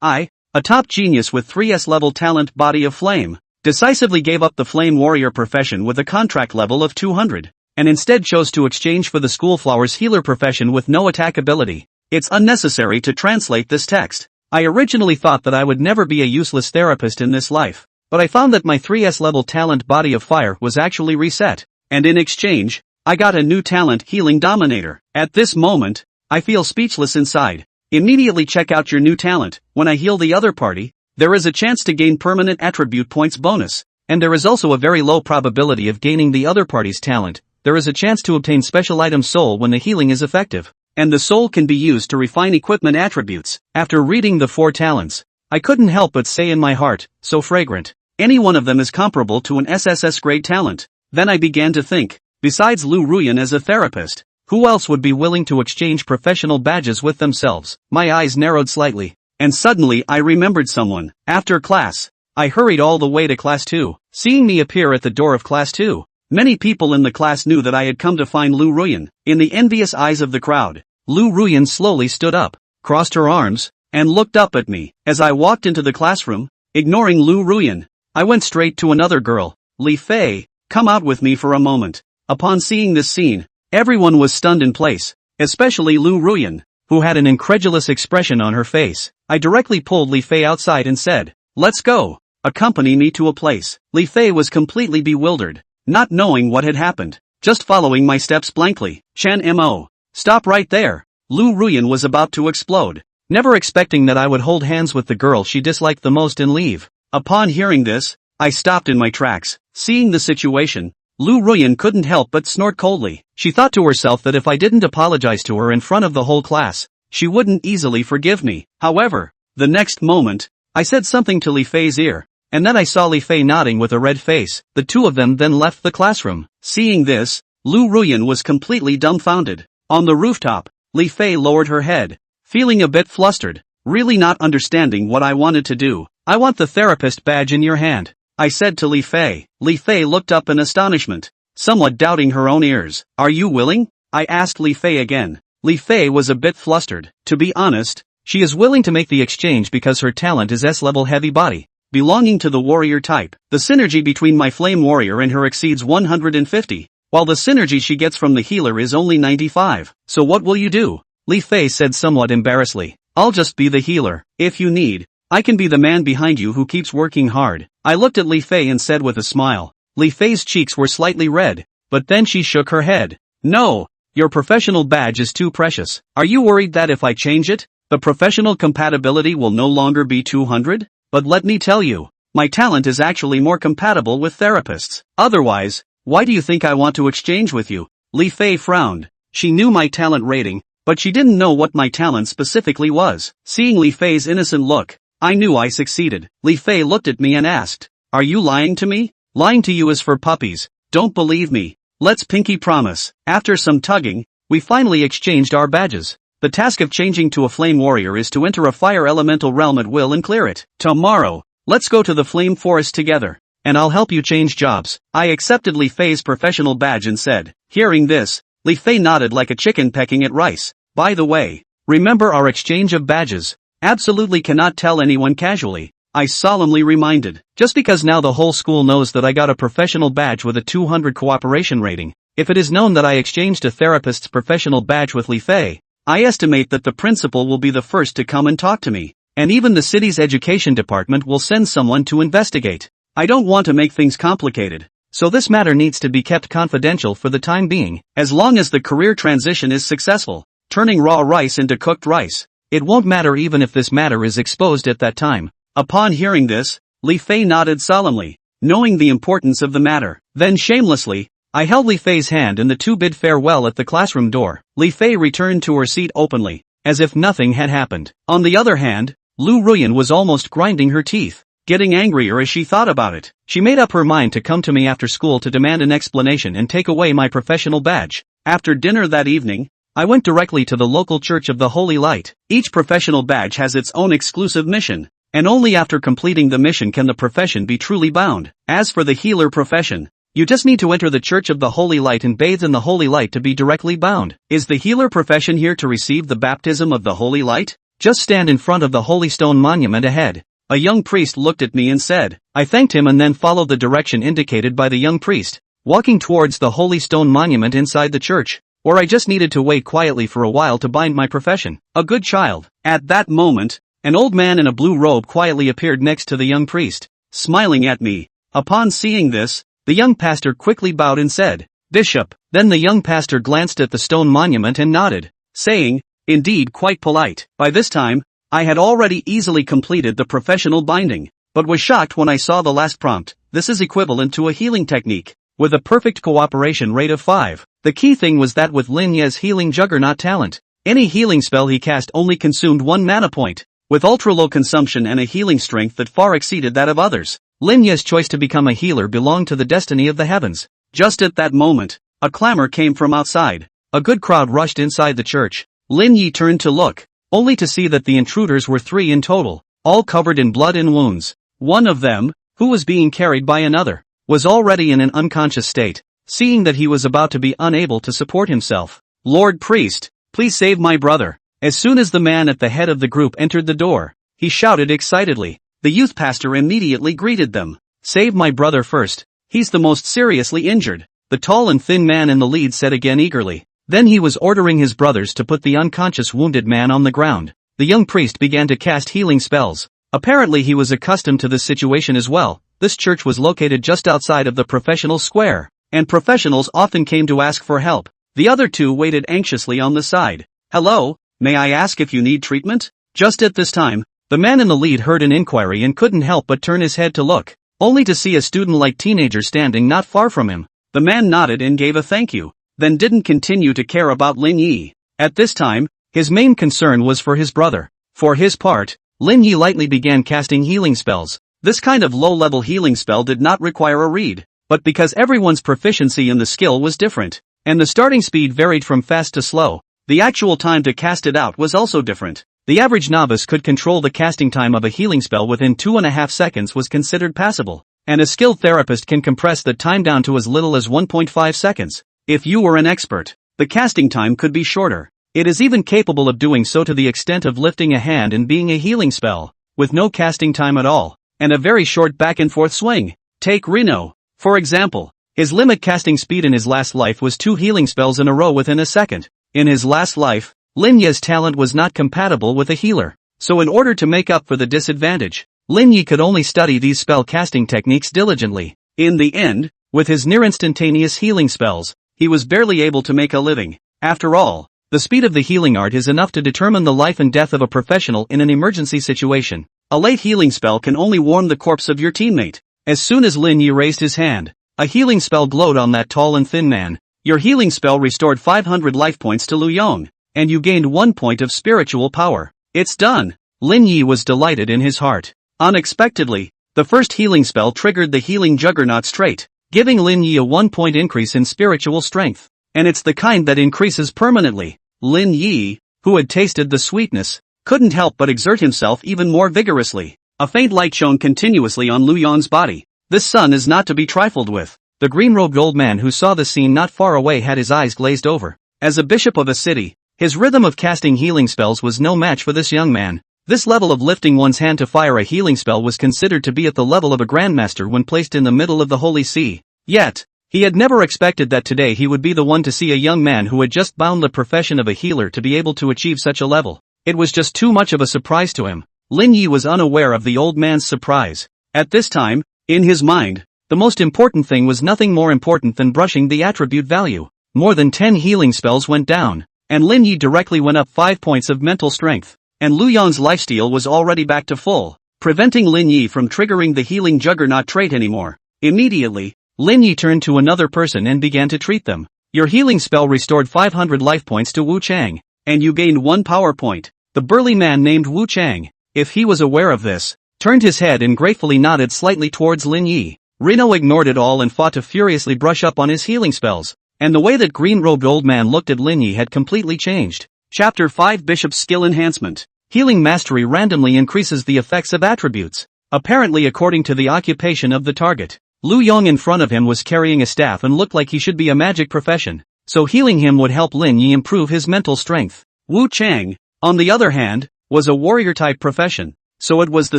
I, a top genius with 3S level talent body of flame, decisively gave up the flame warrior profession with a contract level of 200, and instead chose to exchange for the schoolflower's healer profession with no attack ability. It's unnecessary to translate this text. I originally thought that I would never be a useless therapist in this life, but I found that my 3S level talent body of fire was actually reset, and in exchange, I got a new talent healing dominator. At this moment, I feel speechless inside. Immediately check out your new talent. When I heal the other party, there is a chance to gain permanent attribute points bonus, and there is also a very low probability of gaining the other party's talent. There is a chance to obtain special item soul when the healing is effective, and the soul can be used to refine equipment attributes. After reading the 4 talents, I couldn't help but say in my heart, so fragrant. Any one of them is comparable to an SSS grade talent. Then I began to think, besides Lu Ruyan as a therapist, who else would be willing to exchange professional badges with themselves? My eyes narrowed slightly, and suddenly I remembered someone. After class, I hurried all the way to class 2. Seeing me appear at the door of class 2, many people in the class knew that I had come to find Lu Ruyan. In the envious eyes of the crowd, Lu Ruyan slowly stood up, crossed her arms, and looked up at me. As I walked into the classroom, ignoring Lu Ruyan, I went straight to another girl. Li Fei, come out with me for a moment. Upon seeing this scene, everyone was stunned in place, especially Lu Ruyan, who had an incredulous expression on her face. I directly pulled Li Fei outside and said, "Let's go. Accompany me to a place." Li Fei was completely bewildered, not knowing what had happened, just following my steps blankly. Shan Mo. Stop right there. Lu Ruyan was about to explode, never expecting that I would hold hands with the girl she disliked the most and leave. Upon hearing this, I stopped in my tracks. Seeing the situation, Lu Ruyan couldn't help but snort coldly. She thought to herself that if I didn't apologize to her in front of the whole class, she wouldn't easily forgive me. However, the next moment, I said something to Li Fei's ear, and then I saw Li Fei nodding with a red face. The two of them then left the classroom. Seeing this, Lu Ruyan was completely dumbfounded. On the rooftop, Li Fei lowered her head, feeling a bit flustered, really not understanding what I wanted to do. "I want the therapist badge in your hand," I said to Li Fei. Li Fei looked up in astonishment, somewhat doubting her own ears. "Are you willing?" I asked Li Fei again. Li Fei was a bit flustered. To be honest, she is willing to make the exchange because her talent is S-level heavy body, belonging to the warrior type. The synergy between my flame warrior and her exceeds 150, while the synergy she gets from the healer is only 95. "So what will you do?" Li Fei said somewhat embarrassedly. "I'll just be the healer. If you need, I can be the man behind you who keeps working hard." I looked at Li Fei and said with a smile. Li Fei's cheeks were slightly red, but then she shook her head. "No, your professional badge is too precious. Are you worried that if I change it, the professional compatibility will no longer be 200? But let me tell you, my talent is actually more compatible with therapists. Otherwise, why do you think I want to exchange with you?" Li Fei frowned. She knew my talent rating, but she didn't know what my talent specifically was. Seeing Li Fei's innocent look, I knew I succeeded. Li Fei looked at me and asked, "Are you lying to me?" "Lying to you is for puppies. Don't believe me. Let's pinky promise." After some tugging, we finally exchanged our badges. The task of changing to a flame warrior is to enter a fire elemental realm at will and clear it. Tomorrow, let's go to the flame forest together, and I'll help you change jobs. I accepted Li Fei's professional badge and said. Hearing this, Li Fei nodded like a chicken pecking at rice. "By the way, remember our exchange of badges. Absolutely cannot tell anyone casually," I solemnly reminded. Just because now the whole school knows that I got a professional badge with a 200 cooperation rating, if it is known that I exchanged a therapist's professional badge with Li Fei, I estimate that the principal will be the first to come and talk to me, and even the city's education department will send someone to investigate. I don't want to make things complicated, so this matter needs to be kept confidential for the time being. As long as the career transition is successful, turning raw rice into cooked rice, it won't matter even if this matter is exposed at that time. Upon hearing this, Li Fei nodded solemnly, knowing the importance of the matter. Then shamelessly, I held Li Fei's hand and the two bid farewell at the classroom door. Li Fei returned to her seat openly, as if nothing had happened. On the other hand, Lu Ruyan was almost grinding her teeth, getting angrier as she thought about it. She made up her mind to come to me after school to demand an explanation and take away my professional badge. After dinner that evening, I went directly to the local Church of the Holy Light. Each professional badge has its own exclusive mission, and only after completing the mission can the profession be truly bound. As for the healer profession, you just need to enter the Church of the Holy Light and bathe in the Holy Light to be directly bound. Is the healer profession here to receive the baptism of the Holy Light? Just stand in front of the holy stone monument ahead. A young priest looked at me and said. I thanked him and then followed the direction indicated by the young priest, walking towards the holy stone monument inside the church, where I just needed to wait quietly for a while to bind my profession. A good child. At that moment, an old man in a blue robe quietly appeared next to the young priest, smiling at me. Upon seeing this, the young pastor quickly bowed and said, Bishop. Then the young pastor glanced at the stone monument and nodded, saying, indeed quite polite. By this time, I had already easily completed the professional binding, but was shocked when I saw the last prompt. This is equivalent to a healing technique, with a perfect cooperation rate of 5. The key thing was that with Lin Ye's healing juggernaut talent, any healing spell he cast only consumed 1 mana point, with ultra-low consumption and a healing strength that far exceeded that of others. Lin Ye's choice to become a healer belonged to the destiny of the heavens. Just at that moment, a clamor came from outside. A good crowd rushed inside the church. Lin Ye turned to look, only to see that the intruders were 3 in total, all covered in blood and wounds. One of them, who was being carried by another, was already in an unconscious state, seeing that he was about to be unable to support himself. Lord Priest, please save my brother. As soon as the man at the head of the group entered the door, he shouted excitedly. The youth pastor immediately greeted them. Save my brother first, he's the most seriously injured, the tall and thin man in the lead said again eagerly. Then he was ordering his brothers to put the unconscious wounded man on the ground. The young priest began to cast healing spells. Apparently he was accustomed to this situation as well. This church was located just outside of the professional square, and professionals often came to ask for help. The other 2 waited anxiously on the side. Hello, may I ask if you need treatment? Just at this time, the man in the lead heard an inquiry and couldn't help but turn his head to look, only to see a student-like teenager standing not far from him. The man nodded and gave a thank you, then didn't continue to care about Lin Ye. At this time, his main concern was for his brother. For his part, Lin Ye lightly began casting healing spells. This kind of low-level healing spell did not require a read, but because everyone's proficiency in the skill was different, and the starting speed varied from fast to slow, the actual time to cast it out was also different. The average novice could control the casting time of a healing spell within 2.5 seconds was considered passable, and a skilled therapist can compress the time down to as little as 1.5 seconds. If you were an expert, the casting time could be shorter. It is even capable of doing so to the extent of lifting a hand and being a healing spell, with no casting time at all, and a very short back and forth swing. Take Reno, for example. His limit casting speed in his last life was 2 healing spells in a row within a second. In his last life, Lin Ye's talent was not compatible with a healer, so in order to make up for the disadvantage, Lin Ye could only study these spell casting techniques diligently. In the end, with his near-instantaneous healing spells, he was barely able to make a living. After all, the speed of the healing art is enough to determine the life and death of a professional in an emergency situation. A late healing spell can only warm the corpse of your teammate. As soon as Lin Ye raised his hand, a healing spell glowed on that tall and thin man. Your healing spell restored 500 life points to Lu Yong, and you gained 1 point of spiritual power. It's done. Lin Ye was delighted in his heart. Unexpectedly, the first healing spell triggered the healing juggernaut trait, giving Lin Ye a 1-point increase in spiritual strength. And it's the kind that increases permanently. Lin Ye, who had tasted the sweetness, couldn't help but exert himself even more vigorously. A faint light shone continuously on Lu Yong's body. This sun is not to be trifled with. The green-robed old man who saw the scene not far away had his eyes glazed over. As a bishop of a city, his rhythm of casting healing spells was no match for this young man. This level of lifting one's hand to fire a healing spell was considered to be at the level of a grandmaster when placed in the middle of the Holy See. Yet, he had never expected that today he would be the one to see a young man who had just bound the profession of a healer to be able to achieve such a level. It was just too much of a surprise to him. Lin Ye was unaware of the old man's surprise. At this time, in his mind, the most important thing was nothing more important than brushing the attribute value. More than 10 healing spells went down, and Lin Ye directly went up 5 points of mental strength, and Lu Yong's lifesteal was already back to full, preventing Lin Ye from triggering the healing juggernaut trait anymore. Immediately, Lin Ye turned to another person and began to treat them. Your healing spell restored 500 life points to Wu Chang, and you gained 1 power point. The burly man named Wu Chang, if he was aware of this, turned his head and gratefully nodded slightly towards Lin Ye. Reno ignored it all and fought to furiously brush up on his healing spells, and the way that green-robed old man looked at Lin Ye had completely changed. Chapter 5 Bishop's Skill Enhancement. Healing Mastery randomly increases the effects of attributes, apparently according to the occupation of the target. Lu Yong in front of him was carrying a staff and looked like he should be a magic profession, so healing him would help Lin Ye improve his mental strength. Wu Chang, on the other hand, was a warrior-type profession, so it was the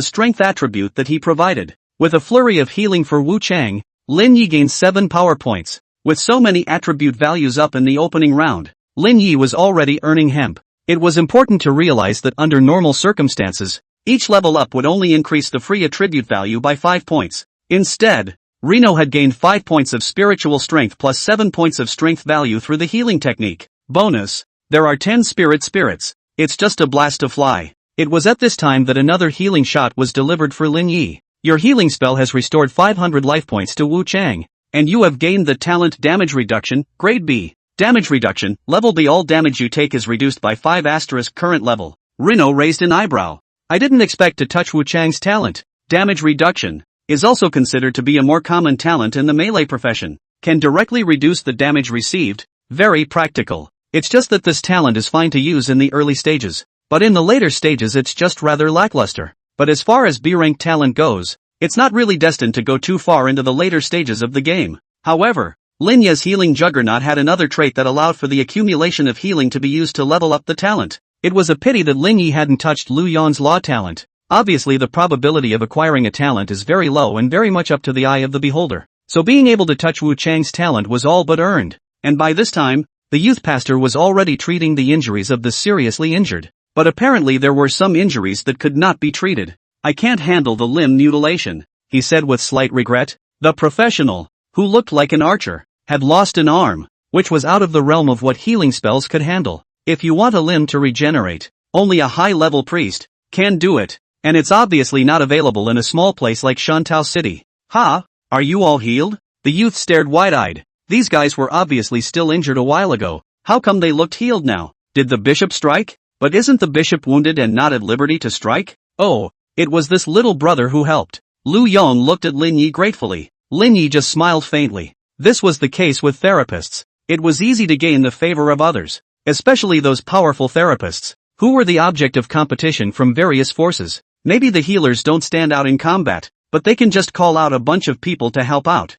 strength attribute that he provided. With a flurry of healing for Wu Chang, Lin Ye gained 7 power points. With so many attribute values up in the opening round, Lin Ye was already earning hemp. It was important to realize that under normal circumstances, each level up would only increase the free attribute value by 5 points. Instead, Reno had gained 5 points of spiritual strength plus 7 points of strength value through the healing technique. Bonus: there are 10 spirits. It's just a blast to fly. It was at this time that another healing shot was delivered for Lin Ye. Your healing spell has restored 500 life points to Wu Chang, and you have gained the talent damage reduction, grade B. Damage reduction, level B. All damage you take is reduced by 5 * current level. Reno raised an eyebrow. I didn't expect to touch Wu Chang's talent. Damage reduction is also considered to be a more common talent in the melee profession. Can directly reduce the damage received. Very practical. It's just that this talent is fine to use in the early stages, but in the later stages it's just rather lackluster. But as far as B-rank talent goes, it's not really destined to go too far into the later stages of the game. However, Lin Ye's healing juggernaut had another trait that allowed for the accumulation of healing to be used to level up the talent. It was a pity that Lin Ye hadn't touched Lu Yon's law talent. Obviously the probability of acquiring a talent is very low and very much up to the eye of the beholder. So being able to touch Wu Chang's talent was all but earned. And by this time, the youth pastor was already treating the injuries of the seriously injured. But apparently there were some injuries that could not be treated. I can't handle the limb mutilation, he said with slight regret. The professional, who looked like an archer, had lost an arm, which was out of the realm of what healing spells could handle. If you want a limb to regenerate, only a high-level priest can do it, and it's obviously not available in a small place like Shantao City. Ha! Are you all healed? The youth stared wide-eyed. These guys were obviously still injured a while ago. How come they looked healed now? Did the bishop strike? But isn't the bishop wounded and not at liberty to strike? Oh, it was this little brother who helped. Lu Yong looked at Lin Ye gratefully. Lin Ye just smiled faintly. This was the case with therapists. It was easy to gain the favor of others, especially those powerful therapists, who were the object of competition from various forces. Maybe the healers don't stand out in combat, but they can just call out a bunch of people to help out.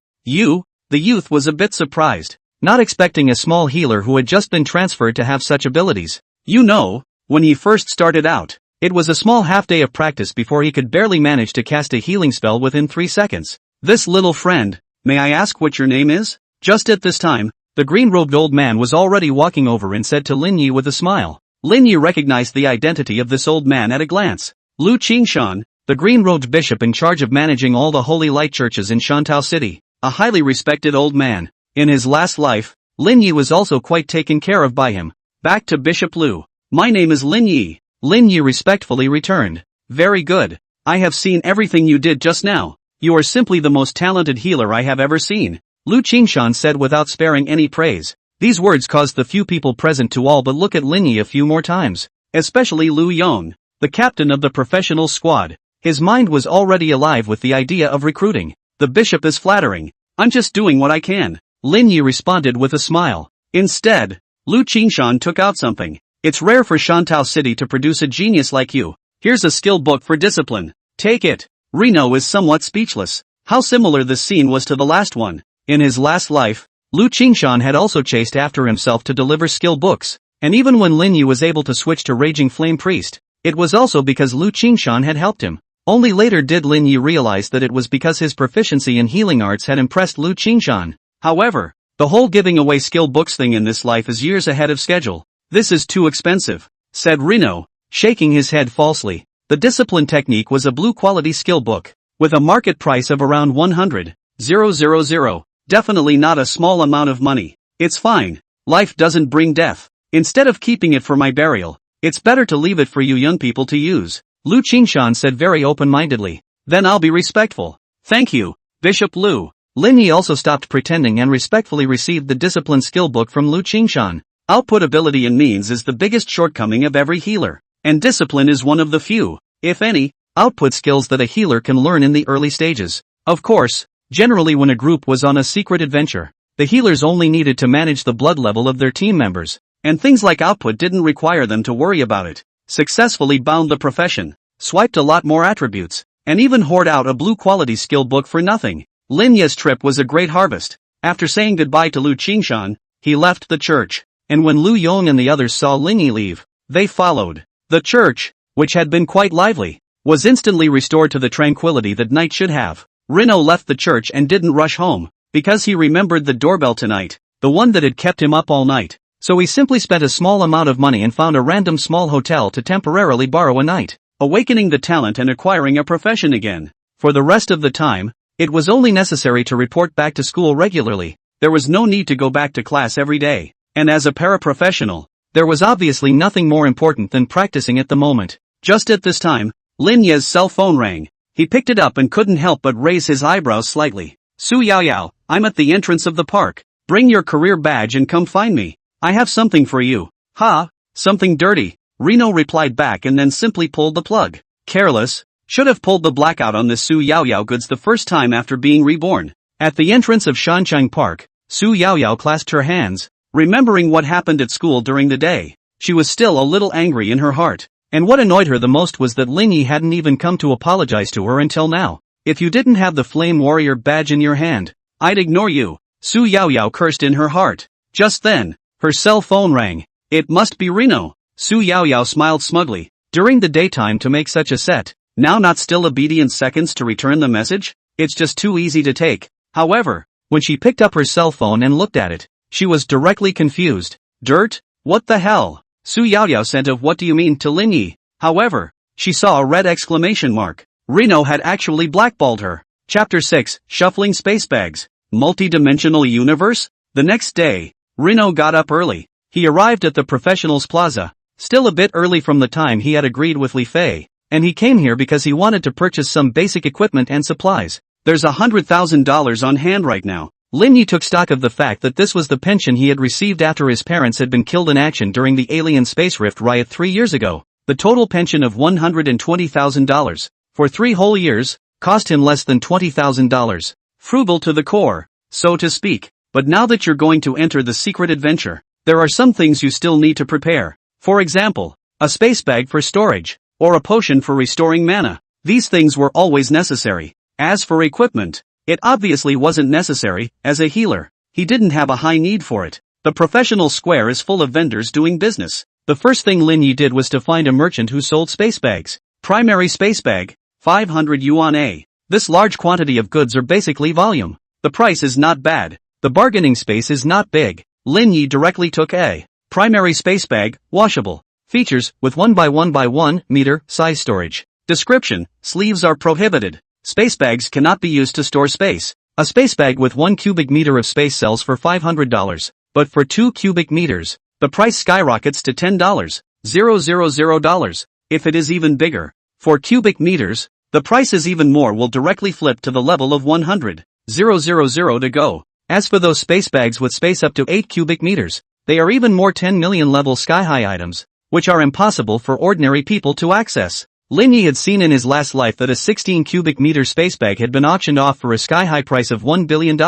The youth was a bit surprised, not expecting a small healer who had just been transferred to have such abilities. You know, when he first started out, it was a small half-day of practice before he could barely manage to cast a healing spell within 3 seconds. This little friend, may I ask what your name is? Just at this time, the green-robed old man was already walking over and said to Lin Ye with a smile. Lin Ye recognized the identity of this old man at a glance. Lu Qingshan, the green-robed bishop in charge of managing all the holy light churches in Shantao City, a highly respected old man. In his last life, Lin Ye was also quite taken care of by him. Back to Bishop Lu. My name is Lin Ye. Lin Ye respectfully returned. Very good. I have seen everything you did just now. You are simply the most talented healer I have ever seen, Lu Qingshan said without sparing any praise. These words caused the few people present to all but look at Lin Ye a few more times, especially Lu Yong, the captain of the professional squad. His mind was already alive with the idea of recruiting. The bishop is flattering. I'm just doing what I can, Lin Ye responded with a smile. Instead, Lu Qingshan took out something. It's rare for Shantao City to produce a genius like you. Here's a skill book for discipline. Take it. Reno is somewhat speechless. How similar this scene was to the last one. In his last life, Lu Qingshan had also chased after himself to deliver skill books, and even when Lin Ye was able to switch to Raging Flame Priest, it was also because Lu Qingshan had helped him. Only later did Lin Ye realize that it was because his proficiency in healing arts had impressed Lu Qingshan. However, the whole giving away skill books thing in this life is years ahead of schedule. This is too expensive, said Reno, shaking his head falsely. The discipline technique was a blue-quality skill book, with a market price of around 100,000. Definitely not a small amount of money. It's fine. Life doesn't bring death. Instead of keeping it for my burial, it's better to leave it for you young people to use, Lu Qingshan said very open-mindedly. Then I'll be respectful. Thank you, Bishop Lu. Lin Ye also stopped pretending and respectfully received the discipline skill book from Lu Qingshan. Output ability and means is the biggest shortcoming of every healer, and discipline is one of the few, if any, output skills that a healer can learn in the early stages. Of course, generally when a group was on a secret adventure, the healers only needed to manage the blood level of their team members, and things like output didn't require them to worry about it. Successfully bound the profession, swiped a lot more attributes, and even hoard out a blue-quality skill book for nothing. Lin Ye's trip was a great harvest. After saying goodbye to Lu Qingshan, he left the church. And when Lu Yong and the others saw Lin Ye leave, they followed. The church, which had been quite lively, was instantly restored to the tranquility that night should have. Rino left the church and didn't rush home, because he remembered the doorbell tonight, the one that had kept him up all night. So he simply spent a small amount of money and found a random small hotel to temporarily borrow a night, awakening the talent and acquiring a profession again. For the rest of the time, it was only necessary to report back to school regularly. There was no need to go back to class every day. And as a paraprofessional, there was obviously nothing more important than practicing at the moment. Just at this time, Lin Ye's cell phone rang. He picked it up and couldn't help but raise his eyebrows slightly. Su Yaoyao, I'm at the entrance of the park. Bring your career badge and come find me. I have something for you. Ha, something dirty. Rino replied back and then simply pulled the plug. Careless, should have pulled the blackout on this Su Yaoyao goods the first time after being reborn. At the entrance of Shanchang Park, Su Yaoyao clasped her hands, remembering what happened at school during the day. She was still a little angry in her heart. And what annoyed her the most was that Lin Ye hadn't even come to apologize to her until now. If you didn't have the Flame Warrior badge in your hand, I'd ignore you, Su Yaoyao cursed in her heart. Just then, her cell phone rang. It must be Rino. Su Yaoyao smiled smugly. During the daytime to make such a set, now not still obedient seconds to return the message? It's just too easy to take. However, when she picked up her cell phone and looked at it, she was directly confused. Dirt? What the hell? Su Yaoyao sent of what do you mean to Lin Ye. However, she saw a red exclamation mark. Rino had actually blackballed her. Chapter 6, Shuffling Space Bags. Multi-dimensional universe? The next day, Rino got up early. He arrived at the Professionals Plaza, still a bit early from the time he had agreed with Li Fei, and he came here because he wanted to purchase some basic equipment and supplies. There's $100,000 on hand right now. Lin Ye took stock of the fact that this was the pension he had received after his parents had been killed in action during the alien space rift riot 3 years ago. The total pension of $120,000, for 3 whole years, cost him less than $20,000. Frugal to the core, so to speak. But now that you're going to enter the secret adventure, there are some things you still need to prepare. For example, a space bag for storage, or a potion for restoring mana. These things were always necessary. As for equipment, it obviously wasn't necessary. As a healer, he didn't have a high need for it. The professional square is full of vendors doing business. The first thing Lin Ye did was to find a merchant who sold space bags. Primary space bag, 500 yuan a. This large quantity of goods are basically volume. The price is not bad. The bargaining space is not big. Lin Ye directly took a primary space bag, washable. Features, with 1x1x1 meter size storage. Description, sleeves are prohibited. Space bags cannot be used to store space. A space bag with 1 cubic meter of space sells for $500, but for 2 cubic meters, the price skyrockets to $10,000. If it is even bigger. For cubic meters, the prices even more will directly flip to the level of 100,000 to go. As for those space bags with space up to 8 cubic meters, they are even more 10 million level sky-high items, which are impossible for ordinary people to access. Lin Ye had seen in his last life that a 16 cubic meter space bag had been auctioned off for a sky-high price of $1 billion.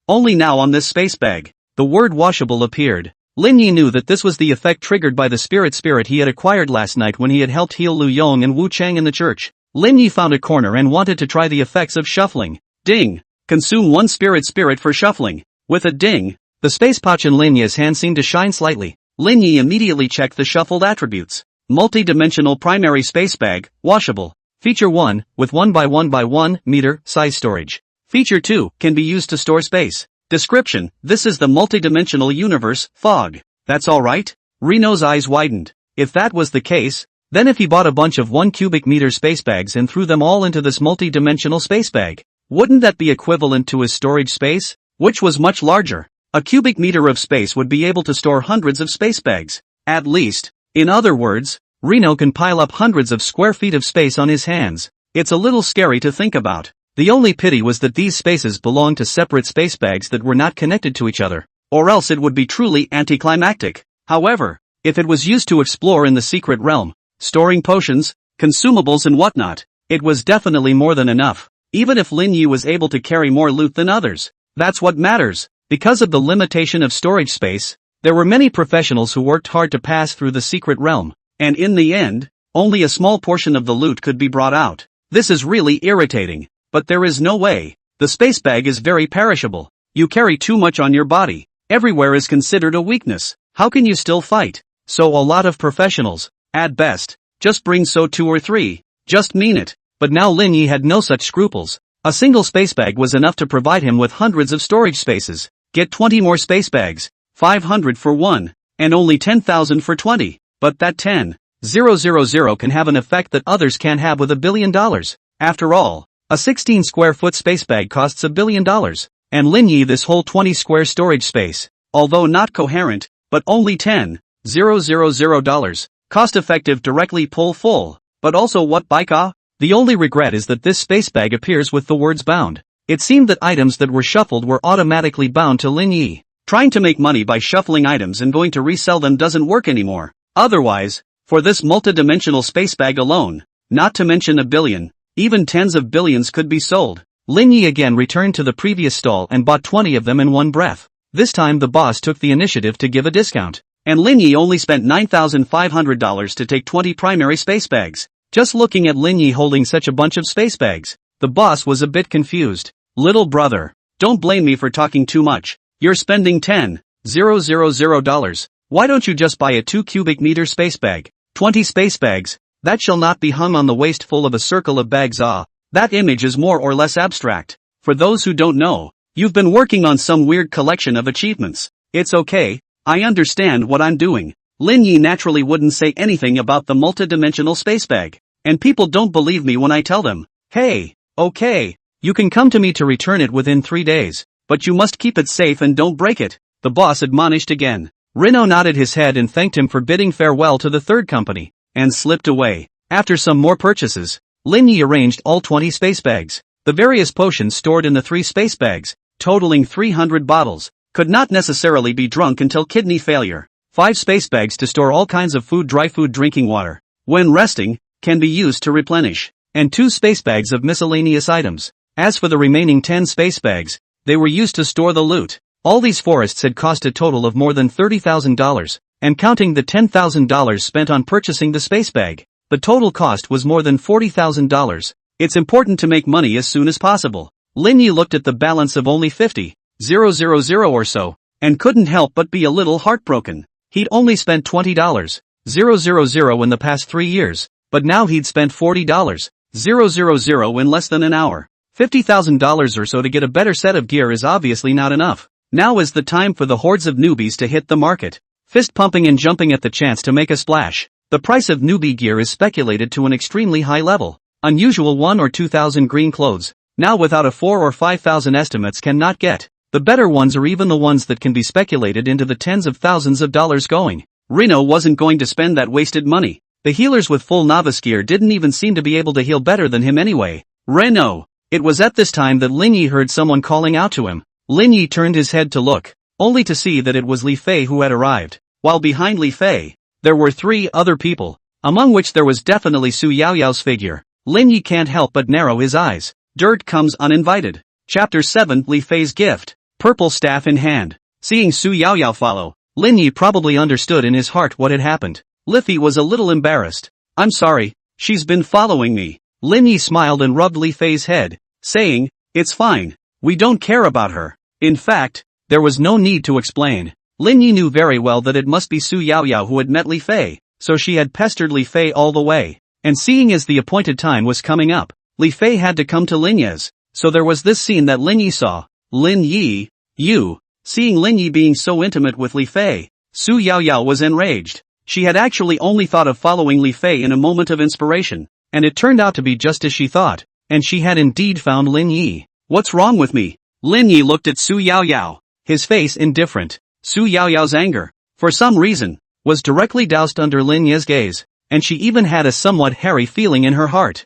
Only now on this space bag, the word washable appeared. Lin Ye knew that this was the effect triggered by the spirit he had acquired last night when he had helped heal Lu Yong and Wu Chang in the church. Lin Ye found a corner and wanted to try the effects of shuffling. Ding! Consume 1 spirit for shuffling. With a ding, the space pouch in Lin Ye's hand seemed to shine slightly. Lin Ye immediately checked the shuffled attributes. Multi-dimensional primary space bag, washable. Feature 1, with 1x1x1 meter size storage. Feature 2, can be used to store space. Description, this is the multi-dimensional universe, fog. That's alright? Rino's eyes widened. If that was the case, then if he bought a bunch of 1 cubic meter space bags and threw them all into this multi-dimensional space bag, wouldn't that be equivalent to his storage space, which was much larger? A cubic meter of space would be able to store hundreds of space bags, at least. In other words, Rino can pile up hundreds of square feet of space on his hands. It's a little scary to think about. The only pity was that these spaces belonged to separate space bags that were not connected to each other, or else it would be truly anticlimactic. However, if it was used to explore in the secret realm, storing potions, consumables and whatnot, it was definitely more than enough. Even if Lin Ye was able to carry more loot than others, that's what matters. Because of the limitation of storage space, there were many professionals who worked hard to pass through the secret realm, and in the end, only a small portion of the loot could be brought out. This is really irritating, but there is no way. The space bag is very perishable. You carry too much on your body. Everywhere is considered a weakness. How can you still fight? So a lot of professionals, at best, Just bring so 2 or 3. Just mean it. But now Lin Ye had no such scruples. A single space bag was enough to provide him with hundreds of storage spaces. Get 20 more space bags. 500 for 1. And only 10,000 for 20. But that 10,000 can have an effect that others can't have with $1 billion. After all, a 16 square foot space bag costs $1 billion. And Lin Ye this whole 20 square storage space, although not coherent, but only $10,000. Cost effective directly pull full. But also what bika? The only regret is that this space bag appears with the words bound. It seemed that items that were shuffled were automatically bound to Lin Ye. Trying to make money by shuffling items and going to resell them doesn't work anymore. Otherwise, for this multidimensional space bag alone, not to mention $1 billion, even tens of billions could be sold. Lin Ye again returned to the previous stall and bought 20 of them in one breath. This time the boss took the initiative to give a discount. And Lin Ye only spent $9,500 to take 20 primary space bags. Just looking at Lin Ye holding such a bunch of space bags, the boss was a bit confused. Little brother, don't blame me for talking too much. You're spending $10,000. Why don't you just buy a 2 cubic meter space bag? 20 space bags, that shall not be hung on the waist full of a circle of bags. That image is more or less abstract. For those who don't know, you've been working on some weird collection of achievements. It's okay, I understand what I'm doing. Lin Ye naturally wouldn't say anything about the multidimensional space bag. And people don't believe me when I tell them, hey, okay, you can come to me to return it within 3 days, but you must keep it safe and don't break it. The boss admonished again. Rino nodded his head and thanked him for bidding farewell to the third company, and slipped away. After some more purchases, Lin Ye arranged all 20 space bags. The various potions stored in the 3 space bags, totaling 300 bottles, could not necessarily be drunk until kidney failure. 5 space bags to store all kinds of food, dry food, drinking water, when resting, can be used to replenish, and 2 space bags of miscellaneous items. As for the remaining 10 space bags, they were used to store the loot. All these forests had cost a total of more than $30,000, and counting the $10,000 spent on purchasing the space bag, the total cost was more than $40,000. It's important to make money as soon as possible. Lin Ye looked at the balance of only 50,000 or so, and couldn't help but be a little heartbroken. He'd only spent $20,000 in the past 3 years, but now he'd spent $40,000 in less than an hour. $50,000 or so to get a better set of gear is obviously not enough. Now is the time for the hordes of newbies to hit the market, fist pumping and jumping at the chance to make a splash. The price of newbie gear is speculated to an extremely high level. Unusual 1,000 or 2,000 green clothes, now without a 4,000 or 5,000 estimates cannot get. The better ones are even the ones that can be speculated into the tens of thousands of dollars going. Rino wasn't going to spend that wasted money. The healers with full novice gear didn't even seem to be able to heal better than him anyway. Reno! It was at this time that Lin Ye heard someone calling out to him. Lin Ye turned his head to look, only to see that it was Li Fei who had arrived. While behind Li Fei, there were 3 other people, among which there was definitely Su Yaoyao's figure. Lin Ye can't help but narrow his eyes. Dirt comes uninvited. Chapter 7 Li Fei's gift. Purple staff in hand. Seeing Su Yaoyao follow, Lin Ye probably understood in his heart what had happened. Li Fei was a little embarrassed. I'm sorry, she's been following me. Lin Ye smiled and rubbed Li Fei's head, saying, it's fine, we don't care about her. In fact, there was no need to explain. Lin Ye knew very well that it must be Su Yaoyao who had met Li Fei, so she had pestered Li Fei all the way. And seeing as the appointed time was coming up, Li Fei had to come to Lin Ye's. So there was this scene that Lin Ye saw. Lin Ye, you. Seeing Lin Ye being so intimate with Li Fei, Su Yaoyao was enraged. She had actually only thought of following Li Fei in a moment of inspiration, and it turned out to be just as she thought, and she had indeed found Lin Ye. What's wrong with me? Lin Ye looked at Su Yaoyao, his face indifferent. Su Yaoyao's anger, for some reason, was directly doused under Lin Ye's gaze, and she even had a somewhat hairy feeling in her heart.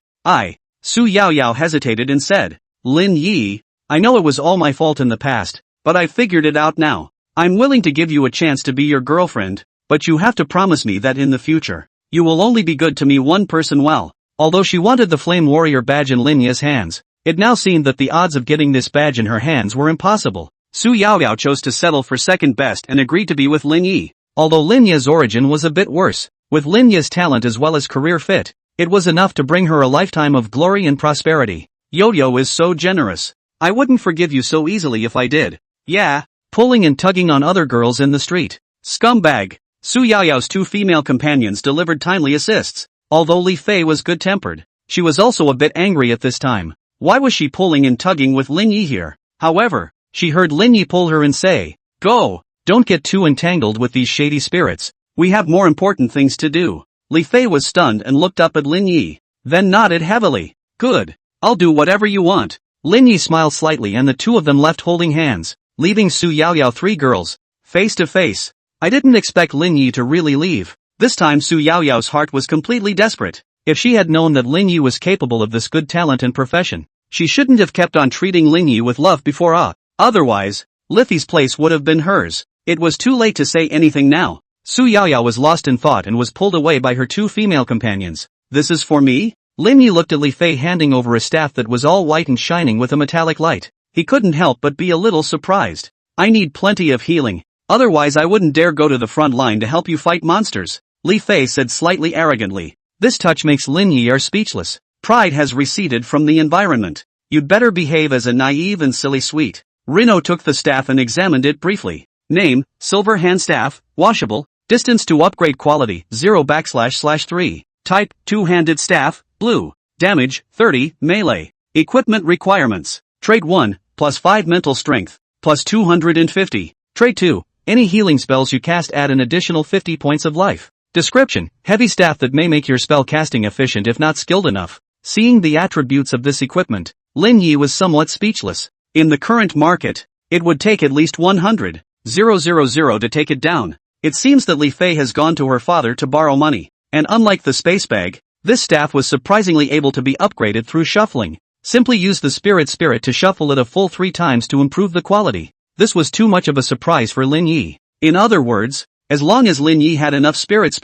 Su Yaoyao hesitated and said, Lin Ye, I know it was all my fault in the past, but I figured it out now. I'm willing to give you a chance to be your girlfriend, but you have to promise me that in the future, you will only be good to me one person well. Although she wanted the Flame Warrior badge in Lin Ye's hands, it now seemed that the odds of getting this badge in her hands were impossible. Su Yaoyao chose to settle for second best and agreed to be with Lin Ye. Although Lin Ye's origin was a bit worse, with Lin Ye's talent as well as career fit, it was enough to bring her a lifetime of glory and prosperity. Yo-Yo is so generous. I wouldn't forgive you so easily if I did. Yeah, pulling and tugging on other girls in the street. Scumbag. Su Yaoyao's 2 female companions delivered timely assists. Although Li Fei was good-tempered, she was also a bit angry at this time. Why was she pulling and tugging with Lin Ye here? However, she heard Lin Ye pull her and say, "Go! Don't get too entangled with these shady spirits. We have more important things to do." Li Fei was stunned and looked up at Lin Ye, then nodded heavily. "Good. I'll do whatever you want." Lin Ye smiled slightly and the two of them left holding hands, leaving Su Yaoyao three girls, face to face. I didn't expect Lin Ye to really leave. This time Su Yaoyao's heart was completely desperate. If she had known that Lin Ye was capable of this good talent and profession, she shouldn't have kept on treating Lin Ye with love before. Otherwise, Liffy's place would have been hers. It was too late to say anything now. Su Yaoyao was lost in thought and was pulled away by her two female companions. "This is for me?" Lin Ye looked at Li Fei handing over a staff that was all white and shining with a metallic light. He couldn't help but be a little surprised. "I need plenty of healing. Otherwise I wouldn't dare go to the front line to help you fight monsters," Li Fei said slightly arrogantly. This touch makes Lin Ye speechless. Pride has receded from the environment. "You'd better behave as a naive and silly sweet." Rino took the staff and examined it briefly. Name, silver hand staff, washable, distance to upgrade quality, 0/3. Type, two-handed staff, blue. Damage, 30, melee. Equipment requirements. Trait 1, plus 5 mental strength, plus 250. Trait 2, any healing spells you cast add an additional 50 points of life. Description, heavy staff that may make your spell casting efficient if not skilled enough. Seeing the attributes of this equipment, Lin Ye was somewhat speechless. In the current market, it would take at least 100,000 to take it down. It seems that Li Fei has gone to her father to borrow money, and unlike the space bag, this staff was surprisingly able to be upgraded through shuffling. Simply use the spirit to shuffle it a full 3 times to improve the quality. This was too much of a surprise for Lin Ye. In other words, as long as Lin Ye had enough spirits,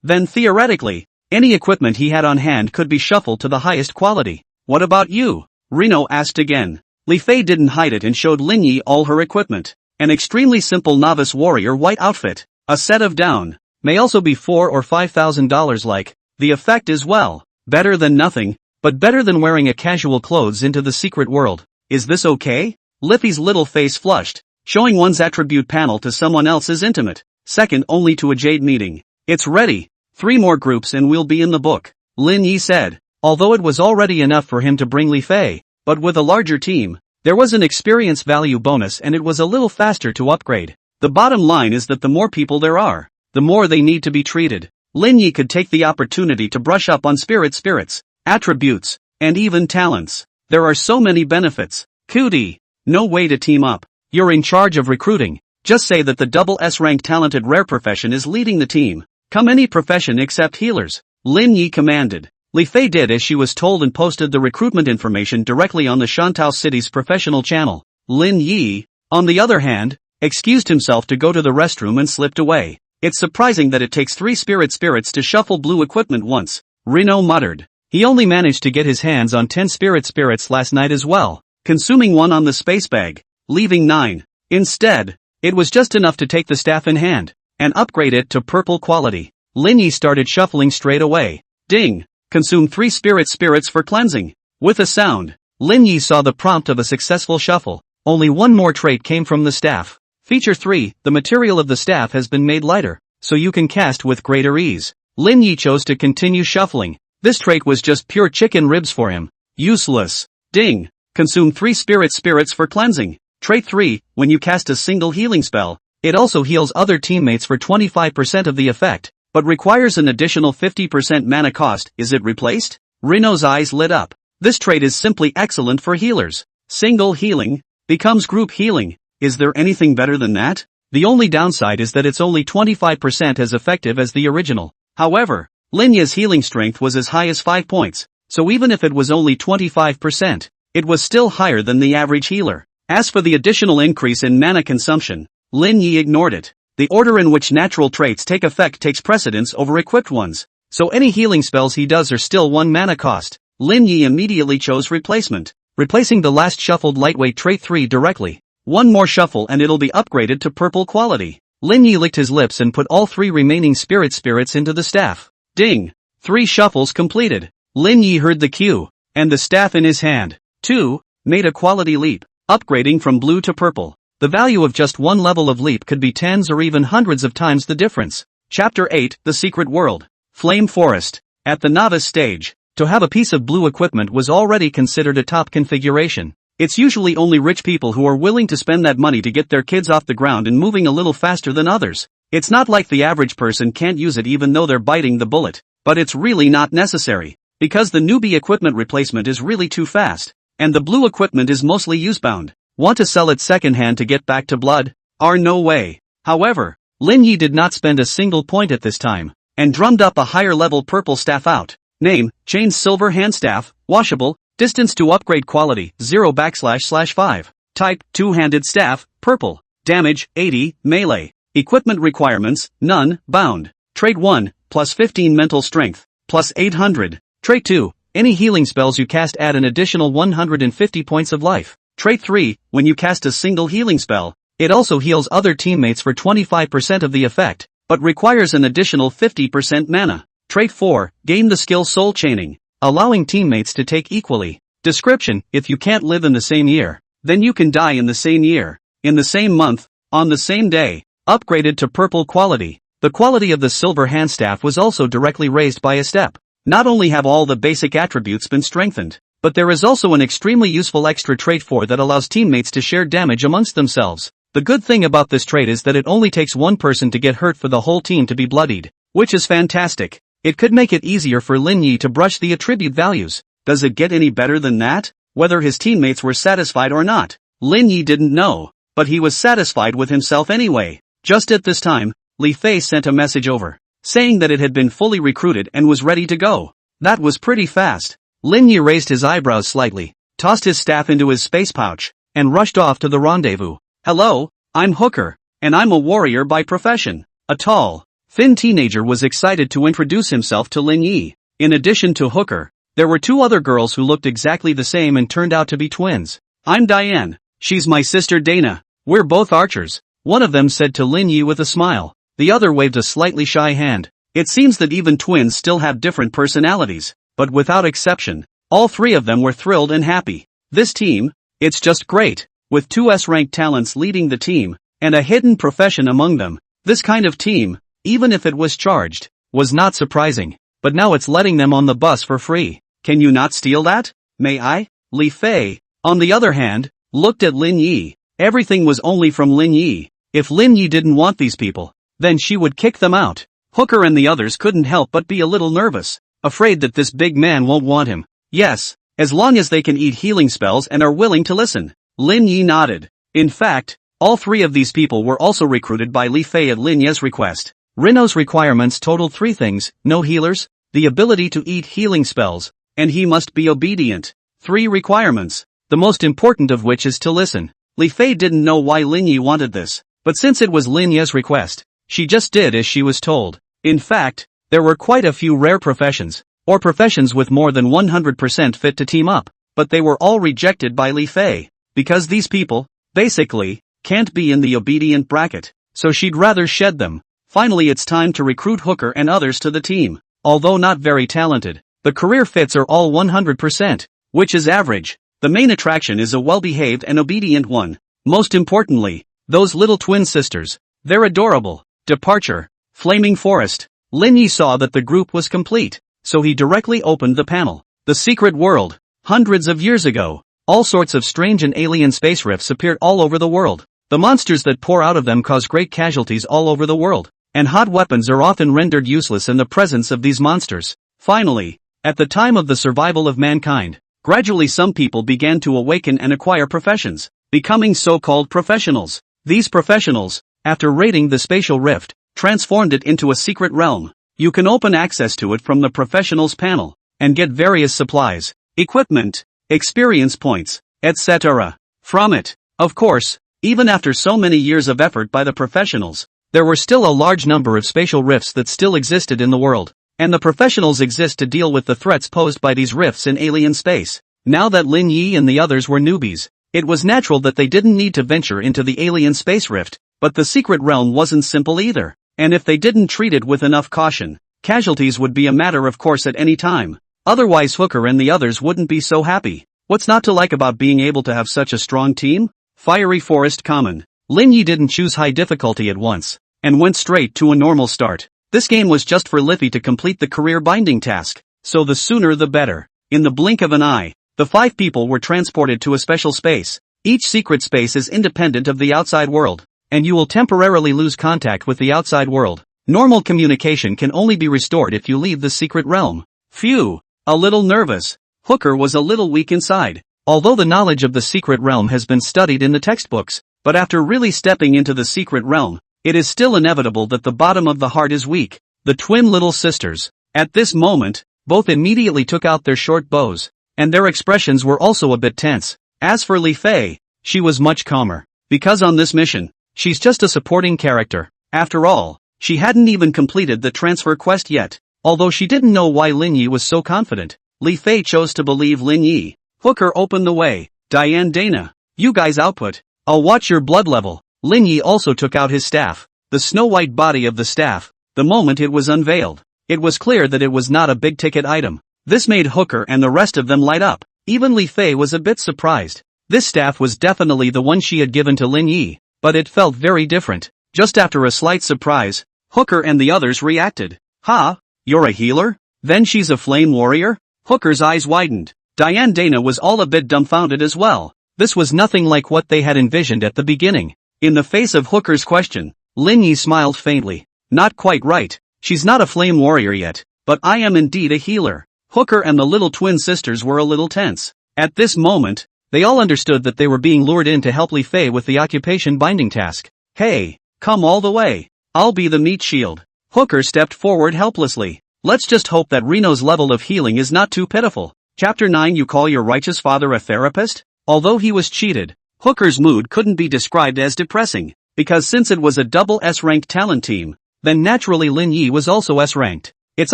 then theoretically, any equipment he had on hand could be shuffled to the highest quality. "What about you?" Rino asked again. Li Fei didn't hide it and showed Lin Ye all her equipment. An extremely simple novice warrior white outfit. A set of down. May also be $4,000 or $5,000 like. The effect is well, better than nothing, but better than wearing a casual clothes into the secret world. "Is this okay?" Liffy's little face flushed. Showing one's attribute panel to someone else is intimate, second only to a jade meeting. "It's ready. 3 more groups and we'll be in the book," Lin Ye said. Although it was already enough for him to bring Li Fei, but with a larger team, there was an experience value bonus and it was a little faster to upgrade. The bottom line is that the more people there are, the more they need to be treated. Lin Ye could take the opportunity to brush up on spirits, attributes, and even talents. There are so many benefits. Cootie. No way to team up. You're in charge of recruiting. Just say that the double S-rank talented rare profession is leading the team. "Come any profession except healers," Lin Ye commanded. Li Fei did as she was told and posted the recruitment information directly on the Shantao City's professional channel. Lin Ye, on the other hand, excused himself to go to the restroom and slipped away. "It's surprising that it takes 3 spirits to shuffle blue equipment once," Rino muttered. He only managed to get his hands on 10 spirits last night as well, consuming 1 on the space bag, leaving 9. Instead, it was just enough to take the staff in hand and upgrade it to purple quality. Lin Ye started shuffling straight away. Ding! Consume 3 spirits for cleansing. With a sound, Lin Ye saw the prompt of a successful shuffle. Only 1 more trait came from the staff. Feature 3, the material of the staff has been made lighter, so you can cast with greater ease. Lin Ye chose to continue shuffling. This trait was just pure chicken ribs for him. Useless. Ding! Consume 3 spirits for cleansing. Trait 3, when you cast a single healing spell, it also heals other teammates for 25% of the effect, but requires an additional 50% mana cost. Is it replaced? Rino's eyes lit up. This trait is simply excellent for healers. Single healing becomes group healing. Is there anything better than that? The only downside is that it's only 25% as effective as the original. However, Lin Ye's healing strength was as high as 5 points, so even if it was only 25%, it was still higher than the average healer. As for the additional increase in mana consumption, Lin Ye ignored it. The order in which natural traits take effect takes precedence over equipped ones, so any healing spells he does are still 1 mana cost. Lin Ye immediately chose replacement, replacing the last shuffled lightweight trait 3 directly. 1 more shuffle and it'll be upgraded to purple quality. Lin Ye licked his lips and put all 3 remaining spirits into the staff. Ding! 3 shuffles completed. Lin Ye heard the cue, and the staff in his hand, too, made a quality leap, upgrading from blue to purple. The value of just 1 level of leap could be tens or even hundreds of times the difference. Chapter 8, The Secret World. Flame Forest. At the novice stage, to have a piece of blue equipment was already considered a top configuration. It's usually only rich people who are willing to spend that money to get their kids off the ground and moving a little faster than others. It's not like the average person can't use it even though they're biting the bullet, but it's really not necessary, because the newbie equipment replacement is really too fast, and the blue equipment is mostly use-bound. Want to sell it secondhand to get back to blood? No way. However, Lin Ye did not spend a single point at this time, and drummed up a higher level purple staff out. Name, Chain's Silver Hand Staff, washable, distance to upgrade quality, 0//5. Type, two-handed staff, purple. Damage, 80, melee. Equipment requirements, none, bound. Trait 1, plus 15 mental strength, plus 800. Trait 2, any healing spells you cast add an additional 150 points of life. Trait 3, when you cast a single healing spell, it also heals other teammates for 25% of the effect, but requires an additional 50% mana. Trait 4, gain the skill Soul Chaining, allowing teammates to take equally. Description, if you can't live in the same year, then you can die in the same year, in the same month, on the same day. Upgraded to purple quality. The quality of the silver handstaff was also directly raised by a step. Not only have all the basic attributes been strengthened, but there is also an extremely useful extra trait 4 that allows teammates to share damage amongst themselves. The good thing about this trait is that it only takes one person to get hurt for the whole team to be bloodied, which is fantastic. It could make it easier for Lin Ye to brush the attribute values. Does it get any better than that? Whether his teammates were satisfied or not, Lin Ye didn't know, but he was satisfied with himself anyway. Just at this time, Li Fei sent a message over, saying that it had been fully recruited and was ready to go. That was pretty fast. Lin Ye raised his eyebrows slightly, tossed his staff into his space pouch, and rushed off to the rendezvous. Hello, I'm Hooker, and I'm a warrior by profession. A tall, thin teenager was excited to introduce himself to Lin Ye. In addition to Hooker, there were two other girls who looked exactly the same and turned out to be twins. I'm Diane. She's my sister Dana. We're both archers, one of them said to Lin Ye with a smile. The other waved a slightly shy hand. It seems that even twins still have different personalities, but without exception, all three of them were thrilled and happy. This team, it's just great, with two S-ranked talents leading the team, and a hidden profession among them. This kind of team, even if it was charged, was not surprising, but now it's letting them on the bus for free. Can you not steal that? May I? Li Fei, on the other hand, looked at Lin Ye. Everything was only from Lin Ye. If Lin Ye didn't want these people, then she would kick them out. Hooker and the others couldn't help but be a little nervous, afraid that this big man won't want him. Yes, as long as they can eat healing spells and are willing to listen. Lin Ye nodded. In fact, all three of these people were also recruited by Li Fei at Lin Ye's request. Rino's requirements totaled three things: no healers, the ability to eat healing spells, and he must be obedient. 3 requirements, the most important of which is to listen. Li Fei didn't know why Lin Ye wanted this, but since it was Lin Ye's request, she just did as she was told. In fact, there were quite a few rare professions, or professions with more than 100% fit to team up, but they were all rejected by Li Fei, because these people, basically, can't be in the obedient bracket, so she'd rather shed them. Finally, it's time to recruit Hooker and others to the team. Although not very talented, the career fits are all 100%, which is average. The main attraction is a well-behaved and obedient one. Most importantly, those little twin sisters. They're adorable. Departure. Flaming Forest. Lin Ye saw that the group was complete, so he directly opened the panel. The secret world. Hundreds of years ago, all sorts of strange and alien space rifts appeared all over the world. The monsters that pour out of them cause great casualties all over the world, and hot weapons are often rendered useless in the presence of these monsters. Finally, at the time of the survival of mankind, gradually some people began to awaken and acquire professions, becoming so-called professionals. These professionals, after raiding the spatial rift, transformed it into a secret realm. You can open access to it from the professionals panel, and get various supplies, equipment, experience points, etc. from it. Of course, even after so many years of effort by the professionals, there were still a large number of spatial rifts that still existed in the world, and the professionals exist to deal with the threats posed by these rifts in alien space. Now that Lin Ye and the others were newbies, it was natural that they didn't need to venture into the alien space rift, but the secret realm wasn't simple either, and if they didn't treat it with enough caution, casualties would be a matter of course at any time. Otherwise Hooker and the others wouldn't be so happy. What's not to like about being able to have such a strong team? Fiery Forest Common. Lin Ye didn't choose high difficulty at once, and went straight to a normal start. This game was just for Liffy to complete the career binding task, so the sooner the better. In the blink of an eye, the 5 people were transported to a special space. Each secret space is independent of the outside world, and you will temporarily lose contact with the outside world. Normal communication can only be restored if you leave the secret realm. Phew, a little nervous. Hooker was a little weak inside. Although the knowledge of the secret realm has been studied in the textbooks, but after really stepping into the secret realm, it is still inevitable that the bottom of the heart is weak. The twin little sisters. At this moment, both immediately took out their short bows, and their expressions were also a bit tense. As for Li Fei, she was much calmer, because on this mission, she's just a supporting character. After all, she hadn't even completed the transfer quest yet. Although she didn't know why Lin Ye was so confident, Li Fei chose to believe Lin Ye. Hooker opened the way. Diane, Dana, you guys output. I'll watch your blood level. Lin Ye also took out his staff, the snow-white body of the staff. The moment it was unveiled, it was clear that it was not a big-ticket item. This made Hooker and the rest of them light up. Even Li Fei was a bit surprised. This staff was definitely the one she had given to Lin Ye, but it felt very different. Just after a slight surprise, Hooker and the others reacted. "Ha? You're a healer? Then she's a flame warrior?" Hooker's eyes widened. Diane Dana was all a bit dumbfounded as well. This was nothing like what they had envisioned at the beginning. In the face of Hooker's question, Lin Ye smiled faintly. "Not quite right. She's not a flame warrior yet, but I am indeed a healer." Hooker and the little twin sisters were a little tense. At this moment, they all understood that they were being lured in to help Li Fei with the occupation binding task. "Hey, come all the way. I'll be the meat shield." Hooker stepped forward helplessly. Let's just hope that Reno's level of healing is not too pitiful. Chapter 9. You call your righteous father a therapist? Although he was cheated, Hooker's mood couldn't be described as depressing, because since it was a double S-ranked talent team, then naturally Lin Ye was also S-ranked. It's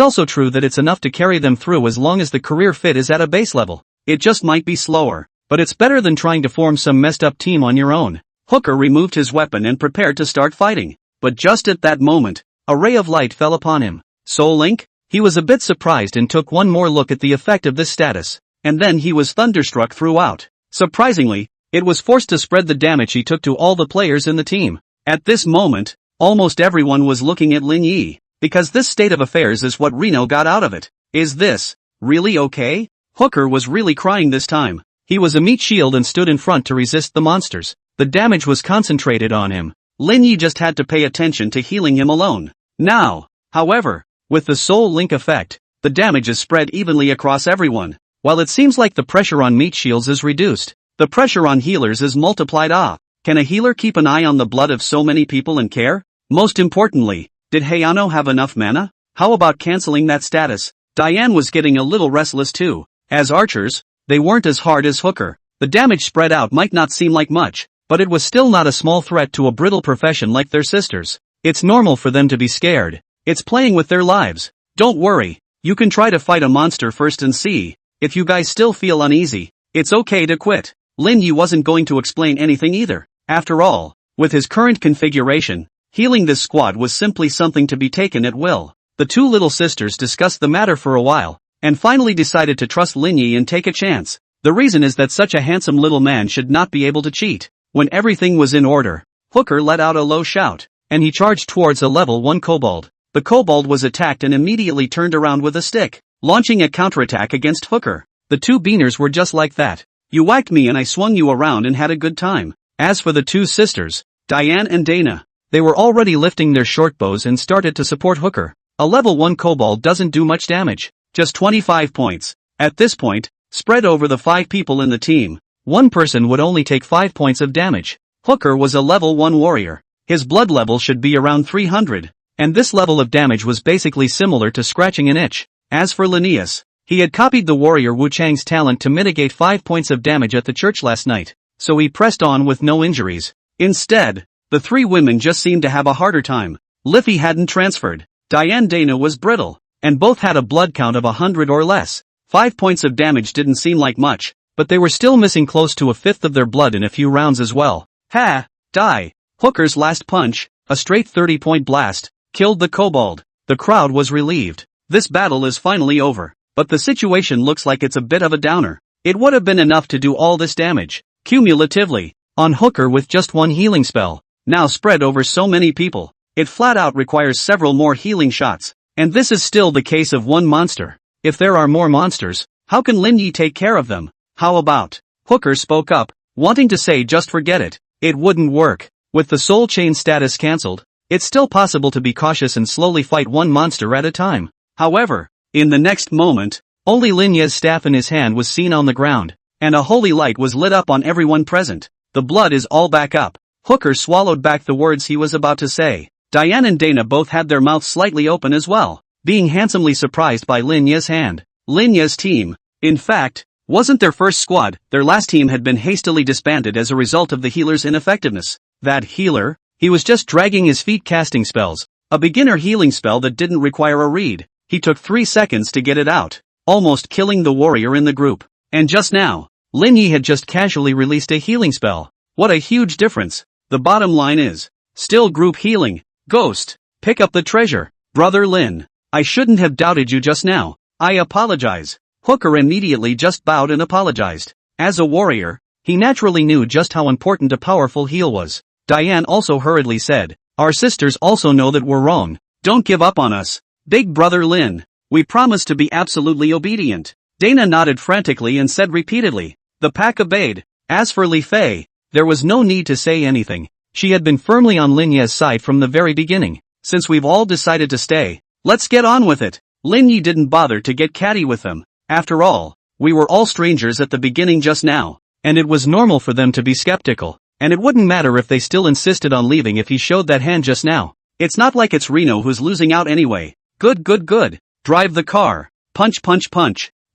also true that it's enough to carry them through as long as the career fit is at a base level. It just might be slower, but it's better than trying to form some messed up team on your own. Hooker removed his weapon and prepared to start fighting, but just at that moment, a ray of light fell upon him. Soul Link? He was a bit surprised and took one more look at the effect of this status, and then he was thunderstruck throughout. Surprisingly, it was forced to spread the damage he took to all the players in the team. At this moment, almost everyone was looking at Lin Ye, because this state of affairs is what Reno got out of it. Is this really okay? Hooker was really crying this time. He was a meat shield and stood in front to resist the monsters. The damage was concentrated on him. Lin Ye just had to pay attention to healing him alone. Now, however, with the Soul Link effect, the damage is spread evenly across everyone. While it seems like the pressure on meat shields is reduced, the pressure on healers is multiplied. Can a healer keep an eye on the blood of so many people and care? Most importantly, did Hayano have enough mana? How about canceling that status? Diane was getting a little restless too. As archers, they weren't as hard as Hooker. The damage spread out might not seem like much, but it was still not a small threat to a brittle profession like their sisters. It's normal for them to be scared. It's playing with their lives. Don't worry, you can try to fight a monster first and see. If you guys still feel uneasy, it's okay to quit. Lin Ye wasn't going to explain anything either. After all, with his current configuration, healing this squad was simply something to be taken at will. The two little sisters discussed the matter for a while, and finally decided to trust Lin Ye and take a chance. The reason is that such a handsome little man should not be able to cheat. When everything was in order, Hooker let out a low shout, and he charged towards a level 1 kobold. The kobold was attacked and immediately turned around with a stick, launching a counterattack against Hooker. The two beaners were just like that. You whacked me and I swung you around and had a good time. As for the two sisters, Diane and Dana, they were already lifting their short bows and started to support Hooker. A level 1 kobold doesn't do much damage, just 25 points. At this point, spread over the 5 people in the team, one person would only take 5 points of damage. Hooker was a level 1 warrior. His blood level should be around 300. And this level of damage was basically similar to scratching an itch. As for Linnaeus, he had copied the warrior Wu Chang's talent to mitigate 5 points of damage at the church last night, so he pressed on with no injuries. Instead, the 3 women just seemed to have a harder time. Liffy hadn't transferred, Diane Dana was brittle, and both had a blood count of 100 or less. 5 points of damage didn't seem like much, but they were still missing close to a fifth of their blood in a few rounds as well. Ha! Die! Hooker's last punch, a straight 30-point blast, killed the kobold. The crowd was relieved. This battle is finally over, but the situation looks like it's a bit of a downer. It would have been enough to do all this damage, cumulatively, on Hooker with just one healing spell, now spread over so many people. it flat out requires several more healing shots. And this is still the case of one monster. If there are more monsters, how can Lin Ye take care of them? How about? Hooker spoke up, wanting to say just forget it. It wouldn't work. With the soul chain status cancelled, it's still possible to be cautious and slowly fight one monster at a time. However, in the next moment, only Lin Ye's staff in his hand was seen on the ground, and a holy light was lit up on everyone present. The blood is all back up. Hooker swallowed back the words he was about to say. Diane and Dana both had their mouths slightly open as well, being handsomely surprised by Lin Ye's hand. Lin Ye's team, in fact, wasn't their first squad. Their last team had been hastily disbanded as a result of the healer's ineffectiveness. That healer? He was just dragging his feet casting spells. A beginner healing spell that didn't require a read. He took 3 seconds to get it out, almost killing the warrior in the group. And just now, Lin Ye had just casually released a healing spell. What a huge difference. The bottom line is, still group healing. Ghost, pick up the treasure. Brother Lin, I shouldn't have doubted you just now. I apologize. Hooker immediately just bowed and apologized. As a warrior, he naturally knew just how important a powerful heal was. Diane also hurriedly said, our sisters also know that we're wrong. Don't give up on us. Big brother Lin, we promise to be absolutely obedient. Dana nodded frantically and said repeatedly. The pack obeyed. As for Li Fei, there was no need to say anything. She had been firmly on Lin Ye's side from the very beginning. Since we've all decided to stay, let's get on with it. Lin Ye didn't bother to get catty with them. After all, we were all strangers at the beginning just now, and it was normal for them to be skeptical, and it wouldn't matter if they still insisted on leaving if he showed that hand just now. It's not like it's Reno who's losing out anyway. Good. Drive the car. Punch.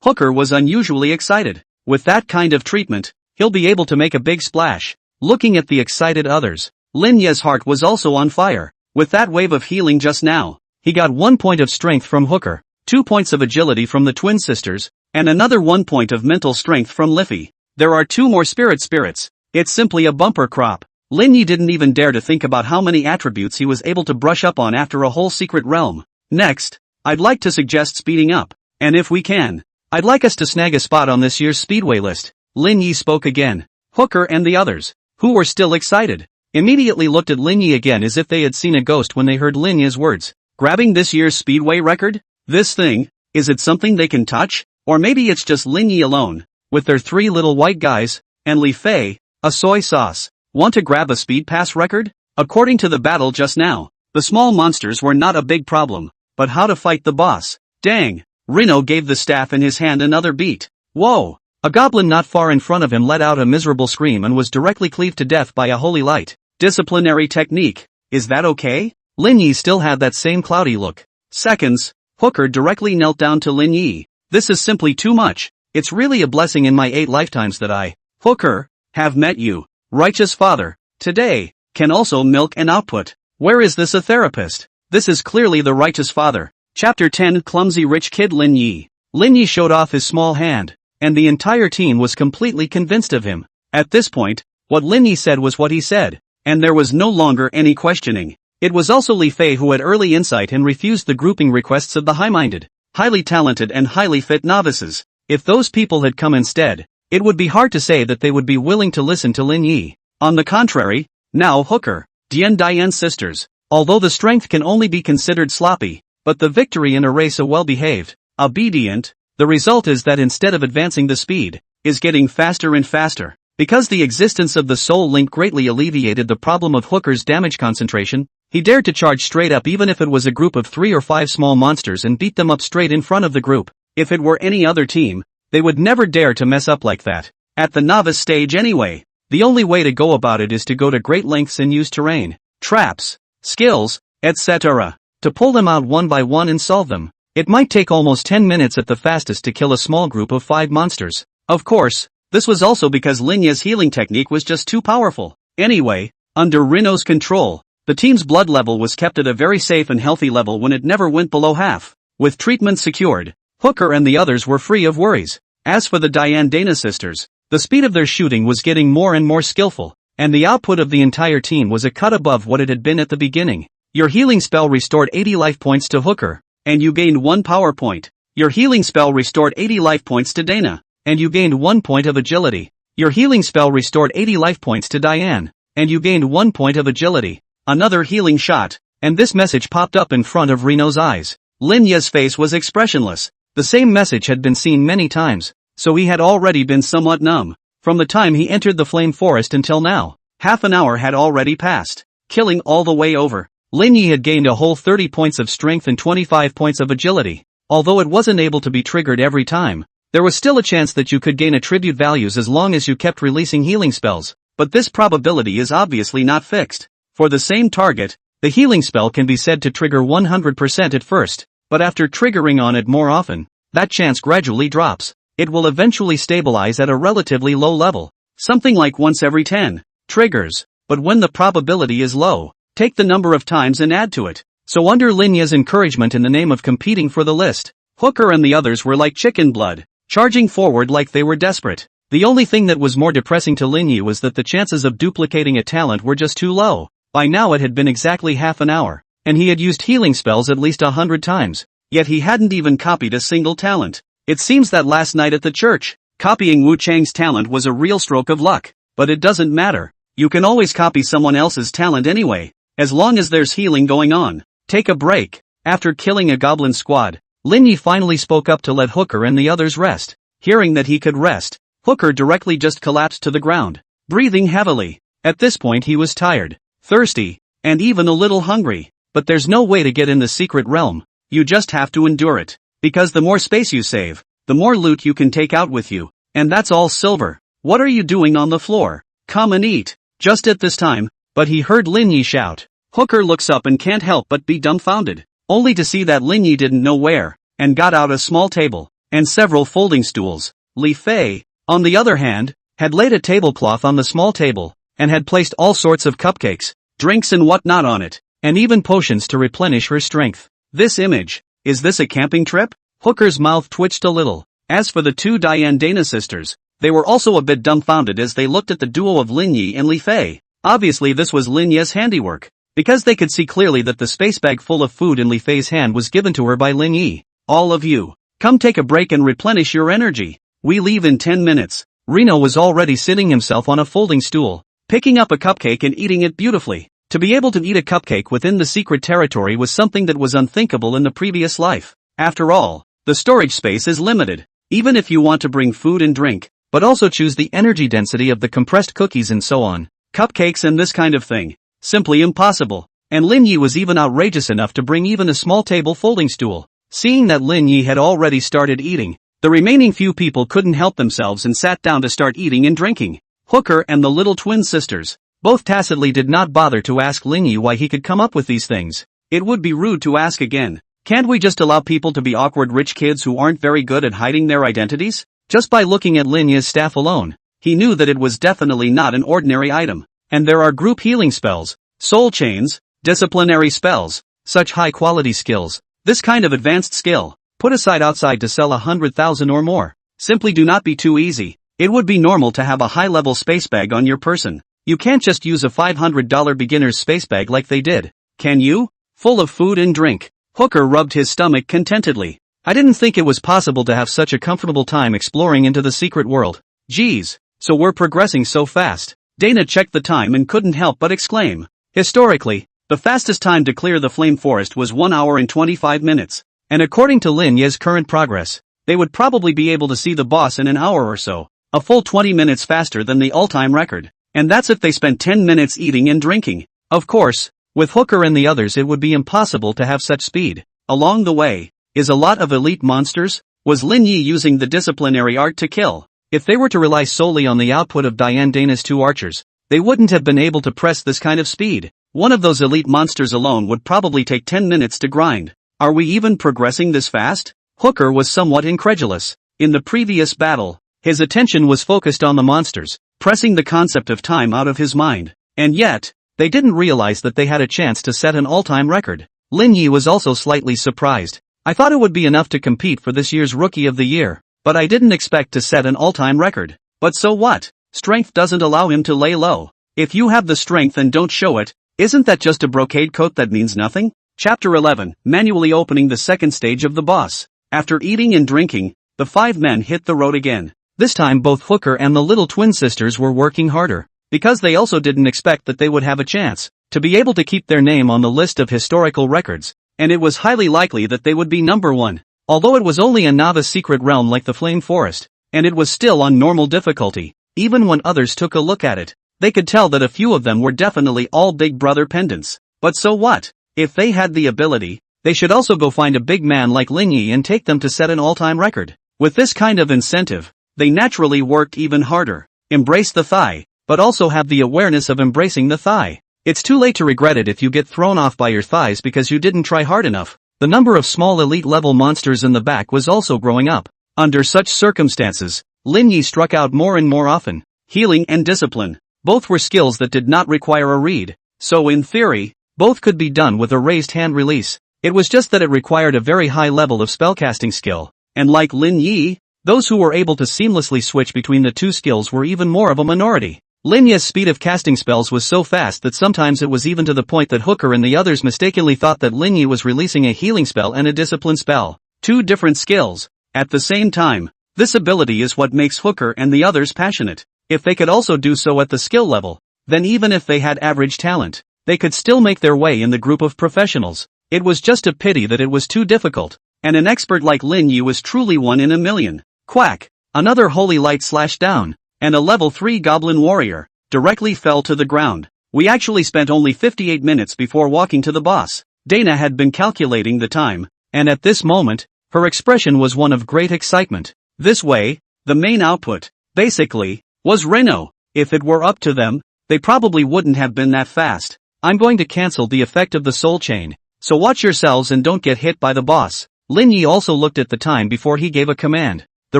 Hooker was unusually excited. With that kind of treatment, he'll be able to make a big splash. Looking at the excited others, Lin Ye's heart was also on fire. With that wave of healing just now, he got 1 point of strength from Hooker, 2 points of agility from the twin sisters, and another 1 point of mental strength from Liffey. There are 2 more spirits. It's simply a bumper crop. Lin Ye didn't even dare to think about how many attributes he was able to brush up on after a whole secret realm. Next, I'd like to suggest speeding up. And if we can, I'd like us to snag a spot on this year's Speedway list. Lin Ye spoke again. Hooker and the others, who were still excited, immediately looked at Lin Ye again as if they had seen a ghost when they heard Lin Ye's words. Grabbing this year's Speedway record? This thing, is it something they can touch? Or maybe it's just Lin Ye alone, with their 3 little white guys, and Li Fei, a soy sauce. Want to grab a speed pass record? According to the battle just now, the small monsters were not a big problem, but how to fight the boss? Dang! Reno gave the staff in his hand another beat. Whoa! A goblin not far in front of him let out a miserable scream and was directly cleaved to death by a holy light. Disciplinary technique. Is that okay? Lin Ye still had that same cloudy look. Seconds. Hooker directly knelt down to Lin Ye. This is simply too much. It's really a blessing in my 8 lifetimes that I, Hooker, have met you. Righteous Father. Today, can also milk and output. Where is this a therapist? This is clearly the Righteous Father. Chapter 10 Clumsy Rich Kid Lin Ye. Lin Ye showed off his small hand, and the entire team was completely convinced of him. At this point, what Lin Ye said was what he said, and there was no longer any questioning. It was also Li Fei who had early insight and refused the grouping requests of the high-minded, highly talented and highly fit novices. If those people had come instead, it would be hard to say that they would be willing to listen to Lin Ye. On the contrary, now Hooker, Diane sisters, although the strength can only be considered sloppy, but the victory in a race a well-behaved, obedient, the result is that instead of advancing the speed, is getting faster and faster. Because the existence of the soul link greatly alleviated the problem of Hooker's damage concentration, he dared to charge straight up even if it was a group of 3 or 5 small monsters and beat them up straight in front of the group. If it were any other team, they would never dare to mess up like that. At the novice stage anyway, the only way to go about it is to go to great lengths and use terrain, traps, skills, etc. to pull them out one by one and solve them. It might take almost 10 minutes at the fastest to kill a small group of 5 monsters. Of course, this was also because Lin Ye's healing technique was just too powerful. Anyway, under Reno's control, the team's blood level was kept at a very safe and healthy level when it never went below half. With treatment secured, Hooker and the others were free of worries. As for the Dana sisters, the speed of their shooting was getting more and more skillful, and the output of the entire team was a cut above what it had been at the beginning. Your healing spell restored 80 life points to Hooker, and you gained 1 power point. Your healing spell restored 80 life points to Dana, and you gained 1 point of agility. Your healing spell restored 80 life points to Diane, and you gained 1 point of agility. Another healing shot, And this message popped up in front of Reno's eyes. Lin Ye's face was expressionless. The same message had been seen many times, so he had already been somewhat numb. From the time he entered the flame forest until now, half an hour had already passed. Killing all the way over, Lin Ye had gained a whole 30 points of strength and 25 points of agility. Although it wasn't able to be triggered every time, there was still a chance that you could gain attribute values as long as you kept releasing healing spells, but this probability is obviously not fixed. For the same target, the healing spell can be said to trigger 100% at first, but after triggering on it more often, that chance gradually drops. It will eventually stabilize at a relatively low level, something like once every 10 triggers, but when the probability is low, take the number of times and add to it. So under Lin Ye's encouragement in the name of competing for the list, Hooker and the others were like chicken blood, charging forward like they were desperate. The only thing that was more depressing to Lin Ye was that the chances of duplicating a talent were just too low. By now it had been exactly half an hour, and he had used healing spells at least 100 times, yet he hadn't even copied a single talent. It seems that last night at the church, copying Wu Chang's talent was a real stroke of luck, but it doesn't matter. You can always copy someone else's talent anyway, as long as there's healing going on. Take a break. After killing a goblin squad, Lin Ye finally spoke up to let Hooker and the others rest. Hearing that he could rest, Hooker directly just collapsed to the ground, breathing heavily. At this point he was tired, thirsty, and even a little hungry. But there's no way to get in the secret realm. You just have to endure it. Because the more space you save, the more loot you can take out with you, and that's all silver. What are you doing on the floor? Come and eat. Just at this time, but he heard Lin Ye shout. Hooker looks up and can't help but be dumbfounded, only to see that Lin Ye didn't know where, and got out a small table, and several folding stools. Li Fei, on the other hand, had laid a tablecloth on the small table, and had placed all sorts of cupcakes, drinks and whatnot on it, and even potions to replenish her strength. This image. Is this a camping trip? Hooker's mouth twitched a little. As for the two Dana sisters, they were also a bit dumbfounded as they looked at the duo of Lin Ye and Li Fei. Obviously this was Lin Ye's handiwork, because they could see clearly that the space bag full of food in Li Fei's hand was given to her by Lin Ye. All of you, come take a break and replenish your energy. We leave in 10 minutes. Reno was already sitting himself on a folding stool, picking up a cupcake and eating it beautifully. To be able to eat a cupcake within the secret territory was something that was unthinkable in the previous life. After all, the storage space is limited, even if you want to bring food and drink, but also choose the energy density of the compressed cookies and so on. Cupcakes and this kind of thing. Simply impossible. And Lin Ye was even outrageous enough to bring even a small table folding stool. Seeing that Lin Ye had already started eating, the remaining few people couldn't help themselves and sat down to start eating and drinking. Hooker and the little twin sisters both tacitly did not bother to ask Lin Ye why he could come up with these things. It would be rude to ask again. Can't we just allow people to be awkward rich kids who aren't very good at hiding their identities? Just by looking at Lin Ye's staff alone, he knew that it was definitely not an ordinary item. And there are group healing spells, soul chains, disciplinary spells, such high quality skills. This kind of advanced skill, put aside outside to sell 100,000 or more, simply do not be too easy. It would be normal to have a high level space bag on your person. You can't just use a $500 beginner's space bag like they did, can you? Full of food and drink. Hooker rubbed his stomach contentedly. I didn't think it was possible to have such a comfortable time exploring into the secret world. Geez, so we're progressing so fast. Dana checked the time and couldn't help but exclaim. Historically, the fastest time to clear the flame forest was 1 hour and 25 minutes. And according to Lin Ye's current progress, they would probably be able to see the boss in an hour or so, a full 20 minutes faster than the all-time record. And that's if they spent 10 minutes eating and drinking. Of course, with Hooker and the others it would be impossible to have such speed. Along the way, is a lot of elite monsters? Was Lin Ye using the disciplinary art to kill? If they were to rely solely on the output of Dana's two archers, they wouldn't have been able to press this kind of speed. One of those elite monsters alone would probably take 10 minutes to grind. Are we even progressing this fast? Hooker was somewhat incredulous. In the previous battle, his attention was focused on the monsters, pressing the concept of time out of his mind. And yet, they didn't realize that they had a chance to set an all-time record. Lin Ye was also slightly surprised. I thought it would be enough to compete for this year's Rookie of the Year, but I didn't expect to set an all-time record. But so what? Strength doesn't allow him to lay low. If you have the strength and don't show it, isn't that just a brocade coat that means nothing? Chapter 11, manually opening the second stage of the boss. After eating and drinking, the 5 men hit the road again. This time both Hooker and the little twin sisters were working harder, because they also didn't expect that they would have a chance. to be able to keep their name on the list of historical records, and it was highly likely that they would be number one. Although it was only a novice secret realm like the Flame Forest, and it was still on normal difficulty, even when others took a look at it, they could tell that a few of them were definitely all Big Brother pendants. But so what? If they had the ability, they should also go find a big man like Lin Ye and take them to set an all-time record. With this kind of incentive, they naturally worked even harder. Embrace the thigh, but also have the awareness of embracing the thigh. It's too late to regret it if you get thrown off by your thighs because you didn't try hard enough. The number of small elite-level monsters in the back was also growing up. Under such circumstances, Lin Ye struck out more and more often. Healing and discipline. Both were skills that did not require a read, so in theory, both could be done with a raised hand release. It was just that it required a very high level of spellcasting skill, and like Lin Ye, those who were able to seamlessly switch between the two skills were even more of a minority. Lin Ye's speed of casting spells was so fast that sometimes it was even to the point that Hooker and the others mistakenly thought that Lin Ye was releasing a healing spell and a discipline spell. Two different skills. At the same time, this ability is what makes Hooker and the others passionate. If they could also do so at the skill level, then even if they had average talent, they could still make their way in the group of professionals. It was just a pity that it was too difficult, and an expert like Lin Ye was truly one in a million. Quack! Another holy light slashed down, and a level 3 goblin warrior directly fell to the ground. We actually spent only 58 minutes before walking to the boss. Dana had been calculating the time, and at this moment, her expression was one of great excitement. This way, the main output, basically, was Reno. If it were up to them, they probably wouldn't have been that fast. I'm going to cancel the effect of the soul chain, so watch yourselves and don't get hit by the boss. Lin Ye also looked at the time before he gave a command. The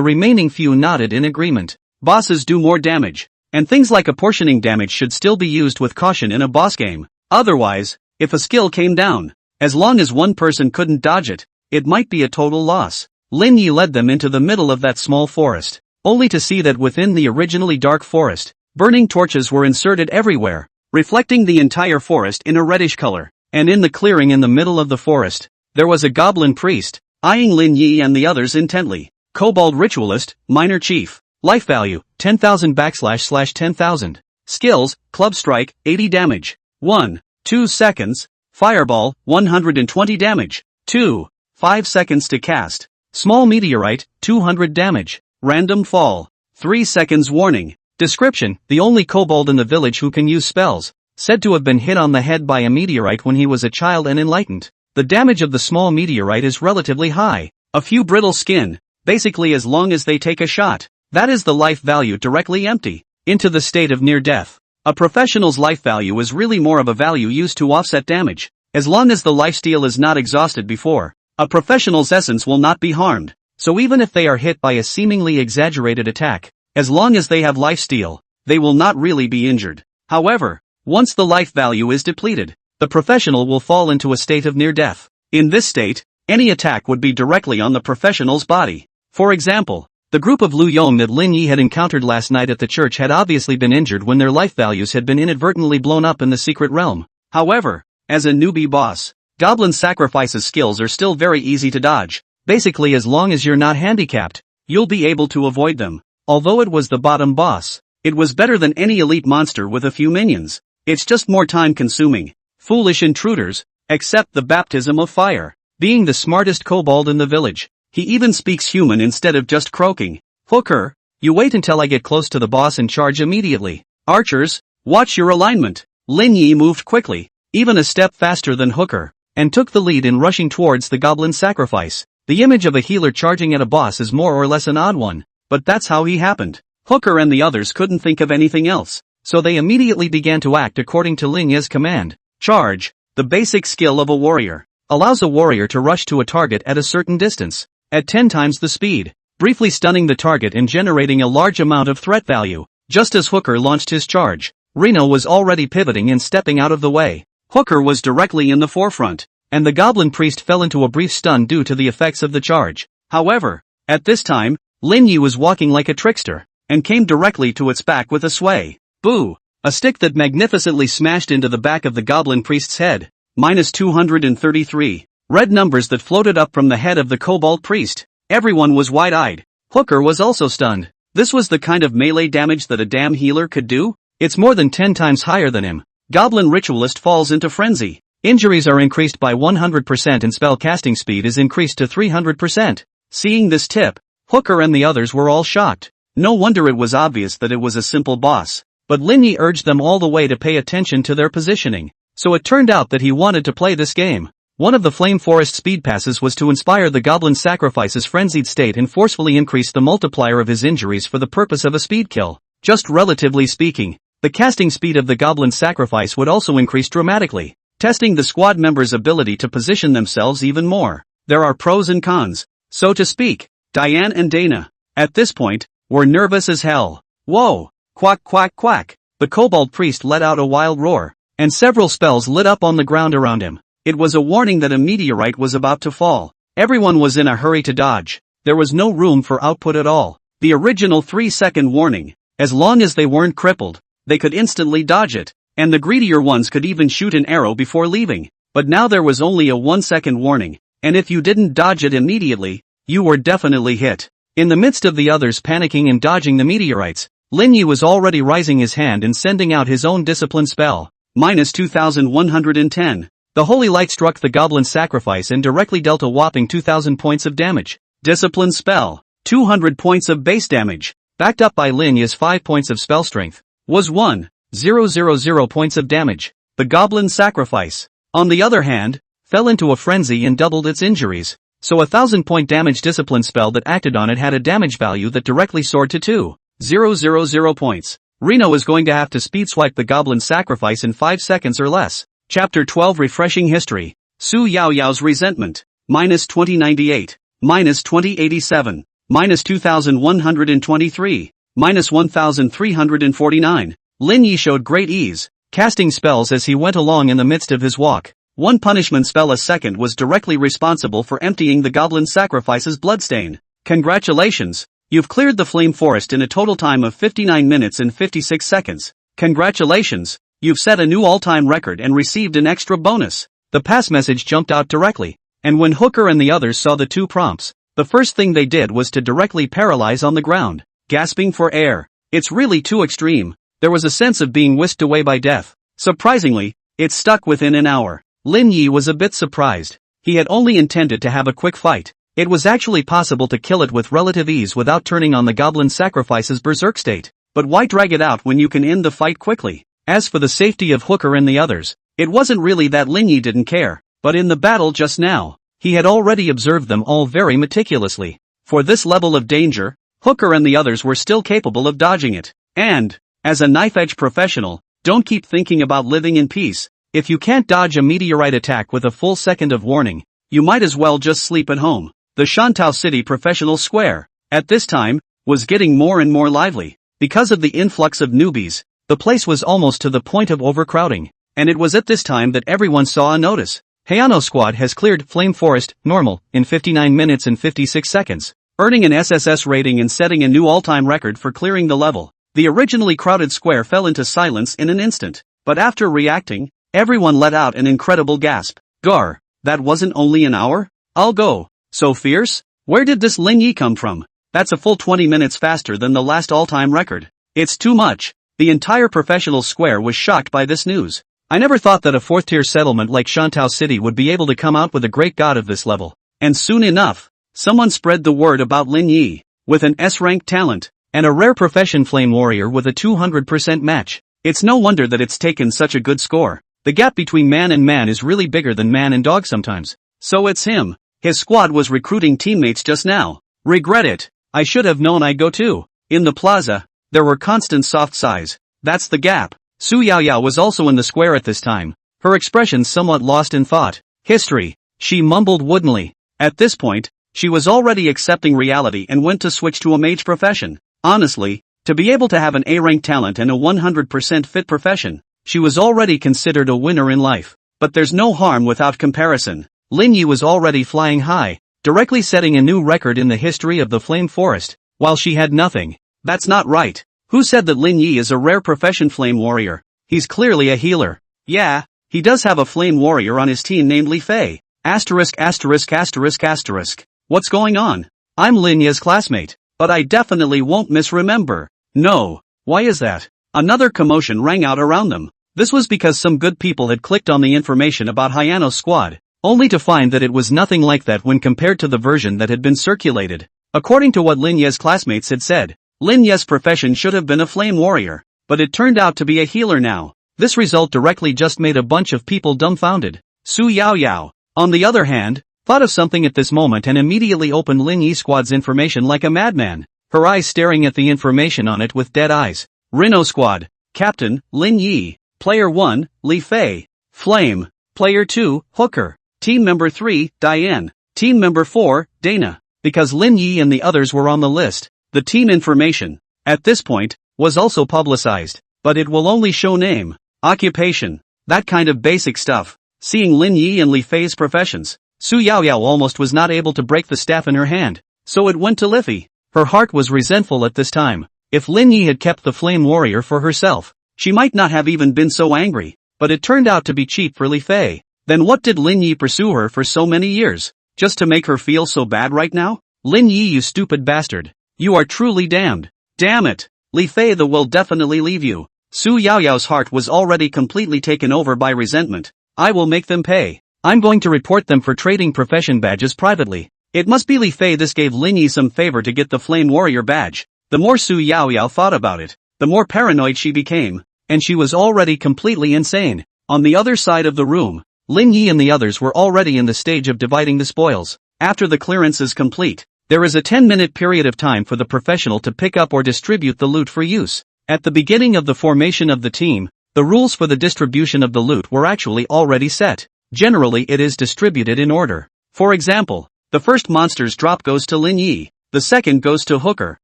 remaining few nodded in agreement. Bosses do more damage, and things like apportioning damage should still be used with caution in a boss game. Otherwise, if a skill came down, as long as one person couldn't dodge it, it might be a total loss. Lin Ye led them into the middle of that small forest, only to see that within the originally dark forest, burning torches were inserted everywhere, reflecting the entire forest in a reddish color. And in the clearing in the middle of the forest, there was a goblin priest, eyeing Lin Ye and the others intently. Kobold Ritualist, Minor Chief. Life value, 10,000 / 10,000. Skills, Club Strike, 80 damage. 1. 2 seconds. Fireball, 120 damage. 2. 5 seconds to cast. Small Meteorite, 200 damage. Random Fall. 3 seconds warning. Description, the only kobold in the village who can use spells. Said to have been hit on the head by a meteorite when he was a child and enlightened. The damage of the small meteorite is relatively high. A few brittle skin, basically as long as they take a shot. That is the life value directly empty, into the state of near death. A professional's life value is really more of a value used to offset damage. As long as the lifesteal is not exhausted before, a professional's essence will not be harmed. So even if they are hit by a seemingly exaggerated attack, as long as they have lifesteal, they will not really be injured. However, once the life value is depleted, the professional will fall into a state of near death. In this state, any attack would be directly on the professional's body. For example, the group of Lu Yong that Lin Ye had encountered last night at the church had obviously been injured when their life values had been inadvertently blown up in the secret realm. However, as a newbie boss, Goblin Sacrifice's skills are still very easy to dodge. Basically as long as you're not handicapped, you'll be able to avoid them. Although it was the bottom boss, it was better than any elite monster with a few minions. It's just more time consuming. Foolish intruders, accept the baptism of fire. Being the smartest kobold in the village, he even speaks human instead of just croaking. Hooker, you wait until I get close to the boss and charge immediately. Archers, watch your alignment. Lin Ye moved quickly, even a step faster than Hooker, and took the lead in rushing towards the goblin sacrifice. The image of a healer charging at a boss is more or less an odd one, but that's how he happened. Hooker and the others couldn't think of anything else, so they immediately began to act according to Lin Ye's command. Charge, the basic skill of a warrior, allows a warrior to rush to a target at a certain distance, at 10 times the speed, briefly stunning the target and generating a large amount of threat value. Just as Hooker launched his charge, Reno was already pivoting and stepping out of the way. Hooker was directly in the forefront, and the goblin priest fell into a brief stun due to the effects of the charge. However, at this time, Lin Ye was walking like a trickster, and came directly to its back with a sway. Boo! A stick that magnificently smashed into the back of the goblin priest's head. -233. Red numbers that floated up from the head of the kobold priest. Everyone was wide-eyed. Hooker was also stunned. This was the kind of melee damage that a damn healer could do? It's more than 10 times higher than him. Goblin Ritualist falls into frenzy. Injuries are increased by 100% and spell casting speed is increased to 300%. Seeing this tip, Hooker and the others were all shocked. No wonder it was obvious that it was a simple boss. But Lin Ye urged them all the way to pay attention to their positioning. So it turned out that he wanted to play this game. One of the Flame Forest speed passes was to inspire the Goblin Sacrifice's frenzied state and forcefully increase the multiplier of his injuries for the purpose of a speed kill. Just relatively speaking, the casting speed of the Goblin Sacrifice would also increase dramatically, testing the squad members' ability to position themselves even more. There are pros and cons, so to speak. Diane and Dana, at this point, were nervous as hell. Whoa! Quack quack quack! The Kobold Priest let out a wild roar, and several spells lit up on the ground around him. It was a warning that a meteorite was about to fall. Everyone was in a hurry to dodge. There was no room for output at all. The original 3-second warning, as long as they weren't crippled, they could instantly dodge it, and the greedier ones could even shoot an arrow before leaving. But now there was only a 1-second warning, and if you didn't dodge it immediately, you were definitely hit. In the midst of the others panicking and dodging the meteorites, Lin Ye was already raising his hand and sending out his own discipline spell. -2110. The holy light struck the Goblin Sacrifice and directly dealt a whopping 2000 points of damage. Discipline spell. 200 points of base damage, backed up by Lin Ye's 5 points of spell strength, was 1,000 points of damage. The Goblin Sacrifice, on the other hand, fell into a frenzy and doubled its injuries, so a 1000-point damage discipline spell that acted on it had a damage value that directly soared to 2,000 points. Reno is going to have to speed swipe the Goblin Sacrifice in 5 seconds or less. Chapter 12 Refreshing History. Su Yaoyao's Resentment. -2098. -2087. -2123. -1349. Lin Ye showed great ease, casting spells as he went along in the midst of his walk. One punishment spell a second was directly responsible for emptying the Goblin Sacrifice's bloodstain. Congratulations! You've cleared the Flame Forest in a total time of 59 minutes and 56 seconds. Congratulations! You've set a new all-time record and received an extra bonus. The pass message jumped out directly, and when Hooker and the others saw the 2 prompts, the first thing they did was to directly paralyze on the ground, gasping for air. It's really too extreme. There was a sense of being whisked away by death. Surprisingly, it stuck within an hour. Lin Ye was a bit surprised. He had only intended to have a quick fight. It was actually possible to kill it with relative ease without turning on the Goblin Sacrifice's berserk state. But why drag it out when you can end the fight quickly? As for the safety of Hooker and the others, it wasn't really that Lin Ye didn't care, but in the battle just now, he had already observed them all very meticulously. For this level of danger, Hooker and the others were still capable of dodging it. And, as a knife-edge professional, don't keep thinking about living in peace. If you can't dodge a meteorite attack with a full second of warning, you might as well just sleep at home. The Shantou City Professional Square, at this time, was getting more and more lively. Because of the influx of newbies, the place was almost to the point of overcrowding, and it was at this time that everyone saw a notice. Hayano Squad has cleared Flame Forest, normal, in 59 minutes and 56 seconds, earning an SSS rating and setting a new all-time record for clearing the level. The originally crowded square fell into silence in an instant, but after reacting, everyone let out an incredible gasp. Gar, that wasn't only an hour? I'll go. So fierce? Where did this Lin Ye come from? That's a full 20 minutes faster than the last all-time record. It's too much. The entire professional square was shocked by this news. I never thought that a 4th-tier settlement like Shantou City would be able to come out with a great god of this level. And soon enough, someone spread the word about Lin Ye, with an S-rank talent, and a rare profession flame warrior with a 200% match. It's no wonder that it's taken such a good score. The gap between man and man is really bigger than man and dog sometimes. So it's him. His squad was recruiting teammates just now. Regret it. I should have known I'd go too. In the plaza, there were constant soft sighs. That's the gap. Su Yaoyao was also in the square at this time, her expression somewhat lost in thought. History, she mumbled woodenly. At this point, she was already accepting reality and went to switch to a mage profession. Honestly, to be able to have an A-rank talent and a 100% fit profession, she was already considered a winner in life. But there's no harm without comparison. Lin Ye was already flying high, directly setting a new record in the history of the Flame Forest, while she had nothing. That's not right. Who said that Lin Ye is a rare profession flame warrior? He's clearly a healer. Yeah, he does have a flame warrior on his team named Li Fei. Asterisk asterisk asterisk asterisk. What's going on? I'm Lin Ye's classmate, but I definitely won't misremember. No. Why is that? Another commotion rang out around them. This was because some good people had clicked on the information about Hayano's squad, only to find that it was nothing like that when compared to the version that had been circulated. According to what Lin Ye's classmates had said, Lin Ye's profession should have been a flame warrior, but it turned out to be a healer now. This result directly just made a bunch of people dumbfounded. Su Yaoyao, on the other hand, thought of something at this moment and immediately opened Lin Ye's squad's information like a madman, her eyes staring at the information on it with dead eyes. Rhino Squad, Captain, Lin Ye, Player 1, Li Fei, Flame, Player 2, Hooker, Team Member 3, Diane, Team Member 4, Dana. Because Lin Ye and the others were on the list, the team information, at this point, was also publicized, but it will only show name, occupation, that kind of basic stuff. Seeing Lin Ye and Li Fei's professions, Su Yaoyao almost was not able to break the staff in her hand, so it went to Li Fei. Her heart was resentful at this time. If Lin Ye had kept the flame warrior for herself, she might not have even been so angry, but it turned out to be cheap for Li Fei. Then what did Lin Ye pursue her for so many years? Just to make her feel so bad right now? Lin Ye, you stupid bastard. You are truly damned. Damn it. Li Fei will definitely leave you. Su Yaoyao's heart was already completely taken over by resentment. I will make them pay. I'm going to report them for trading profession badges privately. It must be Li Fei. This gave Lin Ye some favor to get the Flame Warrior badge. The more Su Yaoyao thought about it, the more paranoid she became, and she was already completely insane. On the other side of the room, Lin Ye and the others were already in the stage of dividing the spoils. After the clearance is complete, there is a 10-minute period of time for the professional to pick up or distribute the loot for use. At the beginning of the formation of the team, the rules for the distribution of the loot were actually already set. Generally it is distributed in order. For example, the first monster's drop goes to Lin Ye, the second goes to Hooker,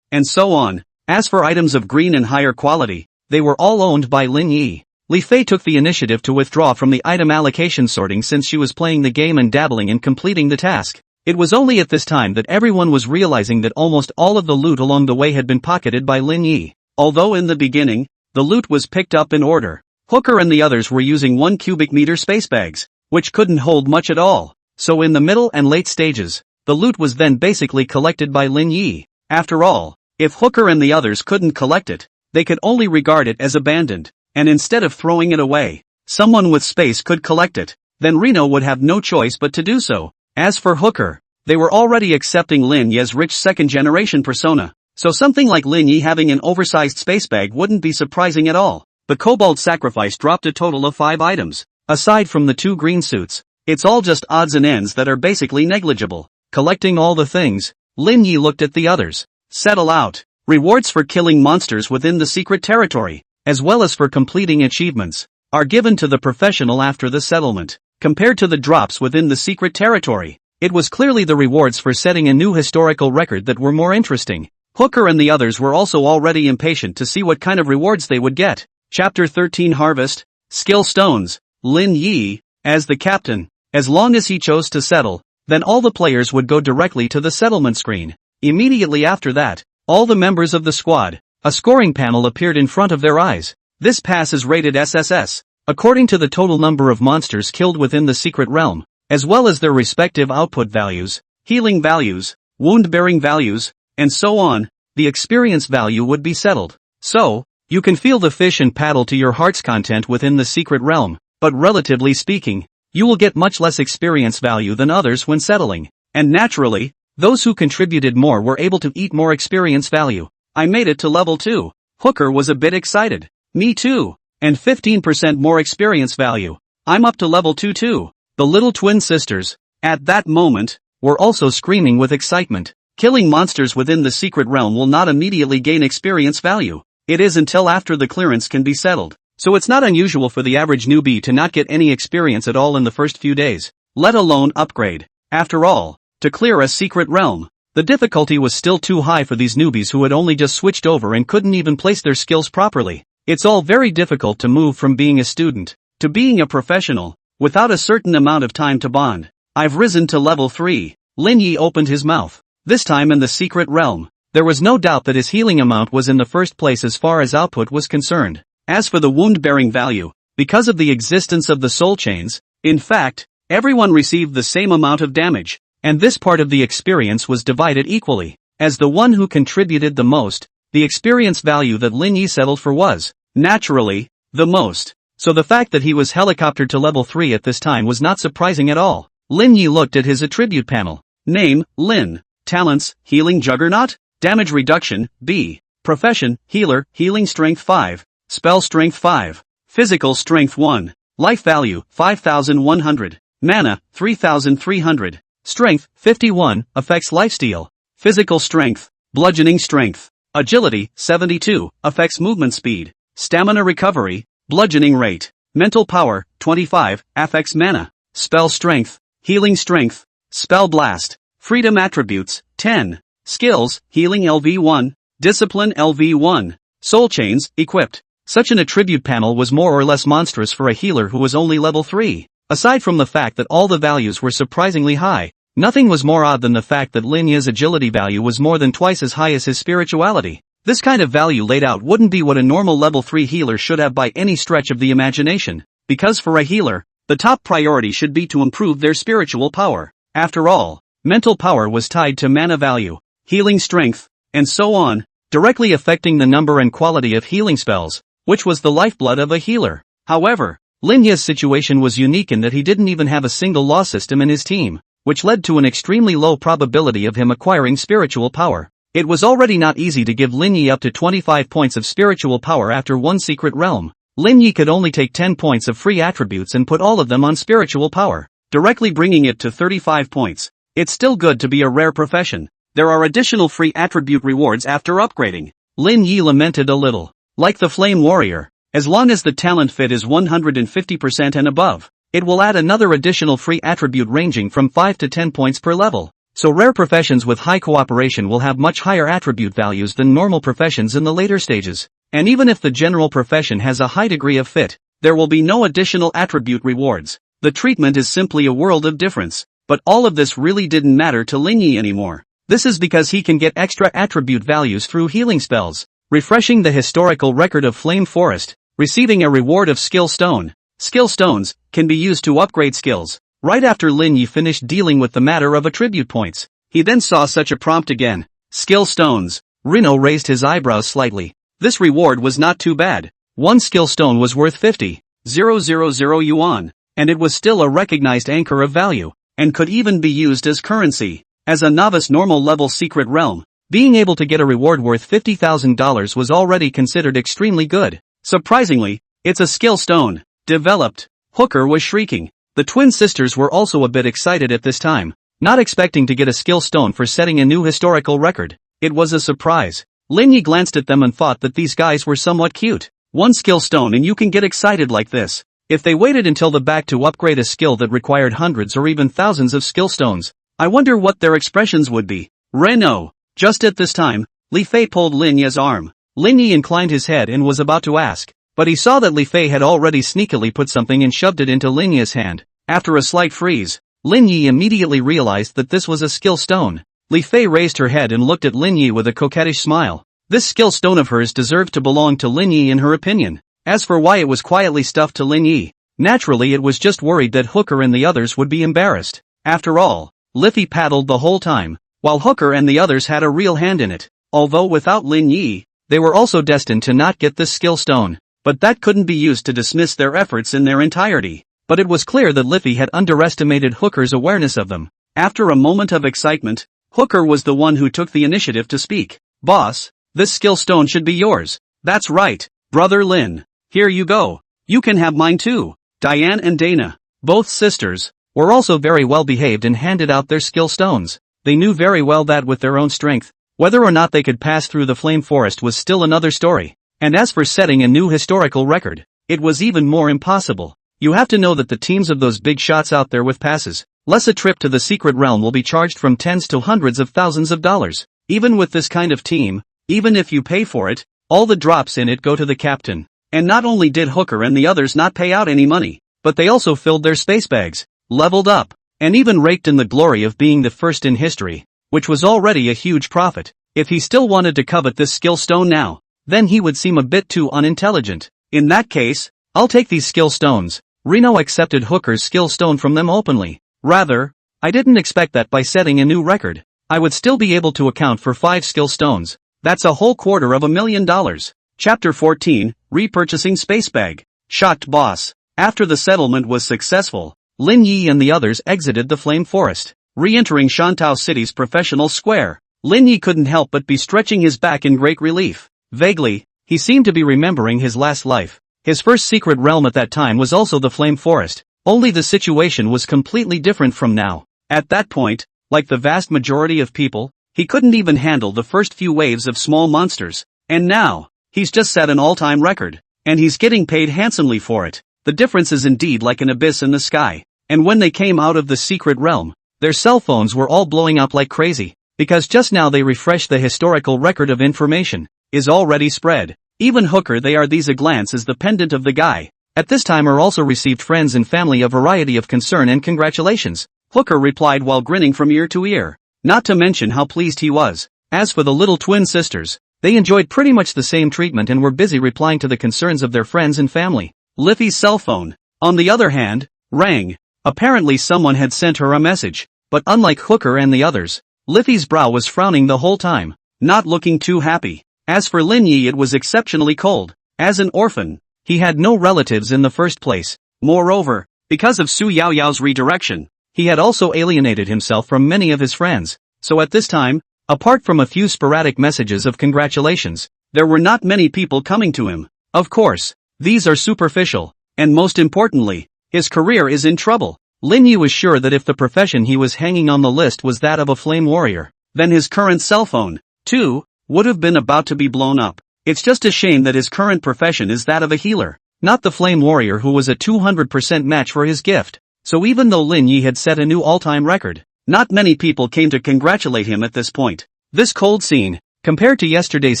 and so on. As for items of green and higher quality, they were all owned by Lin Ye. Li Fei took the initiative to withdraw from the item allocation sorting since she was playing the game and dabbling in completing the task. It was only at this time that everyone was realizing that almost all of the loot along the way had been pocketed by Lin Ye. Although in the beginning, the loot was picked up in order, Hooker and the others were using 1 cubic meter space bags, which couldn't hold much at all. So in the middle and late stages, the loot was then basically collected by Lin Ye. After all, if Hooker and the others couldn't collect it, they could only regard it as abandoned, and instead of throwing it away, someone with space could collect it. Then Reno would have no choice but to do so. As for Hooker, they were already accepting Lin Ye's rich second-generation persona, so something like Lin Ye having an oversized space bag wouldn't be surprising at all. The Kobold Sacrifice dropped a total of 5 items. Aside from the 2 green suits, it's all just odds and ends that are basically negligible. Collecting all the things, Lin Ye looked at the others. Settle out. Rewards for killing monsters within the secret territory, as well as for completing achievements, are given to the professional after the settlement. Compared to the drops within the secret territory, it was clearly the rewards for setting a new historical record that were more interesting. Hooker and the others were also already impatient to see what kind of rewards they would get. Chapter 13 Harvest, Skill Stones. Lin Ye, as the captain, as long as he chose to settle, then all the players would go directly to the settlement screen. Immediately after that, all the members of the squad, a scoring panel appeared in front of their eyes. This pass is rated SSS, according to the total number of monsters killed within the secret realm, as well as their respective output values, healing values, wound-bearing values, and so on. The experience value would be settled. So, you can feel the fish and paddle to your heart's content within the secret realm, but relatively speaking, you will get much less experience value than others when settling. And naturally, those who contributed more were able to eat more experience value. I made it to level 2. Hooker was a bit excited. Me too. And 15% more experience value. I'm up to level 2 too. The little twin sisters, at that moment, were also screaming with excitement. Killing monsters within the secret realm will not immediately gain experience value. It is until after the clearance can be settled. So it's not unusual for the average newbie to not get any experience at all in the first few days, let alone upgrade. After all, to clear a secret realm, the difficulty was still too high for these newbies who had only just switched over and couldn't even place their skills properly. It's all very difficult to move from being a student to being a professional without a certain amount of time to bond. I've risen to level 3. Lin Ye opened his mouth. This time in the secret realm, there was no doubt that his healing amount was in the first place as far as output was concerned. As for the wound-bearing value, because of the existence of the soul chains, in fact, everyone received the same amount of damage, and this part of the experience was divided equally. As the one who contributed the most, the experience value that Lin Ye settled for was, naturally, the most. so the fact that he was helicoptered to level 3 at this time was not surprising at all. Lin Ye looked at his attribute panel. Name, Lin. Talents, Healing Juggernaut. Damage Reduction, B. Profession, Healer, Healing Strength 5. Spell Strength 5. Physical Strength 1. Life Value, 5,100. Mana, 3,300. Strength, 51, affects Lifesteal. Physical Strength. Bludgeoning Strength. Agility, 72, affects movement speed. Stamina Recovery. Bludgeoning Rate. Mental Power, 25, affects Mana. Spell Strength. Healing Strength. Spell Blast. Freedom Attributes, 10. Skills, Healing LV1. Discipline LV1. Soul Chains, equipped. Such an attribute panel was more or less monstrous for a healer who was only level 3. Aside from the fact that all the values were surprisingly high, nothing was more odd than the fact that Lin Ye's agility value was more than twice as high as his spirituality. This kind of value laid out wouldn't be what a normal level 3 healer should have by any stretch of the imagination, because for a healer, the top priority should be to improve their spiritual power. After all, mental power was tied to mana value, healing strength, and so on, directly affecting the number and quality of healing spells, which was the lifeblood of a healer. However, Lin Ye's situation was unique in that he didn't even have a single law system in his team, which led to an extremely low probability of him acquiring spiritual power. It was already not easy to give Lin Ye up to 25 points of spiritual power after one secret realm. Lin Ye could only take 10 points of free attributes and put all of them on spiritual power, directly bringing it to 35 points. It's still good to be a rare profession. There are additional free attribute rewards after upgrading. Lin Ye lamented a little. Like the Flame Warrior, as long as the talent fit is 150% and above, it will add another additional free attribute ranging from 5 to 10 points per level. So rare professions with high cooperation will have much higher attribute values than normal professions in the later stages. And even if the general profession has a high degree of fit, there will be no additional attribute rewards. The treatment is simply a world of difference. But all of this really didn't matter to Lin Ye anymore. This is because he can get extra attribute values through healing spells, refreshing the historical record of Flame Forest, receiving a reward of Skill Stone. Skill Stones can be used to upgrade skills. Right after Lin Ye finished dealing with the matter of attribute points, he then saw such a prompt again. Skill Stones. Rino raised his eyebrows slightly. This reward was not too bad. One skill stone was worth 50,000 yuan, and it was still a recognized anchor of value, and could even be used as currency. As a novice normal level secret realm, being able to get a reward worth $50,000 was already considered extremely good. Surprisingly, it's a skill stone. Developed. Hooker was shrieking. The twin sisters were also a bit excited at this time, not expecting to get a skill stone for setting a new historical record. It was a surprise. Lin Ye glanced at them and thought that these guys were somewhat cute. One skill stone and you can get excited like this. If they waited until the back to upgrade a skill that required hundreds or even thousands of skill stones, I wonder what their expressions would be. Reno. Just at this time, Li Fei pulled Lin Ye's arm. Lin Ye inclined his head and was about to ask, but he saw that Li Fei had already sneakily put something and shoved it into Lin Ye's hand. After a slight freeze, Lin Ye immediately realized that this was a skill stone. Li Fei raised her head and looked at Lin Ye with a coquettish smile. This skill stone of hers deserved to belong to Lin Ye in her opinion. As for why it was quietly stuffed to Lin Ye, naturally it was just worried that Hooker and the others would be embarrassed. After all, Liffey paddled the whole time, while Hooker and the others had a real hand in it. Although without Lin Ye, they were also destined to not get this skill stone. But that couldn't be used to dismiss their efforts in their entirety. But it was clear that Liffey had underestimated Hooker's awareness of them. After a moment of excitement, Hooker was the one who took the initiative to speak. Boss, this skill stone should be yours. That's right, Brother Lin. Here you go. You can have mine too. Diane and Dana, both sisters, were also very well behaved and handed out their skill stones. They knew very well that with their own strength, whether or not they could pass through the Flame Forest was still another story. And as for setting a new historical record, it was even more impossible. You have to know that the teams of those big shots out there with passes, less a trip to the secret realm will be charged from tens to hundreds of thousands of dollars. Even with this kind of team, even if you pay for it, all the drops in it go to the captain. And not only did Hooker and the others not pay out any money, but they also filled their space bags, leveled up, and even raked in the glory of being the first in history, which was already a huge profit. If he still wanted to covet this skill stone now, then he would seem a bit too unintelligent. In that case, I'll take these skill stones. Reno accepted Hooker's skill stone from them openly. Rather, I didn't expect that by setting a new record, I would still be able to account for 5 skill stones. That's a whole $250,000. Chapter 14, Repurchasing Space Bag. Shocked boss. After the settlement was successful, Lin Ye and the others exited the flame forest, re-entering Shantou City's professional square. Lin Ye couldn't help but be stretching his back in great relief. Vaguely, he seemed to be remembering his last life. His first secret realm at that time was also the flame forest, only the situation was completely different from now. At that point, like the vast majority of people, he couldn't even handle the first few waves of small monsters. And now, he's just set an all-time record, and he's getting paid handsomely for it. The difference is indeed like an abyss in the sky. And when they came out of the secret realm, their cell phones were all blowing up like crazy, because just now they refreshed the historical record of information, is already spread. Even Hooker they are these a glance is the pendant of the guy. At this time are also received friends and family a variety of concern and congratulations. Hooker replied while grinning from ear to ear, not to mention how pleased he was. As for the little twin sisters, they enjoyed pretty much the same treatment and were busy replying to the concerns of their friends and family. Liffy's cell phone, on the other hand, rang. Apparently someone had sent her a message, but unlike Hooker and the others, Liffy's brow was frowning the whole time, not looking too happy. As for Lin Ye it was exceptionally cold. As an orphan, he had no relatives in the first place. Moreover, because of Su Yaoyao's redirection, he had also alienated himself from many of his friends. So at this time, apart from a few sporadic messages of congratulations, there were not many people coming to him. Of course, these are superficial, and most importantly, his career is in trouble. Lin Ye was sure that if the profession he was hanging on the list was that of a flame warrior, then his current cell phone, too, would have been about to be blown up. It's just a shame that his current profession is that of a healer, not the flame warrior who was a 200% match for his gift. So even though Lin Ye had set a new all-time record, not many people came to congratulate him at this point. This cold scene, compared to yesterday's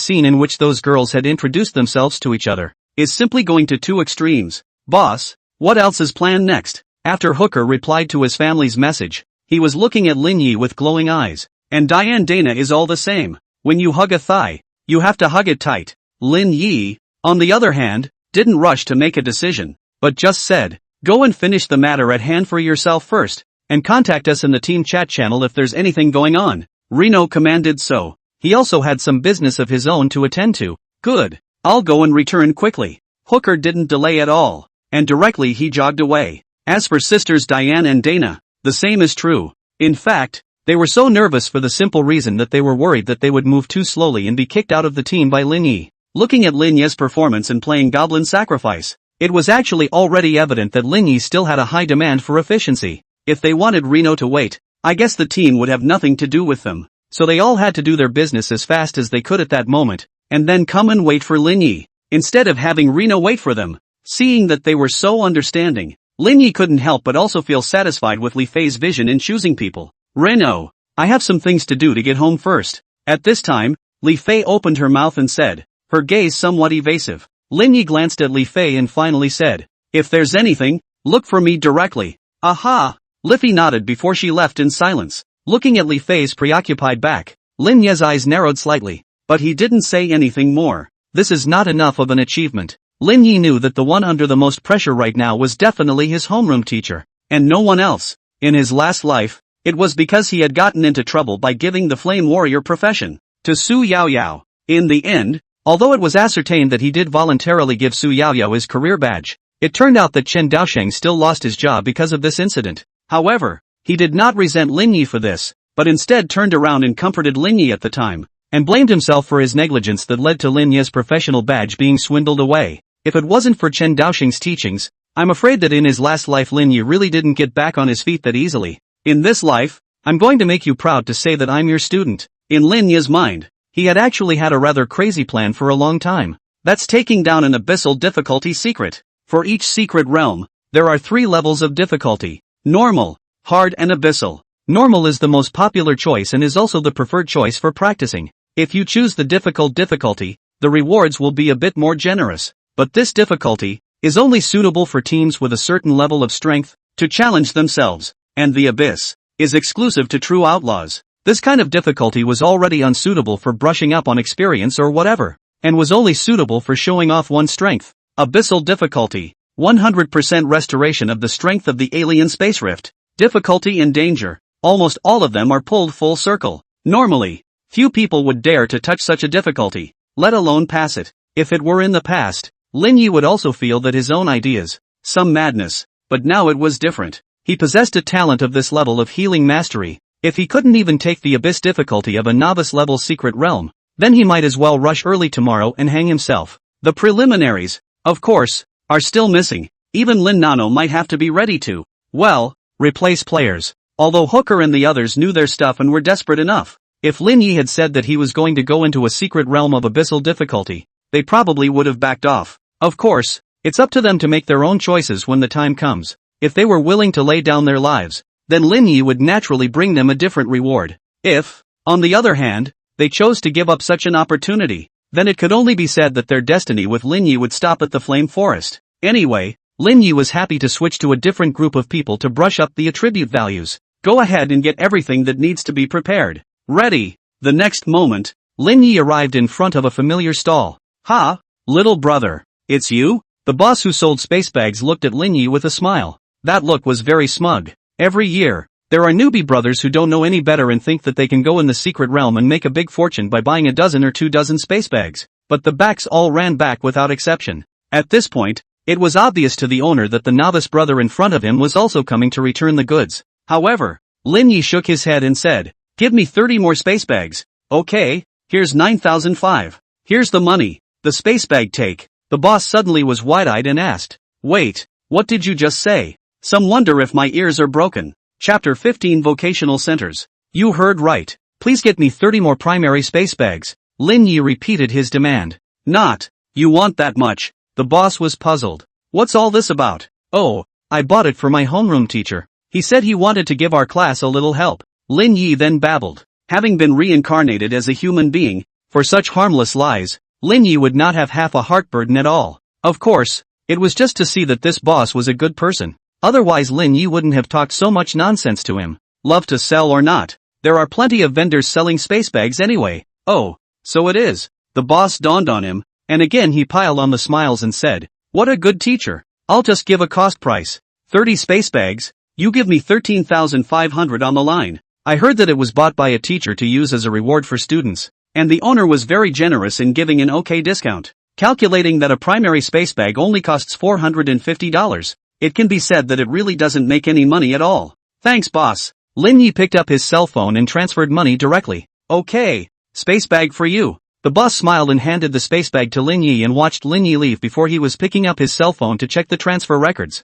scene in which those girls had introduced themselves to each other, is simply going to two extremes. Boss, what else is planned next? After Hooker replied to his family's message, he was looking at Lin Ye with glowing eyes. And Diane Dana is all the same. When you hug a thigh, you have to hug it tight. Lin Ye, on the other hand, didn't rush to make a decision, but just said, go and finish the matter at hand for yourself first, and contact us in the team chat channel if there's anything going on. Reno commanded so. He also had some business of his own to attend to. Good. I'll go and return quickly. Hooker didn't delay at all, and directly he jogged away. As for sisters Diane and Dana, the same is true. In fact, they were so nervous for the simple reason that they were worried that they would move too slowly and be kicked out of the team by Lin Ye. Looking at Lin Ye's performance in playing Goblin Sacrifice, it was actually already evident that Lin Ye still had a high demand for efficiency. If they wanted Reno to wait, I guess the team would have nothing to do with them. So they all had to do their business as fast as they could at that moment, and then come and wait for Lin Ye, instead of having Reno wait for them. Seeing that they were so understanding, Lin Ye couldn't help but also feel satisfied with Li Fei's vision in choosing people. Reno, I have some things to do to get home first. At this time, Li Fei opened her mouth and said, her gaze somewhat evasive. Lin Ye glanced at Li Fei and finally said, if there's anything, look for me directly. Aha! Li Fei nodded before she left in silence. Looking at Li Fei's preoccupied back, Lin Ye's eyes narrowed slightly, but he didn't say anything more. This is not enough of an achievement. Lin Ye knew that the one under the most pressure right now was definitely his homeroom teacher, and no one else. In his last life, it was because he had gotten into trouble by giving the flame warrior profession to Su Yaoyao. In the end, although it was ascertained that he did voluntarily give Su Yaoyao his career badge, it turned out that Chen Daosheng still lost his job because of this incident. However, he did not resent Lin Ye for this, but instead turned around and comforted Lin Ye at the time, and blamed himself for his negligence that led to Lin Ye's professional badge being swindled away. If it wasn't for Chen Daosheng's teachings, I'm afraid that in his last life Lin Ye really didn't get back on his feet that easily. In this life, I'm going to make you proud to say that I'm your student. In Lin Ye's mind, he had actually had a rather crazy plan for a long time. That's taking down an abyssal difficulty secret. For each secret realm, there are 3 levels of difficulty: normal, hard and abyssal. Normal is the most popular choice and is also the preferred choice for practicing. If you choose the difficult difficulty, the rewards will be a bit more generous. But this difficulty is only suitable for teams with a certain level of strength to challenge themselves, and the abyss is exclusive to true outlaws. This kind of difficulty was already unsuitable for brushing up on experience or whatever, and was only suitable for showing off one's strength. Abyssal difficulty, 100% restoration of the strength of the alien space rift. Difficulty and danger, almost all of them are pulled full circle. Normally, few people would dare to touch such a difficulty, let alone pass it. If it were in the past, Lin Ye would also feel that his own ideas, some madness, but now it was different. He possessed a talent of this level of healing mastery. If he couldn't even take the abyss difficulty of a novice-level secret realm, then he might as well rush early tomorrow and hang himself. The preliminaries, of course, are still missing. Even Lin Nano might have to be ready to, well, replace players. Although Hooker and the others knew their stuff and were desperate enough. If Lin Ye had said that he was going to go into a secret realm of abyssal difficulty, they probably would have backed off. Of course, it's up to them to make their own choices when the time comes. If they were willing to lay down their lives, then Lin Ye would naturally bring them a different reward. If, on the other hand, they chose to give up such an opportunity, then it could only be said that their destiny with Lin Ye would stop at the Flame Forest. Anyway, Lin Ye was happy to switch to a different group of people to brush up the attribute values. Go ahead and get everything that needs to be prepared. Ready. The next moment, Lin Ye arrived in front of a familiar stall. Ha, little brother, it's you? The boss who sold space bags looked at Lin Ye with a smile. That look was very smug. Every year, there are newbie brothers who don't know any better and think that they can go in the secret realm and make a big fortune by buying a dozen or 2 dozen space bags. But the backs all ran back without exception. At this point, it was obvious to the owner that the novice brother in front of him was also coming to return the goods. However, Lin Ye shook his head and said, "Give me 30 more space bags." "Okay, here's 9,005. Here's the money." The space bag take. The boss suddenly was wide-eyed and asked, "Wait, what did you just say?" Some wonder if my ears are broken. Chapter 15 Vocational Centers. You heard right. Please get me 30 more primary space bags. Lin Ye repeated his demand. Not, you want that much. The boss was puzzled. What's all this about? Oh, I bought it for my homeroom teacher. He said he wanted to give our class a little help. Lin Ye then babbled. Having been reincarnated as a human being, for such harmless lies, Lin Ye would not have half a heartburden at all. Of course, it was just to see that this boss was a good person. Otherwise Lin Ye wouldn't have talked so much nonsense to him. Love to sell or not, there are plenty of vendors selling space bags anyway. Oh, so it is. The boss dawned on him, and again he piled on the smiles and said, "What a good teacher. I'll just give a cost price. 30 space bags, you give me 13,500 on the line." I heard that it was bought by a teacher to use as a reward for students, and the owner was very generous in giving an okay discount. Calculating that a primary space bag only costs $450, it can be said that it really doesn't make any money at all. Thanks boss. Lin Ye picked up his cell phone and transferred money directly. Okay, space bag for you. The boss smiled and handed the space bag to Lin Ye and watched Lin Ye leave before he was picking up his cell phone to check the transfer records.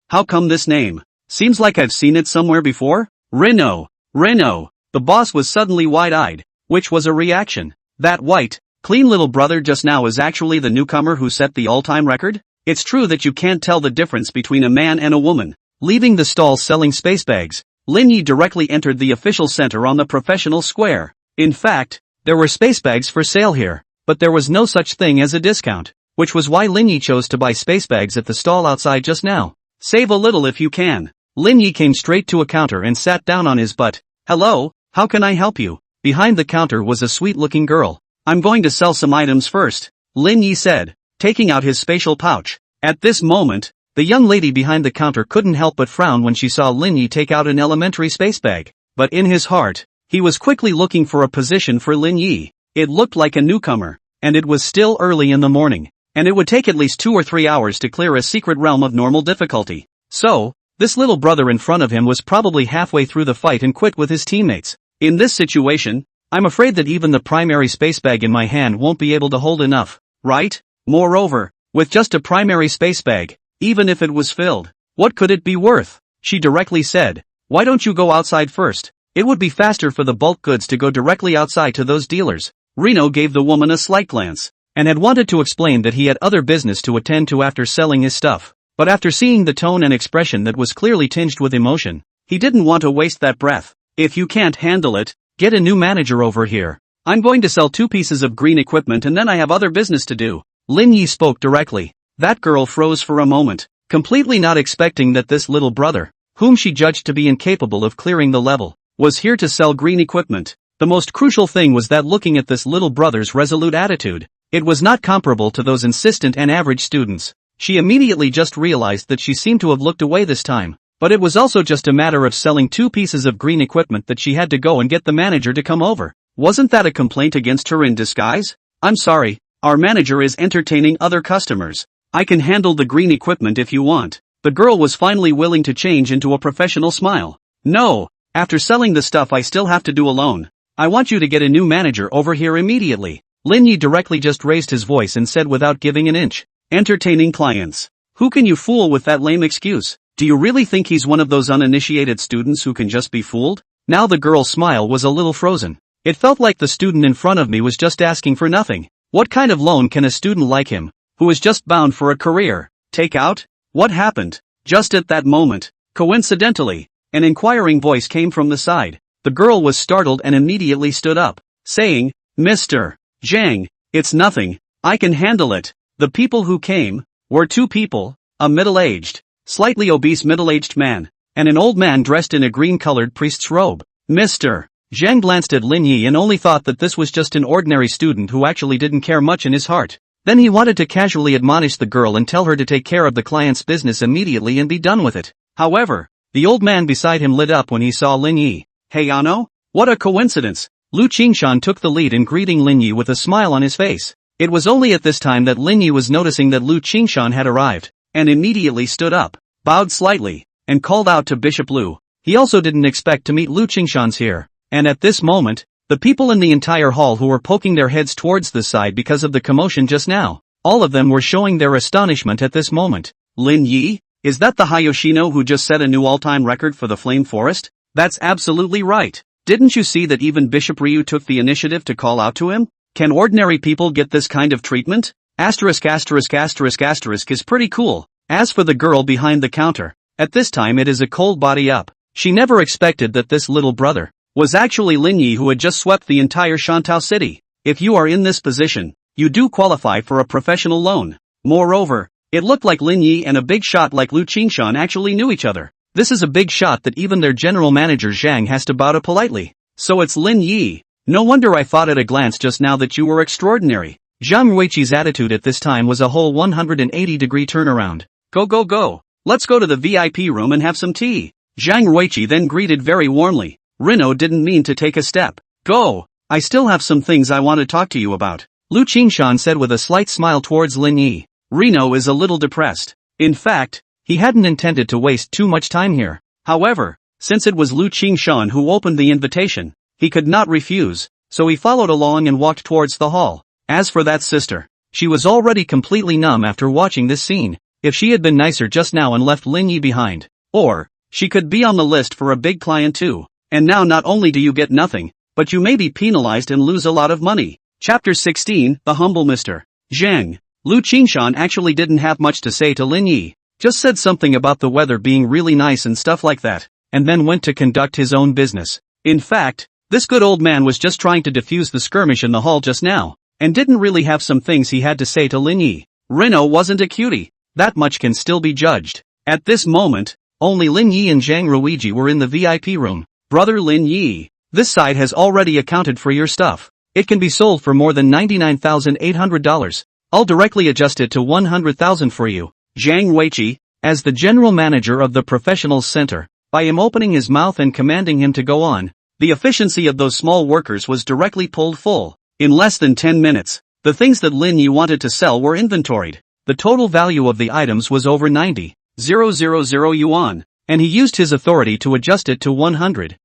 How come this name? Seems like I've seen it somewhere before? Reno. The boss was suddenly wide-eyed, which was a reaction. That white, clean little brother just now is actually the newcomer who set the all-time record? It's true that you can't tell the difference between a man and a woman. Leaving the stall selling space bags, Lin Ye directly entered the official center on the professional square. In fact, there were space bags for sale here, but there was no such thing as a discount, which was why Lin Ye chose to buy space bags at the stall outside just now. Save a little if you can. Lin Ye came straight to a counter and sat down on his butt. Hello, how can I help you? Behind the counter was a sweet-looking girl. I'm going to sell some items first, Lin Ye said, taking out his spatial pouch. At this moment, the young lady behind the counter couldn't help but frown when she saw Lin Ye take out an elementary space bag. But in his heart, he was quickly looking for a position for Lin Ye. It looked like a newcomer, and it was still early in the morning, and it would take at least 2 or 3 hours to clear a secret realm of normal difficulty. So, this little brother in front of him was probably halfway through the fight and quit with his teammates. In this situation, I'm afraid that even the primary space bag in my hand won't be able to hold enough, right? Moreover, with just a primary space bag, even if it was filled, what could it be worth? She directly said, why don't you go outside first? It would be faster for the bulk goods to go directly outside to those dealers. Reno gave the woman a slight glance, and had wanted to explain that he had other business to attend to after selling his stuff. But after seeing the tone and expression that was clearly tinged with emotion, he didn't want to waste that breath. If you can't handle it, get a new manager over here. I'm going to sell 2 pieces of green equipment and then I have other business to do. Lin Ye spoke directly. That girl froze for a moment, completely not expecting that this little brother, whom she judged to be incapable of clearing the level, was here to sell green equipment. The most crucial thing was that looking at this little brother's resolute attitude, it was not comparable to those insistent and average students. She immediately just realized that she seemed to have looked away this time, but it was also just a matter of selling 2 pieces of green equipment that she had to go and get the manager to come over. Wasn't that a complaint against her in disguise? I'm sorry, Our manager is entertaining other customers. I can handle the green equipment if you want. The girl was finally willing to change into a professional smile. No, after selling the stuff I still have to do alone. I want you to get a new manager over here immediately. Lin Ye directly just raised his voice and said without giving an inch. Entertaining clients. Who can you fool with that lame excuse? Do you really think he's one of those uninitiated students who can just be fooled? Now the girl's smile was a little frozen. It felt like the student in front of me was just asking for nothing. What kind of loan can a student like him, who is just bound for a career, take out? What happened? Just at that moment, coincidentally, an inquiring voice came from the side. The girl was startled and immediately stood up, saying, Mr. Zhang, it's nothing, I can handle it. The people who came were two people, a middle-aged, slightly obese middle-aged man, and an old man dressed in a green-colored priest's robe. Mr. Zhang glanced at Lin Ye and only thought that this was just an ordinary student who actually didn't care much in his heart. Then he wanted to casually admonish the girl and tell her to take care of the client's business immediately and be done with it. However, the old man beside him lit up when he saw Lin Ye. Hey Ano? What a coincidence! Lu Qingshan took the lead in greeting Lin Ye with a smile on his face. It was only at this time that Lin Ye was noticing that Lu Qingshan had arrived, and immediately stood up, bowed slightly, and called out to Bishop Lu. He also didn't expect to meet Lu Qingshan's here, and at this moment, the people in the entire hall who were poking their heads towards the side because of the commotion just now, all of them were showing their astonishment at this moment. Lin Ye? Is that the Hayoshino who just set a new all-time record for the Flame Forest? That's absolutely right. Didn't you see that even Bishop Ryu took the initiative to call out to him? Can ordinary people get this kind of treatment? Asterisk asterisk asterisk asterisk is pretty cool. As for the girl behind the counter, at this time it is a cold body up. She never expected that this little brother was actually Lin Ye who had just swept the entire Shantao city. If you are in this position, you do qualify for a professional loan. Moreover, it looked like Lin Ye and a big shot like Lu Qingshan actually knew each other. This is a big shot that even their general manager Zhang has to bow to politely. So it's Lin Ye. No wonder I thought at a glance just now that you were extraordinary. Zhang Ruiqi's attitude at this time was a whole 180-degree turnaround. Go go go. Let's go to the VIP room and have some tea. Zhang Ruiqi then greeted very warmly. Rino didn't mean to take a step. Go. I still have some things I want to talk to you about. Lu Qingshan said with a slight smile towards Lin Ye. Rino is a little depressed. In fact, he hadn't intended to waste too much time here. However, since it was Lu Qingshan who opened the invitation, he could not refuse, so he followed along and walked towards the hall. As for that sister, she was already completely numb after watching this scene. If she had been nicer just now and left Lin Ye behind, or she could be on the list for a big client too. And now not only do you get nothing, but you may be penalized and lose a lot of money. Chapter 16, The Humble Mr. Zhang. Lu Qingshan actually didn't have much to say to Lin Ye, just said something about the weather being really nice and stuff like that, and then went to conduct his own business. In fact, this good old man was just trying to defuse the skirmish in the hall just now, and didn't really have some things he had to say to Lin Ye. Rino wasn't a cutie. That much can still be judged. At this moment, only Lin Ye and Zhang Ruiji were in the VIP room. Brother Lin Ye, this side has already accounted for your stuff. It can be sold for more than $99,800. I'll directly adjust it to $100,000 for you. Zhang Ruiqi, as the general manager of the Professionals Center, by him opening his mouth and commanding him to go on, the efficiency of those small workers was directly pulled full. In less than 10 minutes, the things that Lin Ye wanted to sell were inventoried. The total value of the items was over 90,000 yuan, and he used his authority to adjust it to 100,000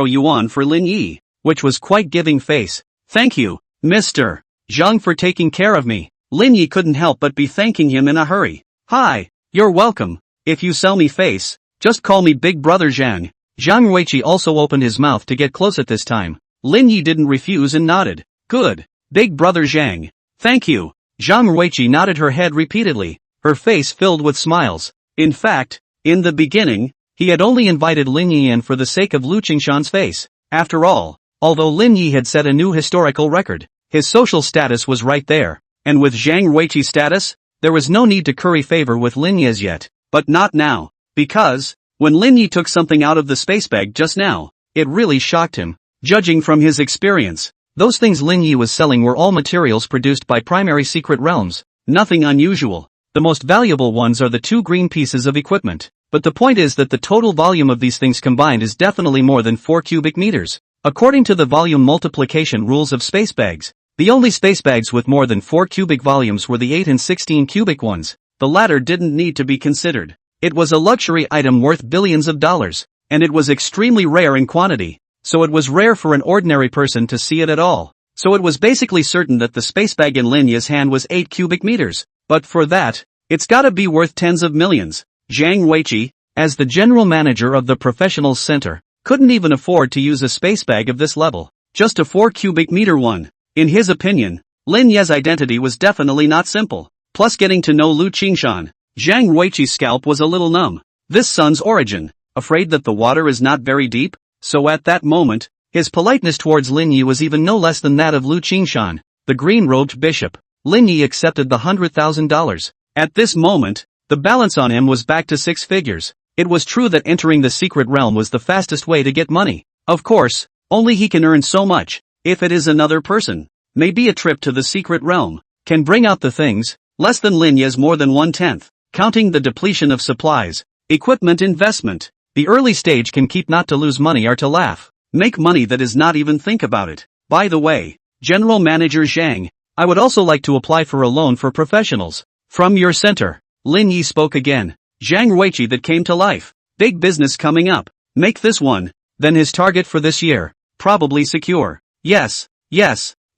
yuan for Lin Ye, which was quite giving face. Thank you, Mr. Zhang, for taking care of me. Lin Ye couldn't help but be thanking him in a hurry. Hi, you're welcome. If you sell me face, just call me Big Brother Zhang. Zhang Ruiqi also opened his mouth to get close at this time. Lin Ye didn't refuse and nodded. Good, Big Brother Zhang. Thank you. Zhang Ruiqi nodded her head repeatedly, her face filled with smiles. In fact, in the beginning, he had only invited Lin Ye in for the sake of Lu Qingshan's face. After all, although Lin Ye had set a new historical record, his social status was right there. And with Zhang Ruiqi's status, there was no need to curry favor with Lin Ye as yet. But not now. Because, when Lin Ye took something out of the space bag just now, it really shocked him. Judging from his experience, those things Lin Ye was selling were all materials produced by primary secret realms. Nothing unusual. The most valuable ones are the 2 green pieces of equipment. But the point is that the total volume of these things combined is definitely more than 4 cubic meters. According to the volume multiplication rules of space bags, The only space bags with more than 4 cubic volumes were the 8 and 16 cubic ones. The latter didn't need to be considered. It was a luxury item worth billions of dollars, and it was extremely rare in quantity, so it was rare for an ordinary person to see it at all. So it was basically certain that the space bag in Lin Ye's hand was 8 cubic meters. But for that, it's gotta be worth tens of millions. Zhang Weiqi, as the general manager of the professionals center, couldn't even afford to use a space bag of this level, just a 4 cubic meter one. In his opinion, Lin Ye's identity was definitely not simple. Plus getting to know Lu Qingshan, Zhang Weiqi's scalp was a little numb. This son's origin, afraid that the water is not very deep? So at that moment, his politeness towards Lin Ye was even no less than that of Lu Qingshan, the green-robed bishop. Lin Ye accepted the $100,000. At this moment, the balance on him was back to 6 figures. It was true that entering the secret realm was the fastest way to get money. Of course, only he can earn so much. If it is another person, maybe a trip to the secret realm can bring out the things, less than Lin Ye's more than 1/10, counting the depletion of supplies, equipment investment. The early stage can keep not to lose money or to laugh, make money that is not even think about it. By the way, General Manager Zhang, I would also like to apply for a loan for professionals. From your center, Lin Ye spoke again. Zhang Weiqi that came to life. Big business coming up. Make this one. Then his target for this year. Probably secure. Yes,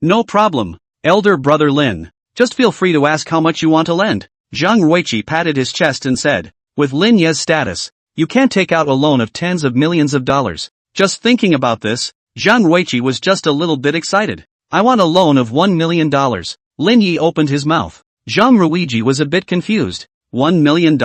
no problem. Elder brother Lin. Just feel free to ask how much you want to lend. Zhang Weiqi patted his chest and said, with Lin Ye's status, you can't take out a loan of tens of millions of dollars. Just thinking about this, Zhang Weiqi was just a little bit excited. I want a loan of $1 million. Lin Ye opened his mouth. Zhang Ruiji was a bit confused. $1 million?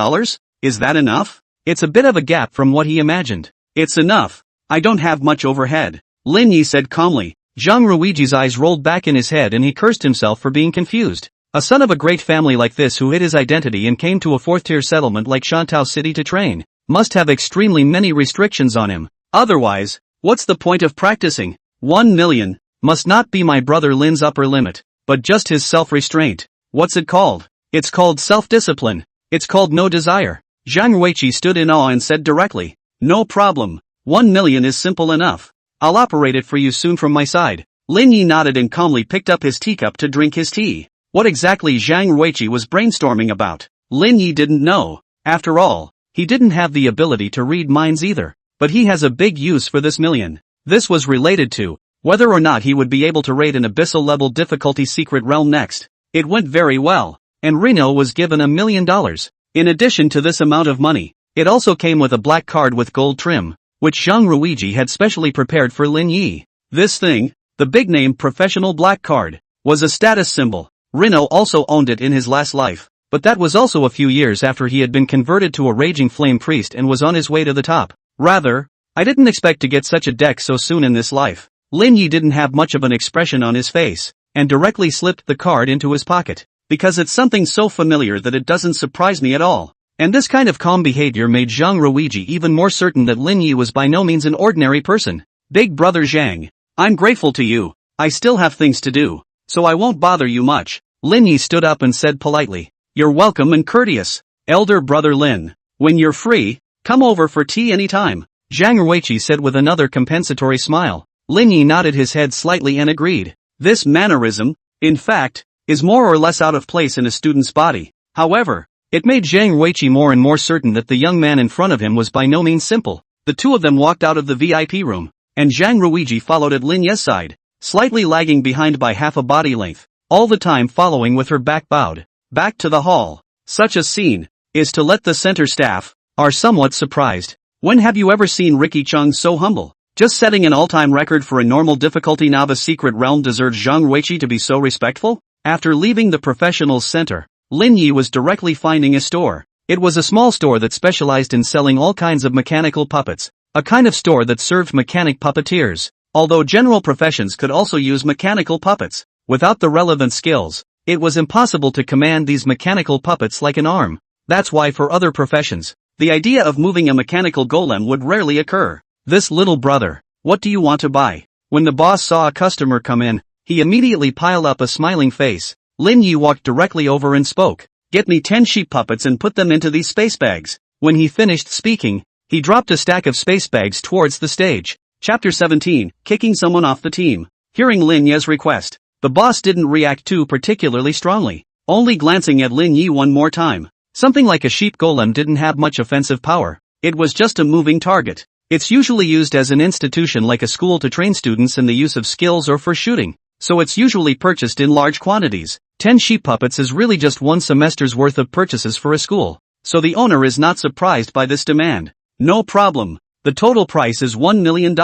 Is that enough? It's a bit of a gap from what he imagined. It's enough. I don't have much overhead. Lin Ye said calmly. Zhang Ruiji's eyes rolled back in his head and he cursed himself for being confused. A son of a great family like this who hid his identity and came to a 4th-tier settlement like Shantao City to train, must have extremely many restrictions on him. Otherwise, what's the point of practicing? 1 million must not be my brother Lin's upper limit, but just his self-restraint. What's it called? It's called self-discipline. It's called no desire. Zhang Weiqi stood in awe and said directly, no problem. 1 million is simple enough. I'll operate it for you soon from my side. Lin Ye nodded and calmly picked up his teacup to drink his tea. What exactly Zhang Weiqi was brainstorming about, Lin Ye didn't know. After all, he didn't have the ability to read minds either. But he has a big use for this million. This was related to whether or not he would be able to raid an abyssal-level difficulty secret realm next. It went very well, and Reno was given $1 million. In addition to this amount of money, it also came with a black card with gold trim, which Zhang Ruiji had specially prepared for Lin Ye. This thing, the big-name professional black card, was a status symbol. Reno also owned it in his last life, but that was also a few years after he had been converted to a raging flame priest and was on his way to the top. Rather, I didn't expect to get such a deck so soon in this life. Lin Ye didn't have much of an expression on his face, and directly slipped the card into his pocket, because it's something so familiar that it doesn't surprise me at all. And this kind of calm behavior made Zhang Ruiji even more certain that Lin Ye was by no means an ordinary person. Big brother Zhang, I'm grateful to you. I still have things to do, so I won't bother you much. Lin Ye stood up and said politely, you're welcome and courteous. Elder brother Lin, when you're free, come over for tea anytime. Zhang Ruiji said with another compensatory smile. Lin Ye nodded his head slightly and agreed. This mannerism, in fact, is more or less out of place in a student's body. However, it made Zhang Ruiji more and more certain that the young man in front of him was by no means simple. The two of them walked out of the VIP room, and Zhang Ruiji followed at Lin Ye's side, slightly lagging behind by half a body length, all the time following with her back bowed. Back to the hall. Such a scene is to let the center staff are somewhat surprised. When have you ever seen Ricky Chung so humble? Just setting an all-time record for a normal difficulty novice secret realm deserves Zhang Ruiji to be so respectful? After leaving the professionals center, Lin Ye was directly finding a store. It was a small store that specialized in selling all kinds of mechanical puppets, a kind of store that served mechanic puppeteers. Although general professions could also use mechanical puppets, without the relevant skills, it was impossible to command these mechanical puppets like an arm. That's why for other professions, the idea of moving a mechanical golem would rarely occur. This little brother, what do you want to buy? When the boss saw a customer come in, he immediately piled up a smiling face. Lin Ye walked directly over and spoke. Get me 10 sheep puppets and put them into these space bags. When he finished speaking, he dropped a stack of space bags towards the stage. Chapter 17, Kicking Someone Off the Team. Hearing Lin Ye's request, The boss didn't react too particularly strongly, only glancing at Lin Ye one more time. Something like a sheep golem didn't have much offensive power. It was just a moving target. It's usually used as an institution like a school to train students in the use of skills or for shooting, so it's usually purchased in large quantities. 10 sheep puppets is really just one semester's worth of purchases for a school, so the owner is not surprised by this demand. No problem. The total price is $1 million.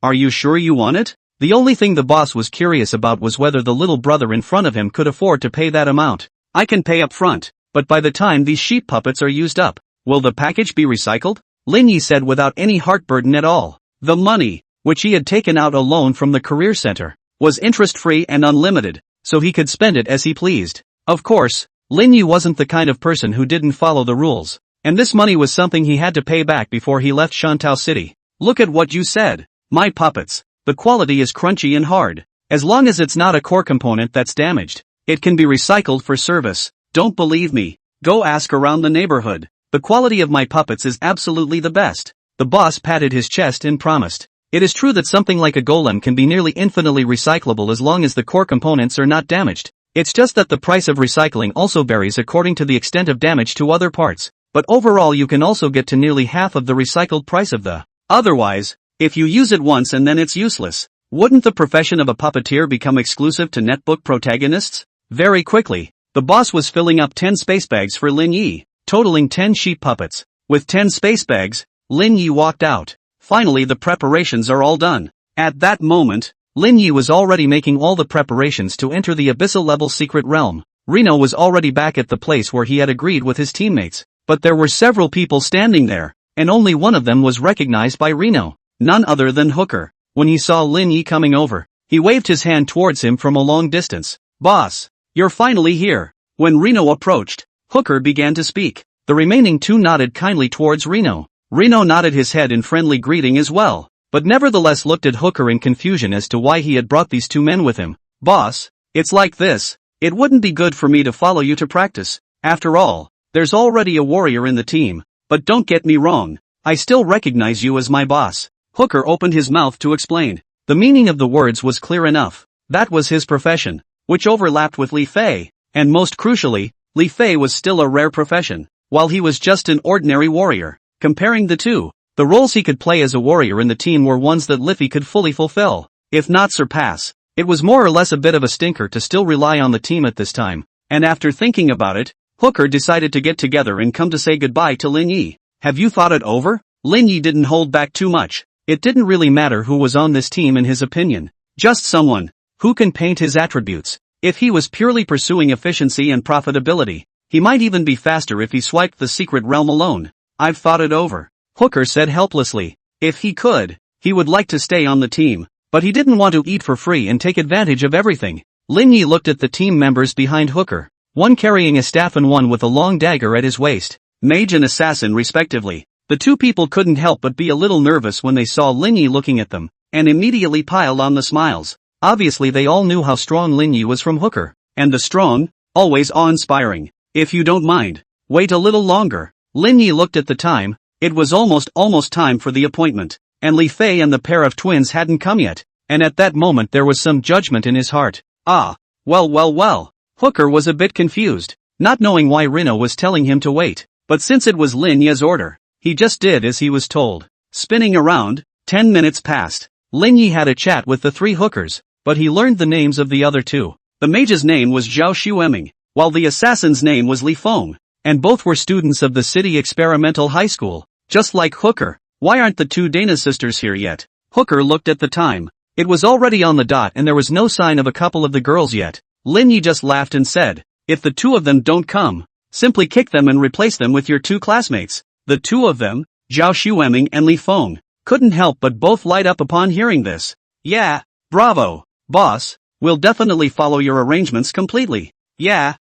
Are you sure you want it? The only thing the boss was curious about was whether the little brother in front of him could afford to pay that amount. I can pay up front, but by the time these sheep puppets are used up, will the package be recycled? Lin Ye said without any heartburden at all. The money, which he had taken out a loan from the career center, was interest-free and unlimited, so he could spend it as he pleased. Of course, Lin Ye wasn't the kind of person who didn't follow the rules, and this money was something he had to pay back before he left Shantou City. Look at what you said. My puppets. The quality is crunchy and hard. As long as it's not a core component that's damaged, it can be recycled for service. Don't believe me? Go ask around the neighborhood. The quality of my puppets is absolutely the best. The boss patted his chest and promised. It is true that something like a golem can be nearly infinitely recyclable as long as the core components are not damaged. It's just that the price of recycling also varies according to the extent of damage to other parts, but overall you can also get to nearly half of the recycled price of the. Otherwise, if you use it once and then it's useless, wouldn't the profession of a puppeteer become exclusive to netbook protagonists? Very quickly, the boss was filling up 10 space bags for Lin Ye, totaling 10 sheep puppets. With 10 space bags, Lin Ye walked out. Finally the preparations are all done. At that moment, Lin Ye was already making all the preparations to enter the abyssal-level secret realm. Reno was already back at the place where he had agreed with his teammates, but there were several people standing there, and only one of them was recognized by Reno, none other than Hooker. When he saw Lin Ye coming over, he waved his hand towards him from a long distance. Boss, you're finally here. When Reno approached, Hooker began to speak. The remaining two nodded kindly towards Reno. Reno nodded his head in friendly greeting as well, but nevertheless looked at Hooker in confusion as to why he had brought these two men with him. Boss, it's like this. It wouldn't be good for me to follow you to practice. After all, there's already a warrior in the team, but don't get me wrong. I still recognize you as my boss. Hooker opened his mouth to explain. The meaning of the words was clear enough. That was his profession, which overlapped with Li Fei, and most crucially, Li Fei was still a rare profession, while he was just an ordinary warrior. Comparing the two, the roles he could play as a warrior in the team were ones that Li Fei could fully fulfill, if not surpass. It was more or less a bit of a stinker to still rely on the team at this time, and after thinking about it, Hooker decided to get together and come to say goodbye to Lin Ye. Have you thought it over? Lin Ye didn't hold back too much. It didn't really matter who was on this team in his opinion. Just someone who can paint his attributes. If he was purely pursuing efficiency and profitability, he might even be faster if he swiped the secret realm alone. I've thought it over, Hooker said helplessly. If he could, he would like to stay on the team, but he didn't want to eat for free and take advantage of everything. Lin Ye looked at the team members behind Hooker, one carrying a staff and one with a long dagger at his waist, mage and assassin respectively. The two people couldn't help but be a little nervous when they saw Lin Ye looking at them, and immediately piled on the smiles. Obviously they all knew how strong Lin Ye was from Hooker, and the strong, always awe-inspiring. If you don't mind, wait a little longer. Lin Ye looked at the time. It was almost time for the appointment, and Li Fei and the pair of twins hadn't come yet, and at that moment there was some judgment in his heart. Well. Hooker was a bit confused, not knowing why Reno was telling him to wait, but since it was Lin Ye's order, he just did as he was told. Spinning around, 10 minutes passed. Lin Ye had a chat with the three Hookers, but he learned the names of the other two. The mage's name was Zhao Xueming, while the assassin's name was Li Feng, and both were students of the city experimental high school. Just like Hooker, why aren't the two Dana sisters here yet? Hooker looked at the time. It was already on the dot and there was no sign of a couple of the girls yet. Lin Ye just laughed and said, if the two of them don't come, simply kick them and replace them with your two classmates. The two of them, Zhao Xueming and Li Feng, couldn't help but both light up upon hearing this. Yeah, bravo, boss, we'll definitely follow your arrangements completely. Yeah,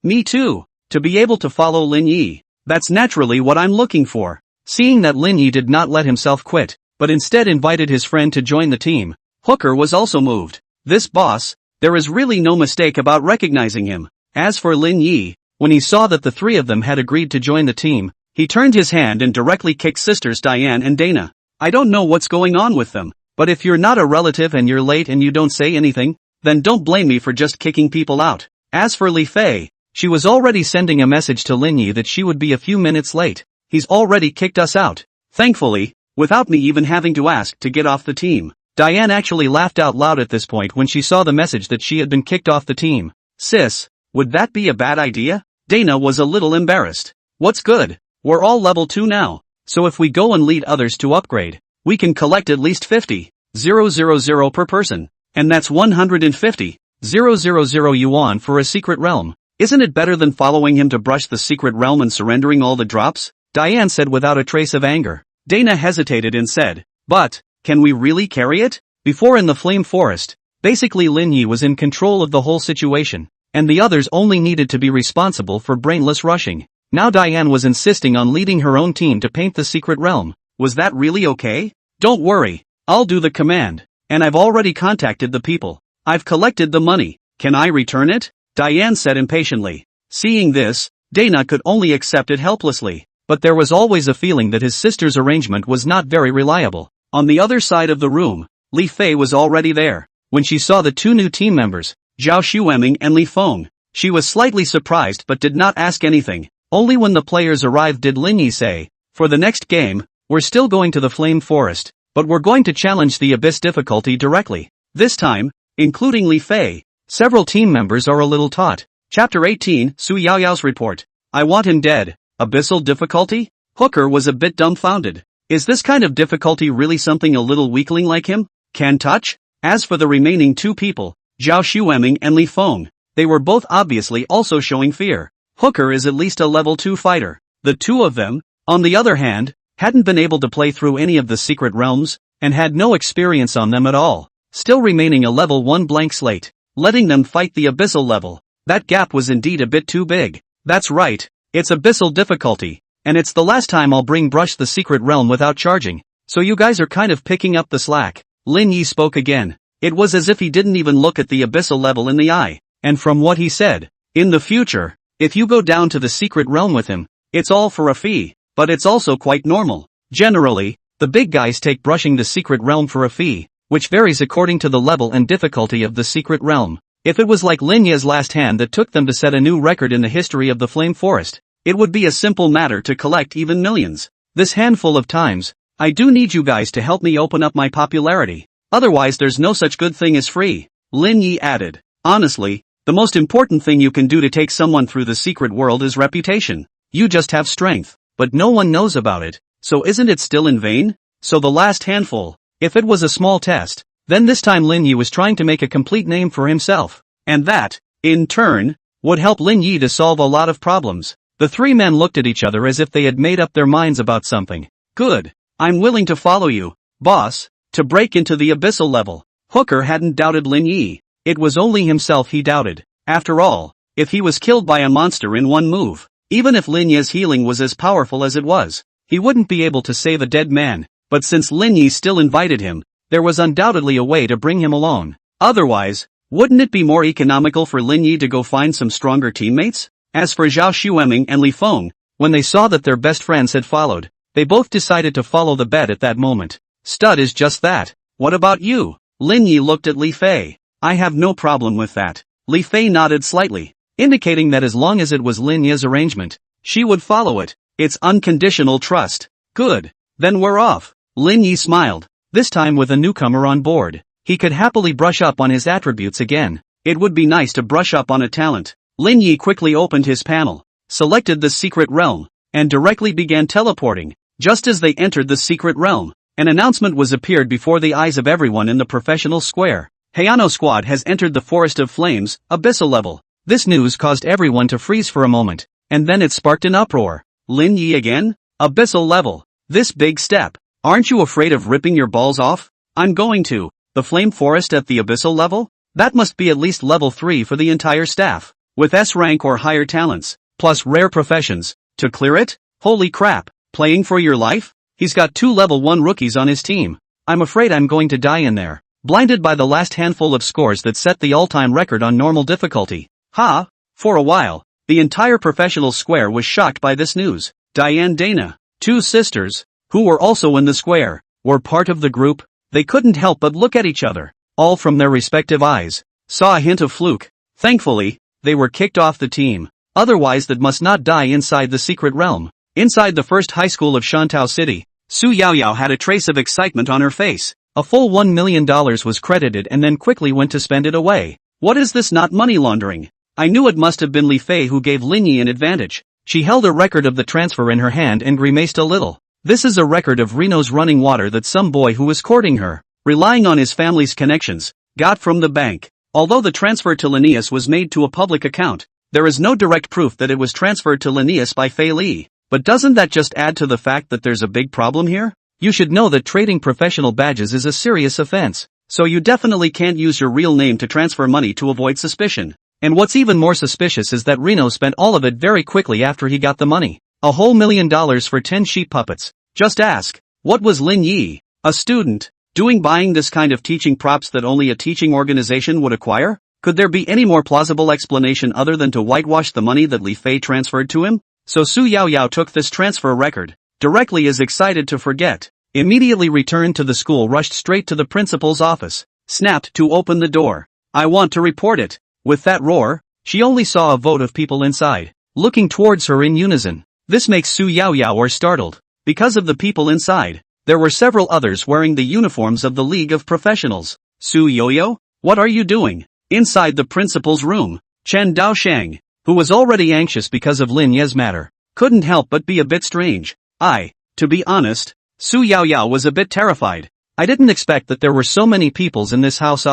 me too. To be able to follow Lin Ye, that's naturally what I'm looking for. Seeing that Lin Ye did not let himself quit, but instead invited his friend to join the team, Hooker was also moved. This boss, there is really no mistake about recognizing him. As for Lin Ye, when he saw that the three of them had agreed to join the team, he turned his hand and directly kicked sisters Diane and Dana. I don't know what's going on with them. But if you're not a relative and you're late and you don't say anything, then don't blame me for just kicking people out. As for Li Fei, she was already sending a message to Lin Ye that she would be a few minutes late. He's already kicked us out. Thankfully, without me even having to ask to get off the team. Diane actually laughed out loud at this point when she saw the message that she had been kicked off the team. Sis, would that be a bad idea? Dana was a little embarrassed. What's good? We're all level 2 now. So if we go and lead others to upgrade, we can collect at least 50,000 per person. And that's 150,000 yuan for a secret realm. Isn't it better than following him to brush the secret realm and surrendering all the drops? Diane said without a trace of anger. Dana hesitated and said, but, can we really carry it? Before in the Flame Forest, basically Lin Ye was in control of the whole situation, and the others only needed to be responsible for brainless rushing. Now Diane was insisting on leading her own team to paint the secret realm. Was that really okay? Don't worry, I'll do the command, and I've already contacted the people. I've collected the money. Can I return it? Diane said impatiently. Seeing this, Dana could only accept it helplessly, but there was always a feeling that his sister's arrangement was not very reliable. On the other side of the room, Li Fei was already there. When she saw the two new team members, Zhao Xueming and Li Feng, she was slightly surprised but did not ask anything. Only when the players arrived did Lin Ye say, for the next game, we're still going to the Flame Forest, but we're going to challenge the Abyss difficulty directly. This time, including Li Fei, several team members are a little taught. Chapter 18, Su Yaoyao's report. I want him dead. Abyssal difficulty? Hooker was a bit dumbfounded. Is this kind of difficulty really something a little weakling like him can touch? As for the remaining two people, Zhao Xueming and Li Feng, they were both obviously also showing fear. Hooker is at least a level 2 fighter. The two of them, on the other hand, hadn't been able to play through any of the secret realms, and had no experience on them at all, still remaining a level 1 blank slate, letting them fight the abyssal level. That gap was indeed a bit too big. That's right, it's abyssal difficulty, and it's the last time I'll bring Brush the secret realm without charging, so you guys are kind of picking up the slack. Lin Ye spoke again. It was as if he didn't even look at the abyssal level in the eye, and from what he said, in the future, if you go down to the secret realm with him, it's all for a fee, but it's also quite normal. Generally, the big guys take brushing the secret realm for a fee, which varies according to the level and difficulty of the secret realm. If it was like Lin Ye's last hand that took them to set a new record in the history of the Flame Forest, it would be a simple matter to collect even millions. This handful of times, I do need you guys to help me open up my popularity. Otherwise there's no such good thing as free. Lin Ye added. Honestly, the most important thing you can do to take someone through the secret world is reputation. You just have strength, but no one knows about it, so isn't it still in vain? So the last handful, if it was a small test, then this time Lin Ye was trying to make a complete name for himself. And that, in turn, would help Lin Ye to solve a lot of problems. The three men looked at each other as if they had made up their minds about something. Good. I'm willing to follow you, boss, to break into the abyssal level. Hooker hadn't doubted Lin Ye. It was only himself he doubted. After all, if he was killed by a monster in one move, even if Lin Ye's healing was as powerful as it was, he wouldn't be able to save a dead man. But since Lin Ye still invited him, there was undoubtedly a way to bring him along. Otherwise, wouldn't it be more economical for Lin Ye to go find some stronger teammates? As for Zhao Xueming and Li Feng, when they saw that their best friends had followed, they both decided to follow the bet at that moment. Stud is just that. What about you? Lin Ye looked at Li Fei. I have no problem with that. Li Fei nodded slightly, indicating that as long as it was Lin Ye's arrangement, she would follow it. It's unconditional trust. Good. Then we're off. Lin Ye smiled, this time with a newcomer on board. He could happily brush up on his attributes again. It would be nice to brush up on a talent. Lin Ye quickly opened his panel, selected the secret realm, and directly began teleporting. Just as they entered the secret realm, an announcement was appeared before the eyes of everyone in the professional square. Hayano Squad has entered the Forest of Flames, abyssal level. This news caused everyone to freeze for a moment, and then it sparked an uproar. Lin Ye again? Abyssal level. This big step. Aren't you afraid of ripping your balls off? I'm going to. The Flame Forest at the abyssal level? That must be at least level 3 for the entire staff. With S rank or higher talents, plus rare professions. To clear it? Holy crap. Playing for your life? He's got 2 level 1 rookies on his team. I'm afraid I'm going to die in there. Blinded by the last handful of scores that set the all-time record on normal difficulty. For a while, the entire professional square was shocked by this news. Diane Dana, 2 sisters, who were also in the square, were part of the group. They couldn't help but look at each other, all from their respective eyes, saw a hint of fluke. Thankfully, they were kicked off the team. Otherwise that must not die inside the secret realm. Inside the first high school of Shantao City, Su Yaoyao had a trace of excitement on her face. A full $1 million was credited and then quickly went to spend it away. What is this, not money laundering? I knew it must have been Li Fei who gave Lin Ye an advantage. She held a record of the transfer in her hand and grimaced a little. This is a record of Reno's running water that some boy who was courting her, relying on his family's connections, got from the bank. Although the transfer to Linnaeus was made to a public account, there is no direct proof that it was transferred to Linnaeus by Fei Li. But doesn't that just add to the fact that there's a big problem here? You should know that trading professional badges is a serious offense, so you definitely can't use your real name to transfer money to avoid suspicion. And what's even more suspicious is that Reno spent all of it very quickly after he got the money. A whole $1 million for 10 sheep puppets. Just ask, what was Lin Ye, a student, doing buying this kind of teaching props that only a teaching organization would acquire? Could there be any more plausible explanation other than to whitewash the money that Li Fei transferred to him? So Su Yaoyao took this transfer record, directly as excited to forget, immediately returned to the school, rushed straight to the principal's office, snapped to open the door. I want to report it. With that roar, she only saw a vote of people inside, looking towards her in unison. This makes Su Yaoyao startled. Because of the people inside, there were several others wearing the uniforms of the League of Professionals. Su Yaoyao, what are you doing? Inside the principal's room, Chen Daoshang, who was already anxious because of Lin Ye's matter, couldn't help but be a bit strange. To be honest, Su Yaoyao was a bit terrified. I didn't expect that there were so many peoples in this house.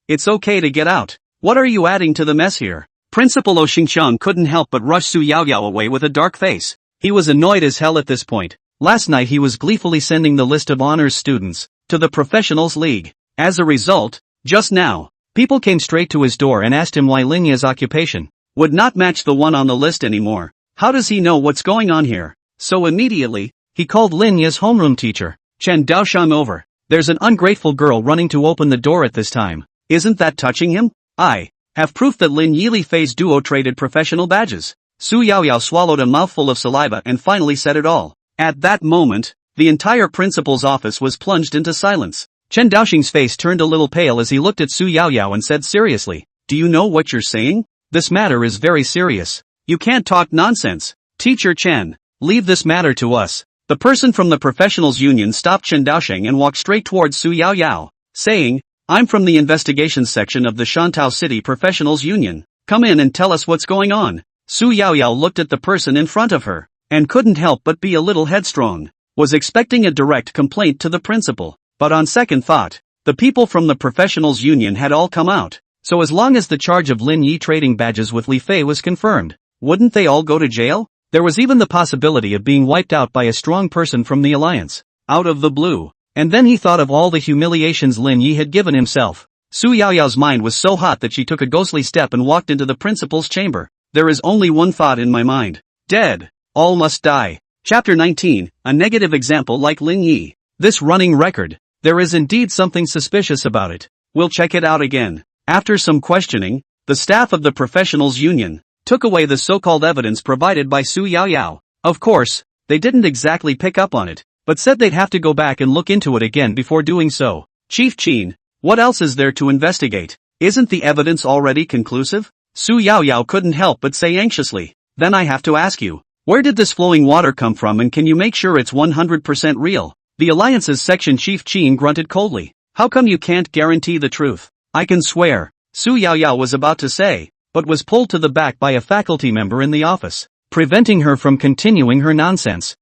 It's okay to get out. What are you adding to the mess here? Principal Xingqiang couldn't help but rush Su Yaoyao away with a dark face. He was annoyed as hell at this point. Last night he was gleefully sending the list of honors students to the Professionals League. As a result, just now, people came straight to his door and asked him why Lin Ye's occupation would not match the one on the list anymore. How does he know what's going on here? So immediately, he called Lin Ye's homeroom teacher, Chen Daoshang, over. There's an ungrateful girl running to open the door at this time. Isn't that touching him? I have proof that Lin Ye Li Fei's duo traded professional badges. Su Yaoyao swallowed a mouthful of saliva and finally said it all. At that moment, the entire principal's office was plunged into silence. Chen Daoshang's face turned a little pale as he looked at Su Yaoyao and said seriously, do you know what you're saying? This matter is very serious. You can't talk nonsense. Teacher Chen, leave this matter to us. The person from the professionals union stopped Chen Daoshang and walked straight towards Su Yaoyao, saying, I'm from the investigations section of the Shantao City Professionals Union. Come in and tell us what's going on. Su Yaoyao looked at the person in front of her, and couldn't help but be a little headstrong. Was expecting a direct complaint to the principal, but on second thought, the people from the Professionals Union had all come out, so as long as the charge of Lin Ye trading badges with Li Fei was confirmed, wouldn't they all go to jail? There was even the possibility of being wiped out by a strong person from the alliance, out of the blue. And then he thought of all the humiliations Lin Ye had given himself. Su Yaoyao's mind was so hot that she took a ghostly step and walked into the principal's chamber. There is only one thought in my mind. Dead. All must die. Chapter 19, a negative example like Lin Ye. This running record. There is indeed something suspicious about it. We'll check it out again. After some questioning, the staff of the Professionals Union took away the so-called evidence provided by Su Yaoyao. Of course, they didn't exactly pick up on it, but said they'd have to go back and look into it again before doing so. Chief Qin, what else is there to investigate? Isn't the evidence already conclusive? Su Yaoyao couldn't help but say anxiously. Then I have to ask you, where did this flowing water come from, and can you make sure it's 100% real? The Alliance's section chief Qin grunted coldly. How come you can't guarantee the truth? I can swear. Su Yaoyao was about to say, but was pulled to the back by a faculty member in the office, preventing her from continuing her nonsense.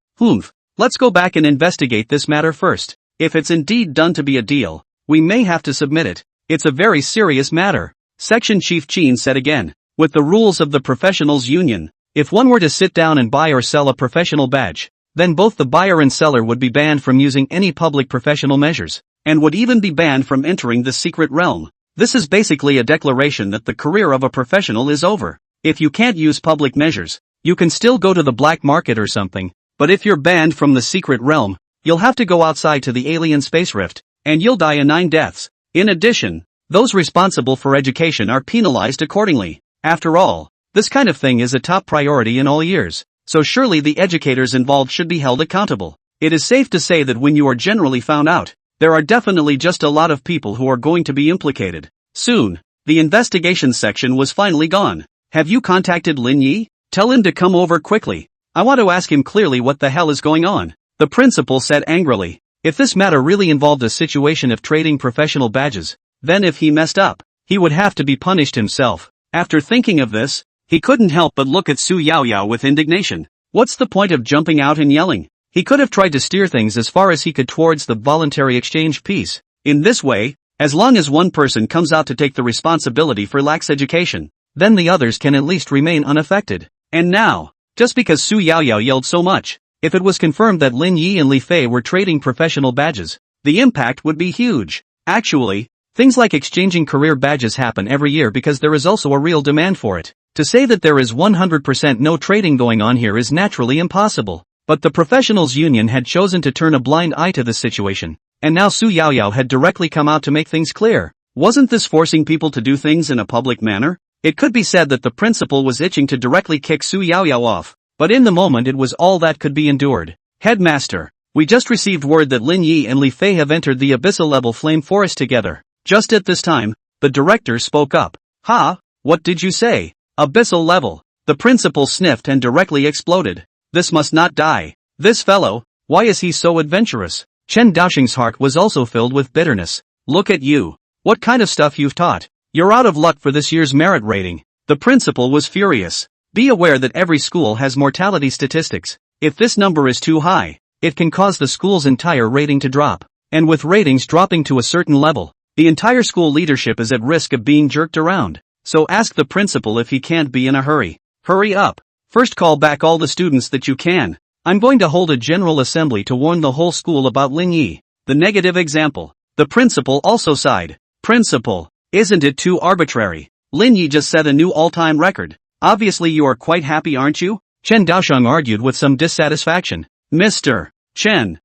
Let's go back and investigate this matter first. If it's indeed done to be a deal, we may have to submit it. It's a very serious matter. Section Chief Qin said again. With the rules of the Professionals Union, if one were to sit down and buy or sell a professional badge, then both the buyer and seller would be banned from using any public professional measures, and would even be banned from entering the secret realm. This is basically a declaration that the career of a professional is over. If you can't use public measures, you can still go to the black market or something. But if you're banned from the secret realm, you'll have to go outside to the alien space rift, and you'll die a 9 deaths. In addition, those responsible for education are penalized accordingly. After all, this kind of thing is a top priority in all years, so surely the educators involved should be held accountable. It is safe to say that when you are generally found out, There are definitely just a lot of people who are going to be implicated. Soon, the investigation section was finally gone. Have you contacted Lin Ye? Tell him to come over quickly. I want to ask him clearly what the hell is going on. The principal said angrily. If this matter really involved a situation of trading professional badges, then if he messed up, he would have to be punished himself. After thinking of this, he couldn't help but look at Su Yaoyao with indignation. What's the point of jumping out and yelling? He could have tried to steer things as far as he could towards the voluntary exchange piece. In this way, as long as one person comes out to take the responsibility for lax education, then the others can at least remain unaffected. And now, just because Su Yaoyao yelled so much, if it was confirmed that Lin Ye and Li Fei were trading professional badges, the impact would be huge. Actually, things like exchanging career badges happen every year because there is also a real demand for it. To say that there is 100% no trading going on here is naturally impossible. But the professionals union had chosen to turn a blind eye to this situation, and now Su Yaoyao had directly come out to make things clear. Wasn't this forcing people to do things in a public manner? It could be said that the principal was itching to directly kick Su Yaoyao off, but in the moment it was all that could be endured. Headmaster, we just received word that Lin Ye and Li Fei have entered the abyssal-level flame forest together. Just at this time, the director spoke up. Ha? What did you say? Abyssal level. The principal sniffed and directly exploded. This must not die. This fellow, why is he so adventurous? Chen Daoxing's heart was also filled with bitterness. Look at you. What kind of stuff you've taught? You're out of luck for this year's merit rating. The principal was furious. Be aware that every school has mortality statistics. If this number is too high, it can cause the school's entire rating to drop. And with ratings dropping to a certain level, the entire school leadership is at risk of being jerked around. So ask the principal if he can't be in a hurry. Hurry up. First call back all the students that you can. I'm going to hold a general assembly to warn the whole school about Lin Ye. The negative example. The principal also sighed. Principal, isn't it too arbitrary? Lin Ye just set a new all-time record. Obviously you are quite happy, aren't you? Chen Daoxiang argued with some dissatisfaction. Mr. Chen.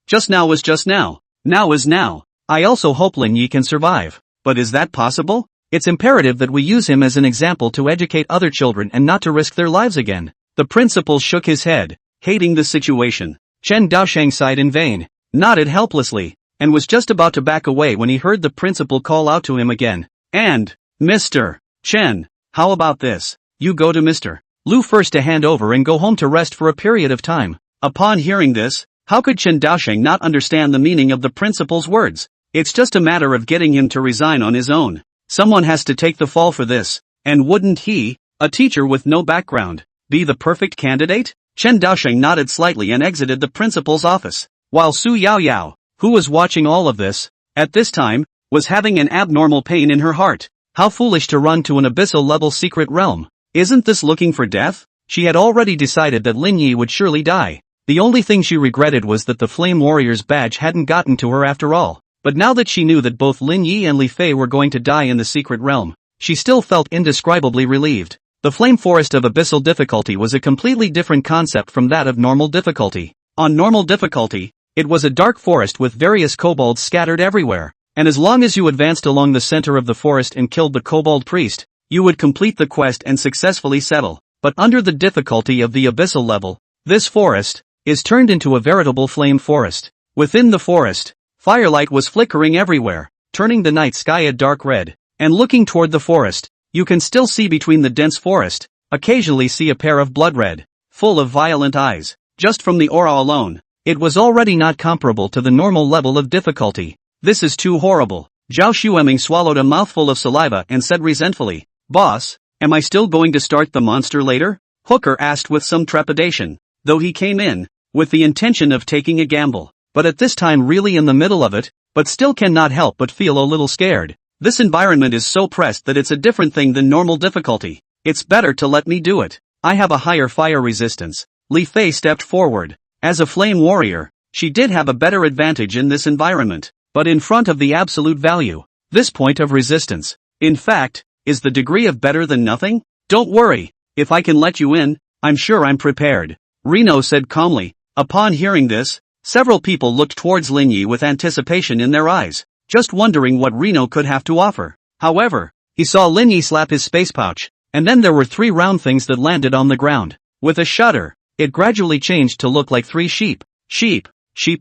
Just now was just now. Now is now. I also hope Lin Ye can survive. But is that possible? It's imperative that we use him as an example to educate other children and not to risk their lives again. The principal shook his head, hating the situation. Chen Daoxiang sighed in vain, nodded helplessly, and was just about to back away when he heard the principal call out to him again. And, Mr. Chen, how about this? You go to Mr. Lu first to hand over and go home to rest for a period of time. Upon hearing this, how could Chen Daoxiang not understand the meaning of the principal's words? It's just a matter of getting him to resign on his own. Someone has to take the fall for this, and wouldn't he, a teacher with no background, be the perfect candidate? Chen Daoxiang nodded slightly and exited the principal's office, while Su Yaoyao, who was watching all of this, at this time, was having an abnormal pain in her heart. How foolish to run to an abyssal-level secret realm. Isn't this looking for death? She had already decided that Lin Ye would surely die. The only thing she regretted was that the Flame Warrior's badge hadn't gotten to her after all. But now that she knew that both Lin Ye and Li Fei were going to die in the secret realm, she still felt indescribably relieved. The Flame Forest of Abyssal difficulty was a completely different concept from that of normal difficulty. On normal difficulty, it was a dark forest with various kobolds scattered everywhere, and as long as you advanced along the center of the forest and killed the kobold priest, you would complete the quest and successfully settle. But under the difficulty of the Abyssal level, this forest is turned into a veritable flame forest. Within the forest, firelight was flickering everywhere, turning the night sky a dark red. And looking toward the forest, you can still see between the dense forest, occasionally see a pair of blood red, full of violent eyes. Just from the aura alone, it was already not comparable to the normal level of difficulty. This is too horrible. Zhao Xueming swallowed a mouthful of saliva and said resentfully, "Boss, am I still going to start the monster later?" Hooker asked with some trepidation, though he came in with the intention of taking a gamble, but at this time really in the middle of it, but still cannot help but feel a little scared. This environment is so pressed that it's a different thing than normal difficulty. It's better to let me do it. I have a higher fire resistance. Li Fei stepped forward. As a flame warrior, she did have a better advantage in this environment, but in front of the absolute value, this point of resistance, in fact, is the degree of better than nothing? Don't worry, if I can let you in, I'm sure I'm prepared, Reno said calmly. Upon hearing this, several people looked towards Lin Ye with anticipation in their eyes, just wondering what Reno could have to offer. However, he saw Lin Ye slap his space pouch, and then there were 3 round things that landed on the ground. With a shudder, it gradually changed to look like 3 sheep. Sheep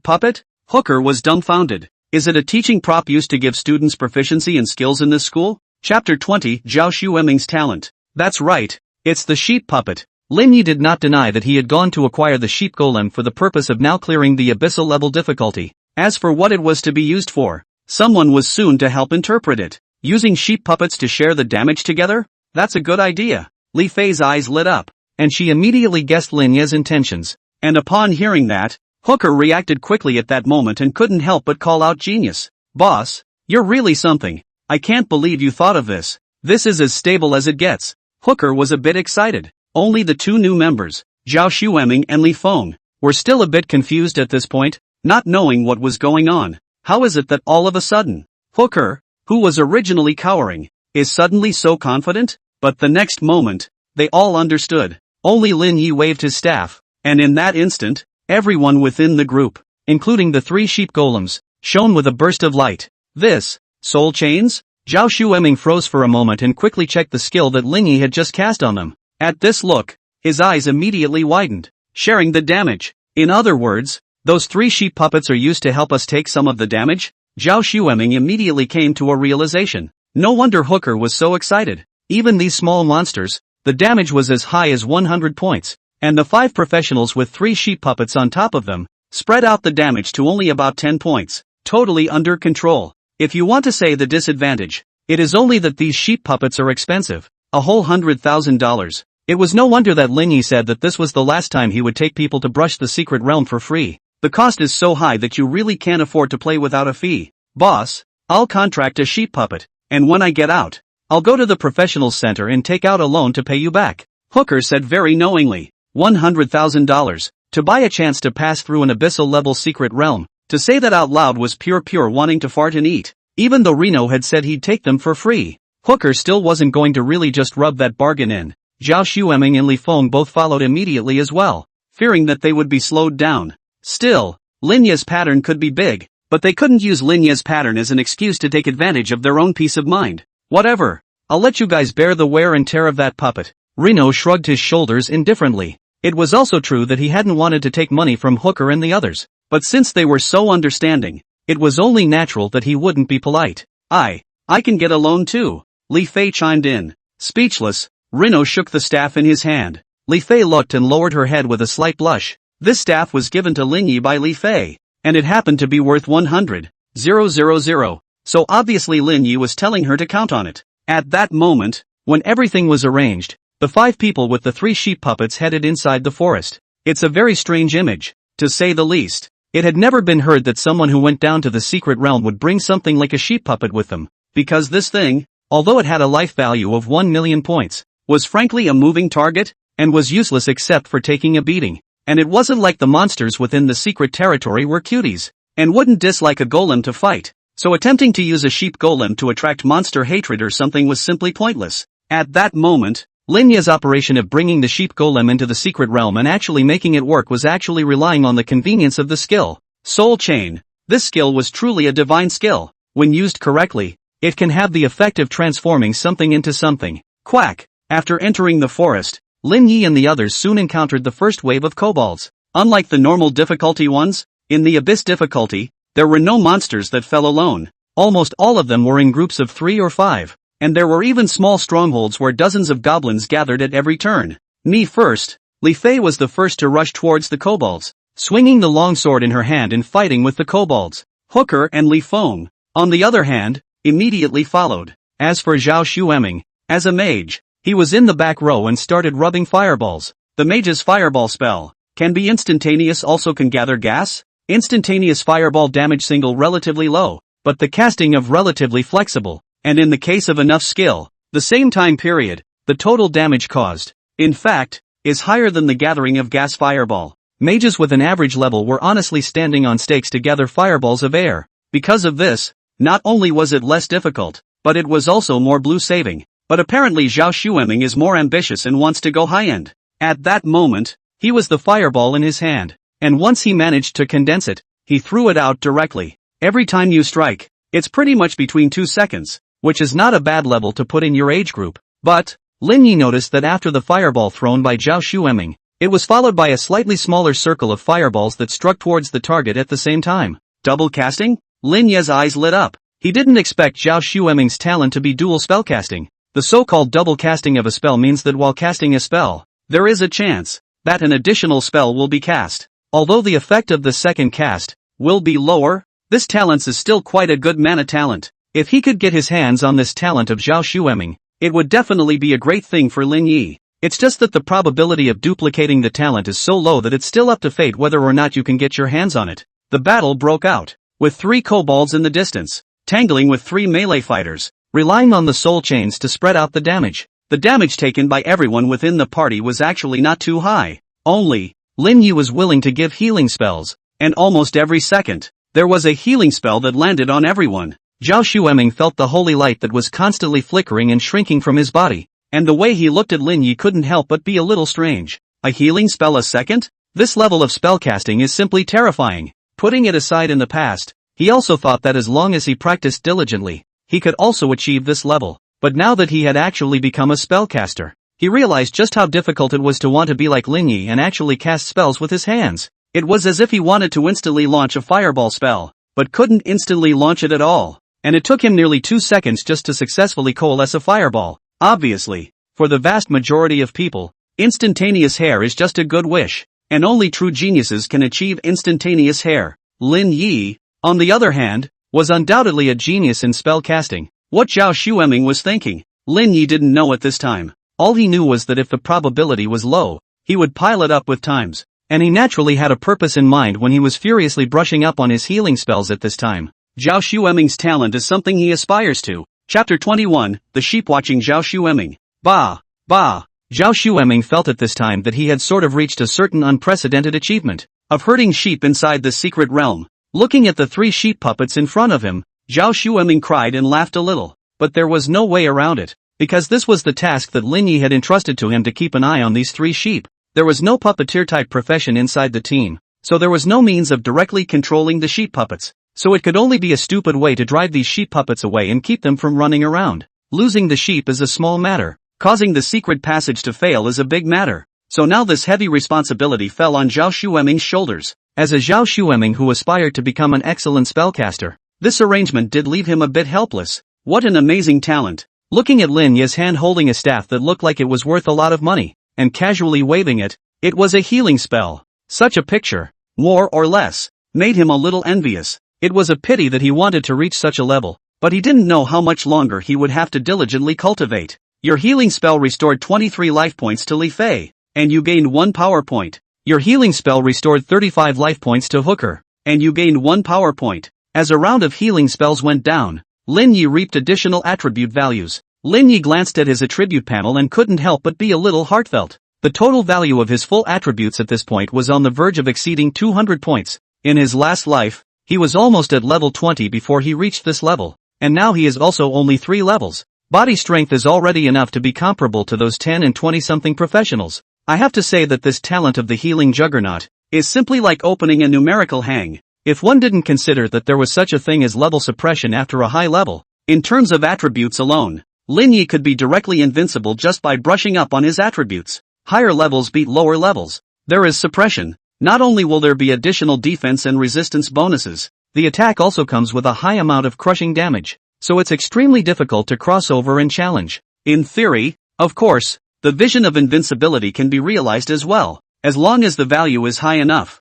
puppet? Hooker was dumbfounded. Is it a teaching prop used to give students proficiency and skills in this school? Chapter 20, Zhao Xueming's talent. That's right. It's the sheep puppet. Lin Ye did not deny that he had gone to acquire the sheep golem for the purpose of now clearing the abyssal level difficulty. As for what it was to be used for, someone was soon to help interpret it. Using sheep puppets to share the damage together? That's a good idea. Li Fei's eyes lit up, and she immediately guessed Lin Ye's intentions. And upon hearing that, Hooker reacted quickly at that moment and couldn't help but call out genius. Boss, you're really something. I can't believe you thought of this. This is as stable as it gets. Hooker was a bit excited. Only the two new members, Zhao Xueming and Li Feng, were still a bit confused at this point, not knowing what was going on. How is it that all of a sudden, Hooker, who was originally cowering, is suddenly so confident? But the next moment, they all understood. Only Lin Ye waved his staff, and in that instant, everyone within the group, including the three sheep golems, shone with a burst of light. This, soul chains? Zhao Xueming froze for a moment and quickly checked the skill that Lin Ye had just cast on them. At this look, his eyes immediately widened, sharing the damage. In other words, those three sheep puppets are used to help us take some of the damage? Zhao Xueming immediately came to a realization. No wonder Hooker was so excited. Even these small monsters, the damage was as high as 100 points, and the 5 professionals with 3 sheep puppets on top of them, spread out the damage to only about 10 points. Totally under control. If you want to say the disadvantage, it is only that these sheep puppets are expensive. A whole $100,000. It was no wonder that Lin Ye said that this was the last time he would take people to brush the secret realm for free. The cost is so high that you really can't afford to play without a fee. Boss, I'll contract a sheep puppet, and when I get out, I'll go to the professionals center and take out a loan to pay you back. Hooker said very knowingly. $100,000, to buy a chance to pass through an abyssal level secret realm. To say that out loud was pure wanting to fart and eat. Even though Reno had said he'd take them for free, Hooker still wasn't going to really just rub that bargain in. Zhao Xueming and Li Feng both followed immediately as well, fearing that they would be slowed down. Still, Lin Ye's pattern could be big, but they couldn't use Lin Ye's pattern as an excuse to take advantage of their own peace of mind. Whatever, I'll let you guys bear the wear and tear of that puppet. Reno shrugged his shoulders indifferently. It was also true that he hadn't wanted to take money from Hooker and the others, but since they were so understanding, it was only natural that he wouldn't be polite. I can get a loan too. Li Fei chimed in. Speechless, Reno shook the staff in his hand. Li Fei looked and lowered her head with a slight blush. This staff was given to Lin Ye by Li Fei, and it happened to be worth 100,000. So obviously Lin Ye was telling her to count on it. At that moment, when everything was arranged, the 5 people with the 3 sheep puppets headed inside the forest. It's a very strange image, to say the least. It had never been heard that someone who went down to the secret realm would bring something like a sheep puppet with them, because this thing, although it had a life value of 1 million points, was frankly a moving target, and was useless except for taking a beating. And it wasn't like the monsters within the secret territory were cuties, and wouldn't dislike a golem to fight, so attempting to use a sheep golem to attract monster hatred or something was simply pointless. At that moment, Lin Ye's operation of bringing the sheep golem into the secret realm and actually making it work was actually relying on the convenience of the skill. Soul Chain. This skill was truly a divine skill. When used correctly, it can have the effect of transforming something into something. Quack. After entering the forest, Lin Ye and the others soon encountered the first wave of kobolds. Unlike the normal difficulty ones, in the abyss difficulty, there were no monsters that fell alone. Almost all of them were in groups of 3 or 5. And there were even small strongholds where dozens of goblins gathered at every turn. Me first. Li Fei was the first to rush towards the kobolds, swinging the long sword in her hand and fighting with the kobolds. Hooker and Li Feng, on the other hand, immediately followed. As for Zhao Xueming, as a mage, he was in the back row and started rubbing fireballs. The mage's fireball spell can be instantaneous, also can gather gas. Instantaneous fireball damage single relatively low, but the casting of relatively flexible. And in the case of enough skill, the same time period, the total damage caused, in fact, is higher than the gathering of gas fireball. Mages with an average level were honestly standing on stakes to gather fireballs of air. Because of this, not only was it less difficult, but it was also more blue saving. But apparently Zhao Xueming is more ambitious and wants to go high-end. At that moment, he was the fireball in his hand, and once he managed to condense it, he threw it out directly. Every time you strike, it's pretty much between 2 seconds. Which is not a bad level to put in your age group. But, Lin Ye noticed that after the fireball thrown by Zhao Xueming, it was followed by a slightly smaller circle of fireballs that struck towards the target at the same time. Double casting? Lin Ye's eyes lit up. He didn't expect Zhao Xueming's talent to be dual spellcasting. The so-called double casting of a spell means that while casting a spell, there is a chance that an additional spell will be cast. Although the effect of the second cast will be lower, this talent is still quite a good mana talent. If he could get his hands on this talent of Zhao Xueming, it would definitely be a great thing for Lin Ye. It's just that the probability of duplicating the talent is so low that it's still up to fate whether or not you can get your hands on it. The battle broke out, with 3 kobolds in the distance, tangling with 3 melee fighters, relying on the soul chains to spread out the damage. The damage taken by everyone within the party was actually not too high. Only, Lin Ye was willing to give healing spells, and almost every second, there was a healing spell that landed on everyone. Zhao Xueming felt the holy light that was constantly flickering and shrinking from his body, and the way he looked at Lin Ye couldn't help but be a little strange. A healing spell a second? This level of spellcasting is simply terrifying. Putting it aside in the past, he also thought that as long as he practiced diligently, he could also achieve this level. But now that he had actually become a spellcaster, he realized just how difficult it was to want to be like Lin Ye and actually cast spells with his hands. It was as if he wanted to instantly launch a fireball spell, but couldn't instantly launch it at all. And it took him nearly 2 seconds just to successfully coalesce a fireball. Obviously, for the vast majority of people, instantaneous hair is just a good wish, and only true geniuses can achieve instantaneous hair. Lin Ye, on the other hand, was undoubtedly a genius in spell casting. What Zhao Xueming was thinking, Lin Ye didn't know at this time. All he knew was that if the probability was low, he would pile it up with times, and he naturally had a purpose in mind when he was furiously brushing up on his healing spells at this time. Zhao Xueming's talent is something he aspires to. Chapter 21, The Sheep Watching Zhao Xueming. Bah! Zhao Xueming felt at this time that he had sort of reached a certain unprecedented achievement of herding sheep inside the secret realm. Looking at the 3 sheep puppets in front of him, Zhao Xueming cried and laughed a little, but there was no way around it, because this was the task that Lin Ye had entrusted to him to keep an eye on these 3 sheep. There was no puppeteer-type profession inside the team, so there was no means of directly controlling the sheep puppets, so it could only be a stupid way to drive these sheep puppets away and keep them from running around. Losing the sheep is a small matter. Causing the secret passage to fail is a big matter. So now this heavy responsibility fell on Zhao Xueming's shoulders. As a Zhao Xueming who aspired to become an excellent spellcaster, this arrangement did leave him a bit helpless. What an amazing talent. Looking at Lin Ye's hand holding a staff that looked like it was worth a lot of money, and casually waving it, it was a healing spell. Such a picture, more or less, made him a little envious. It was a pity that he wanted to reach such a level, but he didn't know how much longer he would have to diligently cultivate. Your healing spell restored 23 life points to Li Fei, and you gained 1 power point. Your healing spell restored 35 life points to Hooker, and you gained 1 power point. As a round of healing spells went down, Lin Ye reaped additional attribute values. Lin Ye glanced at his attribute panel and couldn't help but be a little heartfelt. The total value of his full attributes at this point was on the verge of exceeding 200 points. In his last life, he was almost at level 20 before he reached this level, and now he is also only 3 levels. Body strength is already enough to be comparable to those 10 and 20-something professionals. I have to say that this talent of the healing juggernaut is simply like opening a numerical hang. If one didn't consider that there was such a thing as level suppression after a high level, in terms of attributes alone, Lin Ye could be directly invincible just by brushing up on his attributes. Higher levels beat lower levels. There is suppression. Not only will there be additional defense and resistance bonuses, the attack also comes with a high amount of crushing damage, so it's extremely difficult to cross over and challenge. In theory, of course, the vision of invincibility can be realized as well, as long as the value is high enough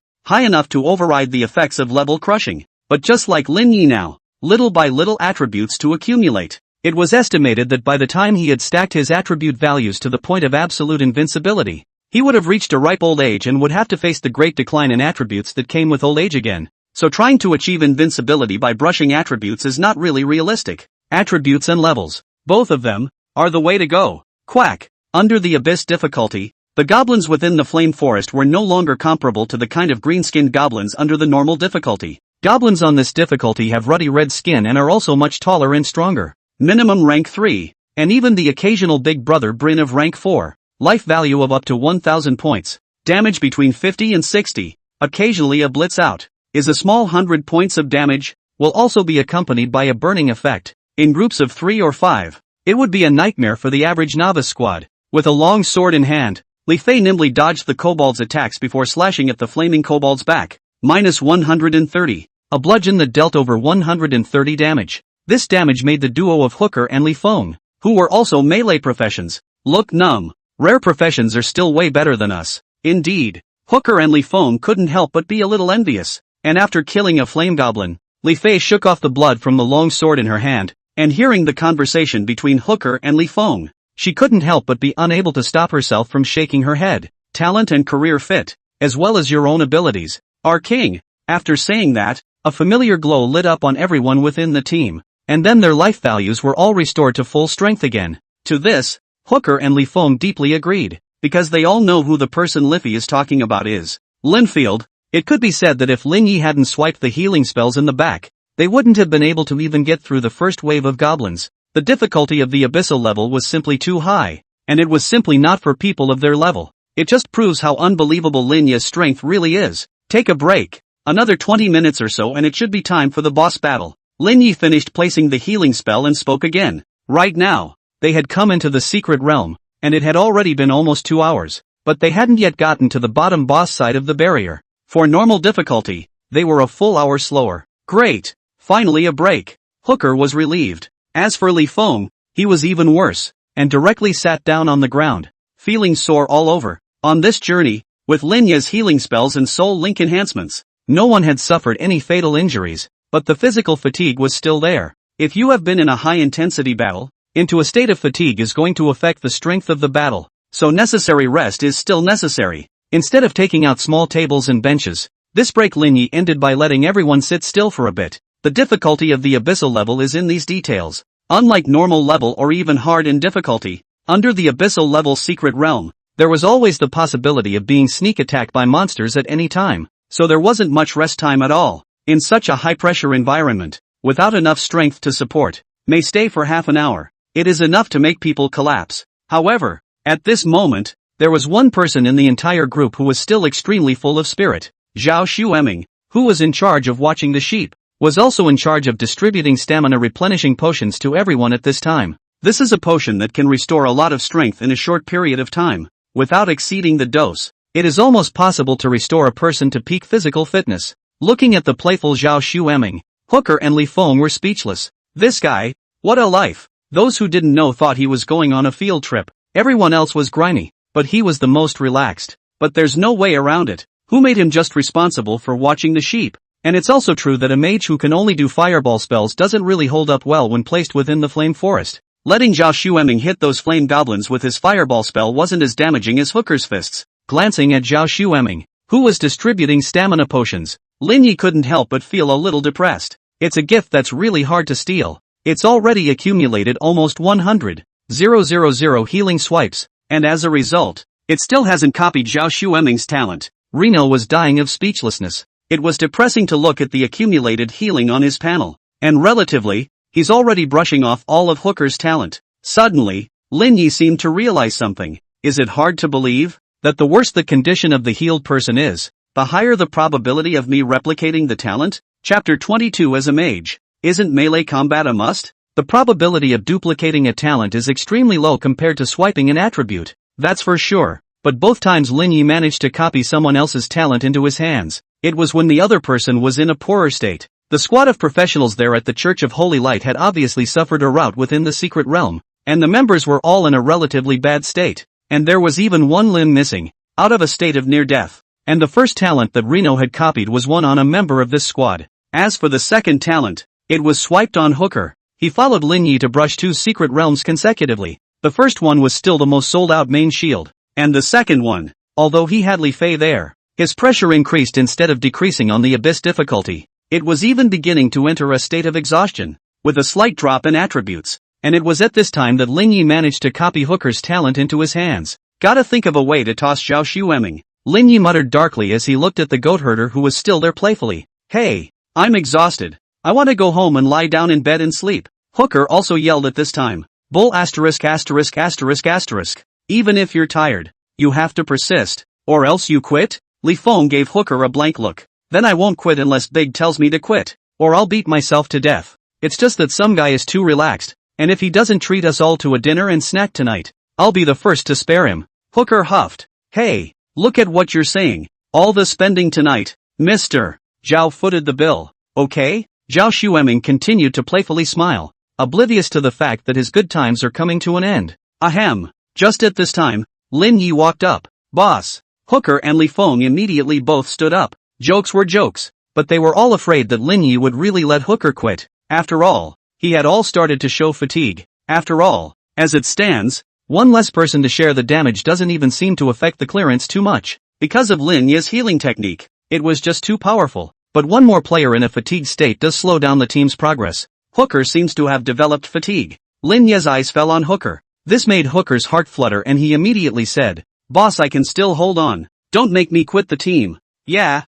to override the effects of level crushing. But just like Lin Ye now, little by little attributes to accumulate. It was estimated that by the time he had stacked his attribute values to the point of absolute invincibility, he would have reached a ripe old age and would have to face the great decline in attributes that came with old age again. So trying to achieve invincibility by brushing attributes is not really realistic. Attributes and levels, both of them, are the way to go. Quack. Under the abyss difficulty, the goblins within the flame forest were no longer comparable to the kind of green-skinned goblins under the normal difficulty. Goblins on this difficulty have ruddy red skin and are also much taller and stronger. Minimum rank 3, and even the occasional big brother Bryn of rank 4. Life value of up to 1000 points. Damage between 50 and 60. Occasionally a blitz out. Is a small 100 points of damage, will also be accompanied by a burning effect. In groups of 3 or 5. It would be a nightmare for the average novice squad. With a long sword in hand, Li Fei nimbly dodged the kobold's attacks before slashing at the flaming kobold's back. Minus 130. a bludgeon that dealt over 130 damage. This damage made the duo of Hooker and Li Feng, who were also melee professions, look numb. Rare professions are still way better than us. Indeed, Hooker and Li Feng couldn't help but be a little envious, and after killing a flame goblin, Li Fei shook off the blood from the long sword in her hand, and hearing the conversation between Hooker and Li Feng, she couldn't help but be unable to stop herself from shaking her head. Talent and career fit, as well as your own abilities, are king. After saying that, a familiar glow lit up on everyone within the team, and then their life values were all restored to full strength again. To this, Hooker and Li Feng deeply agreed, because they all know who the person Liffey is talking about is. Linfield. It could be said that if Lin Ye hadn't swiped the healing spells in the back, they wouldn't have been able to even get through the first wave of goblins. The difficulty of the abyssal level was simply too high, and it was simply not for people of their level. It just proves how unbelievable Lin Ye's strength really is. Take a break. Another 20 minutes or so and it should be time for the boss battle. Lin Ye finished placing the healing spell and spoke again. Right now, they had come into the secret realm, and it had already been almost 2 hours, but they hadn't yet gotten to the bottom boss side of the barrier. For normal difficulty, they were a full hour slower. Great! Finally a break. Hooker was relieved. As for Li Feng, he was even worse, and directly sat down on the ground, feeling sore all over. On this journey, with Lin Ye's healing spells and soul link enhancements, no one had suffered any fatal injuries, but the physical fatigue was still there. If you have been in a high-intensity battle, into a state of fatigue is going to affect the strength of the battle, so necessary rest is still necessary. Instead of taking out small tables and benches, this break Lin Ye ended by letting everyone sit still for a bit. The difficulty of the abyssal level is in these details. Unlike normal level or even hard in difficulty, under the abyssal level secret realm, there was always the possibility of being sneak attacked by monsters at any time, so there wasn't much rest time at all. In such a high-pressure environment, without enough strength to support, may stay for half an hour. It is enough to make people collapse. However, at this moment, there was one person in the entire group who was still extremely full of spirit. Zhao Xueming, who was in charge of watching the sheep, was also in charge of distributing stamina replenishing potions to everyone at this time. This is a potion that can restore a lot of strength in a short period of time, without exceeding the dose. It is almost possible to restore a person to peak physical fitness. Looking at the playful Zhao Xueming, Hooker and Li Feng were speechless. This guy, what a life! Those who didn't know thought he was going on a field trip. Everyone else was grimy, but he was the most relaxed. But there's no way around it. Who made him just responsible for watching the sheep? And it's also true that a mage who can only do fireball spells doesn't really hold up well when placed within the flame forest. Letting Zhao Xueming hit those flame goblins with his fireball spell wasn't as damaging as Hooker's fists. Glancing at Zhao Xueming, who was distributing stamina potions, Lin Ye couldn't help but feel a little depressed. It's a gift that's really hard to steal. It's already accumulated almost 100,000 healing swipes, and as a result, it still hasn't copied Zhao Xueming's talent. Reno was dying of speechlessness. It was depressing to look at the accumulated healing on his panel, and relatively, he's already brushing off all of Hooker's talent. Suddenly, Lin Ye seemed to realize something. Is it hard to believe that the worse the condition of the healed person is, the higher the probability of me replicating the talent? Chapter 22. As a mage, isn't melee combat a must? The probability of duplicating a talent is extremely low compared to swiping an attribute, that's for sure. But both times Lin Ye managed to copy someone else's talent into his hands, it was when the other person was in a poorer state. The squad of professionals there at the Church of Holy Light had obviously suffered a rout within the secret realm, and the members were all in a relatively bad state, and there was even one limb missing, out of a state of near death. And the first talent that Reno had copied was one on a member of this squad. As for the second talent, it was swiped on Hooker. He followed Lin Ye to brush 2 secret realms consecutively. The first one was still the most sold out main shield, and the second one, although he had Li Fei there, his pressure increased instead of decreasing on the abyss difficulty. It was even beginning to enter a state of exhaustion, with a slight drop in attributes, and it was at this time that Lin Ye managed to copy Hooker's talent into his hands. Gotta think of a way to toss Zhao Xueming, Lin Ye muttered darkly as he looked at the goatherder who was still there playfully. Hey, I'm exhausted. I want to go home and lie down in bed and sleep. Hooker also yelled at this time. Bull asterisk asterisk asterisk asterisk. Even if you're tired, you have to persist, or else you quit? Li Feng gave Hooker a blank look. Then I won't quit unless Big tells me to quit, or I'll beat myself to death. It's just that some guy is too relaxed, and if he doesn't treat us all to a dinner and snack tonight, I'll be the first to spare him. Hooker huffed. Hey, look at what you're saying. All the spending tonight, mister. Zhao footed the bill. okay? Zhao Xueming continued to playfully smile, oblivious to the fact that his good times are coming to an end. Ahem. Just at this time, Lin Ye walked up. Boss. Hooker and Li Feng immediately both stood up. Jokes were jokes, but they were all afraid that Lin Ye would really let Hooker quit. After all, he had all started to show fatigue. After all, as it stands, one less person to share the damage doesn't even seem to affect the clearance too much. Because of Lin Ye's healing technique, it was just too powerful. But one more player in a fatigued state does slow down the team's progress. Hooker seems to have developed fatigue. Lin Ye's eyes fell on Hooker. This made Hooker's heart flutter and he immediately said, "Boss, I can still hold on. Don't make me quit the team." Yeah.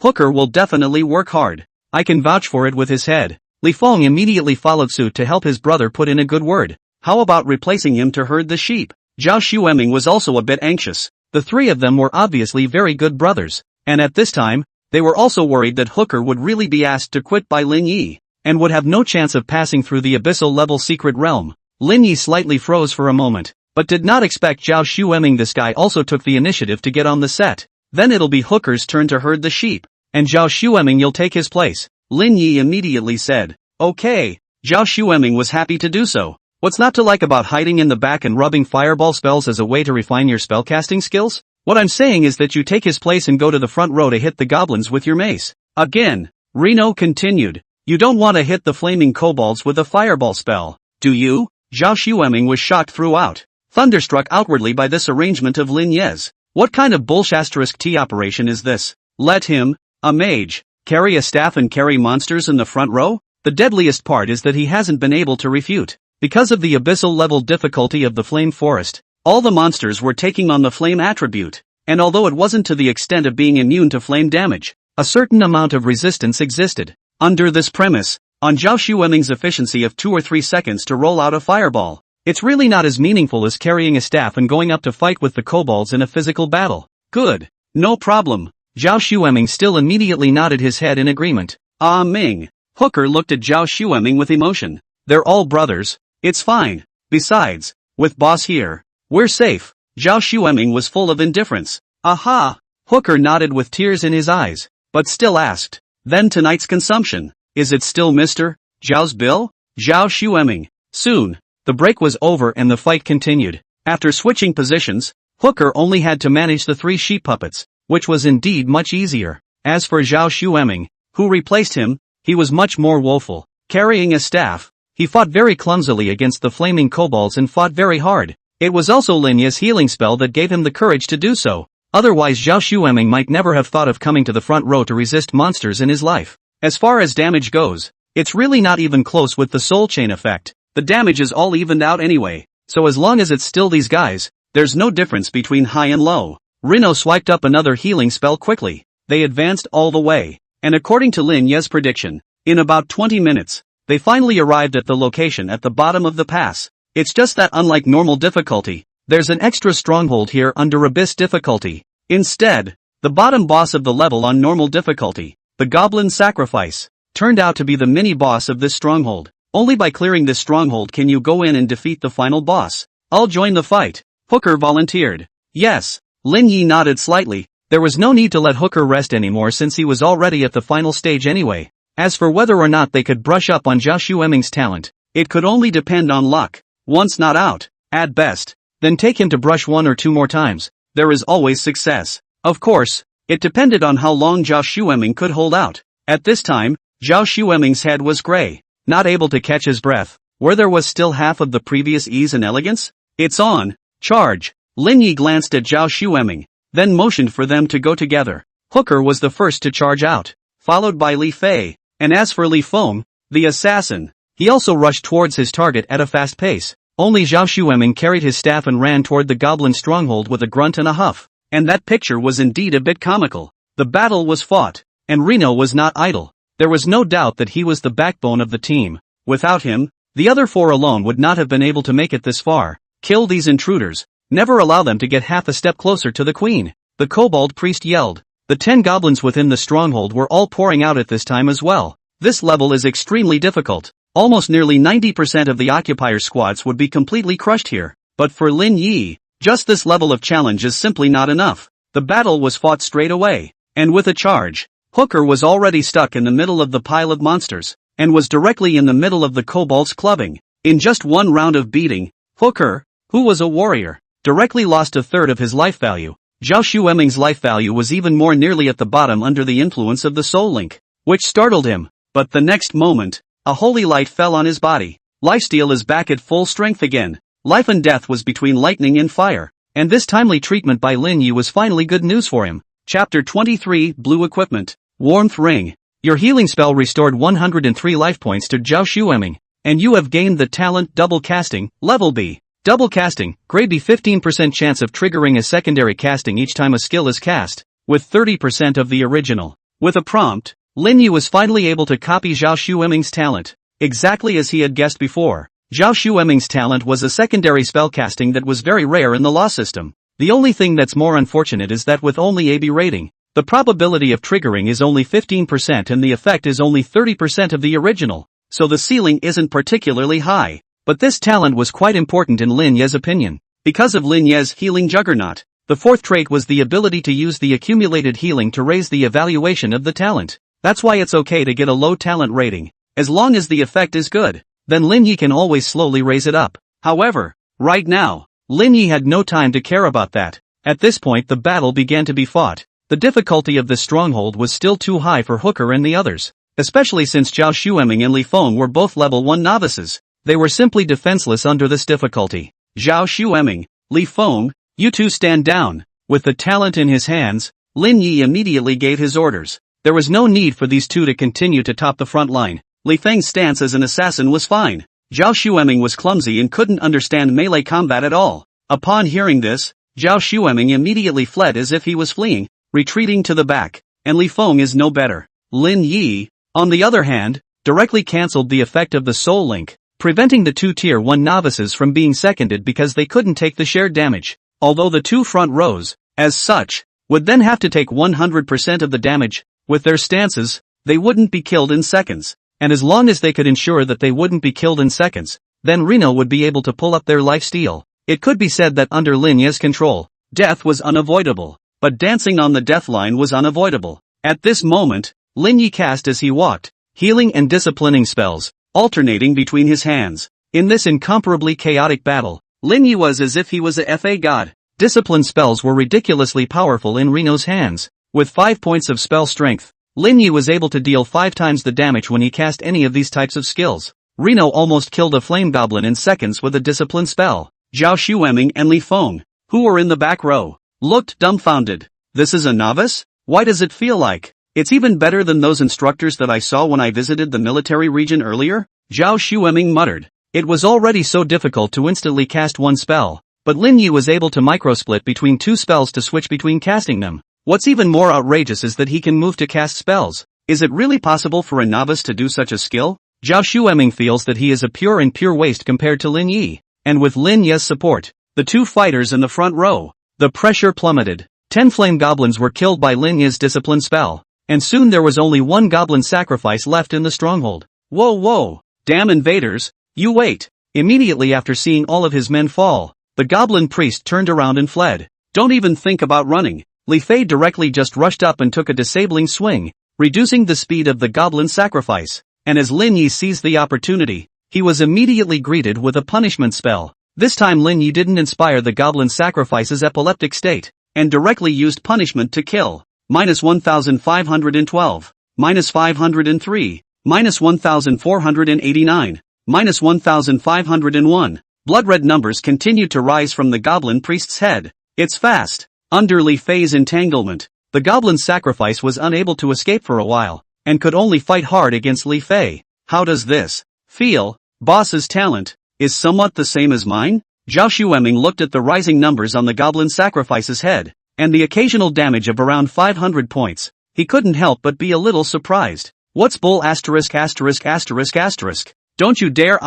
Hooker will definitely work hard. I can vouch for it with his head. Li Feng immediately followed suit to help his brother put in a good word. How about replacing him to herd the sheep? Zhao Xueming was also a bit anxious. The three of them were obviously very good brothers. And at this time, they were also worried that Hooker would really be asked to quit by Lin Ye, and would have no chance of passing through the abyssal-level secret realm. Lin Ye slightly froze for a moment, but did not expect Zhao Xueming. This guy also took the initiative to get on the set. Then it'll be Hooker's turn to herd the sheep, and Zhao Xueming you'll take his place. Lin Ye immediately said, "Okay." Zhao Xueming was happy to do so. What's not to like about hiding in the back and rubbing fireball spells as a way to refine your spellcasting skills? What I'm saying is that you take his place and go to the front row to hit the goblins with your mace. Again, Reno continued. You don't want to hit the flaming kobolds with a fireball spell, do you? Zhao Xueming was shocked throughout, thunderstruck outwardly by this arrangement of Lin Ye's. What kind of bullshit operation is this? Let him, a mage, carry a staff and carry monsters in the front row? The deadliest part is that he hasn't been able to refute. Because of the abyssal level difficulty of the flame forest, all the monsters were taking on the flame attribute, and although it wasn't to the extent of being immune to flame damage, a certain amount of resistance existed. Under this premise, on Zhao Xueming's efficiency of 2 or 3 seconds to roll out a fireball, it's really not as meaningful as carrying a staff and going up to fight with the kobolds in a physical battle. Good. No problem. Zhao Xueming still immediately nodded his head in agreement. Ah Ming. Hooker looked at Zhao Xueming with emotion. They're all brothers. It's fine. Besides, with boss here, we're safe. Zhao Xueming was full of indifference. Aha! Hooker nodded with tears in his eyes, but still asked, then tonight's consumption, is it still Mr. Zhao's bill? Zhao Xueming. Soon. The break was over and the fight continued. After switching positions, Hooker only had to manage the 3 sheep puppets, which was indeed much easier. As for Zhao Xueming, who replaced him, he was much more woeful. Carrying a staff, he fought very clumsily against the flaming kobolds and fought very hard. It was also Lin Ye's healing spell that gave him the courage to do so. Otherwise Zhao Xueming might never have thought of coming to the front row to resist monsters in his life. As far as damage goes, it's really not even close with the soul chain effect. The damage is all evened out anyway, so as long as it's still these guys, there's no difference between high and low. Reno swiped up another healing spell quickly. They advanced all the way, and according to Lin Ye's prediction, in about 20 minutes, they finally arrived at the location at the bottom of the pass. It's just that unlike normal difficulty, there's an extra stronghold here under abyss difficulty. Instead, the bottom boss of the level on normal difficulty, the Goblin Sacrifice, turned out to be the mini-boss of this stronghold. Only by clearing this stronghold can you go in and defeat the final boss. I'll join the fight. Hooker volunteered. Yes. Lin Ye nodded slightly. There was no need to let Hooker rest anymore since he was already at the final stage anyway. As for whether or not they could brush up on Zhao Xueming's talent, it could only depend on luck. Once not out, at best, then take him to brush 1 or 2 more times. There is always success. Of course, it depended on how long Zhao Xueming could hold out. At this time, Zhao Xueming's head was gray, not able to catch his breath, where there was still half of the previous ease and elegance. It's on. Charge. Lin Ye glanced at Zhao Xueming, then motioned for them to go together. Hooker was the first to charge out, followed by Li Fei, and as for Li Feng, the assassin, he also rushed towards his target at a fast pace. Only Zhao Xueming carried his staff and ran toward the goblin stronghold with a grunt and a huff. And that picture was indeed a bit comical. The battle was fought, and Reno was not idle. There was no doubt that he was the backbone of the team. Without him, the other 4 alone would not have been able to make it this far. Kill these intruders. Never allow them to get half a step closer to the queen. The kobold priest yelled. The 10 goblins within the stronghold were all pouring out at this time as well. This level is extremely difficult. Almost nearly 90% of the occupier squads would be completely crushed here. But for Lin Ye, just this level of challenge is simply not enough. The battle was fought straight away, and with a charge. Hooker was already stuck in the middle of the pile of monsters, and was directly in the middle of the kobolds clubbing. In just one round of beating, Hooker, who was a warrior, directly lost a third of his life value. Zhao Xueming's life value was even more nearly at the bottom under the influence of the soul link, which startled him, but the next moment, a holy light fell on his body. Lifesteal is back at full strength again. Life and death was between lightning and fire, and this timely treatment by Lin Ye was finally good news for him. Chapter 23, Blue Equipment. Warmth Ring. Your healing spell restored 103 life points to Zhao Xueming, and you have gained the talent Double Casting, Level B. Double Casting, Grade B, 15% chance of triggering a secondary casting each time a skill is cast, with 30% of the original. With a prompt, Lin Ye was finally able to copy Zhao Xueming's talent, exactly as he had guessed before. Zhao Xueming's talent was a secondary spellcasting that was very rare in the law system. The only thing that's more unfortunate is that with only AB rating, the probability of triggering is only 15% and the effect is only 30% of the original, so the ceiling isn't particularly high. But this talent was quite important in Lin Ye's opinion. Because of Lin Ye's healing juggernaut, the fourth trait was the ability to use the accumulated healing to raise the evaluation of the talent. That's why it's okay to get a low talent rating. As long as the effect is good, then Lin Ye can always slowly raise it up. However, right now, Lin Ye had no time to care about that. At this point the battle began to be fought. The difficulty of this stronghold was still too high for Hooker and the others, especially since Zhao Xueming and Li Feng were both level 1 novices. They were simply defenseless under this difficulty. Zhao Xueming, Li Feng, you two stand down. With the talent in his hands, Lin Ye immediately gave his orders. There was no need for these two to continue to top the front line. Li Feng's stance as an assassin was fine. Zhao Xueming was clumsy and couldn't understand melee combat at all. Upon hearing this, Zhao Xueming immediately fled as if he was fleeing, retreating to the back, and Li Feng is no better. Lin Ye, on the other hand, directly cancelled the effect of the soul link, preventing the two tier 1 novices from being seconded because they couldn't take the shared damage, although the two front rows, as such, would then have to take 100% of the damage. With their stances, they wouldn't be killed in seconds, and as long as they could ensure that they wouldn't be killed in seconds, then Reno would be able to pull up their lifesteal. It could be said that under Lin Ye's control, death was unavoidable, but dancing on the death line was unavoidable. At this moment, Lin Ye cast as he walked, healing and disciplining spells, alternating between his hands. In this incomparably chaotic battle, Lin Ye was as if he was a FA god. Discipline spells were ridiculously powerful in Reno's hands. With 5 points of spell strength, Lin Ye was able to deal 5 times the damage when he cast any of these types of skills. Reno almost killed a flame goblin in seconds with a discipline spell. Zhao Xueming and Li Feng, who were in the back row, looked dumbfounded. This is a novice? Why does it feel like it's even better than those instructors that I saw when I visited the military region earlier? Zhao Xueming muttered. It was already so difficult to instantly cast one spell, but Lin Ye was able to microsplit between 2 spells to switch between casting them. What's even more outrageous is that he can move to cast spells. Is it really possible for a novice to do such a skill? Zhao Xueming feels that he is a pure waste compared to Lin Ye, and with Lin Ye's support, the two fighters in the front row, the pressure plummeted. 10 flame goblins were killed by Lin Ye's discipline spell, and soon there was only 1 goblin sacrifice left in the stronghold. Whoa! Damn invaders, you wait! Immediately after seeing all of his men fall, the goblin priest turned around and fled. Don't even think about running. Li Fei directly just rushed up and took a disabling swing, reducing the speed of the goblin sacrifice, and as Lin Ye seized the opportunity, he was immediately greeted with a punishment spell. This time Lin Ye didn't inspire the goblin sacrifice's epileptic state, and directly used punishment to kill. -1512, -503, -1489, -1501. Blood-red numbers continued to rise from the goblin priest's head. It's fast. Under Li Fei's entanglement, the goblin sacrifice was unable to escape for a while, and could only fight hard against Li Fei. How does this feel? Boss's talent is somewhat the same as mine? Zhao Xueming looked at the rising numbers on the goblin sacrifice's head, and the occasional damage of around 500 points. He couldn't help but be a little surprised. What's bull ********? Don't you dare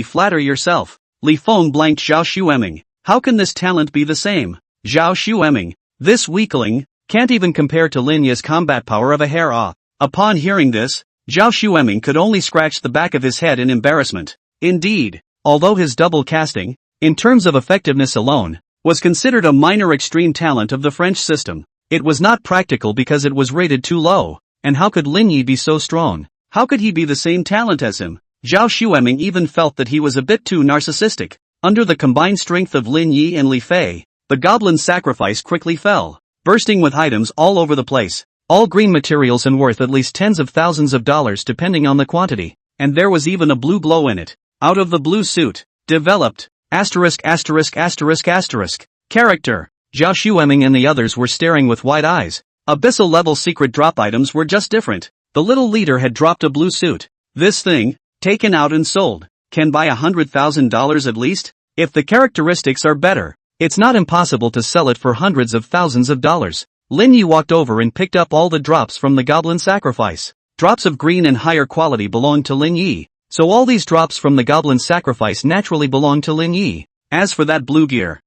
flatter yourself. Li Feng blanked Zhao Xueming. How can this talent be the same? Zhao Xueming, this weakling, can't even compare to Lin Ye's combat power of a hair off. Upon hearing this, Zhao Xueming could only scratch the back of his head in embarrassment. Indeed, although his double casting, in terms of effectiveness alone, was considered a minor extreme talent of the French system, it was not practical because it was rated too low. And how could Lin Ye be so strong? How could he be the same talent as him? Zhao Xueming even felt that he was a bit too narcissistic. Under the combined strength of Lin Ye and Li Fei, the goblin sacrifice quickly fell, bursting with items all over the place. All green materials and worth at least tens of thousands of dollars depending on the quantity. And there was even a blue glow in it. Out of the blue suit, developed, ********. Character. Zhao Xueming and the others were staring with wide eyes. Abyssal level secret drop items were just different. The little leader had dropped a blue suit. This thing, taken out and sold, can buy $100,000 at least? If the characteristics are better, it's not impossible to sell it for hundreds of thousands of dollars. Lin Ye walked over and picked up all the drops from the goblin sacrifice. Drops of green and higher quality belonged to Lin Ye, so all these drops from the goblin sacrifice naturally belonged to Lin Ye. As for that blue gear,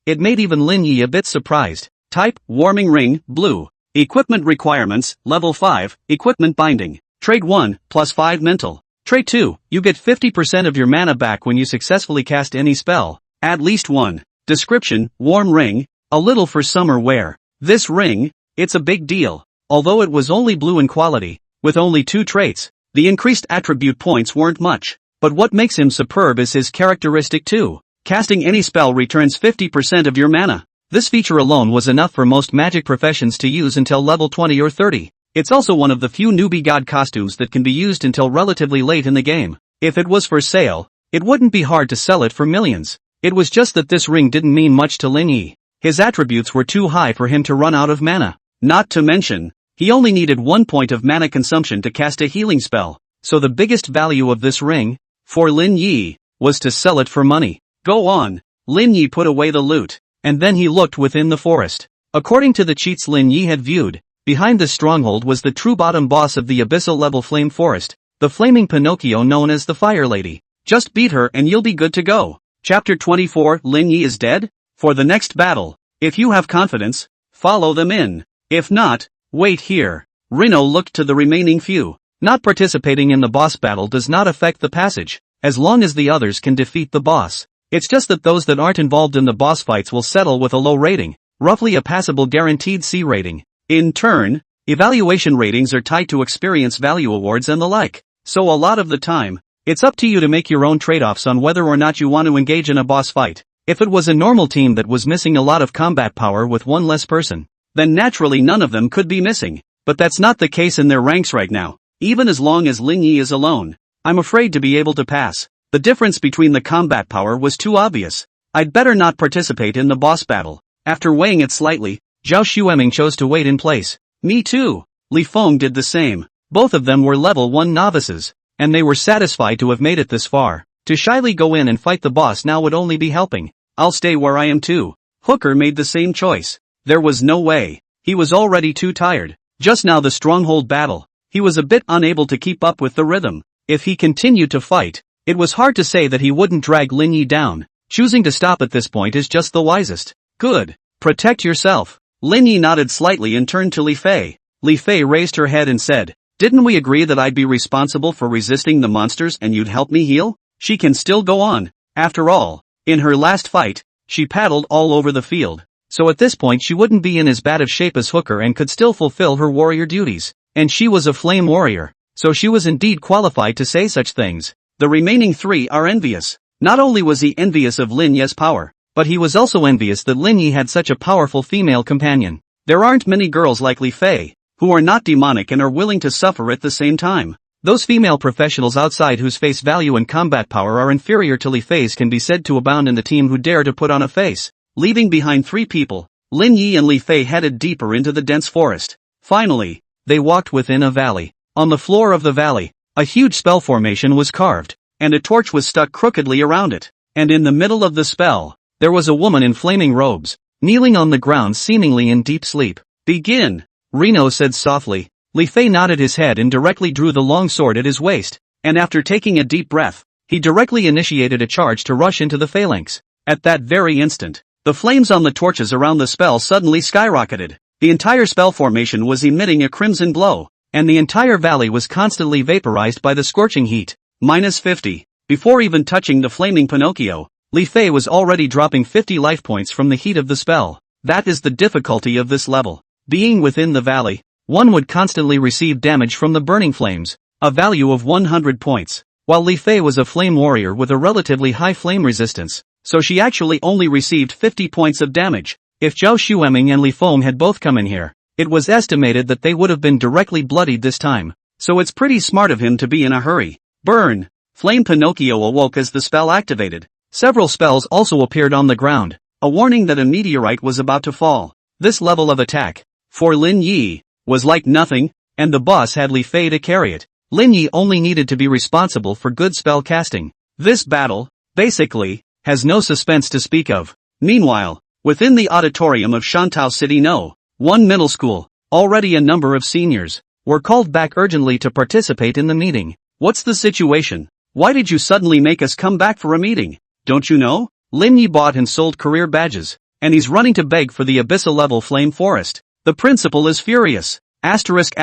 it made even Lin Ye a bit surprised. Type, warming ring, blue. Equipment requirements, level 5, equipment binding. Trade 1, plus 5 mental. Trade 2, you get 50% of your mana back when you successfully cast any spell. At least one. Description, warm ring, a little for summer wear. This ring, it's a big deal. Although it was only blue in quality, with only 2 traits, the increased attribute points weren't much. But what makes him superb is his characteristic too. Casting any spell returns 50% of your mana. This feature alone was enough for most magic professions to use until level 20 or 30. It's also one of the few newbie god costumes that can be used until relatively late in the game. If it was for sale, it wouldn't be hard to sell it for millions. It was just that this ring didn't mean much to Lin Ye. His attributes were too high for him to run out of mana. Not to mention, he only needed 1 point of mana consumption to cast a healing spell. So the biggest value of this ring, for Lin Ye, was to sell it for money. Go on. Lin Ye put away the loot, and then he looked within the forest. According to the cheats Lin Ye had viewed, behind this stronghold was the true bottom boss of the abyssal level flame forest, the flaming Pinocchio known as the Fire Lady. Just beat her and you'll be good to go. Chapter 24, Lin Ye is dead? For the next battle, if you have confidence, follow them in. If not, wait here. Rino looked to the remaining few. Not participating in the boss battle does not affect the passage, as long as the others can defeat the boss. It's just that those that aren't involved in the boss fights will settle with a low rating, roughly a passable guaranteed C rating. In turn, evaluation ratings are tied to experience value awards and the like, so a lot of the time, it's up to you to make your own trade-offs on whether or not you want to engage in a boss fight. If it was a normal team that was missing a lot of combat power with one less person, then naturally none of them could be missing, but that's not the case in their ranks right now. Even as long as Lin Ye is alone, I'm afraid to be able to pass. The difference between the combat power was too obvious. I'd better not participate in the boss battle. After weighing it slightly, Zhao Xueming chose to wait in place. Me too. Li Feng did the same. Both of them were level 1 novices, and they were satisfied to have made it this far. To shyly go in and fight the boss now would only be helping. I'll stay where I am too. Hooker made the same choice. There was no way. He was already too tired. Just now the stronghold battle, he was a bit unable to keep up with the rhythm. If he continued to fight, it was hard to say that he wouldn't drag Lin Ye down. Choosing to stop at this point is just the wisest. Good. Protect yourself. Lin Ye nodded slightly and turned to Li Fei. Li Fei raised her head and said, "Didn't we agree that I'd be responsible for resisting the monsters and you'd help me heal?" She can still go on. After all, in her last fight, she paddled all over the field. So at this point she wouldn't be in as bad of shape as Hooker and could still fulfill her warrior duties. And she was a flame warrior, so she was indeed qualified to say such things. The remaining 3 are envious. Not only was he envious of Lin Ye's power, but he was also envious that Lin Ye had such a powerful female companion. There aren't many girls like Li Fei, who are not demonic and are willing to suffer at the same time. Those female professionals outside whose face value and combat power are inferior to Li Fei's can be said to abound in the team who dare to put on a face. Leaving behind 3 people, Lin Ye and Li Fei headed deeper into the dense forest. Finally, they walked within a valley. On the floor of the valley, a huge spell formation was carved, and a torch was stuck crookedly around it. And in the middle of the spell, there was a woman in flaming robes, kneeling on the ground seemingly in deep sleep. "Begin," Reno said softly. Li Fei nodded his head and directly drew the long sword at his waist, and after taking a deep breath, he directly initiated a charge to rush into the phalanx. At that very instant, the flames on the torches around the spell suddenly skyrocketed. The entire spell formation was emitting a crimson glow, and the entire valley was constantly vaporized by the scorching heat. -50. Before even touching the flaming Pinocchio, Li Fei was already dropping 50 life points from the heat of the spell. That is the difficulty of this level. Being within the valley, one would constantly receive damage from the burning flames, a value of 100 points. While Li Fei was a flame warrior with a relatively high flame resistance, so she actually only received 50 points of damage. If Zhao Xueming and Li Feng had both come in here, it was estimated that they would have been directly bloodied this time, so it's pretty smart of him to be in a hurry. Burn! Flame Pinocchio awoke as the spell activated. Several spells also appeared on the ground, a warning that a meteorite was about to fall. This level of attack, for Lin Ye, was like nothing, and the boss had Li Fei to carry it. Lin Ye only needed to be responsible for good spell casting. This battle, basically, has no suspense to speak of. Meanwhile, within the auditorium of Shantao City No. 1 Middle School, already a number of seniors were called back urgently to participate in the meeting. What's the situation? Why did you suddenly make us come back for a meeting? Don't you know? Lin Ye bought and sold career badges, and he's running to beg for the abyssal level flame forest. The principal is furious. Asterisk.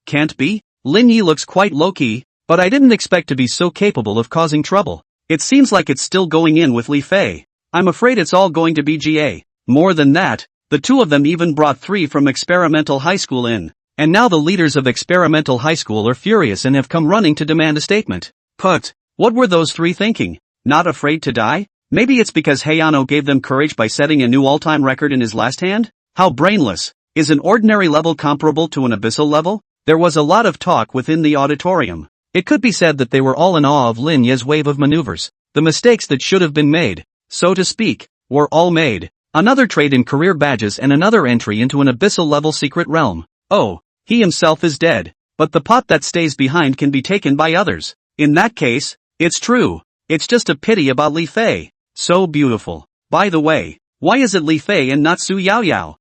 Can't be? Lin Ye looks quite low-key, but I didn't expect to be so capable of causing trouble. It seems like it's still going in with Li Fei. I'm afraid it's all going to be GA. More than that, the two of them even brought 3 from Experimental High School in. And now the leaders of Experimental High School are furious and have come running to demand a statement. Put, what were those 3 thinking? Not afraid to die? Maybe it's because Hayano gave them courage by setting a new all-time record in his last hand? How brainless. Is an ordinary level comparable to an abyssal level? There was a lot of talk within the auditorium. It could be said that they were all in awe of Lin Ye's wave of maneuvers. The mistakes that should have been made, so to speak, were all made. Another trade in career badges and another entry into an abyssal level secret realm. Oh, he himself is dead, but the pot that stays behind can be taken by others. In that case, it's true. It's just a pity about Li Fei. So beautiful. By the way, why is it Li Fei and not Su Yaoyao?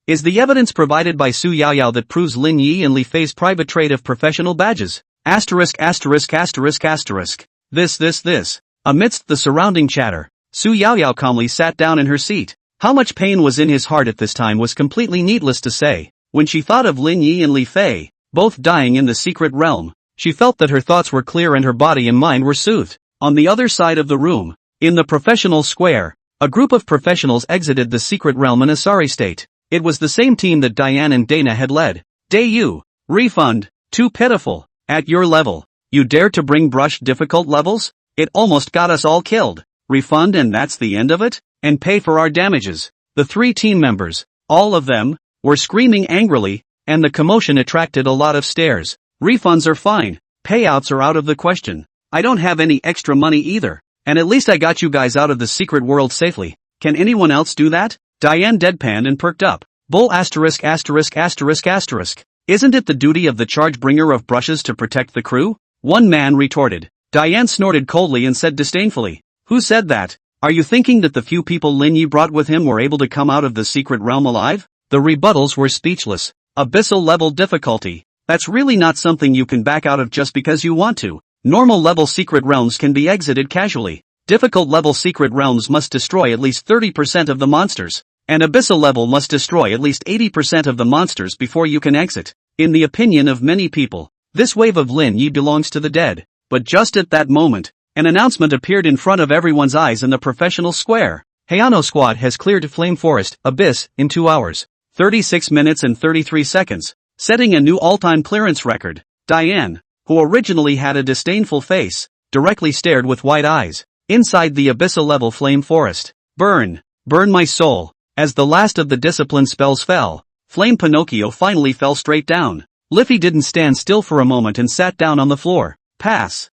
Is the evidence provided by Su Yaoyao that proves Lin Ye and Li Fei's private trade of professional badges? This. Amidst the surrounding chatter, Su Yaoyao calmly sat down in her seat. How much pain was in his heart at this time was completely needless to say. When she thought of Lin Ye and Li Fei, both dying in the secret realm, she felt that her thoughts were clear and her body and mind were soothed. On the other side of the room, in the professional square, a group of professionals exited the secret realm in a sorry state. It was the same team that Diane and Dana had led. Dayu, refund, too pitiful. At your level, you dare to bring brush difficult levels? It almost got us all killed. Refund and that's the end of it? And pay for our damages. The 3 team members, all of them, were screaming angrily, and the commotion attracted a lot of stares. Refunds are fine. Payouts are out of the question. I don't have any extra money either. And at least I got you guys out of the secret world safely. Can anyone else do that? Diane deadpanned and perked up. Bull asterisk. Isn't it the duty of the charge bringer of brushes to protect the crew? One man retorted. Diane snorted coldly and said disdainfully. Who said that? Are you thinking that the few people Lin Ye brought with him were able to come out of the secret realm alive? The rebuttals were speechless. Abyssal level difficulty. That's really not something you can back out of just because you want to. Normal level secret realms can be exited casually. Difficult level secret realms must destroy at least 30% of the monsters. And abyssal level must destroy at least 80% of the monsters before you can exit. In the opinion of many people, this wave of Lin Ye belongs to the dead. But just at that moment, an announcement appeared in front of everyone's eyes in the professional square. Hayano Squad has cleared Flame Forest, Abyss, in 2 hours, 36 minutes and 33 seconds, setting a new all-time clearance record. Diane, who originally had a disdainful face, directly stared with wide eyes. Inside the abyssal level Flame Forest. Burn my soul. As the last of the discipline spells fell, Flame Pinocchio finally fell straight down. Liffy didn't stand still for a moment and sat down on the floor. Passed.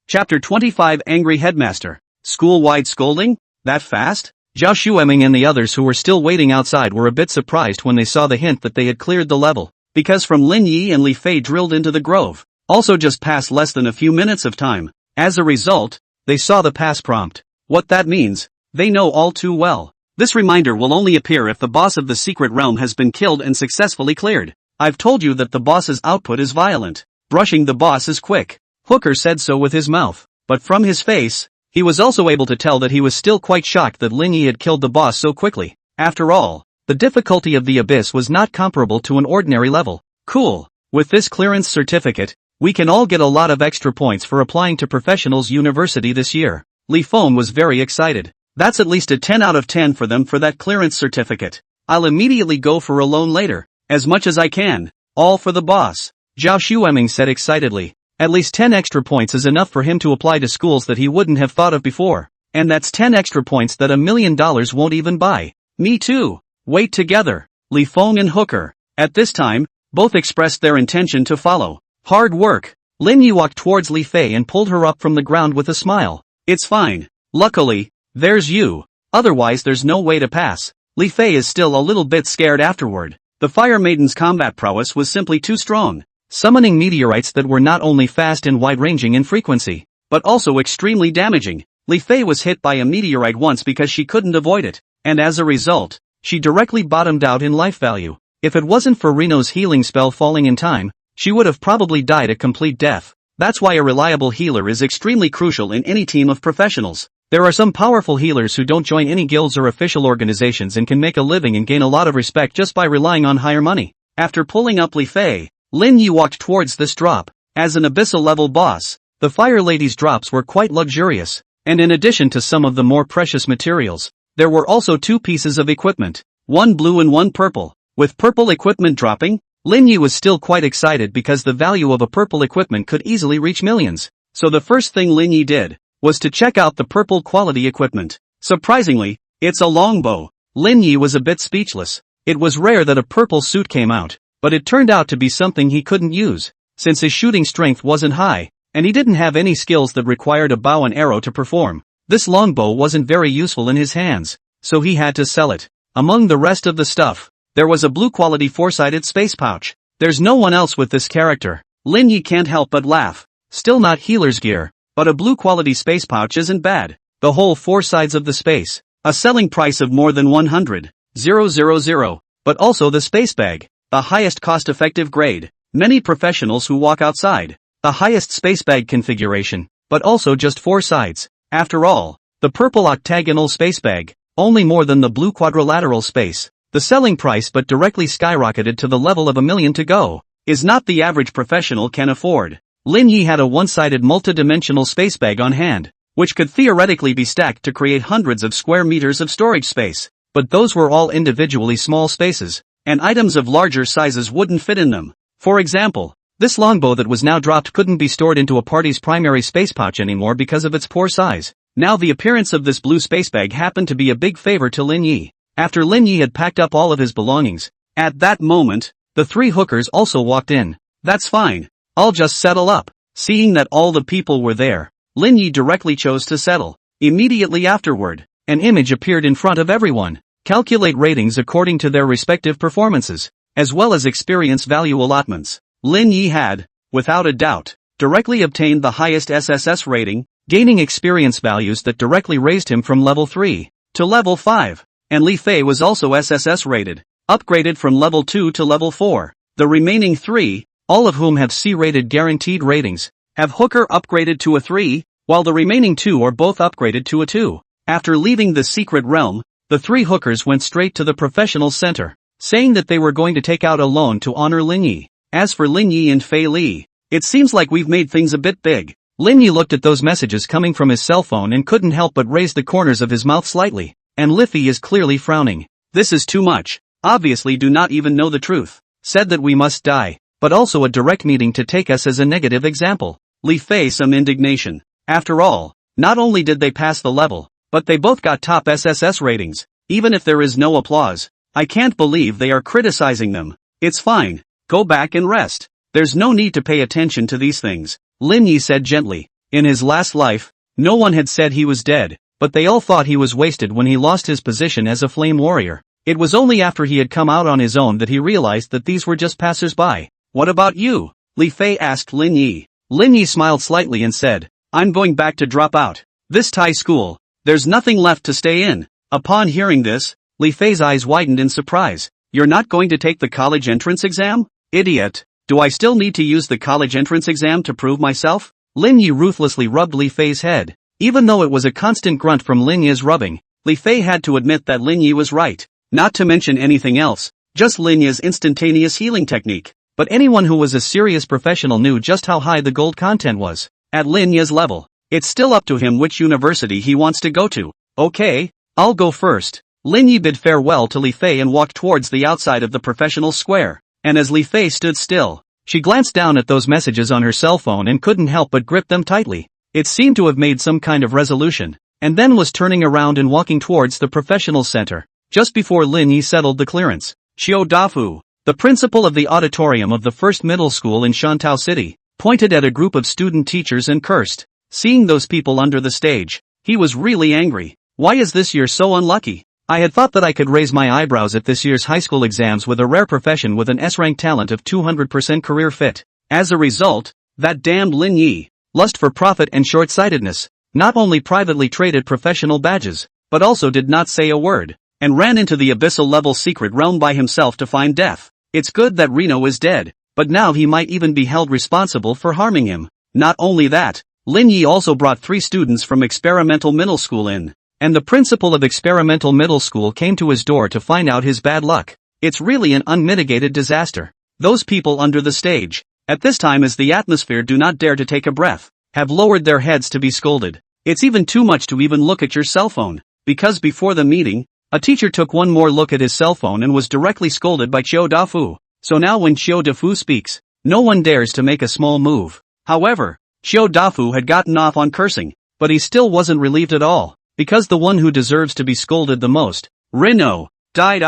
Chapter 25 Angry Headmaster. School-wide scolding? That fast? Zhao Xueming and the others who were still waiting outside were a bit surprised when they saw the hint that they had cleared the level, because from Lin Ye and Li Fei drilled into the grove, also just passed less than a few minutes of time. As a result, they saw the pass prompt. What that means, they know all too well. This reminder will only appear if the boss of the secret realm has been killed and successfully cleared. I've told you that the boss's output is violent. Brushing the boss is quick. Hooker said so with his mouth, but from his face, he was also able to tell that he was still quite shocked that Lin Ye had killed the boss so quickly. After all, the difficulty of the abyss was not comparable to an ordinary level. Cool. With this clearance certificate, we can all get a lot of extra points for applying to Professionals University this year. Li Feng was very excited. That's at least a 10 out of 10 for them for that clearance certificate. I'll immediately go for a loan later. As much as I can. All for the boss. Zhao Xueming said excitedly. At least 10 extra points is enough for him to apply to schools that he wouldn't have thought of before. And that's 10 extra points that $1 million won't even buy. Me too. Wait together. Li Feng and Hooker. At this time, both expressed their intention to follow. Hard work. Lin Ye walked towards Li Fei and pulled her up from the ground with a smile. It's fine. Luckily, there's you. Otherwise there's no way to pass. Li Fei is still a little bit scared afterward. The Fire Maiden's combat prowess was simply too strong, summoning meteorites that were not only fast and wide-ranging in frequency, but also extremely damaging. Li Fei was hit by a meteorite once because she couldn't avoid it, and as a result, she directly bottomed out in life value. If it wasn't for Reno's healing spell falling in time, she would have probably died a complete death. That's why a reliable healer is extremely crucial in any team of professionals. There are some powerful healers who don't join any guilds or official organizations and can make a living and gain a lot of respect just by relying on higher money. After pulling up Li Fei, Lin Ye walked towards this drop. As an abyssal-level boss, the Fire Lady's drops were quite luxurious, and in addition to some of the more precious materials, there were also 2 pieces of equipment, one blue and one purple. With purple equipment dropping, Lin Ye was still quite excited because the value of a purple equipment could easily reach millions. So the first thing Lin Ye did was to check out the purple quality equipment. Surprisingly, it's a longbow. Lin Ye was a bit speechless. It was rare that a purple suit came out, but it turned out to be something he couldn't use, since his shooting strength wasn't high, and he didn't have any skills that required a bow and arrow to perform. This longbow wasn't very useful in his hands, so he had to sell it. Among the rest of the stuff, there was a blue quality 4-sided space pouch. There's no one else with this character. Lin Ye can't help but laugh. Still not healer's gear, but a blue quality space pouch isn't bad. The whole 4 sides of the space. A selling price of more than 100,000, but also the space bag, the highest cost-effective grade. Many professionals who walk outside, the highest space bag configuration, but also just 4 sides. After all, the purple octagonal space bag, only more than the blue quadrilateral space. The selling price but directly skyrocketed to the level of $1 million to go, is not the average professional can afford. Lin Ye had a one-sided multi-dimensional space bag on hand, which could theoretically be stacked to create hundreds of square meters of storage space, but those were all individually small spaces, and items of larger sizes wouldn't fit in them. For example, this longbow that was now dropped couldn't be stored into a party's primary space pouch anymore because of its poor size. Now the appearance of this blue space bag happened to be a big favor to Lin Ye. After Lin Ye had packed up all of his belongings, at that moment, the 3 hookers also walked in. That's fine. I'll just settle up. Seeing that all the people were there, Lin Ye directly chose to settle. Immediately afterward, an image appeared in front of everyone. Calculate ratings according to their respective performances, as well as experience value allotments. Lin Ye had, without a doubt, directly obtained the highest SSS rating, gaining experience values that directly raised him from level 3 to level 5. And Li Fei was also SSS rated, upgraded from level 2 to level 4. The remaining 3, all of whom have C-rated guaranteed ratings, have Hooker upgraded to a 3, while the remaining 2 are both upgraded to a 2. After leaving the secret realm, the 3 hookers went straight to the professional center, saying that they were going to take out a loan to honor Lin Ye. As for Lin Ye and Fei Li, it seems like we've made things a bit big. Lin Ye looked at those messages coming from his cell phone and couldn't help but raise the corners of his mouth slightly, and Li Fei is clearly frowning. This is too much. Obviously do not even know the truth. Said that we must die, but also a direct meeting to take us as a negative example. Li Fei some indignation. After all, not only did they pass the level, but they both got top SSS ratings. Even if there is no applause, I can't believe they are criticizing them. It's fine. Go back and rest. There's no need to pay attention to these things, Lin Ye said gently. In his last life, no one had said he was dead, but they all thought he was wasted when he lost his position as a flame warrior. It was only after he had come out on his own that he realized that these were just passers-by. What about you? Li Fei asked Lin Ye. Lin Ye smiled slightly and said, I'm going back to drop out. This Thai school, there's nothing left to stay in. Upon hearing this, Li Fei's eyes widened in surprise. You're not going to take the college entrance exam? Idiot. Do I still need to use the college entrance exam to prove myself? Lin Ye ruthlessly rubbed Li Fei's head. Even though it was a constant grunt from Lin Ye's rubbing, Li Fei had to admit that Lin Ye was right. Not to mention anything else, just Lin Ye's instantaneous healing technique. But anyone who was a serious professional knew just how high the gold content was. At Lin Ye's level, it's still up to him which university he wants to go to. Okay, I'll go first. Lin Ye bid farewell to Li Fei and walked towards the outside of the professional square. And as Li Fei stood still, she glanced down at those messages on her cell phone and couldn't help but grip them tightly. It seemed to have made some kind of resolution, and then was turning around and walking towards the professional center. Just before Lin Ye settled the clearance, Xiao Dafu, the principal of the auditorium of the first middle school in Shantao City, pointed at a group of student teachers and cursed. Seeing those people under the stage, he was really angry. Why is this year so unlucky? I had thought that I could raise my eyebrows at this year's high school exams with a rare profession with an S-rank talent of 200% career fit. As a result, that damned Lin Ye, lust for profit and short-sightedness, not only privately traded professional badges, but also did not say a word, and ran into the abyssal-level secret realm by himself to find death. It's good that Reno is dead, but now he might even be held responsible for harming him. Not only that, Lin Ye also brought 3 students from experimental middle school in, and the principal of experimental middle school came to his door to find out his bad luck. It's really an unmitigated disaster. Those people under the stage, at this time as the atmosphere do not dare to take a breath, have lowered their heads to be scolded. It's even too much to even look at your cell phone, because before the meeting, a teacher took one more look at his cell phone and was directly scolded by Xiao Dafu. So now when Xiao Dafu speaks, no one dares to make a small move. However, Xiao Dafu had gotten off on cursing, but he still wasn't relieved at all, because the one who deserves to be scolded the most, Reno, died.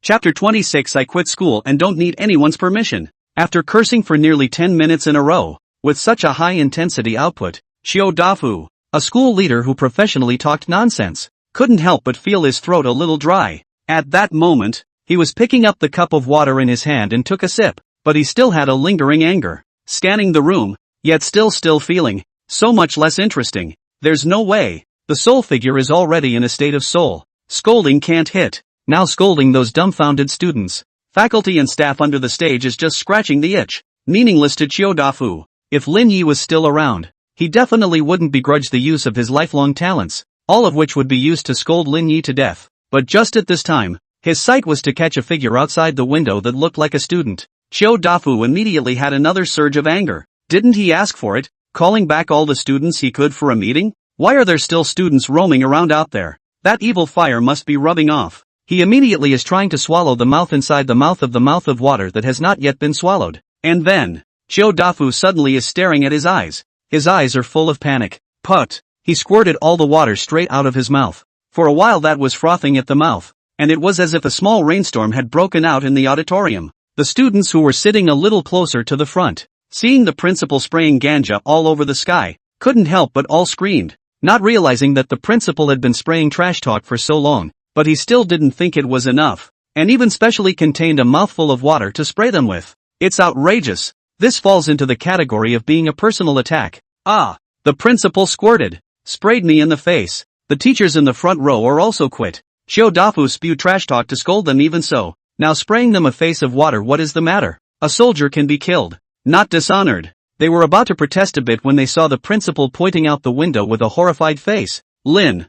Chapter 26. I quit school and don't need anyone's permission. After cursing for nearly 10 minutes in a row, with such a high-intensity output, Xiao Dafu, a school leader who professionally talked nonsense, couldn't help but feel his throat a little dry. At that moment, he was picking up the cup of water in his hand and took a sip, but he still had a lingering anger. Scanning the room, yet still feeling so much less interesting. There's no way. The soul figure is already in a state of soul. Scolding can't hit. Now scolding those dumbfounded students. Faculty and staff under the stage is just scratching the itch. Meaningless to Xiao Dafu. If Lin Ye was still around, he definitely wouldn't begrudge the use of his lifelong talents, all of which would be used to scold Lin Ye to death. But just at this time, his sight was to catch a figure outside the window that looked like a student. Xiao Dafu immediately had another surge of anger. Didn't he ask for it, calling back all the students he could for a meeting? Why are there still students roaming around out there? That evil fire must be rubbing off. He immediately is trying to swallow the mouth inside the mouth of water that has not yet been swallowed. And then, Xiao Dafu suddenly is staring at his eyes. His eyes are full of panic. Put! He squirted all the water straight out of his mouth. For a while that was frothing at the mouth, and it was as if a small rainstorm had broken out in the auditorium. The students who were sitting a little closer to the front, seeing the principal spraying ganja all over the sky, couldn't help but all screamed, not realizing that the principal had been spraying trash talk for so long, but he still didn't think it was enough, and even specially contained a mouthful of water to spray them with. It's outrageous. This falls into the category of being a personal attack. The principal squirted, sprayed me in the face. The teachers in the front row are also quit. Xiao Dafu spewed trash talk to scold them even so, now spraying them a face of water. What is the matter? A soldier can be killed, not dishonored. They were about to protest a bit when they saw the principal pointing out the window with a horrified face. Lin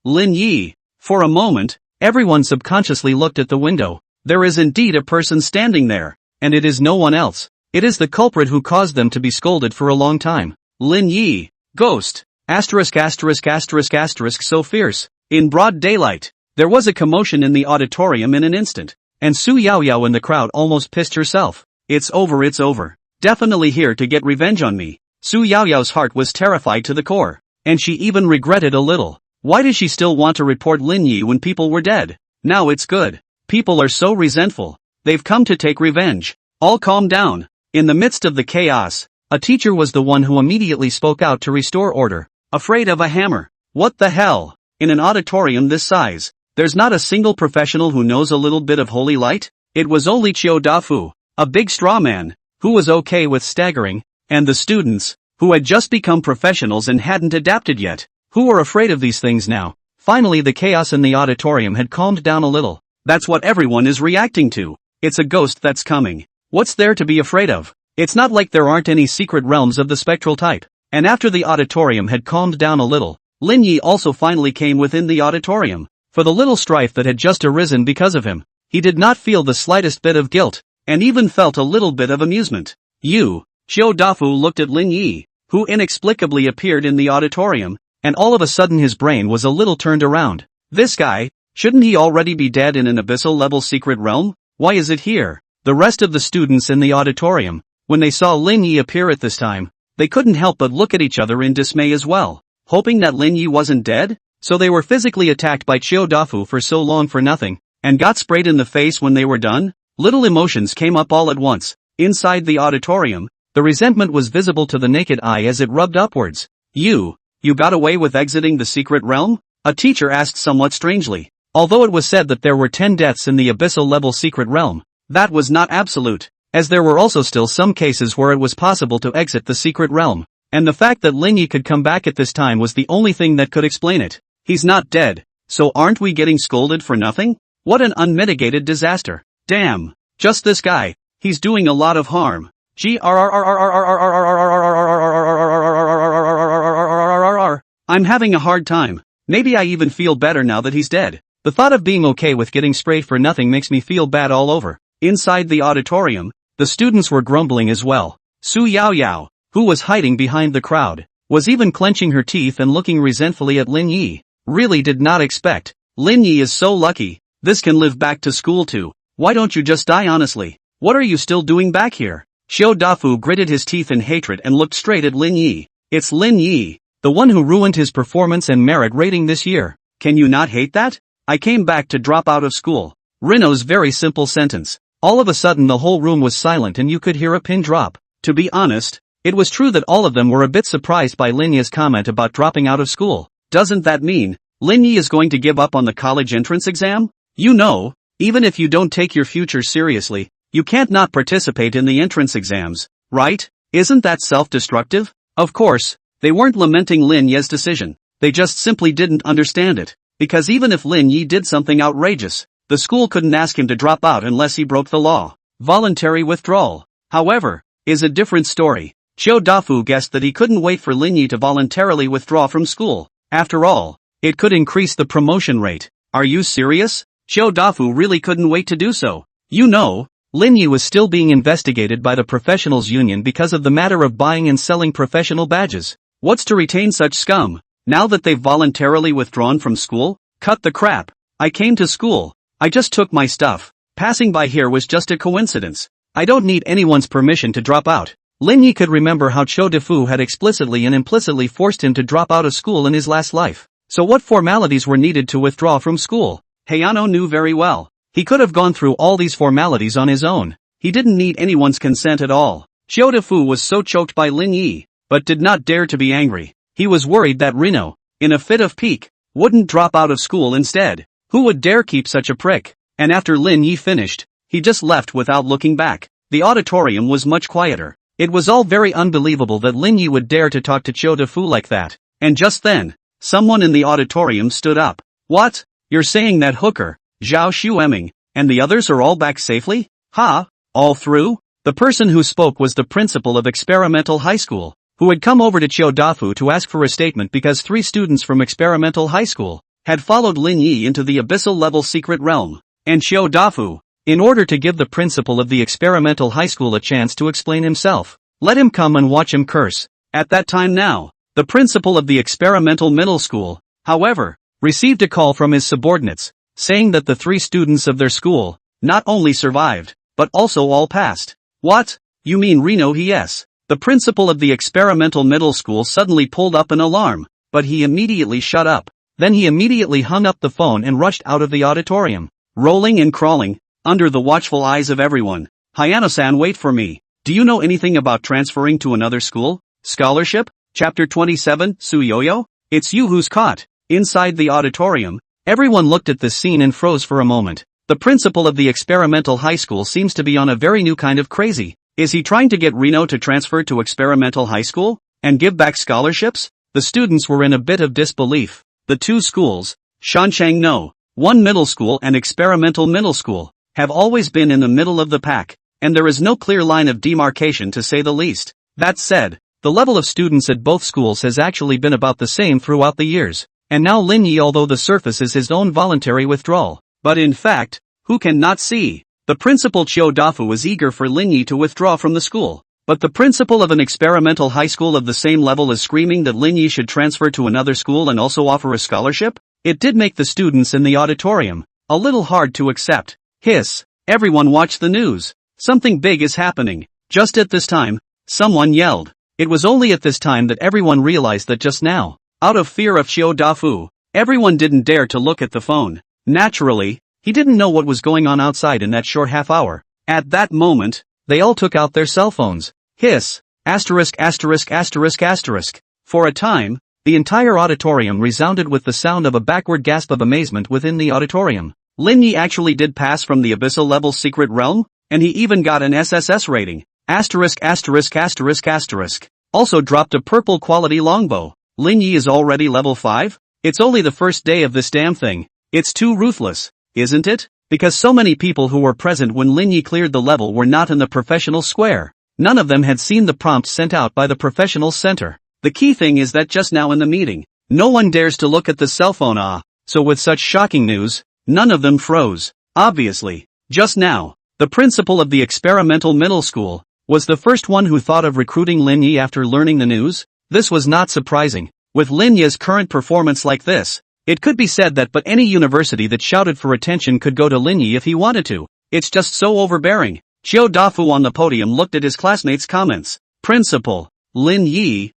Ye. For a moment, everyone subconsciously looked at the window. There is indeed a person standing there, and it is no one else. It is the culprit who caused them to be scolded for a long time. Lin Ye, ghost. So fierce. In broad daylight, there was a commotion in the auditorium in an instant, and Su Yaoyao in the crowd almost pissed herself. It's over. Definitely here to get revenge on me. Su Yaoyao's heart was terrified to the core, and she even regretted a little. Why does she still want to report Lin Ye when people were dead? Now it's good. People are so resentful. They've come to take revenge. All calm down. In the midst of the chaos, a teacher was the one who immediately spoke out to restore order. Afraid of a hammer? What the hell? In an auditorium this size, there's not a single professional who knows a little bit of holy light? It was only Xiao Dafu, a big straw man, who was okay with staggering, and the students, who had just become professionals and hadn't adapted yet, who were afraid of these things now. Finally the chaos in the auditorium had calmed down a little. That's what everyone is reacting to. It's a ghost that's coming. What's there to be afraid of? It's not like there aren't any secret realms of the spectral type. And after the auditorium had calmed down a little, Lin Ye also finally came within the auditorium. For the little strife that had just arisen because of him, he did not feel the slightest bit of guilt, and even felt a little bit of amusement. Xiao Dafu looked at Lin Ye, who inexplicably appeared in the auditorium, and all of a sudden his brain was a little turned around. This guy, Shouldn't he already be dead in an abyssal-level secret realm? Why is it here? The rest of the students in the auditorium, when they saw Lin Ye appear at this time, they couldn't help but look at each other in dismay as well, hoping that Lin Ye wasn't dead? So they were physically attacked by Chiodafu for so long for nothing, and got sprayed in the face when they were done? Little emotions came up all at once. Inside the auditorium, the resentment was visible to the naked eye as it rubbed upwards. You got away with exiting the secret realm? A teacher asked somewhat strangely. Although it was said that there were 10 deaths in the abyssal-level secret realm, that was not absolute, as there were also still some cases where it was possible to exit the secret realm, and the fact that Lin Ye could come back at this time was the only thing that could explain it. He's not dead, so aren't we getting scolded for nothing? What an unmitigated disaster. Damn, just this guy, he's doing a lot of harm. I'm having a hard time. Maybe I even feel better now that he's dead. The thought of being okay with getting sprayed for nothing makes me feel bad all over. Inside the auditorium, the students were grumbling as well. Su Yaoyao, who was hiding behind the crowd, was even clenching her teeth and looking resentfully at Lin Ye. Really did not expect. Lin Ye is so lucky. This can live back to school too. Why don't you just die honestly? What are you still doing back here? Dafu gritted his teeth in hatred and looked straight at Lin Ye. It's Lin Ye, the one who ruined his performance and merit rating this year. Can you not hate that? I came back to drop out of school. Rino's very simple sentence. All of a sudden the whole room was silent and you could hear a pin drop. To be honest, it was true that all of them were a bit surprised by Lin Ye's comment about dropping out of school. Doesn't that mean Lin Ye is going to give up on the college entrance exam? You know, even if you don't take your future seriously, you can't not participate in the entrance exams, right? Isn't that self-destructive? Of course, they weren't lamenting Lin Ye's decision. They just simply didn't understand it. Because even if Lin Ye did something outrageous, the school couldn't ask him to drop out unless he broke the law. Voluntary withdrawal, however, is a different story. Dafu guessed that he couldn't wait for Lin Ye to voluntarily withdraw from school. After all, it could increase the promotion rate. Are you serious? Dafu really couldn't wait to do so. You know, Lin Ye was still being investigated by the professionals union because of the matter of buying and selling professional badges. What's to retain such scum? Now that they've voluntarily withdrawn from school? Cut the crap. I came to school. I just took my stuff. Passing by here was just a coincidence. I don't need anyone's permission to drop out. Lin Ye could remember how Dafu had explicitly and implicitly forced him to drop out of school in his last life. So what formalities were needed to withdraw from school? Hayano knew very well. He could have gone through all these formalities on his own. He didn't need anyone's consent at all. Dafu was so choked by Lin Ye, but did not dare to be angry. He was worried that Rino, in a fit of pique, wouldn't drop out of school instead. Who would dare keep such a prick? And after Lin Ye finished, he just left without looking back. The auditorium was much quieter. It was all very unbelievable that Lin Ye would dare to talk to Dafu like that. And just then, someone in the auditorium stood up. What? You're saying that hooker, Zhao Xueming, and the others are all back safely? Ha? All through? The person who spoke was the principal of Experimental High School, who had come over to Dafu to ask for a statement because 3 students from Experimental High School had followed Lin Ye into the abyssal-level secret realm. And Dafu, in order to give the principal of the Experimental High School a chance to explain himself, let him come and watch him curse. At that time now, the principal of the Experimental Middle School, however, received a call from his subordinates, saying that the 3 students of their school not only survived, but also all passed. What? You mean Rino? Yes. The principal of the Experimental Middle School suddenly pulled up an alarm, but he immediately shut up. Then he immediately hung up the phone and rushed out of the auditorium, rolling and crawling, under the watchful eyes of everyone. Hayano-san, wait for me. Do you know anything about transferring to another school? Scholarship? Chapter 27, Su Yaoyao? It's you who's caught. Inside the auditorium, everyone looked at this scene and froze for a moment. The principal of the Experimental High School seems to be on a very new kind of crazy. Is he trying to get Rino to transfer to Experimental High School and give back scholarships? The students were in a bit of disbelief. The 2 schools, Shanchang No, 1 middle school and Experimental Middle School, have always been in the middle of the pack, and there is no clear line of demarcation to say the least. That said, the level of students at both schools has actually been about the same throughout the years. And now Lin Ye, although the surface is his own voluntary withdrawal, but in fact, who can not see? The principal Dafu was eager for Lin Ye to withdraw from the school, but the principal of an experimental high school of the same level is screaming that Lin Ye should transfer to another school and also offer a scholarship? It did make the students in the auditorium a little hard to accept. Hiss. Everyone watch the news. Something big is happening. Just at this time, someone yelled. It was only at this time that everyone realized that just now, out of fear of Xiao Dafu, everyone didn't dare to look at the phone. Naturally, he didn't know what was going on outside in that short half hour. At that moment, they all took out their cell phones. Hiss. Asterisk asterisk asterisk asterisk. For a time, the entire auditorium resounded with the sound of a backward gasp of amazement within the auditorium. Lin Ye actually did pass from the abyssal level secret realm, and he even got an SSS rating. Asterisk asterisk asterisk asterisk. Also dropped a purple quality longbow. Lin Ye is already level 5? It's only the first day of this damn thing. It's too ruthless, isn't it? Because so many people who were present when Lin Ye cleared the level were not in the professional square. None of them had seen the prompts sent out by the professional center. The key thing is that just now in the meeting, no one dares to look at the cell phone. So with such shocking news, none of them froze. Obviously, just now, the principal of the experimental middle school was the first one who thought of recruiting Lin Ye after learning the news. This was not surprising. With Lin Ye's current performance like this, it could be said that but any university that shouted for attention could go to Lin Ye if he wanted to. It's just so overbearing. Xiao Dafu on the podium looked at his classmates' comments. Principal, Lin Ye,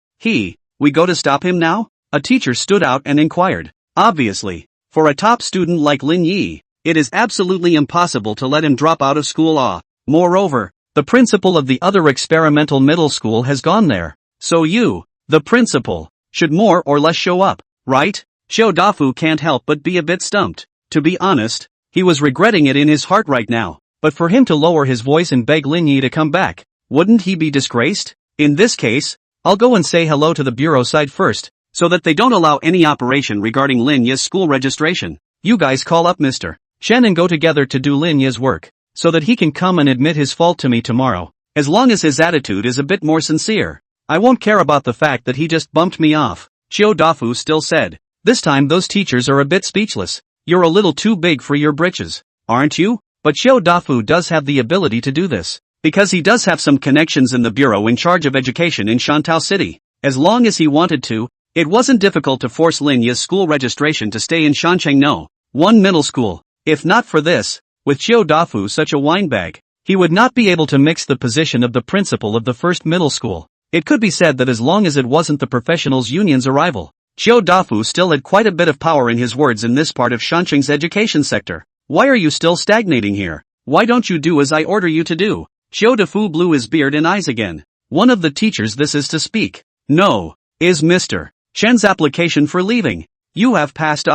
we go to stop him now? A teacher stood out and inquired. Obviously, for a top student like Lin Ye, it is absolutely impossible to let him drop out of school. Moreover, the principal of the other experimental middle school has gone there. So you, the principal, should more or less show up, right? Xiao Dafu can't help but be a bit stumped. To be honest, he was regretting it in his heart right now. But for him to lower his voice and beg Lin Ye to come back, wouldn't he be disgraced? In this case, I'll go and say hello to the bureau side first, so that they don't allow any operation regarding Lin Ye's school registration. You guys call up Mr. Chen and go together to do Lin Ye's work, so that he can come and admit his fault to me tomorrow. As long as his attitude is a bit more sincere, I won't care about the fact that he just bumped me off. Xiao Dafu still said. This time those teachers are a bit speechless. You're a little too big for your britches, aren't you? But Xiao Dafu does have the ability to do this, because he does have some connections in the bureau in charge of education in Shantao City. As long as he wanted to, it wasn't difficult to force Lin Ye's school registration to stay in Shanchengno, one middle school. If not for this, with Xiao Dafu such a windbag, he would not be able to mix the position of the principal of the first middle school. It could be said that as long as it wasn't the professionals union's arrival, Xiao Dafu still had quite a bit of power in his words in this part of Shancheng's education sector. Why are you still stagnating here? Why don't you do as I order you to do? Xiao Dafu blew his beard and eyes again. One of the teachers this is to speak. No, is Mr. Chen's application for leaving. You have passed.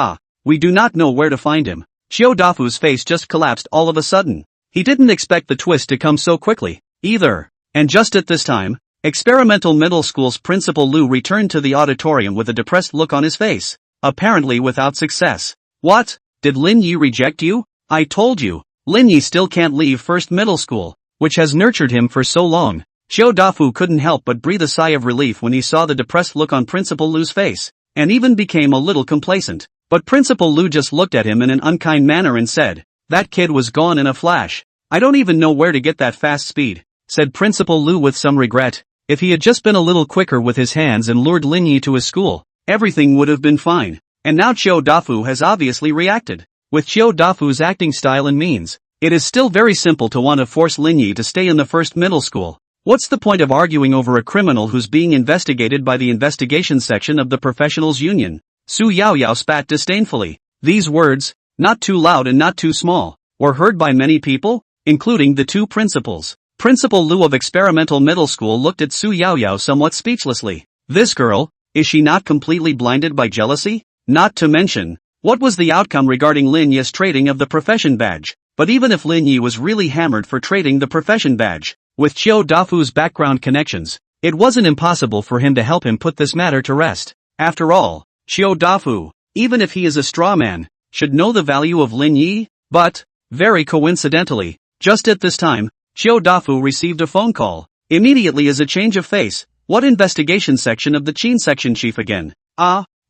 We do not know where to find him. Xiao Dafu's face just collapsed all of a sudden. He didn't expect the twist to come so quickly, either. And just at this time, Experimental Middle School's Principal Lu returned to the auditorium with a depressed look on his face, apparently without success. What? Did Lin Ye reject you? I told you, Lin Ye still can't leave first middle school, which has nurtured him for so long. Xiao Dafu couldn't help but breathe a sigh of relief when he saw the depressed look on Principal Lu's face, and even became a little complacent. But Principal Lu just looked at him in an unkind manner and said, that kid was gone in a flash. I don't even know where to get that fast speed, said Principal Lu with some regret. If he had just been a little quicker with his hands and lured Lin Ye to his school, everything would have been fine. And now Xiao Dafu has obviously reacted. With Xiao Dafu's acting style and means, it is still very simple to want to force Lin Ye to stay in the first middle school. What's the point of arguing over a criminal who's being investigated by the investigation section of the professionals union? Su Yaoyao spat disdainfully. These words, not too loud and not too small, were heard by many people, including the two principals. Principal Lu of Experimental Middle School looked at Su Yaoyao somewhat speechlessly. This girl, is she not completely blinded by jealousy? Not to mention, what was the outcome regarding Lin Ye's trading of the profession badge? But even if Lin Ye was really hammered for trading the profession badge, with Xiao Dafu's background connections, it wasn't impossible for him to help him put this matter to rest. After all, Xiao Dafu, even if he is a straw man, should know the value of Lin Ye. But, very coincidentally, just at this time, Xiao Dafu received a phone call. Immediately as a change of face. What investigation section of the Qin section chief again?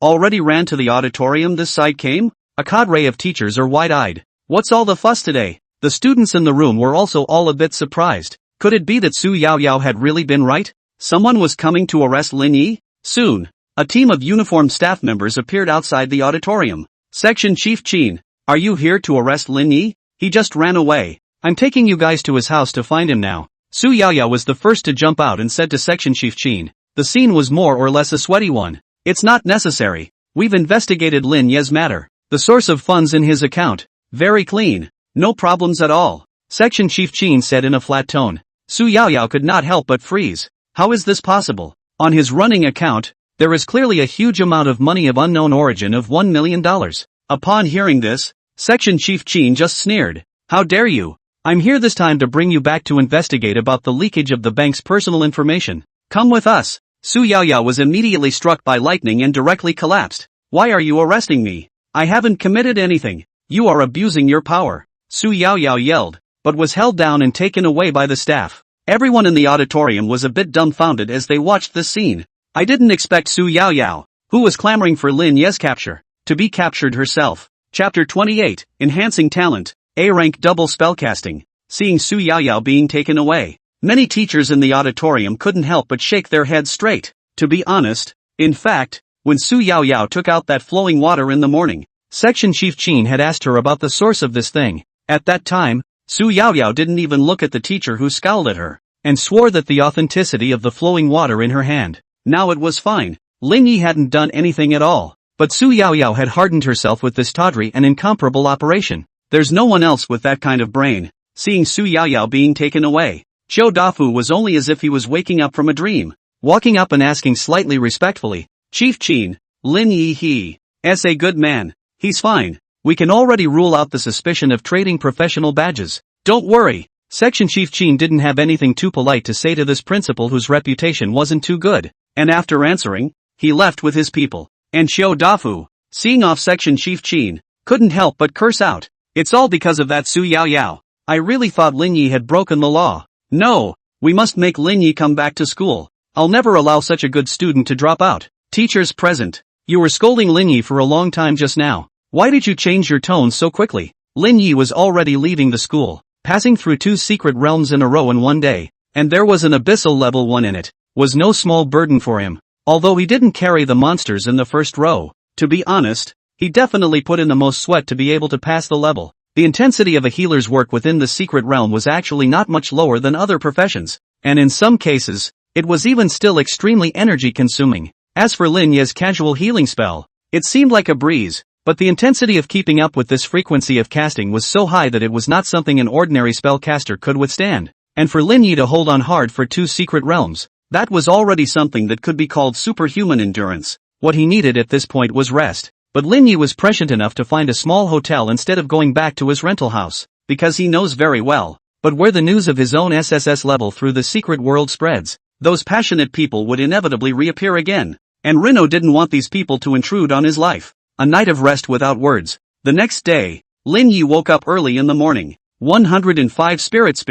Already ran to the auditorium this side came? A cadre of teachers are wide-eyed. What's all the fuss today? The students in the room were also all a bit surprised. Could it be that Su Yaoyao had really been right? Someone was coming to arrest Lin Ye? Soon, a team of uniformed staff members appeared outside the auditorium. Section Chief Chin, are you here to arrest Lin Ye? He just ran away. I'm taking you guys to his house to find him now. Su Yaoyao was the first to jump out and said to Section Chief Chin. The scene was more or less a sweaty one. It's not necessary. We've investigated Lin Ye's matter. The source of funds in his account. Very clean. No problems at all. Section Chief Chin said in a flat tone. Su Yaoyao could not help but freeze. How is this possible? On his running account, there is clearly a huge amount of money of unknown origin of $1 million. Upon hearing this, Section Chief Chin just sneered. How dare you? I'm here this time to bring you back to investigate about the leakage of the bank's personal information. Come with us. Su Yaoyao was immediately struck by lightning and directly collapsed. Why are you arresting me? I haven't committed anything. You are abusing your power. Su Yaoyao yelled, but was held down and taken away by the staff. Everyone in the auditorium was a bit dumbfounded as they watched this scene. I didn't expect Su Yaoyao, who was clamoring for Lin Ye's capture, to be captured herself. Chapter 28, Enhancing Talent, A-Rank Double Spellcasting. Seeing Su Yaoyao being taken away, many teachers in the auditorium couldn't help but shake their heads straight. To be honest, in fact, when Su Yaoyao took out that flowing water in the morning, Section Chief Chin had asked her about the source of this thing. At that time, Su Yaoyao didn't even look at the teacher who scowled at her, and swore that the authenticity of the flowing water in her hand. Now it was fine. Lin Ye hadn't done anything at all, but Su Yaoyao had hardened herself with this tawdry and incomparable operation. There's no one else with that kind of brain. Seeing Su Yaoyao being taken away, Qiu Dafu was only as if he was waking up from a dream, walking up and asking slightly respectfully, Chief Chin, Lin Ye he's a good man. He's fine. We can already rule out the suspicion of trading professional badges. Don't worry. Section Chief Chin didn't have anything too polite to say to this principal whose reputation wasn't too good, and after answering, he left with his people. And Qiu Dafu, seeing off Section Chief Chin, couldn't help but curse out. It's all because of that Su Yaoyao. I really thought Lin Ye had broken the law. No, we must make Lin Ye come back to school. I'll never allow such a good student to drop out. Teachers present. You were scolding Lin Ye for a long time just now. Why did you change your tone so quickly? Lin Ye was already leaving the school, passing through 2 secret realms in a row in one day, and there was an abyssal level 1 in it. Was no small burden for him. Although he didn't carry the monsters in the first row, to be honest, he definitely put in the most sweat to be able to pass the level. The intensity of a healer's work within the secret realm was actually not much lower than other professions, and in some cases, it was even still extremely energy consuming. As for Lin Ye's casual healing spell, it seemed like a breeze, but the intensity of keeping up with this frequency of casting was so high that it was not something an ordinary spellcaster could withstand. And for Lin Ye to hold on hard for 2 secret realms, that was already something that could be called superhuman endurance. What he needed at this point was rest. But Lin Ye was prescient enough to find a small hotel instead of going back to his rental house, because he knows very well, but where the news of his own SSS level through the secret world spreads, those passionate people would inevitably reappear again. And Rino didn't want these people to intrude on his life. A night of rest without words. The next day, Lin Ye woke up early in the morning. 105 spirits,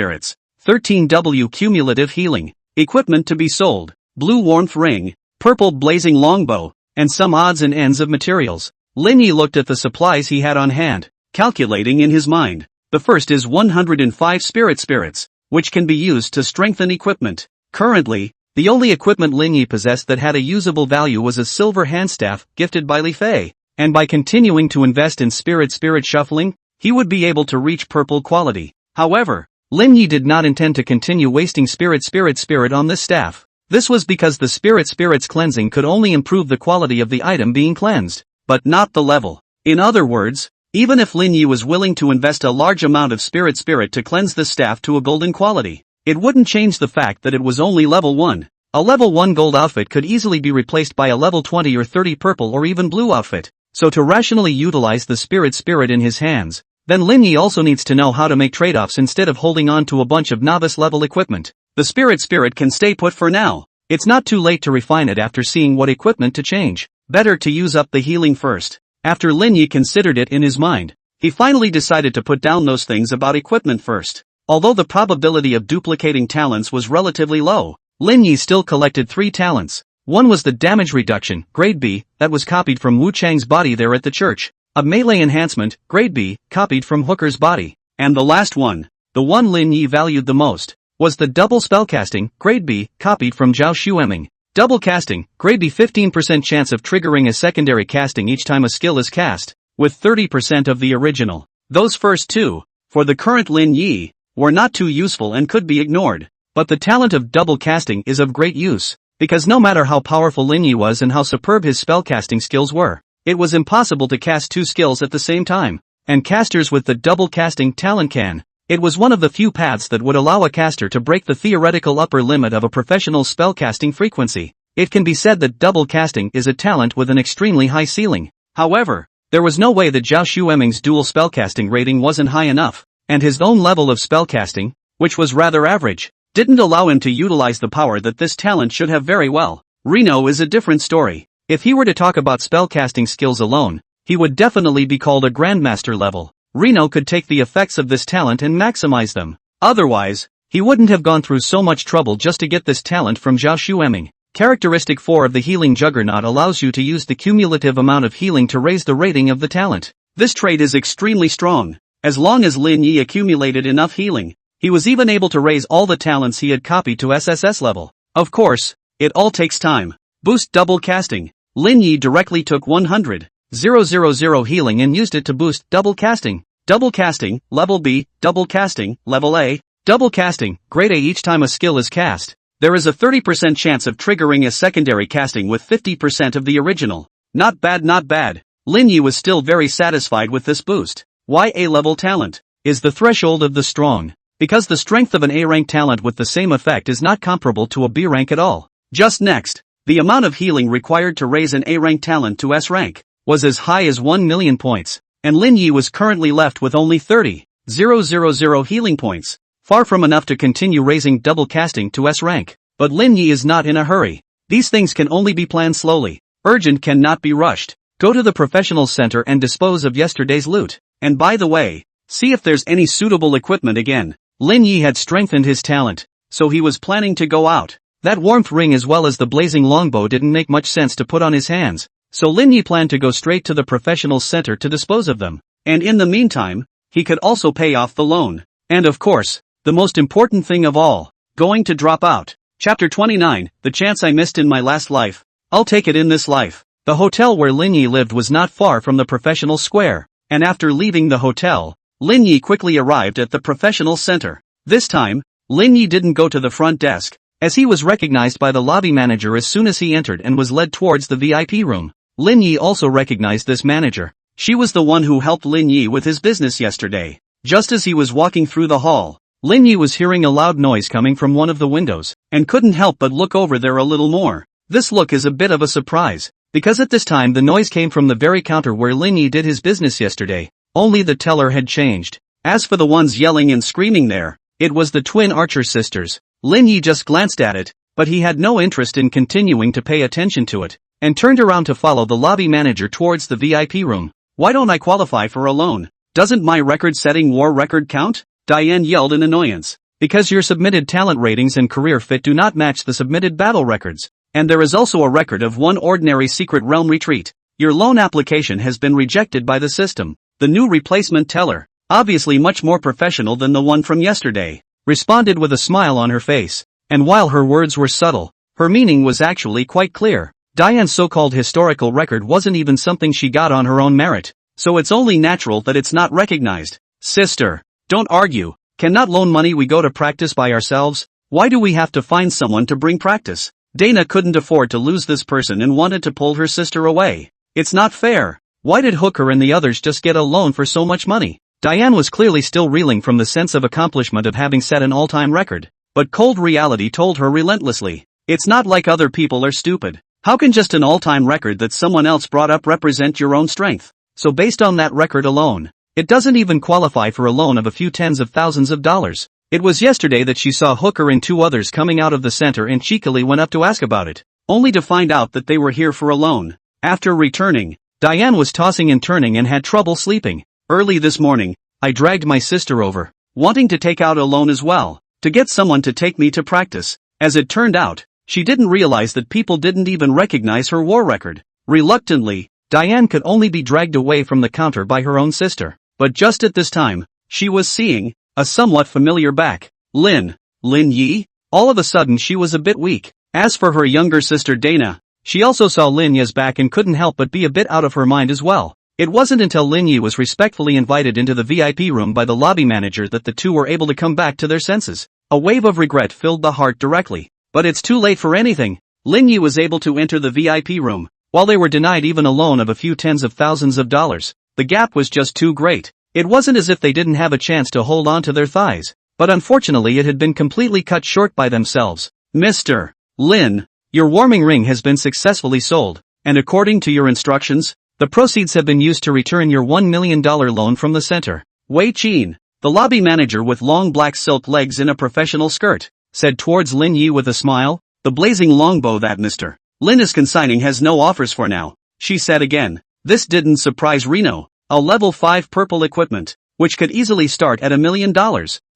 13W cumulative healing, equipment to be sold, blue warmth ring, purple blazing longbow, and some odds and ends of materials. Lin Ye looked at the supplies he had on hand, calculating in his mind. The first is 105 spirits, which can be used to strengthen equipment. Currently, the only equipment Lin Ye possessed that had a usable value was a silver handstaff gifted by Li Fei, and by continuing to invest in spirit shuffling, he would be able to reach purple quality. However, Lin Ye did not intend to continue wasting spirit on this staff. This was because the spirit's cleansing could only improve the quality of the item being cleansed, but not the level. In other words, even if Lin Ye was willing to invest a large amount of spirit to cleanse the staff to a golden quality, it wouldn't change the fact that it was only level 1. A level 1 gold outfit could easily be replaced by a level 20 or 30 purple or even blue outfit. So to rationally utilize the spirit in his hands, then Lin Ye also needs to know how to make trade-offs instead of holding on to a bunch of novice-level equipment. The spirit can stay put for now. It's not too late to refine it after seeing what equipment to change. Better to use up the healing first. After Lin Ye considered it in his mind, he finally decided to put down those things about equipment first. Although the probability of duplicating talents was relatively low, Lin Ye still collected 3 talents. One was the damage reduction, grade B, that was copied from Wu Chang's body there at the church. A melee enhancement, grade B, copied from Hooker's body. And the last one, the one Lin Ye valued the most, was the double spellcasting, grade B, copied from Zhao Xueming. Double casting, grade B 15% chance of triggering a secondary casting each time a skill is cast. with 30% of the original. Those first two, for the current Lin Ye, were not too useful and could be ignored. But the talent of double casting is of great use, because no matter how powerful Lin Ye was and how superb his spellcasting skills were, it was impossible to cast two skills at the same time, and casters with the double casting talent can. It was one of the few paths that would allow a caster to break the theoretical upper limit of a professional spellcasting frequency. It can be said that double casting is a talent with an extremely high ceiling. However, there was no way that Zhao Xueming's dual spellcasting rating wasn't high enough, and his own level of spellcasting, which was rather average, didn't allow him to utilize the power that this talent should have very well. Reno is a different story. If he were to talk about spellcasting skills alone, he would definitely be called a grandmaster level. Reno could take the effects of this talent and maximize them. Otherwise, he wouldn't have gone through so much trouble just to get this talent from Zhao Xueming. Characteristic 4 of the healing juggernaut allows you to use the cumulative amount of healing to raise the rating of the talent. This trait is extremely strong. As long as Lin Ye accumulated enough healing, he was even able to raise all the talents he had copied to SSS level. Of course, it all takes time. Boost double casting. Lin Ye directly took 100,000 healing and used it to boost double casting. Double casting, level B, double casting, level A, double casting, grade A. Each time a skill is cast, there is a 30% chance of triggering a secondary casting with 50% of the original. Not bad, not bad. Lin Ye was still very satisfied with this boost. Why A-level talent is the threshold of the strong, because the strength of an A-rank talent with the same effect is not comparable to a B rank at all. Just next, the amount of healing required to raise an A-rank talent to S rank was as high as 1 million points, and Lin Ye was currently left with only 30,000 healing points, far from enough to continue raising double casting to S rank. But Lin Ye is not in a hurry. These things can only be planned slowly. Urgent cannot be rushed. Go to the professional center and dispose of yesterday's loot. And by the way, see if there's any suitable equipment again. Lin Ye had strengthened his talent, so he was planning to go out. That warmth ring as well as the blazing longbow didn't make much sense to put on his hands, so Lin Ye planned to go straight to the professional center to dispose of them. And in the meantime, he could also pay off the loan. And of course, the most important thing of all, going to drop out. Chapter 29, the chance I missed in my last life. I'll take it in this life. The hotel where Lin Ye lived was not far from the professional square, and after leaving the hotel, Lin Ye quickly arrived at the professional center. This time, Lin Ye didn't go to the front desk, as he was recognized by the lobby manager as soon as he entered and was led towards the VIP room. Lin Ye also recognized this manager. She was the one who helped Lin Ye with his business yesterday. Just as he was walking through the hall, Lin Ye was hearing a loud noise coming from one of the windows, and couldn't help but look over there a little more. This look is a bit of a surprise, because at this time the noise came from the very counter where Lin Ye did his business yesterday, only the teller had changed. As for the ones yelling and screaming there, it was the twin Archer sisters. Lin Ye just glanced at it, but he had no interest in continuing to pay attention to it, and turned around to follow the lobby manager towards the VIP room. Why don't I qualify for a loan? Doesn't my record-setting war record count? Diane yelled in annoyance. Because your submitted talent ratings and career fit do not match the submitted battle records. And there is also a record of one ordinary secret realm retreat. Your loan application has been rejected by the system. The new replacement teller, obviously much more professional than the one from yesterday, responded with a smile on her face. And while her words were subtle, her meaning was actually quite clear. Diane's so-called historical record wasn't even something she got on her own merit, so it's only natural that it's not recognized. Sister, don't argue. Cannot loan money, we go to practice by ourselves? Why do we have to find someone to bring practice? Dana couldn't afford to lose this person and wanted to pull her sister away. It's not fair. Why did Hooker and the others just get a loan for so much money? Diane was clearly still reeling from the sense of accomplishment of having set an all-time record, but cold reality told her relentlessly, it's not like other people are stupid. How can just an all-time record that someone else brought up represent your own strength? So based on that record alone, it doesn't even qualify for a loan of a few tens of thousands of dollars. It was yesterday that she saw Hooker and two others coming out of the center and cheekily went up to ask about it, only to find out that they were here for a loan. After returning, Diane was tossing and turning and had trouble sleeping. Early this morning, I dragged my sister over, wanting to take out a loan as well, to get someone to take me to practice. As it turned out, she didn't realize that people didn't even recognize her war record. Reluctantly, Diane could only be dragged away from the counter by her own sister. But just at this time, she was seeing a somewhat familiar back. Lin Ye? All of a sudden she was a bit weak. As for her younger sister Dana, she also saw Lin Ye's back and couldn't help but be a bit out of her mind as well. It wasn't until Lin Ye was respectfully invited into the VIP room by the lobby manager that the two were able to come back to their senses. A wave of regret filled the heart directly. But it's too late for anything. Lin Ye was able to enter the VIP room, while they were denied even a loan of a few tens of thousands of dollars. The gap was just too great. It wasn't as if they didn't have a chance to hold on to their thighs, but unfortunately it had been completely cut short by themselves. Mr. Lin, your warming ring has been successfully sold, and according to your instructions, the proceeds have been used to return your $1 million loan from the center. Wei Qin, the lobby manager with long black silk legs in a professional skirt, said towards Lin Ye with a smile. The blazing longbow that Mr. Lin is consigning has no offers for now, she said again. This didn't surprise Reno. A level 5 purple equipment, which could easily start at $1 million,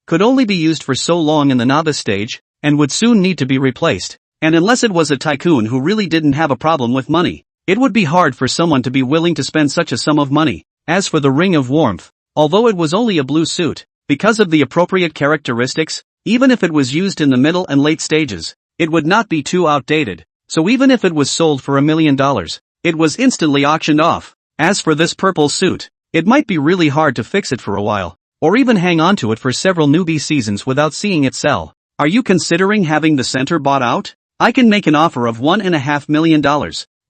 could only be used for so long in the novice stage, and would soon need to be replaced. And unless it was a tycoon who really didn't have a problem with money, it would be hard for someone to be willing to spend such a sum of money. As for the Ring of Warmth, although it was only a blue suit, because of the appropriate characteristics, even if it was used in the middle and late stages, it would not be too outdated. So even if it was sold for $1 million, it was instantly auctioned off. As for this purple suit, it might be really hard to fix it for a while, or even hang on to it for several newbie seasons without seeing it sell. Are you considering having the center bought out? I can make an offer of $1.5 million.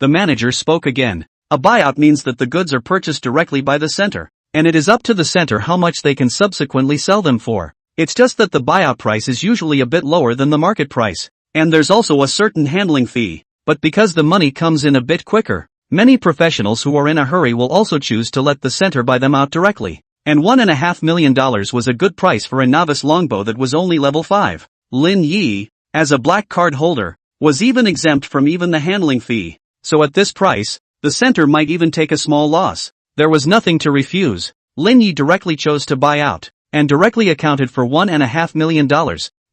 The manager spoke again. A buyout means that the goods are purchased directly by the center, and it is up to the center how much they can subsequently sell them for. It's just that the buyout price is usually a bit lower than the market price, and there's also a certain handling fee. But because the money comes in a bit quicker, many professionals who are in a hurry will also choose to let the center buy them out directly. And $1.5 million was a good price for a novice longbow that was only level 5. Lin Ye, as a black card holder, was even exempt from even the handling fee. So at this price, the center might even take a small loss. There was nothing to refuse. Lin Ye directly chose to buy out, and directly accounted for $1.5 million,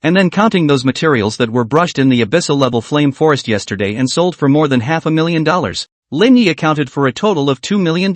and then counting those materials that were brushed in the abyssal level flame forest yesterday and sold for more than $500,000. Lin Ye accounted for a total of $2 million.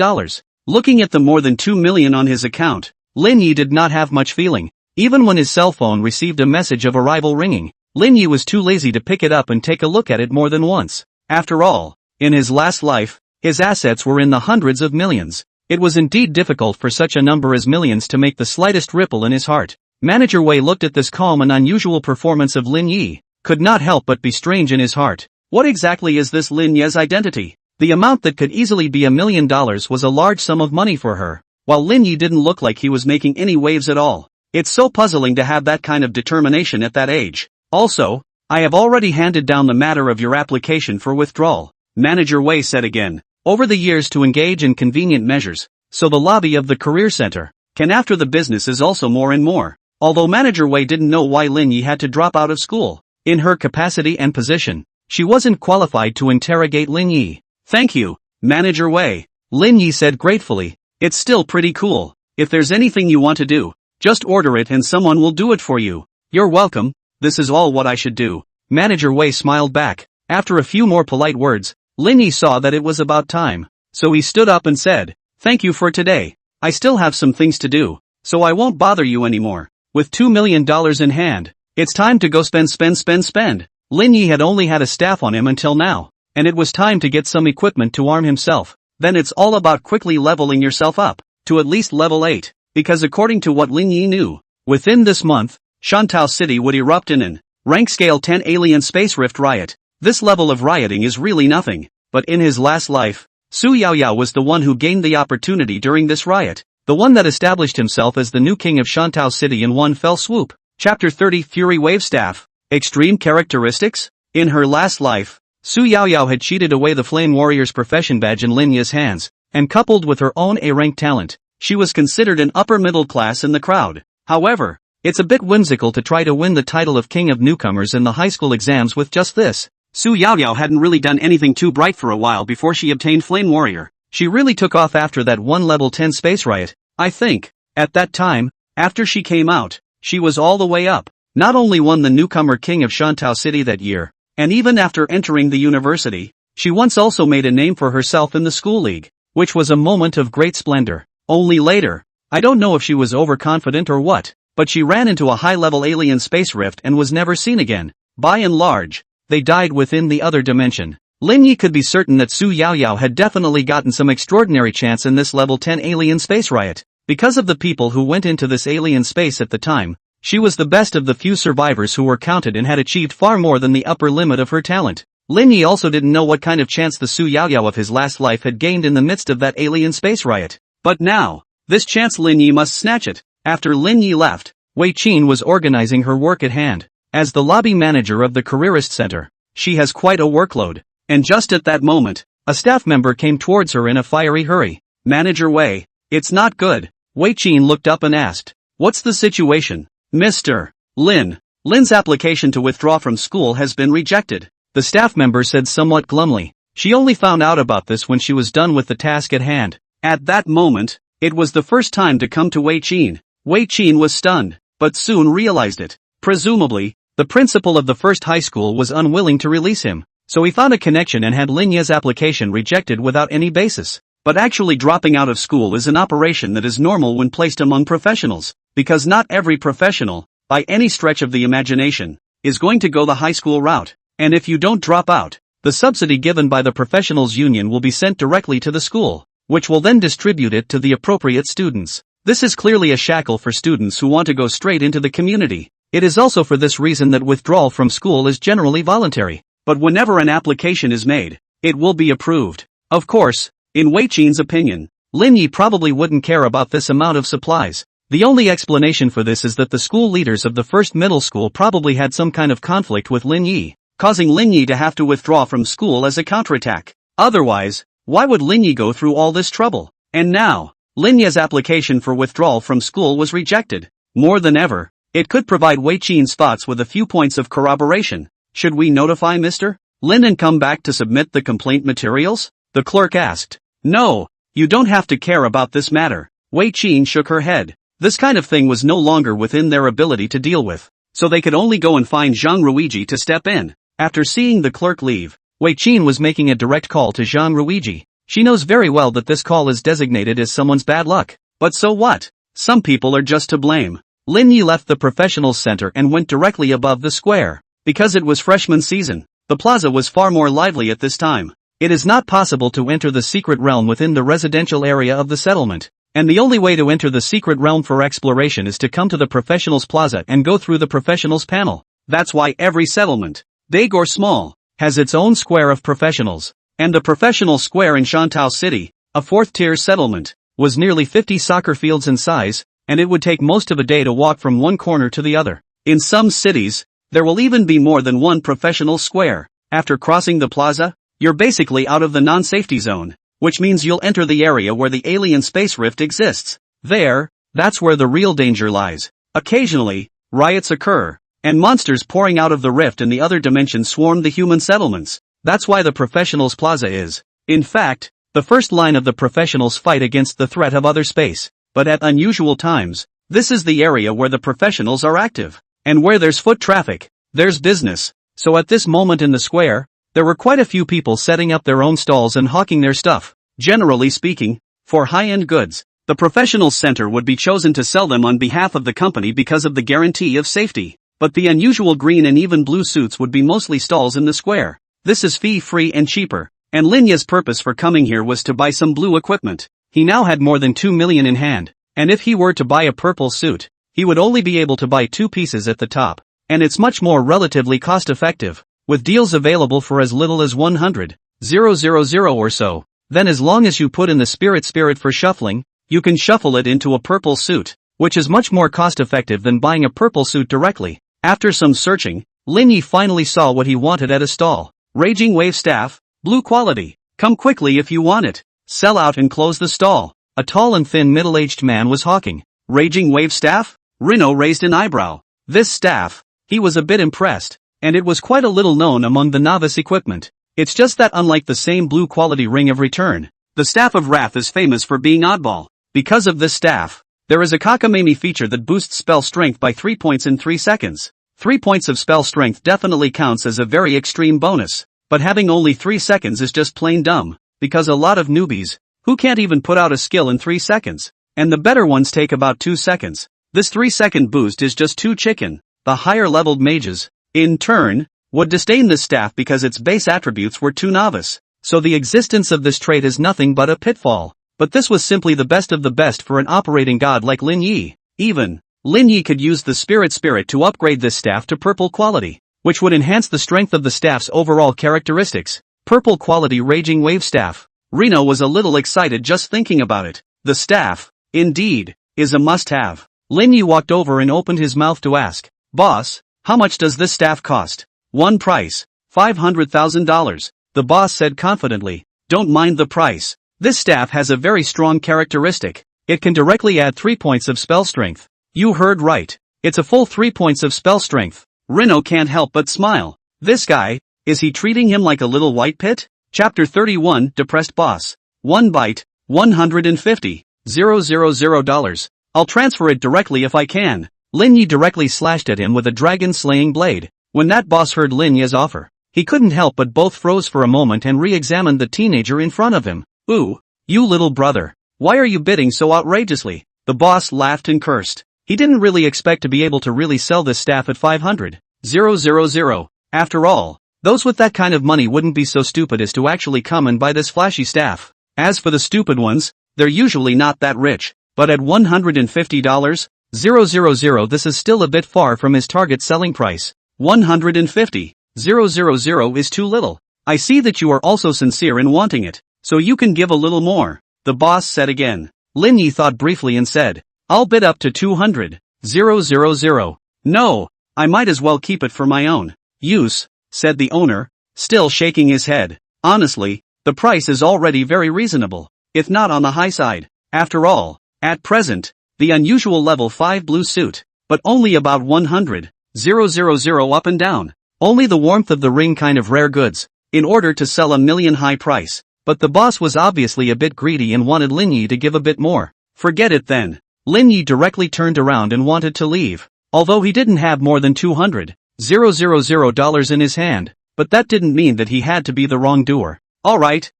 Looking at the more than $2 million on his account, Lin Ye did not have much feeling. Even when his cell phone received a message of arrival ringing, Lin Ye was too lazy to pick it up and take a look at it more than once. After all, in his last life, his assets were in the hundreds of millions. It was indeed difficult for such a number as millions to make the slightest ripple in his heart. Manager Wei looked at this calm and unusual performance of Lin Ye, could not help but be strange in his heart. What exactly is this Lin Ye's identity? The amount that could easily be $1 million was a large sum of money for her, while Lin Ye didn't look like he was making any waves at all. It's so puzzling to have that kind of determination at that age. Also, I have already handed down the matter of your application for withdrawal, Manager Wei said again. Over the years to engage in convenient measures, so the lobby of the career center can after the business is also more and more. Although Manager Wei didn't know why Lin Ye had to drop out of school, in her capacity and position, she wasn't qualified to interrogate Lin Ye. Thank you, Manager Wei, Lin Ye said gratefully. It's still pretty cool. If there's anything you want to do, just order it and someone will do it for you. You're welcome. This is all what I should do. Manager Wei smiled back. After a few more polite words, Lin Ye saw that it was about time, so he stood up and said, "Thank you for today. I still have some things to do, so I won't bother you anymore." With $2 million in hand, it's time to go spend. Lin Ye had only had a staff on him until now, and it was time to get some equipment to arm himself. Then it's all about quickly leveling yourself up, to at least level 8, because according to what Lin Ye knew, within this month, Shantao City would erupt in an rank scale 10 alien space rift riot. This level of rioting is really nothing, but in his last life, Su Yaoyao was the one who gained the opportunity during this riot, the one that established himself as the new king of Shantao City in one fell swoop. Chapter 30 Fury Wave Staff. Extreme characteristics? In her last life, Su Yaoyao had cheated away the Flame Warrior's profession badge in Lin Ye's hands, and coupled with her own A-rank talent, she was considered an upper middle class in the crowd. However, it's a bit whimsical to try to win the title of king of newcomers in the high school exams with just this. Su Yaoyao hadn't really done anything too bright for a while before she obtained Flame Warrior. She really took off after that one level 10 space riot, I think. At that time, after she came out, she was all the way up. Not only won the newcomer king of Shantao City that year, and even after entering the university, she once also made a name for herself in the school league, which was a moment of great splendor. Only later, I don't know if she was overconfident or what, but she ran into a high-level alien space rift and was never seen again. By and large, they died within the other dimension. Lin Ye could be certain that Su Yaoyao had definitely gotten some extraordinary chance in this level 10 alien space riot. Because of the people who went into this alien space at the time, she was the best of the few survivors who were counted and had achieved far more than the upper limit of her talent. Lin Ye also didn't know what kind of chance the Su Yaoyao of his last life had gained in the midst of that alien space riot. But now, this chance Lin Ye must snatch it. After Lin Ye left, Wei Qin was organizing her work at hand. As the lobby manager of the Careerist Center, she has quite a workload. And just at that moment, a staff member came towards her in a fiery hurry. Manager Wei, it's not good. Wei Qin looked up and asked, what's the situation? Mr. Lin's application to withdraw from school has been rejected. The staff member said somewhat glumly. She only found out about this when she was done with the task at hand. At that moment, it was the first time to come to Wei Qin. Wei Qin was stunned, but soon realized it. Presumably, the principal of the first high school was unwilling to release him, so he found a connection and had Lin Ye's application rejected without any basis. But actually dropping out of school is an operation that is normal when placed among professionals, because not every professional, by any stretch of the imagination, is going to go the high school route. And if you don't drop out, the subsidy given by the professionals union will be sent directly to the school, which will then distribute it to the appropriate students. This is clearly a shackle for students who want to go straight into the community. It is also for this reason that withdrawal from school is generally voluntary. But whenever an application is made, it will be approved. Of course, in Wei Qin's opinion, Lin Ye probably wouldn't care about this amount of supplies. The only explanation for this is that the school leaders of the first middle school probably had some kind of conflict with Lin Ye, causing Lin Ye to have to withdraw from school as a counterattack. Otherwise, why would Lin Ye go through all this trouble? And now, Lin Ye's application for withdrawal from school was rejected. More than ever, it could provide Wei Qin's thoughts with a few points of corroboration. Should we notify Mr. Lin and come back to submit the complaint materials? The clerk asked. No, you don't have to care about this matter. Wei Qin shook her head. This kind of thing was no longer within their ability to deal with, so they could only go and find Zhang Ruiji to step in. After seeing the clerk leave, Wei Qin was making a direct call to Zhang Ruiji. She knows very well that this call is designated as someone's bad luck. But so what? Some people are just to blame. Lin Ye left the professionals center and went directly above the square. Because it was freshman season, the plaza was far more lively at this time. It is not possible to enter the secret realm within the residential area of the settlement, and the only way to enter the secret realm for exploration is to come to the professionals plaza and go through the professionals panel. That's why every settlement, big or small, has its own square of professionals. And the professional square in Shantao City, a fourth-tier settlement, was nearly 50 soccer fields in size, and it would take most of a day to walk from one corner to the other. In some cities, there will even be more than one professional square. After crossing the plaza, you're basically out of the non-safety zone, which means you'll enter the area where the alien space rift exists. That's where the real danger lies. Occasionally, riots occur, and monsters pouring out of the rift in the other dimension swarm the human settlements. That's why the professionals plaza is, in fact, the first line of the professionals fight against the threat of other space. But at unusual times, this is the area where the professionals are active. And where there's foot traffic, there's business. So at this moment in the square, there were quite a few people setting up their own stalls and hawking their stuff. Generally speaking, for high-end goods, the professionals center would be chosen to sell them on behalf of the company because of the guarantee of safety. But the unusual green and even blue suits would be mostly stalls in the square. This is fee-free and cheaper, and Lin Ye's purpose for coming here was to buy some blue equipment. He now had more than 2 million in hand, and if he were to buy a purple suit, he would only be able to buy 2 pieces at the top, and it's much more relatively cost-effective, with deals available for as little as 100,000 or so. Then as long as you put in the spirit for shuffling, you can shuffle it into a purple suit, which is much more cost-effective than buying a purple suit directly. After some searching, Lin Ye finally saw what he wanted at a stall. Raging Wave Staff, blue quality. Come quickly if you want it. Sell out and close the stall. A tall and thin middle-aged man was hawking. Raging Wave Staff? Rino raised an eyebrow. This staff, he was a bit impressed, and it was quite a little known among the novice equipment. It's just that unlike the same blue quality Ring of Return, the Staff of Wrath is famous for being oddball. Because of this staff, there is a Kakamami feature that boosts spell strength by 3 points in 3 seconds. 3 points of spell strength definitely counts as a very extreme bonus, but having only 3 seconds is just plain dumb, because a lot of newbies, who can't even put out a skill in 3 seconds, and the better ones take about 2 seconds. This 3-second boost is just too chicken. The higher leveled mages, in turn, would disdain this staff because its base attributes were too novice, so the existence of this trait is nothing but a pitfall. But this was simply the best of the best for an operating god like Lin Ye. Even Lin Ye could use the spirit to upgrade this staff to purple quality, which would enhance the strength of the staff's overall characteristics. Purple quality Raging Wave Staff. Reno was a little excited just thinking about it. The staff, indeed, is a must-have. Lin Ye walked over and opened his mouth to ask, "Boss, how much does this staff cost?" "One price, $500,000, the boss said confidently. "Don't mind the price. This staff has a very strong characteristic. It can directly add 3 points of spell strength." "You heard right. It's a full 3 points of spell strength." Reno can't help but smile. This guy, is he treating him like a little white pit? Chapter 31 Depressed Boss. 1 byte, $150,000. "I'll transfer it directly if I can." Lin Ye directly slashed at him with a dragon-slaying blade. When that boss heard Lin Ye's offer, he couldn't help but both froze for a moment and re-examined the teenager in front of him. "Ooh, you little brother. Why are you bidding so outrageously?" The boss laughed and cursed. He didn't really expect to be able to really sell this staff at $500,000. After all, those with that kind of money wouldn't be so stupid as to actually come and buy this flashy staff. As for the stupid ones, they're usually not that rich. But at $150,000, this is still a bit far from his target selling price. $150,000 is too little. "I see that you are also sincere in wanting it, so you can give a little more," the boss said again. Lin Ye thought briefly and said, "I'll bid up to $200,000. "No, I might as well keep it for my own use," said the owner, still shaking his head. "Honestly, the price is already very reasonable, if not on the high side. After all, at present, the unusual level 5 blue suit, but only about $100,000 up and down. Only the warmth of the ring kind of rare goods, in order to sell a million high price." But the boss was obviously a bit greedy and wanted Lin Ye to give a bit more. "Forget it then." Lin Ye directly turned around and wanted to leave, although he didn't have more than $200,000 in his hand, but that didn't mean that he had to be the wrongdoer. Alright,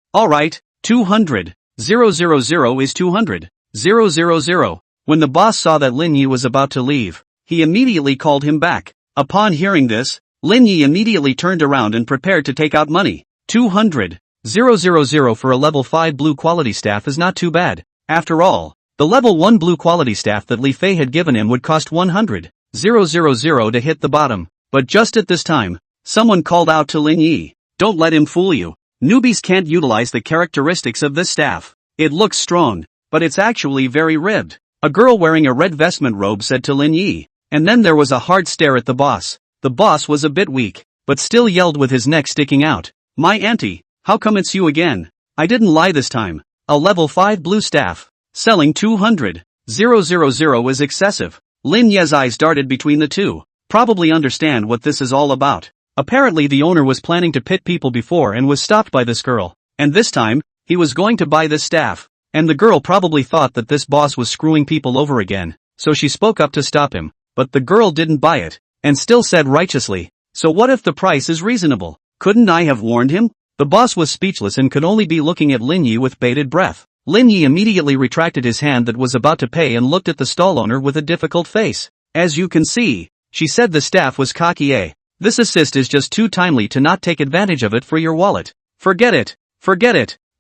$200,000 is $200,000. When the boss saw that Lin Ye was about to leave, he immediately called him back. Upon hearing this, Lin Ye immediately turned around and prepared to take out money. $200,000 for a level 5 blue quality staff is not too bad. After all, the level 1 blue quality staff that Li Fei had given him would cost $100,000 to hit the bottom. But just at this time, someone called out to Lin Ye, "Don't let him fool you. Newbies can't utilize the characteristics of this staff. It looks strong, but it's actually very ribbed." A girl wearing a red vestment robe said to Lin Ye, and then there was a hard stare at the boss. The boss was a bit weak, but still yelled with his neck sticking out, "My auntie, how come it's you again? I didn't lie this time. A level 5 blue staff, selling $200,000 is excessive." Lin Ye's eyes darted between the two. Probably understand what this is all about. Apparently the owner was planning to pit people before and was stopped by this girl, and this time, he was going to buy this staff. And the girl probably thought that this boss was screwing people over again, so she spoke up to stop him, but the girl didn't buy it, and still said righteously, "So what if the price is reasonable? Couldn't I have warned him?" The boss was speechless and could only be looking at Lin Ye with bated breath. Lin Ye immediately retracted his hand that was about to pay and looked at the stall owner with a difficult face. "As you can see," she said, "the staff was cocky. This assist is just too timely to not take advantage of it for your wallet. Forget it.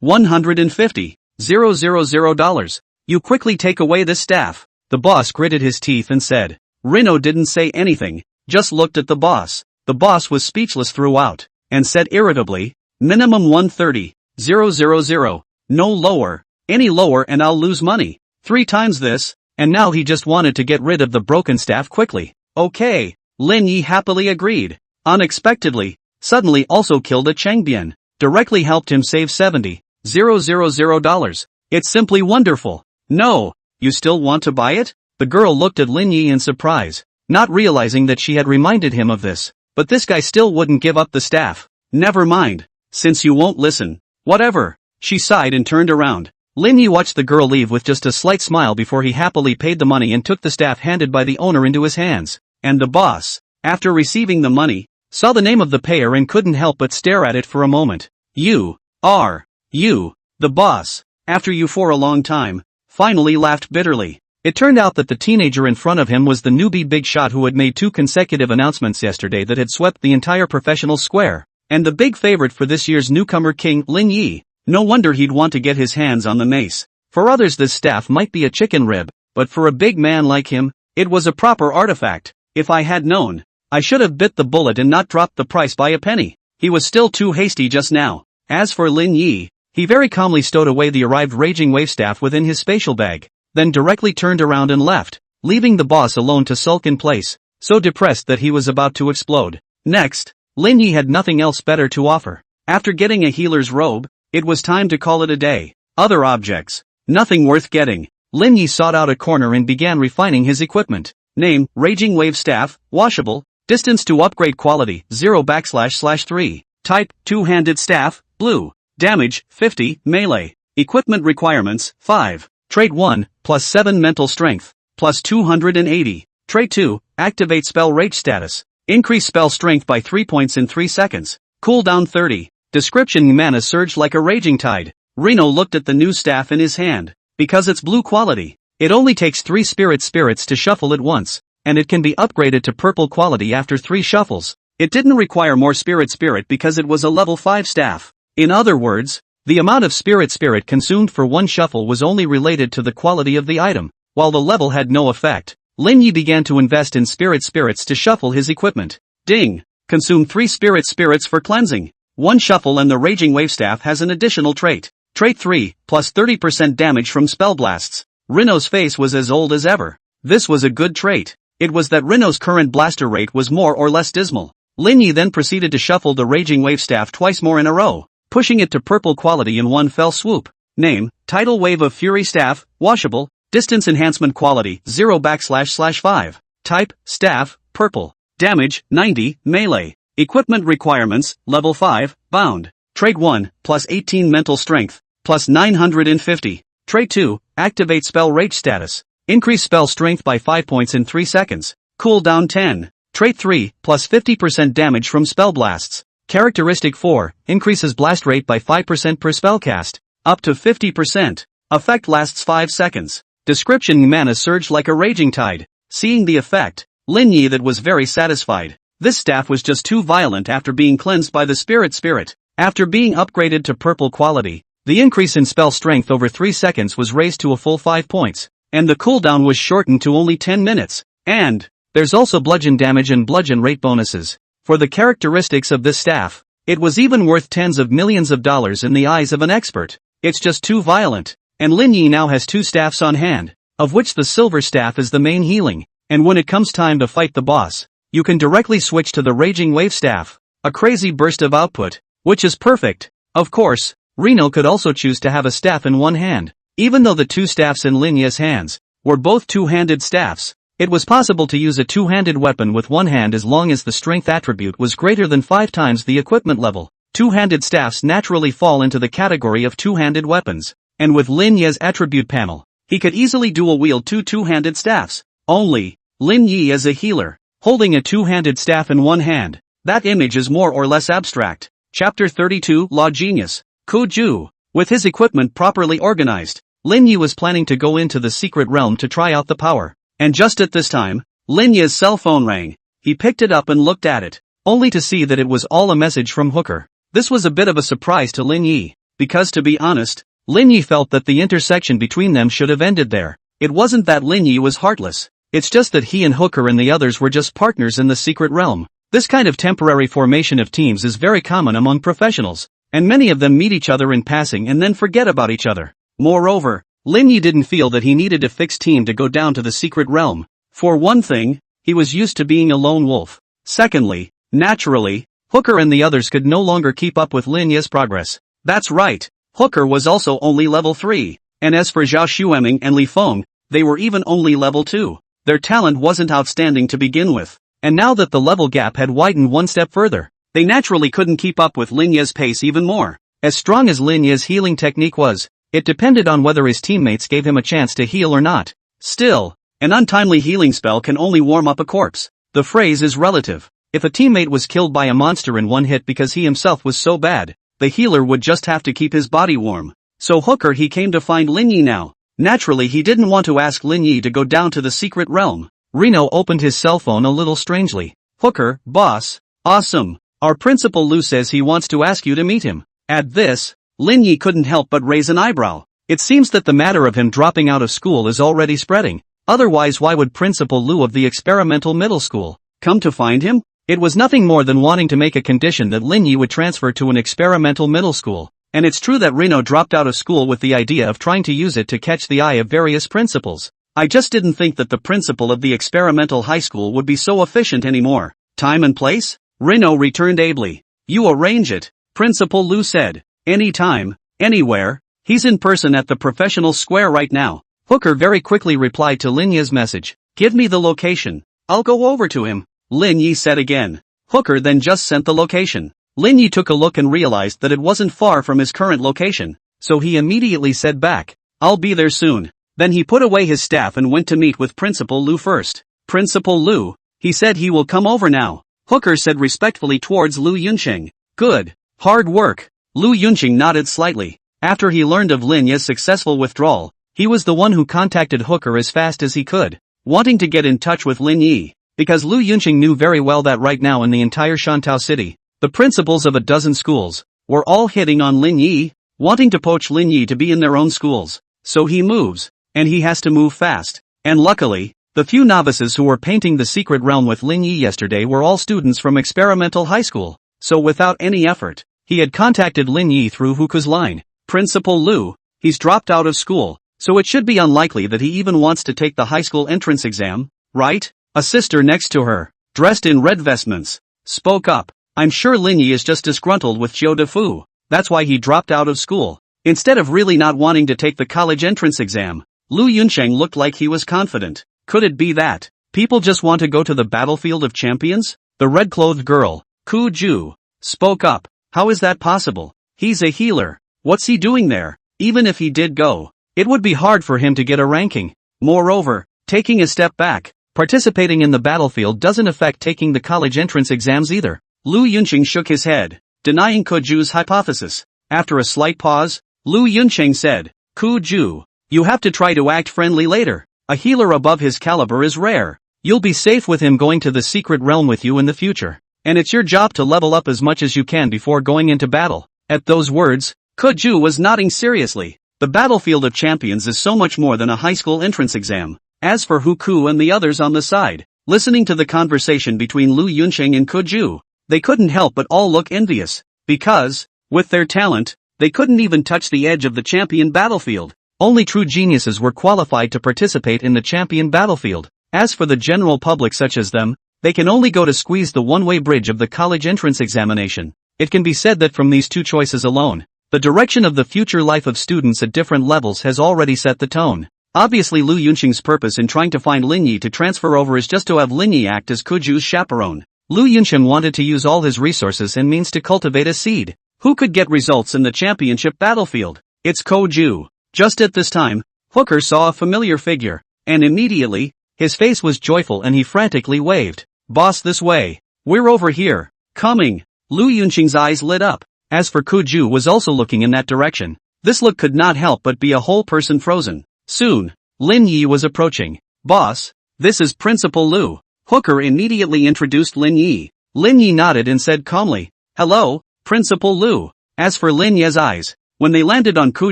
$150,000. You quickly take away this staff." The boss gritted his teeth and said. Reno didn't say anything, just looked at the boss. The boss was speechless throughout, and said irritably, "Minimum $130,000. No lower. Any lower and I'll lose money. 3 times this." And now he just wanted to get rid of the broken staff quickly. "Okay." Lin Ye happily agreed. Unexpectedly, suddenly also killed a Changbian. Directly helped him save $70,000. It's simply wonderful. "No, you still want to buy it?" The girl looked at Lin Ye in surprise, not realizing that she had reminded him of this. But this guy still wouldn't give up the staff. "Never mind, since you won't listen. Whatever." She sighed and turned around. Lin Ye watched the girl leave with just a slight smile before he happily paid the money and took the staff handed by the owner into his hands. And the boss, after receiving the money, saw the name of the payer and couldn't help but stare at it for a moment. "You are, the boss, after you for a long time," finally laughed bitterly. It turned out that the teenager in front of him was the newbie big shot who had made 2 consecutive announcements yesterday that had swept the entire professional square, and the big favorite for this year's newcomer king, Lin Ye. No wonder he'd want to get his hands on the mace. For others this staff might be a chicken rib, but for a big man like him, it was a proper artifact. If I had known, I should have bit the bullet and not dropped the price by a penny. He was still too hasty just now. As for Lin Ye, he very calmly stowed away the arrived Raging Wave staff within his spatial bag, then directly turned around and left, leaving the boss alone to sulk in place, so depressed that he was about to explode. Next, Lin Ye had nothing else better to offer. After getting a healer's robe, it was time to call it a day. Other objects. Nothing worth getting. Lin Ye sought out a corner and began refining his equipment. Name, Raging Wave Staff, washable. Distance to upgrade quality, 0/3. Type, two-handed staff, blue. Damage, 50, melee. Equipment requirements, 5. Trait 1, plus 7 mental strength, plus 280. Trait 2, activate spell rage status. Increase spell strength by 3 points in 3 seconds. Cooldown 30. Description: mana surged like a raging tide. Reno looked at the new staff in his hand. Because it's blue quality, it only takes 3 spirits to shuffle it once, and it can be upgraded to purple quality after 3 shuffles. It didn't require more spirit because it was a level 5 staff. In other words, the amount of spirit consumed for one shuffle was only related to the quality of the item, while the level had no effect. Lin Ye began to invest in spirits to shuffle his equipment. Ding! Consume 3 spirits for cleansing. 1 shuffle and the Raging Wave Staff has an additional trait. Trait 3, plus 30% damage from spell blasts. Reno's face was as old as ever. This was a good trait. It was that Reno's current blaster rate was more or less dismal. Lin Ye then proceeded to shuffle the Raging Wave Staff twice more in a row, pushing it to purple quality in one fell swoop. Name, Tidal Wave of Fury Staff, washable. Distance enhancement quality, 0/5. Type, staff, purple. Damage, 90, melee. Equipment requirements, level 5, bound. Trait 1, plus 18 mental strength, plus 950. Trait 2, activate spell rage status. Increase spell strength by 5 points in 3 seconds. Cooldown 10. Trait 3, plus 50% damage from spell blasts. Characteristic 4, increases blast rate by 5% per spell cast, up to 50%. Effect lasts 5 seconds. Description: mana surged like a raging tide. Seeing the effect, Lin Ye that was very satisfied. This staff was just too violent after being cleansed by the spirit. After being upgraded to purple quality, the increase in spell strength over 3 seconds was raised to a full 5 points, and the cooldown was shortened to only 10 minutes. And there's also bludgeon damage and bludgeon rate bonuses. For the characteristics of this staff, it was even worth tens of millions of dollars in the eyes of an expert. It's just too violent. And Lin Ye now has 2 staffs on hand, of which the silver staff is the main healing, and when it comes time to fight the boss, you can directly switch to the Raging Wave Staff. A crazy burst of output, which is perfect. Of course, Reno could also choose to have a staff in one hand. Even though the 2 staffs in Lin Ye's hands were both two-handed staffs, it was possible to use a two-handed weapon with one hand as long as the strength attribute was greater than 5 times the equipment level. Two-handed staffs naturally fall into the category of two-handed weapons, and with Lin Ye's attribute panel, he could easily dual-wield 2 two-handed staffs. Only, Lin Ye as a healer, holding a two-handed staff in one hand, that image is more or less abstract. Chapter 32, Law Genius. Kuju. With his equipment properly organized, Lin Ye was planning to go into the secret realm to try out the power. And just at this time, Lin Ye's cell phone rang. He picked it up and looked at it, only to see that it was all a message from Hooker. This was a bit of a surprise to Lin Ye, because to be honest, Lin Ye felt that the intersection between them should have ended there. It wasn't that Lin Ye was heartless. It's just that he and Hooker and the others were just partners in the secret realm. This kind of temporary formation of teams is very common among professionals, and many of them meet each other in passing and then forget about each other. Moreover, Lin Ye didn't feel that he needed a fixed team to go down to the secret realm. For one thing, he was used to being a lone wolf. Secondly, naturally, Hooker and the others could no longer keep up with Lin Ye's progress. That's right, Hooker was also only level 3, and as for Zhao Xueming and Li Feng, they were even only level 2. Their talent wasn't outstanding to begin with, and now that the level gap had widened one step further, they naturally couldn't keep up with Lin Ye's pace even more. As strong as Lin Ye's healing technique was, it depended on whether his teammates gave him a chance to heal or not. Still, an untimely healing spell can only warm up a corpse. The phrase is relative. If a teammate was killed by a monster in one hit because he himself was so bad, the healer would just have to keep his body warm. So Hooker he came to find Lin Ye now. Naturally he didn't want to ask Lin Ye to go down to the secret realm. Reno opened his cell phone a little strangely. Hooker, boss. Awesome. Our principal Lu says he wants to ask you to meet him. At this, Lin Ye couldn't help but raise an eyebrow. It seems that the matter of him dropping out of school is already spreading. Otherwise why would Principal Lu of the experimental middle school come to find him? It was nothing more than wanting to make a condition that Lin Ye would transfer to an experimental middle school. And it's true that Reno dropped out of school with the idea of trying to use it to catch the eye of various principals. I just didn't think that the principal of the experimental high school would be so efficient anymore. Time and place? Reno returned ably. You arrange it, Principal Lu said. Anytime, anywhere. He's in person at the professional square right now. Hooker very quickly replied to Lin Ye's message. Give me the location. I'll go over to him. Lin Ye said again. Hooker then just sent the location. Lin Ye took a look and realized that it wasn't far from his current location, so he immediately said back, I'll be there soon. Then he put away his staff and went to meet with Principal Lu first. Principal Lu, he said he will come over now. Hooker said respectfully towards Lu Yunqing. Good. Hard work. Lu Yunqing nodded slightly. After he learned of Lin Ye's successful withdrawal, he was the one who contacted Hooker as fast as he could, wanting to get in touch with Lin Ye, because Lu Yunqing knew very well that right now in the entire Shantao city, the principals of a dozen schools were all hitting on Lin Ye, wanting to poach Lin Ye to be in their own schools. So he moves, and he has to move fast. And luckily, the few novices who were painting the secret realm with Lin Ye yesterday were all students from experimental high school. So without any effort, he had contacted Lin Ye through Huku's line. Principal Lu, he's dropped out of school, so it should be unlikely that he even wants to take the high school entrance exam, right? A sister next to her, dressed in red vestments, spoke up. I'm sure Lin Ye is just disgruntled with Zhou Defu. That's why he dropped out of school. Instead of really not wanting to take the college entrance exam, Lu Yunqing looked like he was confident. Could it be that people just want to go to the battlefield of champions? The red-clothed girl, Ku Ju, spoke up. How is that possible? He's a healer. What's he doing there? Even if he did go, it would be hard for him to get a ranking. Moreover, taking a step back, participating in the battlefield doesn't affect taking the college entrance exams either. Lu Yunqing shook his head, denying Ku Ju's hypothesis. After a slight pause, Lu Yunqing said, Ku Ju, you have to try to act friendly later. A healer above his caliber is rare. You'll be safe with him going to the secret realm with you in the future. And it's your job to level up as much as you can before going into battle. At those words, Ku Ju was nodding seriously. The battlefield of champions is so much more than a high school entrance exam. As for Huku and the others on the side, listening to the conversation between Lu Yunqing and Ku Ju, they couldn't help but all look envious. Because, with their talent, they couldn't even touch the edge of the champion battlefield. Only true geniuses were qualified to participate in the champion battlefield. As for the general public such as them, they can only go to squeeze the one-way bridge of the college entrance examination. It can be said that from these two choices alone, the direction of the future life of students at different levels has already set the tone. Obviously Lu Yunqing's purpose in trying to find Lin Ye to transfer over is just to have Lin Ye act as Ku Ju's chaperone. Lu Yunqing wanted to use all his resources and means to cultivate a seed who could get results in the championship battlefield. It's Ku Ju. Just at this time, Hooker saw a familiar figure, and immediately, his face was joyful and he frantically waved. Boss, this way. We're over here. Coming. Lu Yunqing's eyes lit up. As for Ku Ju was also looking in that direction. This look could not help but be a whole person frozen. Soon, Lin Ye was approaching. Boss, this is Principal Lu. Hooker immediately introduced Lin Ye. Lin Ye nodded and said calmly, Hello, Principal Lu. As for Lin Ye's eyes, when they landed on Ku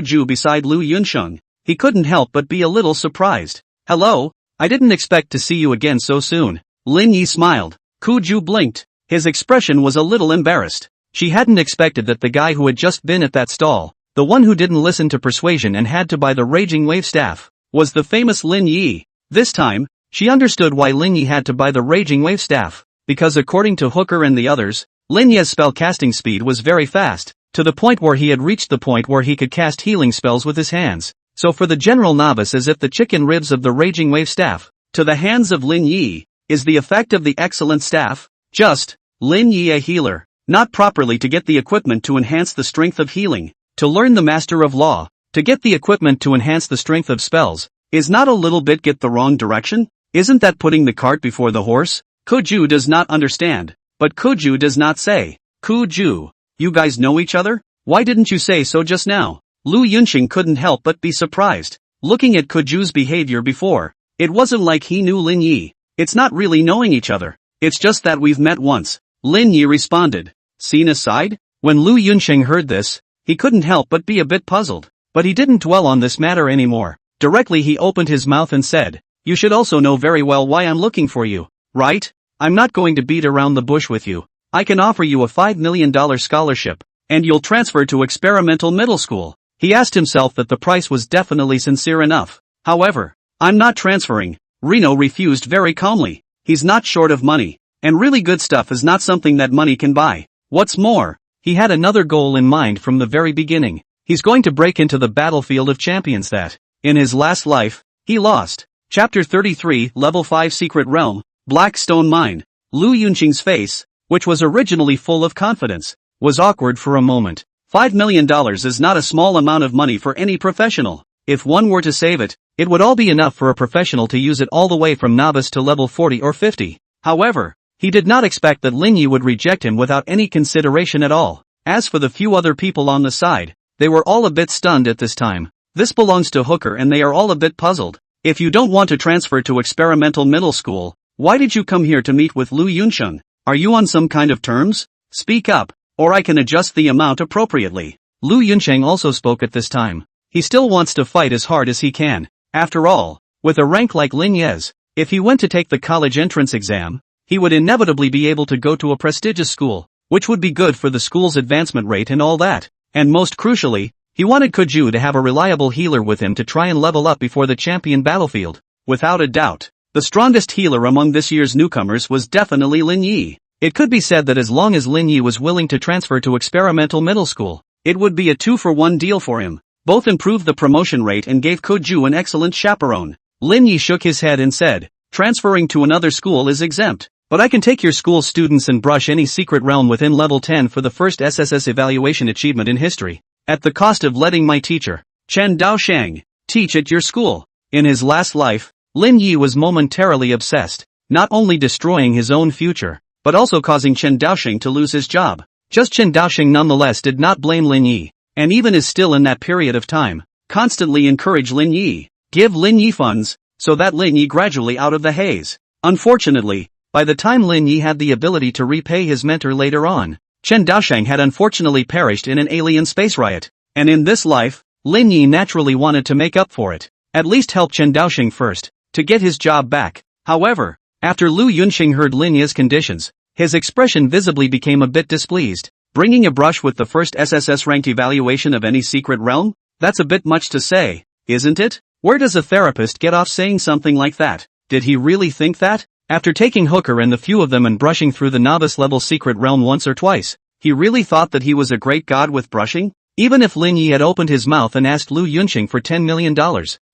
Ju beside Lu Yunqing, he couldn't help but be a little surprised. Hello, I didn't expect to see you again so soon. Lin Ye smiled. Ku Ju blinked. His expression was a little embarrassed. She hadn't expected that the guy who had just been at that stall, the one who didn't listen to persuasion and had to buy the Raging Wave staff, was the famous Lin Ye. This time, she understood why Lin Ye had to buy the Raging Wave staff, because according to Hooker and the others, Lin Ye's spell casting speed was very fast, to the point where he had reached the point where he could cast healing spells with his hands. So for the general novice, as if the chicken ribs of the Raging Wave staff, to the hands of Lin Ye, is the effect of the excellent staff. Just, Lin Ye a healer, not properly to get the equipment to enhance the strength of healing, to learn the master of law, to get the equipment to enhance the strength of spells, is not a little bit get the wrong direction? Isn't that putting the cart before the horse? Ku Ju does not understand, but Ku Ju does not say. Ku Ju, you guys know each other? Why didn't you say so just now? Lu Yunqing couldn't help but be surprised. Looking at Kuju's behavior before, it wasn't like he knew Lin Ye. It's not really knowing each other. It's just that we've met once. Lin Ye responded. Scene aside? When Lu Yunsheng heard this, he couldn't help but be a bit puzzled. But he didn't dwell on this matter anymore. Directly he opened his mouth and said, you should also know very well why I'm looking for you, right? I'm not going to beat around the bush with you. I can offer you a $5 million scholarship, and you'll transfer to experimental middle school. He asked himself that the price was definitely sincere enough. However, I'm not transferring. Reno refused very calmly. He's not short of money, and really good stuff is not something that money can buy. What's more, he had another goal in mind from the very beginning. He's going to break into the battlefield of champions that, in his last life, he lost. Chapter 33, Level 5 Secret Realm, Black Stone Mine. Lu Yunqing's face, which was originally full of confidence, was awkward for a moment. $5 million is not a small amount of money for any professional. If one were to save it, it would all be enough for a professional to use it all the way from novice to level 40 or 50. However, he did not expect that Lin Ye would reject him without any consideration at all. As for the few other people on the side, they were all a bit stunned at this time. This belongs to Hooker and they are all a bit puzzled. If you don't want to transfer to experimental middle school, why did you come here to meet with Lu Yunsheng? Are you on some kind of terms? Speak up, or I can adjust the amount appropriately. Lu Yunsheng also spoke at this time. He still wants to fight as hard as he can. After all, with a rank like Lin Ye's, if he went to take the college entrance exam, he would inevitably be able to go to a prestigious school, which would be good for the school's advancement rate and all that. And most crucially, he wanted Kuju to have a reliable healer with him to try and level up before the champion battlefield. Without a doubt, the strongest healer among this year's newcomers was definitely Lin Ye. It could be said that as long as Lin Ye was willing to transfer to experimental middle school, it would be a 2-for-1 deal for him. Both improved the promotion rate and gave Kuju an excellent chaperone. Lin Ye shook his head and said, transferring to another school is exempt, but I can take your school's students and brush any secret realm within level 10 for the first SSS evaluation achievement in history, at the cost of letting my teacher, Chen Daoshang, teach at your school. In his last life, Lin Ye was momentarily obsessed, not only destroying his own future, but also causing Chen Daoshang to lose his job. Just Chen Daoshang nonetheless did not blame Lin Ye, and even is still in that period of time, constantly encourage Lin Ye, give Lin Ye funds, so that Lin Ye gradually out of the haze. Unfortunately, by the time Lin Ye had the ability to repay his mentor later on, Chen Daoshang had unfortunately perished in an alien space riot, and in this life, Lin Ye naturally wanted to make up for it, at least help Chen Daoshang first, to get his job back. However, after Lu Yunsheng heard Lin Ye's conditions, his expression visibly became a bit displeased. Bringing a brush with the first SSS ranked evaluation of any secret realm? That's a bit much to say, isn't it? Where does a therapist get off saying something like that? Did he really think that? After taking Hooker and the few of them and brushing through the novice level secret realm once or twice, he really thought that he was a great god with brushing? Even if Lin Ye had opened his mouth and asked Lu Yunsheng for $10 million,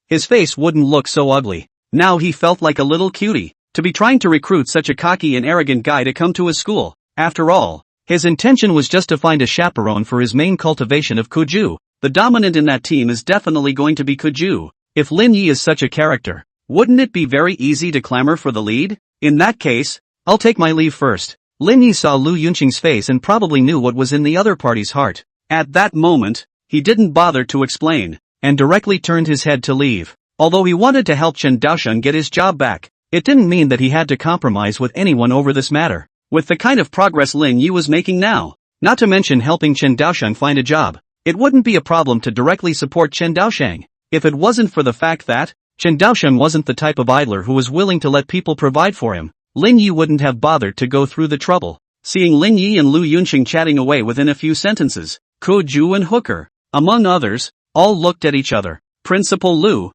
his face wouldn't look so ugly. Now he felt like a little cutie, to be trying to recruit such a cocky and arrogant guy to come to his school. After all, his intention was just to find a chaperone for his main cultivation of Kuju. The dominant in that team is definitely going to be Kuju. If Lin Ye is such a character, wouldn't it be very easy to clamor for the lead? In that case, I'll take my leave first. Lin Ye saw Lu Yunqing's face and probably knew what was in the other party's heart. At that moment, he didn't bother to explain, and directly turned his head to leave. Although he wanted to help Chen Daosheng get his job back, it didn't mean that he had to compromise with anyone over this matter. With the kind of progress Lin Ye was making now, not to mention helping Chen Daosheng find a job, it wouldn't be a problem to directly support Chen Daosheng, if it wasn't for the fact that Chen Daosheng wasn't the type of idler who was willing to let people provide for him. Lin Ye wouldn't have bothered to go through the trouble. Seeing Lin Ye and Lu Yunsheng chatting away within a few sentences, Kuju and Hooker, among others, all looked at each other. Principal Lu,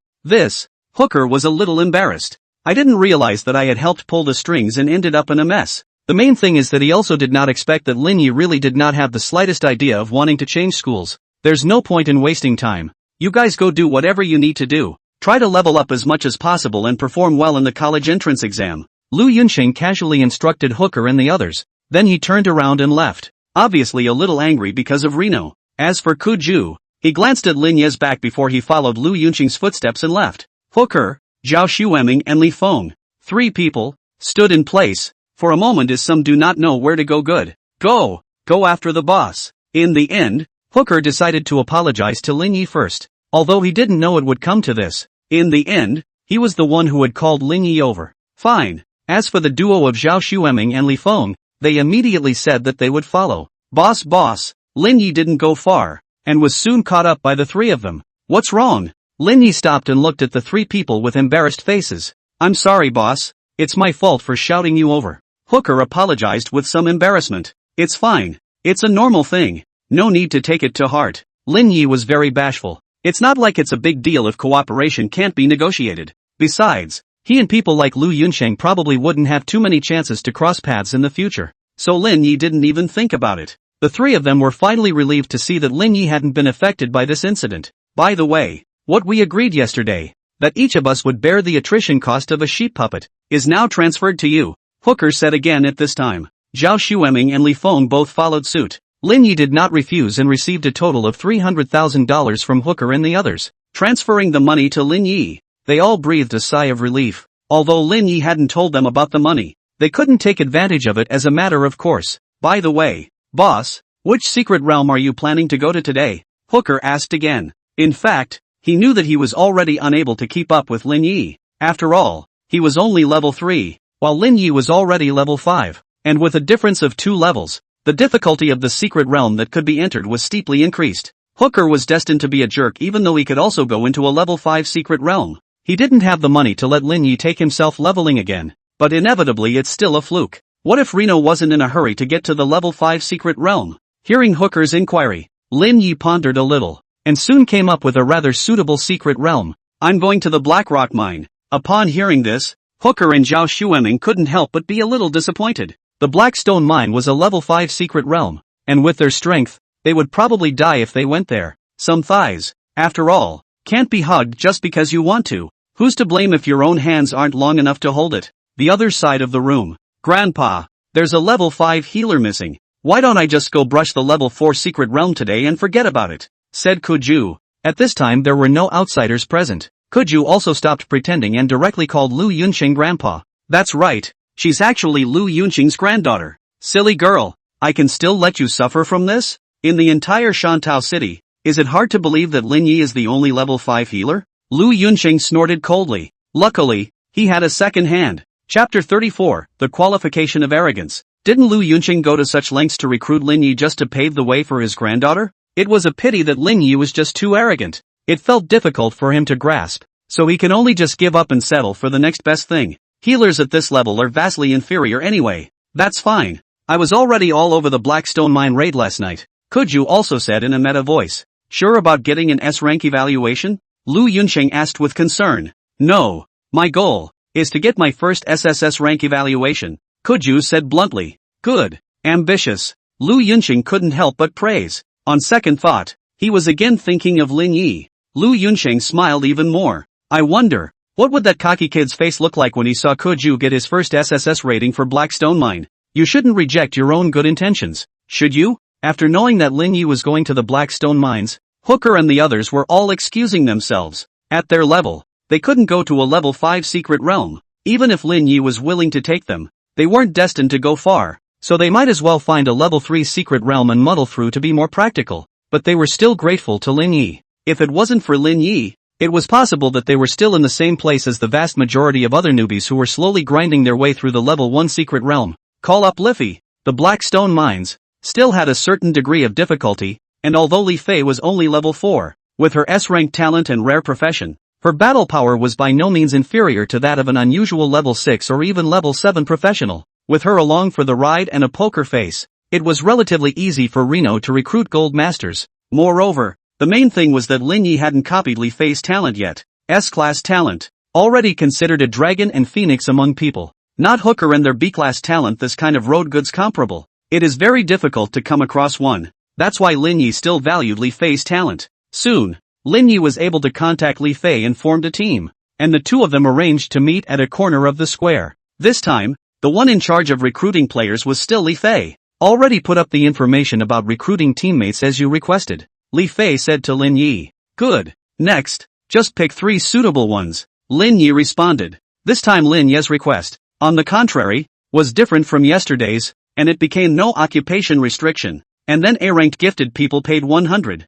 Hooker was a little embarrassed. I didn't realize that I had helped pull the strings and ended up in a mess. The main thing is that he also did not expect that Lin Ye really did not have the slightest idea of wanting to change schools. There's no point in wasting time. You guys go do whatever you need to do. Try to level up as much as possible and perform well in the college entrance exam. Lu Yunsheng casually instructed Hooker and the others. Then he turned around and left, obviously a little angry because of Reno. As for Kuju, he glanced at Lin Ye's back before he followed Lu Yunsheng's footsteps and left. Hooker, Zhao Xueming and Li Feng, 3 people, stood in place, for a moment as some do not know where to go. Good. Go after the boss. In the end, Hooker decided to apologize to Lin Ye first. although he didn't know it would come to this. In the end, he was the one who had called Lin Ye over. Fine. As for the duo of Zhao Xueming and Li Feng, they immediately said that they would follow. Boss, Lin Ye didn't go far, and was soon caught up by the three of them. What's wrong? Lin Ye stopped and looked at the three people with embarrassed faces. I'm sorry boss, it's my fault for shouting you over. Hooker apologized with some embarrassment. It's fine. It's a normal thing. No need to take it to heart. Lin Ye was very bashful. It's not like it's a big deal if cooperation can't be negotiated. Besides, he and people like Lu Yunsheng probably wouldn't have too many chances to cross paths in the future. So Lin Ye didn't even think about it. The three of them were finally relieved to see that Lin Ye hadn't been affected by this incident. By the way, what we agreed yesterday, that each of us would bear the attrition cost of a sheep puppet, is now transferred to you, Hooker said again at this time. Zhao Xueming and Li Feng both followed suit. Lin Ye did not refuse and received a total of $300,000 from Hooker and the others. Transferring the money to Lin Ye, they all breathed a sigh of relief. Although Lin Ye hadn't told them about the money, they couldn't take advantage of it as a matter of course. By the way, boss, which secret realm are you planning to go to today? Hooker asked again. In fact, he knew that he was already unable to keep up with Lin Ye. After all, he was only level 3, while Lin Ye was already level 5, and with a difference of 2 levels, the difficulty of the secret realm that could be entered was steeply increased. Hooker was destined to be a jerk even though he could also go into a level 5 secret realm. He didn't have the money to let Lin Ye take himself leveling again, but inevitably it's still a fluke. What if Reno wasn't in a hurry to get to the level 5 secret realm? Hearing Hooker's inquiry, Lin Ye pondered a little, and soon came up with a rather suitable secret realm. I'm going to the Black Rock Mine. Upon hearing this, Hooker and Zhao Xueming couldn't help but be a little disappointed. The Blackstone Mine was a level 5 secret realm, and with their strength, they would probably die if they went there. Some thighs, after all, can't be hugged just because you want to. Who's to blame if your own hands aren't long enough to hold it? The other side of the room. Grandpa, there's a level 5 healer missing. Why don't I just go brush the level 4 secret realm today and forget about it? Said Kuju. At this time there were no outsiders present. Kuju also stopped pretending and directly called Lu Yunqing grandpa. That's right, she's actually Lu Yunqing's granddaughter. Silly girl, I can still let you suffer from this? In the entire Shantao city, is it hard to believe that Lin Ye is the only level 5 healer? Lu Yunqing snorted coldly. Luckily, he had a second hand. Chapter 34, The Qualification of Arrogance. Didn't Lu Yunqing go to such lengths to recruit Lin Ye just to pave the way for his granddaughter? It was a pity that Lin Ye was just too arrogant. It felt difficult for him to grasp, so he can only just give up and settle for the next best thing. Healers at this level are vastly inferior anyway. That's fine. I was already all over the Blackstone Mine raid last night, Kuju also said in a meta voice. Sure about getting an S-rank evaluation? Lu Yunqing asked with concern. No, my goal is to get my first SSS rank evaluation, Kuju said bluntly. Good. Ambitious. Lu Yunqing couldn't help but praise. On second thought, he was again thinking of Lin Ye. Lu Yunqing smiled even more. I wonder, what would that cocky kid's face look like when he saw Kuju get his first SSS rating for Blackstone Mine? You shouldn't reject your own good intentions, should you? After knowing that Lin Ye was going to the Blackstone Mines, Hooker and the others were all excusing themselves. At their level, they couldn't go to a level 5 secret realm. Even if Lin Ye was willing to take them, they weren't destined to go far, so they might as well find a level 3 secret realm and muddle through to be more practical. But they were still grateful to Lin Ye. If it wasn't for Lin Ye, it was possible that they were still in the same place as the vast majority of other newbies who were slowly grinding their way through the level 1 secret realm. Call up Liffey. The Blackstone Mines still had a certain degree of difficulty, and although Li Fei was only level 4, with her S-rank talent and rare profession, her battle power was by no means inferior to that of an unusual level 6 or even level 7 professional. With her along for the ride and a poker face, it was relatively easy for Reno to recruit gold masters. Moreover, the main thing was that Lin Ye hadn't copied Li Fei's talent yet. S-class talent, already considered a dragon and phoenix among people. Not Hooker and their B-class talent, this kind of road goods comparable. It is very difficult to come across one. That's why Lin Ye still valued Li Fei's talent. Soon, Lin Ye was able to contact Li Fei and formed a team, and the two of them arranged to meet at a corner of the square. This time, the one in charge of recruiting players was still Li Fei. Already put up the information about recruiting teammates as you requested, Li Fei said to Lin Ye. Good. Next, just pick 3 suitable ones. Lin Ye responded. This time Lin Ye's request, on the contrary, was different from yesterday's, and it became no occupation restriction. And then A-ranked gifted people paid 100,000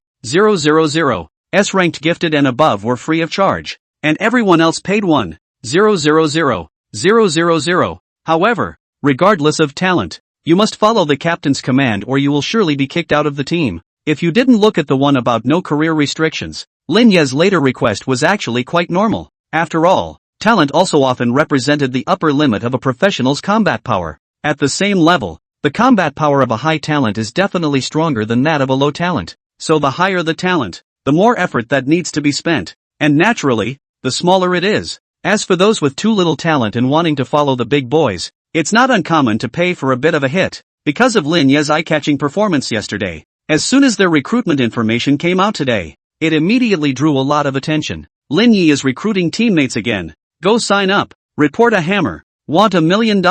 S-ranked gifted and above were free of charge. And everyone else paid 1,000,000. However, regardless of talent, you must follow the captain's command or you will surely be kicked out of the team. If you didn't look at the one about no career restrictions, Lin Ye's later request was actually quite normal. After all, talent also often represented the upper limit of a professional's combat power. At the same level, the combat power of a high talent is definitely stronger than that of a low talent. So the higher the talent, the more effort that needs to be spent. And naturally, the smaller it is. As for those with too little talent and wanting to follow the big boys, it's not uncommon to pay for a bit of a hit. Because of Lin Ye's eye-catching performance yesterday, as soon as their recruitment information came out today, it immediately drew a lot of attention. Lin Ye is recruiting teammates again. Go sign up. Report a hammer. Want $1 million.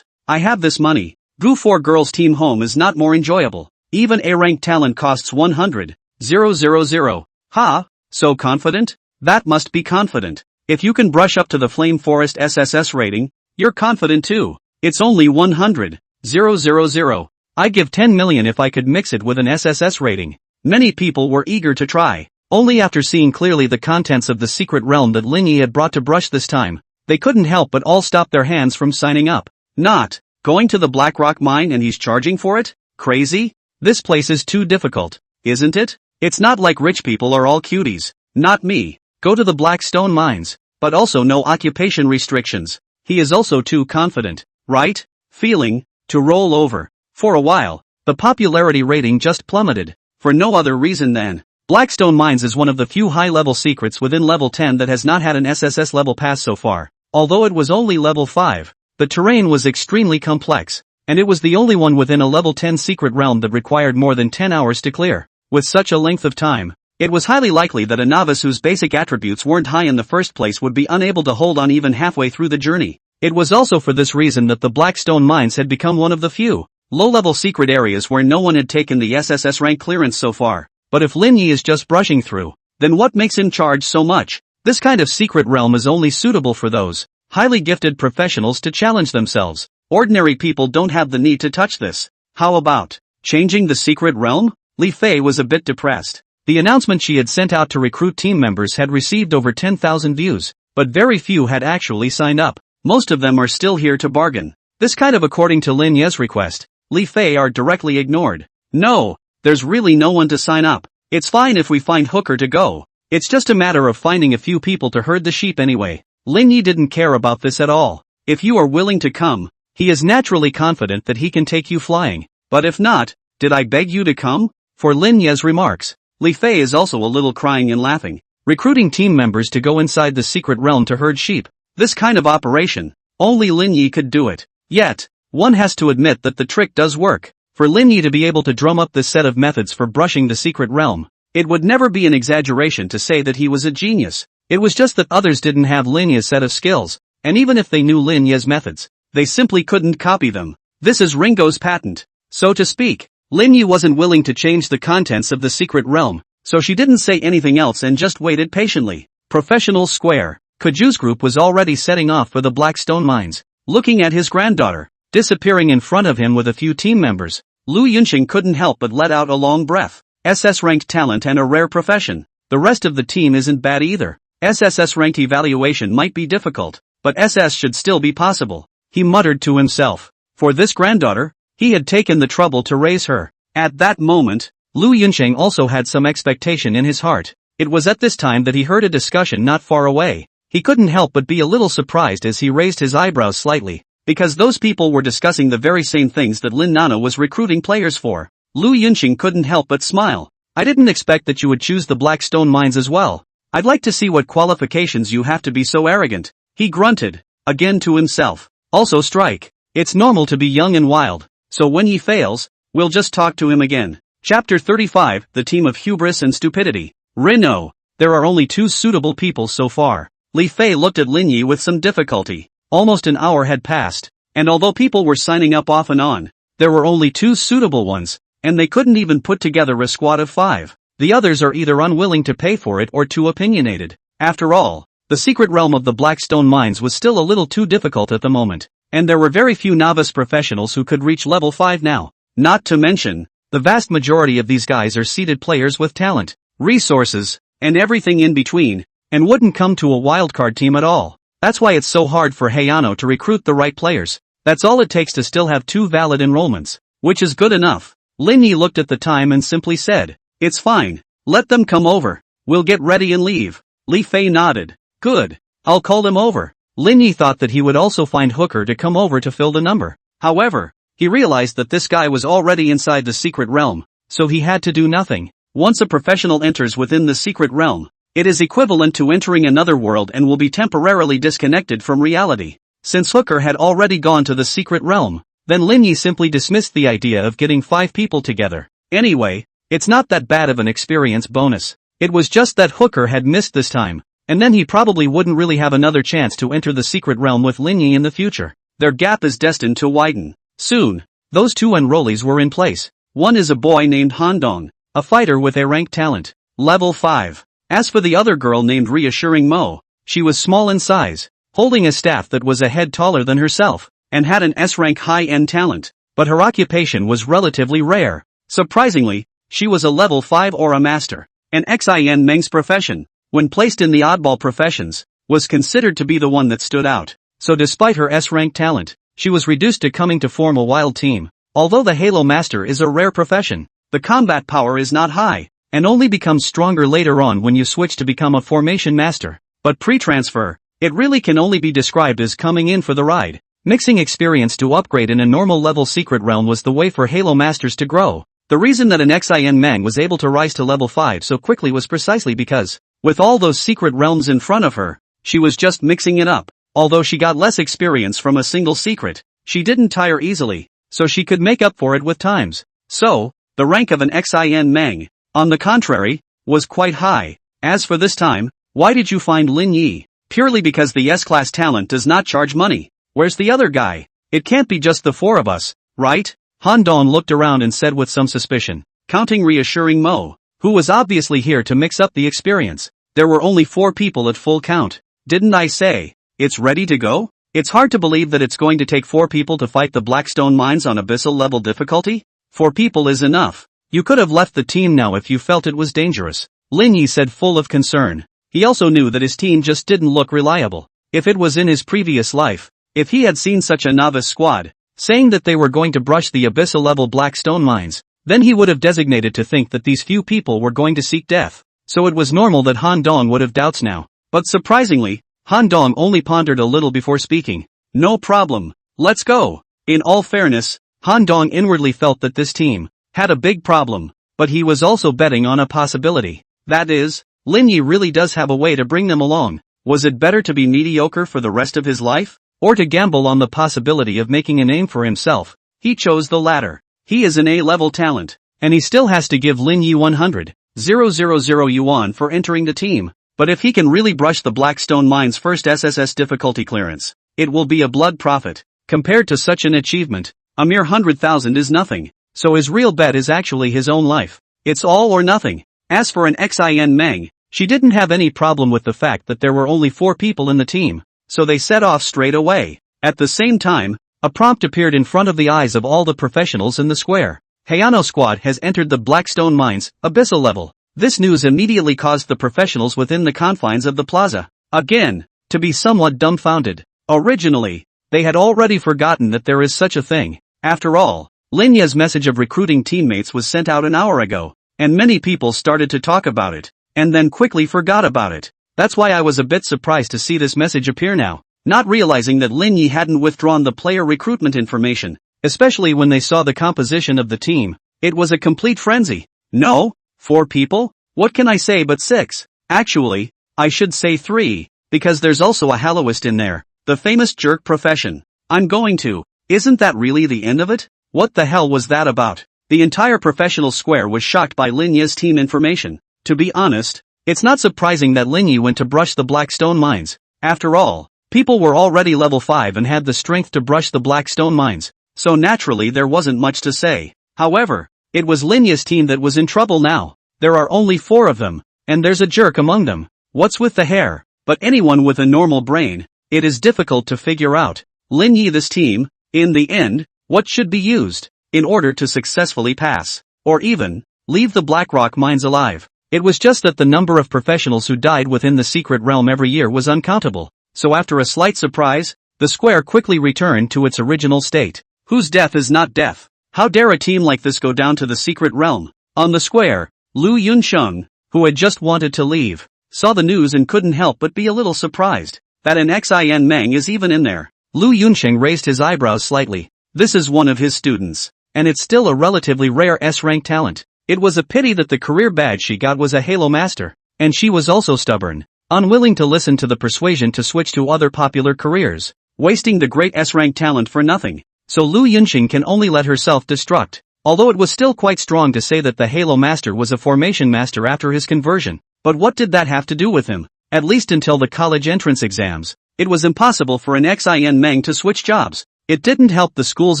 I have this money. Go for girls team home is not more enjoyable. Even A-ranked talent costs 100,000. Ha? So confident? That must be confident. If you can brush up to the Flame Forest SSS rating, you're confident too. It's only 100,000. I give 10 million if I could mix it with an SSS rating. Many people were eager to try. Only after seeing clearly the contents of the secret realm that Lin Ye had brought to brush this time, they couldn't help but all stop their hands from signing up. Not going to the Blackrock mine and he's charging for it? Crazy? This place is too difficult, isn't it? It's not like rich people are all cuties. Not me. Go to the Blackstone mines, but also no occupation restrictions. He is also too confident, right? Feeling to roll over. For a while, the popularity rating just plummeted, for no other reason than Blackstone Mines is one of the few high-level secrets within level 10 that has not had an SSS level pass so far. Although it was only level 5, the terrain was extremely complex, and it was the only one within a level 10 secret realm that required more than 10 hours to clear. With such a length of time, it was highly likely that a novice whose basic attributes weren't high in the first place would be unable to hold on even halfway through the journey. It was also for this reason that the Blackstone Mines had become one of the few low-level secret areas where no one had taken the SSS rank clearance so far. But if Lin Ye is just brushing through, then what makes him charge so much? This kind of secret realm is only suitable for those highly gifted professionals to challenge themselves. Ordinary people don't have the need to touch this. How about changing the secret realm? Li Fei was a bit depressed. The announcement she had sent out to recruit team members had received over 10,000 views, but very few had actually signed up. Most of them are still here to bargain. This kind of according to Lin Ye's request, Li Fei are directly ignored. No, there's really no one to sign up. It's fine if we find Hooker to go. It's just a matter of finding a few people to herd the sheep anyway. Lin Ye didn't care about this at all. If you are willing to come, he is naturally confident that he can take you flying. But if not, did I beg you to come? For Lin Ye's remarks, Li Fei is also a little crying and laughing. Recruiting team members to go inside the secret realm to herd sheep. This kind of operation, only Lin Ye could do it. Yet, one has to admit that the trick does work. For Lin Ye to be able to drum up this set of methods for brushing the secret realm, it would never be an exaggeration to say that he was a genius. It was just that others didn't have Lin Ye's set of skills, and even if they knew Lin Ye's methods, they simply couldn't copy them. This is Ringo's patent, so to speak. Lin Ye wasn't willing to change the contents of the secret realm, so she didn't say anything else and just waited patiently. Professional Square. Kaju's group was already setting off for the Blackstone Mines. Looking at his granddaughter, disappearing in front of him with a few team members, Lu Yunxing couldn't help but let out a long breath. SS-ranked talent and a rare profession. The rest of the team isn't bad either. SSS-ranked evaluation might be difficult, but SS should still be possible. He muttered to himself. For this granddaughter, he had taken the trouble to raise her. At that moment, Lu Yunxing also had some expectation in his heart. It was at this time that he heard a discussion not far away. He couldn't help but be a little surprised as he raised his eyebrows slightly, because those people were discussing the very same things that Lin Nana was recruiting players for. Lu Yunxing couldn't help but smile. I didn't expect that you would choose the Blackstone Mines as well. I'd like to see what qualifications you have to be so arrogant. He grunted, again to himself. Also strike. It's normal to be young and wild, so when he fails, we'll just talk to him again. Chapter 35, The Team of Hubris and Stupidity. Reno. There are only 2 suitable people so far. Li Fei looked at Lin Ye with some difficulty. Almost an hour had passed, and although people were signing up off and on, there were only 2 suitable ones, and they couldn't even put together a squad of 5. The others are either unwilling to pay for it or too opinionated. After all, the secret realm of the Blackstone Mines was still a little too difficult at the moment, and there were very few novice professionals who could reach level 5 now. Not to mention, the vast majority of these guys are seeded players with talent, resources, and everything in between, and wouldn't come to a wildcard team at all. That's why it's so hard for Hayano to recruit the right players. That's all it takes to still have 2 valid enrollments, which is good enough. Lin Ye looked at the time and simply said, "It's fine. Let them come over. We'll get ready and leave." Li Fei nodded. "Good. I'll call them over." Lin Ye thought that he would also find Hooker to come over to fill the number. However, he realized that this guy was already inside the secret realm, so he had to do nothing. Once a professional enters within the secret realm, it is equivalent to entering another world and will be temporarily disconnected from reality. Since Hooker had already gone to the secret realm, then Lin Ye simply dismissed the idea of getting 5 people together. Anyway, it's not that bad of an experience bonus. It was just that Hooker had missed this time, and then he probably wouldn't really have another chance to enter the secret realm with Lin Ye in the future. Their gap is destined to widen. Soon, those 2 enrollees were in place. One is a boy named Handong, a fighter with a rank talent, level 5. As for the other girl named Reassuring Mo, she was small in size, holding a staff that was a head taller than herself, and had an S-rank high-end talent, but her occupation was relatively rare. Surprisingly, she was a level 5 aura master, an Xin Meng's profession, when placed in the oddball professions, was considered to be the one that stood out. So despite her S-rank talent, she was reduced to coming to form a wild team. Although the Halo Master is a rare profession, the combat power is not high, and only becomes stronger later on when you switch to become a Formation Master. But pre-transfer, it really can only be described as coming in for the ride. Mixing experience to upgrade in a normal level secret realm was the way for Halo Masters to grow. The reason that an Xin Meng was able to rise to level 5 so quickly was precisely because, with all those secret realms in front of her, she was just mixing it up. Although she got less experience from a single secret, she didn't tire easily, so she could make up for it with times. So, the rank of an Xin Meng, on the contrary, was quite high. As for this time, why did you find Lin Ye? Purely because the S-class talent does not charge money. Where's the other guy? It can't be just the 4 of us, right? Han Dong looked around and said with some suspicion, counting Reassuring Mo, who was obviously here to mix up the experience. There were only 4 people at full count. Didn't I say, it's ready to go? It's hard to believe that it's going to take 4 people to fight the Blackstone mines on abyssal level difficulty? 4 people is enough. You could have left the team now if you felt it was dangerous. Lin Ye said full of concern. He also knew that his team just didn't look reliable. If it was in his previous life, if he had seen such a novice squad, saying that they were going to brush the abyssal-level Blackstone mines, then he would have designated to think that these few people were going to seek death. So it was normal that Han Dong would have doubts now. But surprisingly, Han Dong only pondered a little before speaking. No problem. Let's go. In all fairness, Han Dong inwardly felt that this team had a big problem, but he was also betting on a possibility. That is, Lin Ye really does have a way to bring them along. Was it better to be mediocre for the rest of his life, or to gamble on the possibility of making a name for himself? He chose the latter. He is an A-level talent, and he still has to give Lin Ye 100,000 yuan for entering the team. But if he can really brush the Blackstone Mines' first SSS difficulty clearance, it will be a blood profit. Compared to such an achievement, a mere 100,000 is nothing. So his real bet is actually his own life. It's all or nothing. As for an Xin Meng, she didn't have any problem with the fact that there were only 4 people in the team, so they set off straight away. At the same time, a prompt appeared in front of the eyes of all the professionals in the square. Hayano squad has entered the Blackstone Mines, abyssal level. This news immediately caused the professionals within the confines of the plaza, again, to be somewhat dumbfounded. Originally, they had already forgotten that there is such a thing. After all, Lin Ye's message of recruiting teammates was sent out an hour ago, and many people started to talk about it, and then quickly forgot about it. That's why I was a bit surprised to see this message appear now, not realizing that Lin Ye hadn't withdrawn the player recruitment information, especially when they saw the composition of the team. It was a complete frenzy. No? 4 people? What can I say but 6? Actually, I should say 3, because there's also a Hallowist in there, the famous jerk profession. I'm going to. Isn't that really the end of it? What the hell was that about? The entire professional square was shocked by Lin Ye's team information. To be honest, it's not surprising that Lin Ye went to brush the Blackstone mines. After all, people were already level 5 and had the strength to brush the Blackstone mines, so naturally there wasn't much to say. However, it was Lin Ye's team that was in trouble now. There are only 4 of them, and there's a jerk among them. What's with the hair? But anyone with a normal brain, it is difficult to figure out. Lin Ye this team, in the end, what should be used in order to successfully pass, or even leave the Blackrock mines alive? It was just that the number of professionals who died within the secret realm every year was uncountable, so after a slight surprise, the square quickly returned to its original state. Whose death is not death? How dare a team like this go down to the secret realm? On the square, Lu Yunsheng, who had just wanted to leave, saw the news and couldn't help but be a little surprised that an Xin Meng is even in there. Lu Yunsheng raised his eyebrows slightly. This is one of his students, and it's still a relatively rare S-rank talent. It was a pity that the career badge she got was a Halo Master, and she was also stubborn, unwilling to listen to the persuasion to switch to other popular careers, wasting the great S-rank talent for nothing. So Lu Yunsheng can only let herself destruct. Although it was still quite strong to say that the Halo Master was a formation master after his conversion. But what did that have to do with him? At least until the college entrance exams, it was impossible for an Xin Meng to switch jobs. It didn't help the school's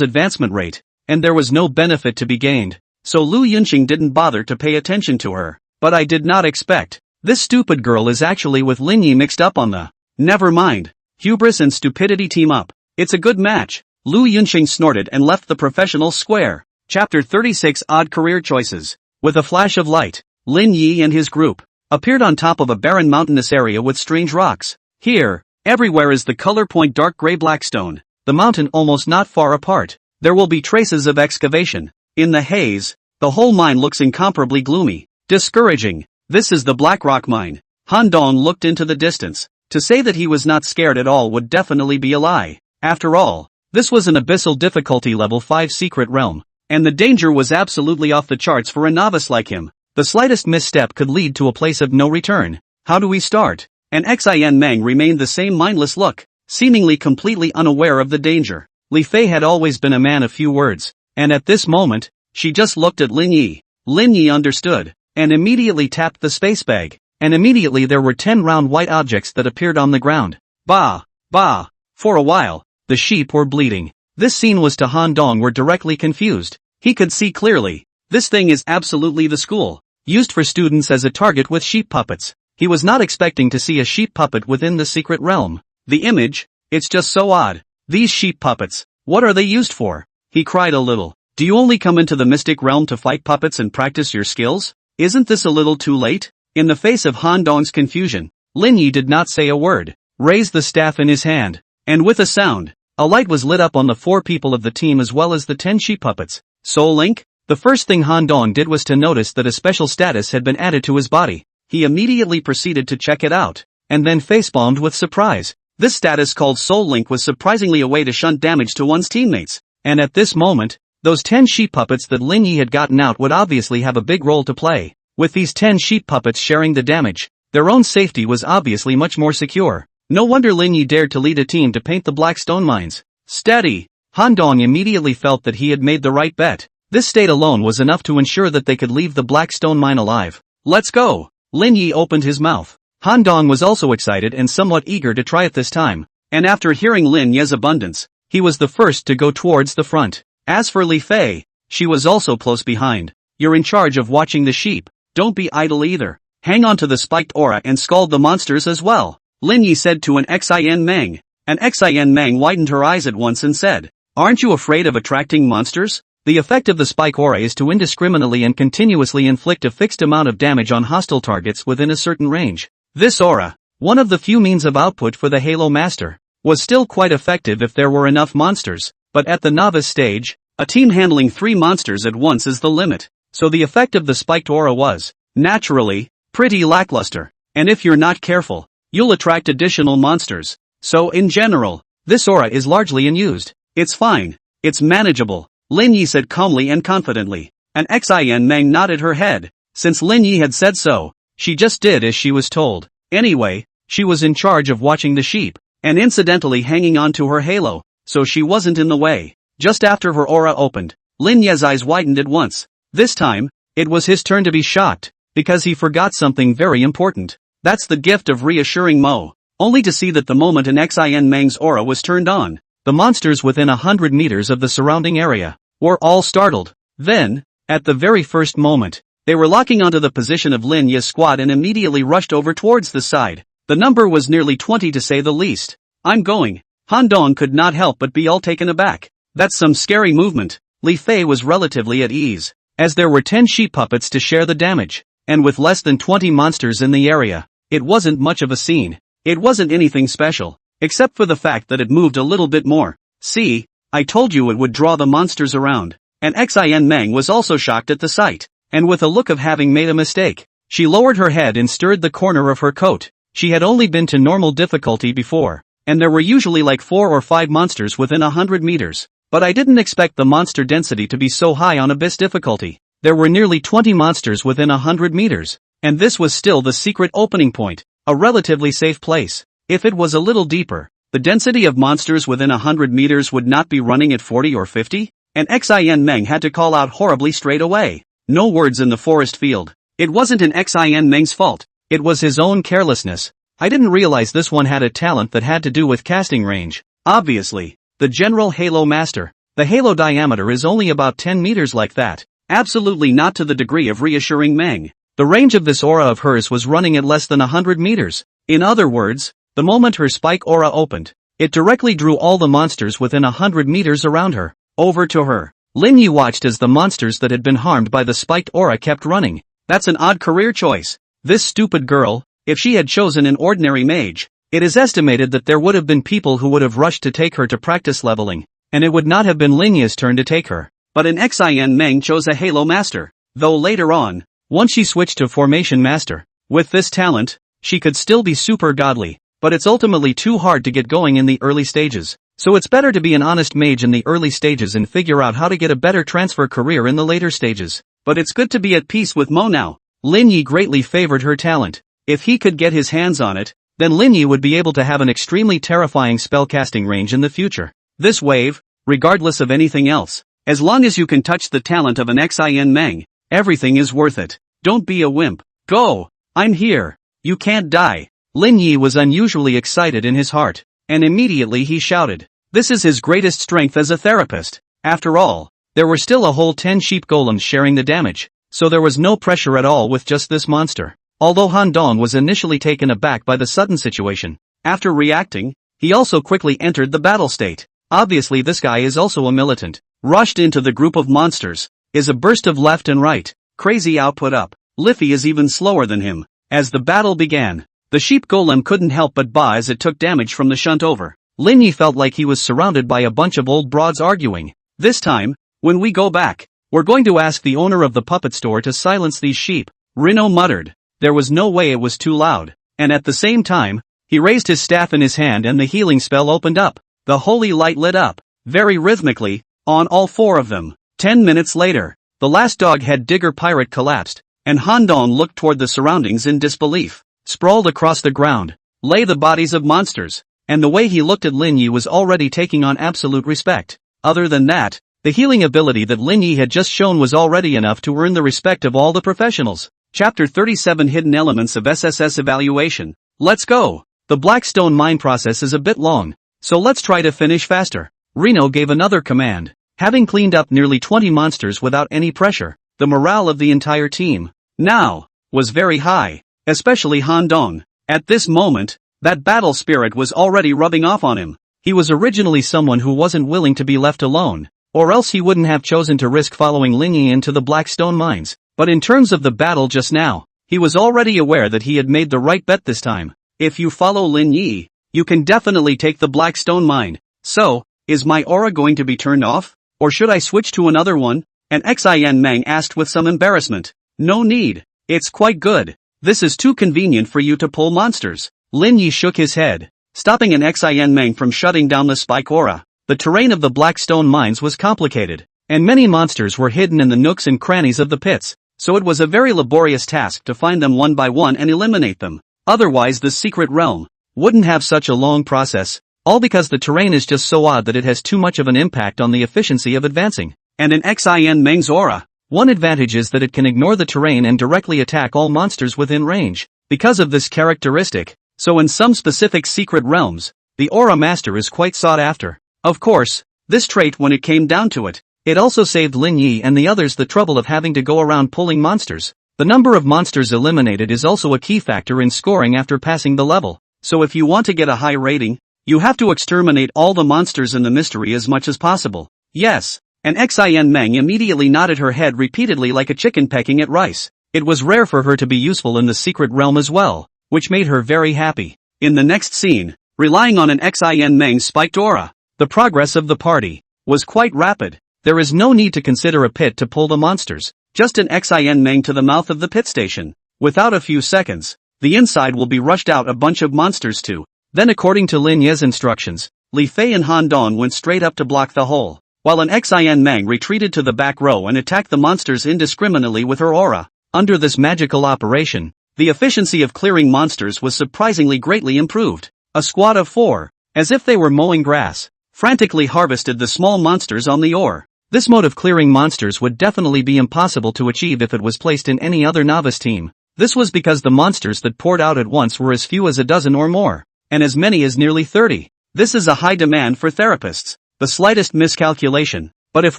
advancement rate, and there was no benefit to be gained. So Lu Yunsheng didn't bother to pay attention to her. But I did not expect. This stupid girl is actually with Lin Ye mixed up on the. Never mind. Hubris and stupidity team up. It's a good match. Lu Yunsheng snorted and left the professional square. Chapter 36 Odd Career Choices. With a flash of light, Lin Ye and his group appeared on top of a barren mountainous area with strange rocks. Here, everywhere is the color point dark gray blackstone. The mountain almost not far apart. There will be traces of excavation. In the haze, the whole mine looks incomparably gloomy. Discouraging. This is the Black Rock Mine. Han Dong looked into the distance. To say that he was not scared at all would definitely be a lie. After all, this was an abyssal difficulty level 5 secret realm, and the danger was absolutely off the charts for a novice like him. The slightest misstep could lead to a place of no return. How do we start? And Xin Meng remained the same mindless look, seemingly completely unaware of the danger. Li Fei had always been a man of few words, and at this moment, she just looked at Lin Ye. Lin Ye understood, and immediately tapped the space bag, and immediately there were 10 round white objects that appeared on the ground. Bah! Bah! For a while, the sheep were bleeding. This scene was to Han Dong were directly confused. He could see clearly. This thing is absolutely the school, used for students as a target with sheep puppets. He was not expecting to see a sheep puppet within the secret realm. The image, it's just so odd. These sheep puppets, what are they used for? He cried a little. Do you only come into the mystic realm to fight puppets and practice your skills? Isn't this a little too late? In the face of Han Dong's confusion, Lin Ye did not say a word, raised the staff in his hand, and with a sound, a light was lit up on the 4 people of the team as well as the 10 sheep puppets. Soul Link? The first thing Han Dong did was to notice that a special status had been added to his body. He immediately proceeded to check it out, and then facepalmed with surprise. This status called Soul Link was surprisingly a way to shunt damage to one's teammates, and at this moment, those 10 sheep puppets that Lin Ye had gotten out would obviously have a big role to play. With these 10 sheep puppets sharing the damage, their own safety was obviously much more secure. No wonder Lin Ye dared to lead a team to paint the black stone mines. Steady! Han Dong immediately felt that he had made the right bet. This state alone was enough to ensure that they could leave the black stone mine alive. Let's go! Lin Ye opened his mouth. Han Dong was also excited and somewhat eager to try it this time, and after hearing Lin Ye's abundance, he was the first to go towards the front. As for Li Fei, she was also close behind. You're in charge of watching the sheep. Don't be idle either. Hang on to the spiked aura and scald the monsters as well, Lin Ye said to an Xin Meng. An Xin Meng widened her eyes at once and said, aren't you afraid of attracting monsters? The effect of the spike aura is to indiscriminately and continuously inflict a fixed amount of damage on hostile targets within a certain range. This aura, one of the few means of output for the Halo Master, was still quite effective if there were enough monsters, but at the novice stage, a team handling 3 monsters at once is the limit, so the effect of the spiked aura was, naturally, pretty lackluster, and if you're not careful, you'll attract additional monsters. So in general, this aura is largely unused. It's fine. It's manageable, Lin Ye said calmly and confidently. An Xin Meng nodded her head. Since Lin Ye had said so, she just did as she was told. Anyway, she was in charge of watching the sheep, and incidentally hanging on to her halo, so she wasn't in the way. Just after her aura opened, Lin Ye's eyes widened at once. This time, it was his turn to be shocked, because he forgot something very important. That's the gift of reassuring Mo. Only to see that the moment an Xin Meng's aura was turned on, the monsters within 100 meters of the surrounding area were all startled. Then, at the very first moment, they were locking onto the position of Lin Ye's squad and immediately rushed over towards the side. The number was nearly 20 to say the least. I'm going. Han Dong could not help but be all taken aback. That's some scary movement. Li Fei was relatively at ease, as there were 10 sheep puppets to share the damage, and with less than 20 monsters in the area, it wasn't much of a scene. It wasn't anything special, except for the fact that it moved a little bit more. See, I told you it would draw the monsters around. And Xin Meng was also shocked at the sight, and with a look of having made a mistake, she lowered her head and stirred the corner of her coat. She had only been to normal difficulty before, and there were usually like 4 or 5 monsters within 100 meters. But I didn't expect the monster density to be so high on abyss difficulty. There were nearly 20 monsters within 100 meters, and this was still the secret opening point, a relatively safe place. If it was a little deeper, the density of monsters within 100 meters would not be running at 40 or 50, and Xin Meng had to call out horribly straight away. No words in the forest field. It wasn't an Xin Meng's fault, it was his own carelessness. I didn't realize this one had a talent that had to do with casting range. Obviously, the general Halo Master. The halo diameter is only about 10 meters like that. Absolutely not to the degree of reassuring Meng. The range of this aura of hers was running at less than 100 meters. In other words, the moment her spike aura opened, it directly drew all the monsters within 100 meters around her, over to her. Lin Ye watched as the monsters that had been harmed by the spiked aura kept running. That's an odd career choice. This stupid girl, if she had chosen an ordinary mage, it is estimated that there would have been people who would have rushed to take her to practice leveling, and it would not have been Lin Ye's turn to take her. But an Xin Meng chose a Halo Master, though later on, once she switched to Formation Master. With this talent, she could still be super godly, but it's ultimately too hard to get going in the early stages. So it's better to be an honest mage in the early stages and figure out how to get a better transfer career in the later stages. But it's good to be at peace with Mo now. Lin Ye greatly favored her talent. If he could get his hands on it, then Lin Ye would be able to have an extremely terrifying spellcasting range in the future. This wave, regardless of anything else, as long as you can touch the talent of an Xin Meng, everything is worth it. Don't be a wimp. Go! I'm here. You can't die. Lin Ye was unusually excited in his heart, and immediately he shouted. This is his greatest strength as a therapist. After all, there were still a whole 10 sheep golems sharing the damage, so there was no pressure at all with just this monster. Although Han Dong was initially taken aback by the sudden situation, after reacting, he also quickly entered the battle state. Obviously this guy is also a militant. Rushed into the group of monsters, is a burst of left and right, crazy output up. Liffy is even slower than him. As the battle began, the sheep golem couldn't help but baa as it took damage from the shunt over. Lin Ye felt like he was surrounded by a bunch of old broads arguing. This time, when we go back, we're going to ask the owner of the puppet store to silence these sheep. Rino muttered. There was no way it was too loud, and at the same time, he raised his staff in his hand and the healing spell opened up. The holy light lit up, very rhythmically, on all 4 of them. 10 minutes later, the last dog-head digger pirate collapsed, and Han Dong looked toward the surroundings in disbelief. Sprawled across the ground, lay the bodies of monsters, and the way he looked at Lin Ye was already taking on absolute respect. Other than that, the healing ability that Lin Ye had just shown was already enough to earn the respect of all the professionals. Chapter 37 Hidden Elements of SSS Evaluation. Let's go! The Blackstone mine process is a bit long, so let's try to finish faster. Reno gave another command. Having cleaned up nearly 20 monsters without any pressure, the morale of the entire team, now, was very high, especially Han Dong. At this moment, that battle spirit was already rubbing off on him. He was originally someone who wasn't willing to be left alone, or else he wouldn't have chosen to risk following Lin Ye into the Blackstone mines. But in terms of the battle just now, he was already aware that he had made the right bet this time. If you follow Lin Ye, you can definitely take the Blackstone mine. So, is my aura going to be turned off? Or should I switch to another one? And Xin Meng asked with some embarrassment. No need. It's quite good. This is too convenient for you to pull monsters. Lin Ye shook his head, stopping an Xin Meng from shutting down the spike aura. The terrain of the Blackstone mines was complicated, and many monsters were hidden in the nooks and crannies of the pits, so it was a very laborious task to find them one by one and eliminate them. Otherwise the secret realm wouldn't have such a long process, all because the terrain is just so odd that it has too much of an impact on the efficiency of advancing. And in Xin Meng's aura, one advantage is that it can ignore the terrain and directly attack all monsters within range. Because of this characteristic, so in some specific secret realms, the Aura Master is quite sought after. Of course, this trait when it came down to it, it also saved Lin Ye and the others the trouble of having to go around pulling monsters. The number of monsters eliminated is also a key factor in scoring after passing the level, so if you want to get a high rating, you have to exterminate all the monsters in the mystery as much as possible. Yes. And Xin Meng immediately nodded her head repeatedly like a chicken pecking at rice. It was rare for her to be useful in the secret realm as well, which made her very happy. In the next scene, relying on an Xin Meng's spiked aura, the progress of the party was quite rapid. There is no need to consider a pit to pull the monsters, just an Xin Meng to the mouth of the pit station. Without a few seconds, the inside will be rushed out a bunch of monsters too. Then according to Lin Ye's instructions, Li Fei and Han Dong went straight up to block the hole, while an Xin Meng retreated to the back row and attacked the monsters indiscriminately with her aura. Under this magical operation, the efficiency of clearing monsters was surprisingly greatly improved. A squad of 4, as if they were mowing grass, frantically harvested the small monsters on the ore. This mode of clearing monsters would definitely be impossible to achieve if it was placed in any other novice team. This was because the monsters that poured out at once were as few as a dozen or more, and as many as nearly 30. This is a high demand for therapists. The slightest miscalculation, but if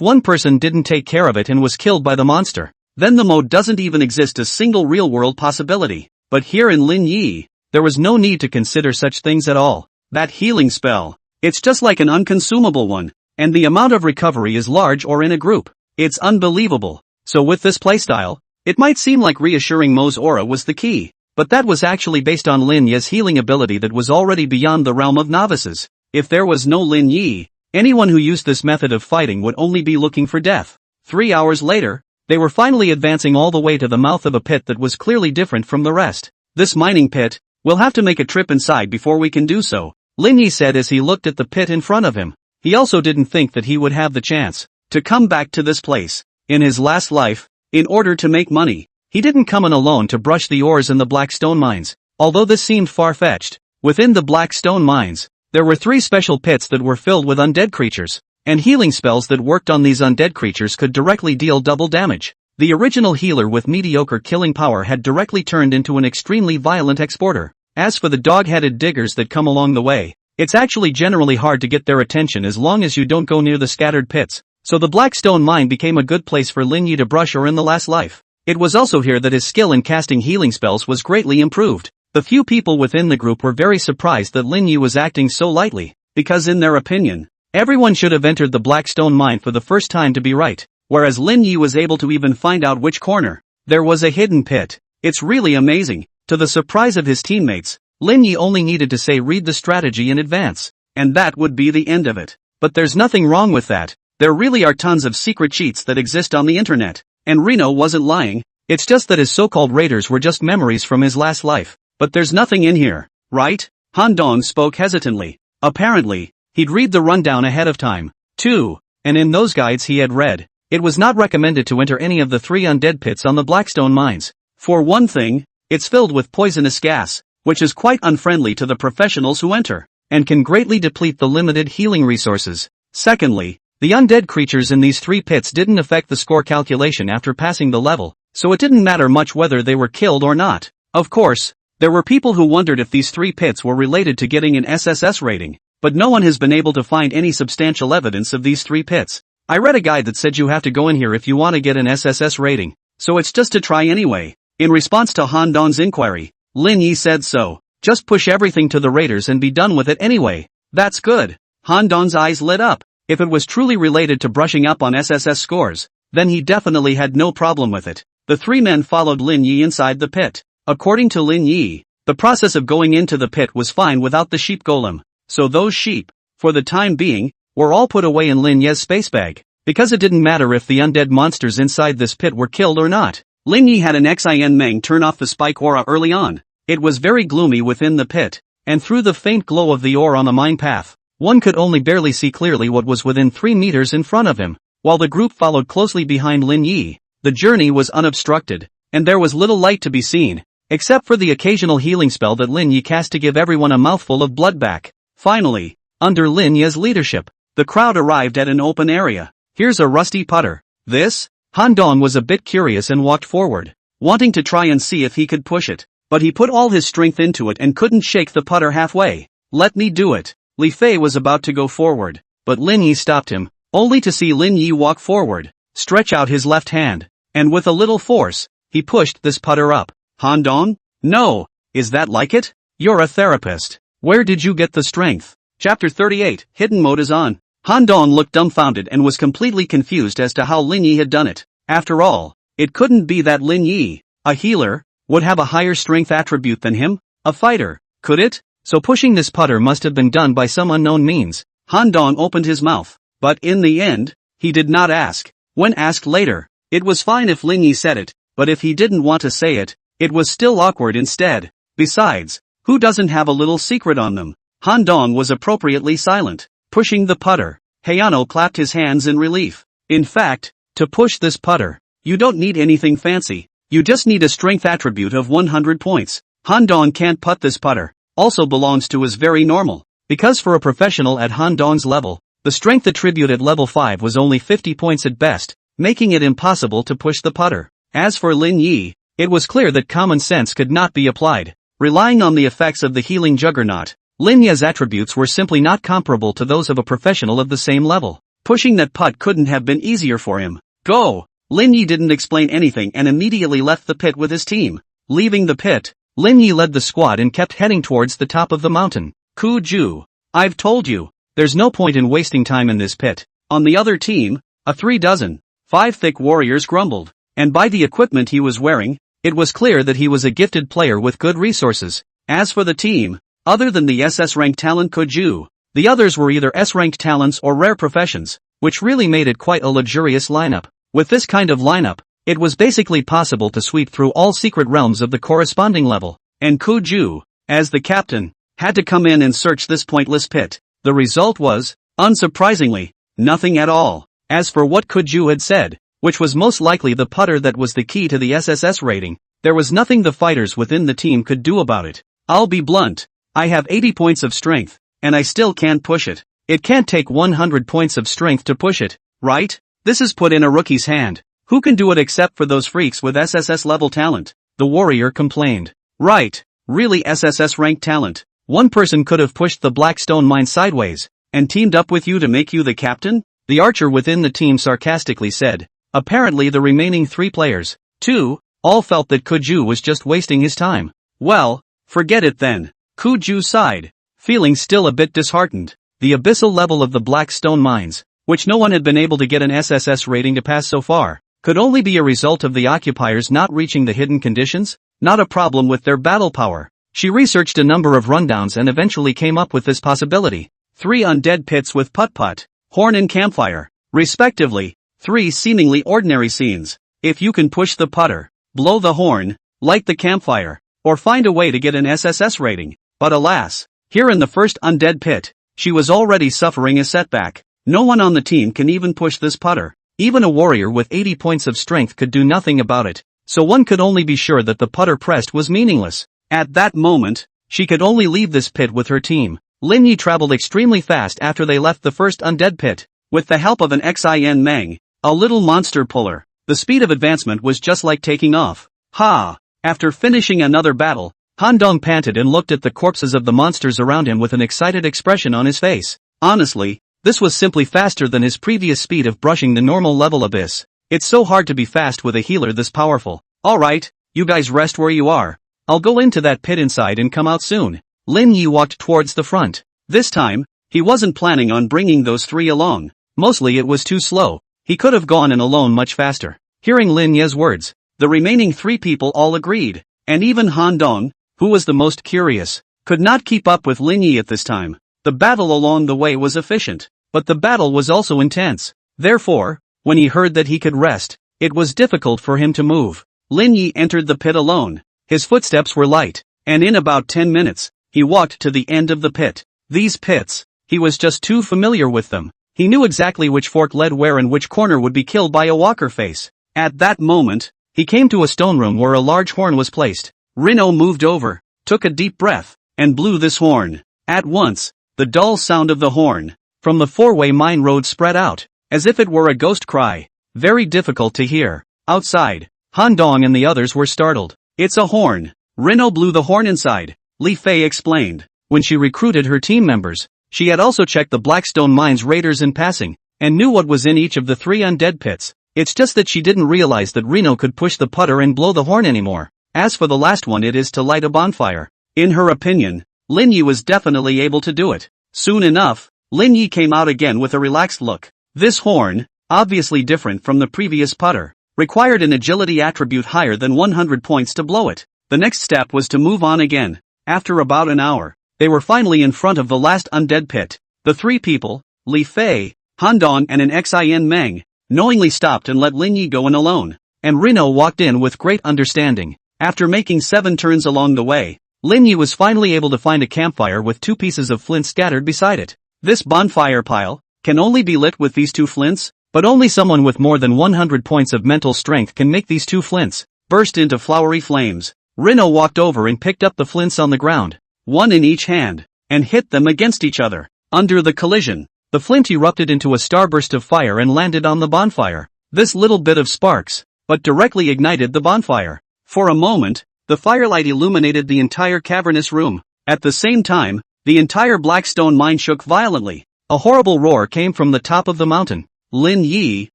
one person didn't take care of it and was killed by the monster, then the mode doesn't even exist a single real-world possibility. But here in Lin Ye, there was no need to consider such things at all. That healing spell, it's just like an unconsumable one, and the amount of recovery is large or in a group. It's unbelievable. So with this playstyle, it might seem like reassuring Mo's aura was the key, but that was actually based on Lin Ye's healing ability that was already beyond the realm of novices. If there was no Lin Ye, anyone who used this method of fighting would only be looking for death. 3 hours later, they were finally advancing all the way to the mouth of a pit that was clearly different from the rest. This mining pit, we'll have to make a trip inside before we can do so, Lin Ye said as he looked at the pit in front of him. He also didn't think that he would have the chance to come back to this place in his last life. In order to make money, he didn't come in alone to brush the ores in the black stone mines. Although this seemed far-fetched, within the black stone mines, there were 3 special pits that were filled with undead creatures, and healing spells that worked on these undead creatures could directly deal double damage. The original healer with mediocre killing power had directly turned into an extremely violent exporter. As for the dog-headed diggers that come along the way, it's actually generally hard to get their attention as long as you don't go near the scattered pits. So the black stone mine became a good place for Lin Ye to brush her in the last life. It was also here that his skill in casting healing spells was greatly improved. The few people within the group were very surprised that Lin Ye was acting so lightly, because in their opinion, everyone should have entered the black stone mine for the first time to be right, whereas Lin Ye was able to even find out which corner there was a hidden pit. It's really amazing. To the surprise of his teammates, Lin Ye only needed to say read the strategy in advance, and that would be the end of it. But there's nothing wrong with that. There really are tons of secret cheats that exist on the internet, and Reno wasn't lying. It's just that his so-called raiders were just memories from his last life. But there's nothing in here, right? Han Dong spoke hesitantly. Apparently, he'd read the rundown ahead of time, too, and in those guides he had read, it was not recommended to enter any of the 3 undead pits on the Blackstone mines. For one thing, it's filled with poisonous gas, which is quite unfriendly to the professionals who enter, and can greatly deplete the limited healing resources. Secondly, the undead creatures in these 3 pits didn't affect the score calculation after passing the level, so it didn't matter much whether they were killed or not. Of course, there were people who wondered if these 3 pits were related to getting an SSS rating, but no one has been able to find any substantial evidence of these 3 pits. I read a guide that said you have to go in here if you want to get an SSS rating, so it's just to try anyway. In response to Han Dong's inquiry, Lin Ye said so. Just push everything to the raiders and be done with it anyway. That's good. Han Dong's eyes lit up. If it was truly related to brushing up on SSS scores, then he definitely had no problem with it. The 3 men followed Lin Ye inside the pit. According to Lin Ye, the process of going into the pit was fine without the sheep golem. So those sheep, for the time being, were all put away in Lin Ye's space bag, because it didn't matter if the undead monsters inside this pit were killed or not. Lin Ye had an Xin Meng turn off the spike aura early on. It was very gloomy within the pit, and through the faint glow of the ore on the mine path, one could only barely see clearly what was within 3 meters in front of him. While the group followed closely behind Lin Ye, the journey was unobstructed, and there was little light to be seen, except for the occasional healing spell that Lin Ye cast to give everyone a mouthful of blood back. Finally, under Lin Ye's leadership, the crowd arrived at an open area. Here's a rusty putter. This? Han Dong was a bit curious and walked forward, wanting to try and see if he could push it, but he put all his strength into it and couldn't shake the putter halfway. Let me do it. Li Fei was about to go forward, but Lin Ye stopped him, only to see Lin Ye walk forward, stretch out his left hand, and with a little force, he pushed this putter up. Han Dong? No. Is that like it? You're a therapist. Where did you get the strength? Chapter 38, Hidden Mode is on. Han Dong looked dumbfounded and was completely confused as to how Lin Ye had done it. After all, it couldn't be that Lin Ye A healer would have a higher strength attribute than him? A fighter, could it? So pushing this putter must have been done by some unknown means. Han Dong opened his mouth, but in the end, he did not ask. When asked later, it was fine if Lin Ye said it, but if he didn't want to say it, it was still awkward instead. Besides, who doesn't have a little secret on them? Han Dong was appropriately silent, pushing the putter. Hayano clapped his hands in relief. In fact, to push this putter, you don't need anything fancy. You just need a strength attribute of 100 points. Han Dong can't putt this putter. Also belongs to is very normal. Because for a professional at Han Dong's level, the strength attribute at level 5 was only 50 points at best, making it impossible to push the putter. As for Lin Ye, it was clear that common sense could not be applied. Relying on the effects of the healing juggernaut, Lin Ye's attributes were simply not comparable to those of a professional of the same level. Pushing that putt couldn't have been easier for him. Go! Lin Ye didn't explain anything and immediately left the pit with his team. Leaving the pit, Lin Ye led the squad and kept heading towards the top of the mountain. Ku Ju, I've told you, there's no point in wasting time in this pit. On the other team, a 5 thick warriors grumbled, and by the equipment he was wearing, it was clear that he was a gifted player with good resources. As for the team, other than the SS-ranked talent Ku Ju, the others were either S-ranked talents or rare professions, which really made it quite a luxurious lineup. With this kind of lineup, it was basically possible to sweep through all secret realms of the corresponding level, and Ku Ju, as the captain, had to come in and search this pointless pit. The result was, unsurprisingly, nothing at all. As for what Ku Ju had said, which was most likely the putter that was the key to the SSS rating, there was nothing the fighters within the team could do about it. I'll be blunt, I have 80 points of strength, and I still can't push it. It can't take 100 points of strength to push it, right? This is put in a rookie's hand. Who can do it except for those freaks with SSS level talent? The warrior complained. Right, really SSS ranked talent. One person could have pushed the black stone mine sideways, and teamed up with you to make you the captain? The archer within the team sarcastically said. Apparently the remaining 3 players, too, all felt that Ku Ju was just wasting his time. Well, forget it then. Ku Ju sighed, feeling still a bit disheartened. The abyssal level of the black stone mines, which no one had been able to get an SSS rating to pass so far, could only be a result of the occupiers not reaching the hidden conditions, not a problem with their battle power. She researched a number of rundowns and eventually came up with this possibility. 3 undead pits with putt-putt, horn and campfire, respectively, 3 seemingly ordinary scenes. If you can push the putter, blow the horn, light the campfire, or find a way to get an SSS rating. But alas, here in the first undead pit, she was already suffering a setback. No one on the team can even push this putter. Even a warrior with 80 points of strength could do nothing about it, so one could only be sure that the putter pressed was meaningless. At that moment, she could only leave this pit with her team. Lin Ye traveled extremely fast after they left the first undead pit. With the help of an Xin Meng, a little monster puller, the speed of advancement was just like taking off. Ha! After finishing another battle, Han Dong panted and looked at the corpses of the monsters around him with an excited expression on his face. Honestly, this was simply faster than his previous speed of brushing the normal level abyss. It's so hard to be fast with a healer this powerful. Alright, you guys rest where you are. I'll go into that pit inside and come out soon. Lin Ye walked towards the front. This time, he wasn't planning on bringing those 3 along. Mostly it was too slow. He could have gone in alone much faster. Hearing Lin Ye's words, the remaining 3 people all agreed, and even Han Dong, who was the most curious, could not keep up with Lin Ye at this time. The battle along the way was efficient, but the battle was also intense. Therefore, when he heard that he could rest, it was difficult for him to move. Lin Ye entered the pit alone. His footsteps were light, and in about 10 minutes, he walked to the end of the pit. These pits, he was just too familiar with them. He knew exactly which fork led where and which corner would be killed by a walker face. At that moment, he came to a stone room where a large horn was placed. Rino moved over, took a deep breath, and blew this horn. At once, the dull sound of the horn, from the 4-way mine road spread out, as if it were a ghost cry. Very difficult to hear. Outside, Han Dong and the others were startled. It's a horn. Rino blew the horn inside, Li Fei explained. When she recruited her team members, she had also checked the Blackstone Mines raiders in passing, and knew what was in each of the 3 undead pits. It's just that she didn't realize that Rino could push the putter and blow the horn anymore. As for the last one, it is to light a bonfire. In her opinion, Lin Ye was definitely able to do it. Soon enough, Lin Ye came out again with a relaxed look. This horn, obviously different from the previous putter, required an agility attribute higher than 100 points to blow it. The next step was to move on again. After about an hour, they were finally in front of the last undead pit. The three people, Li Fei, Han Dong and an Xin Meng, knowingly stopped and let Lin Ye go in alone, and Rino walked in with great understanding. After making 7 turns along the way, Lin Ye was finally able to find a campfire with 2 pieces of flint scattered beside it. This bonfire pile can only be lit with these 2 flints, but only someone with more than 100 points of mental strength can make these 2 flints burst into flowery flames. Rino walked over and picked up the flints on the ground, one in each hand, and hit them against each other. Under the collision, the flint erupted into a starburst of fire and landed on the bonfire. This little bit of sparks, but directly ignited the bonfire. For a moment, the firelight illuminated the entire cavernous room. At the same time, the entire black stone mine shook violently. A horrible roar came from the top of the mountain. Lin Ye,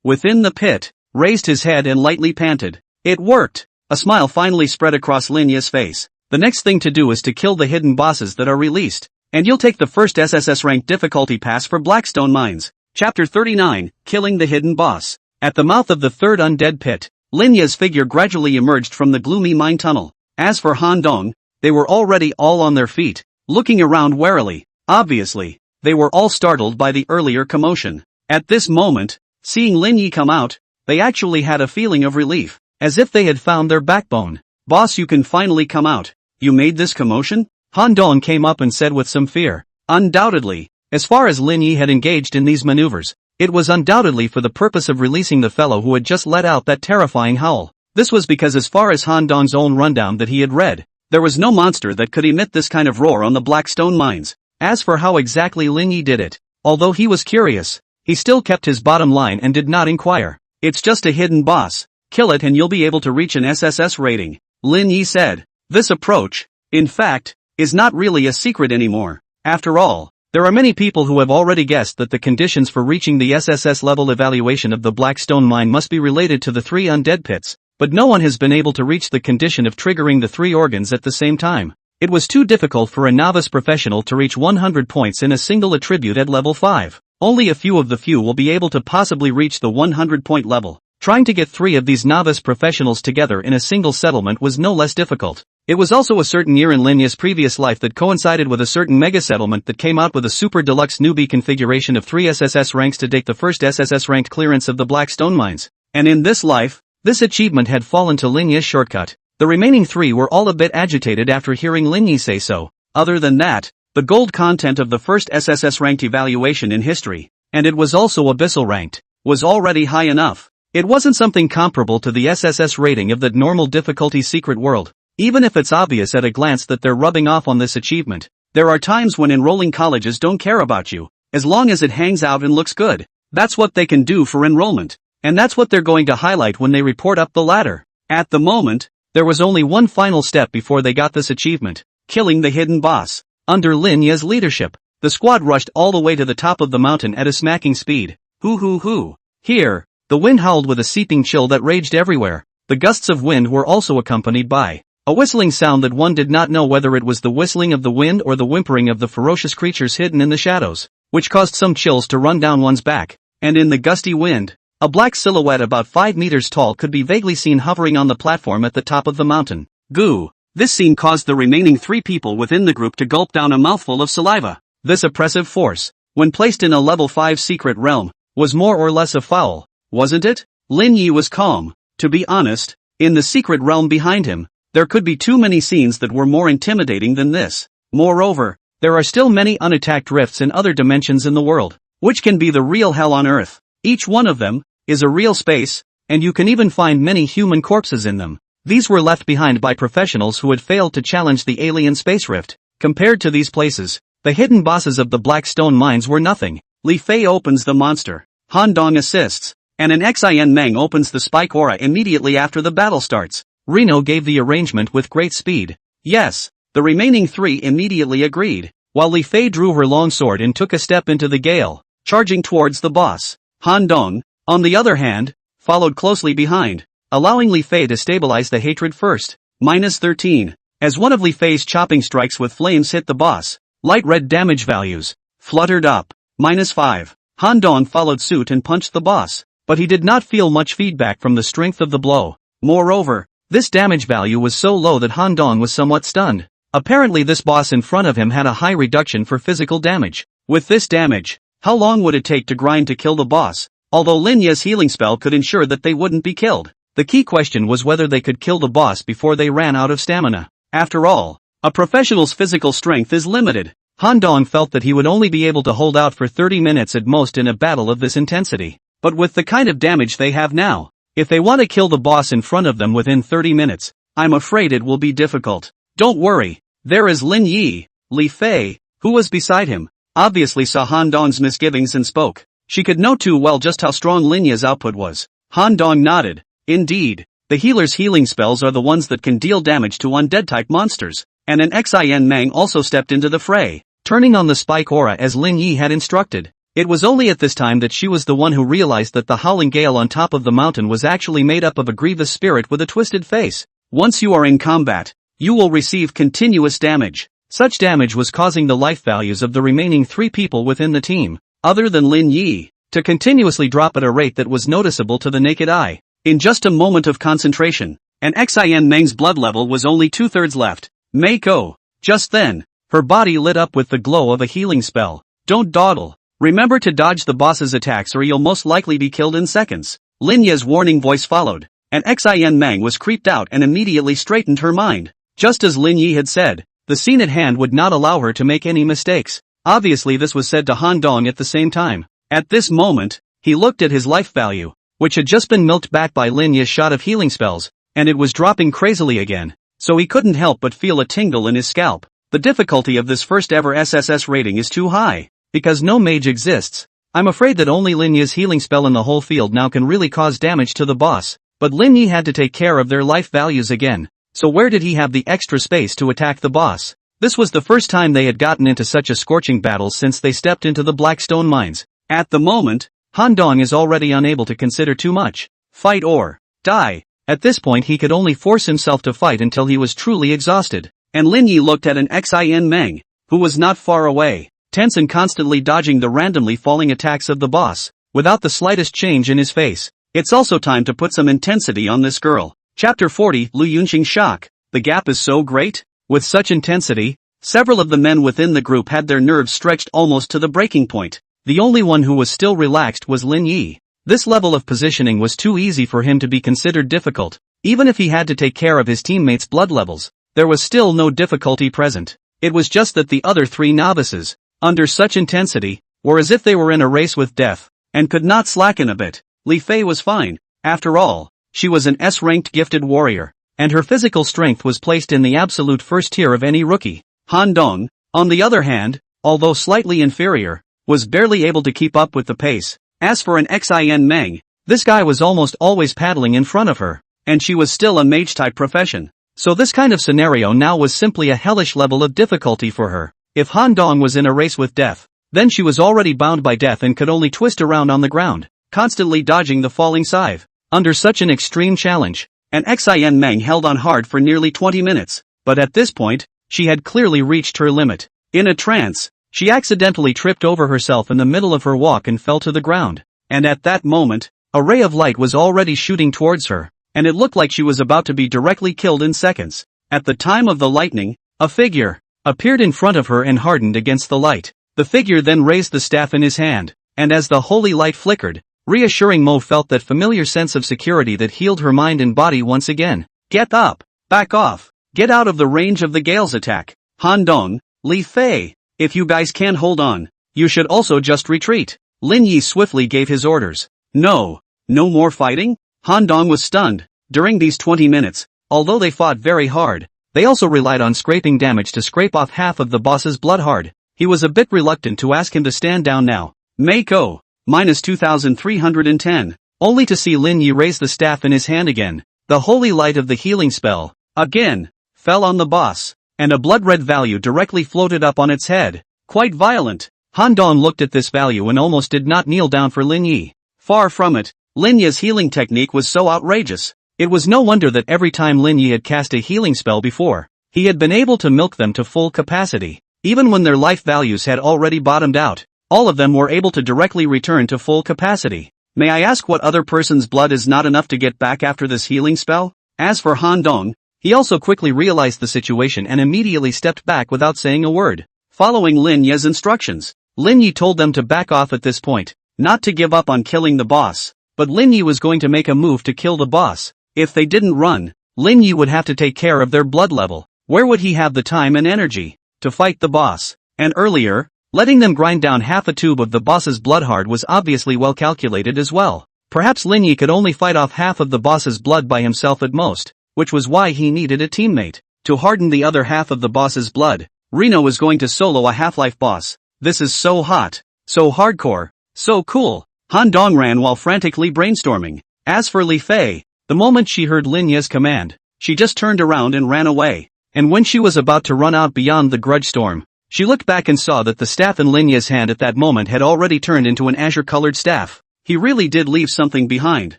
within the pit, raised his head and lightly panted. It worked! A smile finally spread across Lin Ye's face. The next thing to do is to kill the hidden bosses that are released, and you'll take the first SSS rank difficulty pass for Blackstone Mines. Chapter 39, Killing the Hidden Boss. At the mouth of the third undead pit, Lin Ye's figure gradually emerged from the gloomy mine tunnel. As for Han Dong, they were already all on their feet, looking around warily. Obviously, they were all startled by the earlier commotion. At this moment, seeing Lin Ye come out, they actually had a feeling of relief, as if they had found their backbone. Boss, you can finally come out. You made this commotion? Han Dong came up and said with some fear. Undoubtedly, as far as Lin Ye had engaged in these maneuvers, it was undoubtedly for the purpose of releasing the fellow who had just let out that terrifying howl. This was because as far as Han Dong's own rundown that he had read, there was no monster that could emit this kind of roar on the Blackstone Mines. As for how exactly Lin Ye did it, although he was curious, he still kept his bottom line and did not inquire. It's just a hidden boss. Kill it and you'll be able to reach an SSS rating, Lin Ye said. This approach, in fact, is not really a secret anymore. After all, there are many people who have already guessed that the conditions for reaching the SSS level evaluation of the Blackstone Mine must be related to the 3 undead pits, but no one has been able to reach the condition of triggering the 3 organs at the same time. It was too difficult for a novice professional to reach 100 points in a single attribute at level 5. Only a few of the few will be able to possibly reach the 100-point level. Trying to get 3 of these novice professionals together in a single settlement was no less difficult. It was also a certain year in Lin Ye's previous life that coincided with a certain mega settlement that came out with a super deluxe newbie configuration of 3 SSS ranks to date the first SSS ranked clearance of the Blackstone Mines. And in this life, this achievement had fallen to Lin Ye's shortcut. The remaining 3 were all a bit agitated after hearing Lin Ye say so. Other than that, the gold content of the first SSS ranked evaluation in history, and it was also abyssal ranked, was already high enough. It wasn't something comparable to the SSS rating of the normal difficulty secret world. Even if it's obvious at a glance that they're rubbing off on this achievement, there are times when enrolling colleges don't care about you, as long as it hangs out and looks good. That's what they can do for enrollment, and that's what they're going to highlight when they report up the ladder. At the moment, there was only one final step before they got this achievement, killing the hidden boss. Under Lin Ye's leadership, the squad rushed all the way to the top of the mountain at a smacking speed. Hoo. Here, the wind howled with a seeping chill that raged everywhere. The gusts of wind were also accompanied by a whistling sound that one did not know whether it was the whistling of the wind or the whimpering of the ferocious creatures hidden in the shadows, which caused some chills to run down one's back. And in the gusty wind, a black silhouette about 5 meters tall could be vaguely seen hovering on the platform at the top of the mountain. Goo! This scene caused the remaining 3 people within the group to gulp down a mouthful of saliva. This oppressive force, when placed in a level 5 secret realm, was more or less a foul, wasn't it? Lin Ye was calm. To be honest, in the secret realm behind him, there could be too many scenes that were more intimidating than this. Moreover, there are still many unattacked rifts in other dimensions in the world, which can be the real hell on Earth. Each one of them is a real space, and you can even find many human corpses in them. These were left behind by professionals who had failed to challenge the alien space rift. Compared to these places, the hidden bosses of the Blackstone Mines were nothing. Li Fei opens the monster, Han Dong assists, and an Xin Meng opens the spike aura immediately after the battle starts. Rino gave the arrangement with great speed. Yes, the remaining 3 immediately agreed, while Li Fei drew her long sword and took a step into the gale, charging towards the boss. Han Dong, on the other hand, followed closely behind, allowing Li Fei to stabilize the hatred first. -13. As one of Li Fei's chopping strikes with flames hit the boss, light red damage values fluttered up. -5. Han Dong followed suit and punched the boss, but he did not feel much feedback from the strength of the blow. Moreover, this damage value was so low that Han Dong was somewhat stunned. Apparently this boss in front of him had a high reduction for physical damage. With this damage, how long would it take to grind to kill the boss? Although Lin Ye's healing spell could ensure that they wouldn't be killed, the key question was whether they could kill the boss before they ran out of stamina. After all, a professional's physical strength is limited. Han Dong felt that he would only be able to hold out for 30 minutes at most in a battle of this intensity. But with the kind of damage they have now, if they want to kill the boss in front of them within 30 minutes, I'm afraid it will be difficult. Don't worry, there is Lin Ye. Li Fei, who was beside him, obviously saw Han Dong's misgivings and spoke. She could know too well just how strong Lin Ye's output was. Han Dong nodded. Indeed, the healer's healing spells are the ones that can deal damage to undead-type monsters, and an Xin Mang also stepped into the fray, turning on the spike aura as Lin Ye had instructed. It was only at this time that she was the one who realized that the howling gale on top of the mountain was actually made up of a grievous spirit with a twisted face. Once you are in combat, you will receive continuous damage. Such damage was causing the life values of the remaining 3 people within the team, other than Lin Ye, to continuously drop at a rate that was noticeable to the naked eye. In just a moment of concentration, and Xin Meng's blood level was only 2/3 left. Mako. Just then, her body lit up with the glow of a healing spell. Don't dawdle. Remember to dodge the boss's attacks or you'll most likely be killed in seconds. Lin Ye's warning voice followed, and Xin Meng was creeped out and immediately straightened her mind. Just as Lin Ye had said, the scene at hand would not allow her to make any mistakes. Obviously this was said to Han Dong at the same time. At this moment, he looked at his life value, which had just been milked back by Lin Ye's shot of healing spells, and it was dropping crazily again, so he couldn't help but feel a tingle in his scalp. The difficulty of this first ever SSS rating is too high, because no mage exists. I'm afraid that only Lin Ye's healing spell in the whole field now can really cause damage to the boss, but Lin Ye had to take care of their life values again, so where did he have the extra space to attack the boss? This was the first time they had gotten into such a scorching battle since they stepped into the black stone mines. At the moment, Han Dong is already unable to consider too much. Fight or die. At this point he could only force himself to fight until he was truly exhausted. And Lin Ye looked at an Xin Meng, who was not far away, tense and constantly dodging the randomly falling attacks of the boss, without the slightest change in his face. It's also time to put some intensity on this girl. Chapter 40, Lu Yunxing shock. The gap is so great. With such intensity, several of the men within the group had their nerves stretched almost to the breaking point. The only one who was still relaxed was Lin Ye. This level of positioning was too easy for him to be considered difficult. Even if he had to take care of his teammates' blood levels, there was still no difficulty present. It was just that the other 3 novices, under such intensity, were as if they were in a race with death, and could not slacken a bit. Li Fei was fine. After all, she was an S-ranked gifted warrior, and her physical strength was placed in the absolute first tier of any rookie. Han Dong, on the other hand, although slightly inferior, was barely able to keep up with the pace. As for an Xin Meng, this guy was almost always paddling in front of her, and she was still a mage-type profession. So this kind of scenario now was simply a hellish level of difficulty for her. If Han Dong was in a race with death, then she was already bound by death and could only twist around on the ground, constantly dodging the falling scythe. Under such an extreme challenge, an Xin Meng held on hard for nearly 20 minutes, but at this point, she had clearly reached her limit. In a trance, she accidentally tripped over herself in the middle of her walk and fell to the ground, and at that moment, a ray of light was already shooting towards her, and it looked like she was about to be directly killed in seconds. At the time of the lightning, a figure appeared in front of her and hardened against the light. The figure then raised the staff in his hand, and as the holy light flickered, reassuring Mo felt that familiar sense of security that healed her mind and body once again. Get up! Back off! Get out of the range of the gale's attack! Han Dong, Li Fei, if you guys can't hold on, you should also just retreat. Lin Ye swiftly gave his orders. No more fighting? Han Dong was stunned. During these 20 minutes, although they fought very hard, they also relied on scraping damage to scrape off half of the boss's blood hard. He was a bit reluctant to ask him to stand down now. Mako, minus 2310, only to see Lin Ye raise the staff in his hand again. The holy light of the healing spell, again, fell on the boss, and a blood-red value directly floated up on its head. Quite violent. Han Dong looked at this value and almost did not kneel down for Lin Ye. Far from it, Lin Ye's healing technique was so outrageous. It was no wonder that every time Lin Ye had cast a healing spell before, he had been able to milk them to full capacity. Even when their life values had already bottomed out, all of them were able to directly return to full capacity. May I ask what other person's blood is not enough to get back after this healing spell? As for Han Dong, he also quickly realized the situation and immediately stepped back without saying a word. Following Lin Ye's instructions, Lin Ye told them to back off at this point, not to give up on killing the boss. But Lin Ye was going to make a move to kill the boss. If they didn't run, Lin Ye would have to take care of their blood level. Where would he have the time and energy to fight the boss? And earlier, letting them grind down half a tube of the boss's blood hard was obviously well calculated as well. Perhaps Lin Ye could only fight off half of the boss's blood by himself at most, which was why he needed a teammate to harden the other half of the boss's blood. Reno is going to solo a Half-Life boss. This is so hot, so hardcore, so cool. Han Dong ran while frantically brainstorming. As for Li Fei, the moment she heard Lin Ye's command, she just turned around and ran away. And when she was about to run out beyond the grudge storm, she looked back and saw that the staff in Lin Ye's hand at that moment had already turned into an azure-colored staff. He really did leave something behind.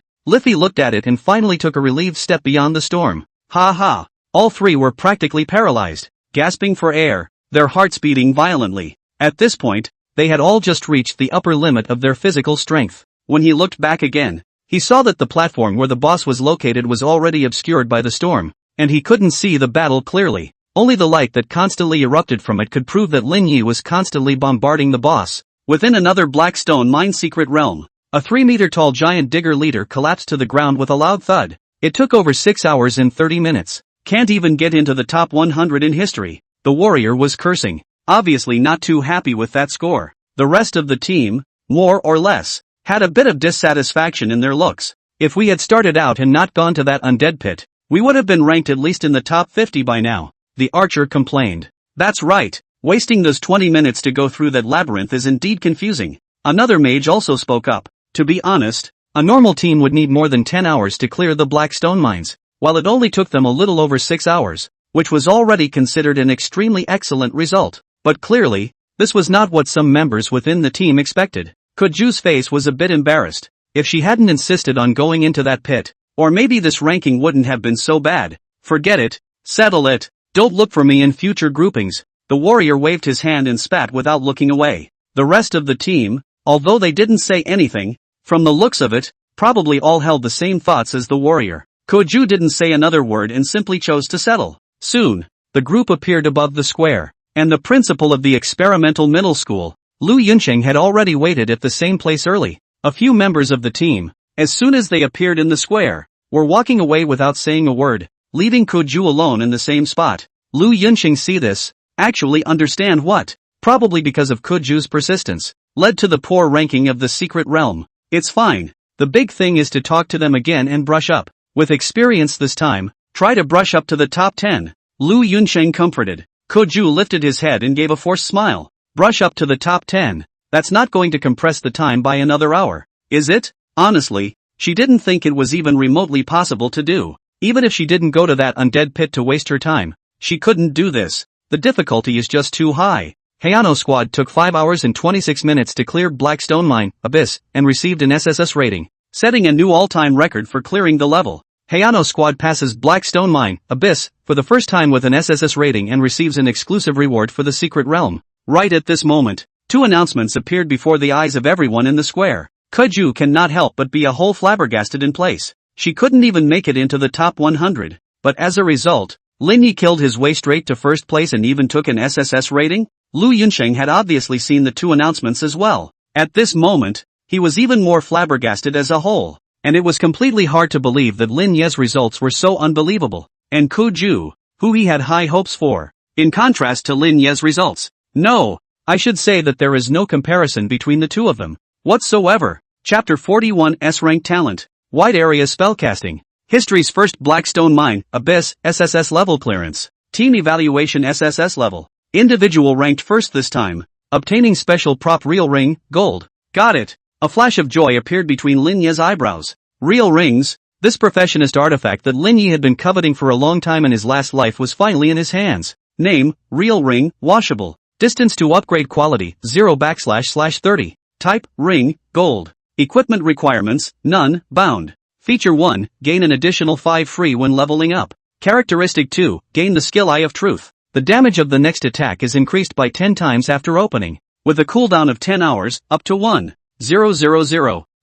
Li Fei looked at it and finally took a relieved step beyond the storm. Ha ha! All three were practically paralyzed, gasping for air, their hearts beating violently. At this point, they had all just reached the upper limit of their physical strength. When he looked back again, he saw that the platform where the boss was located was already obscured by the storm, and he couldn't see the battle clearly. Only the light that constantly erupted from it could prove that Lin Ye was constantly bombarding the boss. Within another black stone mine secret realm, a 3-meter-tall giant digger leader collapsed to the ground with a loud thud. It took over 6 hours and 30 minutes. Can't even get into the top 100 in history. The warrior was cursing, obviously not too happy with that score. The rest of the team, more or less, had a bit of dissatisfaction in their looks. If we had started out and not gone to that undead pit, we would have been ranked at least in the top 50 by now, the archer complained. That's right, wasting those 20 minutes to go through that labyrinth is indeed confusing. Another mage also spoke up. To be honest, a normal team would need more than 10 hours to clear the black stone mines, while it only took them a little over 6 hours, which was already considered an extremely excellent result. But clearly, this was not what some members within the team expected. Kuju's face was a bit embarrassed. If she hadn't insisted on going into that pit, or maybe this ranking wouldn't have been so bad. Forget it, settle it, don't look for me in future groupings. The warrior waved his hand and spat without looking away. The rest of the team, although they didn't say anything, from the looks of it, probably all held the same thoughts as the warrior. Kuju didn't say another word and simply chose to settle. Soon, the group appeared above the square, and the principal of the experimental middle school, Lu Yunsheng, had already waited at the same place early. A few members of the team, as soon as they appeared in the square, were walking away without saying a word, leaving Kuju alone in the same spot. Lu Yunsheng see this, actually understand what, probably because of Kuju's persistence, led to the poor ranking of the secret realm. It's fine, the big thing is to talk to them again and brush up. With experience this time, try to brush up to the top 10. Lu Yunsheng comforted. Kuju lifted his head and gave a forced smile. Brush up to the top 10. That's not going to compress the time by another hour, is it? Honestly, she didn't think it was even remotely possible to do. Even if she didn't go to that undead pit to waste her time, she couldn't do this. The difficulty is just too high. Hayano squad took 5 hours and 26 minutes to clear Blackstone Mine, Abyss, and received an SSS rating, setting a new all-time record for clearing the level. Hayano squad passes Blackstone Mine, Abyss, for the first time with an SSS rating and receives an exclusive reward for the secret realm. Right at this moment, 2 announcements appeared before the eyes of everyone in the square. Kuju cannot help but be a whole flabbergasted in place. She couldn't even make it into the top 100, but as a result, Lin Ye killed his way straight to first place and even took an SSS rating? Lu Yunsheng had obviously seen the 2 announcements as well. At this moment, he was even more flabbergasted as a whole, and it was completely hard to believe that Lin Ye's results were so unbelievable, and Kuju, who he had high hopes for, in contrast to Lin Ye's results. No, I should say that there is no comparison between the two of them, whatsoever. Chapter 41 S-Rank Talent, Wide Area Spellcasting, History's First Blackstone Mine, Abyss, SSS Level Clearance, Team Evaluation SSS Level, Individual ranked first this time, obtaining Special Prop Real Ring, Gold. Got it. A flash of joy appeared between Lin Ye's eyebrows. Real rings, this professionist artifact that Lin Ye had been coveting for a long time in his last life was finally in his hands. Name, Real Ring, Washable. Distance to upgrade quality, 0//30. Type, Ring, Gold. Equipment requirements, none, bound. Feature 1, gain an additional 5 free when leveling up. Characteristic 2, gain the skill Eye of Truth. The damage of the next attack is increased by 10 times after opening, with a cooldown of 10 hours, up to 1,000.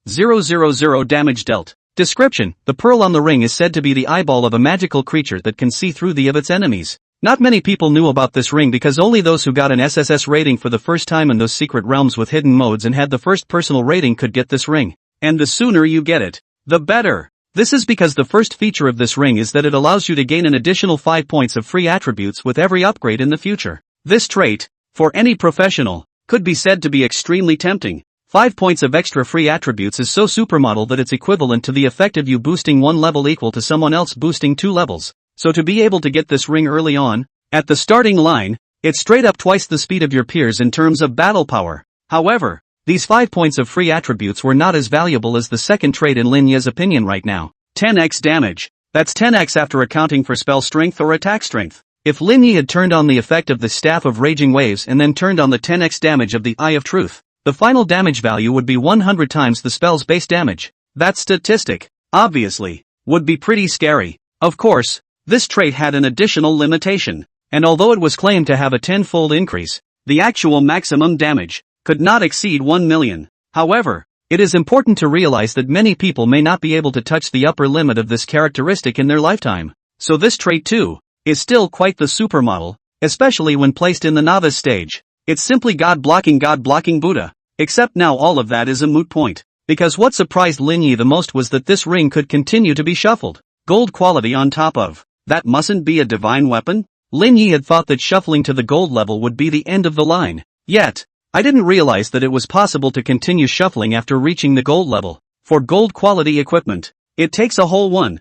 000 damage dealt. Description: the pearl on the ring is said to be the eyeball of a magical creature that can see through the of its enemies. Not many people knew about this ring because only those who got an SSS rating for the first time in those secret realms with hidden modes and had the first personal rating could get this ring. And the sooner you get it, the better. This is because the first feature of this ring is that it allows you to gain an additional 5 points of free attributes with every upgrade in the future. This trait, for any professional, could be said to be extremely tempting. 5 points of extra free attributes is so supermodel that it's equivalent to the effect of you boosting 1 level equal to someone else boosting 2 levels. So to be able to get this ring early on, at the starting line, it's straight up twice the speed of your peers in terms of battle power. However, these 5 points of free attributes were not as valuable as the second trait in Lin Ye's opinion right now. 10x damage. That's 10x after accounting for spell strength or attack strength. If Lin Ye had turned on the effect of the Staff of Raging Waves and then turned on the 10x damage of the Eye of Truth, the final damage value would be 100 times the spell's base damage. That statistic, obviously, would be pretty scary. Of course, this trait had an additional limitation, and although it was claimed to have a 10-fold increase, the actual maximum damage could not exceed 1 million. However, it is important to realize that many people may not be able to touch the upper limit of this characteristic in their lifetime. So this trait too is still quite the supermodel, especially when placed in the novice stage. It's simply God-blocking Buddha. Except now all of that is a moot point, because what surprised Lin Ye the most was that this ring could continue to be shuffled. Gold quality on top of. That mustn't be a divine weapon? Lin Ye had thought that shuffling to the gold level would be the end of the line. Yet, I didn't realize that it was possible to continue shuffling after reaching the gold level. For gold quality equipment, it takes a whole 1,000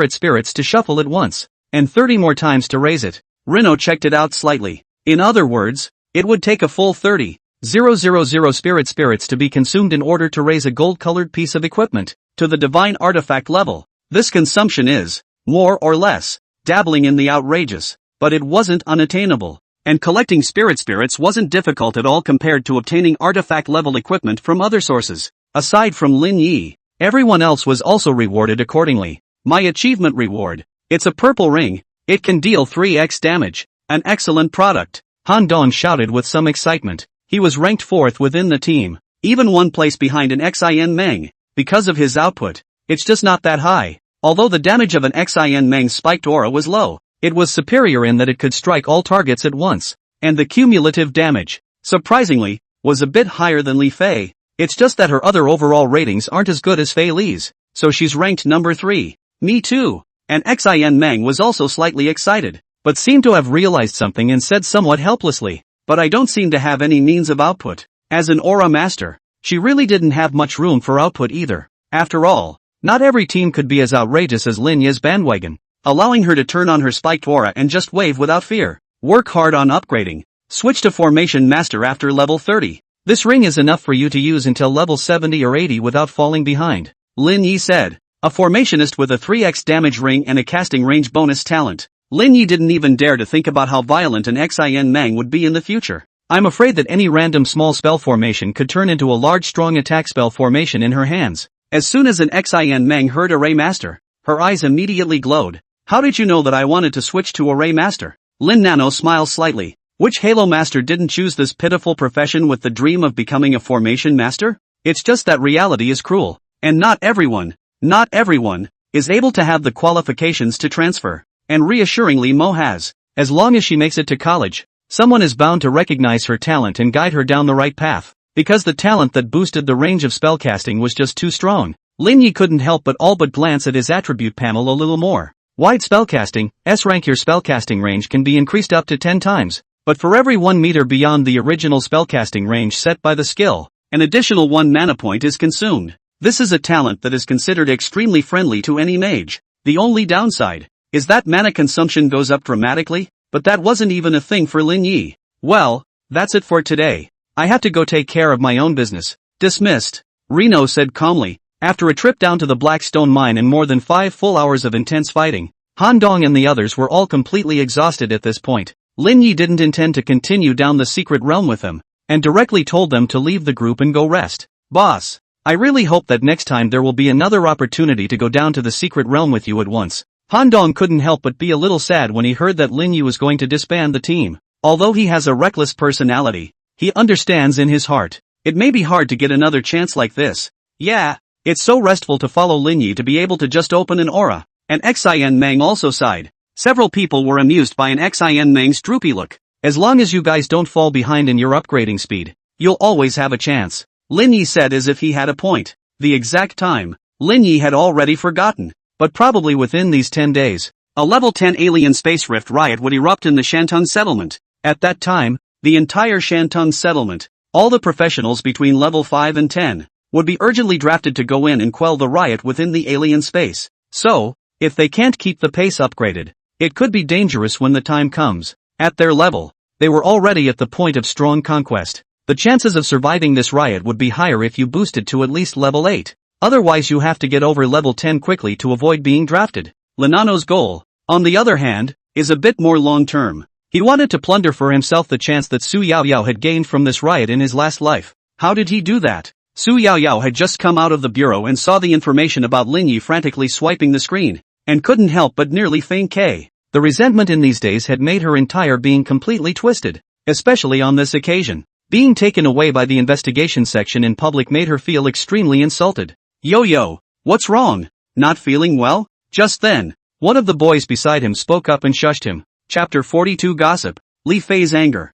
spirits to shuffle it once, and 30 more times to raise it. Rino checked it out slightly. In other words, it would take a full 30,000 spirits to be consumed in order to raise a gold-colored piece of equipment to the divine artifact level. This consumption is, more or less, dabbling in the outrageous, but it wasn't unattainable. And collecting spirits wasn't difficult at all compared to obtaining artifact-level equipment from other sources. Aside from Lin Ye, everyone else was also rewarded accordingly. My achievement reward. It's a purple ring. It can deal 3x damage. An excellent product. Han Dong shouted with some excitement. He was ranked 4th within the team, even 1 place behind an Xin Meng. Because of his output, it's just not that high. Although the damage of an Xin Meng's spiked aura was low, it was superior in that it could strike all targets at once, and the cumulative damage, surprisingly, was a bit higher than Li Fei. It's just that her other overall ratings aren't as good as Fei Li's, so she's ranked number 3. Me too. And Xin Meng was also slightly excited, but seemed to have realized something and said somewhat helplessly, "But I don't seem to have any means of output." As an aura master, she really didn't have much room for output either. After all, not every team could be as outrageous as Lin Ye's bandwagon, allowing her to turn on her spiked aura and just wave without fear. Work hard on upgrading. Switch to Formation Master after level 30. This ring is enough for you to use until level 70 or 80 without falling behind, Lin Ye said. A formationist with a 3x damage ring and a casting range bonus talent. Lin Ye didn't even dare to think about how violent an Xin Meng would be in the future. I'm afraid that any random small spell formation could turn into a large strong attack spell formation in her hands. As soon as an Xin Meng heard Array Master, her eyes immediately glowed. How did you know that I wanted to switch to Array Master? Lin Nano smiles slightly. Which Halo Master didn't choose this pitiful profession with the dream of becoming a Formation Master? It's just that reality is cruel, and not everyone, is able to have the qualifications to transfer. And reassuringly Mo has. As long as she makes it to college, someone is bound to recognize her talent and guide her down the right path. Because the talent that boosted the range of spellcasting was just too strong, Lin Ye couldn't help but glance at his attribute panel a little more. Wide spellcasting, S-rank. Your spellcasting range can be increased up to 10 times, but for every 1 meter beyond the original spellcasting range set by the skill, an additional 1 mana point is consumed. This is a talent that is considered extremely friendly to any mage. The only downside is that mana consumption goes up dramatically, but that wasn't even a thing for Lin Ye. Well, that's it for today. I have to go take care of my own business. Dismissed. Reno said calmly. After a trip down to the Blackstone mine and more than 5 full hours of intense fighting, Han Dong and the others were all completely exhausted at this point. Lin Ye didn't intend to continue down the secret realm with them, and directly told them to leave the group and go rest. Boss, I really hope that next time there will be another opportunity to go down to the secret realm with you at once. Han Dong couldn't help but be a little sad when he heard that Lin Ye was going to disband the team. Although he has a reckless personality, he understands in his heart It may be hard to get another chance like this. Yeah, it's so restful to follow Lin Ye to be able to just open an aura. And Xin Meng also sighed. Several people were amused by an Xin Meng's droopy look. As long as you guys don't fall behind in your upgrading speed, you'll always have a chance, Lin Ye said as if he had a point. The exact time, Lin Ye had already forgotten. But probably within these 10 days, a level 10 alien space rift riot would erupt in the Shantung settlement. At that time, the entire Shantung settlement, all the professionals between level 5 and 10, would be urgently drafted to go in and quell the riot within the alien space. So, if they can't keep the pace upgraded, it could be dangerous when the time comes. At their level, they were already at the point of strong conquest. The chances of surviving this riot would be higher if you boosted to at least level 8. Otherwise you have to get over level 10 quickly to avoid being drafted. Linano's goal, on the other hand, is a bit more long-term. He wanted to plunder for himself the chance that Su Yaoyao had gained from this riot in his last life. How did he do that? Su Yaoyao had just come out of the bureau and saw the information about Lin Ye frantically swiping the screen, and couldn't help but nearly faint. The resentment in these days had made her entire being completely twisted, especially on this occasion. Being taken away by the investigation section in public made her feel extremely insulted. Yo, what's wrong? Not feeling well? Just then, one of the boys beside him spoke up and shushed him. Chapter 42 Gossip. Li Fei's anger.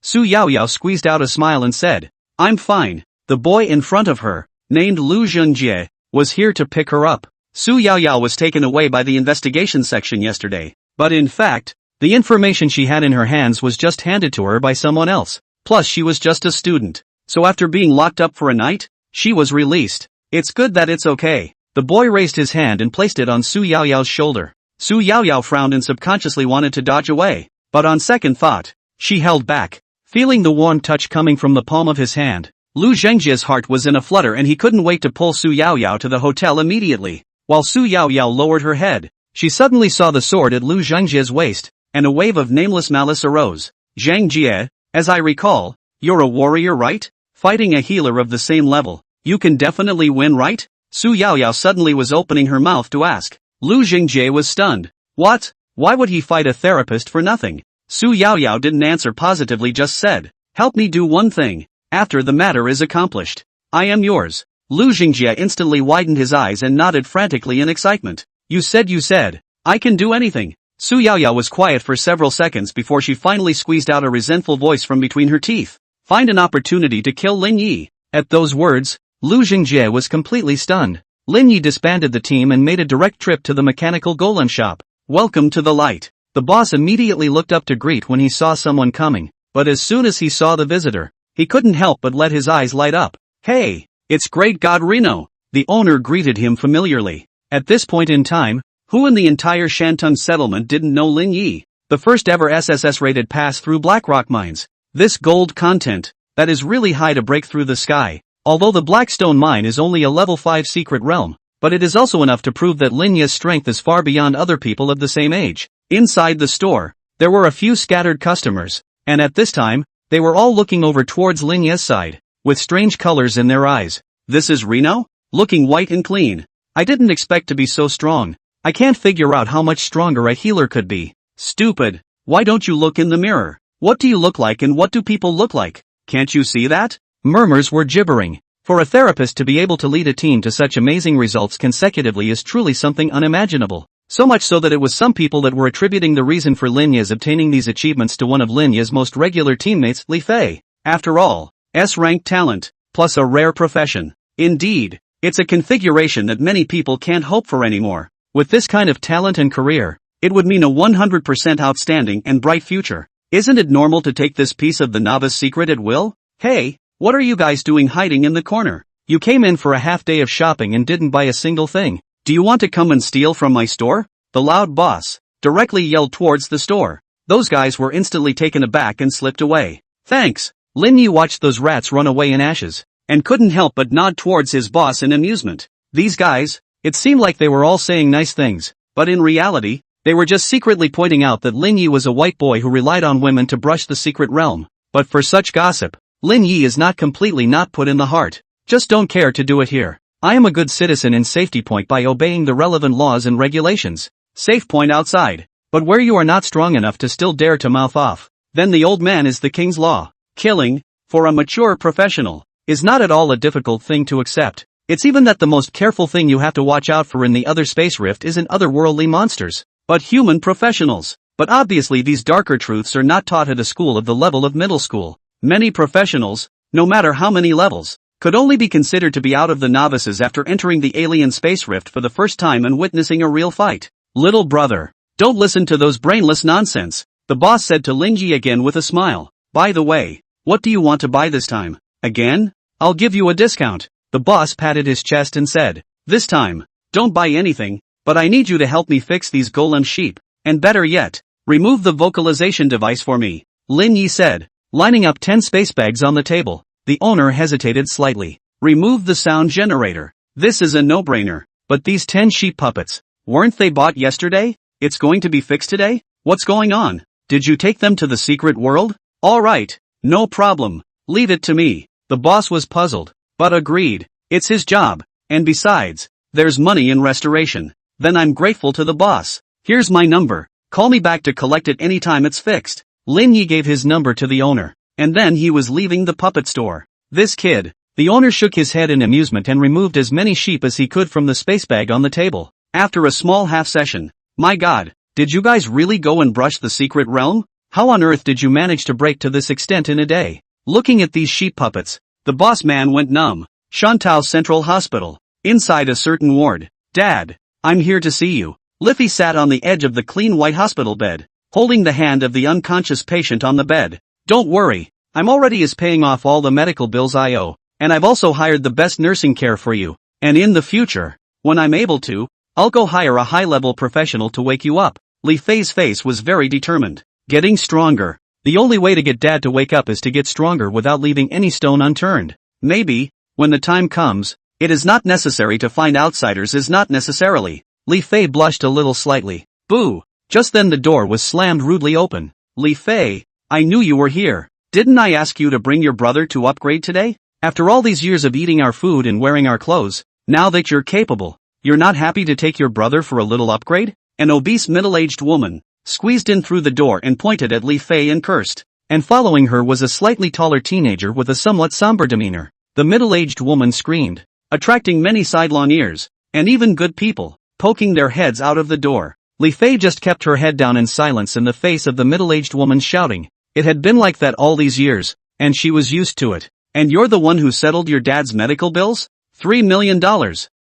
Su Yaoyao squeezed out a smile and said, I'm fine. The boy in front of her, named Lu Zhengjie, was here to pick her up. Su Yaoyao was taken away by the investigation section yesterday, but in fact, the information she had in her hands was just handed to her by someone else. Plus she was just a student, so after being locked up for a night, she was released. It's good that it's okay. The boy raised his hand and placed it on Su Yaoyao's shoulder. Su Yaoyao frowned and subconsciously wanted to dodge away, but on second thought, she held back. Feeling the warm touch coming from the palm of his hand, Lu Zhengjie's heart was in a flutter and he couldn't wait to pull Su Yaoyao to the hotel immediately. While Su Yaoyao lowered her head, she suddenly saw the sword at Lu Zhengjie's waist, and a wave of nameless malice arose. Zhengjie, as I recall, you're a warrior, right? Fighting a healer of the same level. You can definitely win, right? Su Yaoyao suddenly was opening her mouth to ask. Lu Zhengjie was stunned. What? Why would he fight a therapist for nothing? Su Yaoyao didn't answer positively, just said, help me do one thing. After the matter is accomplished, I am yours. Lu Zhengjie instantly widened his eyes and nodded frantically in excitement. You said, I can do anything. Su Yaoyao was quiet for several seconds before she finally squeezed out a resentful voice from between her teeth. Find an opportunity to kill Lin Ye. At those words, Lu Zhengjie was completely stunned. Lin Ye disbanded the team and made a direct trip to the mechanical golem shop. Welcome to the light. The boss immediately looked up to greet when he saw someone coming, but as soon as he saw the visitor, he couldn't help but let his eyes light up. Hey, it's Great God Reno. The owner greeted him familiarly. At this point in time, who in the entire Shantung settlement didn't know Lin Ye, the first ever SSS-rated pass through Blackrock mines? This gold content, that is really high to break through the sky. Although the Blackstone mine is only a level 5 secret realm, but it is also enough to prove that Lin Ye's strength is far beyond other people of the same age. Inside the store, there were a few scattered customers, and at this time, they were all looking over towards Lin Ye's side, with strange colors in their eyes. This is Reno? Looking white and clean. I didn't expect to be so strong. I can't figure out how much stronger a healer could be. Stupid. Why don't you look in the mirror? What do you look like and what do people look like? Can't you see that? Murmurs were gibbering. For a therapist to be able to lead a team to such amazing results consecutively is truly something unimaginable. So much so that it was some people that were attributing the reason for Lin Ye's obtaining these achievements to one of Lin Ye's most regular teammates, Li Fei. After all, S-rank talent, plus a rare profession. Indeed, it's a configuration that many people can't hope for anymore. With this kind of talent and career, it would mean a 100% outstanding and bright future. Isn't it normal to take this piece of the novice secret at will? Hey, what are you guys doing hiding in the corner? You came in for a half day of shopping and didn't buy a single thing. Do you want to come and steal from my store? The loud boss directly yelled towards the store. Those guys were instantly taken aback and slipped away. Thanks. Lin Ye watched those rats run away in ashes, and couldn't help but nod towards his boss in amusement. These guys, it seemed like they were all saying nice things, but in reality, they were just secretly pointing out that Lin Ye was a white boy who relied on women to brush the secret realm. But for such gossip, Lin Ye is not completely not put in the heart. Just don't care to do it here. I am a good citizen in safety point by obeying the relevant laws and regulations. Safe point outside. But where you are not strong enough to still dare to mouth off, then the old man is the king's law. Killing, for a mature professional, is not at all a difficult thing to accept. It's even that the most careful thing you have to watch out for in the other space rift isn't otherworldly monsters, but human professionals. But obviously these darker truths are not taught at a school of the level of middle school. Many professionals, no matter how many levels, could only be considered to be out of the novices after entering the alien space rift for the first time and witnessing a real fight. Little brother, don't listen to those brainless nonsense, the boss said to Lin Ye again with a smile. By the way, what do you want to buy this time? Again? I'll give you a discount. The boss patted his chest and said, this time, don't buy anything, but I need you to help me fix these golem sheep, and better yet, remove the vocalization device for me, Lin Ye said, lining up 10 space bags on the table. The owner hesitated slightly. Remove the sound generator. This is a no-brainer, but these 10 sheep puppets, weren't they bought yesterday? It's going to be fixed today? What's going on? Did you take them to the secret world? Alright, no problem, leave it to me. The boss was puzzled, but agreed. It's his job, and besides, there's money in restoration. Then I'm grateful to the boss. Here's my number. Call me back to collect it anytime it's fixed. Lin Ye gave his number to the owner, and then he was leaving the puppet store. This kid. The owner shook his head in amusement and removed as many sheep as he could from the space bag on the table. After a small half session, my god, did you guys really go and brush the secret realm? How on earth did you manage to break to this extent in a day? Looking at these sheep puppets, the boss man went numb. Shantou Central Hospital. Inside a certain ward. Dad, I'm here to see you. Liffy sat on the edge of the clean white hospital bed, holding the hand of the unconscious patient on the bed. Don't worry, I'm already paying off all the medical bills I owe, and I've also hired the best nursing care for you, and in the future, when I'm able to, I'll go hire a high-level professional to wake you up. Li Fei's face was very determined. Getting stronger. The only way to get Dad to wake up is to get stronger without leaving any stone unturned. Maybe, when the time comes, it is not necessary to find outsiders is not necessarily. Li Fei blushed a little slightly. Boo! Just then the door was slammed rudely open. Li Fei, I knew you were here. Didn't I ask you to bring your brother to upgrade today? After all these years of eating our food and wearing our clothes, now that you're capable, you're not happy to take your brother for a little upgrade? An obese middle-aged woman squeezed in through the door and pointed at Li Fei and cursed. And following her was a slightly taller teenager with a somewhat somber demeanor. The middle-aged woman screamed, attracting many sidelong ears, and even good people, poking their heads out of the door. Li Fei just kept her head down in silence in the face of the middle-aged woman shouting. It had been like that all these years, and she was used to it. And you're the one who settled your dad's medical bills? $3 million.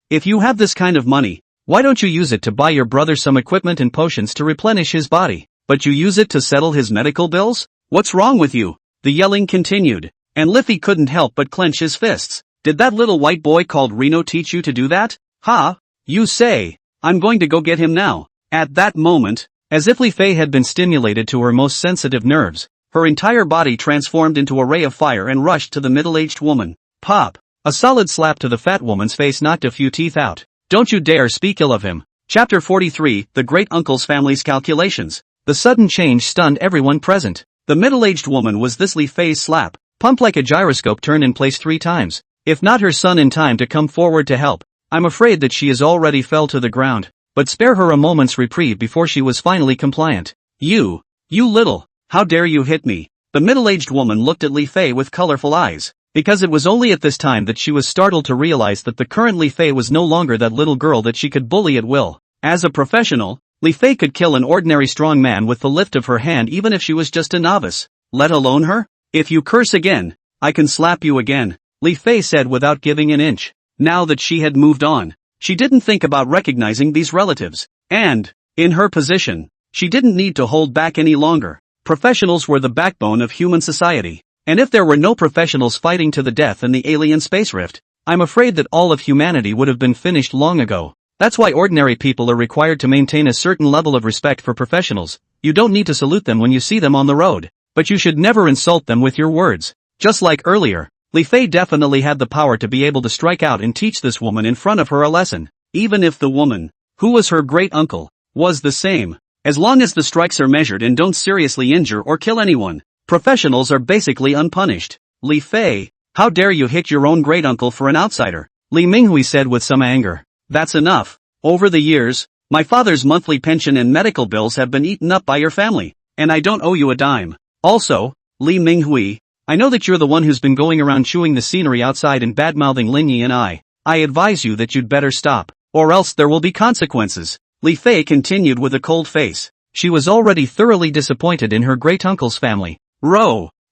If you have this kind of money, why don't you use it to buy your brother some equipment and potions to replenish his body? But you use it to settle his medical bills? What's wrong with you? The yelling continued, and Liffy couldn't help but clench his fists. Did that little white boy called Reno teach you to do that? Ha! You say, I'm going to go get him now. At that moment, as if Li Fei had been stimulated to her most sensitive nerves, her entire body transformed into a ray of fire and rushed to the middle-aged woman. Pop! A solid slap to the fat woman's face knocked a few teeth out. Don't you dare speak ill of him. Chapter 43, The Great Uncle's Family's Calculations. The sudden change stunned everyone present. The middle-aged woman was this Li Fei's slap, pumped like a gyroscope turned in place 3 times. If not her son in time to come forward to help, I'm afraid that she is already fell to the ground. But spare her a moment's reprieve before she was finally compliant. You little, how dare you hit me? The middle-aged woman looked at Li Fei with colorful eyes. Because it was only at this time that she was startled to realize that the current Li Fei was no longer that little girl that she could bully at will. As a professional, Li Fei could kill an ordinary strong man with the lift of her hand even if she was just a novice. Let alone her? If you curse again, I can slap you again, Li Fei said without giving an inch. Now that she had moved on, she didn't think about recognizing these relatives. And, in her position, she didn't need to hold back any longer. Professionals were the backbone of human society. And if there were no professionals fighting to the death in the alien space rift, I'm afraid that all of humanity would have been finished long ago. That's why ordinary people are required to maintain a certain level of respect for professionals. You don't need to salute them when you see them on the road, but you should never insult them with your words. Just like earlier, Li Fei definitely had the power to be able to strike out and teach this woman in front of her a lesson. Even if the woman, who was her great uncle, was the same. As long as the strikes are measured and don't seriously injure or kill anyone, professionals are basically unpunished. Li Fei, how dare you hit your own great-uncle for an outsider? Li Minghui said with some anger. That's enough. Over the years, my father's monthly pension and medical bills have been eaten up by your family, and I don't owe you a dime. Also, Li Minghui, I know that you're the one who's been going around chewing the scenery outside and badmouthing Lin Ye and I advise you that you'd better stop, or else there will be consequences. Li Fei continued with a cold face. She was already thoroughly disappointed in her great-uncle's family.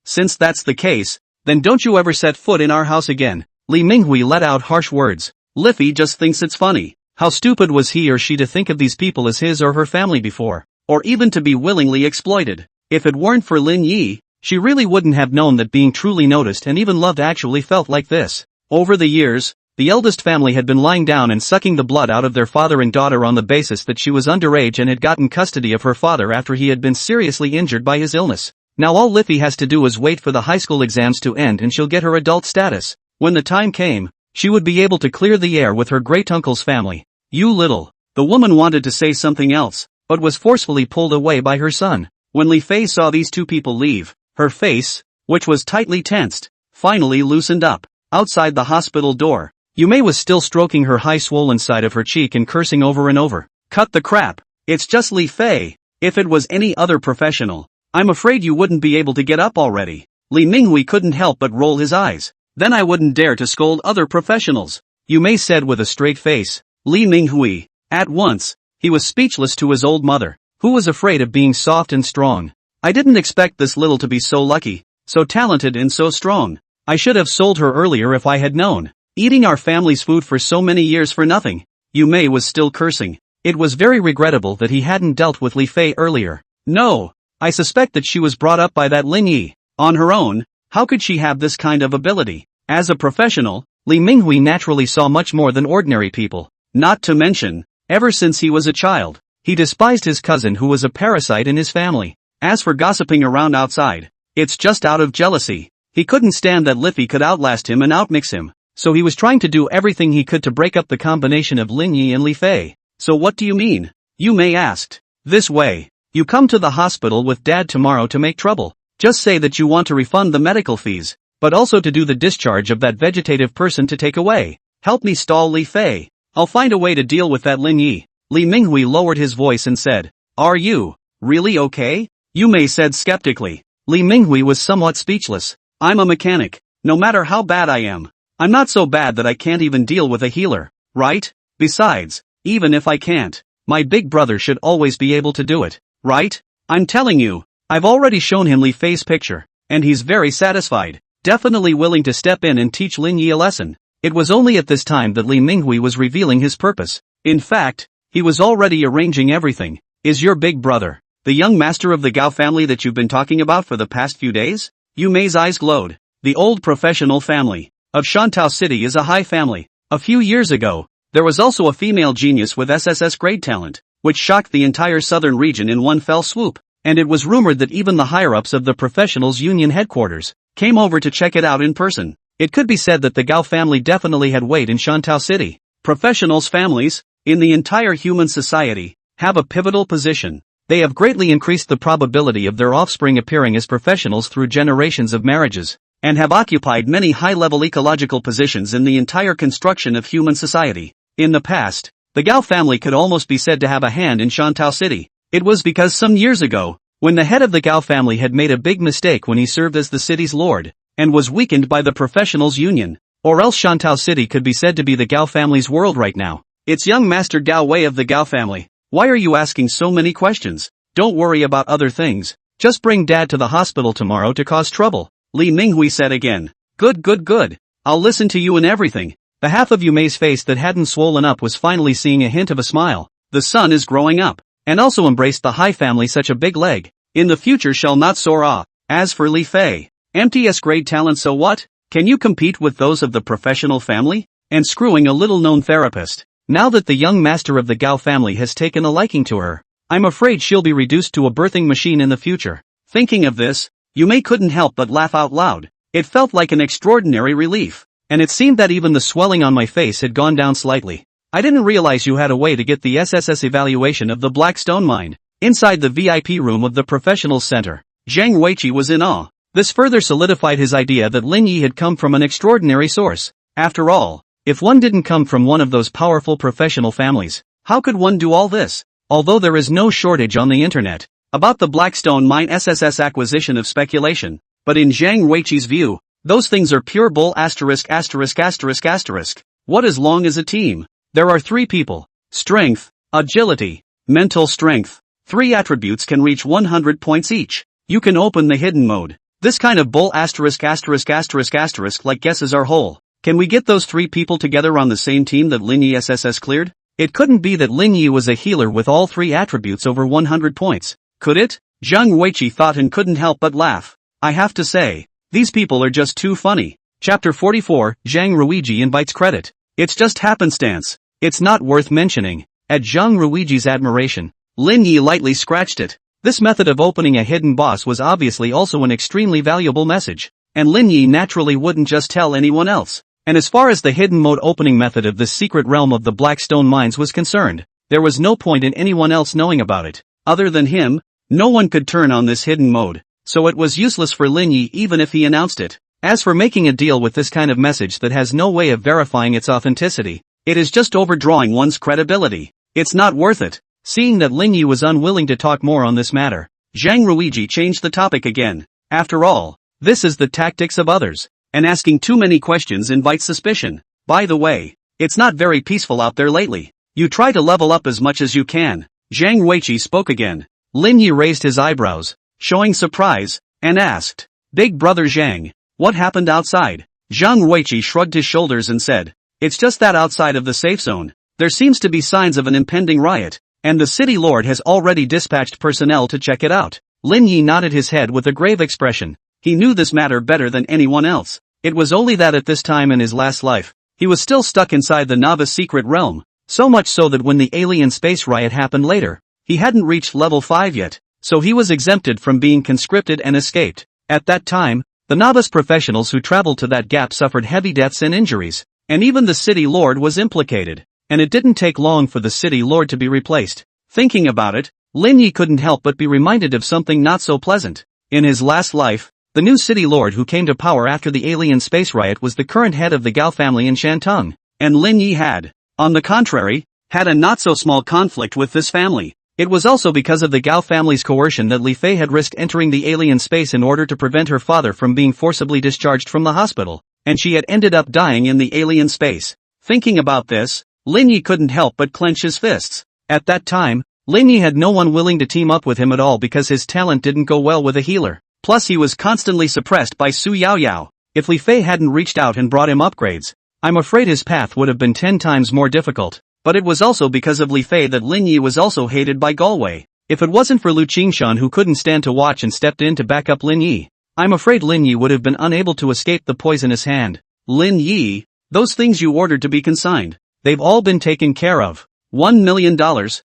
Since that's the case, then don't you ever set foot in our house again. Li Minghui let out harsh words. Liffey just thinks it's funny. How stupid was he or she to think of these people as his or her family before, or even to be willingly exploited. If it weren't for Lin Ye, she really wouldn't have known that being truly noticed and even loved actually felt like this. Over the years, the eldest family had been lying down and sucking the blood out of their father and daughter on the basis that she was underage and had gotten custody of her father after he had been seriously injured by his illness. Now all Liffey has to do is wait for the high school exams to end and she'll get her adult status. When the time came, she would be able to clear the air with her great-uncle's family. You little. The woman wanted to say something else, but was forcefully pulled away by her son. When Li Fei saw these two people leave, her face, which was tightly tensed, finally loosened up. Outside the hospital door, Yumei was still stroking her high swollen side of her cheek and cursing over and over. Cut the crap. It's just Li Fei. If it was any other professional, I'm afraid you wouldn't be able to get up already. Li Minghui couldn't help but roll his eyes. Then I wouldn't dare to scold other professionals, Yumei said with a straight face. Li Minghui. At once, he was speechless to his old mother, who was afraid of being soft and strong. I didn't expect this little to be so lucky, so talented and so strong. I should have sold her earlier if I had known. Eating our family's food for so many years for nothing. Yumei was still cursing. It was very regrettable that he hadn't dealt with Li Fei earlier. No, I suspect that she was brought up by that Lin Ye. On her own, how could she have this kind of ability? As a professional, Li Minghui naturally saw much more than ordinary people. Not to mention, ever since he was a child, he despised his cousin who was a parasite in his family. As for gossiping around outside, it's just out of jealousy. He couldn't stand that Liffey could outlast him and outmix him, so he was trying to do everything he could to break up the combination of Lin Ye and Li Fei. So what do you mean? Yumei asked. This way. You come to the hospital with Dad tomorrow to make trouble. Just say that you want to refund the medical fees, but also to do the discharge of that vegetative person to take away. Help me stall Li Fei. I'll find a way to deal with that Lin Ye. Li Minghui lowered his voice and said, Are you really okay? Yumei said skeptically. Li Minghui was somewhat speechless. I'm a mechanic. No matter how bad I am, I'm not so bad that I can't even deal with a healer, right? Besides, even if I can't, my big brother should always be able to do it, right? I'm telling you, I've already shown him Li Fei's picture, and he's very satisfied, definitely willing to step in and teach Lin Ye a lesson. It was only at this time that Li Minghui was revealing his purpose. In fact, he was already arranging everything. Is your big brother the young master of the Gao family that you've been talking about for the past few days? Yumei's eyes glowed. The old professional family of Shantao City is a high family. A few years ago, there was also a female genius with SSS grade talent, which shocked the entire southern region in one fell swoop, and it was rumored that even the higher-ups of the professionals' union headquarters came over to check it out in person. It could be said that the Gao family definitely had weight in Shantao City. Professionals' families, in the entire human society, have a pivotal position. They have greatly increased the probability of their offspring appearing as professionals through generations of marriages, and have occupied many high-level ecological positions in the entire construction of human society. In the past, the Gao family could almost be said to have a hand in Shantao City. It was because some years ago, when the head of the Gao family had made a big mistake when he served as the city's lord, and was weakened by the professionals' union, or else Shantao City could be said to be the Gao family's world right now. It's young Master Gao Wei of the Gao family. Why are you asking so many questions? Don't worry about other things. Just bring Dad to the hospital tomorrow to cause trouble. Li Minghui said again. Good. I'll listen to you and everything. The half of Yumei's face that hadn't swollen up was finally seeing a hint of a smile. The son is growing up, and also embraced the Hai family such a big leg. In the future shall not soar off. As for Li Fei, MTS grade talent, so what? Can you compete with those of the professional family? And screwing a little-known therapist. Now that the young master of the Gao family has taken a liking to her, I'm afraid she'll be reduced to a birthing machine in the future. Thinking of this, Yumei couldn't help but laugh out loud. It felt like an extraordinary relief, and it seemed that even the swelling on my face had gone down slightly. I didn't realize you had a way to get the SSS evaluation of the Black Stone Mine. Inside the VIP room of the Professionals Center, Zhang Weiqi was in awe. This further solidified his idea that Lin Ye had come from an extraordinary source. After all, if one didn't come from one of those powerful professional families, how could one do all this? Although there is no shortage on the internet about the Blackstone Mine SSS acquisition of speculation, but in Zhang Weiqi's view, those things are pure bull *********. What as long as a team? There are 3 people. Strength, agility, mental strength. 3 attributes can reach 100 points each. You can open the hidden mode. This kind of bull ****** like guesses are whole. Can we get those 3 people together on the same team that Lin Ye SSS cleared? It couldn't be that Lin Ye was a healer with all 3 attributes over 100 points, could it? Zhang Weiqi thought and couldn't help but laugh. I have to say, these people are just too funny. Chapter 44, Zhang Ruiji invites credit. It's just happenstance. It's not worth mentioning. At Zhang Ruiji's admiration, Lin Ye lightly scratched it. This method of opening a hidden boss was obviously also an extremely valuable message, and Lin Ye naturally wouldn't just tell anyone else. And as far as the hidden mode opening method of this secret realm of the Blackstone Mines was concerned, there was no point in anyone else knowing about it. Other than him, no one could turn on this hidden mode, so it was useless for Lin Ye even if he announced it. As for making a deal with this kind of message that has no way of verifying its authenticity, it is just overdrawing one's credibility. It's not worth it. Seeing that Lin Ye was unwilling to talk more on this matter, Zhang Ruiji changed the topic again. After all, this is the tactics of others, and asking too many questions invites suspicion. By the way, it's not very peaceful out there lately. You try to level up as much as you can. Zhang Weiqi spoke again. Lin Ye raised his eyebrows, showing surprise, and asked, Big brother Zhang, what happened outside? Zhang Weiqi shrugged his shoulders and said, it's just that outside of the safe zone, there seems to be signs of an impending riot, and the city lord has already dispatched personnel to check it out. Lin Ye nodded his head with a grave expression. He knew this matter better than anyone else. It was only that at this time in his last life, he was still stuck inside the novice secret realm, so much so that when the alien space riot happened later, he hadn't reached level 5 yet, so he was exempted from being conscripted and escaped. At that time, the novice professionals who traveled to that gap suffered heavy deaths and injuries, and even the city lord was implicated, and it didn't take long for the city lord to be replaced. Thinking about it, Lin Ye couldn't help but be reminded of something not so pleasant. In his last life, the new city lord who came to power after the alien space riot was the current head of the Gao family in Shantung, and Lin Ye had, on the contrary, had a not-so-small conflict with this family. It was also because of the Gao family's coercion that Li Fei had risked entering the alien space in order to prevent her father from being forcibly discharged from the hospital, and she had ended up dying in the alien space. Thinking about this, Lin Ye couldn't help but clench his fists. At that time, Lin Ye had no one willing to team up with him at all because his talent didn't go well with a healer. Plus he was constantly suppressed by Su Yaoyao. If Li Fei hadn't reached out and brought him upgrades, I'm afraid his path would have been 10 times more difficult. But it was also because of Li Fei that Lin Ye was also hated by Galway. If it wasn't for Lu Qingshan who couldn't stand to watch and stepped in to back up Lin Ye, I'm afraid Lin Ye would have been unable to escape the poisonous hand. Lin Ye, those things you ordered to be consigned, they've all been taken care of. $1 million,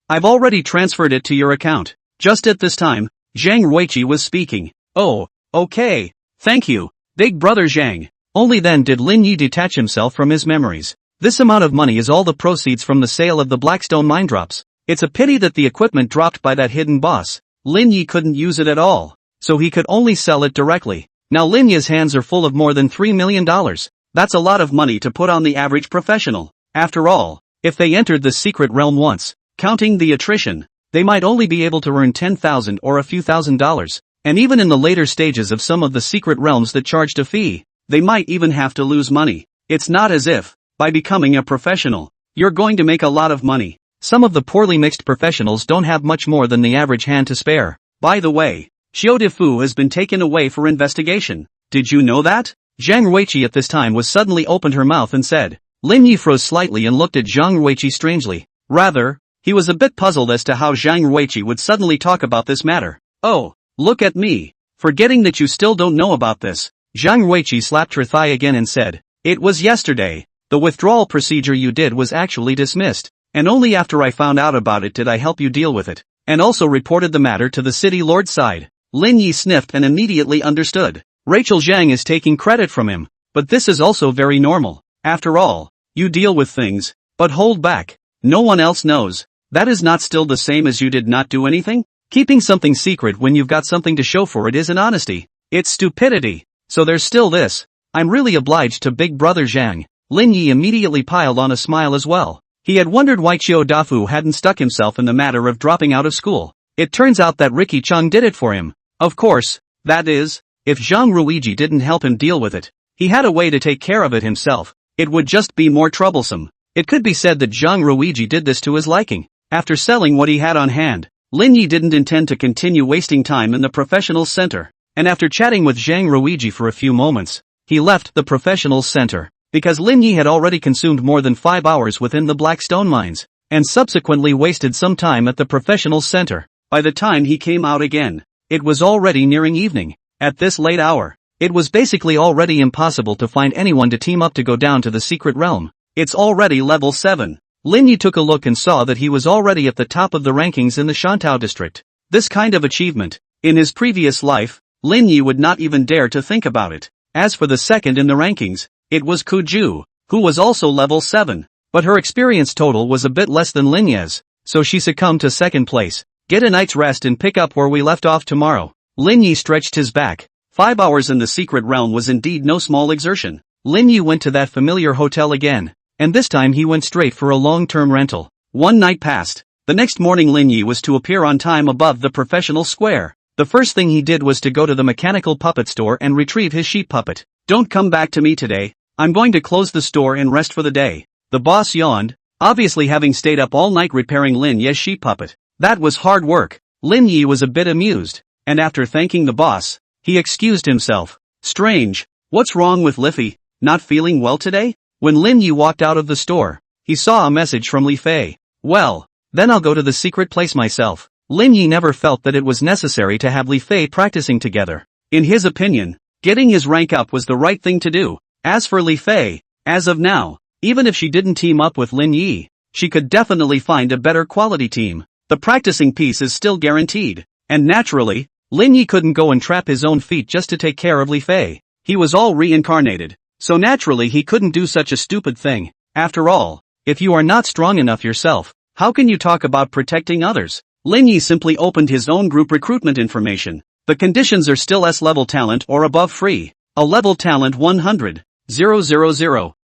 I've already transferred it to your account. Just at this time, Zhang Weiqi was speaking. Oh, okay, thank you, big brother Zhang. Only then did Lin Ye detach himself from his memories. This amount of money is all the proceeds from the sale of the Blackstone mine drops. It's a pity that the equipment dropped by that hidden boss, Lin Ye couldn't use it at all, so he could only sell it directly. Now Lin Ye's hands are full of more than $3 million. That's a lot of money to put on the average professional. After all, if they entered the secret realm once, counting the attrition, they might only be able to earn $10,000 or a few $1,000s, and even in the later stages of some of the secret realms that charged a fee, they might even have to lose money. It's not as if, by becoming a professional, you're going to make a lot of money. Some of the poorly mixed professionals don't have much more than the average hand to spare. By the way, Xiao Defu has been taken away for investigation. Did you know that? Zhang Weiqi at this time was suddenly opened her mouth and said. Lin Ye froze slightly and looked at Zhang Weiqi strangely. Rather, he was a bit puzzled as to how Zhang Weiqi would suddenly talk about this matter. Oh, look at me, forgetting that you still don't know about this. Zhang Weiqi slapped her thigh again and said, it was yesterday. The withdrawal procedure you did was actually dismissed, and only after I found out about it did I help you deal with it, and also reported the matter to the city lord's side. Lin Ye sniffed and immediately understood. Rachel Zhang is taking credit from him, but this is also very normal. After all, you deal with things, but hold back. No one else knows. That is not still the same as you did not do anything? Keeping something secret when you've got something to show for it isn't honesty. It's stupidity. So there's still this. I'm really obliged to big brother Zhang. Lin Ye immediately piled on a smile as well. He had wondered why Qiu Dafu hadn't stuck himself in the matter of dropping out of school. It turns out that Ricky Chung did it for him. Of course, that is, if Zhang Ruiji didn't help him deal with it. He had a way to take care of it himself. It would just be more troublesome. It could be said that Zhang Ruiji did this to his liking. After selling what he had on hand, Lin Ye didn't intend to continue wasting time in the professionals center. And after chatting with Zhang Ruiji for a few moments, he left the professionals center. Because Lin Ye had already consumed more than 5 hours within the black stone mines, and subsequently wasted some time at the professionals center. By the time he came out again, it was already nearing evening. At this late hour, it was basically already impossible to find anyone to team up to go down to the secret realm. It's already level 7. Lin Ye took a look and saw that he was already at the top of the rankings in the Shantao district. This kind of achievement, in his previous life, Lin Ye would not even dare to think about it. As for the second in the rankings, it was Kuju, who was also level 7. But her experience total was a bit less than Lin Ye's, so she succumbed to second place. Get a night's rest and pick up where we left off tomorrow. Lin Ye stretched his back. 5 hours in the secret realm was indeed no small exertion. Lin Ye went to that familiar hotel again, and this time he went straight for a long-term rental. One night passed. The next morning Lin Ye was to appear on time above the professional square. The first thing he did was to go to the mechanical puppet store and retrieve his sheep puppet. Don't come back to me today. I'm going to close the store and rest for the day. The boss yawned, obviously having stayed up all night repairing Lin Ye's sheep puppet. That was hard work. Lin Ye was a bit amused, and after thanking the boss, he excused himself. Strange. What's wrong with Liffey? Not feeling well today? When Lin Ye walked out of the store, he saw a message from Li Fei. Well, then I'll go to the secret place myself. Lin Ye never felt that it was necessary to have Li Fei practicing together. In his opinion, getting his rank up was the right thing to do. As for Li Fei, as of now, even if she didn't team up with Lin Ye, she could definitely find a better quality team. The practicing piece is still guaranteed. And naturally, Lin Ye couldn't go and trap his own feet just to take care of Li Fei. He was all reincarnated, so naturally he couldn't do such a stupid thing. After all, if you are not strong enough yourself, how can you talk about protecting others? Lin Ye simply opened his own group recruitment information. The conditions are still S-level talent or above free. A level talent 100,000.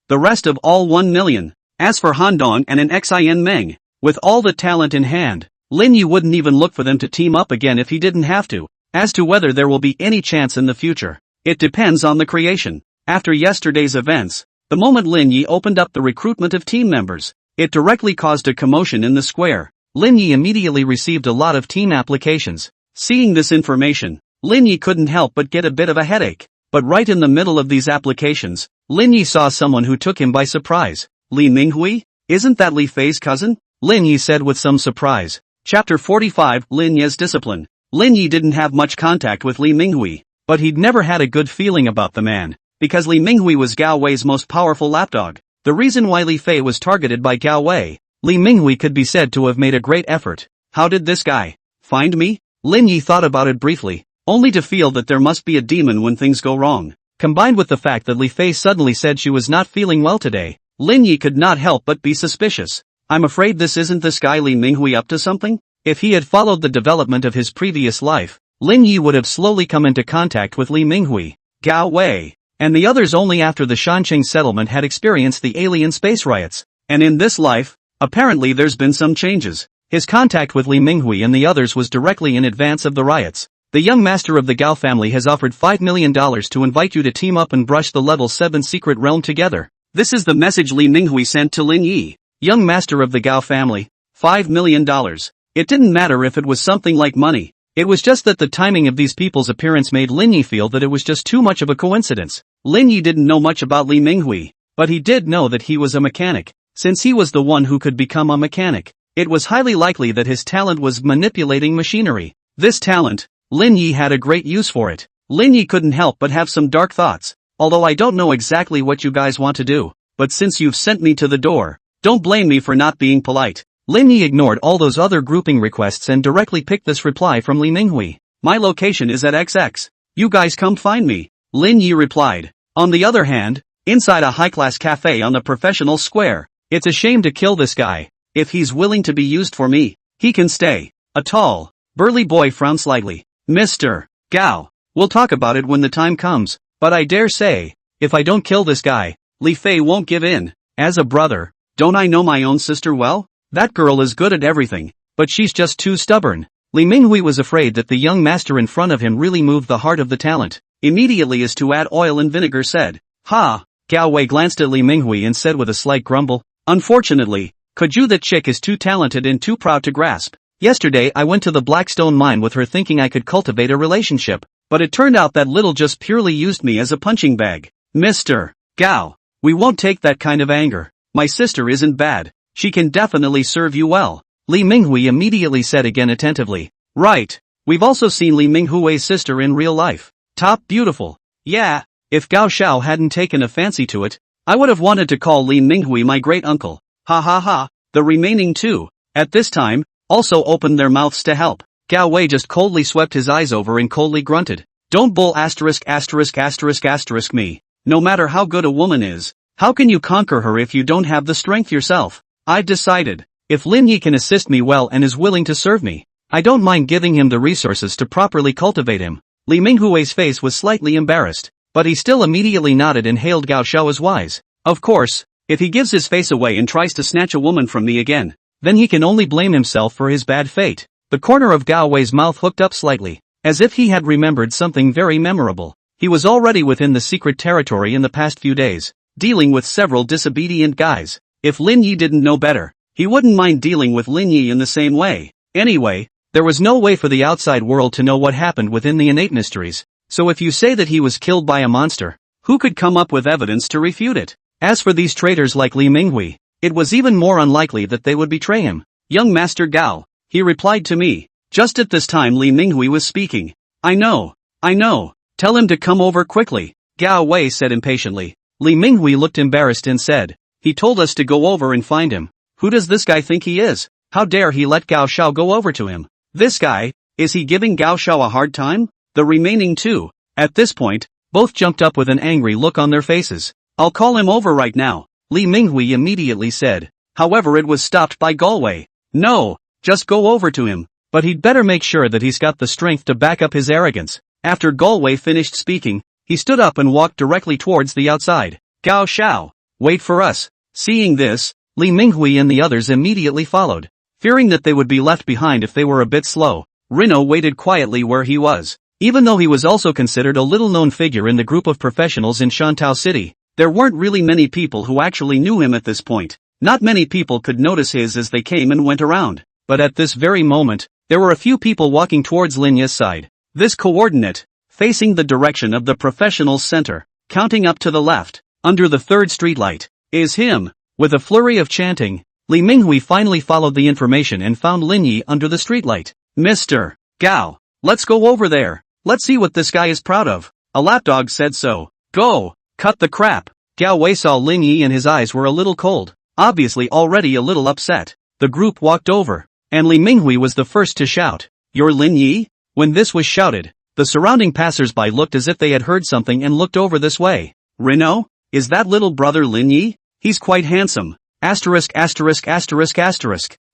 The rest of all 1 million. As for Handong and an Xin Meng, with all the talent in hand, Lin Ye wouldn't even look for them to team up again if he didn't have to. As to whether there will be any chance in the future, it depends on the creation. After yesterday's events, the moment Lin Ye opened up the recruitment of team members, it directly caused a commotion in the square. Lin Ye immediately received a lot of team applications. Seeing this information, Lin Ye couldn't help but get a bit of a headache. But right in the middle of these applications, Lin Ye saw someone who took him by surprise. Li Minghui? Isn't that Li Fei's cousin? Lin Ye said with some surprise. Chapter 45, Lin Ye's Discipline. Lin Ye didn't have much contact with Li Minghui, but he'd never had a good feeling about the man, because Li Minghui was Gao Wei's most powerful lapdog. The reason why Li Fei was targeted by Gao Wei, Li Minghui could be said to have made a great effort. How did this guy find me? Lin Ye thought about it briefly, only to feel that there must be a demon when things go wrong. Combined with the fact that Li Fei suddenly said she was not feeling well today, Lin Ye could not help but be suspicious. I'm afraid this isn't this guy Li Minghui up to something? If he had followed the development of his previous life, Lin Ye would have slowly come into contact with Li Minghui, Gao Wei, and the others only after the Shanqing settlement had experienced the alien space riots. And in this life, apparently there's been some changes. His contact with Li Minghui and the others was directly in advance of the riots. The young master of the Gao family has offered $5 million to invite you to team up and brush the level 7 secret realm together. This is the message Li Minghui sent to Lin Ye. Young master of the Gao family, $5 million. It didn't matter if it was something like money. It was just that the timing of these people's appearance made Lin Ye feel that it was just too much of a coincidence. Lin Ye didn't know much about Li Minghui, but he did know that he was a mechanic. Since he was the one who could become a mechanic, it was highly likely that his talent was manipulating machinery. This talent, Lin Ye had a great use for it. Lin Ye couldn't help but have some dark thoughts. Although I don't know exactly what you guys want to do, but since you've sent me to the door, don't blame me for not being polite. Lin Ye ignored all those other grouping requests and directly picked this reply from Li Minghui. My location is at XX. You guys come find me. Lin Ye replied. On the other hand, inside a high-class cafe on the professional square, it's a shame to kill this guy. If he's willing to be used for me, he can stay. A tall, burly boy frowned slightly. Mr. Gao, we'll talk about it when the time comes, but I dare say, if I don't kill this guy, Li Fei won't give in. As a brother, don't I know my own sister well? That girl is good at everything, but she's just too stubborn. Li Minghui was afraid that the young master in front of him really moved the heart of the talent. immediately is to add oil and vinegar said. Ha! Gao Wei glanced at Li Minghui and said with a slight grumble. Unfortunately, Koju that chick is too talented and too proud to grasp. Yesterday I went to the Blackstone mine with her thinking I could cultivate a relationship, but it turned out that little just purely used me as a punching bag. Mr. Gao, we won't take that kind of anger. My sister isn't bad. She can definitely serve you well. Li Minghui immediately said again attentively. Right. We've also seen Li Minghui's sister in real life. Top beautiful. Yeah, if Gao Xiao hadn't taken a fancy to it, I would have wanted to call Li Minghui my great uncle. Ha ha ha. The remaining two, at this time, also opened their mouths to help. Gao Wei just coldly swept his eyes over and coldly grunted. Don't bull asterisk me. No matter how good a woman is, how can you conquer her if you don't have the strength yourself? I've decided, if Lin Ye can assist me well and is willing to serve me, I don't mind giving him the resources to properly cultivate him. Li Minghui's face was slightly embarrassed, but he still immediately nodded and hailed Gao Xiao as wise. Of course, if he gives his face away and tries to snatch a woman from me again, then he can only blame himself for his bad fate. The corner of Gao Wei's mouth hooked up slightly, as if he had remembered something very memorable. He was already within the secret territory in the past few days, dealing with several disobedient guys. If Lin Ye didn't know better, he wouldn't mind dealing with Lin Ye in the same way. Anyway, there was no way for the outside world to know what happened within the innate mysteries, so if you say that he was killed by a monster, who could come up with evidence to refute it? As for these traitors like Li Minghui, it was even more unlikely that they would betray him. Young Master Gao, he replied to me. Just at this time Li Minghui was speaking. I know. Tell him to come over quickly, Gao Wei said impatiently. Li Minghui looked embarrassed and said, he told us to go over and find him. Who does this guy think he is? How dare he let Gao Xiao go over to him? This guy, is he giving Gao Xiao a hard time? The remaining two, at this point, both jumped up with an angry look on their faces. I'll call him over right now, Li Minghui immediately said. However, it was stopped by Galway. No, just go over to him, but he'd better make sure that he's got the strength to back up his arrogance. After Galway finished speaking, he stood up and walked directly towards the outside. Gao Xiao, wait for us. Seeing this, Li Minghui and the others immediately followed. Fearing that they would be left behind if they were a bit slow, Rino waited quietly where he was. Even though he was also considered a little-known figure in the group of professionals in Shantao City, there weren't really many people who actually knew him at this point. Not many people could notice his as they came and went around. But at this very moment, there were a few people walking towards Lin Ye's side. This coordinate, facing the direction of the professionals' center, counting up to the left, under the third streetlight, is him. With a flurry of chanting, Li Minghui finally followed the information and found Lin Ye under the streetlight. Mr. Gao, let's go over there. Let's see what this guy is proud of. A lapdog said so. Go, cut the crap. Gao Wei saw Lin Ye and his eyes were a little cold, obviously already a little upset. The group walked over, and Li Minghui was the first to shout, "You're Lin Ye?" When this was shouted, the surrounding passers-by looked as if they had heard something and looked over this way. Rino, is that little brother Lin Ye? He's quite handsome. Asterisk.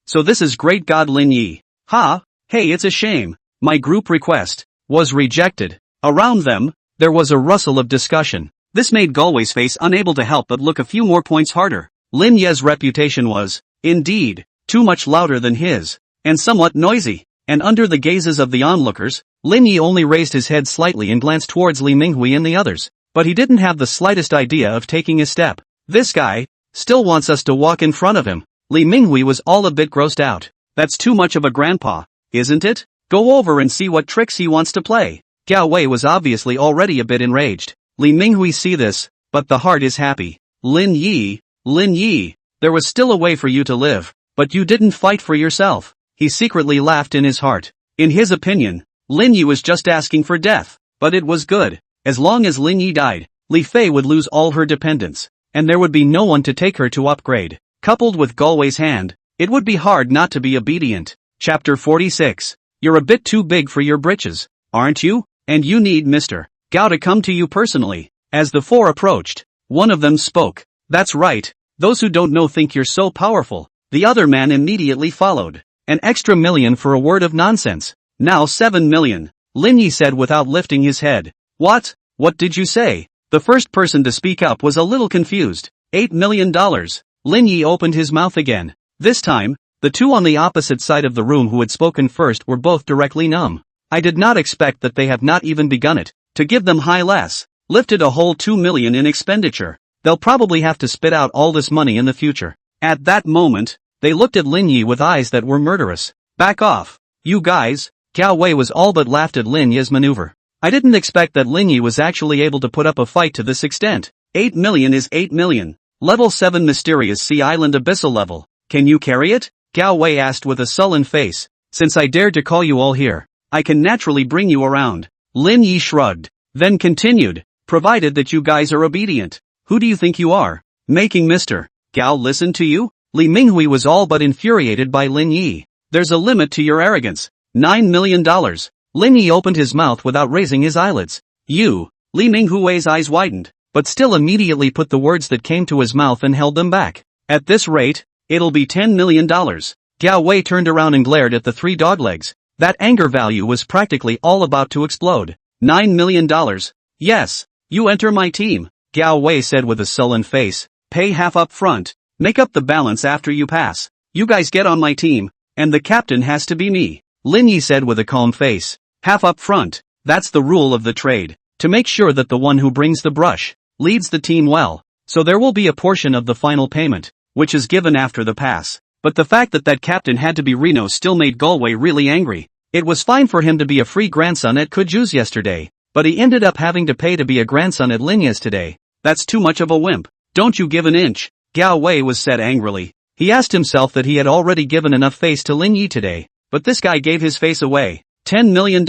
So this is great god Lin Ye. Ha, hey, it's a shame. My group request was rejected. Around them, there was a rustle of discussion. This made Galway's face unable to help but look a few more points harder. Lin Ye's reputation was, indeed, too much louder than his, and somewhat noisy, and under the gazes of the onlookers, Lin Ye only raised his head slightly and glanced towards Li Minghui and the others, but he didn't have the slightest idea of taking a step. This guy still wants us to walk in front of him. Li Minghui was all a bit grossed out. That's too much of a grandpa, isn't it? Go over and see what tricks he wants to play. Gao Wei was obviously already a bit enraged. Li Minghui see this, but the heart is happy. Lin Ye, there was still a way for you to live, but you didn't fight for yourself. He secretly laughed in his heart. In his opinion, Lin Ye was just asking for death, but it was good. As long as Lin Ye died, Li Fei would lose all her dependents, and there would be no one to take her to upgrade. Coupled with Galway's hand, it would be hard not to be obedient. Chapter 46. You're a bit too big for your britches, aren't you? And you need Mr. Gao to come to you personally. As the four approached, one of them spoke. That's right, those who don't know think you're so powerful. The other man immediately followed. An extra million for a word of nonsense. Now 7 million, Lin Ye said without lifting his head. What? What did you say? The first person to speak up was a little confused. $8 million. Lin Ye opened his mouth again. This time, the two on the opposite side of the room who had spoken first were both directly numb. I did not expect that they have not even begun it. To give them high less, lifted a whole 2 million in expenditure. They'll probably have to spit out all this money in the future. At that moment, they looked at Lin Ye with eyes that were murderous. Back off, you guys. Gao Wei was all but laughed at Lin Ye's maneuver. I didn't expect that Lin Ye was actually able to put up a fight to this extent. 8 million is 8 million. Level 7 Mysterious Sea Island Abyssal level. Can you carry it? Gao Wei asked with a sullen face. Since I dared to call you all here, I can naturally bring you around. Lin Ye shrugged, then continued, provided that you guys are obedient. Who do you think you are? Making Mr. Gao listen to you? Li Minghui was all but infuriated by Lin Ye. There's a limit to your arrogance. $9 million. Lin Ye opened his mouth without raising his eyelids. You. Li Minghui's eyes widened, but still immediately put the words that came to his mouth and held them back. At this rate, it'll be $10 million. Gao Wei turned around and glared at the three doglegs. That anger value was practically all about to explode. $9 million. Yes. You enter my team, Gao Wei said with a sullen face. Pay half up front. Make up the balance after you pass. You guys get on my team, and the captain has to be me. Lin Ye said with a calm face. Half up front. That's the rule of the trade. To make sure that the one who brings the brush leads the team well. So there will be a portion of the final payment, which is given after the pass. But the fact that captain had to be Reno still made Galway really angry. It was fine for him to be a free grandson at Kuju's yesterday, but he ended up having to pay to be a grandson at Lin Ye's today. That's too much of a wimp. Don't you give an inch. Gao Wei was said angrily. He asked himself that he had already given enough face to Lin Ye today, but this guy gave his face away. $10 million.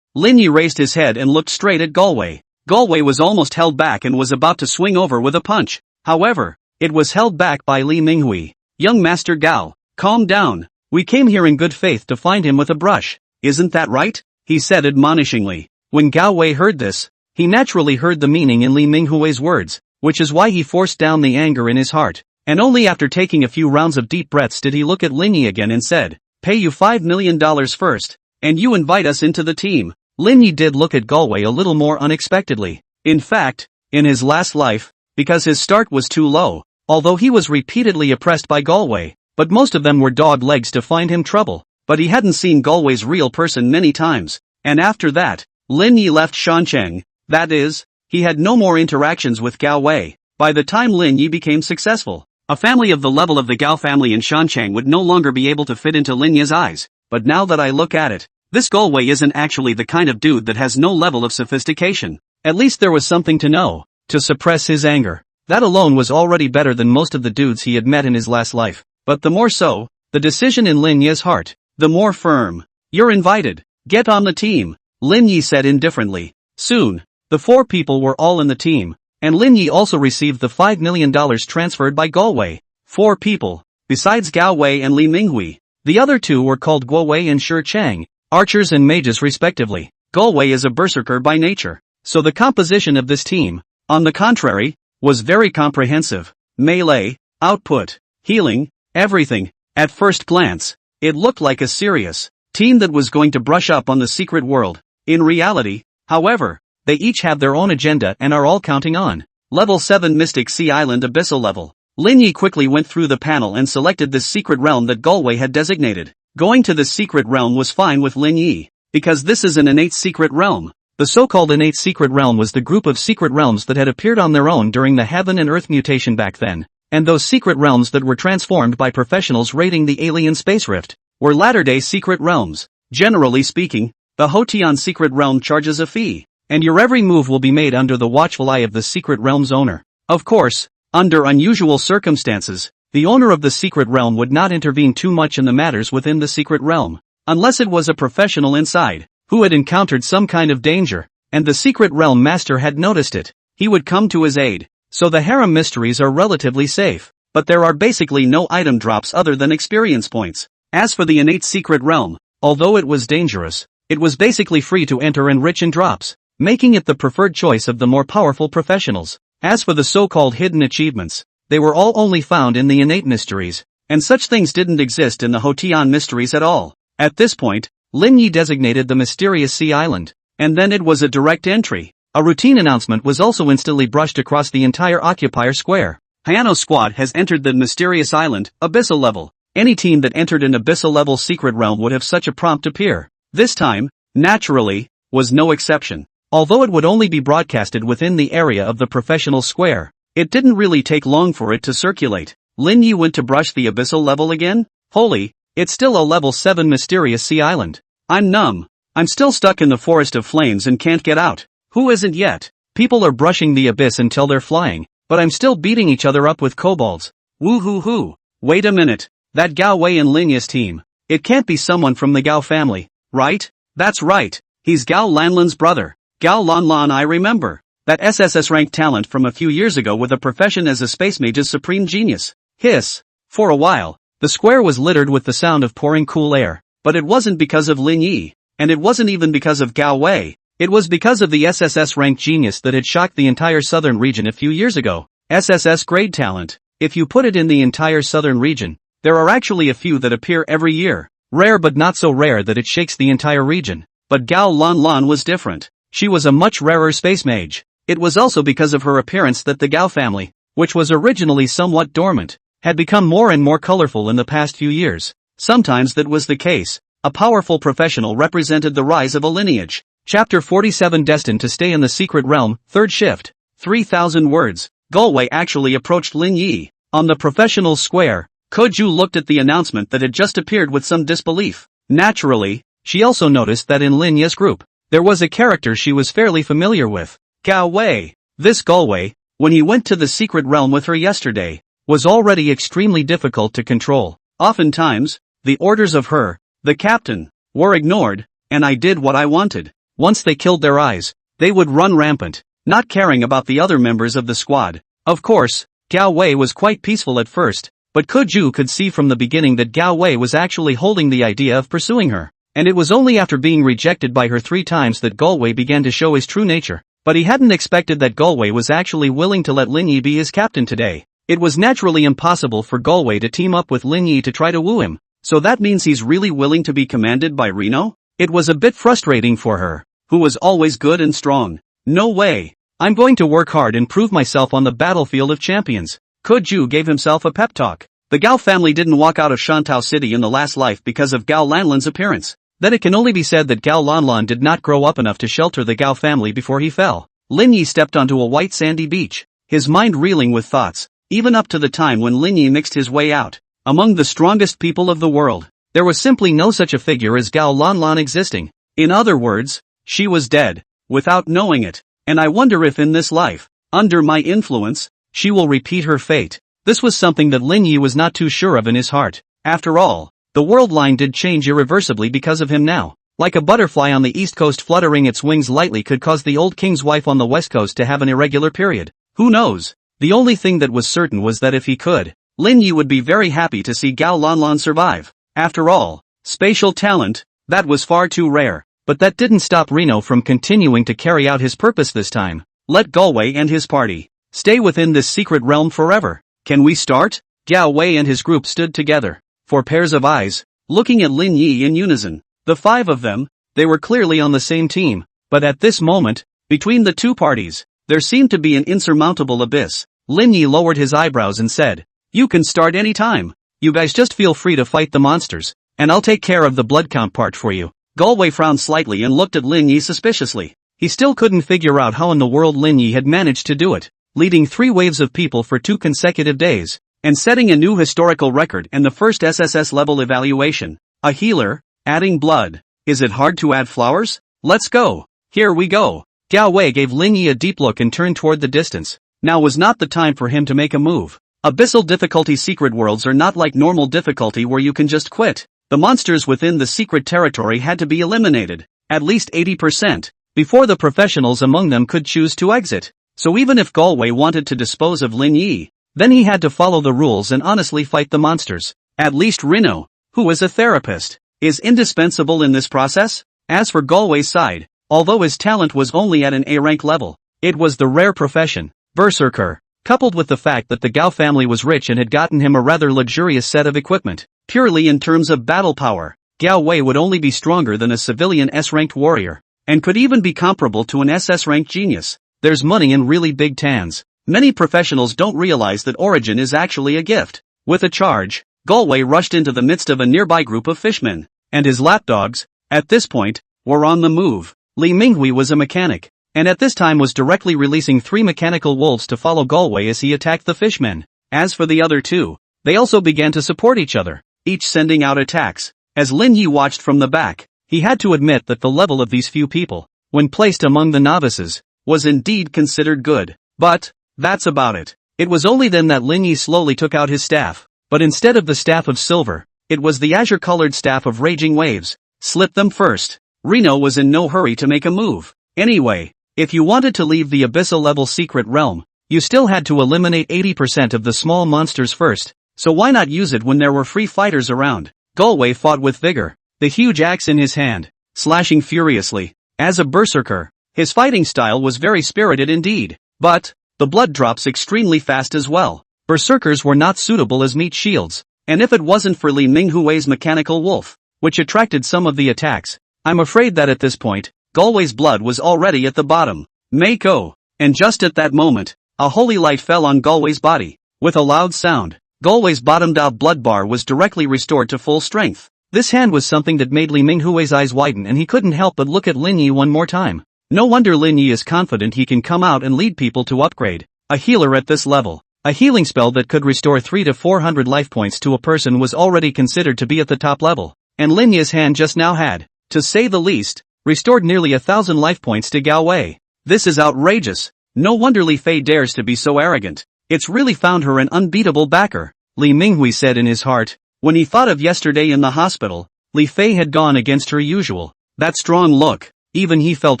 Lin Ye raised his head and looked straight at Galway. Galway was almost held back and was about to swing over with a punch. However, it was held back by Li Minghui. Young Master Gao, calm down. We came here in good faith to find him with a brush. Isn't that right? He said admonishingly. When Gao Wei heard this, he naturally heard the meaning in Li Minghui's words, which is why he forced down the anger in his heart. And only after taking a few rounds of deep breaths did he look at Lin Ye again and said, pay you $5 million first, and you invite us into the team. Lin Ye did look at Galway a little more unexpectedly. In fact, in his last life, because his start was too low, although he was repeatedly oppressed by Galway, but most of them were dog legs to find him trouble. But he hadn't seen Galway's real person many times, and after that, Lin Ye left Shancheng. That is, he had no more interactions with Gao Wei. By the time Lin Ye became successful, a family of the level of the Gao family in Shancheng would no longer be able to fit into Lin Ye's eyes. But now that I look at it, this Galway isn't actually the kind of dude that has no level of sophistication. At least there was something to know, to suppress his anger. That alone was already better than most of the dudes he had met in his last life. But the more so, the decision in Lin Ye's heart, the more firm. You're invited. Get on the team, Lin Ye said indifferently. Soon, the four people were all in the team, and Lin Ye also received the $5 million transferred by Galway. 4 people, besides Gao Wei and Li Minghui. The other 2 were called Guo Wei and Shi Chang, archers and mages respectively. Galway is a berserker by nature, so the composition of this team, on the contrary, was very comprehensive. Melee, output, healing, everything. At first glance, it looked like a serious team that was going to brush up on the secret world. In reality, however, they each have their own agenda and are all counting on. Level 7 Mystic Sea Island Abyssal level. Lin Ye quickly went through the panel and selected this secret realm that Galway had designated. Going to this secret realm was fine with Lin Ye, because this is an innate secret realm. The so-called innate secret realm was the group of secret realms that had appeared on their own during the Heaven and Earth mutation back then, and those secret realms that were transformed by professionals raiding the alien space rift, were latter-day secret realms. Generally speaking, the Hotian secret realm charges a fee, and your every move will be made under the watchful eye of the secret realm's owner. Of course, under unusual circumstances, the owner of the secret realm would not intervene too much in the matters within the secret realm, unless it was a professional inside, who had encountered some kind of danger, and the secret realm master had noticed it. He would come to his aid. So the harem mysteries are relatively safe, but there are basically no item drops other than experience points. As for the innate secret realm, although it was dangerous, it was basically free to enter and rich in drops, making it the preferred choice of the more powerful professionals. As for the so-called hidden achievements, they were all only found in the innate mysteries, and such things didn't exist in the Hotian mysteries at all. At this point, Lin Ye designated the mysterious sea island, and then it was a direct entry. A routine announcement was also instantly brushed across the entire occupier square. Hayano Squad has entered the mysterious island, abyssal level. Any team that entered an abyssal level secret realm would have such a prompt appear. This time, naturally, was no exception. Although it would only be broadcasted within the area of the professional square, it didn't really take long for it to circulate. Lin Ye went to brush the abyssal level again? Holy, it's still a level 7 mysterious sea island. I'm numb. I'm still stuck in the forest of flames and can't get out. Who isn't yet? People are brushing the abyss until they're flying, but I'm still beating each other up with kobolds. Woo-hoo-hoo. Wait a minute. That Gao Wei and Lin Ye's team. It can't be someone from the Gao family, right? That's right. He's Gao Lanlan's brother. Gao Lanlan, I remember. That SSS ranked talent from a few years ago with a profession as a space mage's supreme genius. Hiss. For a while, the square was littered with the sound of pouring cool air, but it wasn't because of Lin Ye, and it wasn't even because of Gao Wei. It was because of the SSS ranked genius that had shocked the entire southern region a few years ago. SSS grade talent. If you put it in the entire southern region, there are actually a few that appear every year. Rare but not so rare that it shakes the entire region. But Gao Lanlan was different. She was a much rarer space mage. It was also because of her appearance that the Gao family, which was originally somewhat dormant, had become more and more colorful in the past few years. Sometimes that was the case. A powerful professional represented the rise of a lineage. Chapter 47 Destined to Stay in the Secret Realm, Third Shift. 3,000 words. Galway actually approached Lin Ye. On the professional square, Koju looked at the announcement that had just appeared with some disbelief. Naturally, she also noticed that in Lin Ye's group, there was a character she was fairly familiar with. Gao Wei. This Galway, when he went to the secret realm with her yesterday, was already extremely difficult to control. Oftentimes, the orders of her, the captain, were ignored, and I did what I wanted. Once they killed their eyes, they would run rampant, not caring about the other members of the squad. Of course, Gao Wei was quite peaceful at first, but Koju could see from the beginning that Gao Wei was actually holding the idea of pursuing her. And it was only after being rejected by her 3 times that Galway began to show his true nature. But he hadn't expected that Galway was actually willing to let Lin Ye be his captain today. It was naturally impossible for Galway to team up with Lin Ye to try to woo him. So that means he's really willing to be commanded by Reno? It was a bit frustrating for her, who was always good and strong. No way. I'm going to work hard and prove myself on the battlefield of champions. Koju gave himself a pep talk. The Gao family didn't walk out of Shantao City in the last life because of Gao Lanlan's appearance. Then it can only be said that Gao Lanlan did not grow up enough to shelter the Gao family before he fell. Lin Ye stepped onto a white sandy beach, his mind reeling with thoughts, even up to the time when Lin Ye mixed his way out. Among the strongest people of the world, there was simply no such a figure as Gao Lanlan existing. In other words, she was dead, without knowing it. And I wonder if in this life, under my influence, she will repeat her fate. This was something that Lin Ye was not too sure of in his heart. After all, the world line did change irreversibly because of him now. Like a butterfly on the east coast fluttering its wings lightly could cause the old king's wife on the west coast to have an irregular period. Who knows? The only thing that was certain was that if he could, Lin Ye would be very happy to see Gao Lanlan survive. After all, spatial talent, that was far too rare. But that didn't stop Reno from continuing to carry out his purpose this time. Let Galway and his party stay within this secret realm forever. Can we start? Gao Wei and his group stood together, 4 pairs of eyes, looking at Lin Ye in unison. The 5 of them, they were clearly on the same team, but at this moment, between the 2 parties, there seemed to be an insurmountable abyss. Lin Ye lowered his eyebrows and said, "You can start any time. You guys just feel free to fight the monsters, and I'll take care of the blood count part for you." Galway frowned slightly and looked at Lin Ye suspiciously. He still couldn't figure out how in the world Lin Ye had managed to do it, leading 3 waves of people for 2 consecutive days, and setting a new historical record in the first SSS level evaluation. A healer, adding blood. Is it hard to add flowers? Let's go. Here we go. Gao Wei gave Lin Ye a deep look and turned toward the distance. Now was not the time for him to make a move. Abyssal difficulty secret worlds are not like normal difficulty where you can just quit. The monsters within the secret territory had to be eliminated, at least 80%, before the professionals among them could choose to exit. So even if Galway wanted to dispose of Lin Ye, then he had to follow the rules and honestly fight the monsters. At least Reno, who is a therapist, is indispensable in this process. As for Galway's side, although his talent was only at an A rank level, it was the rare profession, Berserker, coupled with the fact that the Gao family was rich and had gotten him a rather luxurious set of equipment. Purely in terms of battle power, Gao Wei would only be stronger than a civilian S-ranked warrior, and could even be comparable to an SS-ranked genius. There's money in really big tans. Many professionals don't realize that origin is actually a gift. With a charge, Galway rushed into the midst of a nearby group of fishmen, and his lapdogs, at this point, were on the move. Li Minghui was a mechanic, and at this time was directly releasing 3 mechanical wolves to follow Galway as he attacked the fishmen. As for the other 2, they also began to support each other, each sending out attacks. As Lin Ye watched from the back, he had to admit that the level of these few people, when placed among the novices, was indeed considered good. But that's about it. It was only then that Lin Ye slowly took out his staff, but instead of the staff of silver, it was the azure-colored staff of raging waves. Slip them first. Reno was in no hurry to make a move. Anyway, if you wanted to leave the abyssal-level secret realm, you still had to eliminate 80% of the small monsters first, so why not use it when there were free fighters around? Galway fought with vigor, the huge axe in his hand, slashing furiously. As a berserker, his fighting style was very spirited indeed, but the blood drops extremely fast as well. Berserkers were not suitable as meat shields, and if it wasn't for Li Minghui's mechanical wolf, which attracted some of the attacks, I'm afraid that at this point, Galway's blood was already at the bottom. Mako! And just at that moment, a holy light fell on Galway's body. With a loud sound, Galway's bottomed-out blood bar was directly restored to full strength. This hand was something that made Li Minghui's eyes widen, and he couldn't help but look at Lin Ye one more time. No wonder Lin Ye is confident he can come out and lead people to upgrade. A healer at this level. A healing spell that could restore 300 to 400 life points to a person was already considered to be at the top level. And Lin Ye's hand just now had, to say the least, restored nearly 1,000 life points to Galway. This is outrageous. No wonder Li Fei dares to be so arrogant. It's really found her an unbeatable backer, Li Minghui said in his heart. When he thought of yesterday in the hospital, Li Fei had gone against her usual. That strong look. Even he felt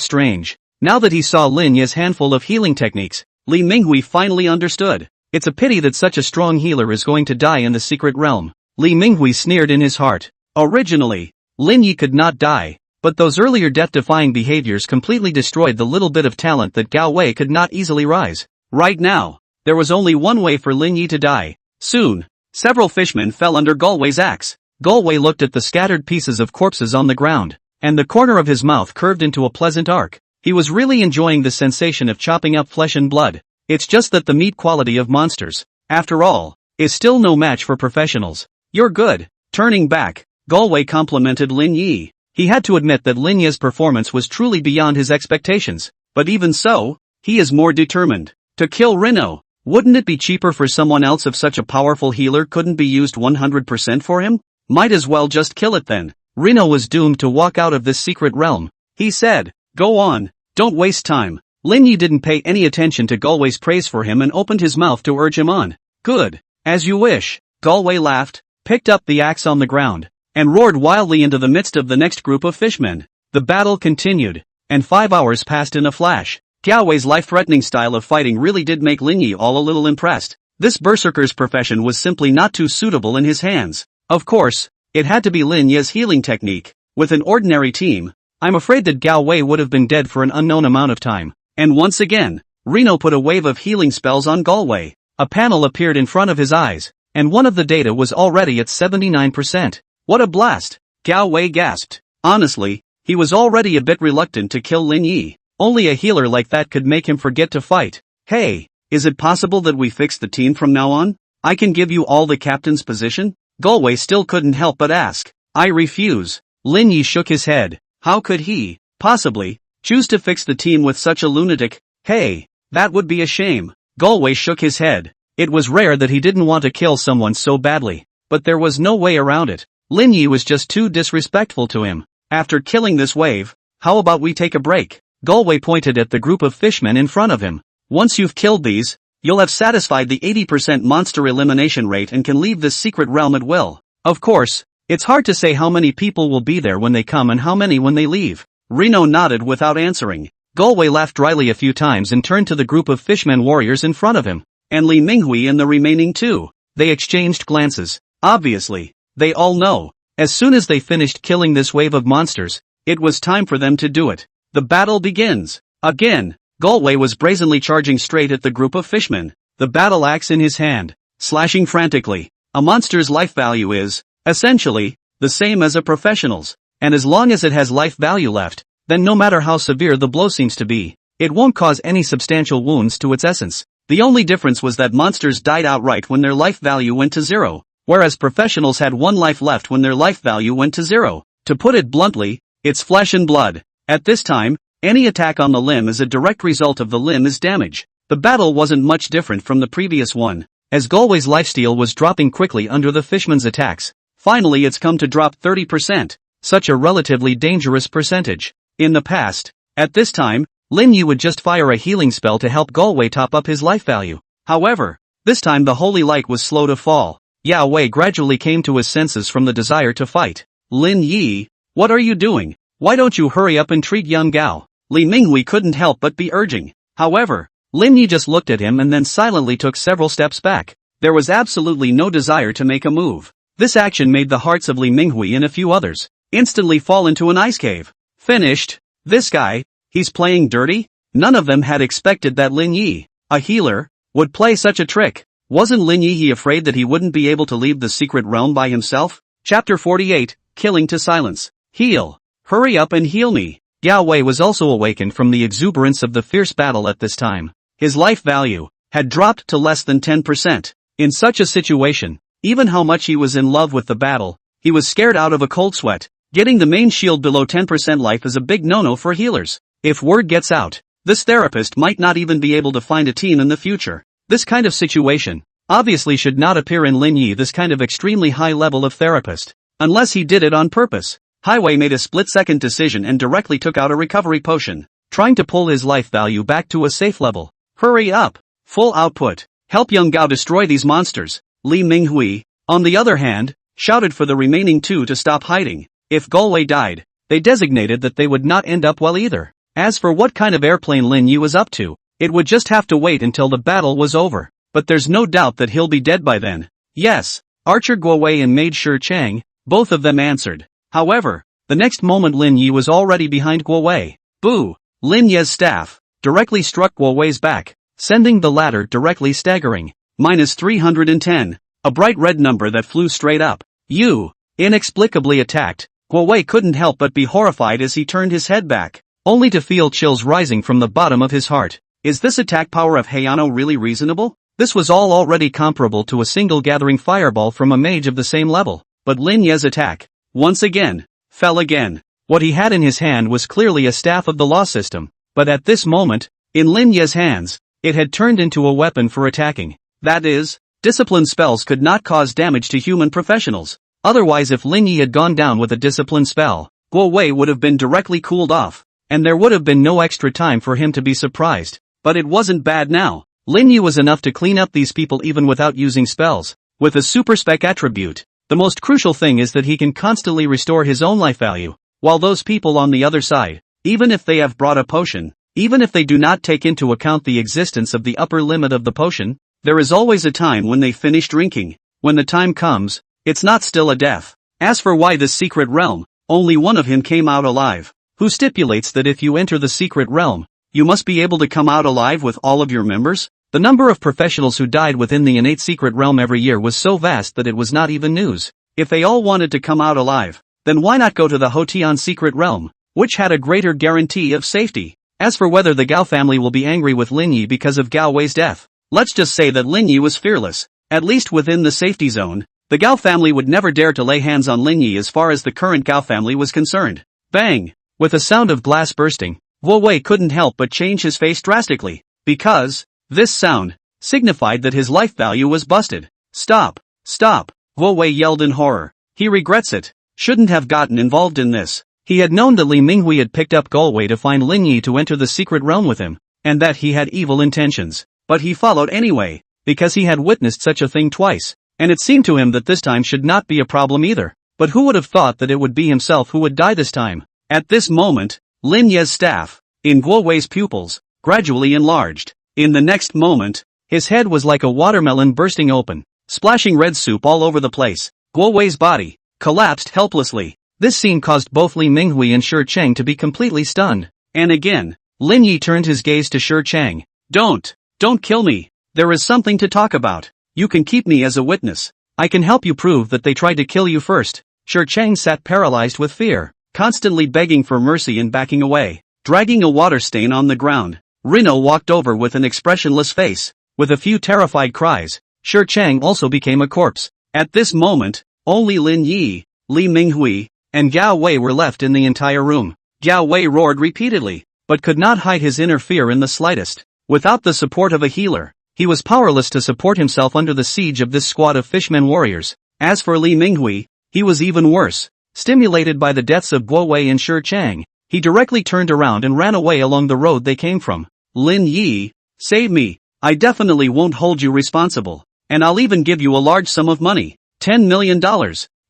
strange. Now that he saw Lin Ye's handful of healing techniques, Li Minghui finally understood. It's a pity that such a strong healer is going to die in the secret realm. Li Minghui sneered in his heart. Originally, Lin Ye could not die, but those earlier death-defying behaviors completely destroyed the little bit of talent that Gao Wei could not easily rise. Right now, there was only one way for Lin Ye to die. Soon, several fishmen fell under Galway's axe. Galway looked at the scattered pieces of corpses on the ground, and the corner of his mouth curved into a pleasant arc. He was really enjoying the sensation of chopping up flesh and blood. It's just that the meat quality of monsters, after all, is still no match for professionals. You're good. Turning back, Galway complimented Lin Ye. He had to admit that Lin Ye's performance was truly beyond his expectations, but even so, he is more determined to kill Reno. Wouldn't it be cheaper for someone else if such a powerful healer couldn't be used 100% for him? Might as well just kill it then. Reno was doomed to walk out of this secret realm. He said, "Go on, don't waste time." Lin Ye didn't pay any attention to Galway's praise for him and opened his mouth to urge him on. "Good. As you wish." Galway laughed, picked up the axe on the ground, and roared wildly into the midst of the next group of fishmen. The battle continued, and 5 hours passed in a flash. Galway's life-threatening style of fighting really did make Lin Ye all a little impressed. This berserker's profession was simply not too suitable in his hands. Of course, it had to be Lin Ye's healing technique. With an ordinary team, I'm afraid that Gao Wei would have been dead for an unknown amount of time. And once again, Reno put a wave of healing spells on Galway. A panel appeared in front of his eyes, and one of the data was already at 79%. What a blast! Gao Wei gasped. Honestly, he was already a bit reluctant to kill Lin Ye. Only a healer like that could make him forget to fight. "Hey, is it possible that we fix the team from now on? I can give you all the captain's position?" Galway still couldn't help but ask. "I refuse." Lin Ye shook his head. How could he, possibly, choose to fix the team with such a lunatic? Hey, that would be a shame. Galway shook his head. It was rare that he didn't want to kill someone so badly, but there was no way around it. Lin Ye was just too disrespectful to him. After killing this wave, how about we take a break? Galway pointed at the group of fishmen in front of him. Once you've killed these, you'll have satisfied the 80% monster elimination rate and can leave this secret realm at will. Of course, it's hard to say how many people will be there when they come and how many when they leave. Reno nodded without answering. Galway laughed dryly a few times and turned to the group of fishmen warriors in front of him. And Li Minghui and the remaining two. They exchanged glances. Obviously, they all know. As soon as they finished killing this wave of monsters, it was time for them to do it. The battle begins. Again, Galway was brazenly charging straight at the group of fishmen, the battle axe in his hand, slashing frantically. A monster's life value is, essentially, the same as a professional's, and as long as it has life value left, then no matter how severe the blow seems to be, it won't cause any substantial wounds to its essence. The only difference was that monsters died outright when their life value went to zero, whereas professionals had one life left when their life value went to zero. To put it bluntly, it's flesh and blood. At this time, Any attack on the limb is a direct result of the limb's damage. The battle wasn't much different from the previous one, as Galway's lifesteal was dropping quickly under the fishman's attacks. Finally it's come to drop 30%, such a relatively dangerous percentage. In the past, at this time, Lin Ye would just fire a healing spell to help Galway top up his life value. However, this time the holy light was slow to fall. Yao Wei gradually came to his senses from the desire to fight. Lin Ye, what are you doing? Why don't you hurry up and treat young Gao? Li Minghui couldn't help but be urging. However, Lin Ye just looked at him and then silently took several steps back. There was absolutely no desire to make a move. This action made the hearts of Li Minghui and a few others instantly fall into an ice cave. Finished. This guy, he's playing dirty? None of them had expected that Lin Ye, a healer, would play such a trick. Wasn't Lin Ye afraid that he wouldn't be able to leave the secret realm by himself? Chapter 48, Killing to Silence. Heal. Hurry up and heal me. Yao Wei was also awakened from the exuberance of the fierce battle at this time. His life value had dropped to less than 10%. In such a situation, even how much he was in love with the battle, he was scared out of a cold sweat. Getting the main shield below 10% life is a big no-no for healers. If word gets out, this therapist might not even be able to find a team in the future. This kind of situation obviously should not appear in Lin Ye, this kind of extremely high level of therapist, unless he did it on purpose. Wei made a split-second decision and directly took out a recovery potion, trying to pull his life value back to a safe level. Hurry up! Full output! Help young Gao destroy these monsters! Li Minghui, on the other hand, shouted for the remaining two to stop hiding. If Galway died, they designated that they would not end up well either. As for what kind of airplane Lin Ye was up to, it would just have to wait until the battle was over. But there's no doubt that he'll be dead by then. Yes, Archer Guowei and Maid Shi Chang, both of them answered. However, the next moment Lin Ye was already behind Guowei. Boo! Lin Ye's staff directly struck Guowei's back, sending the latter directly staggering. -310, a bright red number that flew straight up. You, inexplicably attacked. Guowei couldn't help but be horrified as he turned his head back, only to feel chills rising from the bottom of his heart. Is this attack power of Hayano really reasonable? This was all already comparable to a single gathering fireball from a mage of the same level. But Lin Ye's attack, once again, fell again. What he had in his hand was clearly a staff of the law system, but at this moment, in Lin Ye's hands, it had turned into a weapon for attacking. That is, discipline spells could not cause damage to human professionals. Otherwise, if Lin Ye had gone down with a discipline spell, Guowei would have been directly cooled off, and there would have been no extra time for him to be surprised. But it wasn't bad now. Lin Ye was enough to clean up these people even without using spells. With a super spec attribute, the most crucial thing is that he can constantly restore his own life value, while those people on the other side, even if they have brought a potion, even if they do not take into account the existence of the upper limit of the potion, there is always a time when they finish drinking. When the time comes, it's not still a death. As for why this secret realm, only one of him came out alive, who stipulates that if you enter the secret realm, you must be able to come out alive with all of your members? The number of professionals who died within the innate secret realm every year was so vast that it was not even news. If they all wanted to come out alive, then why not go to the Hotian secret realm, which had a greater guarantee of safety? As for whether the Gao family will be angry with Lin Ye because of Gao Wei's death, let's just say that Lin Ye was fearless, at least within the safety zone. The Gao family would never dare to lay hands on Lin Ye as far as the current Gao family was concerned. Bang! With a sound of glass bursting, Guowei couldn't help but change his face drastically, because this sound signified that his life value was busted. Stop! Stop! Guowei yelled in horror. He regrets it. Shouldn't have gotten involved in this. He had known that Li Minghui had picked up Galway to find Lin Ye to enter the secret realm with him, and that he had evil intentions. But he followed anyway, because he had witnessed such a thing twice, and it seemed to him that this time should not be a problem either. But who would have thought that it would be himself who would die this time? At this moment, Lin Ye's staff, in Guowei's pupils, gradually enlarged. In the next moment, his head was like a watermelon bursting open, splashing red soup all over the place. Guowei's body collapsed helplessly. This scene caused both Li Minghui and Shi Cheng to be completely stunned. And again, Lin Ye turned his gaze to Shi Cheng. Don't kill me. There is something to talk about. You can keep me as a witness. I can help you prove that they tried to kill you first. Shi Cheng sat paralyzed with fear, constantly begging for mercy and backing away, dragging a water stain on the ground. Rino walked over with an expressionless face. With a few terrified cries, Shi Cheng also became a corpse. At this moment, only Lin Ye, Li Minghui, and Gao Wei were left in the entire room. Gao Wei roared repeatedly. but could not hide his inner fear in the slightest. Without the support of a healer, he was powerless to support himself under the siege of this squad of fishmen warriors. As for Li Minghui, he was even worse. Stimulated by the deaths of Guo Wei and Shi Chang, he directly turned around and ran away along the road they came from. Lin Ye, save me. I definitely won't hold you responsible. And I'll even give you a large sum of money. $10 million.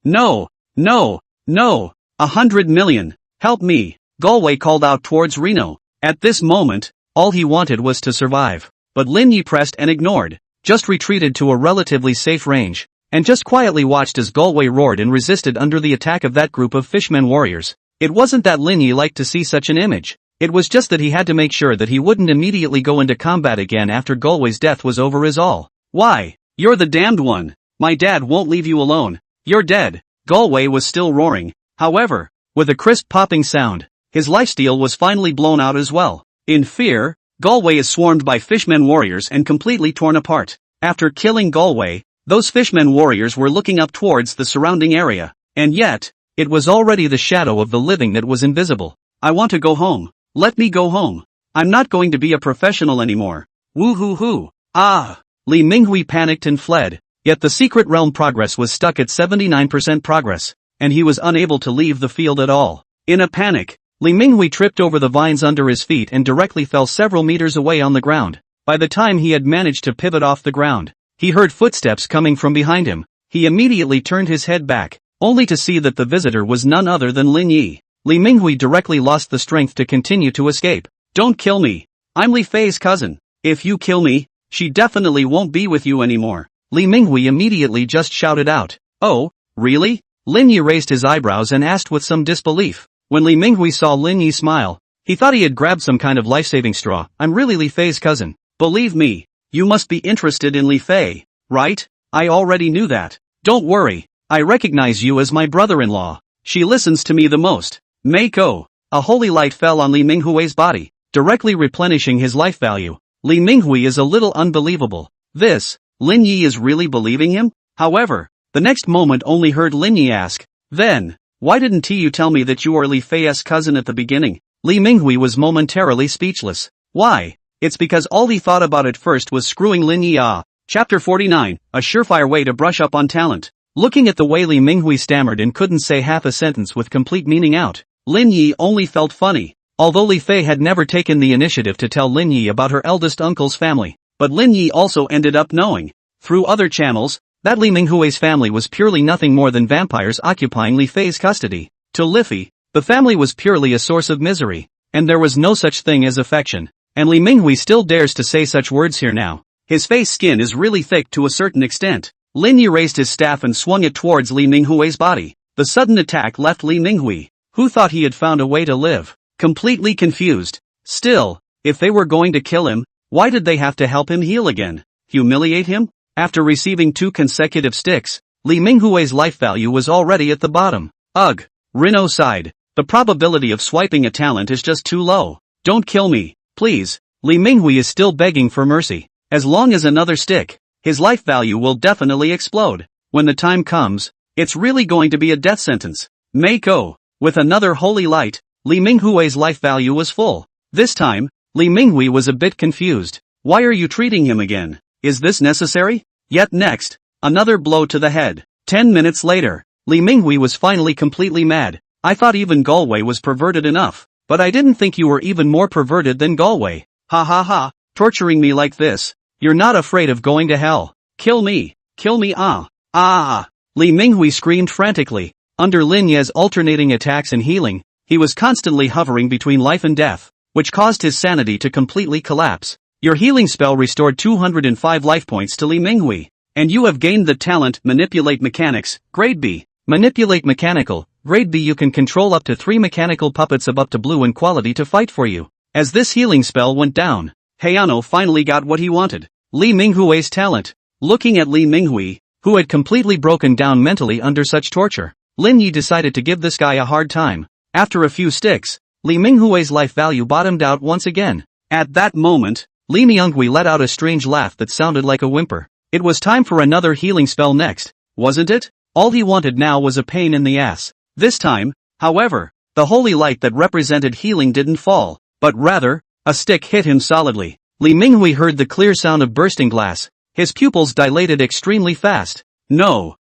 No, no, no. 100 million. Help me. Galway called out towards Reno. At this moment, all he wanted was to survive. But Lin Ye pressed and ignored, just retreated to a relatively safe range, and just quietly watched as Galway roared and resisted under the attack of that group of fishmen warriors. It wasn't that Lin Ye liked to see such an image. It was just that he had to make sure that he wouldn't immediately go into combat again after Galway's death was over is all. Why? You're the damned one. My dad won't leave you alone. You're dead. Galway was still roaring. However, with a crisp popping sound, his lifesteal was finally blown out as well. In fear, Galway is swarmed by fishmen warriors and completely torn apart. After killing Galway, those fishmen warriors were looking up towards the surrounding area, and yet, it was already the shadow of the living that was invisible. I want to go home. Let me go home. I'm not going to be a professional anymore. Woo-hoo-hoo. Ah! Li Minghui panicked and fled, yet the secret realm progress was stuck at 79% progress, and he was unable to leave the field at all. In a panic, Li Minghui tripped over the vines under his feet and directly fell several meters away on the ground. By the time he had managed to pivot off the ground, he heard footsteps coming from behind him. He immediately turned his head back, only to see that the visitor was none other than Lin Ye. Li Minghui directly lost the strength to continue to escape. Don't kill me. I'm Li Fei's cousin. If you kill me, she definitely won't be with you anymore. Li Minghui immediately just shouted out. Oh, really? Lin Ye raised his eyebrows and asked with some disbelief. When Li Minghui saw Lin Ye smile, he thought he had grabbed some kind of life-saving straw. I'm really Li Fei's cousin. Believe me, you must be interested in Li Fei, right? I already knew that. Don't worry, I recognize you as my brother-in-law. She listens to me the most. Mako. A holy light fell on Li Minghui's body, directly replenishing his life value. Li Minghui is a little unbelievable. This, Lin Ye is really believing him? However, the next moment only heard Lin Ye ask, then, why didn't you tell me that you are Li Fei's cousin at the beginning? Li Minghui was momentarily speechless. Why? It's because all he thought about at first was screwing Lin Ye. Chapter 49, a surefire way to brush up on talent. Looking at the way Li Minghui stammered and couldn't say half a sentence with complete meaning out, Lin Ye only felt funny. Although Li Fei had never taken the initiative to tell Lin Ye about her eldest uncle's family, but Lin Ye also ended up knowing, through other channels, that Li Minghui's family was purely nothing more than vampires occupying Li Fei's custody. To Li Fei, the family was purely a source of misery, and there was no such thing as affection. And Li Minghui still dares to say such words here now. His face skin is really thick to a certain extent. Lin Ye raised his staff and swung it towards Li Minghui's body. The sudden attack left Li Minghui, who thought he had found a way to live, completely confused. Still, if they were going to kill him, why did they have to help him heal again? Humiliate him? After receiving 2 consecutive sticks, Li Minghui's life value was already at the bottom. Ugh. Reno sighed. The probability of swiping a talent is just too low. Don't kill me, please. Li Minghui is still begging for mercy. As long as another stick, his life value will definitely explode. When the time comes, it's really going to be a death sentence. Mako. With another holy light, Li Minghui's life value was full. This time, Li Minghui was a bit confused. Why are you treating him again? Is this necessary? Yet next, another blow to the head. 10 minutes later, Li Minghui was finally completely mad. I thought even Galway was perverted enough, but I didn't think you were even more perverted than Galway. Ha ha ha, torturing me like this. You're not afraid of going to hell. Kill me, ah. Li Minghui screamed frantically. Under Lin Ye's alternating attacks and healing, he was constantly hovering between life and death, which caused his sanity to completely collapse. Your healing spell restored 205 life points to Li Minghui, and you have gained the talent Manipulate Mechanics, Grade B. Manipulate Mechanical, Grade B. You can control up to 3 mechanical puppets of up to blue in quality to fight for you. As this healing spell went down, Hayano finally got what he wanted. Li Minghui's talent. Looking at Li Minghui, who had completely broken down mentally under such torture, Lin Ye decided to give this guy a hard time. After a few sticks, Li Minghui's life value bottomed out once again. At that moment, Li Minghui let out a strange laugh that sounded like a whimper. It was time for another healing spell next, wasn't it? All he wanted now was a pain in the ass. This time, however, the holy light that represented healing didn't fall, but rather, a stick hit him solidly. Li Minghui heard the clear sound of bursting glass. His pupils dilated extremely fast. No.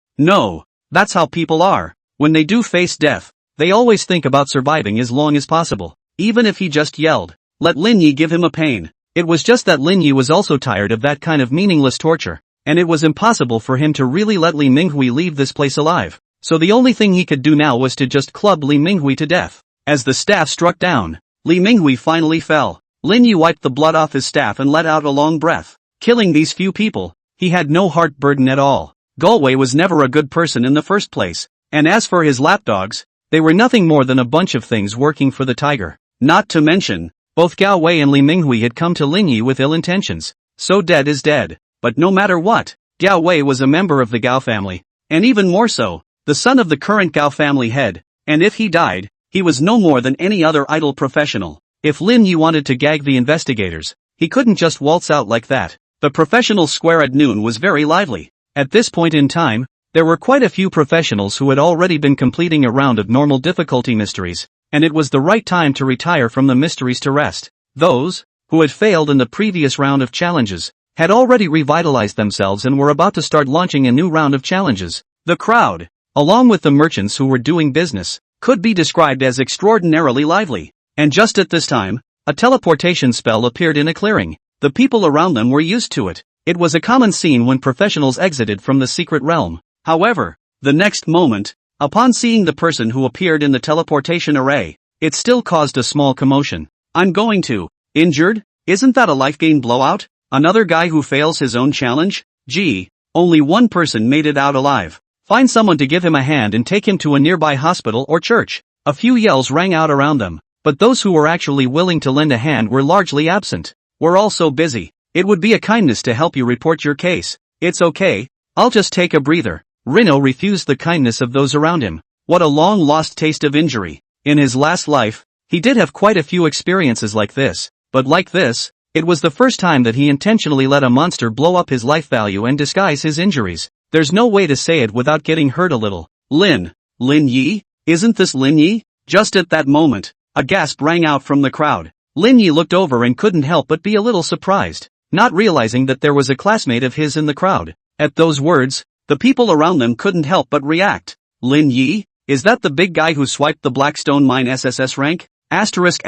That's how people are. When they do face death, they always think about surviving as long as possible. Even if he just yelled, let Lin Ye give him a pain. It was just that Lin Ye was also tired of that kind of meaningless torture, and it was impossible for him to really let Li Minghui leave this place alive. So the only thing he could do now was to just club Li Minghui to death. As the staff struck down, Li Minghui finally fell. Lin Ye wiped the blood off his staff and let out a long breath. Killing these few people, he had no heart burden at all. Galway was never a good person in the first place, and as for his lapdogs, they were nothing more than a bunch of things working for the tiger. Not to mention, both Gao Wei and Li Minghui had come to Lin Ye with ill intentions. So dead is dead. But no matter what, Gao Wei was a member of the Gao family, and even more so, the son of the current Gao family head, and if he died, he was no more than any other idle professional. If Lin Ye wanted to gag the investigators, he couldn't just waltz out like that. The professional square at noon was very lively. At this point in time, there were quite a few professionals who had already been completing a round of normal difficulty mysteries, and it was the right time to retire from the mysteries to rest. Those who had failed in the previous round of challenges had already revitalized themselves and were about to start launching a new round of challenges. The crowd, along with the merchants who were doing business, could be described as extraordinarily lively. And just at this time, a teleportation spell appeared in a clearing. The people around them were used to it. It was a common scene when professionals exited from the secret realm. However, the next moment, upon seeing the person who appeared in the teleportation array, it still caused a small commotion. I'm going to. Injured? Isn't that a life gain blowout? Another guy who fails his own challenge? Gee, only one person made it out alive. Find someone to give him a hand and take him to a nearby hospital or church. A few yells rang out around them, but those who were actually willing to lend a hand were largely absent. We're all so busy. It would be a kindness to help you report your case. It's okay, I'll just take a breather. Rino refused the kindness of those around him. What a long-lost taste of injury. In his last life, he did have quite a few experiences like this, but like this, it was the first time that he intentionally let a monster blow up his life value and disguise his injuries. There's no way to say it without getting hurt a little. Lin Ye? Isn't this Lin Ye? Just at that moment, a gasp rang out from the crowd. Lin Ye looked over and couldn't help but be a little surprised, not realizing that there was a classmate of his in the crowd. At those words, the people around them couldn't help but react. Lin Ye? Is that the big guy who swiped the Blackstone Mine SSS rank? Asterisk.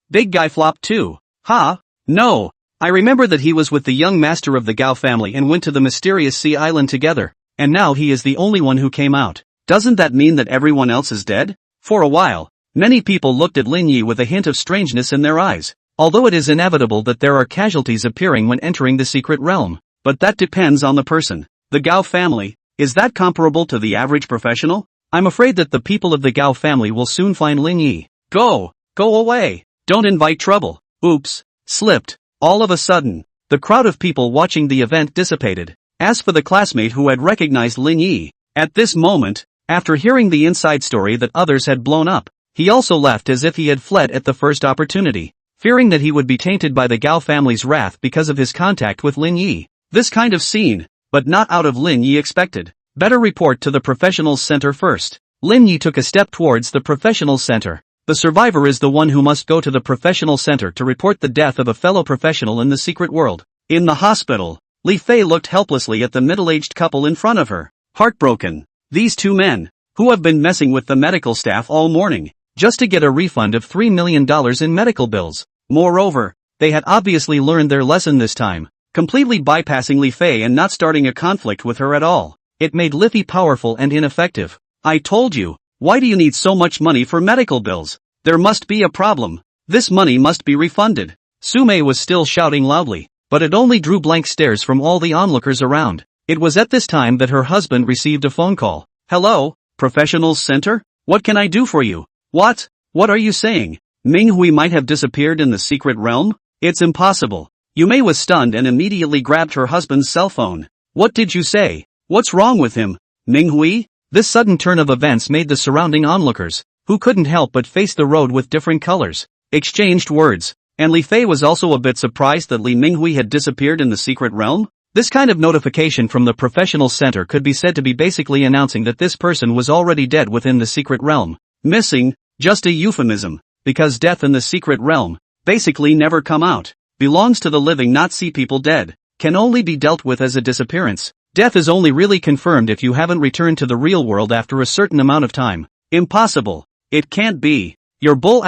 Big guy flopped too. Ha? No. I remember that he was with the young master of the Gao family and went to the mysterious sea island together, and now he is the only one who came out. Doesn't that mean that everyone else is dead? For a while, many people looked at Lin Ye with a hint of strangeness in their eyes, although it is inevitable that there are casualties appearing when entering the secret realm. But that depends on the person. The Gao family, is that comparable to the average professional? I'm afraid that the people of the Gao family will soon find Lin Ye. Go away. Don't invite trouble. Oops, slipped. All of a sudden, the crowd of people watching the event dissipated. As for the classmate who had recognized Lin Ye, at this moment, after hearing the inside story that others had blown up, he also left as if he had fled at the first opportunity, fearing that he would be tainted by the Gao family's wrath because of his contact with Lin Ye. This kind of scene, but not out of Lin Ye expected. Better report to the professionals center first. Lin Ye took a step towards the professionals center. The survivor is the one who must go to the professional center to report the death of a fellow professional in the secret world. In the hospital, Li Fei looked helplessly at the middle-aged couple in front of her. Heartbroken. These two men, who have been messing with the medical staff all morning, just to get a refund of $3 million in medical bills. Moreover, they had obviously learned their lesson this time, completely bypassing Li Fei and not starting a conflict with her at all. It made Li Fei powerful and ineffective. I told you, why do you need so much money for medical bills? There must be a problem. This money must be refunded. Su Mei was still shouting loudly, but it only drew blank stares from all the onlookers around. It was at this time that her husband received a phone call. Hello, Professionals Center? What can I do for you? What? What are you saying? Minghui might have disappeared in the secret realm? It's impossible. Yu Mei was stunned and immediately grabbed her husband's cell phone. What did you say? What's wrong with him? Minghui? This sudden turn of events made the surrounding onlookers, who couldn't help but face the road with different colors, exchanged words, and Li Fei was also a bit surprised that Li Minghui had disappeared in the secret realm. This kind of notification from the professional center could be said to be basically announcing that this person was already dead within the secret realm. Missing, just a euphemism. because death in the secret realm, basically never come out, belongs to the living, not see people dead, can only be dealt with as a disappearance. Death is only really confirmed if you haven't returned to the real world after a certain amount of time. Impossible. It can't be. Your bull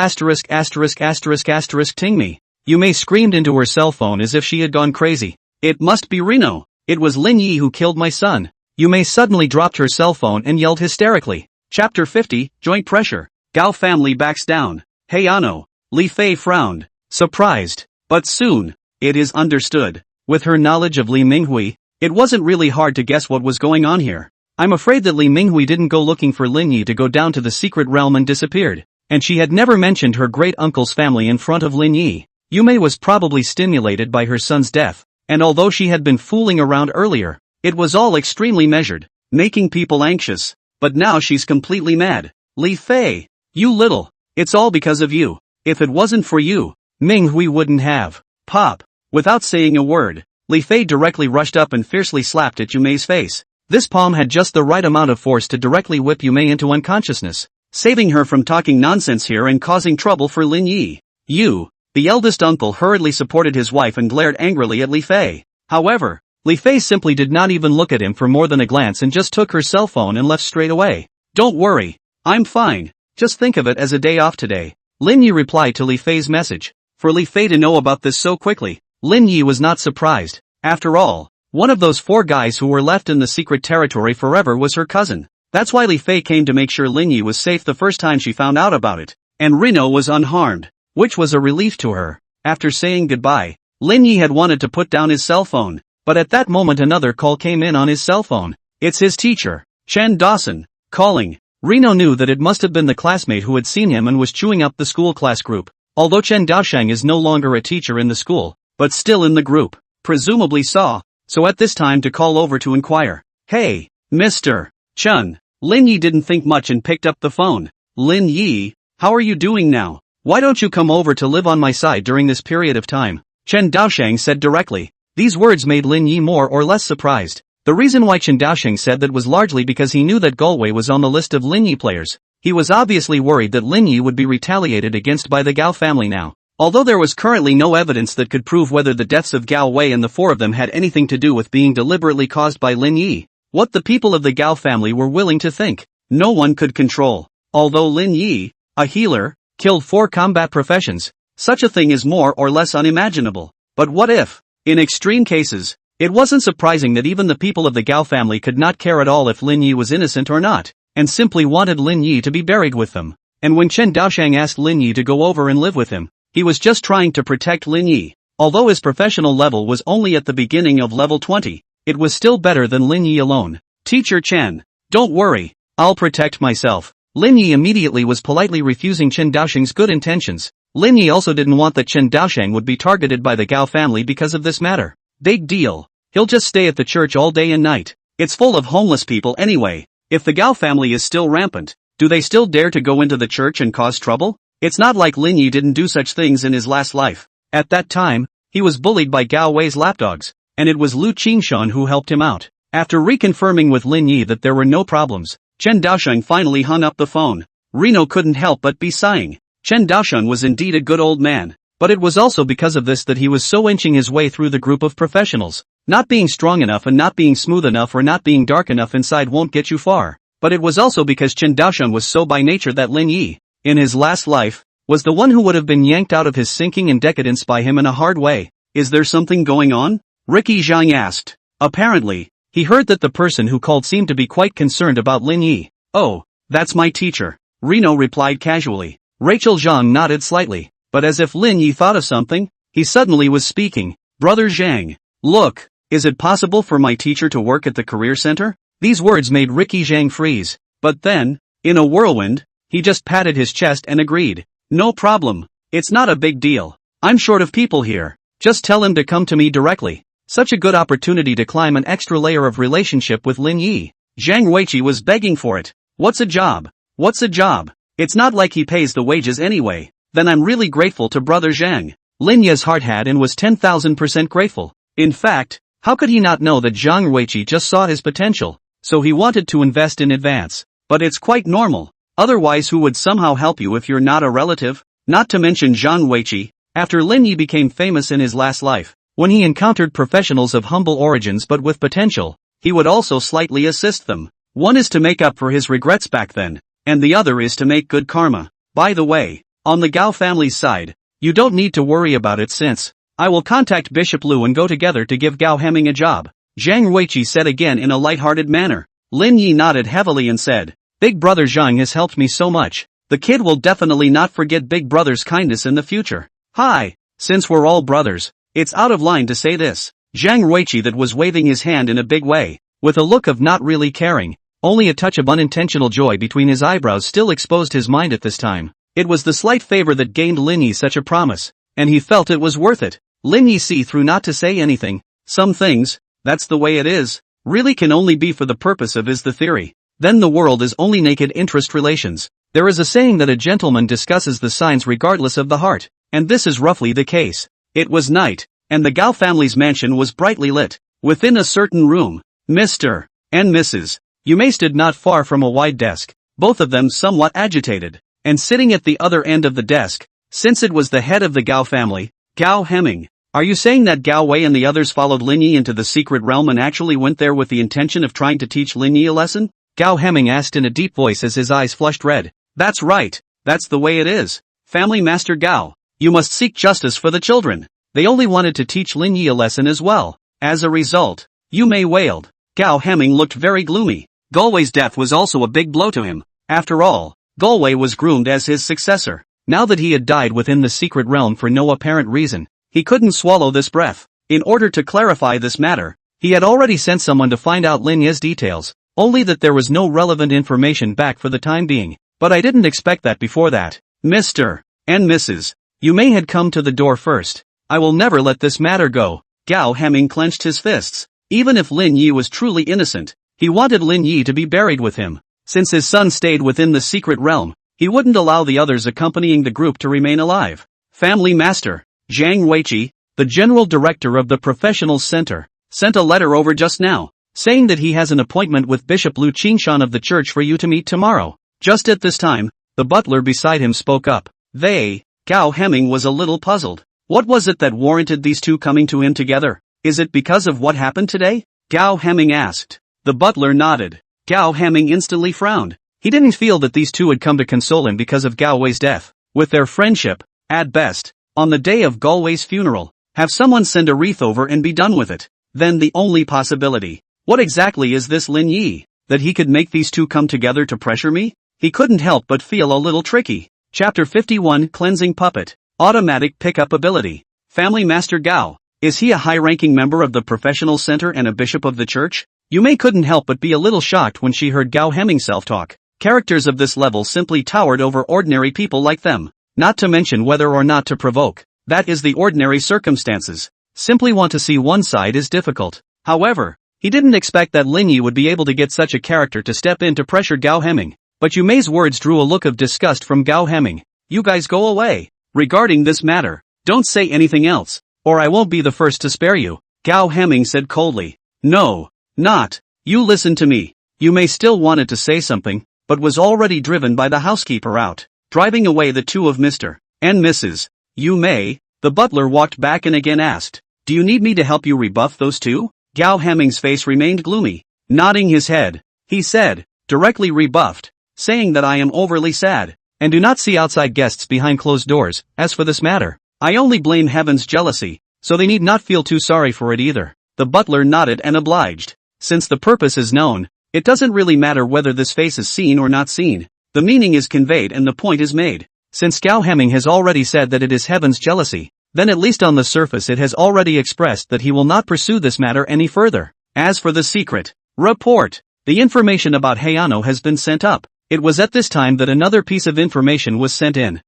ting me. Yume screamed into her cell phone as if she had gone crazy. It must be Reno. It was Lin Ye who killed my son. Yume suddenly dropped her cell phone and yelled hysterically. Chapter 50, Joint Pressure. Gao family backs down. Hey Ano. Li Fei frowned. Surprised. But soon, it is understood. With her knowledge of Li Minghui, it wasn't really hard to guess what was going on here. I'm afraid that Li Minghui didn't go looking for Lin Ye to go down to the secret realm and disappeared. And she had never mentioned her great-uncle's family in front of Lin Ye. Yume was probably stimulated by her son's death. And although she had been fooling around earlier, it was all extremely measured, making people anxious. But now she's completely mad. Li Fei, you little, it's all because of you. If it wasn't for you, Minghui wouldn't have. Pop. Without saying a word, Li Fei directly rushed up and fiercely slapped at Yume's face. This palm had just the right amount of force to directly whip Yume into unconsciousness, saving her from talking nonsense here and causing trouble for Lin Ye. You. The eldest uncle hurriedly supported his wife and glared angrily at Li Fei. However, Li Fei simply did not even look at him for more than a glance and just took her cell phone and left straight away. Don't worry. I'm fine. Just think of it as a day off today. Lin Ye replied to Li Fei's message. For Li Fei to know about this so quickly, Lin Ye was not surprised. After all, one of those 4 guys who were left in the secret territory forever was her cousin. That's why Li Fei came to make sure Lin Ye was safe the first time she found out about it. And Reno was unharmed, which was a relief to her. After saying goodbye, Lin Ye had wanted to put down his cell phone, but at that moment another call came in on his cell phone. It's his teacher, Chen Dawson, calling. Reno knew that it must have been the classmate who had seen him and was chewing up the school class group. Although Chen Daoshang is no longer a teacher in the school, but still in the group, presumably so at this time to call over to inquire. Hey, Mr. Chen. Lin Ye didn't think much and picked up the phone. Lin Ye, how are you doing now? Why don't you come over to live on my side during this period of time? Chen Daoshang said directly. These words made Lin Ye more or less surprised. The reason why Chen Daoshang said that was largely because he knew that Galway was on the list of Lin Ye players. He was obviously worried that Lin Ye would be retaliated against by the Gao family now. Although there was currently no evidence that could prove whether the deaths of Gao Wei and the 4 of them had anything to do with being deliberately caused by Lin Ye, what the people of the Gao family were willing to think, no one could control. Although Lin Ye, a healer, killed 4 combat professions, such a thing is more or less unimaginable. But what if, in extreme cases, it wasn't surprising that even the people of the Gao family could not care at all if Lin Ye was innocent or not, and simply wanted Lin Ye to be buried with them. And when Chen Daoshang asked Lin Ye to go over and live with him, he was just trying to protect Lin Ye. Although his professional level was only at the beginning of level 20, it was still better than Lin Ye alone. Teacher Chen, don't worry, I'll protect myself. Lin Ye immediately was politely refusing Chen Daoshang's good intentions. Lin Ye also didn't want that Chen Daoshang would be targeted by the Gao family because of this matter. Big deal. He'll just stay at the church all day and night. It's full of homeless people anyway. If the Gao family is still rampant, do they still dare to go into the church and cause trouble? It's not like Lin Ye didn't do such things in his last life. At that time, he was bullied by Gao Wei's lapdogs, and it was Lu Qingshan who helped him out. After reconfirming with Lin Ye that there were no problems, Chen Daoshang finally hung up the phone. Reno couldn't help but be sighing. Chen Daoshang was indeed a good old man, but it was also because of this that he was so inching his way through the group of professionals. Not being strong enough and not being smooth enough or not being dark enough inside won't get you far. But it was also because Chen Daoshang was so by nature that Lin Ye, in his last life, was the one who would have been yanked out of his sinking and decadence by him in a hard way. Is there something going on? Ricky Zhang asked. Apparently, he heard that the person who called seemed to be quite concerned about Lin Ye. Oh, that's my teacher. Reno replied casually. Rachel Zhang nodded slightly, but as if Lin Ye thought of something, he suddenly was speaking. Brother Zhang, look, is it possible for my teacher to work at the career center? These words made Ricky Zhang freeze, but then, in a whirlwind, he just patted his chest and agreed. No problem. It's not a big deal. I'm short of people here. Just tell him to come to me directly. Such a good opportunity to climb an extra layer of relationship with Lin Ye. Zhang Weiqi was begging for it. What's a job? What's a job? It's not like he pays the wages anyway. Then I'm really grateful to Brother Zhang. Lin Ye's heart had and was 10,000% grateful. In fact, how could he not know that Zhang Weiqi just saw his potential? So he wanted to invest in advance. But it's quite normal. Otherwise who would somehow help you if you're not a relative? not to mention Zhang Weiqi. After Lin Ye became famous in his last life, when he encountered professionals of humble origins but with potential, he would also slightly assist them. One is to make up for his regrets back then, and the other is to make good karma. By the way, on the Gao family's side, you don't need to worry about it since I will contact Bishop Liu and go together to give Gao Heming a job, Zhang Weiqi said again in a light-hearted manner. Lin Ye nodded heavily and said, Big brother Zhang has helped me so much. The kid will definitely not forget big brother's kindness in the future. Hi, since we're all brothers, it's out of line to say this. Zhang Weiqi that was waving his hand in a big way, with a look of not really caring, only a touch of unintentional joy between his eyebrows still exposed his mind at this time. It was the slight favor that gained Lin Ye such a promise, and he felt it was worth it. Lin Ye see through not to say anything. Some things, that's the way it is, really can only be for the purpose of is the theory. Then the world is only naked interest relations. There is a saying that a gentleman discusses the signs regardless of the heart, and this is roughly the case. It was night, and the Gao family's mansion was brightly lit. Within a certain room, Mr. and Mrs. Yume stood not far from a wide desk, both of them somewhat agitated, and sitting at the other end of the desk, since it was the head of the Gao family, Gao Heming. Are you saying that Gao Wei and the others followed Lin Ye into the secret realm and actually went there with the intention of trying to teach Lin Ye a lesson? Gao Heming asked in a deep voice as his eyes flushed red. That's right, that's the way it is. Family Master Gao, you must seek justice for the children. They only wanted to teach Lin Ye a lesson as well. As a result, Yume wailed. Gao Heming looked very gloomy. Galway's death was also a big blow to him. After all, Galway was groomed as his successor. Now that he had died within the secret realm for no apparent reason, he couldn't swallow this breath. In order to clarify this matter, he had already sent someone to find out Lin Ye's details, only that there was no relevant information back for the time being. But I didn't expect that before that. Mr. and Mrs. Yume had come to the door first. I will never let this matter go. Gao Heming clenched his fists. Even if Lin Ye was truly innocent, he wanted Lin Ye to be buried with him. Since his son stayed within the secret realm, he wouldn't allow the others accompanying the group to remain alive. Family Master Zhang Weiqi, the general director of the professional center, sent a letter over just now, saying that he has an appointment with Bishop Liu Qingshan of the church for you to meet tomorrow. Just at this time, the butler beside him spoke up. Gao Heming was a little puzzled. What was it that warranted these two coming to him together? Is it because of what happened today? Gao Heming asked. The butler nodded. Gao Heming instantly frowned. He didn't feel that these two had come to console him because of Gao Wei's death. With their friendship, at best, on the day of Galway's funeral, have someone send a wreath over and be done with it. Then the only possibility. What exactly is this Lin Ye? That he could make these two come together to pressure me? He couldn't help but feel a little tricky. Chapter 51 Cleansing Puppet. Automatic Pickup Ability. Family Master Gao. Is he a high-ranking member of the professional center and a bishop of the church? Yume couldn't help but be a little shocked when she heard Gao Heming self-talk. Characters of this level simply towered over ordinary people like them. Not to mention whether or not to provoke. That is the ordinary circumstances. Simply want to see one side is difficult. However, he didn't expect that Lin Ye would be able to get such a character to step in to pressure Gao Heming. But Yume's words drew a look of disgust from Gao Heming. You guys go away. Regarding this matter, don't say anything else, or I won't be the first to spare you, Gao Heming said coldly. No, not. You listen to me. Yume still wanted to say something, but was already driven by the housekeeper out, driving away the two of Mr. and Mrs. Yume. The butler walked back and again asked, do you need me to help you rebuff those two? Gao Heming's face remained gloomy. Nodding his head, he said, directly rebuffed, saying that I am overly sad, and do not see outside guests behind closed doors. As for this matter, I only blame heaven's jealousy, so they need not feel too sorry for it either. The butler nodded and obliged. Since the purpose is known, it doesn't really matter whether this face is seen or not seen. The meaning is conveyed and the point is made. Since Gao Heming has already said that it is heaven's jealousy, then at least on the surface it has already expressed that he will not pursue this matter any further. As for the secret report, the information about Hayano has been sent up. It was at this time that another piece of information was sent in.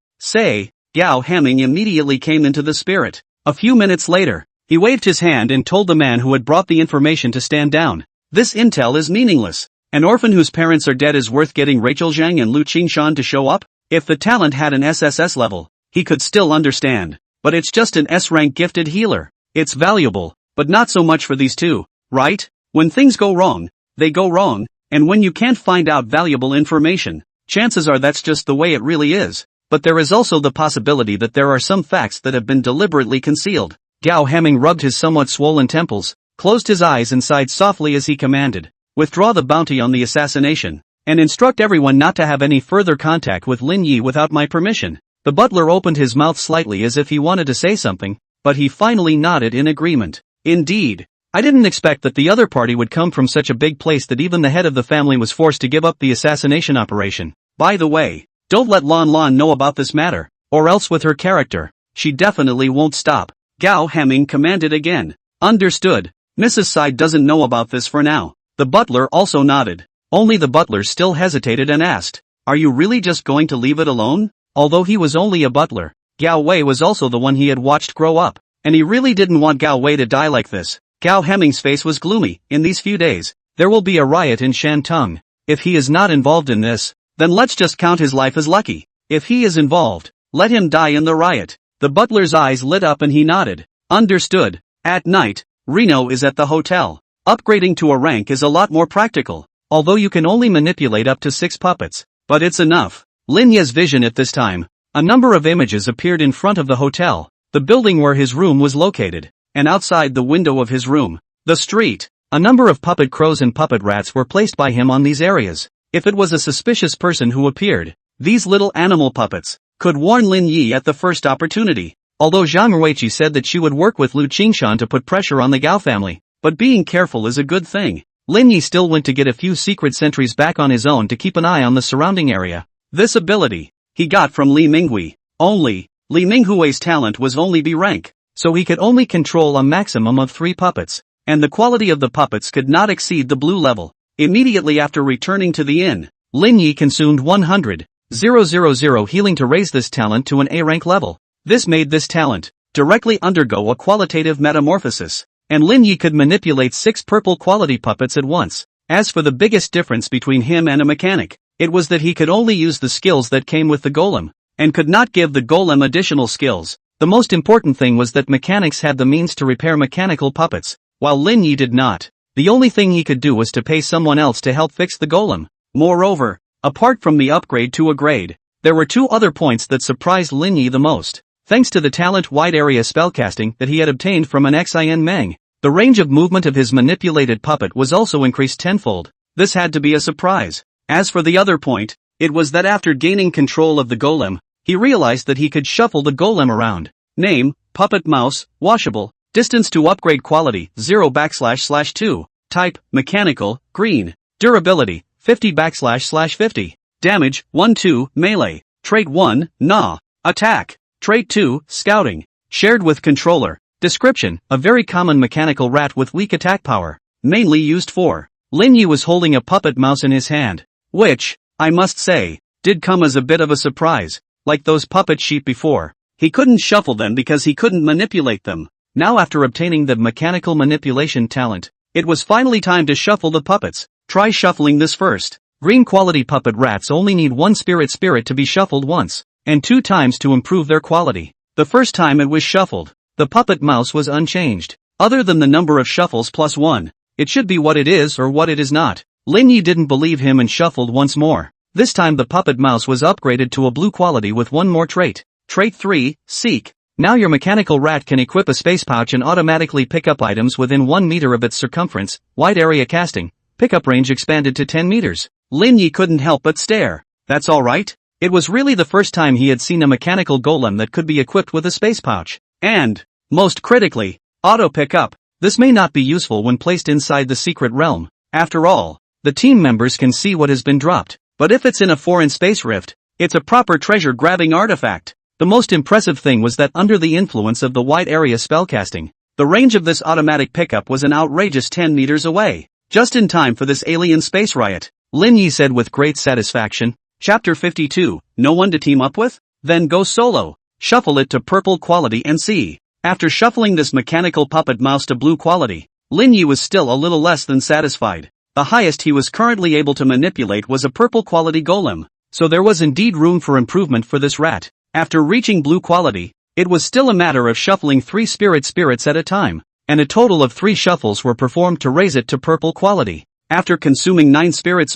Gao Heming immediately came into the spirit. A few minutes later, he waved his hand and told the man who had brought the information to stand down. This intel is meaningless. An orphan whose parents are dead is worth getting Rachel Zhang and Liu Qingshan to show up? If the talent had an SSS level, he could still understand. But it's just an S-rank gifted healer. It's valuable, but not so much for these two, right? When things go wrong, they go wrong, and when you can't find out valuable information, chances are that's just the way it really is. but there is also the possibility that there are some facts that have been deliberately concealed. Gao Hemming rubbed his somewhat swollen temples, closed his eyes and sighed softly as he commanded, "Withdraw the bounty on the assassination, and instruct everyone not to have any further contact with Lin Ye without my permission." The butler opened his mouth slightly as if he wanted to say something, but he finally nodded in agreement. "Indeed. I didn't expect that the other party would come from such a big place that even the head of the family was forced to give up the assassination operation. By the way, don't let Lan Lan know about this matter, or else with her character, she definitely won't stop." Gao Hemming commanded again. "Understood. Mrs. Side doesn't know about this for now." The butler also nodded. Only the butler still hesitated and asked, "Are you really just going to leave it alone?" Although he was only a butler, Gao Wei was also the one he had watched grow up, and he really didn't want Gao Wei to die like this. Gao Hemming's face was gloomy. "In these few days, there will be a riot in Shantung. If he is not involved in this, then let's just count his life as lucky. If he is involved, let him die in the riot." The butler's eyes lit up and he nodded. "Understood. At night, Reno is at the hotel. Upgrading to a rank is a lot more practical, although you can only manipulate up to 6 puppets, but it's enough." Lin Ye's vision at this time. A number of images appeared in front of the hotel, the building where his room was located, and outside the window of his room, the street. A number of puppet crows and puppet rats were placed by him on these areas. If it was a suspicious person who appeared, these little animal puppets could warn Lin Ye at the first opportunity. Although Zhang Ruiqi said that she would work with Lu Qingshan to put pressure on the Gao family, but being careful is a good thing. Lin Ye still went to get a few secret sentries back on his own to keep an eye on the surrounding area. This ability he got from Li Minghui. Only, Li Minghui's talent was only B rank, so he could only control a maximum of 3 puppets, and the quality of the puppets could not exceed the blue level. Immediately after returning to the inn, Lin Ye consumed 100,000 healing to raise this talent to an A rank level. This made this talent directly undergo a qualitative metamorphosis, and Lin Ye could manipulate 6 purple quality puppets at once. As for the biggest difference between him and a mechanic, it was that he could only use the skills that came with the golem, and could not give the golem additional skills. The most important thing was that mechanics had the means to repair mechanical puppets, while Lin Ye did not. The only thing he could do was to pay someone else to help fix the golem. Moreover, apart from the upgrade to a grade, there were 2 other points that surprised Lin Ye the most. Thanks to the talent wide area spellcasting that he had obtained from an Xin Meng, the range of movement of his manipulated puppet was also increased tenfold. This had to be a surprise. As for the other point, it was that after gaining control of the golem, he realized that he could shuffle the golem around. Name, puppet mouse, washable, distance to upgrade quality, 0/2, type, mechanical, green, durability, 50/50, damage, 1/2, melee, trait 1, Gnaw, attack, trait 2, scouting, shared with controller, description, a very common mechanical rat with weak attack power, mainly used for. Lin Ye was holding a puppet mouse in his hand, which, I must say, did come as a bit of a surprise. Like those puppet sheep before, he couldn't shuffle them because he couldn't manipulate them. Now after obtaining the mechanical manipulation talent, it was finally time to shuffle the puppets. Try shuffling this first. Green quality puppet rats only need 1 spirit to be shuffled once, and 2 times to improve their quality. The first time it was shuffled, the puppet mouse was unchanged. Other than the number of shuffles plus 1, it should be what it is or what it is not. Lin Ye didn't believe him and shuffled once more. This time the puppet mouse was upgraded to a blue quality with 1 more trait. Trait 3, Seek. Now your mechanical rat can equip a space pouch and automatically pick up items within 1 meter of its circumference. Wide area casting. Pickup range expanded to 10 meters. Lin Ye couldn't help but stare. That's alright? It was really the first time he had seen a mechanical golem that could be equipped with a space pouch. And, most critically, auto pickup. This may not be useful when placed inside the secret realm. After all, the team members can see what has been dropped. But if it's in a foreign space rift, it's a proper treasure-grabbing artifact. The most impressive thing was that under the influence of the wide area spellcasting, the range of this automatic pickup was an outrageous 10 meters away. Just in time for this alien space riot, Lin Ye said with great satisfaction. Chapter 52, no one to team up with? Then go solo. Shuffle it to purple quality and see. After shuffling this mechanical puppet mouse to blue quality, Lin Ye was still a little less than satisfied. The highest he was currently able to manipulate was a purple quality golem, so there was indeed room for improvement for this rat. After reaching blue quality, it was still a matter of shuffling 3 spirits at a time, and a total of 3 shuffles were performed to raise it to purple quality. After consuming 9 spirits,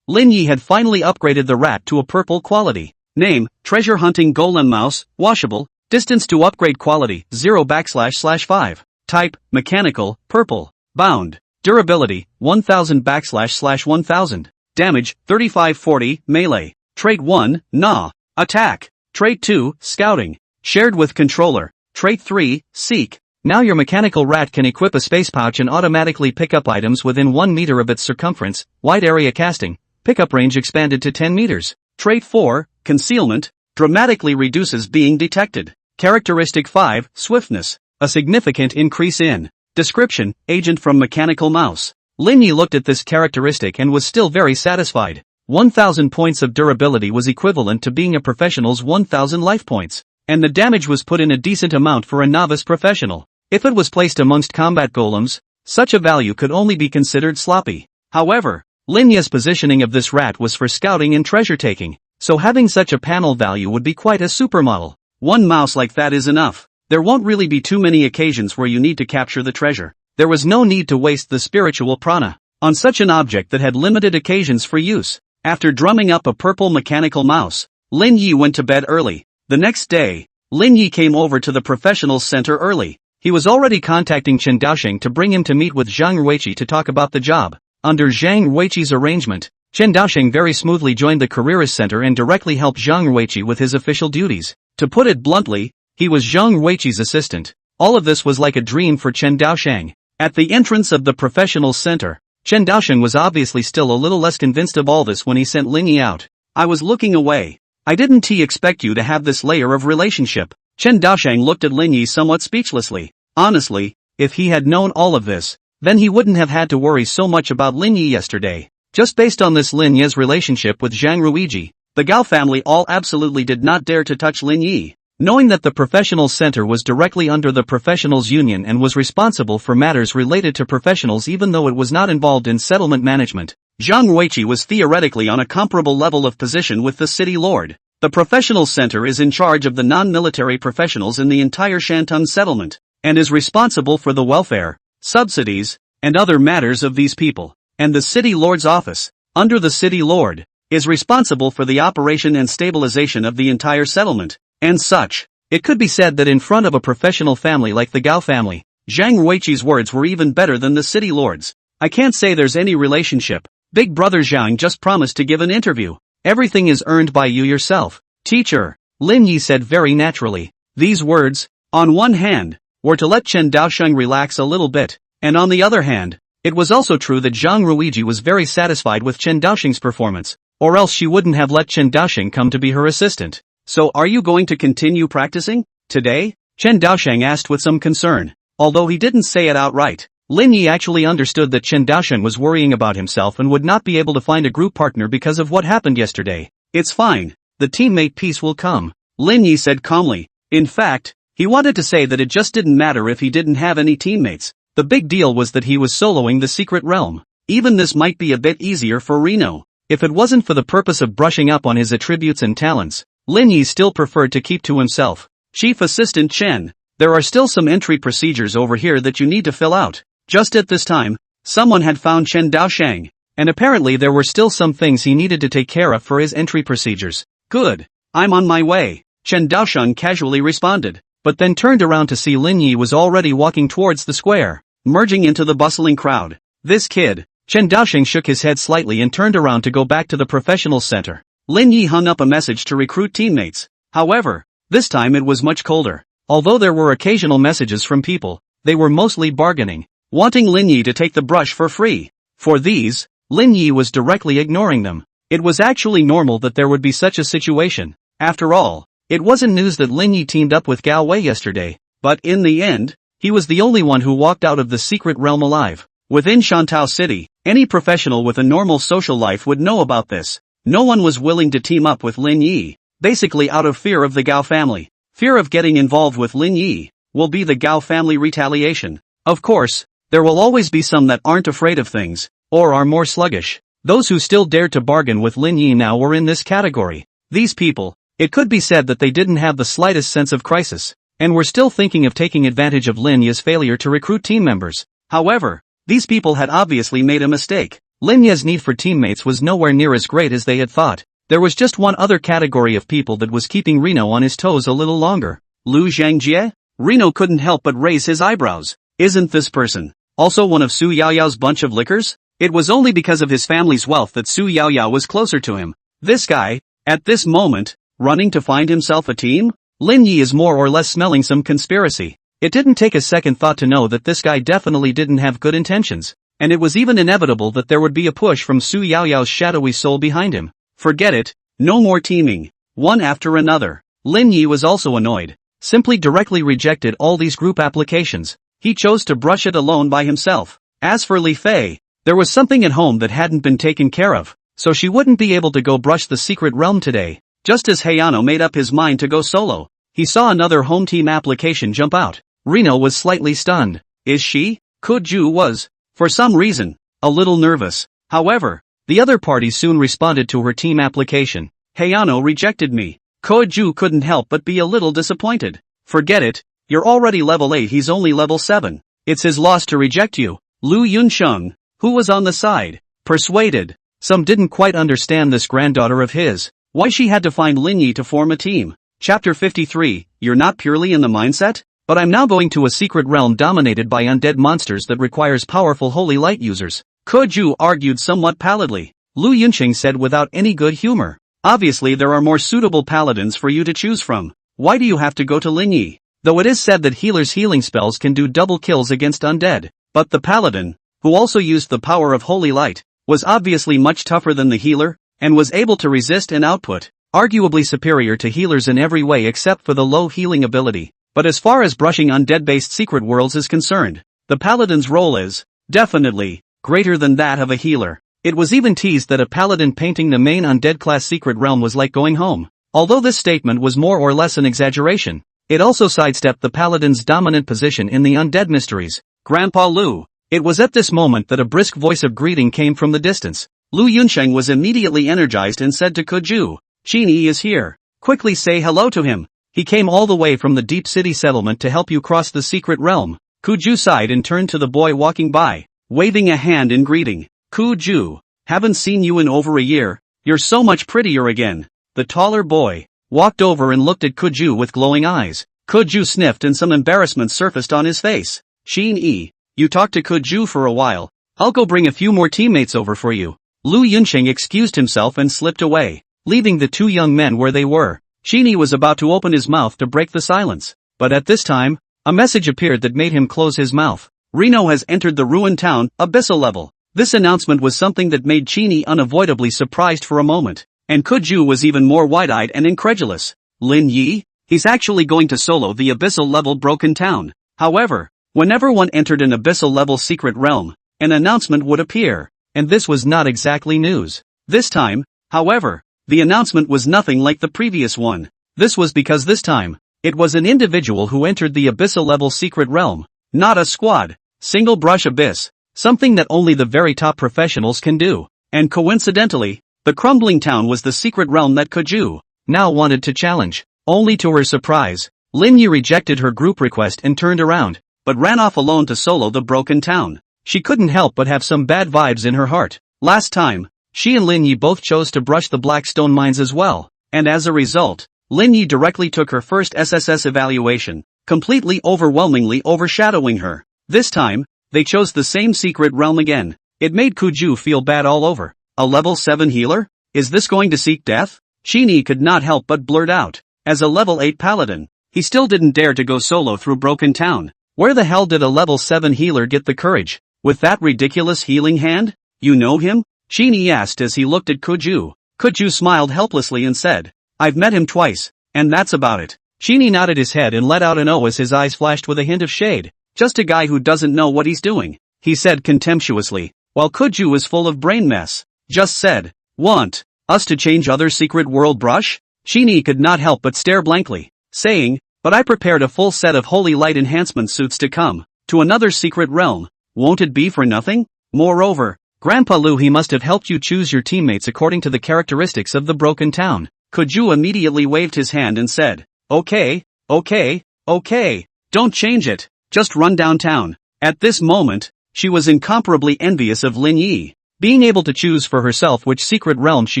Lin Ye had finally upgraded the rat to a purple quality. Name, treasure hunting golem mouse, washable, distance to upgrade quality, 0/5. Type, mechanical, purple, bound. Durability, 1000/1000. Damage, 35-40, melee. Trait 1, Gnaw. Attack. Trait 2, Scouting. Shared with controller. Trait 3, Seek. Now your mechanical rat can equip a space pouch and automatically pick up items within 1 meter of its circumference, wide area casting, pickup range expanded to 10 meters. Trait 4, Concealment, dramatically reduces being detected. Characteristic 5, Swiftness, a significant increase in. Description, agent from mechanical mouse. Lin Ye looked at this characteristic and was still very satisfied. 1000 points of durability was equivalent to being a professional's 1000 life points, and the damage was put in a decent amount for a novice professional. If it was placed amongst combat golems, such a value could only be considered sloppy. However, Lin Ye's positioning of this rat was for scouting and treasure taking, so having such a panel value would be quite a supermodel. One mouse like that is enough. There won't really be too many occasions where you need to capture the treasure. There was no need to waste the spiritual prana on such an object that had limited occasions for use. After drumming up a purple mechanical mouse, Lin Ye went to bed early. The next day, Lin Ye came over to the professionals center early. He was already contacting Chen Daosheng to bring him to meet with Zhang Ruiqi to talk about the job. Under Zhang Ruiqi's arrangement, Chen Daosheng very smoothly joined the careerist center and directly helped Zhang Ruiqi with his official duties. To put it bluntly, he was Zhang Ruiqi's assistant. All of this was like a dream for Chen Daosheng. At the entrance of the professionals center, Chen Daosheng was obviously still a little less convinced of all this when he sent Lin Ye out. I was looking away. I didn't expect you to have this layer of relationship. Chen Daosheng looked at Lin Ye somewhat speechlessly. Honestly, if he had known all of this, then he wouldn't have had to worry so much about Lin Ye yesterday. Just based on this Lin Ye's relationship with Zhang Ruiqi, the Gao family all absolutely did not dare to touch Lin Ye. Knowing that the professionals center was directly under the professionals union and was responsible for matters related to professionals even though it was not involved in settlement management, Zhang Ruiqi was theoretically on a comparable level of position with the city lord. The professionals center is in charge of the non-military professionals in the entire Shantung settlement, and is responsible for the welfare, subsidies, and other matters of these people. And the city lord's office, under the city lord, is responsible for the operation and stabilization of the entire settlement. And such, it could be said that in front of a professional family like the Gao family, Zhang Ruiqi's words were even better than the city lord's. I can't say there's any relationship. Big brother Zhang just promised to give an interview. Everything is earned by you yourself. Teacher, Lin Ye said very naturally. These words, on one hand, were to let Chen Daosheng relax a little bit, and on the other hand, it was also true that Zhang Ruiqi was very satisfied with Chen Daosheng's performance, or else she wouldn't have let Chen Daosheng come to be her assistant. So are you going to continue practicing today? Chen Daosheng asked with some concern. Although he didn't say it outright, Lin Ye actually understood that Chen Daosheng was worrying about himself and would not be able to find a group partner because of what happened yesterday. It's fine, the teammate piece will come, Lin Ye said calmly. In fact, he wanted to say that it just didn't matter if he didn't have any teammates. The big deal was that he was soloing the secret realm. Even this might be a bit easier for Reno. If it wasn't for the purpose of brushing up on his attributes and talents, Lin Ye still preferred to keep to himself. Chief Assistant Chen, there are still some entry procedures over here that you need to fill out. Just at this time, someone had found Chen Daosheng, and apparently there were still some things he needed to take care of for his entry procedures. Good, I'm on my way, Chen Daosheng casually responded, but then turned around to see Lin Ye was already walking towards the square, merging into the bustling crowd. This kid, Chen Daosheng shook his head slightly and turned around to go back to the professionals center. Lin Ye hung up a message to recruit teammates. However, this time it was much colder. Although there were occasional messages from people, they were mostly bargaining, wanting Lin Ye to take the brush for free. For these, Lin Ye was directly ignoring them. It was actually normal that there would be such a situation. After all, it wasn't news that Lin Ye teamed up with Gao Wei yesterday, but in the end, he was the only one who walked out of the secret realm alive. Within Shantou City, any professional with a normal social life would know about this. No one was willing to team up with Lin Ye, basically out of fear of the Gao family. Fear of getting involved with Lin Ye will be the Gao family retaliation. Of course, there will always be some that aren't afraid of things, or are more sluggish. Those who still dared to bargain with Lin Ye now were in this category. These people, it could be said that they didn't have the slightest sense of crisis, and were still thinking of taking advantage of Lin Ye's failure to recruit team members. However, these people had obviously made a mistake. Lin Ye's need for teammates was nowhere near as great as they had thought. There was just one other category of people that was keeping Reno on his toes a little longer. Lu Zhangjie? Reno couldn't help but raise his eyebrows. Isn't this person also one of Su Yaoyao's bunch of lickers? It was only because of his family's wealth that Su Yaoyao was closer to him. This guy, at this moment, running to find himself a team? Lin Ye is more or less smelling some conspiracy. It didn't take a second thought to know that this guy definitely didn't have good intentions, and it was even inevitable that there would be a push from Su Yaoyao's shadowy soul behind him. Forget it, no more teaming, one after another. Lin Ye was also annoyed. Simply directly rejected all these group applications. He chose to brush it alone by himself. As for Li Fei, there was something at home that hadn't been taken care of, so she wouldn't be able to go brush the secret realm today. Just as Hayano made up his mind to go solo, he saw another home team application jump out. Reno was slightly stunned. Is she? Kuju was, for some reason, a little nervous. However, the other party soon responded to her team application. Hayano rejected me. Kuju couldn't help but be a little disappointed. Forget it, you're already level 8, he's only level 7. It's his loss to reject you. Lu Yunsheng, who was on the side, persuaded. Some didn't quite understand this granddaughter of his. Why she had to find Lin Ye to form a team. Chapter 53, You're not purely in the mindset? But I'm now going to a secret realm dominated by undead monsters that requires powerful holy light users. Kuju argued somewhat pallidly. Lu Yunsheng said without any good humor. Obviously there are more suitable paladins for you to choose from. Why do you have to go to Lin Ye? Though it is said that healers' healing spells can do double kills against undead, but the paladin, who also used the power of holy light, was obviously much tougher than the healer, and was able to resist and output, arguably superior to healers in every way except for the low healing ability. But as far as brushing undead-based secret worlds is concerned, the paladin's role is, definitely, greater than that of a healer. It was even teased that a paladin painting the main undead class secret realm was like going home. Although this statement was more or less an exaggeration, it also sidestepped the paladin's dominant position in the undead mysteries. Grandpa Lu. It was at this moment that a brisk voice of greeting came from the distance. Lu Yunsheng was immediately energized and said to Kuju, Qini is here. Quickly say hello to him. He came all the way from the deep city settlement to help you cross the secret realm. Kuju sighed and turned to the boy walking by, waving a hand in greeting. Kuju, haven't seen you in over a year, you're so much prettier again. The taller boy walked over and looked at Kuju with glowing eyes. Kuju sniffed and some embarrassment surfaced on his face. Qin, you talked to Kuju for a while. I'll go bring a few more teammates over for you. Lu Yunsheng excused himself and slipped away, leaving the two young men where they were. Qin was about to open his mouth to break the silence, but at this time, a message appeared that made him close his mouth. Reno has entered the ruined town, Abyssal level. This announcement was something that made Qin unavoidably surprised for a moment, and Kuju was even more wide-eyed and incredulous. Lin Ye? He's actually going to solo the Abyssal level broken town. However, whenever one entered an Abyssal level secret realm, an announcement would appear, and this was not exactly news. This time, however, the announcement was nothing like the previous one. This was because this time, it was an individual who entered the Abyssal level secret realm, not a squad. Single brush abyss, something that only the very top professionals can do. And coincidentally, the crumbling town was the secret realm that Kuju now wanted to challenge. Only to her surprise, Lin Ye rejected her group request and turned around, but ran off alone to solo the broken town. She couldn't help but have some bad vibes in her heart. Last time, she and Lin Ye both chose to brush the Blackstone mines as well, and as a result, Lin Ye directly took her first SSS evaluation, completely overwhelmingly overshadowing her. This time, they chose the same secret realm again. It made Kuju feel bad all over. A level 7 healer? Is this going to seek death? Qin could not help but blurt out. As a level 8 paladin, he still didn't dare to go solo through Broken Town. Where the hell did a level 7 healer get the courage? With that ridiculous healing hand? You know him? Qin asked as he looked at Kuju. Kuju smiled helplessly and said, I've met him twice, and that's about it. Qin nodded his head and let out an O as his eyes flashed with a hint of shade. Just a guy who doesn't know what he's doing, he said contemptuously, while Kuju was full of brain mess. Just said, want us to change other secret world brush? Qin could not help but stare blankly, saying, but I prepared a full set of holy light enhancement suits to come to another secret realm. Won't it be for nothing? Moreover, Grandpa Lu, he must have helped you choose your teammates according to the characteristics of the broken town. Kuju immediately waved his hand and said, okay, don't change it, just run downtown. At this moment, she was incomparably envious of Lin Ye, being able to choose for herself which secret realm she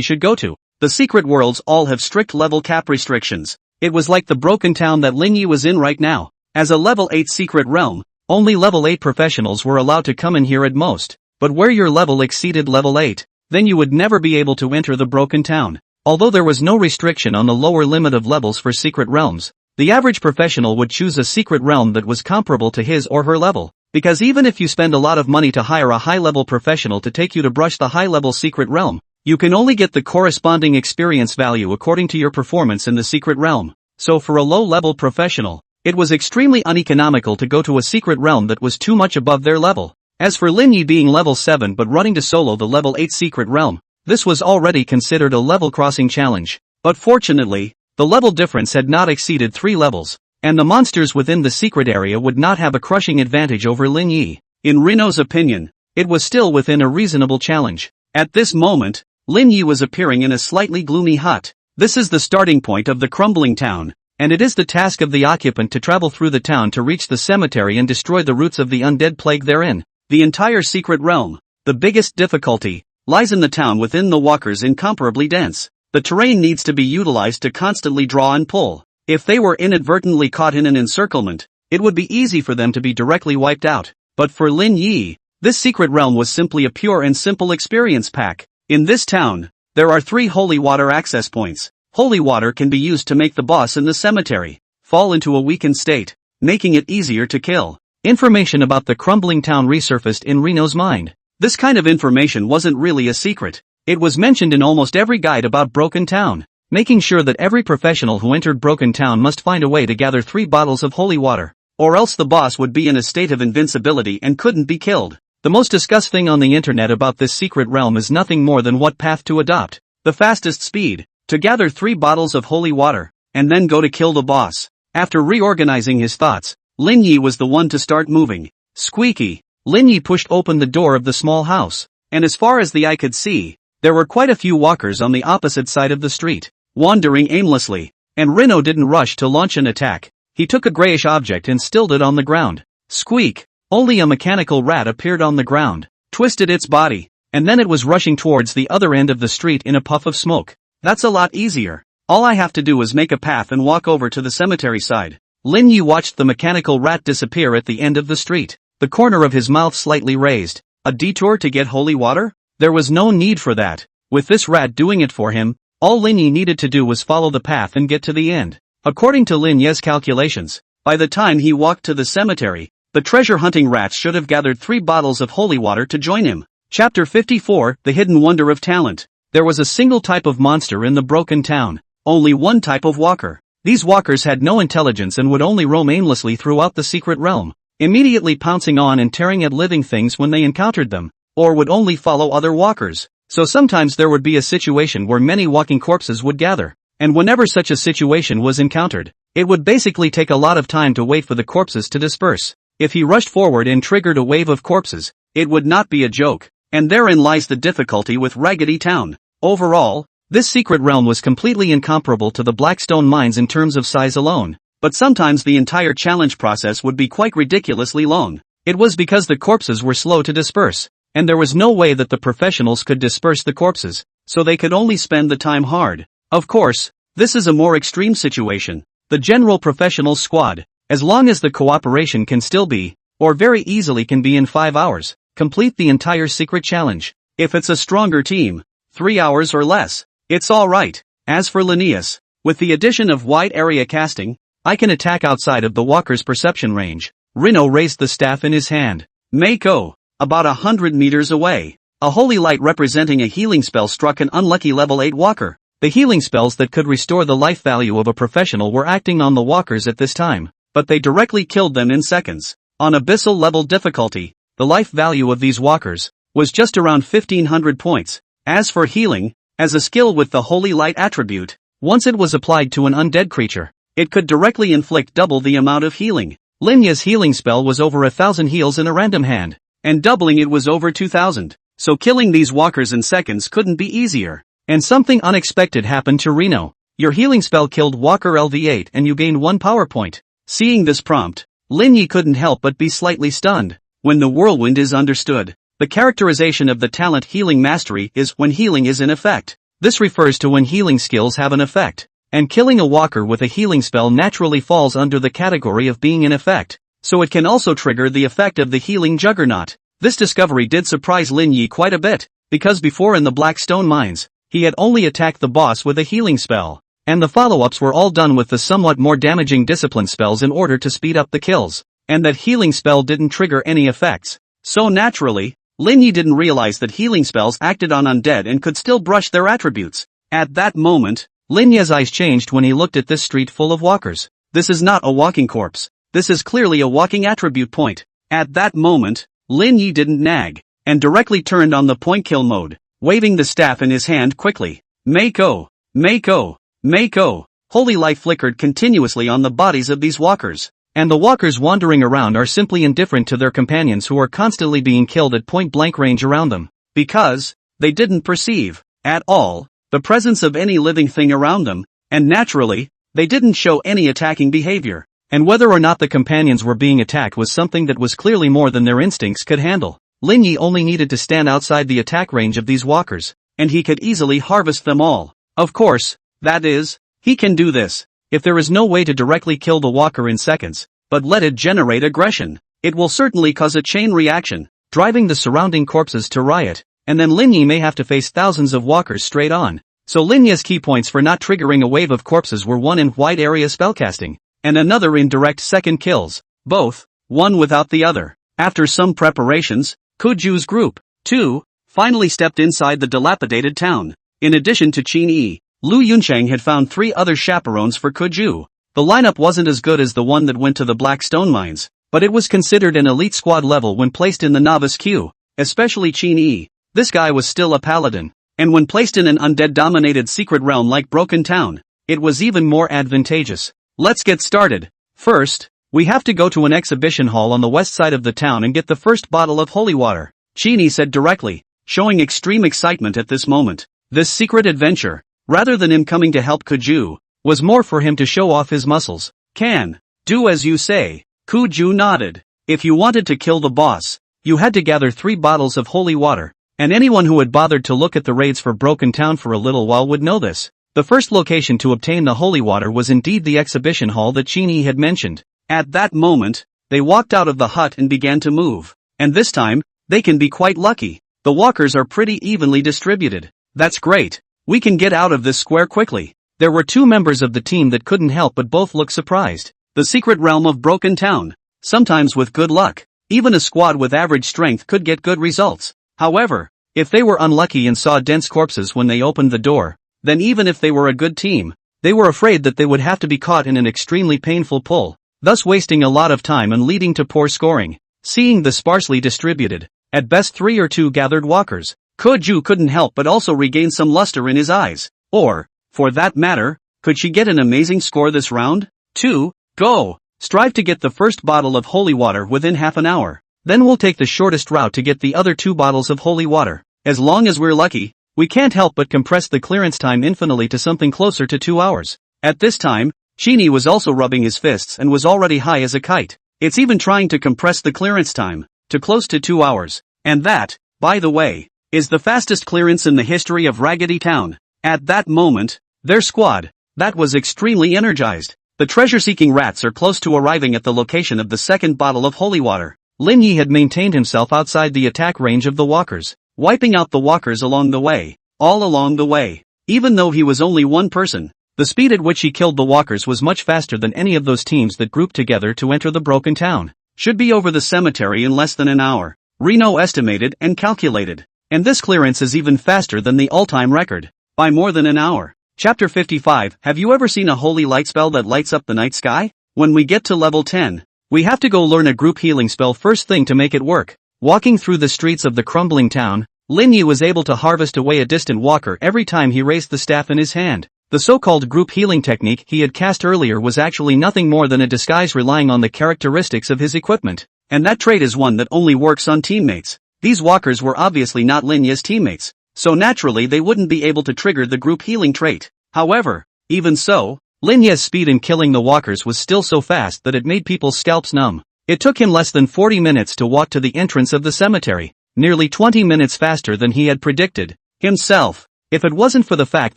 should go to. The secret worlds all have strict level cap restrictions. It was like the broken town that Lin Ye was in right now. As a level 8 secret realm, only level 8 professionals were allowed to come in here at most, but where your level exceeded level 8, then you would never be able to enter the broken town. Although there was no restriction on the lower limit of levels for secret realms, the average professional would choose a secret realm that was comparable to his or her level, because even if you spend a lot of money to hire a high-level professional to take you to brush the high-level secret realm, you can only get the corresponding experience value according to your performance in the secret realm. So for a low-level professional, it was extremely uneconomical to go to a secret realm that was too much above their level. As for Lin Ye being level 7 but running to solo the level 8 secret realm, this was already considered a level crossing challenge. But fortunately, the level difference had not exceeded 3 levels, and the monsters within the secret area would not have a crushing advantage over Lin Ye. In Reno's opinion, it was still within a reasonable challenge. At this moment, Lin Ye was appearing in a slightly gloomy hut. This is the starting point of the crumbling town, and it is the task of the occupant to travel through the town to reach the cemetery and destroy the roots of the undead plague therein. The entire secret realm, the biggest difficulty, lies in the town within the walkers incomparably dense. The terrain needs to be utilized to constantly draw and pull. If they were inadvertently caught in an encirclement, it would be easy for them to be directly wiped out. But for Lin Ye, this secret realm was simply a pure and simple experience pack. In this town, there are 3 holy water access points. Holy water can be used to make the boss in the cemetery fall into a weakened state, making it easier to kill. Information about the crumbling town resurfaced in Reno's mind. This kind of information wasn't really a secret. It was mentioned in almost every guide about Broken Town, making sure that every professional who entered Broken Town must find a way to gather 3 bottles of holy water, or else the boss would be in a state of invincibility and couldn't be killed. The most discussed thing on the internet about this secret realm is nothing more than what path to adopt. The fastest speed, to gather 3 bottles of holy water, and then go to kill the boss. After reorganizing his thoughts, Lin Ye was the one to start moving. Squeaky. Lin Ye pushed open the door of the small house, and as far as the eye could see, there were quite a few walkers on the opposite side of the street, wandering aimlessly, and Reno didn't rush to launch an attack. He took a grayish object and stilled it on the ground. Squeak! Only a mechanical rat appeared on the ground, twisted its body, and then it was rushing towards the other end of the street in a puff of smoke. That's a lot easier. All I have to do is make a path and walk over to the cemetery side. Lin Ye watched the mechanical rat disappear at the end of the street, the corner of his mouth slightly raised. A detour to get holy water? There was no need for that. With this rat doing it for him, all Lin Ye needed to do was follow the path and get to the end. According to Lin Ye's calculations, by the time he walked to the cemetery, the treasure-hunting rats should have gathered 3 bottles of holy water to join him. Chapter 54, The Hidden Wonder of Talent. There was a single type of monster in the broken town, only one type of walker. These walkers had no intelligence and would only roam aimlessly throughout the secret realm, immediately pouncing on and tearing at living things when they encountered them, or would only follow other walkers. So sometimes there would be a situation where many walking corpses would gather, and whenever such a situation was encountered, it would basically take a lot of time to wait for the corpses to disperse. If he rushed forward and triggered a wave of corpses, it would not be a joke, and therein lies the difficulty with Raggedy Town. Overall, this secret realm was completely incomparable to the Blackstone mines in terms of size alone, but sometimes the entire challenge process would be quite ridiculously long. It was because the corpses were slow to disperse, and there was no way that the professionals could disperse the corpses, so they could only spend the time hard. Of course, this is a more extreme situation. The general professional squad, as long as the cooperation can still be, or very easily can be in 5 hours, complete the entire secret challenge. If it's a stronger team, 3 hours or less, it's alright. As for Linnaeus, with the addition of wide area casting, I can attack outside of the walker's perception range. Reno raised the staff in his hand. Mako, about 100 meters away. A holy light representing a healing spell struck an unlucky level 8 walker. The healing spells that could restore the life value of a professional were acting on the walkers at this time, but they directly killed them in seconds. On abyssal level difficulty, the life value of these walkers was just around 1500 points. As for healing, as a skill with the holy light attribute, once it was applied to an undead creature, it could directly inflict double the amount of healing. Lin Ye's healing spell was over 1,000 heals in a random hand, and doubling it was over 2,000, so killing these walkers in seconds couldn't be easier. And something unexpected happened to Reno. Your healing spell killed Walker LV8 and you gained 1 power point. Seeing this prompt, Lin Ye couldn't help but be slightly stunned. When the whirlwind is understood, the characterization of the talent healing mastery is when healing is in effect. This refers to when healing skills have an effect. And killing a walker with a healing spell naturally falls under the category of being in effect, so it can also trigger the effect of the healing juggernaut. This discovery did surprise Lin Ye quite a bit, because before in the Black Stone Mines, he had only attacked the boss with a healing spell, and the follow-ups were all done with the somewhat more damaging discipline spells in order to speed up the kills, and that healing spell didn't trigger any effects. So naturally, Lin Ye didn't realize that healing spells acted on undead and could still brush their attributes. At that moment, Lin Ye's eyes changed when he looked at this street full of walkers. This is not a walking corpse. This is clearly a walking attribute point. At that moment, Lin Ye didn't nag, and directly turned on the point kill mode, waving the staff in his hand quickly. Mako! Mako! Mako! Holy light flickered continuously on the bodies of these walkers, and the walkers wandering around are simply indifferent to their companions who are constantly being killed at point-blank range around them, because they didn't perceive, at all, the presence of any living thing around them, and naturally, they didn't show any attacking behavior, and whether or not the companions were being attacked was something that was clearly more than their instincts could handle. Lin Ye only needed to stand outside the attack range of these walkers, and he could easily harvest them all. Of course, that is, he can do this, if there is no way to directly kill the walker in seconds, but let it generate aggression. It will certainly cause a chain reaction, driving the surrounding corpses to riot. And then Lin Ye may have to face thousands of walkers straight on. So Lin Ye's key points for not triggering a wave of corpses were one in wide area spellcasting, and another in direct second kills, both, one without the other. After some preparations, Kuju's group, 2, finally stepped inside the dilapidated town. In addition to Qin Yi, Lu Yuncheng had found 3 other chaperones for Kuju. The lineup wasn't as good as the one that went to the Black Stone Mines, but it was considered an elite squad level when placed in the novice queue, especially Qin Yi. This guy was still a paladin, and when placed in an undead-dominated secret realm like Broken Town, it was even more advantageous. Let's get started. First, we have to go to an exhibition hall on the west side of the town and get the first bottle of holy water, Qin Yi said directly, showing extreme excitement at this moment. This secret adventure, rather than him coming to help Kuju, was more for him to show off his muscles. Can do as you say, Kuju nodded. If you wanted to kill the boss, you had to gather 3 bottles of holy water. And anyone who had bothered to look at the raids for Broken Town for a little while would know this. The first location to obtain the holy water was indeed the exhibition hall that Qin Yi had mentioned. At that moment, they walked out of the hut and began to move. And this time, they can be quite lucky. The walkers are pretty evenly distributed. That's great. We can get out of this square quickly. There were 2 members of the team that couldn't help but both look surprised. The secret realm of Broken Town. Sometimes with good luck, even a squad with average strength could get good results. However, if they were unlucky and saw dense corpses when they opened the door, then even if they were a good team, they were afraid that they would have to be caught in an extremely painful pull, thus wasting a lot of time and leading to poor scoring. Seeing the sparsely distributed, at best 3 or 2 gathered walkers, Kuju couldn't help but also regain some luster in his eyes. Or, for that matter, could she get an amazing score this round? 2, go! Strive to get the first bottle of holy water within half an hour. Then we'll take the shortest route to get the other 2 bottles of holy water. As long as we're lucky, we can't help but compress the clearance time infinitely to something closer to 2 hours. At this time, Qin Yi was also rubbing his fists and was already high as a kite. It's even trying to compress the clearance time to close to 2 hours. And that, by the way, is the fastest clearance in the history of Raggedy Town. At that moment, their squad, that was extremely energized. The treasure-seeking rats are close to arriving at the location of the second bottle of holy water. Lin Ye had maintained himself outside the attack range of the walkers, wiping out the walkers along the way, all along the way. Even though he was only 1 person, the speed at which he killed the walkers was much faster than any of those teams that grouped together to enter the Broken Town. Should be over the cemetery in less than an hour, Reno estimated and calculated. And this clearance is even faster than the all-time record, by more than an hour. Chapter 55. Have you ever seen a holy light spell that lights up the night sky? When we get to level 10, we have to go learn a group healing spell first thing to make it work. Walking through the streets of the crumbling town, Lin Ye was able to harvest away a distant walker every time he raised the staff in his hand. The so-called group healing technique he had cast earlier was actually nothing more than a disguise relying on the characteristics of his equipment. And that trait is one that only works on teammates. These walkers were obviously not Lin Ye's teammates, so naturally they wouldn't be able to trigger the group healing trait. However, even so, Lin Ye's speed in killing the walkers was still so fast that it made people's scalps numb. It took him less than 40 minutes to walk to the entrance of the cemetery, nearly 20 minutes faster than he had predicted himself. If it wasn't for the fact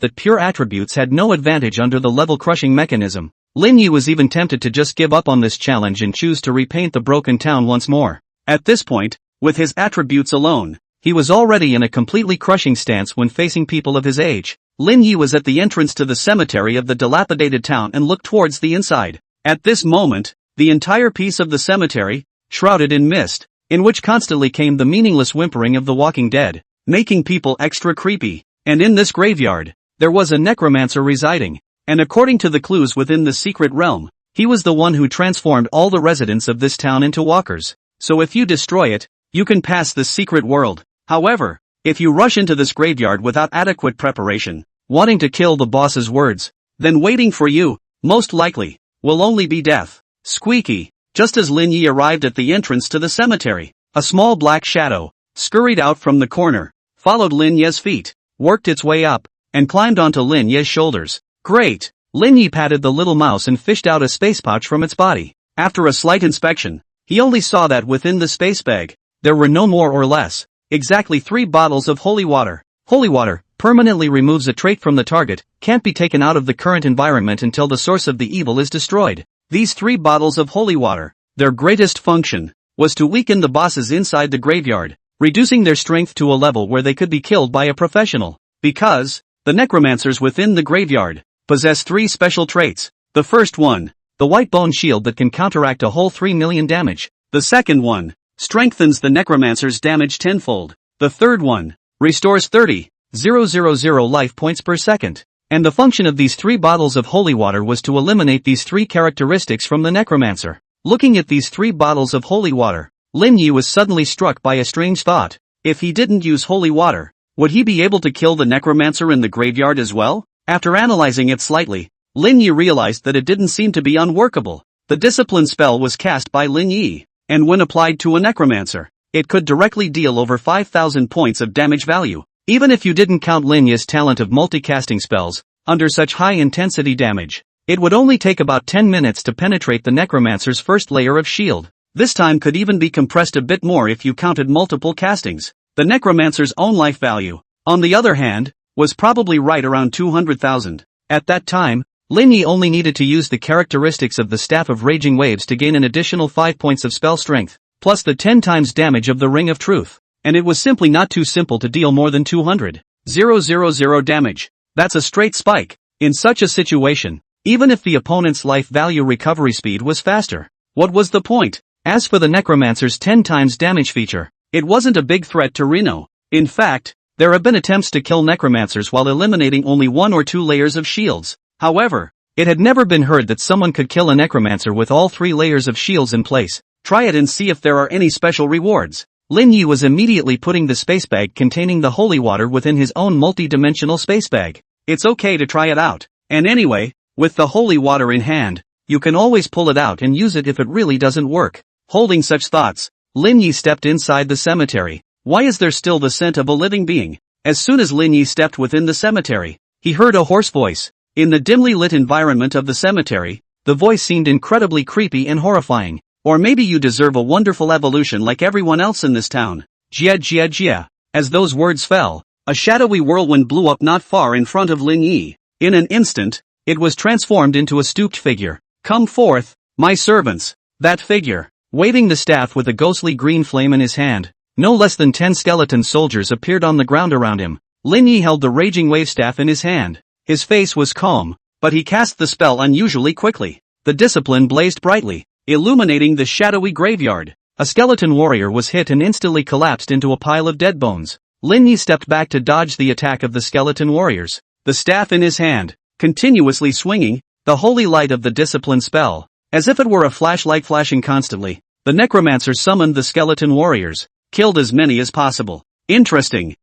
that pure attributes had no advantage under the level-crushing mechanism, Lin Ye was even tempted to just give up on this challenge and choose to repaint the broken town once more. At this point, with his attributes alone, he was already in a completely crushing stance when facing people of his age. Lin Ye was at the entrance to the cemetery of the dilapidated town and looked towards the inside. At this moment, the entire piece of the cemetery, shrouded in mist, in which constantly came the meaningless whimpering of the walking dead, making people extra creepy. And in this graveyard, there was a necromancer residing, and according to the clues within the secret realm, he was the one who transformed all the residents of this town into walkers. So if you destroy it, you can pass this secret world. However, if you rush into this graveyard without adequate preparation, wanting to kill the boss's words, then waiting for you, most likely, will only be death. Squeaky. Just as Lin Ye arrived at the entrance to the cemetery, a small black shadow scurried out from the corner, followed Lin Ye's feet, worked its way up, and climbed onto Lin Ye's shoulders. Great! Lin Ye patted the little mouse and fished out a space pouch from its body. After a slight inspection, he only saw that within the space bag, there were no more or less, exactly 3 bottles of holy water. Holy water permanently removes a trait from the target, can't be taken out of the current environment until the source of the evil is destroyed. These 3 bottles of holy water, their greatest function, was to weaken the bosses inside the graveyard, reducing their strength to a level where they could be killed by a professional. Because the necromancers within the graveyard possess 3 special traits. The first one, the white bone shield that can counteract a whole 3 million damage. The second one strengthens the necromancer's damage tenfold. The third one restores 30,000 life points per second. And the function of these 3 bottles of holy water was to eliminate these 3 characteristics from the necromancer. Looking at these 3 bottles of holy water, Lin Ye was suddenly struck by a strange thought. If he didn't use holy water, would he be able to kill the necromancer in the graveyard as well? After analyzing it slightly, Lin Ye realized that it didn't seem to be unworkable. The discipline spell was cast by Lin Ye, and when applied to a necromancer, it could directly deal over 5,000 points of damage value. Even if you didn't count Lin Ye's talent of multicasting spells, under such high-intensity damage, it would only take about 10 minutes to penetrate the necromancer's first layer of shield. This time could even be compressed a bit more if you counted multiple castings. The necromancer's own life value, on the other hand, was probably right around 200,000. At that time, Lin Ye only needed to use the characteristics of the Staff of Raging Waves to gain an additional 5 points of spell strength, plus the 10 times damage of the Ring of Truth. And it was simply not too simple to deal more than 200,000 damage. That's a straight spike. In such a situation, even if the opponent's life value recovery speed was faster, what was the point? As for the necromancer's 10 times damage feature, it wasn't a big threat to Reno. In fact, there have been attempts to kill necromancers while eliminating only 1 or 2 layers of shields. However, it had never been heard that someone could kill a necromancer with all 3 layers of shields in place. Try it and see if there are any special rewards. Lin Ye was immediately putting the space bag containing the holy water within his own multi-dimensional space bag. It's okay to try it out. And anyway, with the holy water in hand, you can always pull it out and use it if it really doesn't work. Holding such thoughts, Lin Ye stepped inside the cemetery. Why is there still the scent of a living being? As soon as Lin Ye stepped within the cemetery, he heard a hoarse voice. In the dimly lit environment of the cemetery, the voice seemed incredibly creepy and horrifying. Or maybe you deserve a wonderful evolution like everyone else in this town. Jia jia jia. As those words fell, a shadowy whirlwind blew up not far in front of Lin Ye. In an instant, it was transformed into a stooped figure. Come forth, my servants. That figure, waving the staff with a ghostly green flame in his hand, no less than 10 skeleton soldiers appeared on the ground around him. Lin Ye held the raging wave staff in his hand. His face was calm, but he cast the spell unusually quickly. The discipline blazed brightly, illuminating the shadowy graveyard. A skeleton warrior was hit and instantly collapsed into a pile of dead bones. Lin Ye stepped back to dodge the attack of the skeleton warriors, the staff in his hand, continuously swinging, the holy light of the discipline spell, as if it were a flashlight flashing constantly. The necromancer summoned the skeleton warriors, killed as many as possible. Interesting.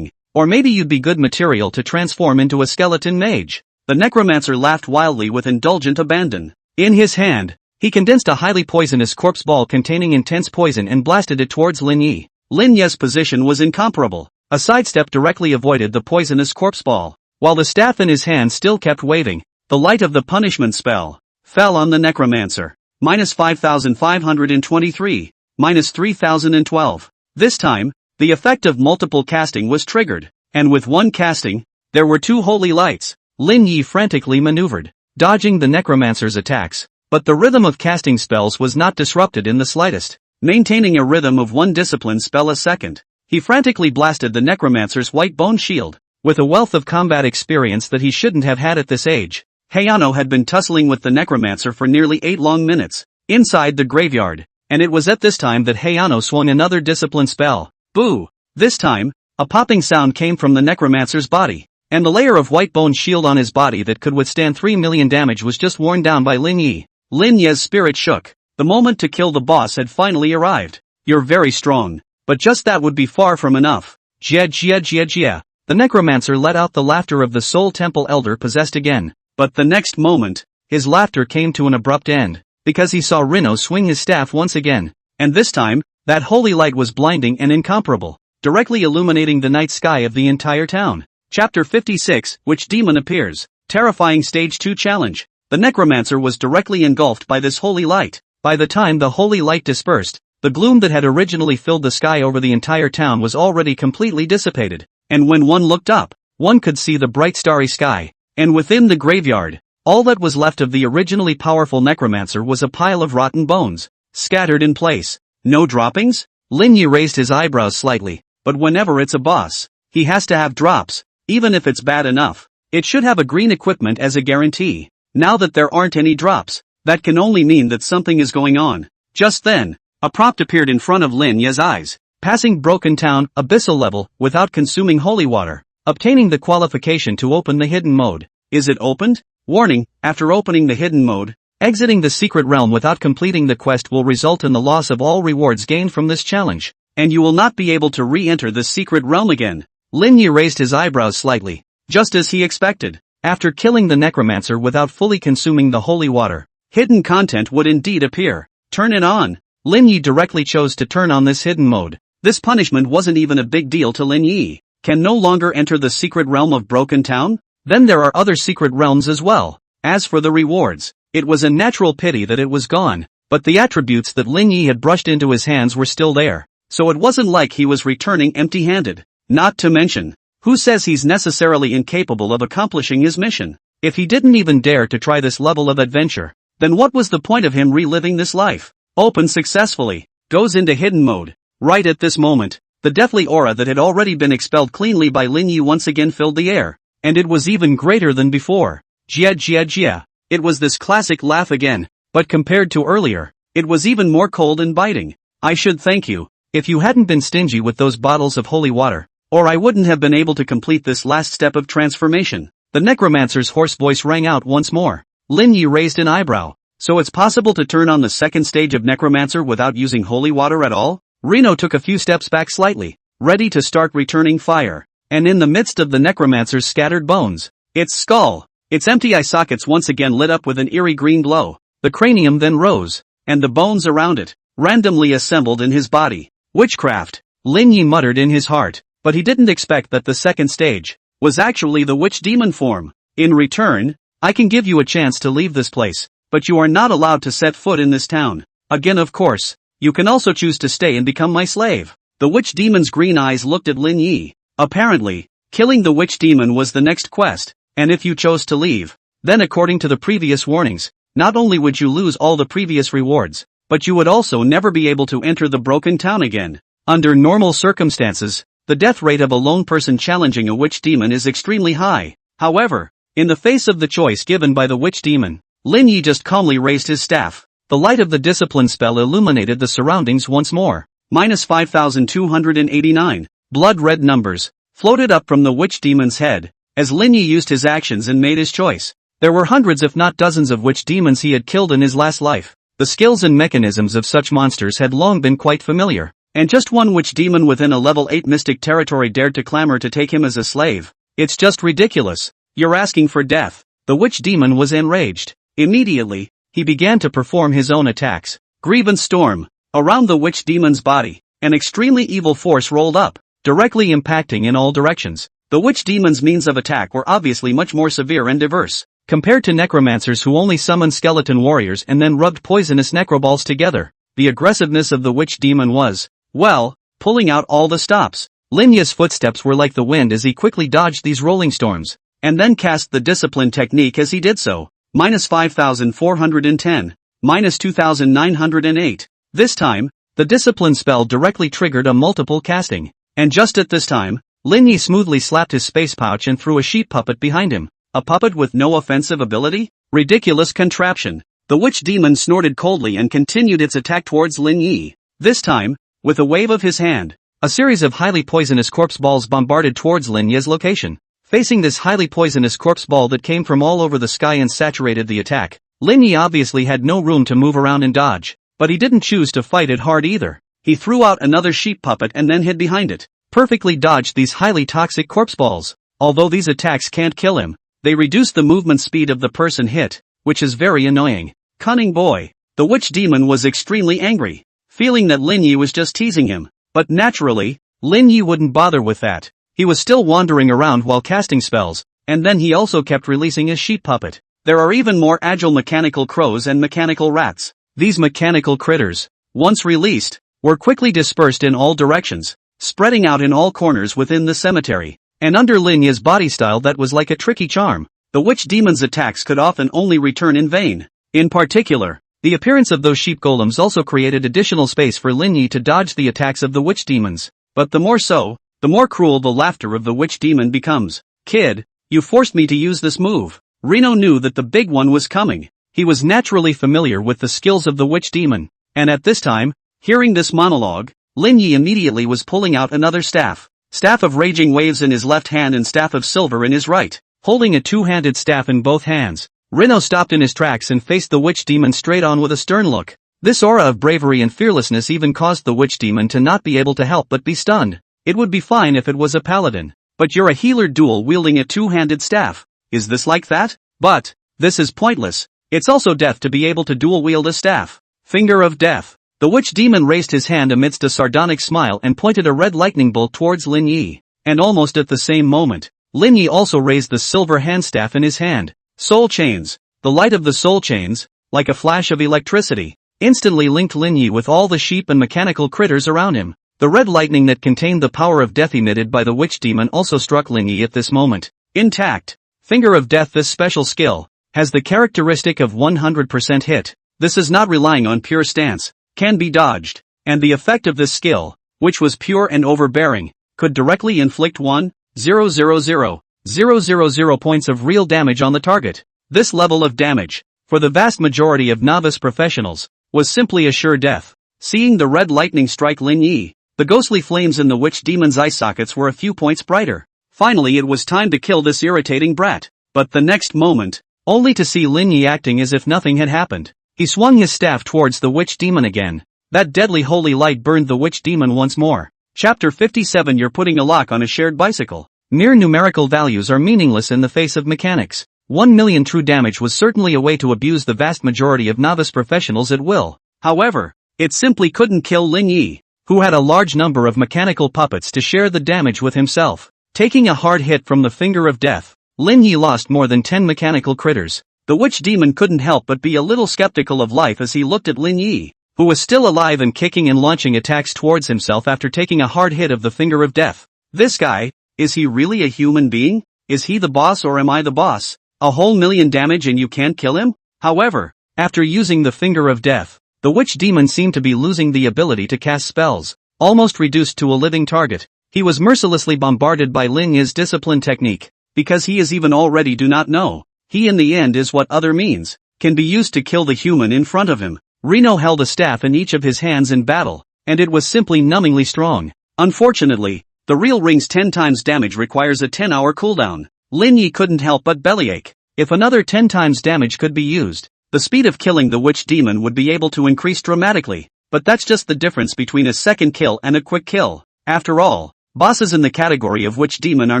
Or maybe you'd be good material to transform into a skeleton mage. The necromancer laughed wildly with indulgent abandon. In his hand, he condensed a highly poisonous corpse ball containing intense poison and blasted it towards Lin Ye. Lin Ye's position was incomparable. A sidestep directly avoided the poisonous corpse ball. While the staff in his hand still kept waving, the light of the punishment spell fell on the necromancer. Minus 5,523. Minus 3,012. This time, the effect of multiple casting was triggered. and with one casting, there were 2 holy lights. Lin Ye frantically maneuvered, dodging the necromancer's attacks, but the rhythm of casting spells was not disrupted in the slightest. Maintaining a rhythm of 1 discipline spell a second, he frantically blasted the necromancer's white bone shield. With a wealth of combat experience that he shouldn't have had at this age, Hayano had been tussling with the necromancer for nearly 8 long minutes, inside the graveyard, and it was at this time that Hayano swung another discipline spell. Boo! This time, a popping sound came from the necromancer's body, and the layer of white bone shield on his body that could withstand 3 million damage was just worn down by Lin Ye. Lin Ye's spirit shook. The moment to kill the boss had finally arrived. You're very strong, but just that would be far from enough. Jia jia jia jia. The necromancer let out the laughter of the Soul Temple Elder possessed again, but the next moment, his laughter came to an abrupt end, because he saw Rino swing his staff once again, and this time, that holy light was blinding and incomparable, directly illuminating the night sky of the entire town. Chapter 56, Which Demon Appears? Terrifying Stage 2 Challenge. The necromancer was directly engulfed by this holy light. By the time the holy light dispersed, the gloom that had originally filled the sky over the entire town was already completely dissipated, and when one looked up, one could see the bright starry sky, and within the graveyard, all that was left of the originally powerful necromancer was a pile of rotten bones, scattered in place. No droppings? Lin Ye raised his eyebrows slightly, but whenever it's a boss, he has to have drops, even if it's bad enough. It should have a green equipment as a guarantee. Now that there aren't any drops, that can only mean that something is going on. Just then, a prompt appeared in front of Lin Ye's eyes. Passing Broken Town, Abyssal level, without consuming holy water. Obtaining the qualification to open the hidden mode. Is it opened? Warning, after opening the hidden mode, exiting the secret realm without completing the quest will result in the loss of all rewards gained from this challenge, and you will not be able to re-enter the secret realm again. Lin Ye raised his eyebrows slightly, just as he expected. After killing the necromancer without fully consuming the holy water, hidden content would indeed appear. Turn it on. Lin Ye directly chose to turn on this hidden mode. This punishment wasn't even a big deal to Lin Ye. Can no longer enter the secret realm of Broken Town? Then there are other secret realms as well. As for the rewards, it was a natural pity that it was gone, but the attributes that Lin Ye had brushed into his hands were still there, so it wasn't like he was returning empty-handed. Not to mention, who says he's necessarily incapable of accomplishing his mission? If he didn't even dare to try this level of adventure, then what was the point of him reliving this life? Open successfully. Goes into hidden mode. Right at this moment, the deathly aura that had already been expelled cleanly by Lin Ye once again filled the air, and it was even greater than before. Jia jia jia. It was this classic laugh again, but compared to earlier, it was even more cold and biting. I should thank you, if you hadn't been stingy with those bottles of holy water, or I wouldn't have been able to complete this last step of transformation. The necromancer's hoarse voice rang out once more. Lin Ye raised an eyebrow. So it's possible to turn on the second stage of necromancer without using holy water at all? Rino took a few steps back slightly, ready to start returning fire, and in the midst of the necromancer's scattered bones, its skull, its empty eye sockets once again lit up with an eerie green glow. The cranium then rose, and the bones around it, randomly assembled in his body. Witchcraft, Lin Ye muttered in his heart, but he didn't expect that the second stage was actually the witch demon form. In return, I can give you a chance to leave this place, but you are not allowed to set foot in this town. Again, of course. You can also choose to stay and become my slave. The witch demon's green eyes looked at Lin Ye. Apparently, killing the witch demon was the next quest, and if you chose to leave, then according to the previous warnings, not only would you lose all the previous rewards, but you would also never be able to enter the Broken Town again. Under normal circumstances, the death rate of a lone person challenging a witch demon is extremely high. However, in the face of the choice given by the witch demon, Lin Ye just calmly raised his staff. The light of the discipline spell illuminated the surroundings once more. Minus 5,289. Blood-red numbers floated up from the witch demon's head, as Lin Ye used his actions and made his choice. There were hundreds if not dozens of witch demons he had killed in his last life. The skills and mechanisms of such monsters had long been quite familiar, and just one witch demon within a level 8 mystic territory dared to clamor to take him as a slave. It's just ridiculous. You're asking for death. The witch demon was enraged. Immediately, he began to perform his own attacks. Grievance storm. Around the witch demon's body, an extremely evil force rolled up, directly impacting in all directions. The witch demon's means of attack were obviously much more severe and diverse, compared to necromancers who only summoned skeleton warriors and then rubbed poisonous necroballs together. The aggressiveness of the witch demon was, well, pulling out all the stops. Lin Ye's footsteps were like the wind as he quickly dodged these rolling storms, and then cast the discipline technique as he did so. -5410, -2908. This time, the discipline spell directly triggered a multiple casting. And just at this time, Lin Ye smoothly slapped his space pouch and threw a sheep puppet behind him. A puppet with no offensive ability? Ridiculous contraption. The witch demon snorted coldly and continued its attack towards Lin Ye. This time, with a wave of his hand, a series of highly poisonous corpse balls bombarded towards Lin Ye's location. Facing this highly poisonous corpse ball that came from all over the sky and saturated the attack, Lin Ye obviously had no room to move around and dodge, but he didn't choose to fight it hard either. He threw out another sheep puppet and then hid behind it, perfectly dodged these highly toxic corpse balls. Although these attacks can't kill him, they reduce the movement speed of the person hit, which is very annoying. Cunning boy. The witch demon was extremely angry, feeling that Lin Ye was just teasing him. But naturally, Lin Ye wouldn't bother with that. He was still wandering around while casting spells, and then he also kept releasing his sheep puppet. There are even more agile mechanical crows and mechanical rats. These mechanical critters, once released, were quickly dispersed in all directions, spreading out in all corners within the cemetery. And under Lin Ye's body style that was like a tricky charm, the witch demon's attacks could often only return in vain. In particular, the appearance of those sheep golems also created additional space for Lin Ye to dodge the attacks of the witch demons. But the more so, the more cruel the laughter of the witch demon becomes. Kid, you forced me to use this move. Reno knew that the big one was coming. He was naturally familiar with the skills of the witch demon. And at this time, hearing this monologue, Lin Ye immediately was pulling out another staff. Staff of raging waves in his left hand and staff of silver in his right. Holding a two-handed staff in both hands, Reno stopped in his tracks and faced the witch demon straight on with a stern look. This aura of bravery and fearlessness even caused the witch demon to not be able to help but be stunned. It would be fine if it was a paladin, but you're a healer dual wielding a two-handed staff. Is this like that? But this is pointless. It's also death to be able to dual wield a staff. Finger of death. The witch demon raised his hand amidst a sardonic smile and pointed a red lightning bolt towards Lin Ye. And almost at the same moment, Lin Ye also raised the silver handstaff in his hand. Soul chains. The light of the soul chains, like a flash of electricity, instantly linked Lin Ye with all the sheep and mechanical critters around him. The red lightning that contained the power of death emitted by the witch demon also struck Lin Ye at this moment. Intact. Finger of death. This special skill has the characteristic of 100% hit. This is not relying on pure stance, can be dodged, and the effect of this skill, which was pure and overbearing, could directly inflict 1,000,000 points of real damage on the target. This level of damage, for the vast majority of novice professionals, was simply a sure death. Seeing the red lightning strike Lin Ye, the ghostly flames in the witch demon's eye sockets were a few points brighter. Finally it was time to kill this irritating brat. But the next moment, only to see Lin Ye acting as if nothing had happened. He swung his staff towards the witch demon again. That deadly holy light burned the witch demon once more. Chapter 57. You're putting a lock on a shared bicycle. Mere numerical values are meaningless in the face of mechanics. 1 million true damage was certainly a way to abuse the vast majority of novice professionals at will. However, it simply couldn't kill Lin Ye, who had a large number of mechanical puppets to share the damage with himself. Taking a hard hit from the finger of death, Lin Ye lost more than 10 mechanical critters. The witch demon couldn't help but be a little skeptical of life as he looked at Lin Ye, who was still alive and kicking and launching attacks towards himself after taking a hard hit of the finger of death. This guy, is he really a human being? Is he the boss or am I the boss? A whole million damage and you can't kill him? However, after using the finger of death, the witch demon seemed to be losing the ability to cast spells, almost reduced to a living target. He was mercilessly bombarded by Lin Ye's discipline technique, because he is even already do not know. He in the end is what other means, can be used to kill the human in front of him. Reno held a staff in each of his hands in battle, and it was simply numbingly strong. Unfortunately, the real ring's 10 times damage requires a 10-hour cooldown. Lin Ye couldn't help but bellyache. If another 10 times damage could be used, the speed of killing the witch demon would be able to increase dramatically. But that's just the difference between a second kill and a quick kill. After all, bosses in the category of witch demon are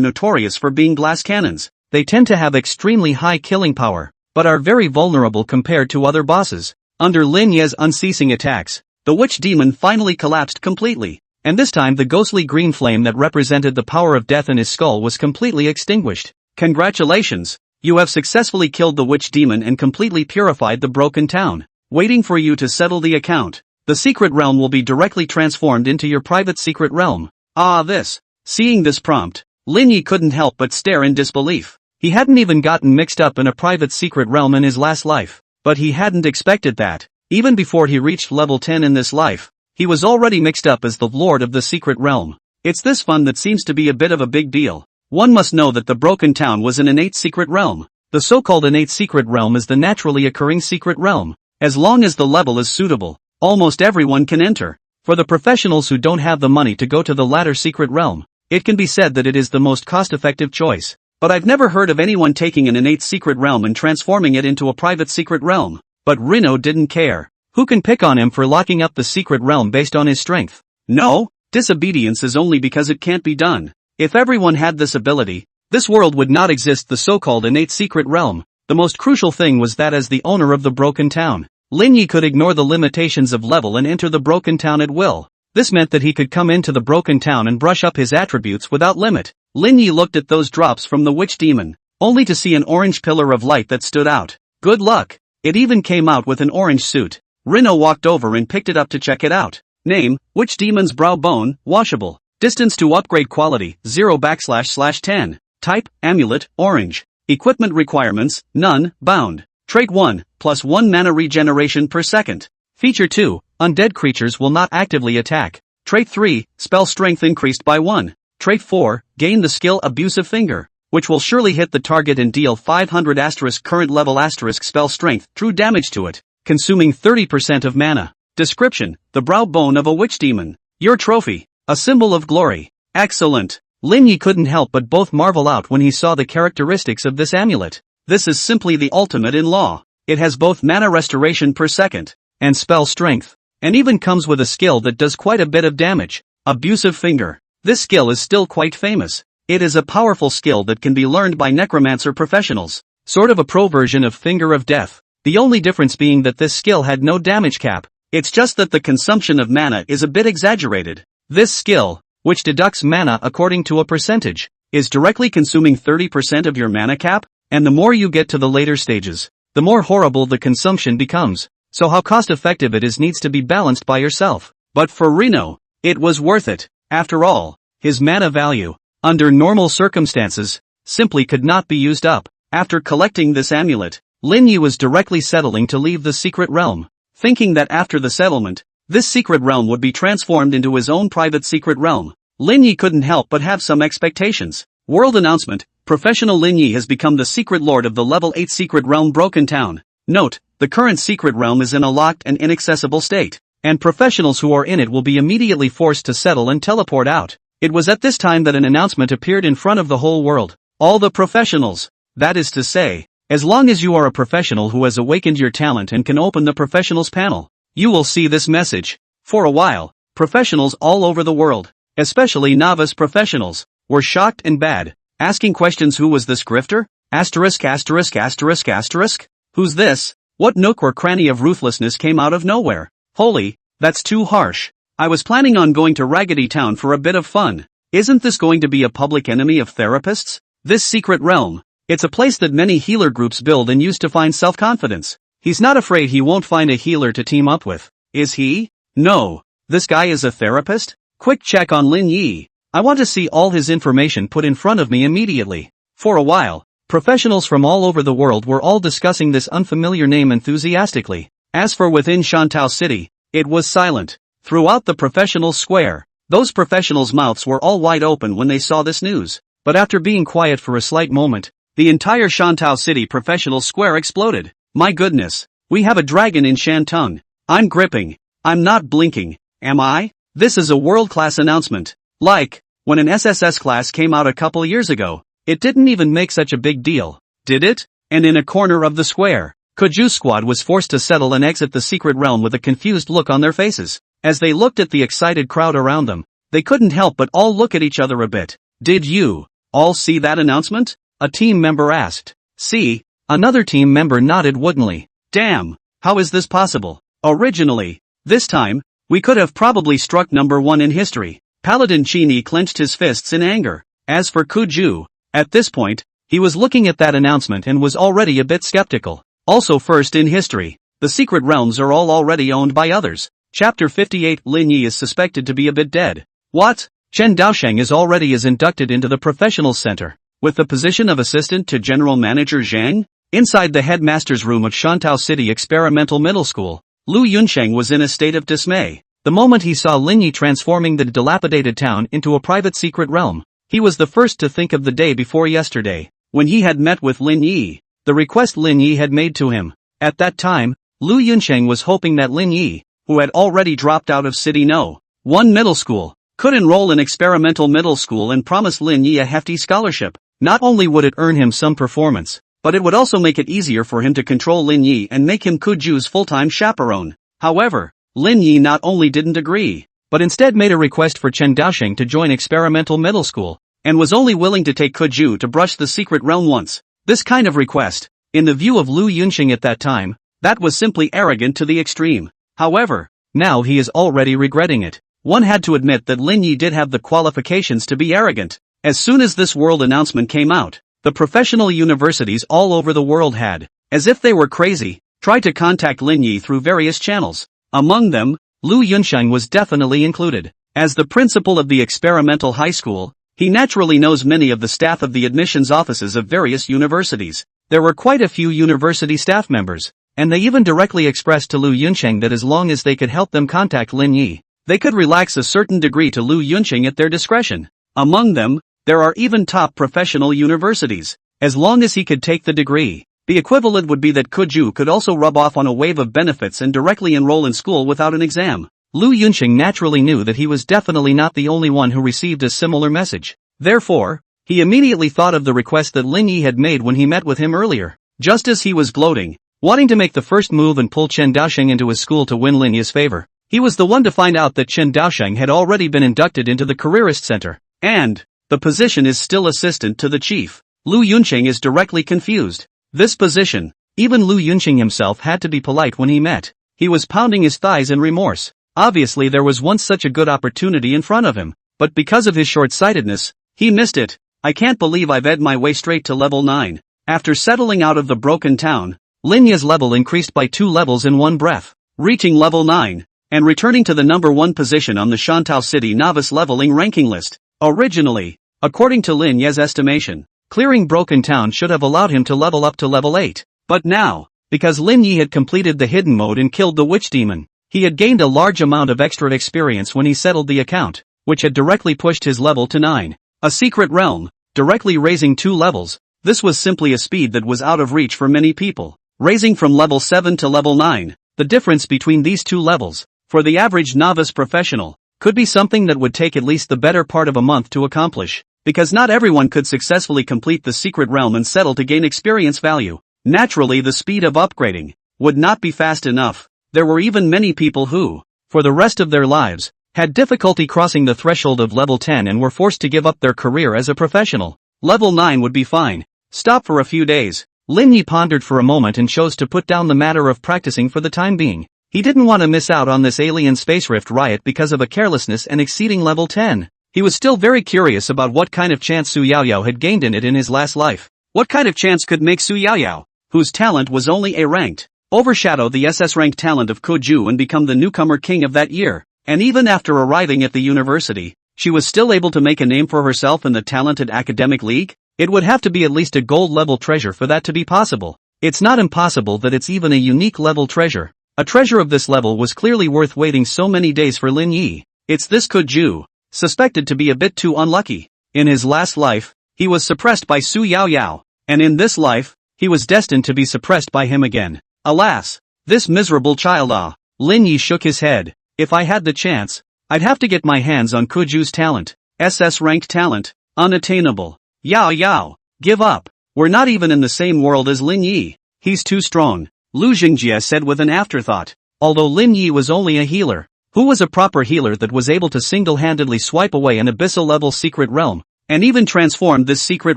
notorious for being glass cannons. They tend to have extremely high killing power, but are very vulnerable compared to other bosses. Under Lin Ye's unceasing attacks, the witch demon finally collapsed completely, and this time the ghostly green flame that represented the power of death in his skull was completely extinguished. Congratulations! You have successfully killed the witch demon and completely purified the broken town. Waiting for you to settle the account. The secret realm will be directly transformed into your private secret realm. Ah, this Seeing this prompt, Lin Ye couldn't help but stare in disbelief. He hadn't even gotten mixed up in a private secret realm in his last life, but he hadn't expected that. Even before he reached level 10 in this life, he was already mixed up as the lord of the secret realm. It's this fun that seems to be a bit of a big deal. One must know that the Broken Town was an innate secret realm. The so-called innate secret realm is the naturally occurring secret realm. As long as the level is suitable, almost everyone can enter. For the professionals who don't have the money to go to the latter secret realm, it can be said that it is the most cost-effective choice. But I've never heard of anyone taking an innate secret realm and transforming it into a private secret realm. But Rino didn't care. Who can pick on him for locking up the secret realm based on his strength? No, disobedience is only because it can't be done. If everyone had this ability, this world would not exist. The so-called innate secret realm. The most crucial thing was that as the owner of the Broken Town, Lin Ye could ignore the limitations of level and enter the Broken Town at will. This meant that he could come into the Broken Town and brush up his attributes without limit. Lin Ye looked at those drops from the witch demon, only to see an orange pillar of light that stood out. Good luck. It even came out with an orange suit. Rino walked over and picked it up to check it out. Name, Witch Demon's Brow Bone, washable. Distance to upgrade quality, 0//10. Type, amulet, orange. Equipment requirements, none, bound. Trait 1, +1 mana regeneration per second. Feature 2, undead creatures will not actively attack. Trait 3, spell strength increased by 1. Trait 4, gain the skill Abusive Finger, which will surely hit the target and deal 500 * current level * spell strength true damage to it, consuming 30% of mana. Description, the brow bone of a witch demon. Your trophy, a symbol of glory. Excellent. Lin Ye couldn't help but both marvel out when he saw the characteristics of this amulet. This is simply the ultimate in law. It has both mana restoration per second, and spell strength, and even comes with a skill that does quite a bit of damage, Abusive Finger. This skill is still quite famous. It is a powerful skill that can be learned by necromancer professionals, sort of a pro version of Finger of Death. The only difference being that this skill had no damage cap. It's just that the consumption of mana is a bit exaggerated. This skill, which deducts mana according to a percentage, is directly consuming 30% of your mana cap, and the more you get to the later stages, the more horrible the consumption becomes. So how cost-effective it is needs to be balanced by yourself. But for Rino, it was worth it. After all, his mana value, under normal circumstances, simply could not be used up. After collecting this amulet, Lin Ye was directly settling to leave the secret realm, thinking that after the settlement, this secret realm would be transformed into his own private secret realm. Lin Ye couldn't help but have some expectations. World announcement, professional Lin Ye has become the secret lord of the level 8 secret realm Broken Town. Note, the current secret realm is in a locked and inaccessible state, and professionals who are in it will be immediately forced to settle and teleport out. It was at this time that an announcement appeared in front of the whole world. All the professionals, that is to say, as long as you are a professional who has awakened your talent and can open the professionals panel, you will see this message. For a while, professionals all over the world, especially novice professionals, were shocked and bad, asking questions. Who was this grifter? ********. Who's this? What nook or cranny of ruthlessness came out of nowhere? Holy, that's too harsh. I was planning on going to Raggedy Town for a bit of fun. Isn't this going to be a public enemy of therapists? This secret realm, it's a place that many healer groups build and use to find self-confidence. He's not afraid he won't find a healer to team up with, is he? No, this guy is a therapist? Quick check on Lin Ye. I want to see all his information put in front of me immediately. For a while, professionals from all over the world were all discussing this unfamiliar name enthusiastically. As for within Shantao City, it was silent. Throughout the professionals' square, those professionals' mouths were all wide open when they saw this news. But after being quiet for a slight moment, the entire Shantao City professional square exploded. My goodness, we have a dragon in Shantung. I'm gripping. I'm not blinking, am I? This is a world-class announcement. Like, when an SSS class came out a couple years ago, it didn't even make such a big deal, did it? And in a corner of the square, Kuju's squad was forced to settle and exit the secret realm with a confused look on their faces. As they looked at the excited crowd around them, they couldn't help but all look at each other a bit. Did you all see that announcement? A team member asked. See? Another team member nodded woodenly. Damn, how is this possible? Originally, this time, we could have probably struck number 1 in history. Paladin Chini clenched his fists in anger. As for Kuju, at this point, he was looking at that announcement and was already a bit skeptical. Also first in history, the secret realms are all already owned by others. Chapter 58. Lin Ye is suspected to be a bit dead. What? Chen Daosheng is already inducted into the professionals center, with the position of assistant to general manager Zhang. Inside the headmaster's room of Shantao City Experimental Middle School, Lu Yunsheng was in a state of dismay. The moment he saw Lin Ye transforming the dilapidated town into a private secret realm, he was the first to think of the day before yesterday, when he had met with Lin Ye, the request Lin Ye had made to him. At that time, Lu Yunsheng was hoping that Lin Ye, who had already dropped out of City No. 1 middle school, could enroll in experimental middle school and promise Lin Ye a hefty scholarship. Not only would it earn him some performance, but it would also make it easier for him to control Lin Ye and make him Kuju's full-time chaperone. However, Lin Ye not only didn't agree, but instead made a request for Chen Daosheng to join experimental middle school, and was only willing to take Kuju to brush the secret realm once. This kind of request, in the view of Lu Yunsheng at that time, that was simply arrogant to the extreme. However, now he is already regretting it. One had to admit that Lin Ye did have the qualifications to be arrogant. As soon as this world announcement came out, the professional universities all over the world had, as if they were crazy, tried to contact Lin Ye through various channels. Among them, Lu Yunsheng was definitely included. As the principal of the experimental high school, he naturally knows many of the staff of the admissions offices of various universities. There were quite a few university staff members, and they even directly expressed to Lu Yunsheng that as long as they could help them contact Lin Ye, they could relax a certain degree to Lu Yunsheng at their discretion. Among them, there are even top professional universities. As long as he could take the degree, the equivalent would be that Kuju could also rub off on a wave of benefits and directly enroll in school without an exam. Lu Yunsheng naturally knew that he was definitely not the only one who received a similar message. Therefore, he immediately thought of the request that Lin Ye had made when he met with him earlier. Just as he was gloating, wanting to make the first move and pull Chen Daosheng into his school to win Lin Ye's favor, he was the one to find out that Chen Daosheng had already been inducted into the Careerist Center, and the position is still assistant to the chief. Lu Yunsheng is directly confused. This position, even Lu Yunsheng himself had to be polite when he met. He was pounding his thighs in remorse. Obviously there was once such a good opportunity in front of him, but because of his short-sightedness, he missed it. I can't believe I've ed my way straight to level 9. After settling out of the broken town, Lin Ye's level increased by 2 levels in one breath, reaching level 9, and returning to the number 1 position on the Shantao City novice leveling ranking list. Originally, according to Lin Ye's estimation, clearing Broken Town should have allowed him to level up to level 8. But now, because Lin Ye had completed the hidden mode and killed the witch demon, he had gained a large amount of extra experience when he settled the account, which had directly pushed his level to 9. A secret realm, directly raising 2 levels. This was simply a speed that was out of reach for many people. Raising from level 7 to level 9, the difference between these 2 levels, for the average novice professional, could be something that would take at least the better part of a month to accomplish, because not everyone could successfully complete the secret realm and settle to gain experience value. Naturally, the speed of upgrading would not be fast enough. There were even many people who, for the rest of their lives, had difficulty crossing the threshold of level 10 and were forced to give up their career as a professional. Level 9 would be fine. Stop for a few days. Lin Ye pondered for a moment and chose to put down the matter of practicing for the time being. He didn't want to miss out on this alien space rift riot because of a carelessness and exceeding level 10. He was still very curious about what kind of chance Su Yaoyao had gained in it in his last life. What kind of chance could make Su Yaoyao, whose talent was only A ranked, overshadow the SS rank talent of Kuju and become the newcomer king of that year? And even after arriving at the university, she was still able to make a name for herself in the talented academic league? It would have to be at least a gold level treasure for that to be possible. It's not impossible that it's even a unique level treasure. A treasure of this level was clearly worth waiting so many days for Lin Ye. It's this Kuju, suspected to be a bit too unlucky. In his last life, he was suppressed by Su Yaoyao, and in this life, he was destined to be suppressed by him again. Alas, this miserable child. Lin Ye shook his head. If I had the chance, I'd have to get my hands on Kuju's talent. SS ranked talent, unattainable. Yaoyao, give up. We're not even in the same world as Lin Ye. He's too strong, Lu Jingjie said with an afterthought. Although Lin Ye was only a healer, who was a proper healer that was able to single-handedly swipe away an abyssal-level secret realm, and even transform this secret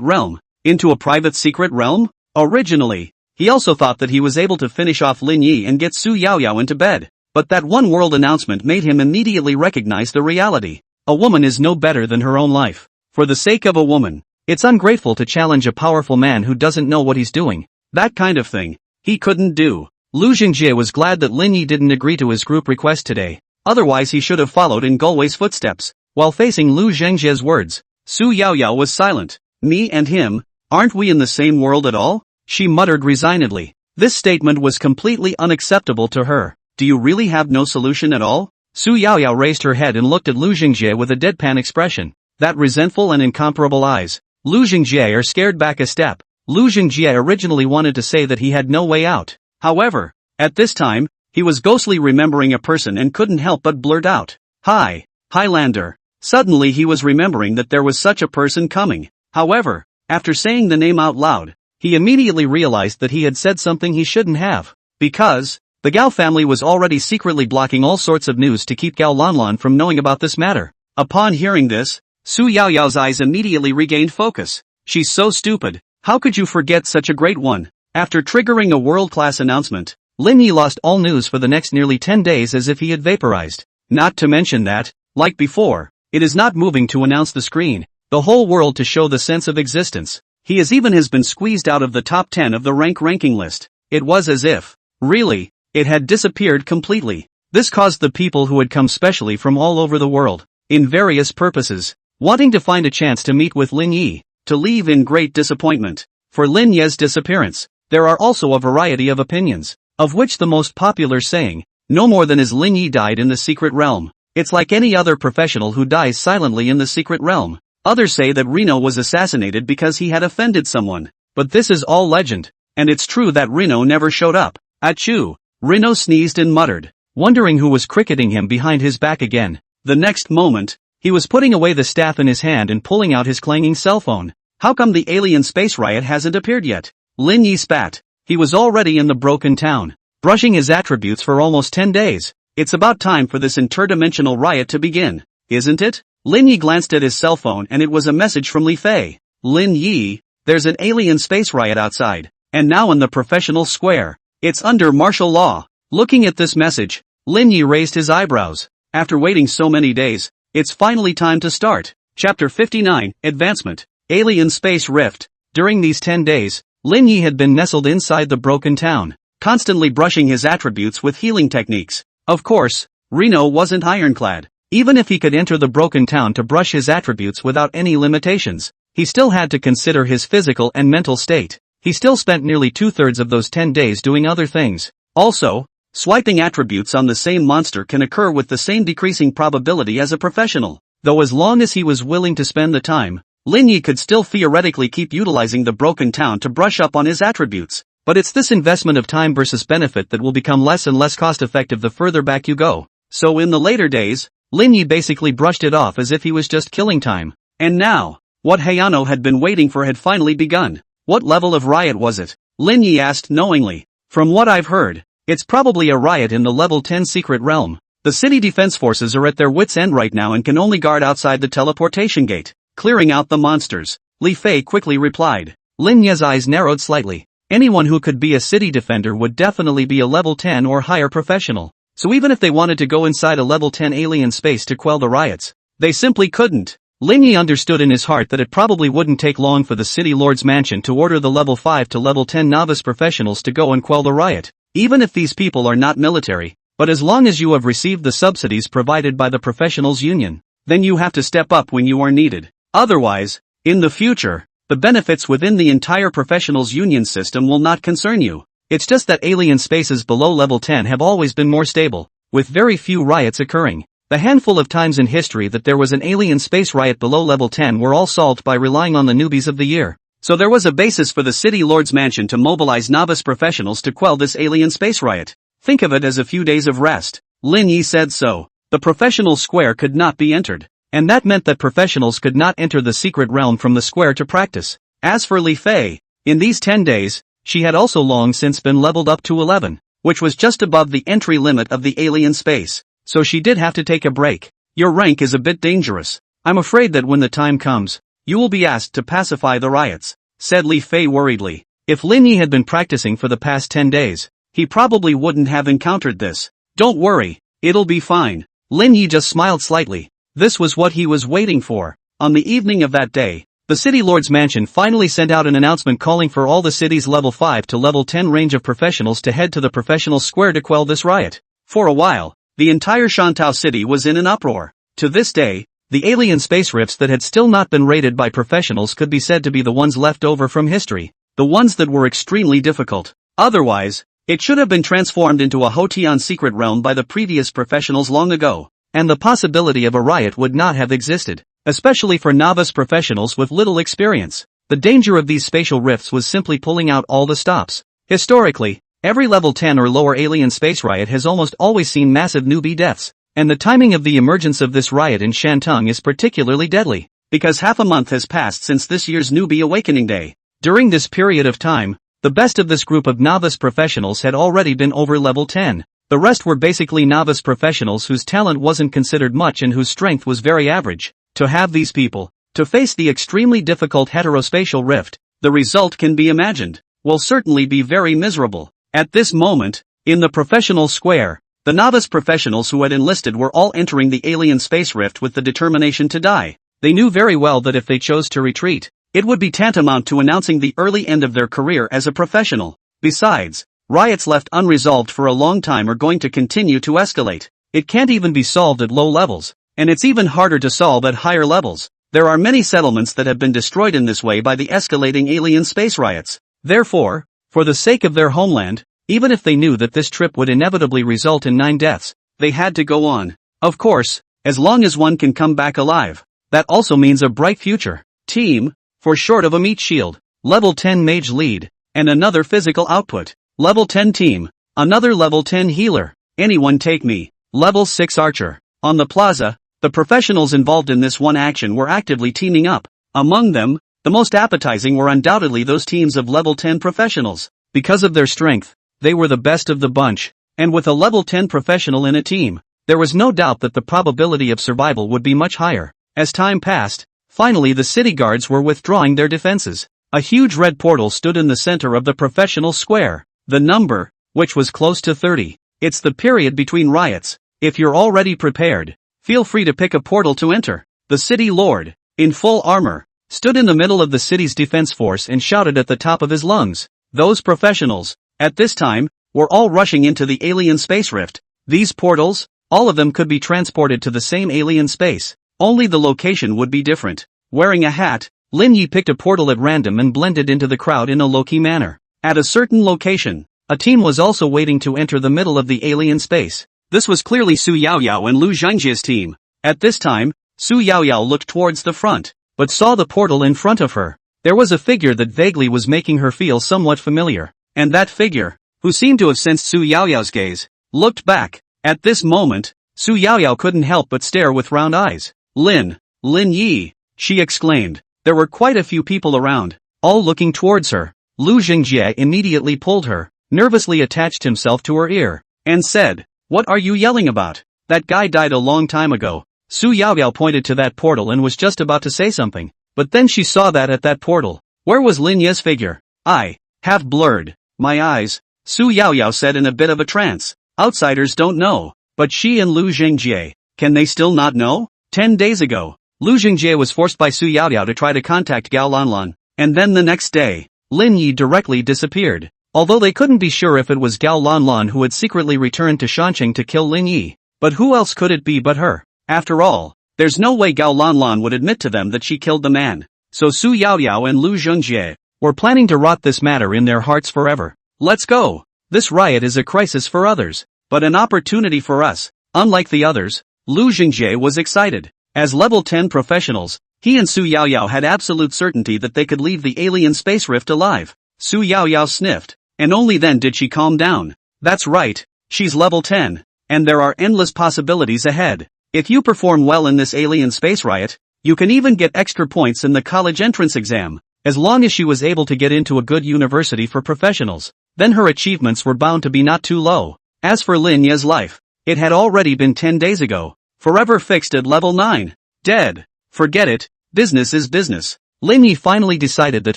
realm into a private secret realm? Originally, he also thought that he was able to finish off Lin Ye and get Su Yaoyao into bed. But that one world announcement made him immediately recognize the reality. A woman is no better than her own life. For the sake of a woman, it's ungrateful to challenge a powerful man who doesn't know what he's doing. That kind of thing, he couldn't do. Lu Jingjie was glad that Lin Ye didn't agree to his group request today. Otherwise he should have followed in Gulwei's footsteps. While facing Lu Zhengzhe's words, Su Yaoyao was silent. Me and him, aren't we in the same world at all? She muttered resignedly. This statement was completely unacceptable to her. Do you really have no solution at all? Su Yaoyao raised her head and looked at Lu Zhengzhe with a deadpan expression. That resentful and incomparable eyes. Lu Zhengzhe scared back a step. Lu Zhengzhe originally wanted to say that he had no way out. However, at this time, he was ghostly remembering a person and couldn't help but blurt out. Hi, Highlander. Suddenly he was remembering that there was such a person coming. However, after saying the name out loud, he immediately realized that he had said something he shouldn't have. Because, the Gao family was already secretly blocking all sorts of news to keep Gao Lanlan from knowing about this matter. Upon hearing this, Su Yaoyao's eyes immediately regained focus. She's so stupid. How could you forget such a great one? After triggering a world-class announcement, Lin Ye lost all news for the next nearly 10 days as if he had vaporized. Not to mention that, like before, it is not moving to announce the screen, the whole world to show the sense of existence. He has been squeezed out of the top 10 of the ranking list. It was as if, really, it had disappeared completely. This caused the people who had come specially from all over the world, in various purposes, wanting to find a chance to meet with Lin Ye, to leave in great disappointment. For Lin Ye's disappearance, there are also a variety of opinions, of which the most popular saying, no more than as Lin Ye died in the secret realm. It's like any other professional who dies silently in the secret realm. Others say that Reno was assassinated because he had offended someone. But this is all legend, and it's true that Reno never showed up. Achoo! Reno sneezed and muttered, wondering who was cricketing him behind his back again. The next moment, he was putting away the staff in his hand and pulling out his clanging cell phone. How come the alien space riot hasn't appeared yet? Lin Ye spat. He was already in the broken town, brushing his attributes for almost 10 days. It's about time for this interdimensional riot to begin, isn't it? Lin Ye glanced at his cell phone and it was a message from Li Fei. Lin Ye, there's an alien space riot outside, and now in the professional square. It's under martial law. Looking at this message, Lin Ye raised his eyebrows. After waiting so many days, it's finally time to start. Chapter 59, Advancement. Alien Space Rift. During these 10 days, Lin Ye had been nestled inside the broken town, constantly brushing his attributes with healing techniques. Of course, Reno wasn't ironclad. Even if he could enter the broken town to brush his attributes without any limitations, he still had to consider his physical and mental state. He still spent nearly 2/3 of those 10 days doing other things. Also, swiping attributes on the same monster can occur with the same decreasing probability as a professional. Though as long as he was willing to spend the time, Lin Ye could still theoretically keep utilizing the broken town to brush up on his attributes. But it's this investment of time versus benefit that will become less and less cost-effective the further back you go. So in the later days, Lin Ye basically brushed it off as if he was just killing time. And now, what Hayano had been waiting for had finally begun. What level of riot was it? Lin Ye asked knowingly. From what I've heard, it's probably a riot in the level 10 secret realm. The city defense forces are at their wits' end right now and can only guard outside the teleportation gate, clearing out the monsters. Li Fei quickly replied. Lin Ye's eyes narrowed slightly. Anyone who could be a city defender would definitely be a level 10 or higher professional. So even if they wanted to go inside a level 10 alien space to quell the riots, they simply couldn't. Lin Ye understood in his heart that it probably wouldn't take long for the city lord's mansion to order the level 5 to level 10 novice professionals to go and quell the riot. Even if these people are not military, but as long as you have received the subsidies provided by the professionals union, then you have to step up when you are needed. Otherwise, in the future, the benefits within the entire professionals union system will not concern you. It's just that alien spaces below level 10 have always been more stable, with very few riots occurring. The handful of times in history that there was an alien space riot below level 10 were all solved by relying on the newbies of the year. So there was a basis for the city lord's mansion to mobilize novice professionals to quell this alien space riot. Think of it as a few days of rest. Lin Ye said so. The professional square could not be entered, and that meant that professionals could not enter the secret realm from the square to practice. As for Li Fei, in these 10 days, she had also long since been leveled up to 11, which was just above the entry limit of the alien space. So she did have to take a break. Your rank is a bit dangerous. I'm afraid that when the time comes, you will be asked to pacify the riots, said Li Fei worriedly. If Lin Ye had been practicing for the past 10 days, he probably wouldn't have encountered this. Don't worry, it'll be fine. Lin Ye just smiled slightly. This was what he was waiting for. On the evening of that day, the city lord's mansion finally sent out an announcement calling for all the city's level 5 to level 10 range of professionals to head to the professional square to quell this riot. For a while, the entire Shantao city was in an uproar. To this day, The alien space rifts that had still not been raided by professionals could be said to be the ones left over from history, the ones that were extremely difficult. Otherwise, it should have been transformed into a Hoteon secret realm by the previous professionals long ago, and the possibility of a riot would not have existed, especially for novice professionals with little experience. The danger of these spatial rifts was simply pulling out all the stops. Historically, every level 10 or lower alien space riot has almost always seen massive newbie deaths, and the timing of the emergence of this riot in Shantung is particularly deadly, because half a month has passed since this year's newbie awakening day. During this period of time, the best of this group of novice professionals had already been over level 10. The rest were basically novice professionals whose talent wasn't considered much and whose strength was very average. To have these people to face the extremely difficult heterospatial rift, the result can be imagined, will certainly be very miserable. At this moment, in the professional square, the novice professionals who had enlisted were all entering the alien space rift with the determination to die. They knew very well that if they chose to retreat, it would be tantamount to announcing the early end of their career as a professional. Besides, riots left unresolved for a long time are going to continue to escalate. It can't even be solved at low levels, and it's even harder to solve at higher levels. There are many settlements that have been destroyed in this way by the escalating alien space riots. Therefore, for the sake of their homeland, even if they knew that this trip would inevitably result in 9 deaths, they had to go on. Of course, as long as one can come back alive, that also means a bright future. Team, for short of a meat shield, level 10 mage lead, and another physical output. Level 10 team, another level 10 healer. Anyone take me. Level 6 archer. On the plaza, the professionals involved in this one action were actively teaming up. Among them, the most appetizing were undoubtedly those teams of level 10 professionals. Because of their strength, they were the best of the bunch, and with a level 10 professional in a team, there was no doubt that the probability of survival would be much higher. As time passed, finally the city guards were withdrawing their defenses. A huge red portal stood in the center of the professional square. The number, which was close to 30. It's the period between riots. If you're already prepared, feel free to pick a portal to enter. The city lord, in full armor, stood in the middle of the city's defense force and shouted at the top of his lungs. Those professionals, at this time, were all rushing into the alien space rift. These portals, all of them could be transported to the same alien space. Only the location would be different. Wearing a hat, Lin Ye picked a portal at random and blended into the crowd in a low-key manner. At a certain location, a team was also waiting to enter the middle of the alien space. This was clearly Su Yaoyao and Lu Zhengjia's team. At this time, Su Yaoyao looked towards the front, but saw the portal in front of her. There was a figure that vaguely was making her feel somewhat familiar, and that figure, who seemed to have sensed Su Yaoyao's gaze, looked back. At this moment, Su Yaoyao couldn't help but stare with round eyes. Lin Ye, she exclaimed. There were quite a few people around, all looking towards her. Lu Zhengjie immediately pulled her, nervously attached himself to her ear, and said, "What are you yelling about? That guy died a long time ago." Su Yaoyao pointed to that portal and was just about to say something, but then she saw that at that portal, where was Lin Ye's figure? I have blurred my eyes, Su Yaoyao said in a bit of a trance. Outsiders don't know, but she and Lu Zhengjie, can they still not know? 10 days ago, Lu Zhengjie was forced by Su Yaoyao to try to contact Gao Lanlan, and then the next day, Lin Ye directly disappeared. Although they couldn't be sure if it was Gao Lanlan who had secretly returned to Shanqing to kill Lin Ye, but who else could it be but her? After all, there's no way Gao Lanlan would admit to them that she killed the man. So Su Yaoyao and Lu Zhengjie were planning to rot this matter in their hearts forever. Let's go. This riot is a crisis for others, but an opportunity for us. Unlike the others, Lu Zhengjie was excited. As level 10 professionals, he and Su Yaoyao had absolute certainty that they could leave the alien space rift alive. Su Yaoyao sniffed, and only then did she calm down. That's right, she's level 10, and there are endless possibilities ahead. If you perform well in this alien space riot, you can even get extra points in the college entrance exam, as long as she was able to get into a good university for professionals. Then her achievements were bound to be not too low. As for Lin Ye's life, it had already been 10 days ago, forever fixed at level 9. Dead. Forget it, business is business. Lin Ye finally decided that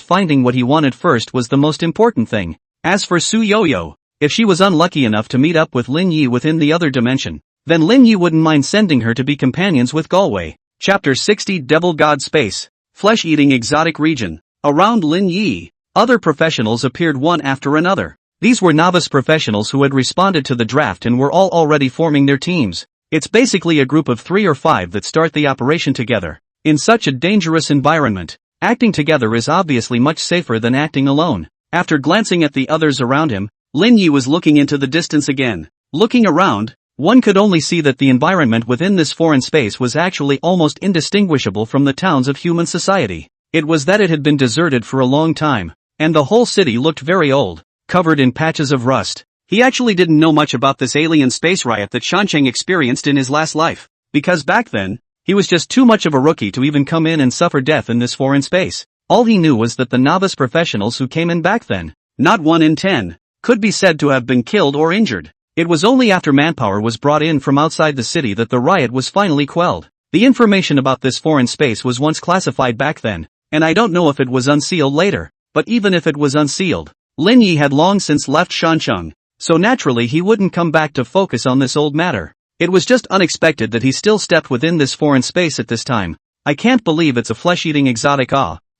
finding what he wanted first was the most important thing. As for Su Yaoyao, if she was unlucky enough to meet up with Lin Ye within the other dimension, then Lin Ye wouldn't mind sending her to be companions with Galway. Chapter 60 Devil God Space, Flesh-Eating Exotic Region. Around Lin Ye, other professionals appeared one after another. These were novice professionals who had responded to the draft and were all already forming their teams. It's basically a group of 3 or 5 that start the operation together. In such a dangerous environment, acting together is obviously much safer than acting alone. After glancing at the others around him, Lin Ye was looking into the distance again. Looking around, one could only see that the environment within this foreign space was actually almost indistinguishable from the towns of human society. It was that it had been deserted for a long time, and the whole city looked very old, covered in patches of rust. He actually didn't know much about this alien space riot that Shancheng experienced in his last life, because back then, he was just too much of a rookie to even come in and suffer death in this foreign space. All he knew was that the novice professionals who came in back then, not 1 in 10, could be said to have been killed or injured. It was only after manpower was brought in from outside the city that the riot was finally quelled. The information about this foreign space was once classified back then, and I don't know if it was unsealed later, but even if it was unsealed, Lin Ye had long since left Shancheng, so naturally he wouldn't come back to focus on this old matter. It was just unexpected that he still stepped within this foreign space at this time. I can't believe it's a flesh-eating exotic.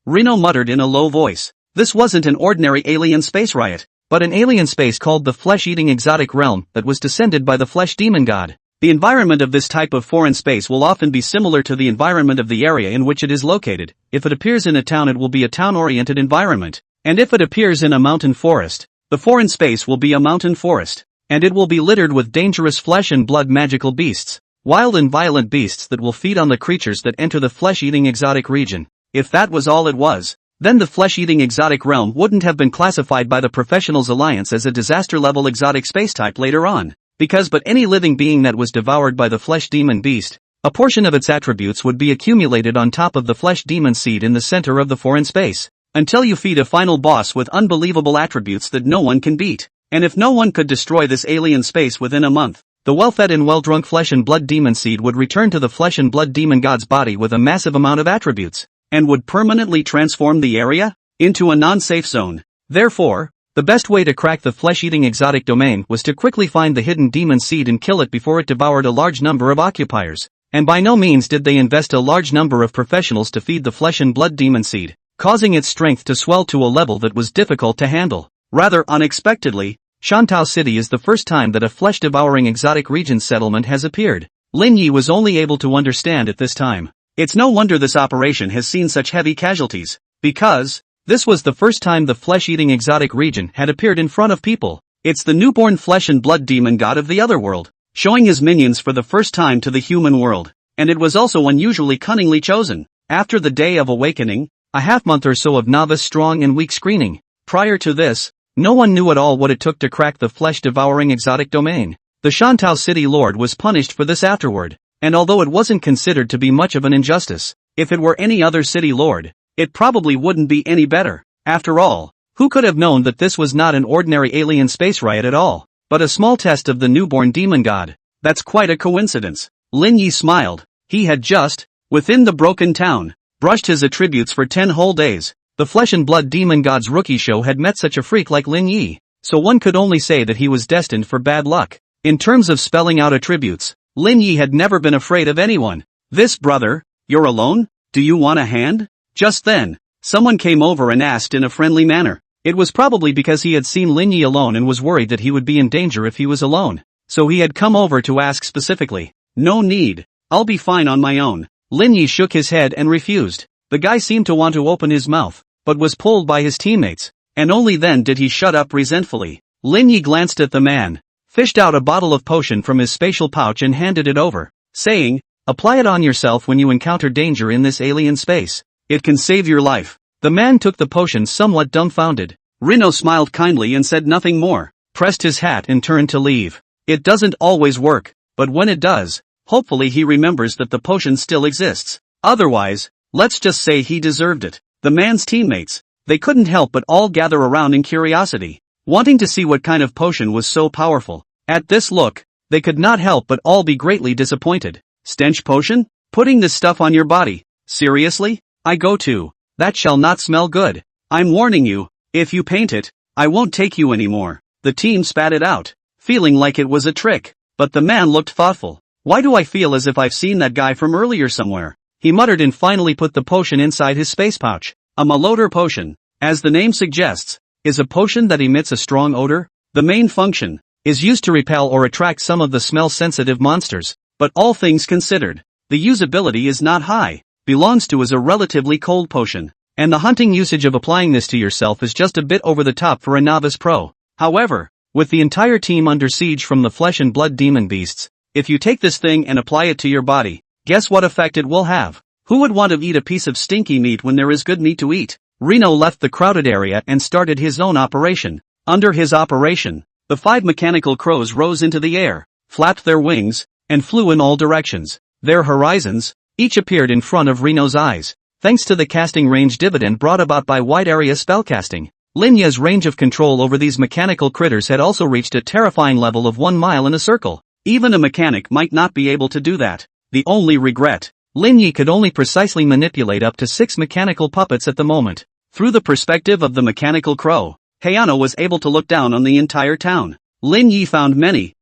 Reno muttered in a low voice. This wasn't an ordinary alien space riot, but an alien space called the flesh-eating exotic realm that was descended by the flesh demon god. The environment of this type of foreign space will often be similar to the environment of the area in which it is located. If it appears in a town, it will be a town-oriented environment, and if it appears in a mountain forest, the foreign space will be a mountain forest, and it will be littered with dangerous flesh and blood magical beasts, wild and violent beasts that will feed on the creatures that enter the flesh-eating exotic region. If that was all it was, then the flesh-eating exotic realm wouldn't have been classified by the Professionals Alliance as a disaster-level exotic space type later on, because but any living being that was devoured by the flesh demon beast, a portion of its attributes would be accumulated on top of the flesh demon seed in the center of the foreign space, until you feed a final boss with unbelievable attributes that no one can beat. And if no one could destroy this alien space within a month, the well-fed and well-drunk flesh and blood demon seed would return to the flesh and blood demon god's body with a massive amount of attributes, and would permanently transform the area into a non-safe zone. Therefore, the best way to crack the flesh-eating exotic domain was to quickly find the hidden demon seed and kill it before it devoured a large number of occupiers. And by no means did they invest a large number of professionals to feed the flesh and blood demon seed, causing its strength to swell to a level that was difficult to handle. Rather unexpectedly, Shantou City is the first time that a flesh-devouring exotic region settlement has appeared. Lin Ye was only able to understand at this time. It's no wonder this operation has seen such heavy casualties, because this was the first time the flesh-eating exotic region had appeared in front of people. It's the newborn flesh and blood demon god of the other world, showing his minions for the first time to the human world, and it was also unusually cunningly chosen. After the Day of Awakening, a half-month or so of novice strong and weak screening. Prior to this, no one knew at all what it took to crack the flesh-devouring exotic domain. The Shantou City Lord was punished for this afterward, and although it wasn't considered to be much of an injustice, if it were any other city lord, it probably wouldn't be any better. After all, who could have known that this was not an ordinary alien space riot at all, but a small test of the newborn demon god? That's quite a coincidence. Lin Ye smiled. He had just, within the broken town, brushed his attributes for 10 whole days. The flesh and blood demon god's rookie show had met such a freak like Lin Ye, so one could only say that he was destined for bad luck. In terms of spelling out attributes, Lin Ye had never been afraid of anyone. This brother, you're alone? Do you want a hand? Just then, someone came over and asked in a friendly manner. It was probably because he had seen Lin Ye alone and was worried that he would be in danger if he was alone. So he had come over to ask specifically. No need, I'll be fine on my own. Lin Ye shook his head and refused. The guy seemed to want to open his mouth, but was pulled by his teammates, and only then did he shut up resentfully. Lin Ye glanced at the man, fished out a bottle of potion from his spatial pouch and handed it over, saying, apply it on yourself when you encounter danger in this alien space. It can save your life. The man took the potion somewhat dumbfounded. Reno smiled kindly and said nothing more, pressed his hat and turned to leave. It doesn't always work, but when it does, hopefully he remembers that the potion still exists. Otherwise, let's just say he deserved it. The man's teammates, they couldn't help but all gather around in curiosity, wanting to see what kind of potion was so powerful. At this look, they could not help but all be greatly disappointed. Stench potion? Putting this stuff on your body? Seriously? I go to. That shall not smell good. I'm warning you, if you paint it, I won't take you anymore. The team spat it out, feeling like it was a trick, but the man looked thoughtful. Why do I feel as if I've seen that guy from earlier somewhere? He muttered and finally put the potion inside his space pouch. A malodor potion, as the name suggests, is a potion that emits a strong odor. The main function is used to repel or attract some of the smell-sensitive monsters. but all things considered, the usability is not high, belongs to as a relatively cold potion, and the hunting usage of applying this to yourself is just a bit over the top for a novice pro. However, with the entire team under siege from the flesh and blood demon beasts, if you take this thing and apply it to your body, guess what effect it will have? Who would want to eat a piece of stinky meat when there is good meat to eat? Reno left the crowded area and started his own operation. Under his operation, the 5 mechanical crows rose into the air, flapped their wings, and flew in all directions. Their horizons, each appeared in front of Reno's eyes, thanks to the casting range dividend brought about by wide area spellcasting. Lin Ye's range of control over these mechanical critters had also reached a terrifying level of 1 mile in a circle. Even a mechanic might not be able to do that. The only regret, Lin Ye could only precisely manipulate up to 6 mechanical puppets at the moment. Through the perspective of the mechanical crow, Hayano was able to look down on the entire town. Lin Ye found many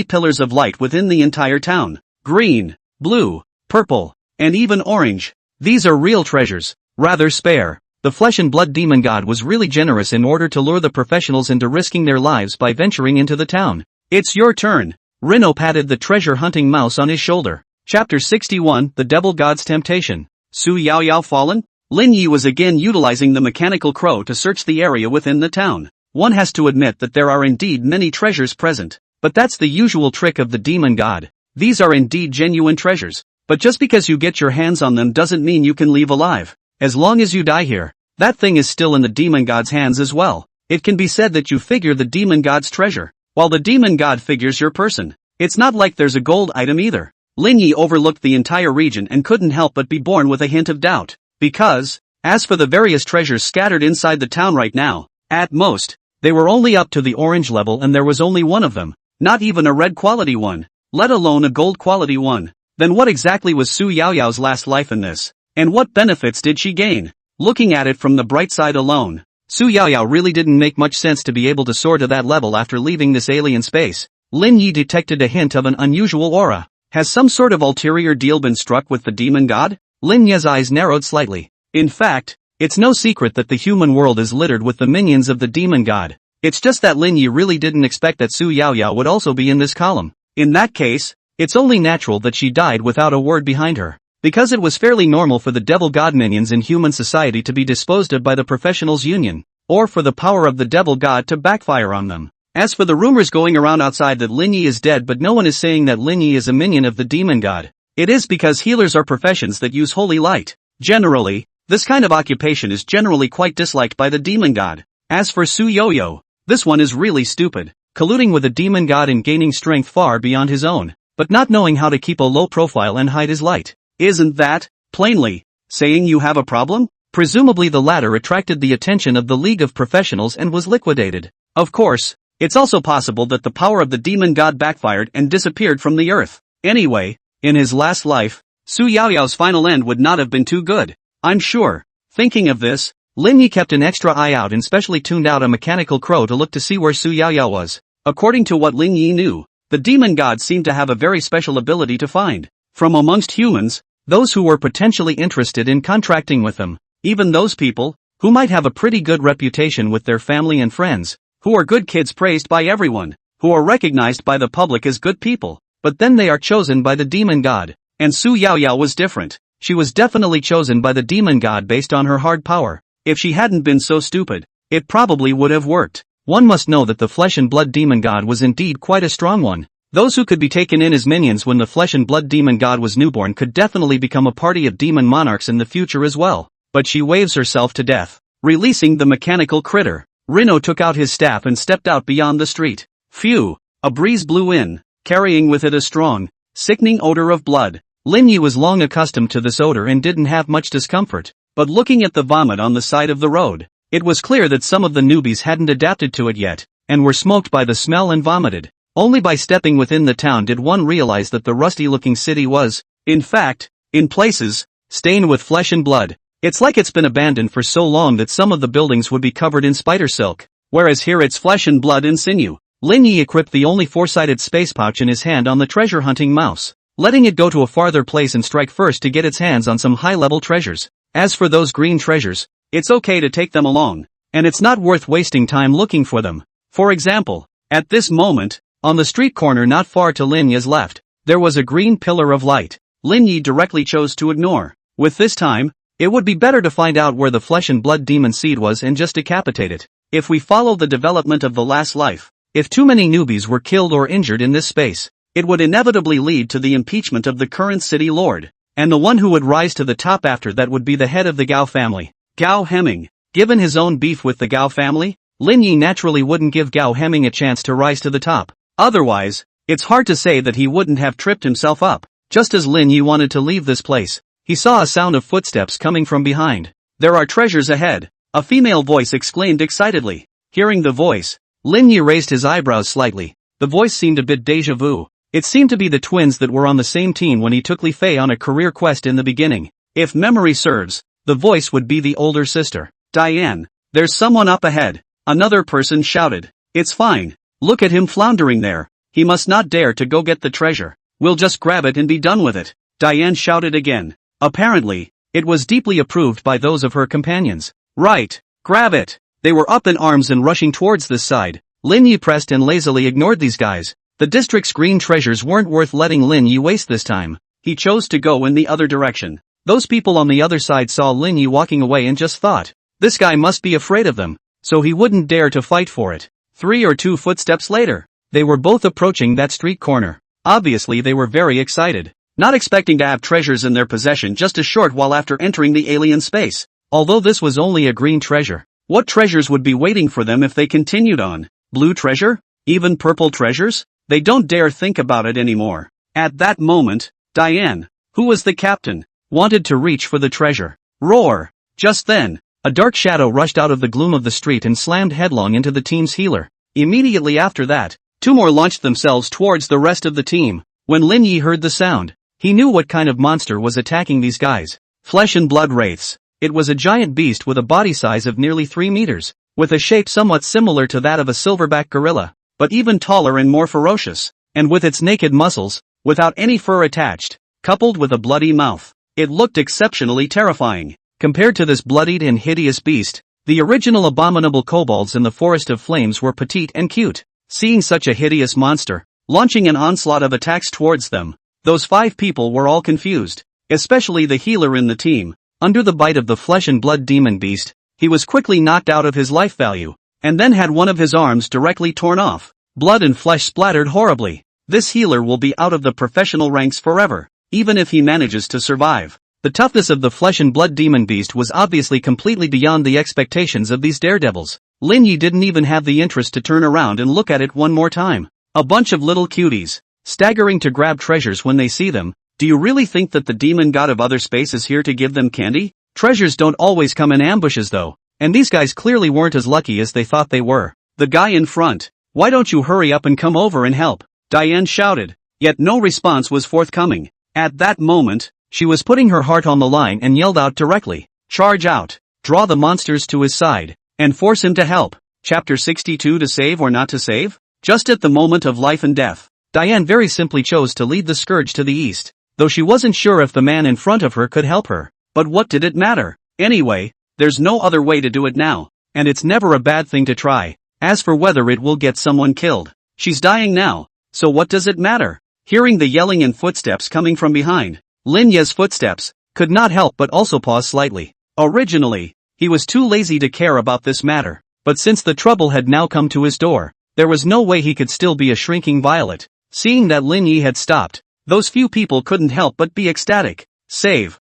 pillars of light within the entire town. Green, blue, purple, and even orange. These are real treasures, rather spare. The flesh and blood demon god was really generous in order to lure the professionals into risking their lives by venturing into the town. It's your turn. Reno patted the treasure-hunting mouse on his shoulder. Chapter 61, The Devil God's Temptation. Su Yaoyao fallen? Lin Ye was again utilizing the mechanical crow to search the area within the town. One has to admit that there are indeed many treasures present. But that's the usual trick of the demon god. These are indeed genuine treasures. But just because you get your hands on them doesn't mean you can leave alive. As long as you die here, that thing is still in the demon god's hands as well. It can be said that you figure the demon god's treasure, while the demon god figures your person. It's not like there's a gold item either. Lin Ye overlooked the entire region and couldn't help but be born with a hint of doubt. Because, as for the various treasures scattered inside the town right now, at most, they were only up to the orange level and there was only one of them. Not even a red quality one, let alone a gold quality one. Then what exactly was Su Yaoyao's last life in this? And what benefits did she gain? Looking at it from the bright side alone, Su Yaoyao really didn't make much sense to be able to soar to that level after leaving this alien space. Lin Ye detected a hint of an unusual aura. Has some sort of ulterior deal been struck with the demon god? Lin Ye's eyes narrowed slightly. In fact, it's no secret that the human world is littered with the minions of the demon god. It's just that Lin Ye really didn't expect that Su Yaoyao would also be in this column. In that case, it's only natural that she died without a word behind her. Because it was fairly normal for the devil god minions in human society to be disposed of by the professionals union, or for the power of the devil god to backfire on them. As for the rumors going around outside that Lin Ye is dead but no one is saying that Lin Ye is a minion of the demon god, it is because healers are professions that use holy light. Generally, this kind of occupation is generally quite disliked by the demon god. As for Su Yaoyao, this one is really stupid, colluding with a demon god and gaining strength far beyond his own, but not knowing how to keep a low profile and hide his light. Isn't that, plainly, saying you have a problem? Presumably the latter attracted the attention of the League of Professionals and was liquidated. Of course, it's also possible that the power of the demon god backfired and disappeared from the earth. Anyway, in his last life, Su Yaoyao's final end would not have been too good, I'm sure. Thinking of this, Lin Ye kept an extra eye out and specially tuned out a mechanical crow to look to see where Su Yaoyao was. According to what Lin Ye knew, the demon god seemed to have a very special ability to find, from amongst humans, those who were potentially interested in contracting with them. Even those people, who might have a pretty good reputation with their family and friends, who are good kids praised by everyone, who are recognized by the public as good people, but then they are chosen by the demon god. And Su Yaoyao was different. She was definitely chosen by the demon god based on her hard power. If she hadn't been so stupid, it probably would have worked. One must know that the flesh and blood demon god was indeed quite a strong one. Those who could be taken in as minions when the flesh and blood demon god was newborn could definitely become a party of demon monarchs in the future as well. But she waves herself to death, releasing the mechanical critter. Reno took out his staff and stepped out beyond the street. Phew! A breeze blew in, carrying with it a strong, sickening odor of blood. Lin Ye was long accustomed to this odor and didn't have much discomfort, but looking at the vomit on the side of the road, it was clear that some of the newbies hadn't adapted to it yet, and were smoked by the smell and vomited. Only by stepping within the town did one realize that the rusty-looking city was, in fact, in places, stained with flesh and blood. It's like it's been abandoned for so long that some of the buildings would be covered in spider silk, whereas here it's flesh and blood and sinew. Lin Ye equipped the only four-sided space pouch in his hand on the treasure-hunting mouse, letting it go to a farther place and strike first to get its hands on some high-level treasures. As for those green treasures, it's okay to take them along, and it's not worth wasting time looking for them. For example, at this moment, on the street corner not far to Lin Ye's left, there was a green pillar of light. Lin Ye directly chose to ignore. With this time, it would be better to find out where the flesh and blood demon seed was and just decapitate it. If we follow the development of the last life, if too many newbies were killed or injured in this space, it would inevitably lead to the impeachment of the current city lord. And the one who would rise to the top after that would be the head of the Gao family. Gao Hemming. Given his own beef with the Gao family, Lin Ye naturally wouldn't give Gao Hemming a chance to rise to the top. Otherwise, it's hard to say that he wouldn't have tripped himself up. Just as Lin Ye wanted to leave this place, he saw a sound of footsteps coming from behind. There are treasures ahead, a female voice exclaimed excitedly. Hearing the voice, Lin Ye raised his eyebrows slightly. The voice seemed a bit déjà vu. It seemed to be the twins that were on the same team when he took Li Fei on a career quest in the beginning. If memory serves, the voice would be the older sister. Diane, there's someone up ahead, another person shouted. It's fine, look at him floundering there. He must not dare to go get the treasure. We'll just grab it and be done with it. Diane shouted again. Apparently, it was deeply approved by those of her companions. Right, grab it. They were up in arms and rushing towards this side. Lin Ye pressed and lazily ignored these guys. The district's green treasures weren't worth letting Lin Ye waste this time. He chose to go in the other direction. Those people on the other side saw Lin Ye walking away and just thought, this guy must be afraid of them, so he wouldn't dare to fight for it. 3 or 2 footsteps later, they were both approaching that street corner. Obviously they were very excited, not expecting to have treasures in their possession just a short while after entering the alien space. Although this was only a green treasure, what treasures would be waiting for them if they continued on? Blue treasure? Even purple treasures? They don't dare think about it anymore. At that moment, Diane, who was the captain, wanted to reach for the treasure. Roar! Just then, a dark shadow rushed out of the gloom of the street and slammed headlong into the team's healer. Immediately after that, 2 more launched themselves towards the rest of the team. When Lin Ye heard the sound, he knew what kind of monster was attacking these guys. Flesh and blood wraiths. It was a giant beast with a body size of nearly 3 meters, with a shape somewhat similar to that of a silverback gorilla, but even taller and more ferocious, and with its naked muscles, without any fur attached, coupled with a bloody mouth. It looked exceptionally terrifying. Compared to this bloodied and hideous beast, the original abominable kobolds in the Forest of Flames were petite and cute. Seeing such a hideous monster, launching an onslaught of attacks towards them, those 5 people were all confused, especially the healer in the team. Under the bite of the flesh and blood demon beast, he was quickly knocked out of his life value, and then had one of his arms directly torn off. Blood and flesh splattered horribly. This healer will be out of the professional ranks forever, even if he manages to survive. The toughness of the flesh and blood demon beast was obviously completely beyond the expectations of these daredevils. Lin Ye didn't even have the interest to turn around and look at it one more time. A bunch of little cuties, staggering to grab treasures when they see them. Do you really think that the demon god of other space is here to give them candy? Treasures don't always come in ambushes though, and these guys clearly weren't as lucky as they thought they were. The guy in front, why don't you hurry up and come over and help? Diane shouted, yet no response was forthcoming. At that moment, she was putting her heart on the line and yelled out directly, charge out, draw the monsters to his side, and force him to help. Chapter 62 To save or not to save? Just at the moment of life and death, Diane very simply chose to lead the scourge to the east, though she wasn't sure if the man in front of her could help her. But what did it matter? Anyway, there's no other way to do it now, and it's never a bad thing to try. As for whether it will get someone killed, she's dying now, so what does it matter? Hearing the yelling and footsteps coming from behind, Lin Ye's footsteps, could not help but also pause slightly. Originally, he was too lazy to care about this matter, but since the trouble had now come to his door, there was no way he could still be a shrinking violet. Seeing that Lin Ye had stopped, those few people couldn't help but be ecstatic. Save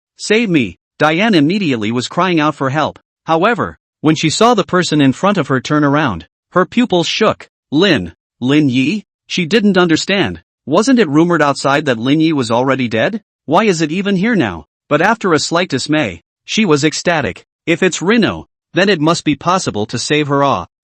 me, Diane immediately was crying out for help. However, when she saw the person in front of her turn around, her pupils shook. Lin Ye? She didn't understand. Wasn't it rumored outside that Lin Ye was already dead? Why is it even here now? But after a slight dismay, she was ecstatic. If it's Rino, then it must be possible to save her.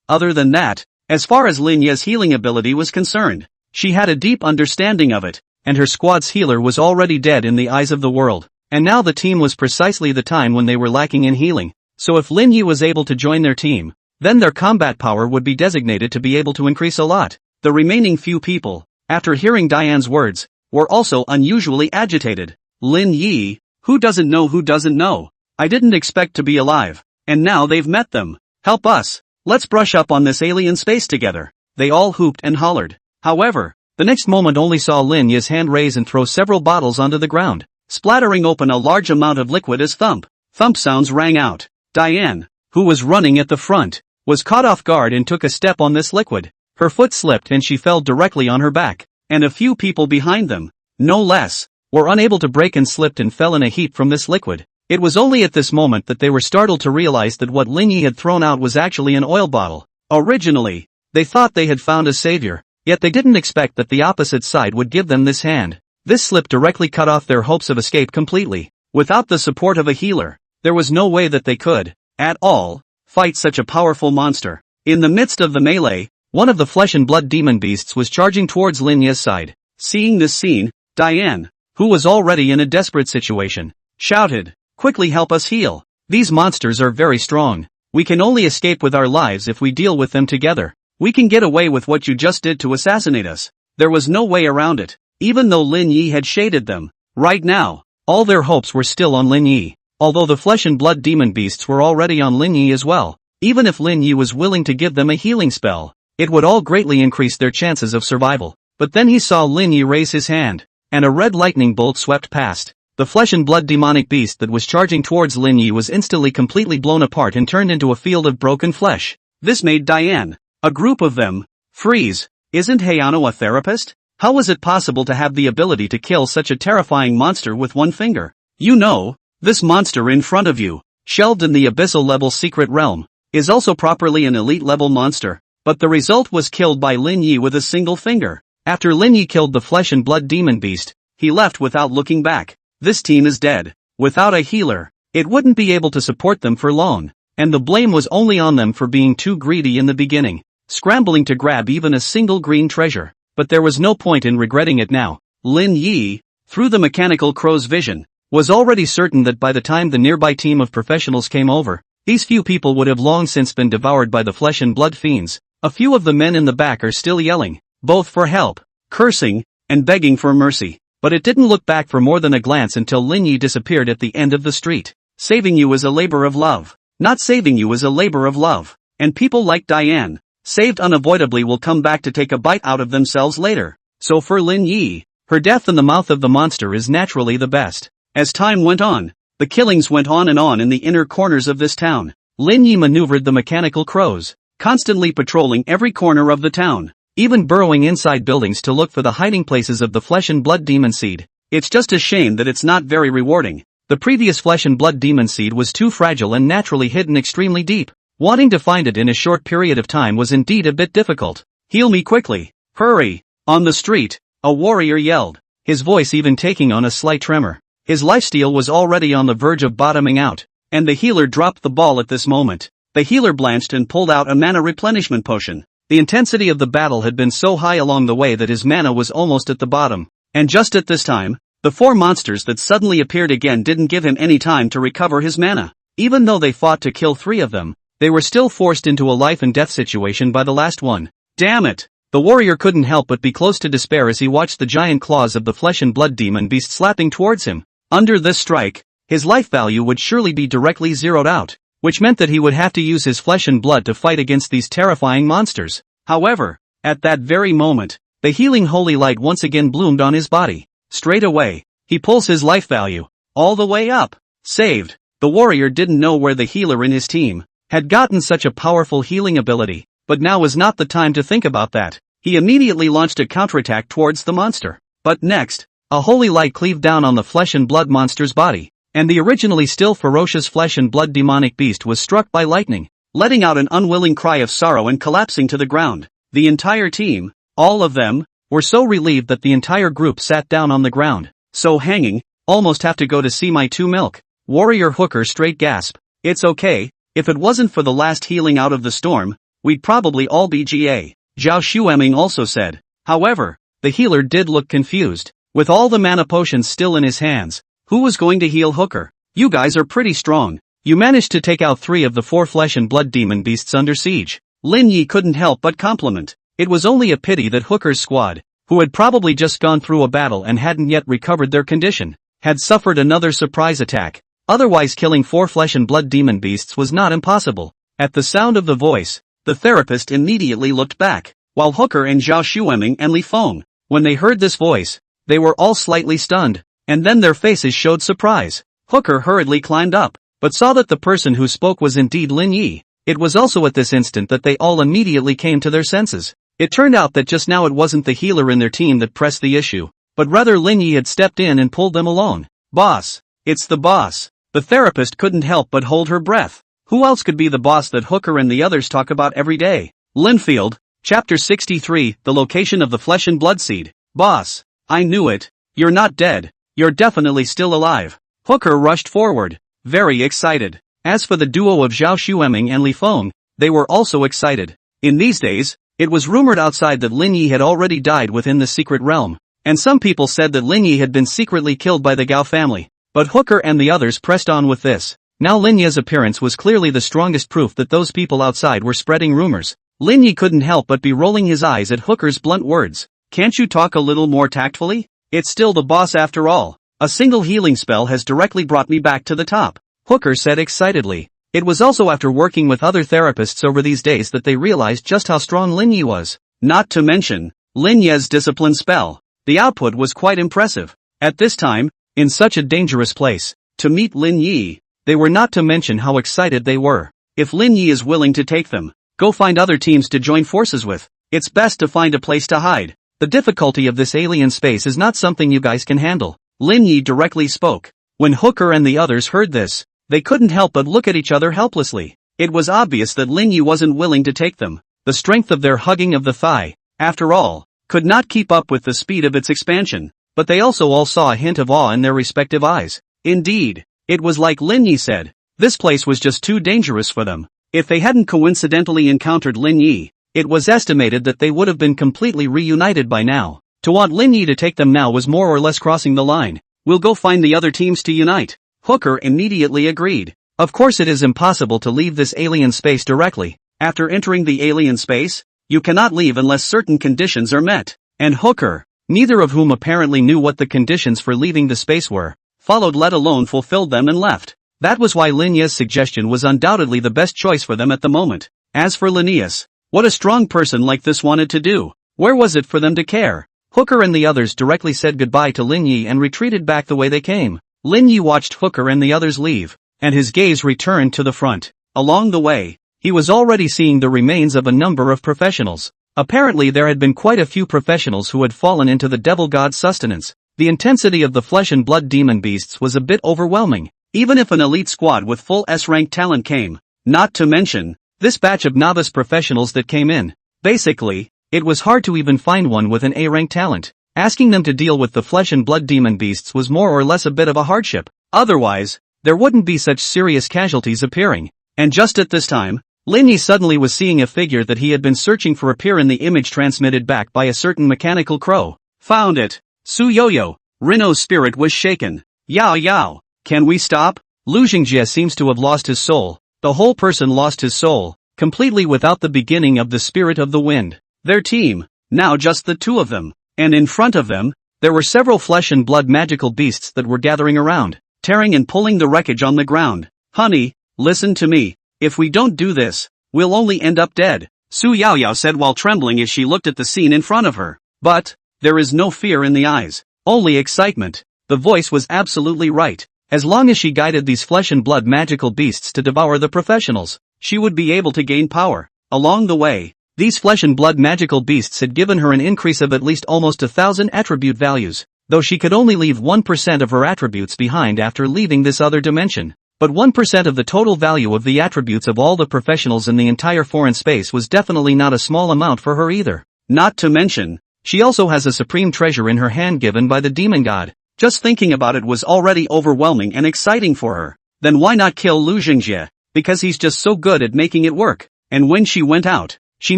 Other than that, as far as Lin Ye's healing ability was concerned, she had a deep understanding of it, and her squad's healer was already dead in the eyes of the world, and now the team was precisely the time when they were lacking in healing. So if Lin Ye was able to join their team, then their combat power would be designated to be able to increase a lot. The remaining few people, after hearing Diane's words, were also unusually agitated. Lin Ye, who doesn't know? I didn't expect to be alive, and now they've met them. Help us, let's brush up on this alien space together. They all hooped and hollered. However, The next moment only saw Lin Ye's hand raise and throw several bottles onto the ground, splattering open a large amount of liquid as thump sounds rang out. Diane, who was running at the front, was caught off guard and took a step on this liquid. Her foot slipped and she fell directly on her back, and a few people behind them, no less, were unable to break and slipped and fell in a heap from this liquid. It was only at this moment that they were startled to realize that what Lin Ye had thrown out was actually an oil bottle. Originally, they thought they had found a savior, yet they didn't expect that the opposite side would give them this hand. This slip directly cut off their hopes of escape completely. Without the support of a healer, there was no way that they could, at all, fight such a powerful monster. In the midst of the melee, one of the flesh and blood demon beasts was charging towards Lin Ye's side. Seeing this scene, Diane, who was already in a desperate situation, shouted, "Quickly help us heal. These monsters are very strong. We can only escape with our lives if we deal with them together. We can get away with what you just did to assassinate us." There was no way around it, even though Lin Ye had shaded them. Right now, all their hopes were still on Lin Ye, although the flesh and blood demon beasts were already on Lin Ye as well. Even if Lin Ye was willing to give them a healing spell, it would all greatly increase their chances of survival. But then he saw Lin Ye raise his hand, and a red lightning bolt swept past. The flesh and blood demonic beast that was charging towards Lin Ye was instantly completely blown apart and turned into a field of broken flesh. This made Diane, a group of them, freeze. Isn't Hayano a therapist? How was it possible to have the ability to kill such a terrifying monster with one finger? You know, this monster in front of you, shelved in the abyssal level secret realm, is also properly an elite level monster, but the result was killed by Lin Ye with a single finger. After Lin Ye killed the flesh and blood demon beast, he left without looking back. This team is dead. Without a healer, it wouldn't be able to support them for long, and the blame was only on them for being too greedy in the beginning, scrambling to grab even a single green treasure. But there was no point in regretting it now. Lin Ye, through the mechanical crow's vision, was already certain that by the time the nearby team of professionals came over, these few people would have long since been devoured by the flesh and blood fiends. A few of the men in the back are still yelling, both for help, cursing, and begging for mercy. But it didn't look back for more than a glance until Lin Ye disappeared at the end of the street. Saving you is a labor of love. Not saving you is a labor of love. And people like Diane, saved unavoidably, will come back to take a bite out of themselves later. So for Lin Ye, her death in the mouth of the monster is naturally the best. As time went on, the killings went on in the inner corners of this town. Lin Ye maneuvered the mechanical crows, constantly patrolling every corner of the town, even burrowing inside buildings to look for the hiding places of the flesh and blood demon seed. It's just a shame that it's not very rewarding. The previous flesh and blood demon seed was too fragile and naturally hidden extremely deep. Wanting to find it in a short period of time was indeed a bit difficult. Heal me quickly. Hurry. On the street, a warrior yelled, his voice even taking on a slight tremor. His lifesteal was already on the verge of bottoming out, and the healer dropped the ball at this moment. The healer blanched and pulled out a mana replenishment potion. The intensity of the battle had been so high along the way that his mana was almost at the bottom, and just at this time, the four monsters that suddenly appeared again didn't give him any time to recover his mana. Even though they fought to kill three of them, they were still forced into a life and death situation by the last one. Damn it! The warrior couldn't help but be close to despair as he watched the giant claws of the flesh and blood demon beast slapping towards him. Under this strike, his life value would surely be directly zeroed out, which meant that he would have to use his flesh and blood to fight against these terrifying monsters. However, at that very moment, the healing holy light once again bloomed on his body. Straight away, he pulls his life value all the way up. Saved. The warrior didn't know where the healer in his team had gotten such a powerful healing ability, but now was not the time to think about that. He immediately launched a counterattack towards the monster. But next, a holy light cleaved down on the flesh and blood monster's body, and the originally still ferocious flesh and blood demonic beast was struck by lightning, letting out an unwilling cry of sorrow and collapsing to the ground. The entire team, all of them, were so relieved that the entire group sat down on the ground. So hanging, almost have to go to see my two milk. Warrior Hooker straight gasp. It's okay, if it wasn't for the last healing out of the storm, we'd probably all be GA. Zhao Xueming also said. However, the healer did look confused. With all the mana potions still in his hands, who was going to heal Hooker? You guys are pretty strong. You managed to take out 3 of the 4 flesh and blood demon beasts under siege. Lin Ye couldn't help but compliment. It was only a pity that Hooker's squad, who had probably just gone through a battle and hadn't yet recovered their condition, had suffered another surprise attack. Otherwise killing 4 flesh and blood demon beasts was not impossible. At the sound of the voice, the therapist immediately looked back, while Hooker and Zhao Xueming and Li Feng When they heard this voice, they were all slightly stunned, and then their faces showed surprise. Hooker hurriedly climbed up, but saw that the person who spoke was indeed Lin Ye. It was also at this instant that they all immediately came to their senses. It turned out that just now it wasn't the healer in their team that pressed the issue, but rather Lin Ye had stepped in and pulled them along. Boss. It's the boss. The therapist couldn't help but hold her breath. Who else could be the boss that Hooker and the others talk about every day? Linfield, Chapter 63, The Location of the Flesh and Blood Seed. Boss. I knew it. You're not dead. You're definitely still alive. Hooker rushed forward, very excited. As for the duo of Zhao Xueming and Li Feng, they were also excited. In these days, it was rumored outside that Lin Ye had already died within the secret realm, and some people said that Lin Ye had been secretly killed by the Gao family. But Hooker and the others pressed on with this. Now Lin Ye's appearance was clearly the strongest proof that those people outside were spreading rumors. Lin Ye couldn't help but be rolling his eyes at Hooker's blunt words. Can't you talk a little more tactfully? It's still the boss after all. A single healing spell has directly brought me back to the top, Hooker said excitedly. It was also after working with other therapists over these days that they realized just how strong Lin Ye was. Not to mention, Lin Ye's discipline spell. The output was quite impressive. At this time, in such a dangerous place, to meet Lin Ye, they were not to mention how excited they were. If Lin Ye is willing to take them, go find other teams to join forces with. It's best to find a place to hide. The difficulty of this alien space is not something you guys can handle. Lin Ye directly spoke. When Hooker and the others heard this, they couldn't help but look at each other helplessly. It was obvious that Lin Ye wasn't willing to take them. The strength of their hugging of the thigh, after all, could not keep up with the speed of its expansion, but they also all saw a hint of awe in their respective eyes. Indeed, it was like Lin Ye said, this place was just too dangerous for them. If they hadn't coincidentally encountered Lin Ye, it was estimated that they would have been completely reunited by now. To want Lin Ye to take them now was more or less crossing the line. We'll go find the other teams to unite. Hooker immediately agreed. Of course it is impossible to leave this alien space directly. After entering the alien space, you cannot leave unless certain conditions are met. And Hooker, neither of whom apparently knew what the conditions for leaving the space were, followed let alone fulfilled them and left. That was why Lin Ye's suggestion was undoubtedly the best choice for them at the moment. As for Linnaeus, what a strong person like this wanted to do. Where was it for them to care? Hooker and the others directly said goodbye to Lin Ye and retreated back the way they came. Lin Ye watched Hooker and the others leave, and his gaze returned to the front. Along the way, he was already seeing the remains of a number of professionals. Apparently there had been quite a few professionals who had fallen into the devil god's sustenance. The intensity of the flesh and blood demon beasts was a bit overwhelming, even if an elite squad with full S-rank talent came. Not to mention, this batch of novice professionals that came in. Basically, it was hard to even find one with an A-rank talent. Asking them to deal with the flesh and blood demon beasts was more or less a bit of a hardship. Otherwise, there wouldn't be such serious casualties appearing. And just at this time, Lin Ye suddenly was seeing a figure that he had been searching for appear in the image transmitted back by a certain mechanical crow. Found it. Su Yaoyao. Rino's spirit was shaken. Yaoyao. Can we stop? Lu Xingjie seems to have lost his soul. The whole person lost his soul, completely without the beginning of the spirit of the wind. Their team, now just the two of them. And in front of them, there were several flesh and blood magical beasts that were gathering around, tearing and pulling the wreckage on the ground. Honey, listen to me. If we don't do this, we'll only end up dead, Su Yaoyao said while trembling as she looked at the scene in front of her. But, there is no fear in the eyes, only excitement. The voice was absolutely right. As long as she guided these flesh and blood magical beasts to devour the professionals, she would be able to gain power. Along the way, these flesh and blood magical beasts had given her an increase of at least almost 1,000 attribute values, though she could only leave 1% of her attributes behind after leaving this other dimension. But 1% of the total value of the attributes of all the professionals in the entire foreign space was definitely not a small amount for her either. Not to mention, she also has a supreme treasure in her hand given by the demon god. Just thinking about it was already overwhelming and exciting for her. Then why not kill Lu Xingjie? Because he's just so good at making it work. And when she went out, she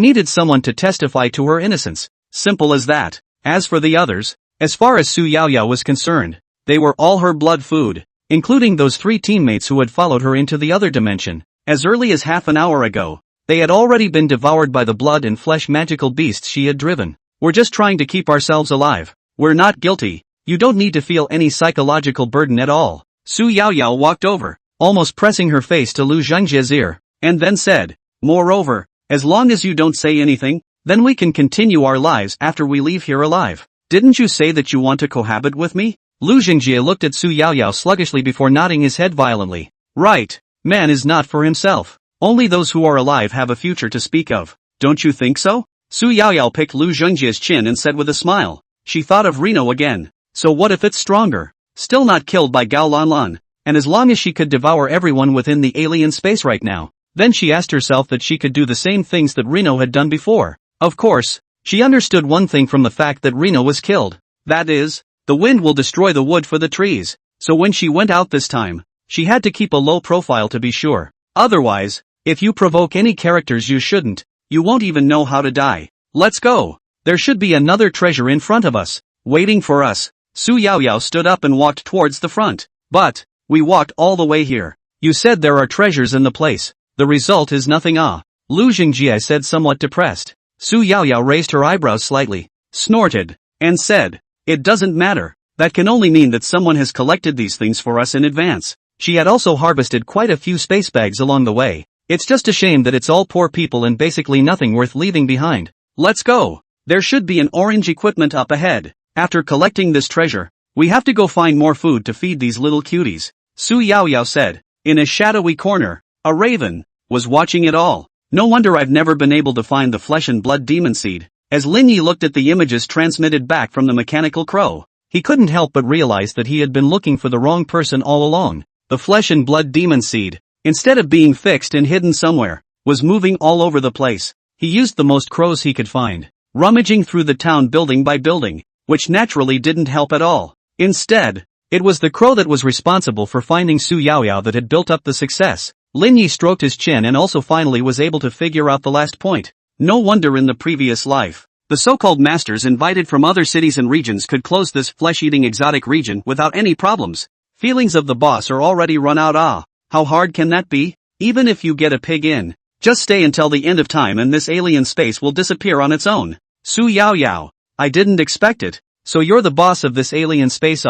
needed someone to testify to her innocence. Simple as that. As for the others, as far as Su Yaoyao was concerned, they were all her blood food, including those 3 teammates who had followed her into the other dimension. As early as half an hour ago, they had already been devoured by the blood and flesh magical beasts she had driven. We're just trying to keep ourselves alive. We're not guilty. You don't need to feel any psychological burden at all. Su Yaoyao walked over, almost pressing her face to Lu Xingjie's ear, and then said, moreover, as long as you don't say anything, then we can continue our lives after we leave here alive. Didn't you say that you want to cohabit with me? Lu Xingjie looked at Su Yaoyao sluggishly before nodding his head violently. Right. Man is not for himself. Only those who are alive have a future to speak of. Don't you think so? Su Yaoyao picked Lu Xingjie's chin and said with a smile. She thought of Reno again. So what if it's stronger? Still not killed by Gao Lanlan. And as long as she could devour everyone within the alien space right now, then she asked herself that she could do the same things that Reno had done before. Of course, she understood one thing from the fact that Reno was killed. That is, the wind will destroy the wood for the trees. So when she went out this time, she had to keep a low profile to be sure. Otherwise, if you provoke any characters you shouldn't, you won't even know how to die. Let's go. There should be another treasure in front of us, waiting for us. Su Yaoyao stood up and walked towards the front. But, we walked all the way here. You said there are treasures in the place. The result is nothing. Lu Xingjie said somewhat depressed. Su Yaoyao raised her eyebrows slightly, snorted, and said, it doesn't matter. That can only mean that someone has collected these things for us in advance. She had also harvested quite a few space bags along the way. It's just a shame that it's all poor people and basically nothing worth leaving behind. Let's go. There should be an orange equipment up ahead. After collecting this treasure, we have to go find more food to feed these little cuties. Su Yaoyao said. In a shadowy corner, a raven was watching it all. No wonder I've never been able to find the flesh and blood demon seed. As Lin Ye looked at the images transmitted back from the mechanical crow, he couldn't help but realize that he had been looking for the wrong person all along. The flesh and blood demon seed, instead of being fixed and hidden somewhere, was moving all over the place. He used the most crows he could find, rummaging through the town building by building, which naturally didn't help at all. Instead, it was the crow that was responsible for finding Su Yaoyao that had built up the success. Lin Ye stroked his chin and also finally was able to figure out the last point. No wonder in the previous life, the so-called masters invited from other cities and regions could close this flesh-eating exotic region without any problems. Feelings of the boss are already run out. How hard can that be? Even if you get a pig in, just stay until the end of time and this alien space will disappear on its own. Su Yaoyao, I didn't expect it. So you're the boss of this alien space.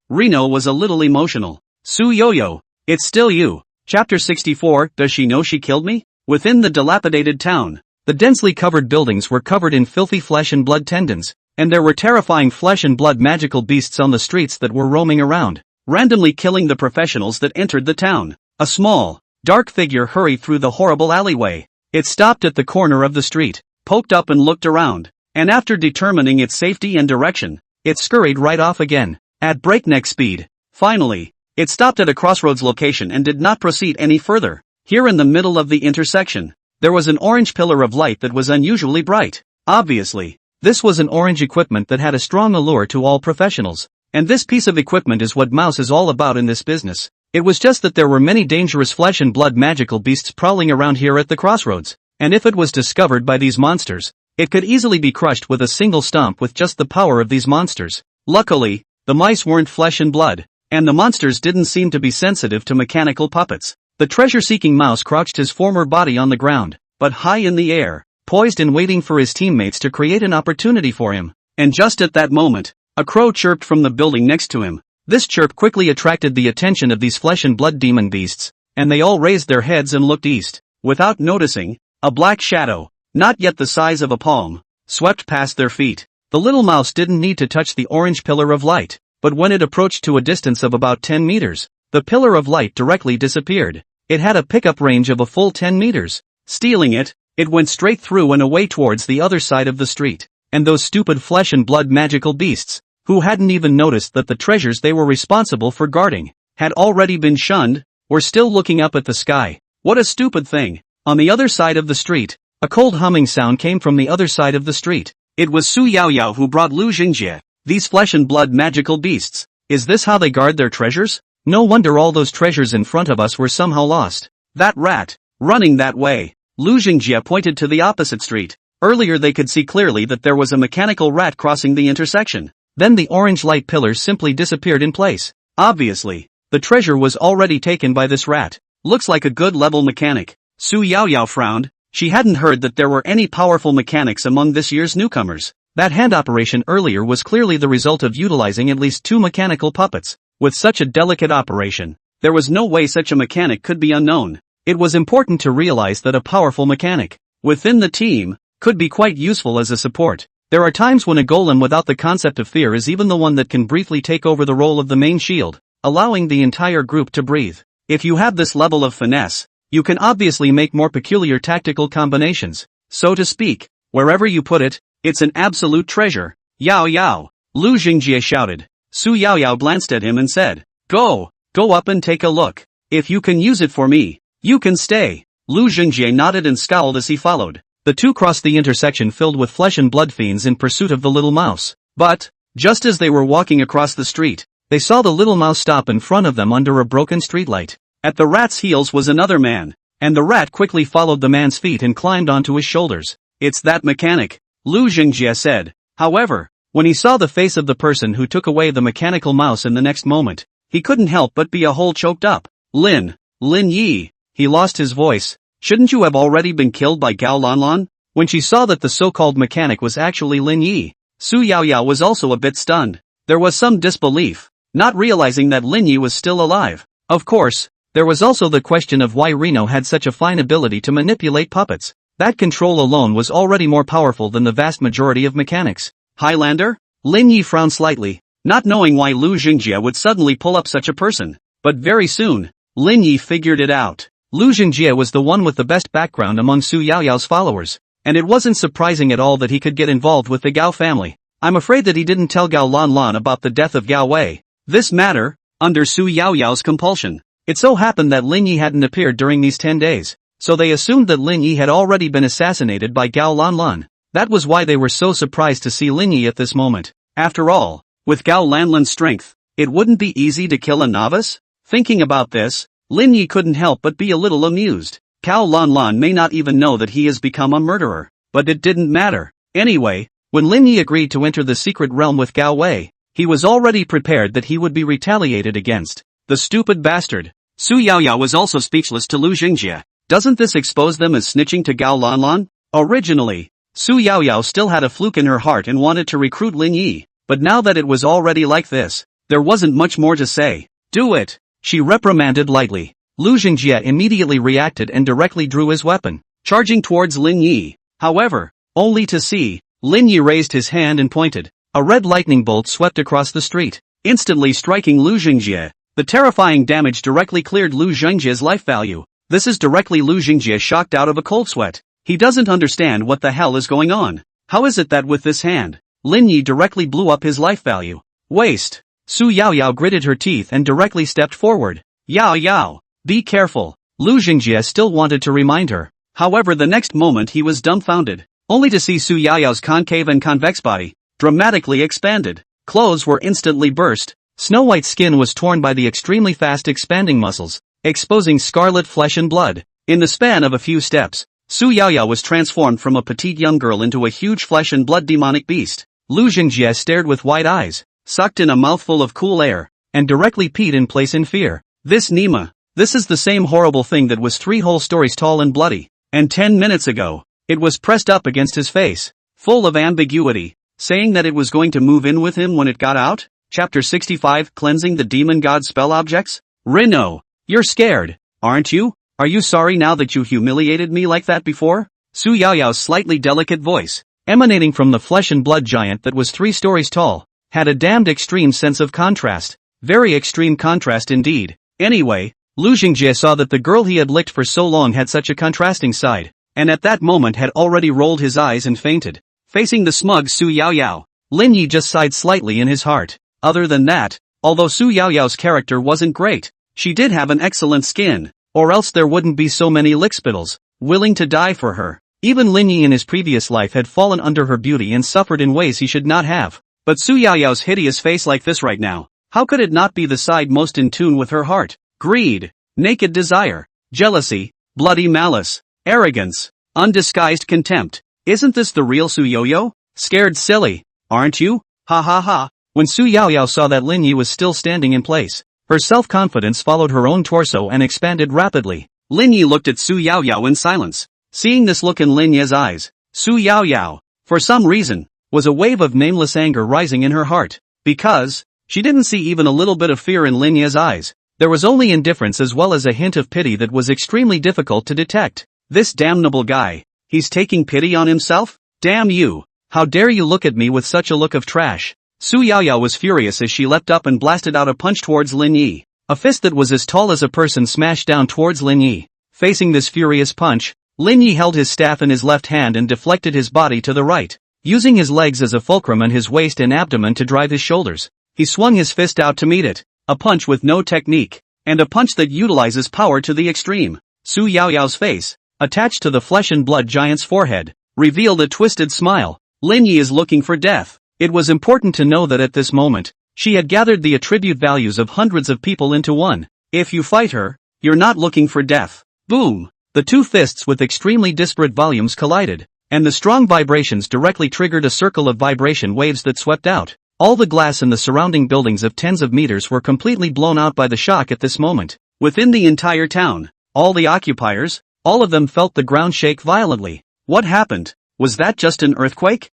Reno was a little emotional. Su Yaoyao, it's still you. Chapter 64, Does she know she killed me? Within the dilapidated town, the densely covered buildings were covered in filthy flesh and blood tendons, and there were terrifying flesh and blood magical beasts on the streets that were roaming around, randomly killing the professionals that entered the town. A small, dark figure hurried through the horrible alleyway. It stopped at the corner of the street, poked up and looked around, and after determining its safety and direction, it scurried right off again, at breakneck speed. Finally, it stopped at a crossroads location and did not proceed any further. Here in the middle of the intersection, there was an orange pillar of light that was unusually bright. Obviously, this was an orange equipment that had a strong allure to all professionals. And this piece of equipment is what Mouse is all about in this business. It was just that there were many dangerous flesh and blood magical beasts prowling around here at the crossroads. And if it was discovered by these monsters, it could easily be crushed with a single stomp with just the power of these monsters. Luckily, the mice weren't flesh and blood, and the monsters didn't seem to be sensitive to mechanical puppets. The treasure-seeking mouse crouched his former body on the ground, but high in the air, poised and waiting for his teammates to create an opportunity for him. And just at that moment, a crow chirped from the building next to him. This chirp quickly attracted the attention of these flesh and blood demon beasts, and they all raised their heads and looked east. Without noticing, a black shadow, not yet the size of a palm, swept past their feet. The little mouse didn't need to touch the orange pillar of light, but when it approached to a distance of about 10 meters, the pillar of light directly disappeared. It had a pickup range of a full 10 meters. Stealing it, it went straight through and away towards the other side of the street. And those stupid flesh and blood magical beasts, who hadn't even noticed that the treasures they were responsible for guarding had already been shunned, were still looking up at the sky. What a stupid thing. On the other side of the street, a cold humming sound came from the other side of the street. It was Su Yaoyao who brought Lu Xingjie. These flesh and blood magical beasts. Is this how they guard their treasures? No wonder all those treasures in front of us were somehow lost. That rat, running that way. Lu Xingjie pointed to the opposite street. Earlier they could see clearly that there was a mechanical rat crossing the intersection. Then the orange light pillars simply disappeared in place. Obviously, the treasure was already taken by this rat. Looks like a good level mechanic. Su Yaoyao frowned. She hadn't heard that there were any powerful mechanics among this year's newcomers. That hand operation earlier was clearly the result of utilizing at least 2 mechanical puppets. With such a delicate operation, there was no way such a mechanic could be unknown. It was important to realize that a powerful mechanic, within the team, could be quite useful as a support. There are times when a golem without the concept of fear is even the one that can briefly take over the role of the main shield, allowing the entire group to breathe. If you have this level of finesse, you can obviously make more peculiar tactical combinations, so to speak. Wherever you put it, it's an absolute treasure. Yao Yao, Lu Jingjie shouted. Su Yaoyao glanced at him and said, Go up and take a look. If you can use it for me, you can stay. Lu Jingjie nodded and scowled as he followed. The two crossed the intersection filled with flesh and blood fiends in pursuit of the little mouse. But, just as they were walking across the street, they saw the little mouse stop in front of them under a broken streetlight. At the rat's heels was another man, and the rat quickly followed the man's feet and climbed onto his shoulders. It's that mechanic, Lu Jingjie said. However, when he saw the face of the person who took away the mechanical mouse in the next moment, he couldn't help but be a whole choked up. Lin Ye, he lost his voice. Shouldn't you have already been killed by Gao Lanlan? When she saw that the so-called mechanic was actually Lin Ye, Su Yaoyao was also a bit stunned. There was some disbelief, not realizing that Lin Ye was still alive. Of course, there was also the question of why Reno had such a fine ability to manipulate puppets. That control alone was already more powerful than the vast majority of mechanics. Highlander? Lin Ye frowned slightly, not knowing why Lu Jingjie would suddenly pull up such a person. But very soon, Lin Ye figured it out. Lu Jingjie was the one with the best background among Su Yaoyao's followers, and it wasn't surprising at all that he could get involved with the Gao family. I'm afraid that he didn't tell Gao Lanlan about the death of Gao Wei. This matter, under Su Yaoyao's compulsion. It so happened that Lin Ye hadn't appeared during these 10 days, so they assumed that Lin Ye had already been assassinated by Gao Lanlan. That was why they were so surprised to see Lin Ye at this moment. After all, with Gao Lanlan's strength, it wouldn't be easy to kill a novice? Thinking about this, Lin Ye couldn't help but be a little amused. Gao Lanlan may not even know that he has become a murderer, but it didn't matter. Anyway, when Lin Ye agreed to enter the secret realm with Gao Wei, he was already prepared that he would be retaliated against. The stupid bastard. Su Yaoyao was also speechless to Lu Jingjie. Doesn't this expose them as snitching to Gao Lanlan? Originally, Su Yaoyao still had a fluke in her heart and wanted to recruit Lin Ye, but now that it was already like this, there wasn't much more to say. Do it, she reprimanded lightly. Lu Jingjie immediately reacted and directly drew his weapon, charging towards Lin Ye. However, only to see, Lin Ye raised his hand and pointed. A red lightning bolt swept across the street, instantly striking Lu Jingjie. The terrifying damage directly cleared Lu Jingjie's life value. This is directly Lu Jingjie shocked out of a cold sweat. He doesn't understand what the hell is going on. How is it that with this hand, Lin Ye directly blew up his life value? Waste. Su Yaoyao gritted her teeth and directly stepped forward. Yao Yao, be careful. Lu Jingjie still wanted to remind her. However, the next moment he was dumbfounded, only to see Su Yaoyao's concave and convex body dramatically expanded. Clothes were instantly burst. Snow White's skin was torn by the extremely fast expanding muscles, exposing scarlet flesh and blood. In the span of a few steps, Su Yaoyao was transformed from a petite young girl into a huge flesh and blood demonic beast. Lu Jingjie stared with wide eyes, sucked in a mouthful of cool air, and directly peed in place in fear. This Nima, this is the same horrible thing that was 3 whole stories tall and bloody, and 10 minutes ago, it was pressed up against his face, full of ambiguity, saying that it was going to move in with him when it got out? Chapter 65 Cleansing the Demon God Spell Objects? Reno, you're scared, aren't you? Are you sorry now that you humiliated me like that before? Su Yaoyao's slightly delicate voice, emanating from the flesh and blood giant that was 3 stories tall, had a damned extreme sense of contrast. Very extreme contrast indeed. Anyway, Lu Jingjie saw that the girl he had licked for so long had such a contrasting side, and at that moment had already rolled his eyes and fainted. Facing the smug Su Yaoyao, Lin Ye just sighed slightly in his heart. Other than that, although Su Yaoyao's character wasn't great, she did have an excellent skin, or else there wouldn't be so many lickspittles willing to die for her. Even Lin Ye in his previous life had fallen under her beauty and suffered in ways he should not have. But Su Yaoyao's hideous face like this right now, how could it not be the side most in tune with her heart? Greed, naked desire, jealousy, bloody malice, arrogance, undisguised contempt. Isn't this the real Su Yaoyao? Scared silly, aren't you? Ha ha ha. When Su Yaoyao saw that Lin Ye was still standing in place, her self-confidence followed her own torso and expanded rapidly. Lin Ye looked at Su Yaoyao in silence. Seeing this look in Lin Ye's eyes, Su Yaoyao, for some reason, was a wave of nameless anger rising in her heart. Because she didn't see even a little bit of fear in Lin Ye's eyes. There was only indifference as well as a hint of pity that was extremely difficult to detect. This damnable guy, he's taking pity on himself? Damn you. How dare you look at me with such a look of trash? Su Yaoyao was furious as she leapt up and blasted out a punch towards Lin Ye. A fist that was as tall as a person smashed down towards Lin Ye. Facing this furious punch, Lin Ye held his staff in his left hand and deflected his body to the right, using his legs as a fulcrum and his waist and abdomen to drive his shoulders. He swung his fist out to meet it, a punch with no technique, and a punch that utilizes power to the extreme. Su Yaoyao's face, attached to the flesh and blood giant's forehead, revealed a twisted smile. Lin Ye is looking for death. It was important to know that at this moment, she had gathered the attribute values of hundreds of people into one. If you fight her, you're not looking for death. Boom! The two fists with extremely disparate volumes collided, and the strong vibrations directly triggered a circle of vibration waves that swept out. All the glass in the surrounding buildings of tens of meters were completely blown out by the shock at this moment. Within the entire town, all the occupiers, all of them felt the ground shake violently. What happened? Was that just an earthquake?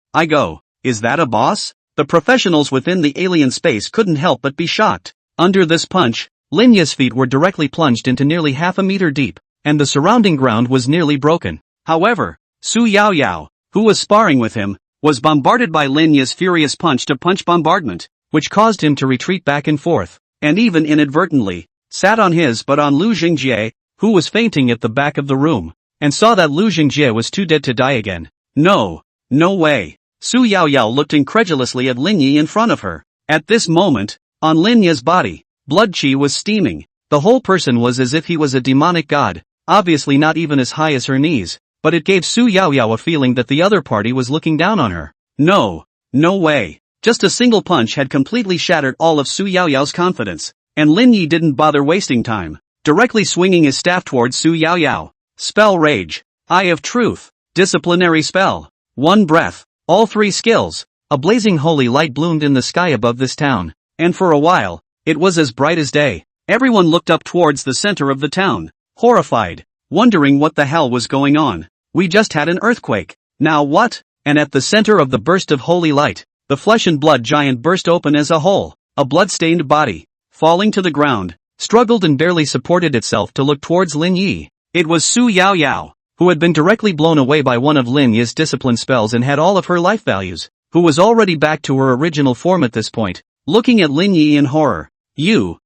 Is that a boss? The professionals within the alien space couldn't help but be shocked. Under this punch, Lin Ye's feet were directly plunged into nearly half a meter deep, and the surrounding ground was nearly broken. However, Su Yaoyao, who was sparring with him, was bombarded by Lin Ye's furious punch-to-punch bombardment, which caused him to retreat back and forth, and even inadvertently, sat on his butt on Lu Xingjie, who was fainting at the back of the room, and saw that Lu Xingjie was too dead to die again. No way. Su Yaoyao looked incredulously at Lin Ye in front of her. At this moment, on Lin Ye's body, blood chi was steaming. The whole person was as if he was a demonic god, obviously not even as high as her knees, but it gave Su Yaoyao a feeling that the other party was looking down on her. No way. Just a single punch had completely shattered all of Su Yaoyao's confidence, and Lin Ye didn't bother wasting time, directly swinging his staff towards Su Yaoyao. Spell Rage. Eye of Truth. Disciplinary spell. One breath. All three skills. A blazing holy light bloomed in the sky above this town, and for a while, it was as bright as day. Everyone looked up towards the center of the town, horrified, wondering what the hell was going on. We just had an earthquake. Now what? And at the center of the burst of holy light, the flesh and blood giant burst open as a whole. A blood-stained body, falling to the ground, struggled and barely supported itself to look towards Lin Ye. It was Su Yaoyao, who had been directly blown away by one of Lin Ye's discipline spells and had all of her life values, who was already back to her original form at this point, looking at Lin Ye in horror. You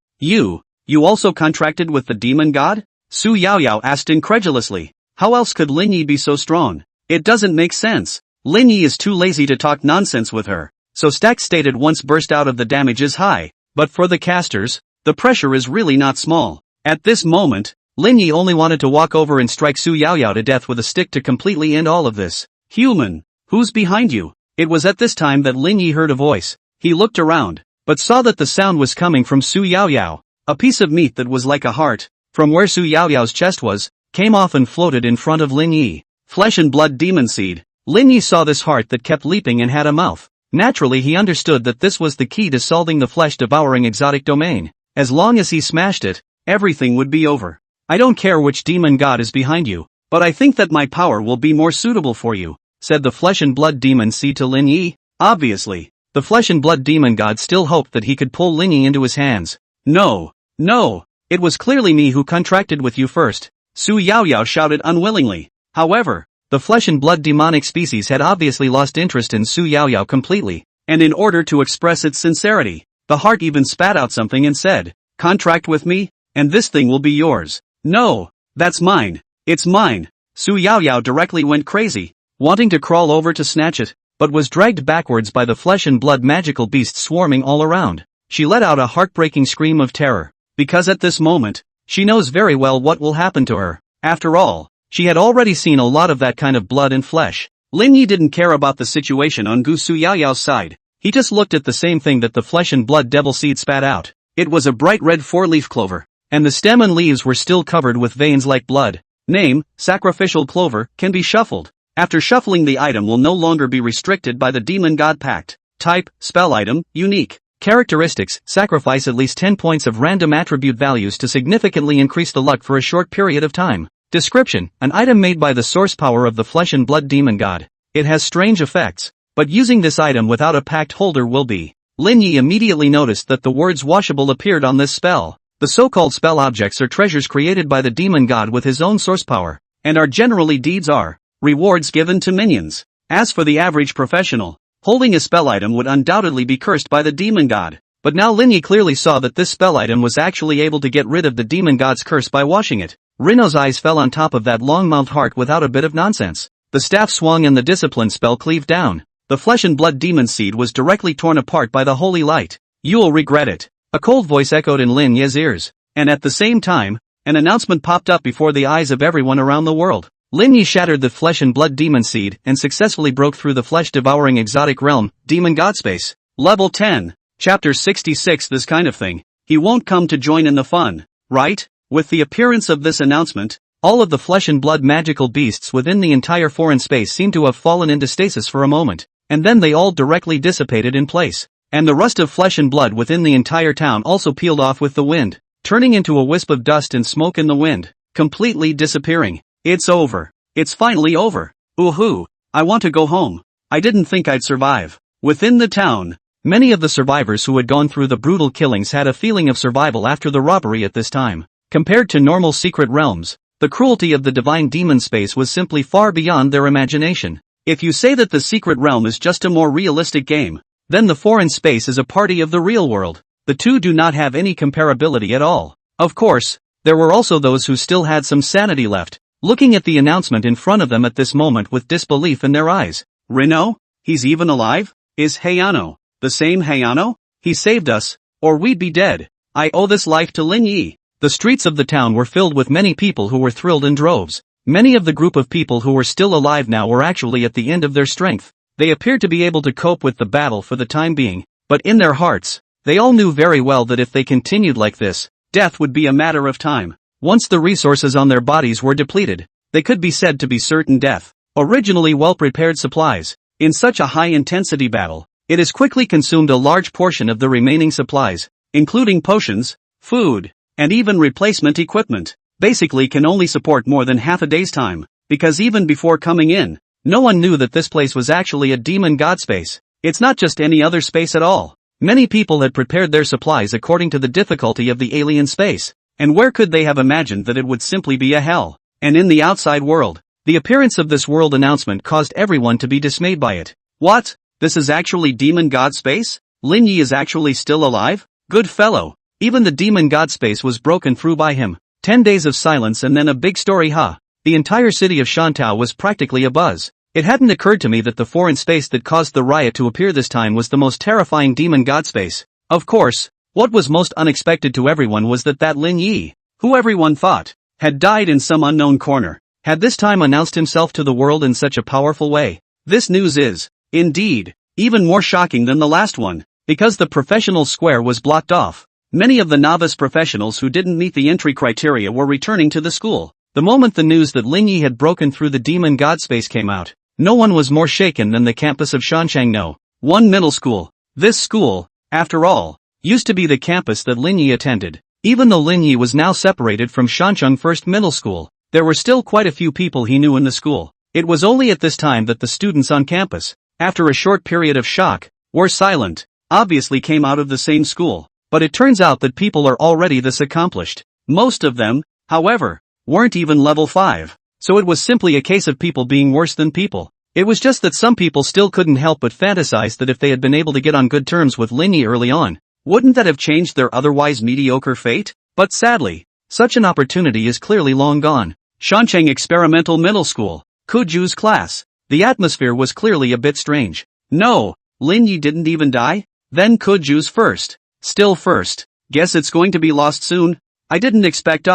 also contracted with the demon god? Su Yaoyao asked incredulously. How else could Lin Ye be so strong? It doesn't make sense. Lin Ye is too lazy to talk nonsense with her, so Stack stated once burst out of the damage is high, but for the casters, the pressure is really not small. At this moment, Lin Ye only wanted to walk over and strike Su Yaoyao to death with a stick to completely end all of this. Human, who's behind you? It was at this time that Lin Ye heard a voice. He looked around, but saw that the sound was coming from Su Yaoyao. A piece of meat that was like a heart, from where Su Yaoyao's chest was, came off and floated in front of Lin Ye. Flesh and blood demon seed. Lin Ye saw this heart that kept leaping and had a mouth. Naturally he understood that this was the key to solving the flesh-devouring exotic domain. As long as he smashed it, everything would be over. I don't care which demon god is behind you, but I think that my power will be more suitable for you, said the flesh and blood demon seed to Lin Ye. Obviously, the flesh and blood demon god still hoped that he could pull Lin Ye into his hands. No, it was clearly me who contracted with you first, Su Yaoyao shouted unwillingly. However, the flesh and blood demonic species had obviously lost interest in Su Yaoyao completely, and in order to express its sincerity, the heart even spat out something and said, contract with me, and this thing will be yours. No, that's mine. It's mine. Su Yaoyao directly went crazy, wanting to crawl over to snatch it, but was dragged backwards by the flesh and blood magical beasts swarming all around. She let out a heartbreaking scream of terror, because at this moment, she knows very well what will happen to her. After all, she had already seen a lot of that kind of blood and flesh. Lin Ye didn't care about the situation on Su Yaoyao's side. He just looked at the same thing that the flesh and blood devil seed spat out. It was a bright red 4-leaf clover, and the stem and leaves were still covered with veins like blood. Name, sacrificial clover, can be shuffled. After shuffling, the item will no longer be restricted by the demon god pact. Type, spell item, unique. Characteristics, sacrifice at least 10 points of random attribute values to significantly increase the luck for a short period of time. Description, an item made by the source power of the flesh and blood demon god. It has strange effects, but using this item without a pact holder will be. Lin Ye immediately noticed that the words washable appeared on this spell. The so-called spell objects are treasures created by the demon god with his own source power, and are generally deeds are rewards given to minions. As for the average professional, holding a spell item would undoubtedly be cursed by the demon god. But now Lin Ye clearly saw that this spell item was actually able to get rid of the demon god's curse by washing it. Rino's eyes fell on top of that long-mouthed heart without a bit of nonsense. The staff swung and the discipline spell cleaved down. The flesh and blood demon seed was directly torn apart by the holy light. You'll regret it. A cold voice echoed in Lin Ye's ears. And at the same time, an announcement popped up before the eyes of everyone around the world. Lin Ye shattered the flesh and blood demon seed and successfully broke through the flesh-devouring exotic realm, demon god space. Level 10. Chapter 66. This kind of thing. He won't come to join in the fun, right? With the appearance of this announcement, all of the flesh and blood magical beasts within the entire foreign space seemed to have fallen into stasis for a moment, and then they all directly dissipated in place. And the rust of flesh and blood within the entire town also peeled off with the wind, turning into a wisp of dust and smoke in the wind, completely disappearing. It's over. It's finally over. Ooh-hoo, I want to go home. I didn't think I'd survive. Within the town, many of the survivors who had gone through the brutal killings had a feeling of survival after the robbery at this time. Compared to normal secret realms, the cruelty of the divine demon space was simply far beyond their imagination. If you say that the secret realm is just a more realistic game, then the foreign space is a party of the real world. The two do not have any comparability at all. Of course, there were also those who still had some sanity left, looking at the announcement in front of them at this moment with disbelief in their eyes. Rino? He's even alive? Is Hayano the same Hayano? He saved us, or we'd be dead. I owe this life to Lin Ye. The streets of the town were filled with many people who were thrilled in droves. Many of the group of people who were still alive now were actually at the end of their strength. They appeared to be able to cope with the battle for the time being, but in their hearts, they all knew very well that if they continued like this, death would be a matter of time. Once the resources on their bodies were depleted, they could be said to be certain death. Originally well-prepared supplies. In such a high-intensity battle, it has quickly consumed a large portion of the remaining supplies, including potions, food, and even replacement equipment. Basically can only support more than half a day's time, because even before coming in, no one knew that this place was actually a demon god space. It's not just any other space at all. Many people had prepared their supplies according to the difficulty of the alien space, and where could they have imagined that it would simply be a hell? And in the outside world, the appearance of this world announcement caused everyone to be dismayed by it. What? This is actually demon god space? Lin Ye is actually still alive? Good fellow. Even the demon god space was broken through by him. 10 days of silence and then a big story, huh? The entire city of Shantao was practically abuzz. It hadn't occurred to me that the foreign space that caused the riot to appear this time was the most terrifying demon god space. Of course, what was most unexpected to everyone was that Lin Ye, who everyone thought had died in some unknown corner, had this time announced himself to the world in such a powerful way. This news is, indeed, even more shocking than the last one, because the professional square was blocked off. Many of the novice professionals who didn't meet the entry criteria were returning to the school. The moment the news that Lin Ye had broken through the demon god space came out, no one was more shaken than the campus of Shanchangno 1 Middle School. This school, after all, used to be the campus that Lin Ye attended. Even though Lin Ye was now separated from Shancheng First Middle School, there were still quite a few people he knew in the school. It was only at this time that the students on campus, after a short period of shock, were silent, obviously came out of the same school. But it turns out that people are already this accomplished. Most of them, however, weren't even level 5. So it was simply a case of people being worse than people. It was just that some people still couldn't help but fantasize that if they had been able to get on good terms with Lin Ye early on, wouldn't that have changed their otherwise mediocre fate? But sadly, such an opportunity is clearly long gone. Shancheng Experimental Middle School, Kuju's class. The atmosphere was clearly a bit strange. No, Lin Ye didn't even die? Then Kuju's first. Still first. Guess it's going to be lost soon. I didn't expect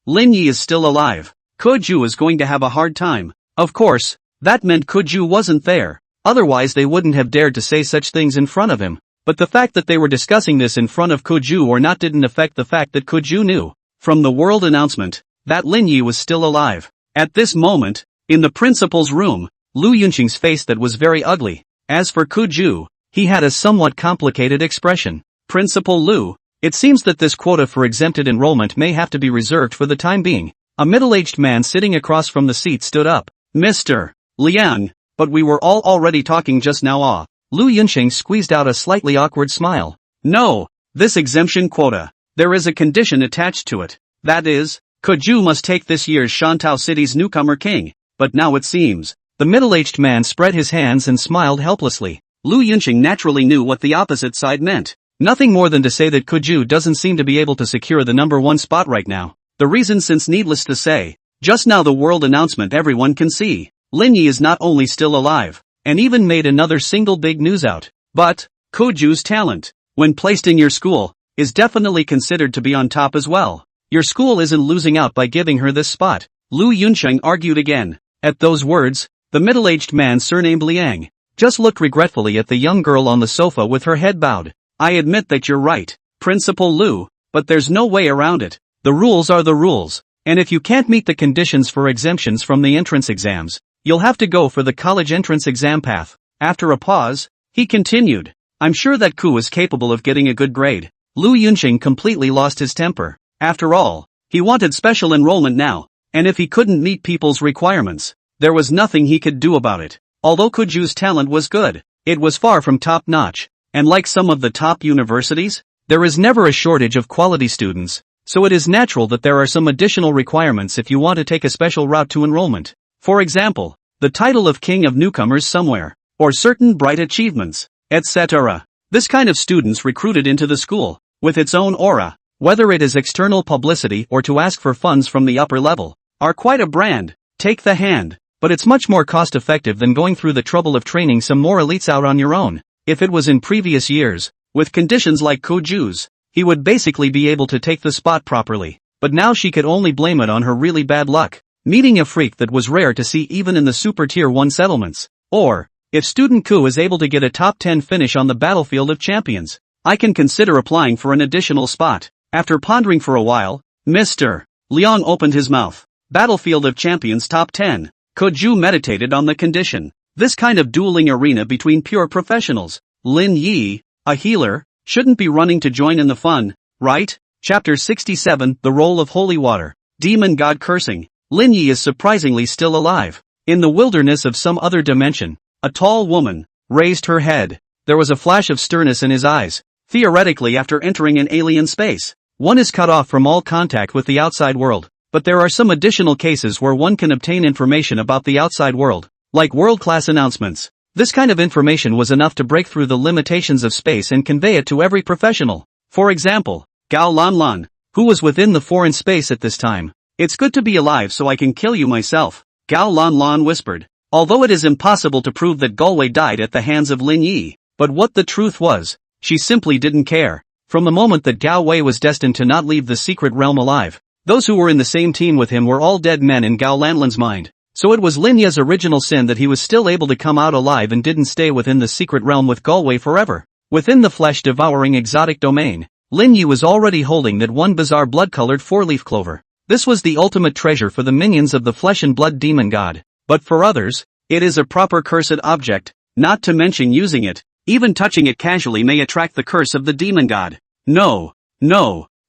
Lin Ye is still alive. Kuju is going to have a hard time. Of course, that meant Kuju wasn't there. Otherwise they wouldn't have dared to say such things in front of him. But the fact that they were discussing this in front of Kuju or not didn't affect the fact that Kuju knew, from the world announcement, that Lin Ye was still alive. At this moment, in the principal's room, Lu Yunqing's face that was very ugly. As for Kuju, he had a somewhat complicated expression. Principal Lu, it seems that this quota for exempted enrollment may have to be reserved for the time being. A middle-aged man sitting across from the seat stood up. Mr. Liang, but we were all already talking just now. Lu Yunqing squeezed out a slightly awkward smile. No, this exemption quota, there is a condition attached to it. That is, Kuju must take this year's Shantao City's newcomer king. But now it seems, The middle-aged man spread his hands and smiled helplessly. Lu Yunqing naturally knew what the opposite side meant. Nothing more than to say that Kuju doesn't seem to be able to secure the number 1 spot right now. The reason, since needless to say, just now the world announcement everyone can see, Lin Ye is not only still alive, and even made another single big news out, but Kuju's talent, when placed in your school, is definitely considered to be on top as well. Your school isn't losing out by giving her this spot, Lu Yunqing argued again. At those words, the middle-aged man surnamed Liang just looked regretfully at the young girl on the sofa with her head bowed. I admit that you're right, Principal Lu, but there's no way around it. The rules are the rules, and if you can't meet the conditions for exemptions from the entrance exams, you'll have to go for the college entrance exam path. After a pause, he continued, I'm sure that Ku is capable of getting a good grade. Lu Yunqing completely lost his temper. After all, he wanted special enrollment now, and if he couldn't meet people's requirements, there was nothing he could do about it. Although Kuju's talent was good, it was far from top-notch, and like some of the top universities, there is never a shortage of quality students, so it is natural that there are some additional requirements if you want to take a special route to enrollment. For example, the title of King of Newcomers somewhere, or certain bright achievements, etc. This kind of students recruited into the school, with its own aura, whether it is external publicity or to ask for funds from the upper level, are quite a brand. Take the hand, but it's much more cost-effective than going through the trouble of training some more elites out on your own. If it was in previous years, with conditions like Kuju's, he would basically be able to take the spot properly, but now she could only blame it on her really bad luck, meeting a freak that was rare to see even in the super tier 1 settlements. Or, if student Ku is able to get a top 10 finish on the battlefield of champions, I can consider applying for an additional spot. After pondering for a while, Mr. Liang opened his mouth. Battlefield of Champions top 10. Kuju meditated on the condition. This kind of dueling arena between pure professionals. Lin Ye, a healer, shouldn't be running to join in the fun, right? Chapter 67, The Role of Holy Water. Demon God Cursing. Lin Ye is surprisingly still alive. In the wilderness of some other dimension, a tall woman raised her head. There was a flash of sternness in his eyes. Theoretically, after entering an alien space, one is cut off from all contact with the outside world. But there are some additional cases where one can obtain information about the outside world, like world-class announcements. This kind of information was enough to break through the limitations of space and convey it to every professional. For example, Gao Lanlan, who was within the foreign space at this time. It's good to be alive so I can kill you myself, Gao Lanlan whispered. Although it is impossible to prove that Galway died at the hands of Lin Ye, but what the truth was, she simply didn't care. From the moment that Gao Wei was destined to not leave the secret realm alive, those who were in the same team with him were all dead men in Gao Lanlan's mind. So it was Lin Ye's original sin that he was still able to come out alive and didn't stay within the secret realm with Galway forever. Within the flesh-devouring exotic domain, Lin Ye was already holding that one bizarre blood-colored four-leaf clover. This was the ultimate treasure for the minions of the flesh and blood demon god. But for others, it is a proper cursed object, not to mention using it. Even touching it casually may attract the curse of the demon god. No,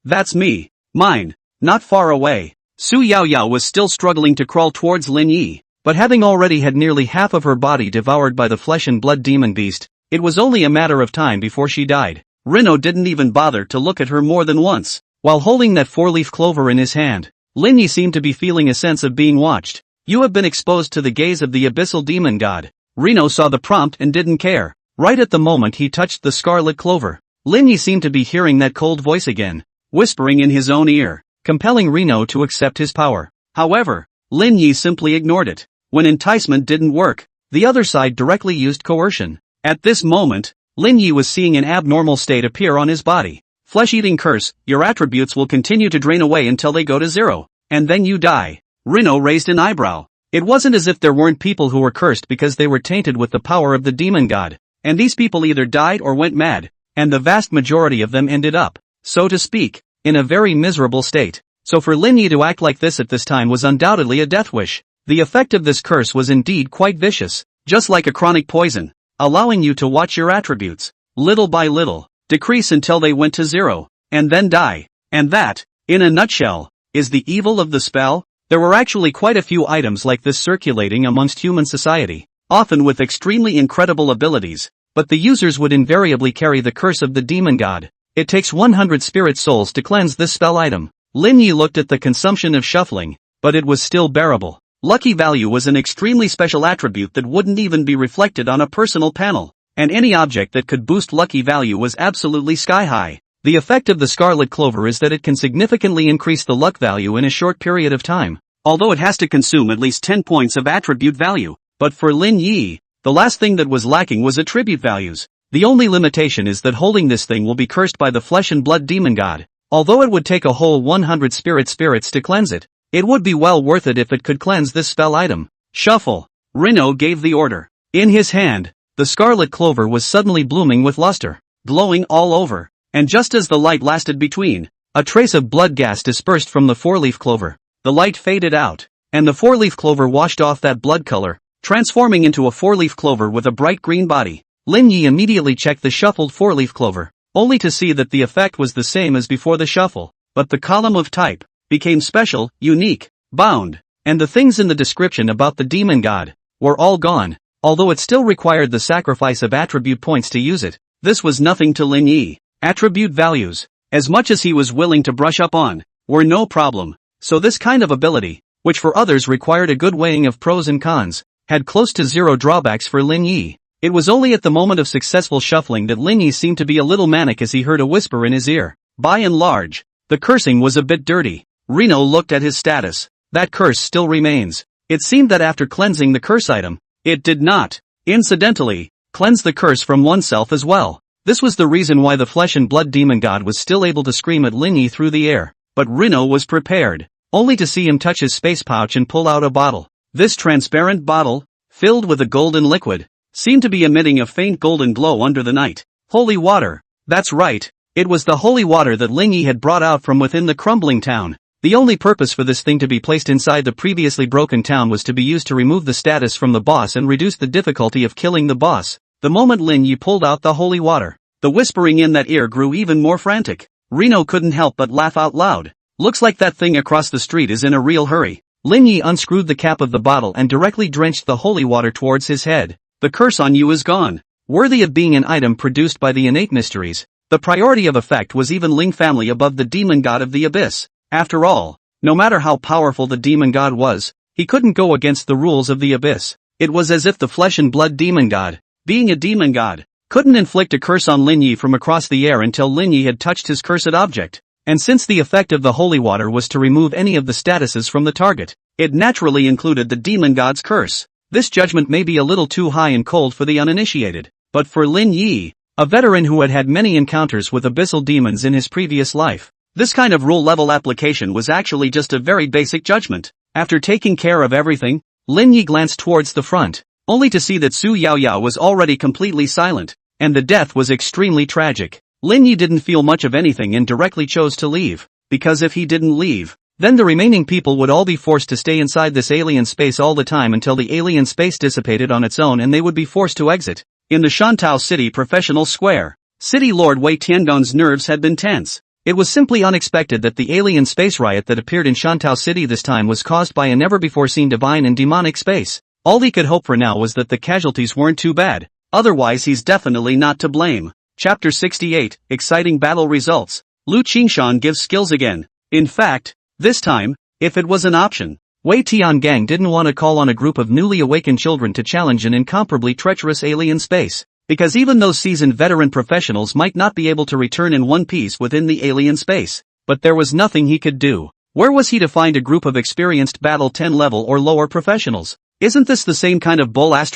that's me. Mine. Not far away. Su Yaoyao was still struggling to crawl towards Lin Ye, but having already had nearly half of her body devoured by the flesh and blood demon beast, it was only a matter of time before she died. Rino didn't even bother to look at her more than once. While holding that four-leaf clover in his hand, Lin Ye seemed to be feeling a sense of being watched. You have been exposed to the gaze of the abyssal demon god. Rino saw the prompt and didn't care. Right at the moment he touched the scarlet clover, Lin Ye seemed to be hearing that cold voice again, whispering in his own ear, compelling Rino to accept his power. However, Lin Ye simply ignored it. When enticement didn't work, the other side directly used coercion. At this moment, Lin Ye was seeing an abnormal state appear on his body. Flesh-eating curse, your attributes will continue to drain away until they go to zero, and then you die. Rino raised an eyebrow. It wasn't as if there weren't people who were cursed because they were tainted with the power of the demon god, and these people either died or went mad, and the vast majority of them ended up, so to speak, in a very miserable state. So for Lin Ye to act like this at this time was undoubtedly a death wish. The effect of this curse was indeed quite vicious, just like a chronic poison, allowing you to watch your attributes, little by little, decrease until they went to zero, and then die. And that, in a nutshell, is the evil of the spell. There were actually quite a few items like this circulating amongst human society, often with extremely incredible abilities, but the users would invariably carry the curse of the demon god. It takes 100 spirit souls to cleanse this spell item. Lin Ye looked at the consumption of shuffling, but it was still bearable. Lucky value was an extremely special attribute that wouldn't even be reflected on a personal panel, and any object that could boost lucky value was absolutely sky high. The effect of the Scarlet Clover is that it can significantly increase the luck value in a short period of time, although it has to consume at least 10 points of attribute value. But for Lin Ye, the last thing that was lacking was attribute values. The only limitation is that holding this thing will be cursed by the flesh and blood demon god. Although it would take a whole 100 spirits to cleanse it, it would be well worth it if it could cleanse this spell item. Shuffle. Rino gave the order. In his hand, the Scarlet Clover was suddenly blooming with luster, glowing all over, and just as the light lasted between, a trace of blood gas dispersed from the four-leaf clover. The light faded out, and the four-leaf clover washed off that blood color, transforming into a four-leaf clover with a bright green body. Lin Ye immediately checked the shuffled four-leaf clover, only to see that the effect was the same as before the shuffle, but the column of type became special, unique, bound, and the things in the description about the demon god were all gone, although it still required the sacrifice of attribute points to use it. This was nothing to Lin Ye. Attribute values, as much as he was willing to brush up on, were no problem, so this kind of ability, which for others required a good weighing of pros and cons, had close to zero drawbacks for Lin Ye. It was only at the moment of successful shuffling that Lin Ye seemed to be a little manic as he heard a whisper in his ear. By and large, the cursing was a bit dirty. Rino looked at his status. That curse still remains. It seemed that after cleansing the curse item, it did not, incidentally, cleanse the curse from oneself as well. This was the reason why the flesh and blood demon god was still able to scream at Lin Ye through the air. But Rino was prepared, only to see him touch his space pouch and pull out a bottle. This transparent bottle, filled with a golden liquid, seemed to be emitting a faint golden glow under the night. Holy water. That's right, it was the holy water that Lin Ye had brought out from within the crumbling town. The only purpose for this thing to be placed inside the previously broken town was to be used to remove the status from the boss and reduce the difficulty of killing the boss. The moment Lin Ye pulled out the holy water, the whispering in that ear grew even more frantic. Rino couldn't help but laugh out loud. Looks like that thing across the street is in a real hurry. Lin Ye unscrewed the cap of the bottle and directly drenched the holy water towards his head. The curse on you is gone. Worthy of being an item produced by the innate mysteries, the priority of effect was even Ling family above the demon god of the abyss. After all, no matter how powerful the demon god was, he couldn't go against the rules of the abyss. It was as if the flesh and blood demon god, being a demon god, couldn't inflict a curse on Lin Ye from across the air until Lin Ye had touched his cursed object. And since the effect of the holy water was to remove any of the statuses from the target, it naturally included the demon god's curse. This judgment may be a little too high and cold for the uninitiated, but for Lin Ye, a veteran who had had many encounters with abyssal demons in his previous life, this kind of rule-level application was actually just a very basic judgment. After taking care of everything, Lin Ye glanced towards the front, only to see that Su Yaoyao was already completely silent, and the death was extremely tragic. Lin Ye didn't feel much of anything and directly chose to leave, because if he didn't leave, then the remaining people would all be forced to stay inside this alien space all the time until the alien space dissipated on its own and they would be forced to exit. In the Shantou City Professional Square, City Lord Wei Tiangong's nerves had been tense. It was simply unexpected that the alien space riot that appeared in Shantou City this time was caused by a never-before-seen divine and demonic space. All he could hope for now was that the casualties weren't too bad, otherwise he's definitely not to blame. Chapter 68, Exciting Battle Results. Lu Qingshan gives skills again. In fact, this time, if it was an option, Wei Tiangang didn't want to call on a group of newly awakened children to challenge an incomparably treacherous alien space. Because even though seasoned veteran professionals might not be able to return in one piece within the alien space, but there was nothing he could do. Where was he to find a group of experienced Battle 10 level or lower professionals? Isn't this the same kind of bull as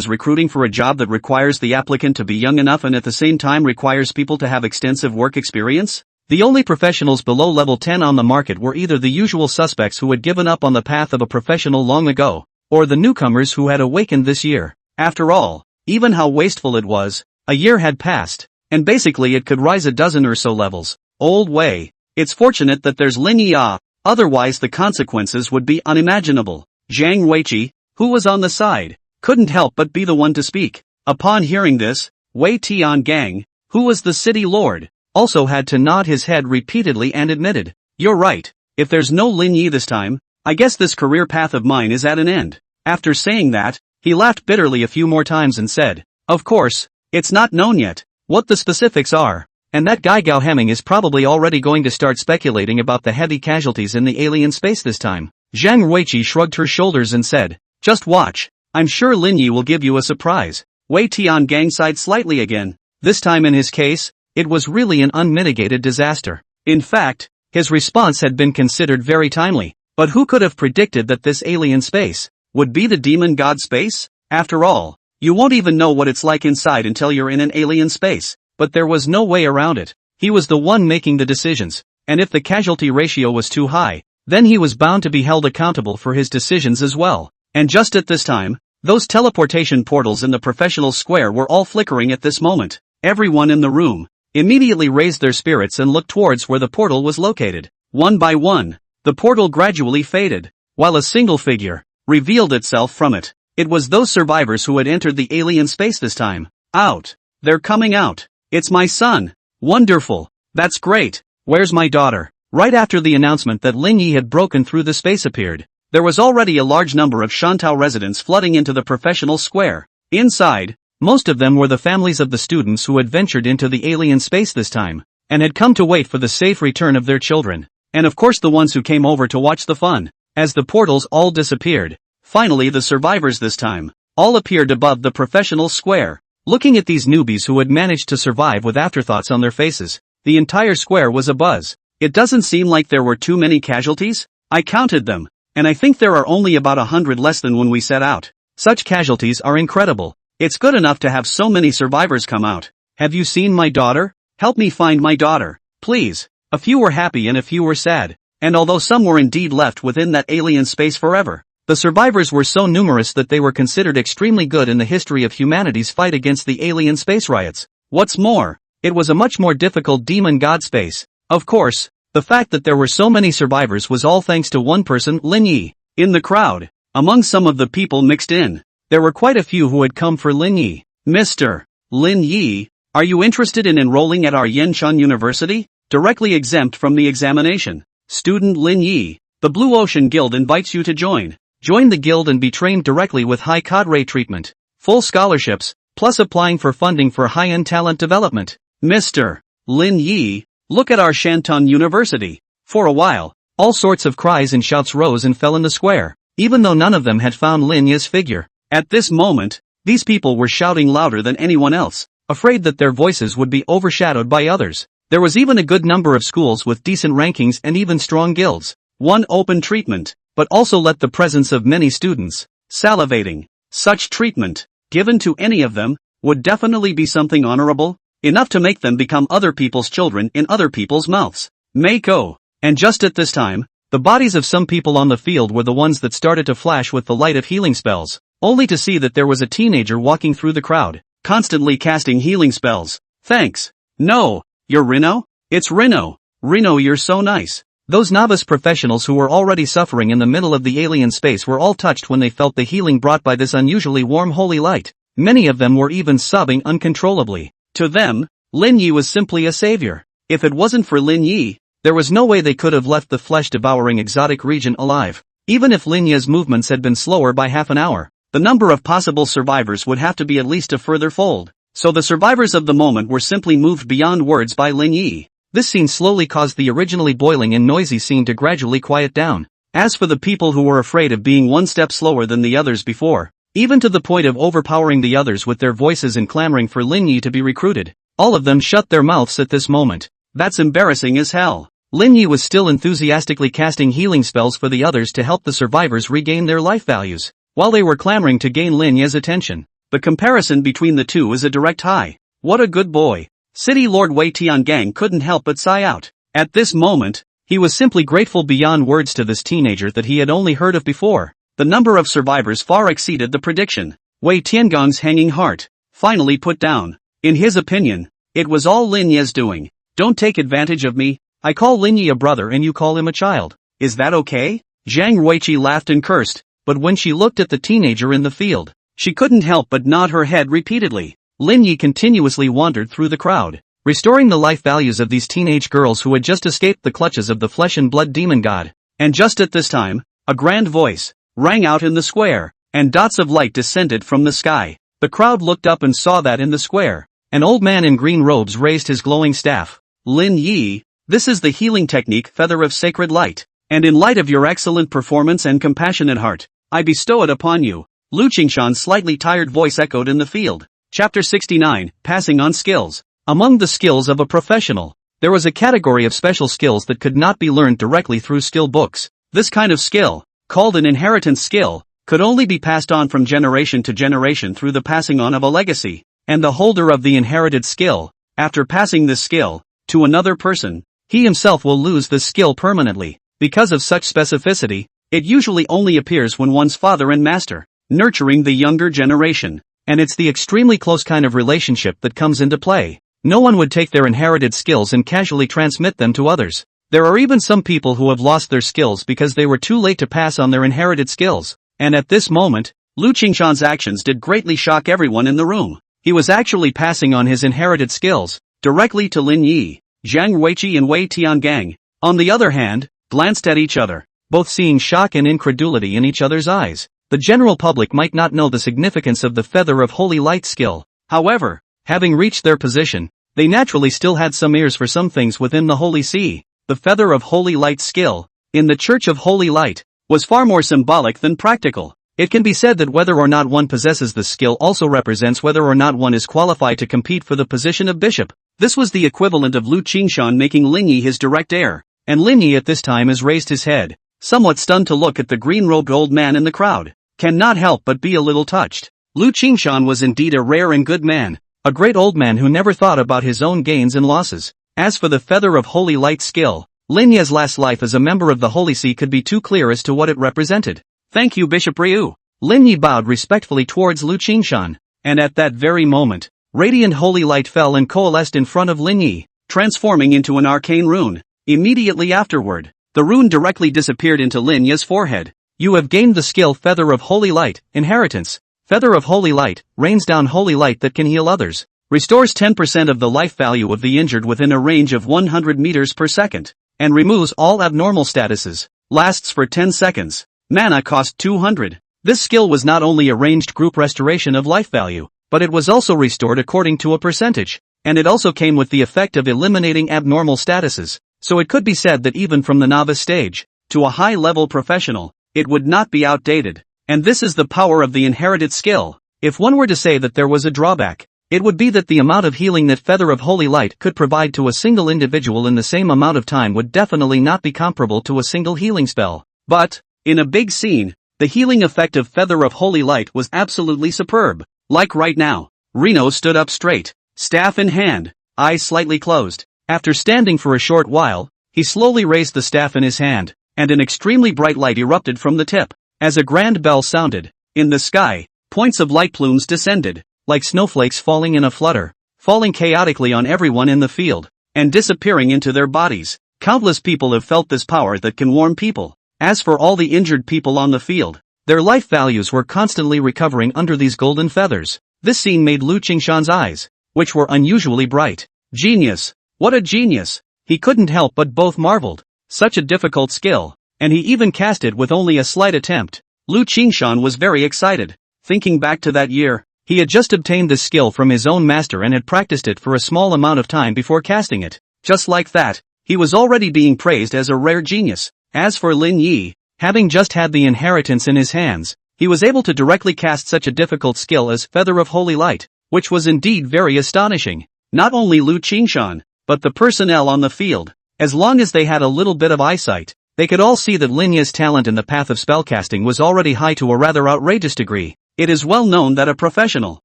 recruiting for a job that requires the applicant to be young enough and at the same time requires people to have extensive work experience? The only professionals below level 10 on the market were either the usual suspects who had given up on the path of a professional long ago, or the newcomers who had awakened this year. After all, even how wasteful it was, a year had passed, and basically it could rise a dozen or so levels. Old Wei, it's fortunate that there's Lin Ye, otherwise the consequences would be unimaginable. Zhang Weiqi, who was on the side, couldn't help but be the one to speak. Upon hearing this, Wei Tiangang, who was the city lord, also had to nod his head repeatedly and admitted, "You're right, if there's no Lin Ye this time, I guess this career path of mine is at an end." After saying that, he laughed bitterly a few more times and said, "Of course, it's not known yet what the specifics are, and that guy Gao Hemming is probably already going to start speculating about the heavy casualties in the alien space this time." Zhang Ruiqi shrugged her shoulders and said, "Just watch. I'm sure Lin Ye will give you a surprise." Wei Tiangang sighed slightly again. This time in his case, it was really an unmitigated disaster. In fact, his response had been considered very timely. But who could have predicted that this alien space would be the demon god space? After all, you won't even know what it's like inside until you're in an alien space. But there was no way around it. He was the one making the decisions, and if the casualty ratio was too high, then he was bound to be held accountable for his decisions as well. And just at this time, those teleportation portals in the professional square were all flickering at this moment. Everyone in the room immediately raised their spirits and looked towards where the portal was located. One by one, the portal gradually faded, while a single figure revealed itself from it. It was those survivors who had entered the alien space this time. Out. They're coming out. It's my son. Wonderful. That's great. Where's my daughter? Right after the announcement that Lin Ye had broken through the space appeared, there was already a large number of Shantao residents flooding into the professional square. Inside, most of them were the families of the students who had ventured into the alien space this time, and had come to wait for the safe return of their children. And of course the ones who came over to watch the fun. As the portals all disappeared, finally the survivors this time all appeared above the professional square. Looking at these newbies who had managed to survive with afterthoughts on their faces, the entire square was abuzz. It doesn't seem like there were too many casualties. I counted them, and I think there are only about 100 less than when we set out. Such casualties are incredible. It's good enough to have so many survivors come out. Have you seen my daughter? Help me find my daughter, please. A few were happy and a few were sad, and although some were indeed left within that alien space forever, the survivors were so numerous that they were considered extremely good in the history of humanity's fight against the alien space riots. What's more, it was a much more difficult demon god space. Of course, the fact that there were so many survivors was all thanks to one person, Lin Ye. In the crowd, among some of the people mixed in, there were quite a few who had come for Lin Ye. Mr. Lin Ye, are you interested in enrolling at our Yenchun University? Directly exempt from the examination. Student Lin Ye, the Blue Ocean Guild invites you to join. Join the guild and be trained directly with high cadre treatment, full scholarships, plus applying for funding for high-end talent development. Mr. Lin Ye, look at our Shantung University. For a while, all sorts of cries and shouts rose and fell in the square, even though none of them had found Lin Ye's figure. At this moment, these people were shouting louder than anyone else, afraid that their voices would be overshadowed by others. There was even a good number of schools with decent rankings and even strong guilds. One open treatment, but also let the presence of many students salivating. Such treatment, given to any of them, would definitely be something honorable, enough to make them become other people's children in other people's mouths. Mako. And just at this time, the bodies of some people on the field were the ones that started to flash with the light of healing spells, only to see that there was a teenager walking through the crowd, constantly casting healing spells. Thanks. No. You're Rino? It's Rino. Rino, you're so nice. Those novice professionals who were already suffering in the middle of the alien space were all touched when they felt the healing brought by this unusually warm holy light. Many of them were even sobbing uncontrollably. To them, Lin Ye was simply a savior. If it wasn't for Lin Ye, there was no way they could have left the flesh-devouring exotic region alive. Even if Lin Ye's movements had been slower by half an hour, the number of possible survivors would have to be at least a further fold. So the survivors of the moment were simply moved beyond words by Lin Ye. This scene slowly caused the originally boiling and noisy scene to gradually quiet down. As for the people who were afraid of being one step slower than the others before, even to the point of overpowering the others with their voices and clamoring for Lin Ye to be recruited, all of them shut their mouths at this moment. That's embarrassing as hell. Lin Ye was still enthusiastically casting healing spells for the others to help the survivors regain their life values, while they were clamoring to gain Lin Ye's attention. The comparison between the two is a direct high. What a good boy. City Lord Wei Tiangang couldn't help but sigh out. At this moment, he was simply grateful beyond words to this teenager that he had only heard of before. The number of survivors far exceeded the prediction. Wei Tiangong's hanging heart finally put down. In his opinion, it was all Lin Ye's doing. Don't take advantage of me. I call Lin Ye a brother and you call him a child. Is that okay? Zhang Ruiqi laughed and cursed, but when she looked at the teenager in the field, she couldn't help but nod her head repeatedly. Lin Ye continuously wandered through the crowd, restoring the life values of these teenage girls who had just escaped the clutches of the flesh and blood demon god. And just at this time, a grand voice rang out in the square, and dots of light descended from the sky. The crowd looked up and saw that in the square, an old man in green robes raised his glowing staff. Lin Ye, this is the healing technique Feather of Sacred Light. And in light of your excellent performance and compassionate heart, I bestow it upon you. Lu Qingshan's slightly tired voice echoed in the field. Chapter 69, Passing on Skills. Among the skills of a professional, there was a category of special skills that could not be learned directly through skill books. This kind of skill, called an inheritance skill, could only be passed on from generation to generation through the passing on of a legacy, and the holder of the inherited skill, after passing this skill to another person, he himself will lose this skill permanently. Because of such specificity, it usually only appears when one's father and master, nurturing the younger generation, and it's the extremely close kind of relationship that comes into play. No one would take their inherited skills and casually transmit them to others. There are even some people who have lost their skills because they were too late to pass on their inherited skills. And at this moment, Lu Qingshan's actions did greatly shock everyone in the room. He was actually passing on his inherited skills directly to Lin Ye, Zhang Weiqi and Wei Tiangang. On the other hand, glanced at each other, both seeing shock and incredulity in each other's eyes. The general public might not know the significance of the Feather of Holy Light skill. However, having reached their position, they naturally still had some ears for some things within the Holy See. The Feather of Holy Light skill, in the Church of Holy Light, was far more symbolic than practical. It can be said that whether or not one possesses this skill also represents whether or not one is qualified to compete for the position of bishop. This was the equivalent of Lu Qingshan making Lin Ye his direct heir, and Lin Ye at this time has raised his head, somewhat stunned to look at the green-robed old man in the crowd. Cannot help but be a little touched. Lu Qingshan was indeed a rare and good man, a great old man who never thought about his own gains and losses. As for the Feather of Holy Light skill, Lin Ye's last life as a member of the Holy See could be too clear as to what it represented. Thank you, Bishop Ryu. Lin Ye bowed respectfully towards Lu Qingshan, and at that very moment, radiant holy light fell and coalesced in front of Lin Ye, transforming into an arcane rune. Immediately afterward, the rune directly disappeared into Lin Ye's forehead. You have gained the skill Feather of Holy Light, Inheritance. Feather of Holy Light, rains down holy light that can heal others. Restores 10% of the life value of the injured within a range of 100 meters per second. And removes all abnormal statuses. Lasts for 10 seconds. Mana cost 200. This skill was not only a ranged group restoration of life value, but it was also restored according to a percentage. And it also came with the effect of eliminating abnormal statuses. So it could be said that even from the novice stage to a high-level professional, it would not be outdated. And this is the power of the inherited skill. If one were to say that there was a drawback, it would be that the amount of healing that Feather of Holy Light could provide to a single individual in the same amount of time would definitely not be comparable to a single healing spell. But, in a big scene, the healing effect of Feather of Holy Light was absolutely superb. Like right now, Reno stood up straight, staff in hand, eyes slightly closed. After standing for a short while, he slowly raised the staff in his hand, and an extremely bright light erupted from the tip. As a grand bell sounded, in the sky, points of light plumes descended, like snowflakes falling in a flutter, falling chaotically on everyone in the field, and disappearing into their bodies. Countless people have felt this power that can warm people. As for all the injured people on the field, their life values were constantly recovering under these golden feathers. This scene made Lu Qingshan's eyes, which were unusually bright. Genius! What a genius! He couldn't help but both marveled. Such a difficult skill, and he even cast it with only a slight attempt. Lu Qingshan was very excited. Thinking back to that year, he had just obtained this skill from his own master and had practiced it for a small amount of time before casting it. Just like that, he was already being praised as a rare genius. As for Lin Ye, having just had the inheritance in his hands, he was able to directly cast such a difficult skill as Feather of Holy Light, which was indeed very astonishing. Not only Lu Qingshan, but the personnel on the field, as long as they had a little bit of eyesight, they could all see that Lin Ye's talent in the path of spellcasting was already high to a rather outrageous degree. It is well known that a professional,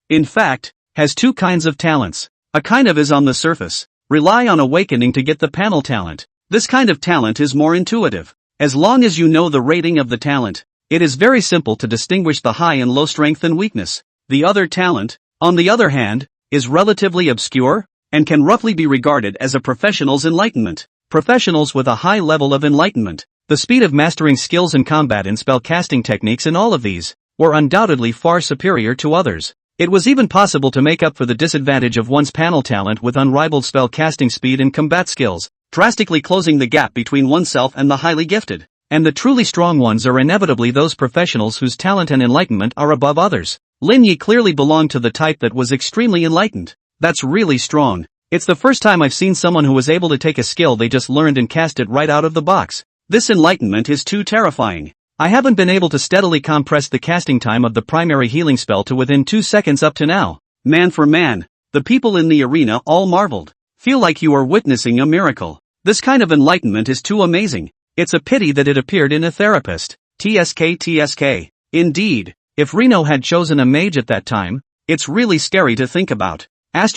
in fact, has two kinds of talents. A kind of is on the surface, rely on awakening to get the panel talent. This kind of talent is more intuitive. As long as you know the rating of the talent, it is very simple to distinguish the high and low strength and weakness. The other talent, on the other hand, is relatively obscure, and can roughly be regarded as a professional's enlightenment. Professionals with a high level of enlightenment, the speed of mastering skills in combat and spellcasting techniques in all of these, were undoubtedly far superior to others. It was even possible to make up for the disadvantage of one's panel talent with unrivaled spell casting speed and combat skills, drastically closing the gap between oneself and the highly gifted. And the truly strong ones are inevitably those professionals whose talent and enlightenment are above others. Lin Ye clearly belonged to the type that was extremely enlightened. That's really strong. It's the first time I've seen someone who was able to take a skill they just learned and cast it right out of the box. This enlightenment is too terrifying. I haven't been able to steadily compress the casting time of the primary healing spell to within 2 seconds up to now. Man for man, the people in the arena all marveled. Feel like you are witnessing a miracle. This kind of enlightenment is too amazing. It's a pity that it appeared in a therapist. TSK. Indeed, if Reno had chosen a mage at that time, it's really scary to think about. A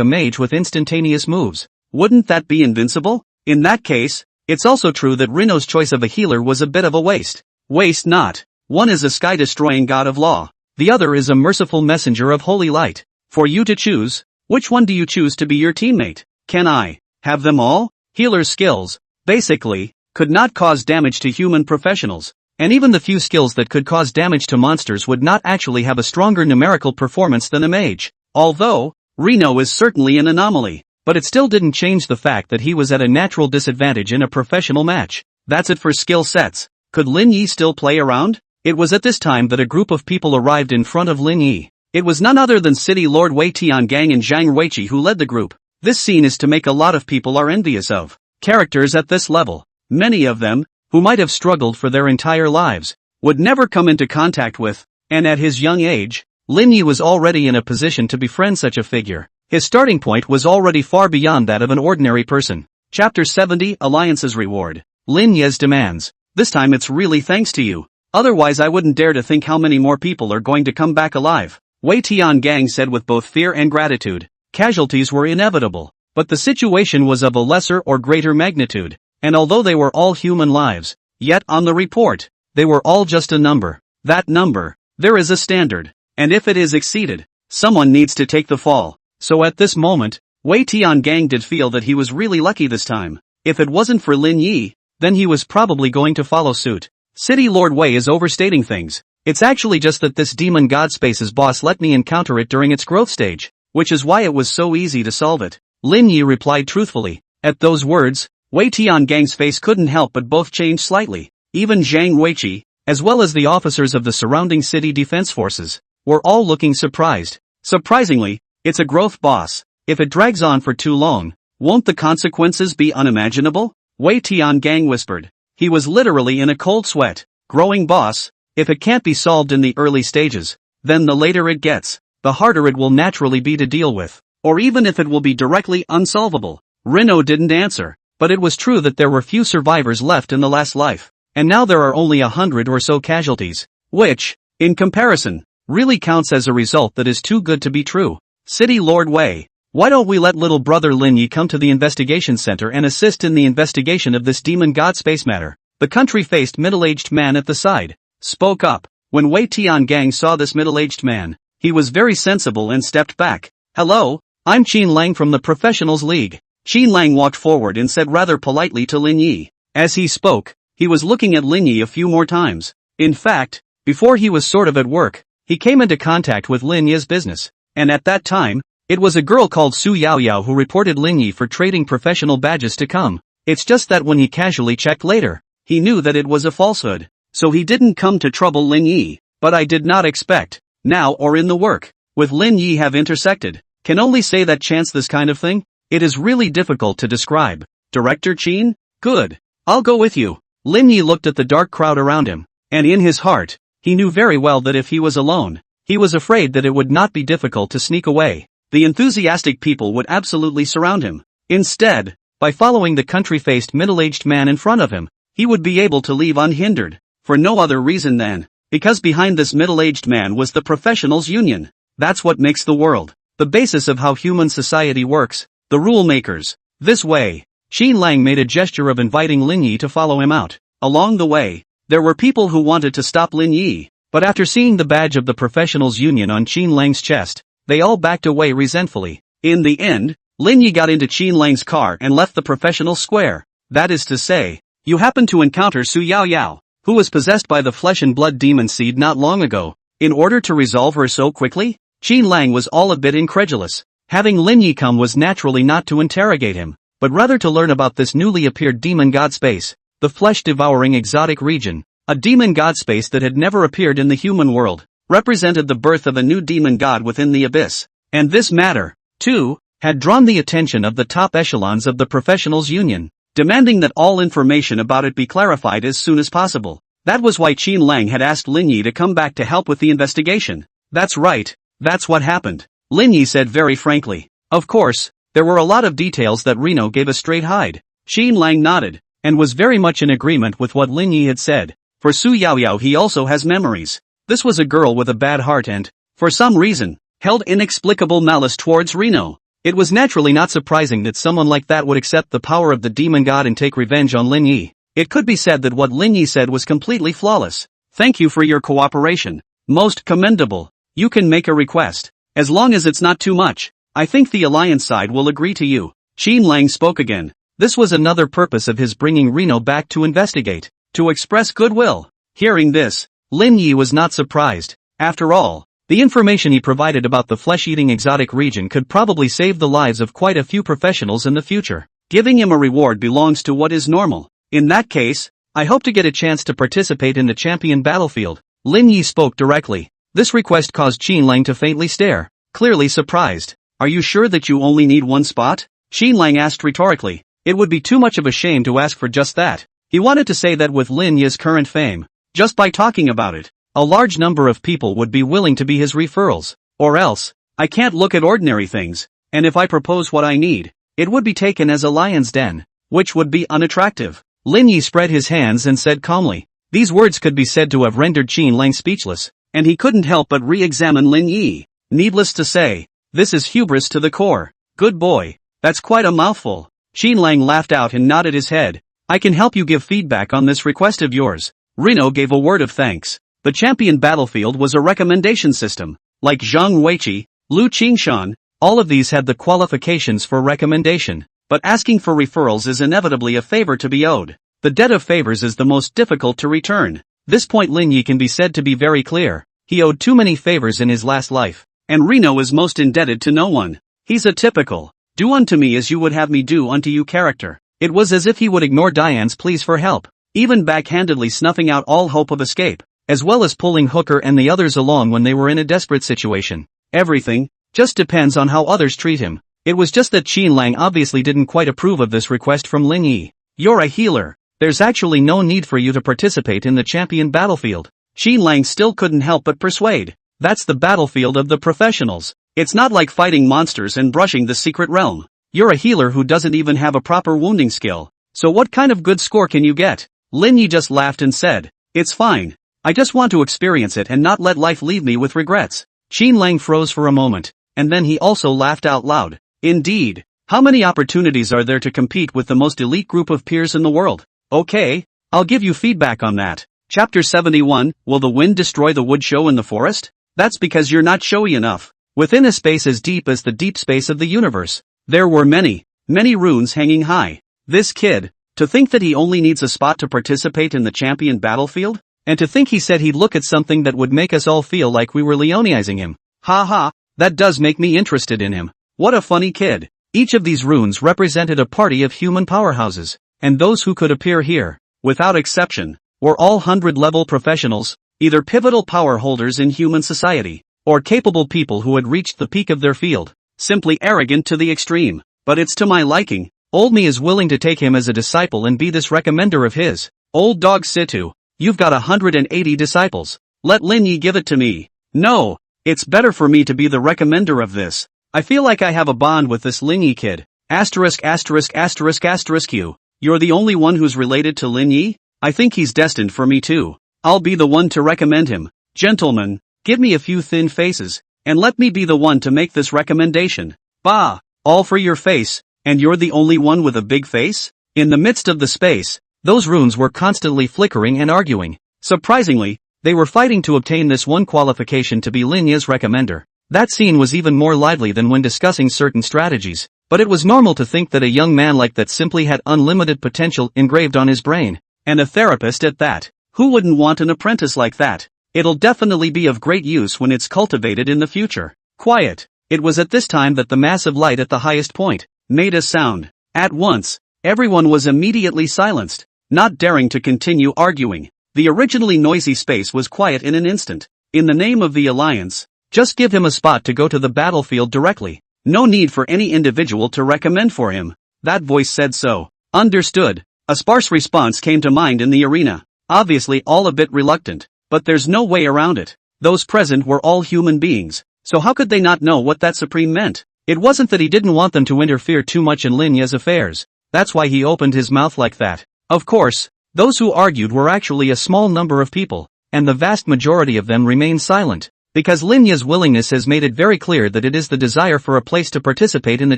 mage with instantaneous moves. Wouldn't that be invincible? In that case, it's also true that Reno's choice of a healer was a bit of a waste. Waste not. One is a sky-destroying god of law. The other is a merciful messenger of holy light. For you to choose, which one do you choose to be your teammate? Can I have them all? Healer's skills, basically, could not cause damage to human professionals, and even the few skills that could cause damage to monsters would not actually have a stronger numerical performance than a mage. Although, Reno is certainly an anomaly, but it still didn't change the fact that he was at a natural disadvantage in a professional match. That's it for skill sets. Could Lin Ye still play around? It was at this time that a group of people arrived in front of Lin Ye. It was none other than City Lord Wei Tiangang and Zhang Weiqi who led the group. This scene is to make a lot of people are envious of characters at this level. Many of them, who might have struggled for their entire lives, would never come into contact with, and at his young age, Lin Ye was already in a position to befriend such a figure. His starting point was already far beyond that of an ordinary person. Chapter 70 Alliance's Reward. Lin Ye's demands. This time it's really thanks to you. Otherwise I wouldn't dare to think how many more people are going to come back alive. Wei Tiangang said with both fear and gratitude. Casualties were inevitable, but the situation was of a lesser or greater magnitude, and although they were all human lives, yet on the report, they were all just a number. That number, there is a standard, and if it is exceeded, someone needs to take the fall. So at this moment, Wei Tiangang did feel that he was really lucky this time. If it wasn't for Lin Ye, then he was probably going to follow suit. City Lord Wei is overstating things. It's actually just that this demon god space's boss let me encounter it during its growth stage, which is why it was so easy to solve it. Lin Ye replied truthfully. At those words, Wei Tiangang's face couldn't help but both change slightly. Even Zhang Weiqi, as well as the officers of the surrounding city defense forces, were all looking surprised. Surprisingly, it's a growth boss. If it drags on for too long, won't the consequences be unimaginable? Wei Tiangang whispered. He was literally in a cold sweat. Growing boss, if it can't be solved in the early stages, then the later it gets, the harder it will naturally be to deal with. Or even if it will be directly unsolvable. Reno didn't answer, but it was true that there were few survivors left in the last life, and now there are only 100 or so casualties, which, in comparison, really counts as a result that is too good to be true. City Lord Wei, why don't we let little brother Lin Ye come to the investigation center and assist in the investigation of this demon god space matter? The country-faced middle-aged man at the side spoke up. When Wei Tiangang saw this middle-aged man, he was very sensible and stepped back. Hello, I'm Qin Lang from the Professionals League. Qin Lang walked forward and said rather politely to Lin Ye. As he spoke, he was looking at Lin Ye a few more times. In fact, before he was sort of at work, he came into contact with Lin Ye's business, and at that time, it was a girl called Su Yaoyao who reported Lin Ye for trading professional badges to come. It's just that when he casually checked later, he knew that it was a falsehood. So he didn't come to trouble Lin Ye, but I did not expect, now or in the work, with Lin Ye have intersected. Can only say that chance this kind of thing? It is really difficult to describe. Director Qin? Good. I'll go with you. Lin Ye looked at the dark crowd around him, and in his heart, he knew very well that if he was alone, he was afraid that it would not be difficult to sneak away. The enthusiastic people would absolutely surround him. Instead, by following the country-faced middle-aged man in front of him, he would be able to leave unhindered, for no other reason than, because behind this middle-aged man was the Professionals Union. That's what makes the world, the basis of how human society works, the rule makers. This way, Qin Lang made a gesture of inviting Lin Ye to follow him out. Along the way, there were people who wanted to stop Lin Ye, but after seeing the badge of the Professionals Union on Qin Lang's chest, they all backed away resentfully. In the end, Lin Ye got into Qin Lang's car and left the professional square. That is to say, you happened to encounter Su Yaoyao, who was possessed by the flesh and blood demon seed not long ago, in order to resolve her so quickly? Qin Lang was all a bit incredulous. Having Lin Ye come was naturally not to interrogate him, but rather to learn about this newly appeared demon god space, the flesh-devouring exotic region, a demon god space that had never appeared in the human world, represented the birth of a new demon god within the abyss, and this matter, too, had drawn the attention of the top echelons of the Professionals Union. demanding that all information about it be clarified as soon as possible. That was why Qin Lang had asked Lin Ye to come back to help with the investigation. That's right, that's what happened, Lin Ye said very frankly. Of course, there were a lot of details that Reno gave a straight hide. Qin Lang nodded, and was very much in agreement with what Lin Ye had said. For Su Yaoyao, he also has memories. This was a girl with a bad heart and, for some reason, held inexplicable malice towards Reno. It was naturally not surprising that someone like that would accept the power of the demon god and take revenge on Lin Ye. It could be said that what Lin Ye said was completely flawless. Thank you for your cooperation. Most commendable. You can make a request. As long as it's not too much, I think the alliance side will agree to you. Qin Lang spoke again. This was another purpose of his bringing Reno back to investigate, to express goodwill. Hearing this, Lin Ye was not surprised. After all, the information he provided about the flesh-eating exotic region could probably save the lives of quite a few professionals in the future. Giving him a reward belongs to what is normal. In that case, I hope to get a chance to participate in the champion battlefield. Lin Ye spoke directly. This request caused Qin Lang to faintly stare, clearly surprised. Are you sure that you only need one spot? Qin Lang asked rhetorically. It would be too much of a shame to ask for just that. He wanted to say that with Lin Ye's current fame, just by talking about it, a large number of people would be willing to be his referrals. Or else, I can't look at ordinary things, and if I propose what I need, it would be taken as a lion's den, which would be unattractive. Lin Ye spread his hands and said calmly. These words could be said to have rendered Qin Lang speechless, and he couldn't help but re-examine Lin Ye. Needless to say, this is hubris to the core. Good boy, that's quite a mouthful. Qin Lang laughed out and nodded his head. I can help you give feedback on this request of yours. Reno gave a word of thanks. The champion battlefield was a recommendation system. Like Zhang Weiqi, Lu Qingshan, all of these had the qualifications for recommendation. But asking for referrals is inevitably a favor to be owed. The debt of favors is the most difficult to return. This point Lin Ye can be said to be very clear. He owed too many favors in his last life. And Reno is most indebted to no one. He's a typical, do unto me as you would have me do unto you character. It was as if he would ignore Diane's pleas for help, even backhandedly snuffing out all hope of escape, as well as pulling Hooker and the others along when they were in a desperate situation. Everything just depends on how others treat him. It was just that Qin Lang obviously didn't quite approve of this request from Lin Ye. You're a healer. There's actually no need for you to participate in the champion battlefield. Qin Lang still couldn't help but persuade. That's the battlefield of the professionals. It's not like fighting monsters and brushing the secret realm. You're a healer who doesn't even have a proper wounding skill. So what kind of good score can you get? Lin Ye just laughed and said, it's fine. I just want to experience it and not let life leave me with regrets. Qin Lang froze for a moment, and then he also laughed out loud. Indeed, how many opportunities are there to compete with the most elite group of peers in the world? Okay, I'll give you feedback on that. Chapter 71, Will the Wind Destroy the Wood Show in the Forest? That's because you're not showy enough. Within a space as deep as the deep space of the universe, there were many runes hanging high. This kid, to think that he only needs a spot to participate in the champion battlefield? And to think he said he'd look at something that would make us all feel like we were Leonizing him. Ha ha, that does make me interested in him. What a funny kid. Each of these runes represented a party of human powerhouses, and those who could appear here, without exception, were all 100-level professionals, either pivotal power holders in human society, or capable people who had reached the peak of their field. Simply arrogant to the extreme, but it's to my liking. Old me is willing to take him as a disciple and be this recommender of his. Old dog Situ, you've got 180 disciples. Let Lin Ye give it to me. No, it's better for me to be the recommender of this. I feel like I have a bond with this Lin Ye kid. Asterisk asterisk asterisk asterisk you. You're the only one who's related to Lin Ye? I think he's destined for me too. I'll be the one to recommend him. Gentlemen, give me a few thin faces, and let me be the one to make this recommendation. Bah! All for your face, and you're the only one with a big face? In the midst of the space, those runes were constantly flickering and arguing. Surprisingly, they were fighting to obtain this one qualification to be Lin Ye's recommender. That scene was even more lively than when discussing certain strategies, but it was normal to think that a young man like that simply had unlimited potential engraved on his brain. And a therapist at that. Who wouldn't want an apprentice like that? It'll definitely be of great use when it's cultivated in the future. Quiet. It was at this time that the massive light at the highest point made a sound. At once, everyone was immediately silenced, not daring to continue arguing. The originally noisy space was quiet in an instant. In the name of the Alliance, just give him a spot to go to the battlefield directly. No need for any individual to recommend for him. That voice said so. Understood. A sparse response came to mind in the arena. Obviously all a bit reluctant. But there's no way around it. Those present were all human beings. So how could they not know what that supreme meant? It wasn't that he didn't want them to interfere too much in Lin Ye's affairs. That's why he opened his mouth like that. Of course, those who argued were actually a small number of people, and the vast majority of them remained silent, because Lin Ye's willingness has made it very clear that it is the desire for a place to participate in the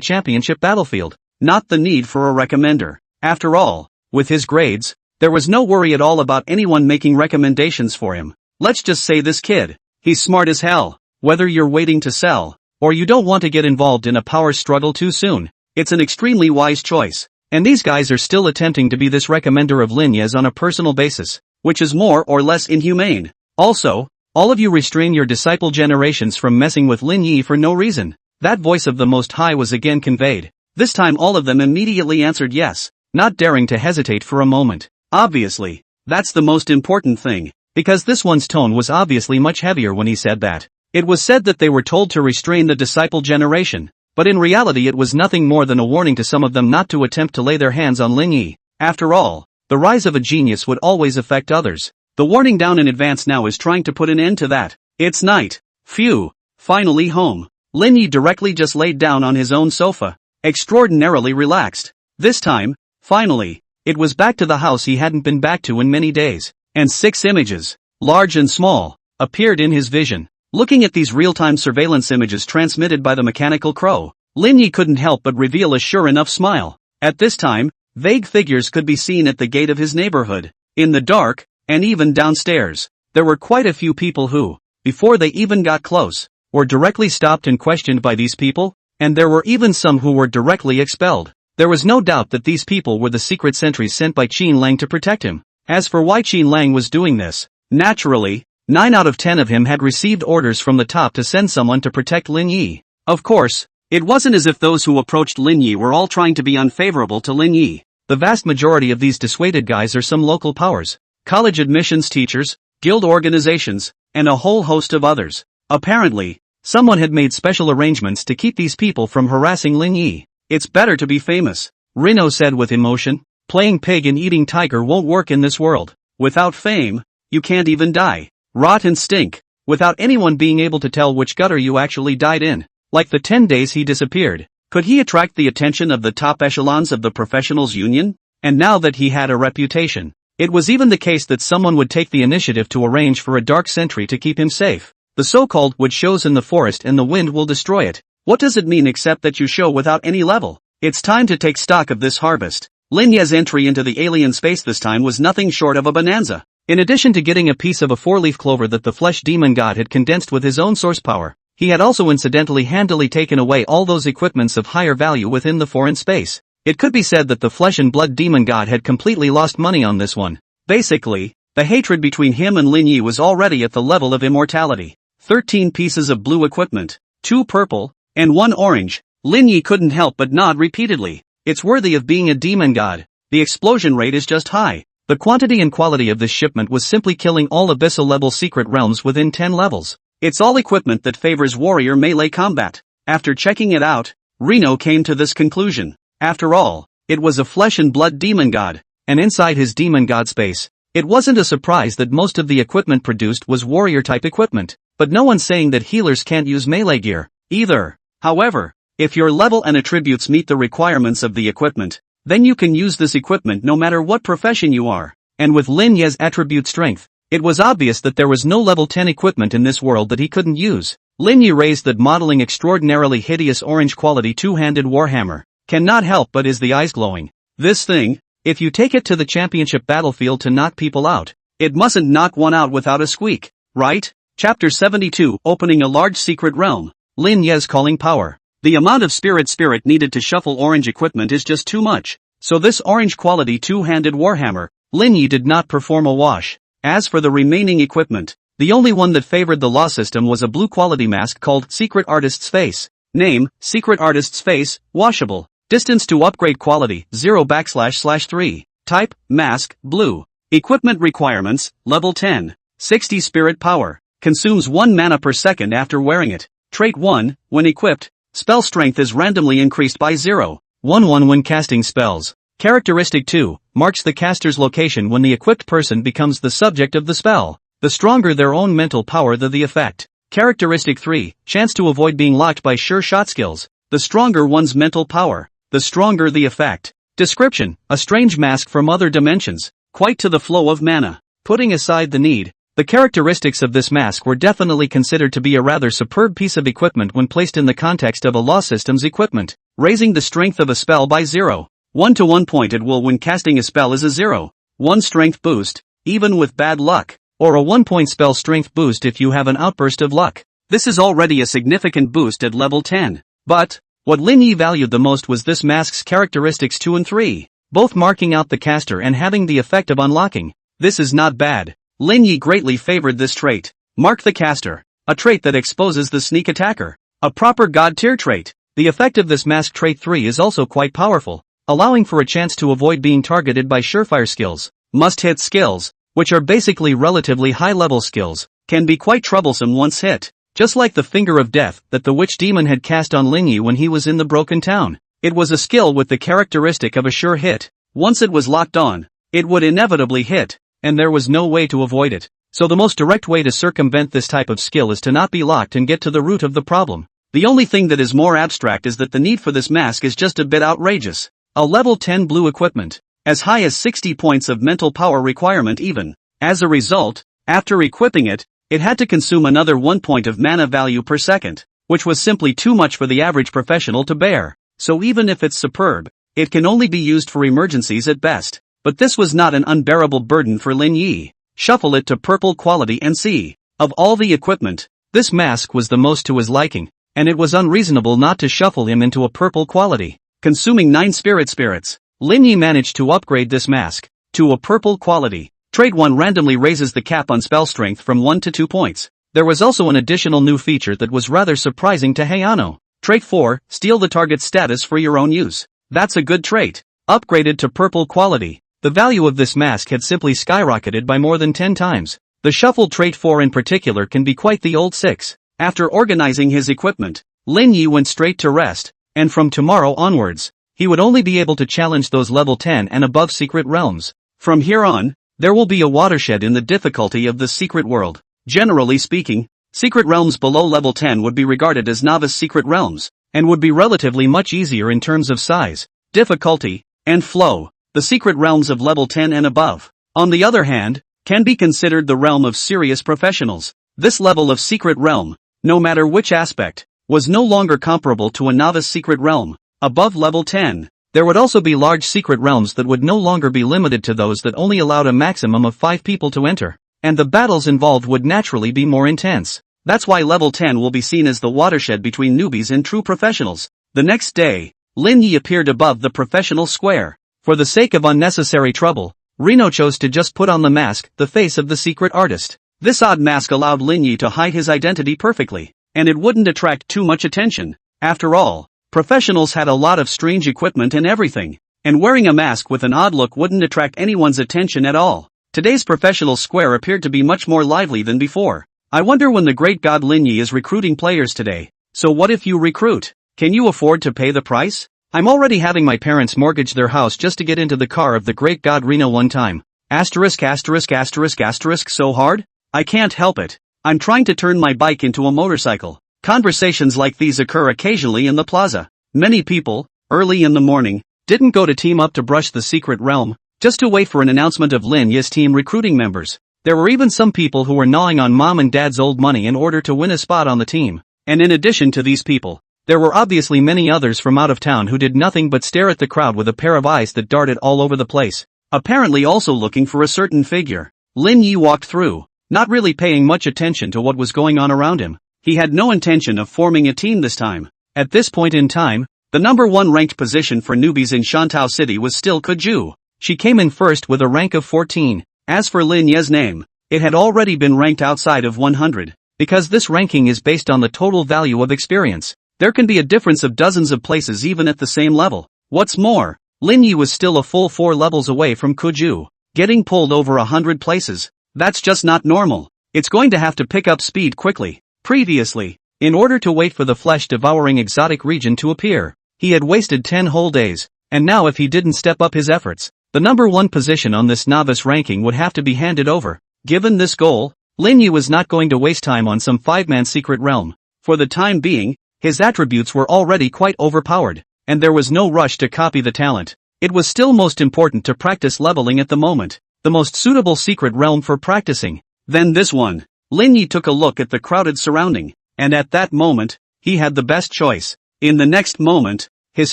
championship battlefield, not the need for a recommender. After all, with his grades, there was no worry at all about anyone making recommendations for him. Let's just say this kid, he's smart as hell. Whether you're waiting to sell, or you don't want to get involved in a power struggle too soon, it's an extremely wise choice. And these guys are still attempting to be this recommender of Lin Ye's on a personal basis, which is more or less inhumane. Also, all of you restrain your disciple generations from messing with Lin Ye for no reason. That voice of the Most High was again conveyed. This time all of them immediately answered yes, not daring to hesitate for a moment. Obviously, that's the most important thing, because this one's tone was obviously much heavier when he said that. It was said that they were told to restrain the disciple generation, but in reality it was nothing more than a warning to some of them not to attempt to lay their hands on Lin Ye. After all, the rise of a genius would always affect others. The warning down in advance now is trying to put an end to that. It's night. Phew. Finally home. Lin Ye directly just laid down on his own sofa, extraordinarily relaxed. This time, finally, it was back to the house he hadn't been back to in many days, and 6 images, large and small, appeared in his vision. Looking at these real-time surveillance images transmitted by the mechanical crow, Lin Ye couldn't help but reveal a sure-enough smile. At this time, vague figures could be seen at the gate of his neighborhood, in the dark, and even downstairs. There were quite a few people who, before they even got close, were directly stopped and questioned by these people, and there were even some who were directly expelled. There was no doubt that these people were the secret sentries sent by Qin Lang to protect him. As for why Qin Lang was doing this, naturally, 9 out of 10 of him had received orders from the top to send someone to protect Lin Ye. Of course, it wasn't as if those who approached Lin Ye were all trying to be unfavorable to Lin Ye. The vast majority of these dissuaded guys are some local powers, college admissions teachers, guild organizations, and a whole host of others. Apparently, someone had made special arrangements to keep these people from harassing Lin Ye. It's better to be famous, Rino said with emotion. Playing pig and eating tiger won't work in this world. Without fame, you can't even die. Rot and stink, without anyone being able to tell which gutter you actually died in. Like the 10 days he disappeared. Could he attract the attention of the top echelons of the professionals union? And now that he had a reputation, it was even the case that someone would take the initiative to arrange for a dark sentry to keep him safe. The so-called wood shows in the forest and the wind will destroy it. What does it mean except that you show without any level? It's time to take stock of this harvest. Lin Ye's entry into the alien space this time was nothing short of a bonanza. In addition to getting a piece of a 4-leaf clover that the flesh demon god had condensed with his own source power, he had also incidentally handily taken away all those equipments of higher value within the foreign space. It could be said that the flesh and blood demon god had completely lost money on this one. Basically, the hatred between him and Lin Ye was already at the level of immortality. 13 pieces of blue equipment, 2 purple, and 1 orange. Lin Ye couldn't help but nod repeatedly. It's worthy of being a demon god. The explosion rate is just high. The quantity and quality of this shipment was simply killing all abyssal-level secret realms within 10 levels. It's all equipment that favors warrior melee combat. After checking it out, Reno came to this conclusion. After all, it was a flesh and blood demon god, and inside his demon god space, it wasn't a surprise that most of the equipment produced was warrior-type equipment, but no one's saying that healers can't use melee gear, either. However, if your level and attributes meet the requirements of the equipment, then you can use this equipment no matter what profession you are. And with Lin Ye's attribute strength, it was obvious that there was no level 10 equipment in this world that he couldn't use. Lin Ye raised that modeling extraordinarily hideous orange quality 2-handed warhammer, cannot help but is the eyes glowing. This thing, if you take it to the championship battlefield to knock people out, it mustn't knock one out without a squeak, right? Chapter 72, Opening a Large Secret Realm. Lin Ye's calling power. The amount of spirit needed to shuffle orange equipment is just too much. So this orange quality 2-handed warhammer, Lin Ye did not perform a wash. As for the remaining equipment, the only one that favored the law system was a blue quality mask called Secret Artist's Face. Name, Secret Artist's Face, washable. Distance to upgrade quality, 0//3. Type, mask, blue. Equipment requirements, level 10. 60 spirit power. Consumes 1 mana per second after wearing it. Trait 1, when equipped, spell strength is randomly increased by 0.11 when casting spells. Characteristic 2 marks the caster's location when the equipped person becomes the subject of the spell. The stronger their own mental power, the effect. Characteristic 3 chance to avoid being locked by sure shot skills. The stronger one's mental power, the stronger the effect. Description: a strange mask from other dimensions, quite to the flow of mana. Putting aside the need, the characteristics of this mask were definitely considered to be a rather superb piece of equipment when placed in the context of a law system's equipment. Raising the strength of a spell by 0.1 to 1 point at will when casting a spell is a 0.1 strength boost, even with bad luck, or a 1-point spell strength boost if you have an outburst of luck. This is already a significant boost at level 10. But what Lin Ye valued the most was this mask's characteristics 2 and 3, both marking out the caster and having the effect of unlocking. This is not bad. Lin Ye greatly favored this trait. Mark the caster, a trait that exposes the sneak attacker, a proper god tier trait. The effect of this mask trait 3 is also quite powerful, allowing for a chance to avoid being targeted by surefire skills. Must-hit skills, which are basically relatively high-level skills, can be quite troublesome once hit. Just like the Finger of Death that the Witch Demon had cast on Lin Ye when he was in the Broken Town. It was a skill with the characteristic of a sure hit. Once it was locked on, it would inevitably hit, and there was no way to avoid it. So the most direct way to circumvent this type of skill is to not be locked and get to the root of the problem. The only thing that is more abstract is that the need for this mask is just a bit outrageous. A level 10 blue equipment, as high as 60 points of mental power requirement even. As a result, after equipping it, it had to consume another 1 point of mana value per second, which was simply too much for the average professional to bear. So even if it's superb, it can only be used for emergencies at best. But this was not an unbearable burden for Lin Ye. Shuffle it to purple quality and see. Of all the equipment, this mask was the most to his liking, and it was unreasonable not to shuffle him into a purple quality. Consuming 9 spirits, Lin Ye managed to upgrade this mask to a purple quality. Trait 1 randomly raises the cap on spell strength from 1 to 2 points. There was also an additional new feature that was rather surprising to Hayano. Trait 4, steal the target status for your own use. That's a good trait. Upgraded to purple quality, the value of this mask had simply skyrocketed by more than 10 times. The shuffled trait 4 in particular can be quite the old 6. After organizing his equipment, Lin Ye went straight to rest, and from tomorrow onwards, he would only be able to challenge those level 10 and above secret realms. From here on, there will be a watershed in the difficulty of the secret world. Generally speaking, secret realms below level 10 would be regarded as novice secret realms, and would be relatively much easier in terms of size, difficulty, and flow. The secret realms of level 10 and above, on the other hand, can be considered the realm of serious professionals. This level of secret realm, no matter which aspect, was no longer comparable to a novice secret realm. Above level 10, there would also be large secret realms that would no longer be limited to those that only allowed a maximum of 5 people to enter, and the battles involved would naturally be more intense. That's why level 10 will be seen as the watershed between newbies and true professionals. The next day, Lin Ye appeared above the professional square. For the sake of unnecessary trouble, Reno chose to just put on the mask, the face of the secret artist. This odd mask allowed Lin Ye to hide his identity perfectly, and it wouldn't attract too much attention. After all, professionals had a lot of strange equipment and everything, and wearing a mask with an odd look wouldn't attract anyone's attention at all. Today's professional square appeared to be much more lively than before. I wonder when the great god Lin Ye is recruiting players today. So what if you recruit? Can you afford to pay the price? I'm already having my parents mortgage their house just to get into the car of the great god Reno one time. Asterisk asterisk asterisk asterisk so hard? I can't help it. I'm trying to turn my bike into a motorcycle. Conversations like these occur occasionally in the plaza. Many people, early in the morning, didn't go to team up to brush the secret realm, just to wait for an announcement of Lin Ye's team recruiting members. There were even some people who were gnawing on mom and dad's old money in order to win a spot on the team. And in addition to these people, there were obviously many others from out of town who did nothing but stare at the crowd with a pair of eyes that darted all over the place, apparently also looking for a certain figure. Lin Ye walked through, not really paying much attention to what was going on around him. He had no intention of forming a team this time. At this point in time, the number 1 ranked position for newbies in Shantou City was still Kuju. She came in first with a rank of 14. As for Lin Ye's name, it had already been ranked outside of 100, because this ranking is based on the total value of experience. There can be a difference of dozens of places even at the same level. What's more, Lin Ye was still a full 4 levels away from Kuju, getting pulled over 100 places. That's just not normal. It's going to have to pick up speed quickly. Previously, in order to wait for the flesh-devouring exotic region to appear, he had wasted 10 whole days. and now if he didn't step up his efforts, the number 1 position on this novice ranking would have to be handed over. Given this goal, Lin Ye was not going to waste time on some 5-man secret realm. For the time being, his attributes were already quite overpowered, and there was no rush to copy the talent. It was still most important to practice leveling at the moment, the most suitable secret realm for practicing. Then this one. Lin Ye took a look at the crowded surrounding, and at that moment, he had the best choice. In the next moment, his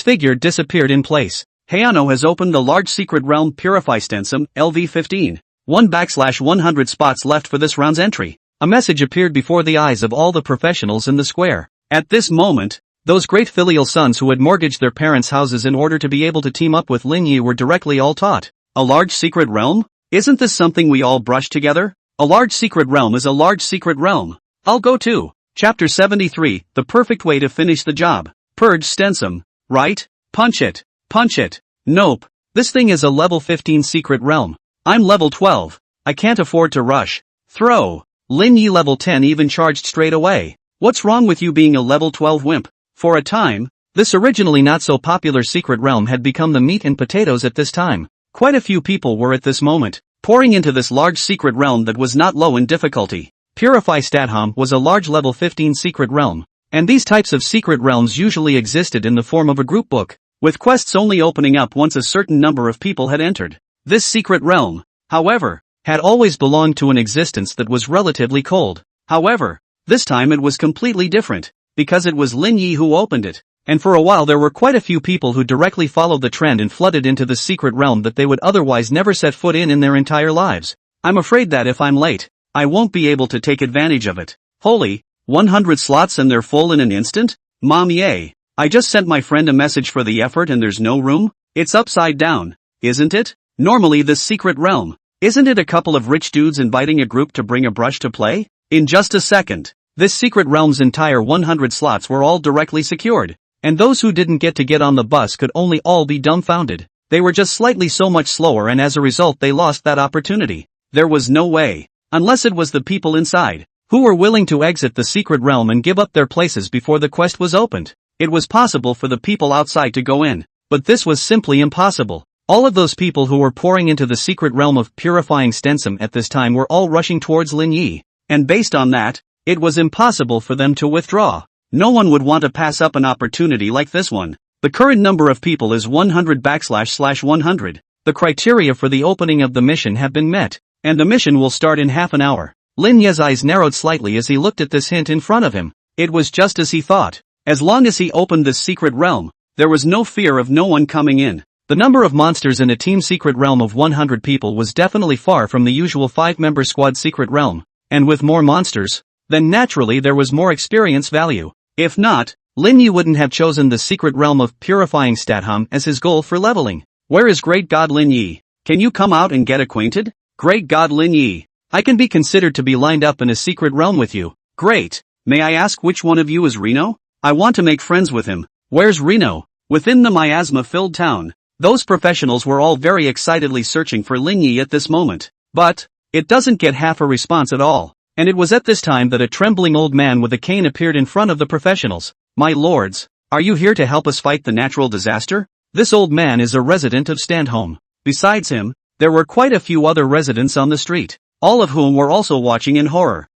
figure disappeared in place. Hayano has opened the large secret realm Purify Stensum, LV15. 1/100 spots left for this round's entry. A message appeared before the eyes of all the professionals in the square. At this moment, those great filial sons who had mortgaged their parents' houses in order to be able to team up with Lin Ye were directly all taught. A large secret realm? Isn't this something we all brush together? A large secret realm is a large secret realm. I'll go too. Chapter 73, the perfect way to finish the job. Purge Stensum. Right? Punch it. Punch it. Nope. This thing is a level 15 secret realm. I'm level 12. I can't afford to rush. Throw. Lin Ye level 10 even charged straight away. What's wrong with you being a level 12 wimp? For a time, this originally not so popular secret realm had become the meat and potatoes at this time. Quite a few people were at this moment pouring into this large secret realm that was not low in difficulty. Purify Statham was a large level 15 secret realm, and these types of secret realms usually existed in the form of a group book, with quests only opening up once a certain number of people had entered. This secret realm, however, had always belonged to an existence that was relatively cold. However, this time it was completely different, because it was Lin Ye who opened it, and for a while there were quite a few people who directly followed the trend and flooded into the secret realm that they would otherwise never set foot in their entire lives. I'm afraid that if I'm late, I won't be able to take advantage of it. Holy, 100 slots and they're full in an instant? Mom yay. I just sent my friend a message for the effort and there's no room? It's upside down, isn't it? Normally this secret realm, isn't it a couple of rich dudes inviting a group to bring a brush to play? In just a second, this secret realm's entire 100 slots were all directly secured, and those who didn't get on the bus could only all be dumbfounded. They were just slightly so much slower and as a result they lost that opportunity. There was no way, unless it was the people inside, who were willing to exit the secret realm and give up their places before the quest was opened. It was possible for the people outside to go in, but this was simply impossible. All of those people who were pouring into the secret realm of Purifying Stensum at this time were all rushing towards Lin Ye, and based on that, it was impossible for them to withdraw. No one would want to pass up an opportunity like this one. The current number of people is 100/100. The criteria for the opening of the mission have been met, and the mission will start in half an hour. Lin Ye's eyes narrowed slightly as he looked at this hint in front of him. It was just as he thought. As long as he opened this secret realm, there was no fear of no one coming in. The number of monsters in a team secret realm of 100 people was definitely far from the usual 5-member squad secret realm, and with more monsters, then naturally there was more experience value. If not, Lin Ye wouldn't have chosen the secret realm of Purifying Statham as his goal for leveling. Where is Great God Lin Ye? Can you come out and get acquainted? Great God Lin Ye, I can be considered to be lined up in a secret realm with you. Great. May I ask which one of you is Reno? I want to make friends with him. Where's Reno? Within the miasma-filled town, those professionals were all very excitedly searching for Lin Ye at this moment. But, it doesn't get half a response at all. And it was at this time that a trembling old man with a cane appeared in front of the professionals. My lords, are you here to help us fight the natural disaster? This old man is a resident of Standholm. Besides him, there were quite a few other residents on the street, all of whom were also watching in horror.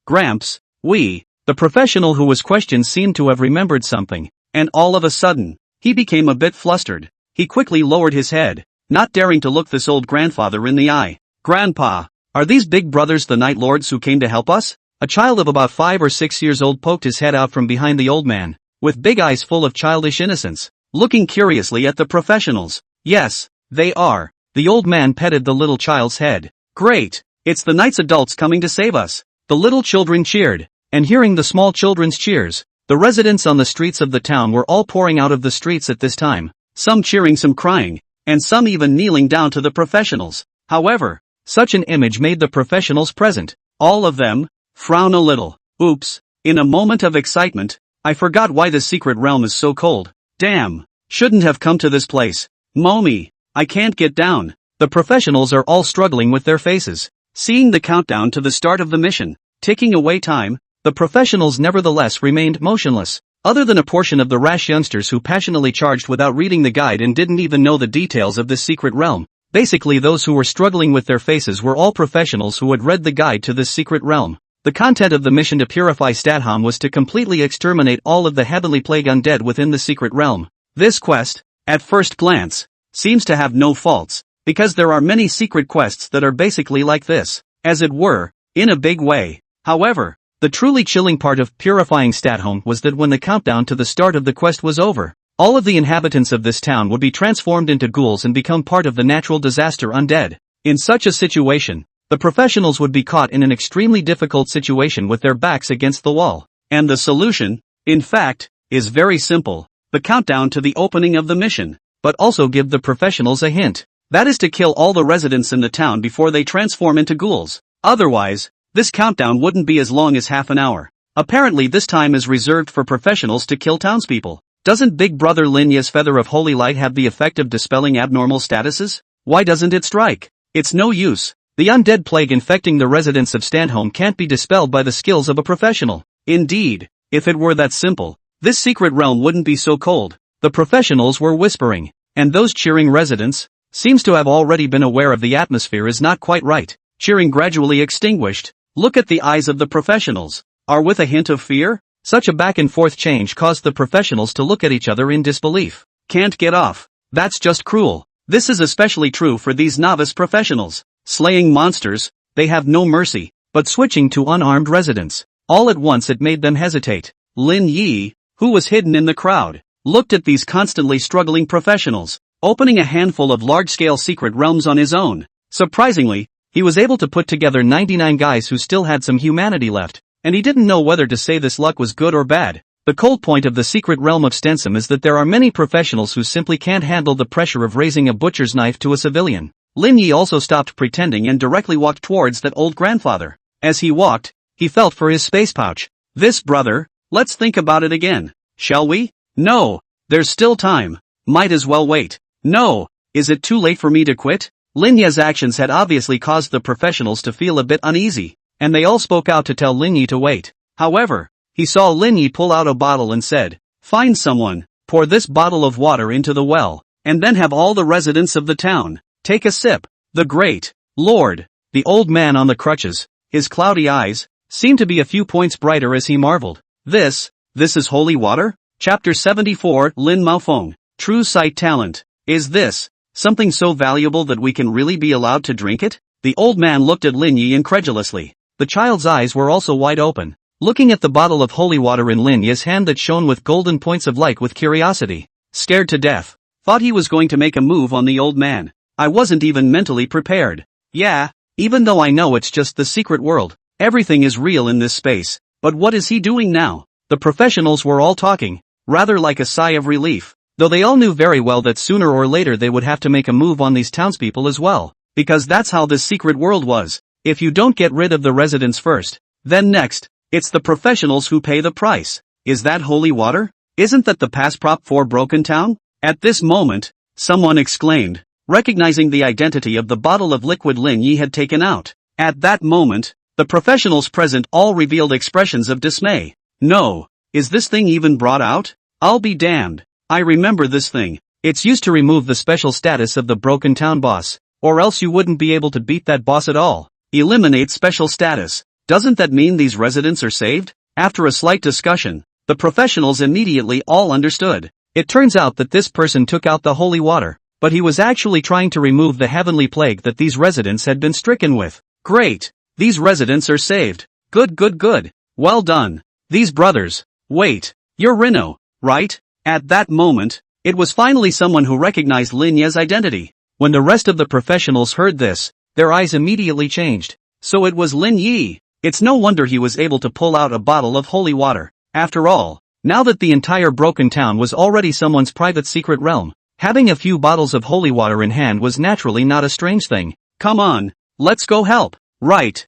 Gramps, the professional who was questioned seemed to have remembered something, and all of a sudden, he became a bit flustered. He quickly lowered his head, not daring to look this old grandfather in the eye. Grandpa, are these big brothers the Night Lords who came to help us? A child of about 5 or 6 years old poked his head out from behind the old man, with big eyes full of childish innocence, looking curiously at the professionals. Yes, they are. The old man petted the little child's head. Great, it's the Knight's adults coming to save us. The little children cheered, and hearing the small children's cheers, the residents on the streets of the town were all pouring out of the streets at this time, some cheering, some crying, and some even kneeling down to the professionals. However, such an image made the professionals present, all of them, frown a little. Oops, in a moment of excitement, I forgot why the secret realm is so cold. Damn, shouldn't have come to this place. Mommy, I can't get down. The professionals are all struggling with their faces. Seeing the countdown to the start of the mission, ticking away time, the professionals nevertheless remained motionless. Other than a portion of the rash youngsters who passionately charged without reading the guide and didn't even know the details of this secret realm. Basically those who were struggling with their faces were all professionals who had read the guide to this secret realm. The content of the mission to purify Stadholm was to completely exterminate all of the heavenly plague undead within the secret realm. This quest, at first glance, seems to have no faults, because there are many secret quests that are basically like this, as it were, in a big way. However, the truly chilling part of purifying Stadholm was that when the countdown to the start of the quest was over, all of the inhabitants of this town would be transformed into ghouls and become part of the natural disaster undead. In such a situation, the professionals would be caught in an extremely difficult situation with their backs against the wall. And the solution, in fact, is very simple. The countdown to the opening of the mission, but also give the professionals a hint. That is to kill all the residents in the town before they transform into ghouls. Otherwise, this countdown wouldn't be as long as half an hour. Apparently this time is reserved for professionals to kill townspeople. Doesn't Big Brother Lin Ye's feather of holy light have the effect of dispelling abnormal statuses? Why doesn't it strike? It's no use. The undead plague infecting the residents of Stadholm can't be dispelled by the skills of a professional. Indeed, if it were that simple, this secret realm wouldn't be so cold. The professionals were whispering, and those cheering residents seems to have already been aware of the atmosphere is not quite right. Cheering gradually extinguished. Look at the eyes of the professionals. Are with a hint of fear? Such a back and forth change caused the professionals to look at each other in disbelief. Can't get off. That's just cruel. This is especially true for these novice professionals. Slaying monsters, they have no mercy, but switching to unarmed residents. All at once it made them hesitate. Lin Ye, who was hidden in the crowd, looked at these constantly struggling professionals, opening a handful of large-scale secret realms on his own. Surprisingly, he was able to put together 99 guys who still had some humanity left, and he didn't know whether to say this luck was good or bad. The cold point of the secret realm of Stensum is that there are many professionals who simply can't handle the pressure of raising a butcher's knife to a civilian. Lin Ye also stopped pretending and directly walked towards that old grandfather. As he walked, he felt for his space pouch. This brother, let's think about it again. Shall we? No. There's still time. Might as well wait. No. Is it too late for me to quit? Lin Ye's actions had obviously caused the professionals to feel a bit uneasy, and they all spoke out to tell Lin Ye to wait. However, he saw Lin Ye pull out a bottle and said, "Find someone, pour this bottle of water into the well, and then have all the residents of the town take a sip." The great Lord, the old man on the crutches, his cloudy eyes, seemed to be a few points brighter as he marveled. This is holy water? Chapter 74 Lin Maofeng, True Sight Talent. Is this something so valuable that we can really be allowed to drink it? The old man looked at Lin Ye incredulously. The child's eyes were also wide open, looking at the bottle of holy water in Lin Ye's hand that shone with golden points of light with curiosity. Scared to death. Thought he was going to make a move on the old man. I wasn't even mentally prepared. Yeah, even though I know it's just the secret world, everything is real in this space. But what is he doing now? The professionals were all talking, rather like a sigh of relief, though they all knew very well that sooner or later they would have to make a move on these townspeople as well, because that's how this secret world was. If you don't get rid of the residents first, then next, it's the professionals who pay the price. Is that holy water? Isn't that the pass prop for Broken Town? At this moment, someone exclaimed, recognizing the identity of the bottle of liquid Lin Ye had taken out. At that moment, the professionals present all revealed expressions of dismay. No, is this thing even brought out? I'll be damned. I remember this thing. It's used to remove the special status of the Broken Town boss, or else you wouldn't be able to beat that boss at all. Eliminate special status. Doesn't that mean these residents are saved? After a slight discussion, the professionals immediately all understood. It turns out that this person took out the holy water, but he was actually trying to remove the heavenly plague that these residents had been stricken with. Great! These residents are saved. Good, good, good. Well done. These brothers. Wait, you're Rino, right? At that moment, it was finally someone who recognized Lin Ye's identity. When the rest of the professionals heard this, their eyes immediately changed. So it was Lin Ye. It's no wonder he was able to pull out a bottle of holy water. After all, now that the entire Broken Town was already someone's private secret realm, having a few bottles of holy water in hand was naturally not a strange thing. Come on, let's go help. Right.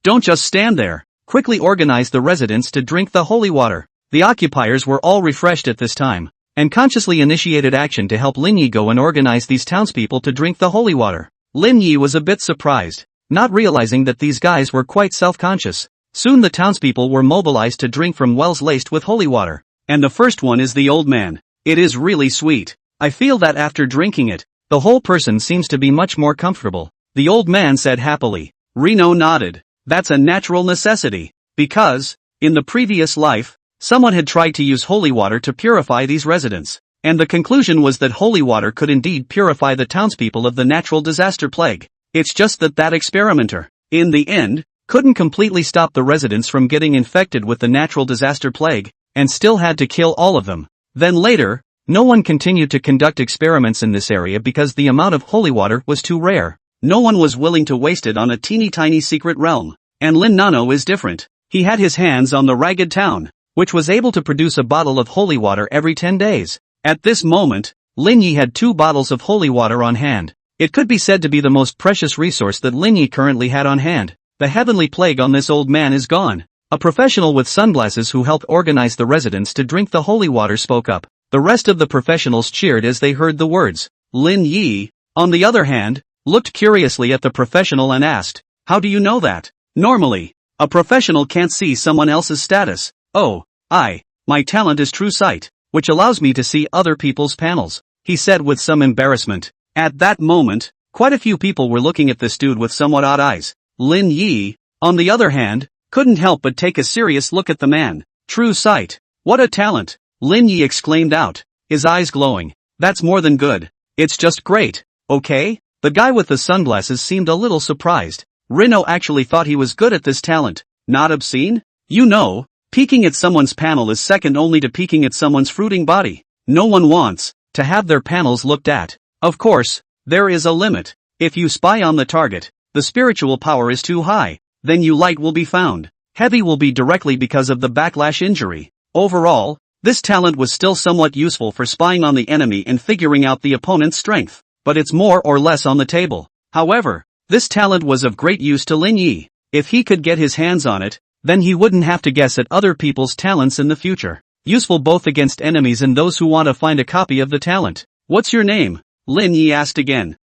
Don't just stand there. Quickly organize the residents to drink the holy water. The occupiers were all refreshed at this time, and consciously initiated action to help Lin Ye go and organize these townspeople to drink the holy water. Lin Ye was a bit surprised, not realizing that these guys were quite self-conscious. Soon the townspeople were mobilized to drink from wells laced with holy water. And the first one is the old man. It is really sweet. I feel that after drinking it, the whole person seems to be much more comfortable. The old man said happily. Reno nodded. That's a natural necessity. Because, in the previous life, someone had tried to use holy water to purify these residents. And the conclusion was that holy water could indeed purify the townspeople of the natural disaster plague. It's just that experimenter, in the end, couldn't completely stop the residents from getting infected with the natural disaster plague, and still had to kill all of them. Then later, no one continued to conduct experiments in this area because the amount of holy water was too rare. No one was willing to waste it on a teeny tiny secret realm. And Lin Nano is different. He had his hands on the ragged town, which was able to produce a bottle of holy water every 10 days. At this moment, Lin Ye had 2 bottles of holy water on hand. It could be said to be the most precious resource that Lin Ye currently had on hand. The heavenly plague on this old man is gone. A professional with sunglasses who helped organize the residents to drink the holy water spoke up. The rest of the professionals cheered as they heard the words. Lin Ye, on the other hand, looked curiously at the professional and asked, "How do you know that?" Normally, a professional can't see someone else's status. "Oh, my talent is true sight, which allows me to see other people's panels," he said with some embarrassment. At that moment, quite a few people were looking at this dude with somewhat odd eyes. Lin Ye, on the other hand, couldn't help but take a serious look at the man. True sight. What a talent, Lin Ye exclaimed out, his eyes glowing. That's more than good. It's just great, okay? The guy with the sunglasses seemed a little surprised. Reno actually thought he was good at this talent. Not obscene? You know, peeking at someone's panel is second only to peeking at someone's fruiting body. No one wants to have their panels looked at. Of course, there is a limit. If you spy on the target, the spiritual power is too high, then you light will be found. Heavy will be directly because of the backlash injury. Overall, this talent was still somewhat useful for spying on the enemy and figuring out the opponent's strength, but it's more or less on the table. However, this talent was of great use to Lin Ye. If he could get his hands on it, then he wouldn't have to guess at other people's talents in the future. Useful both against enemies and those who want to find a copy of the talent. What's your name? Lin Ye asked again.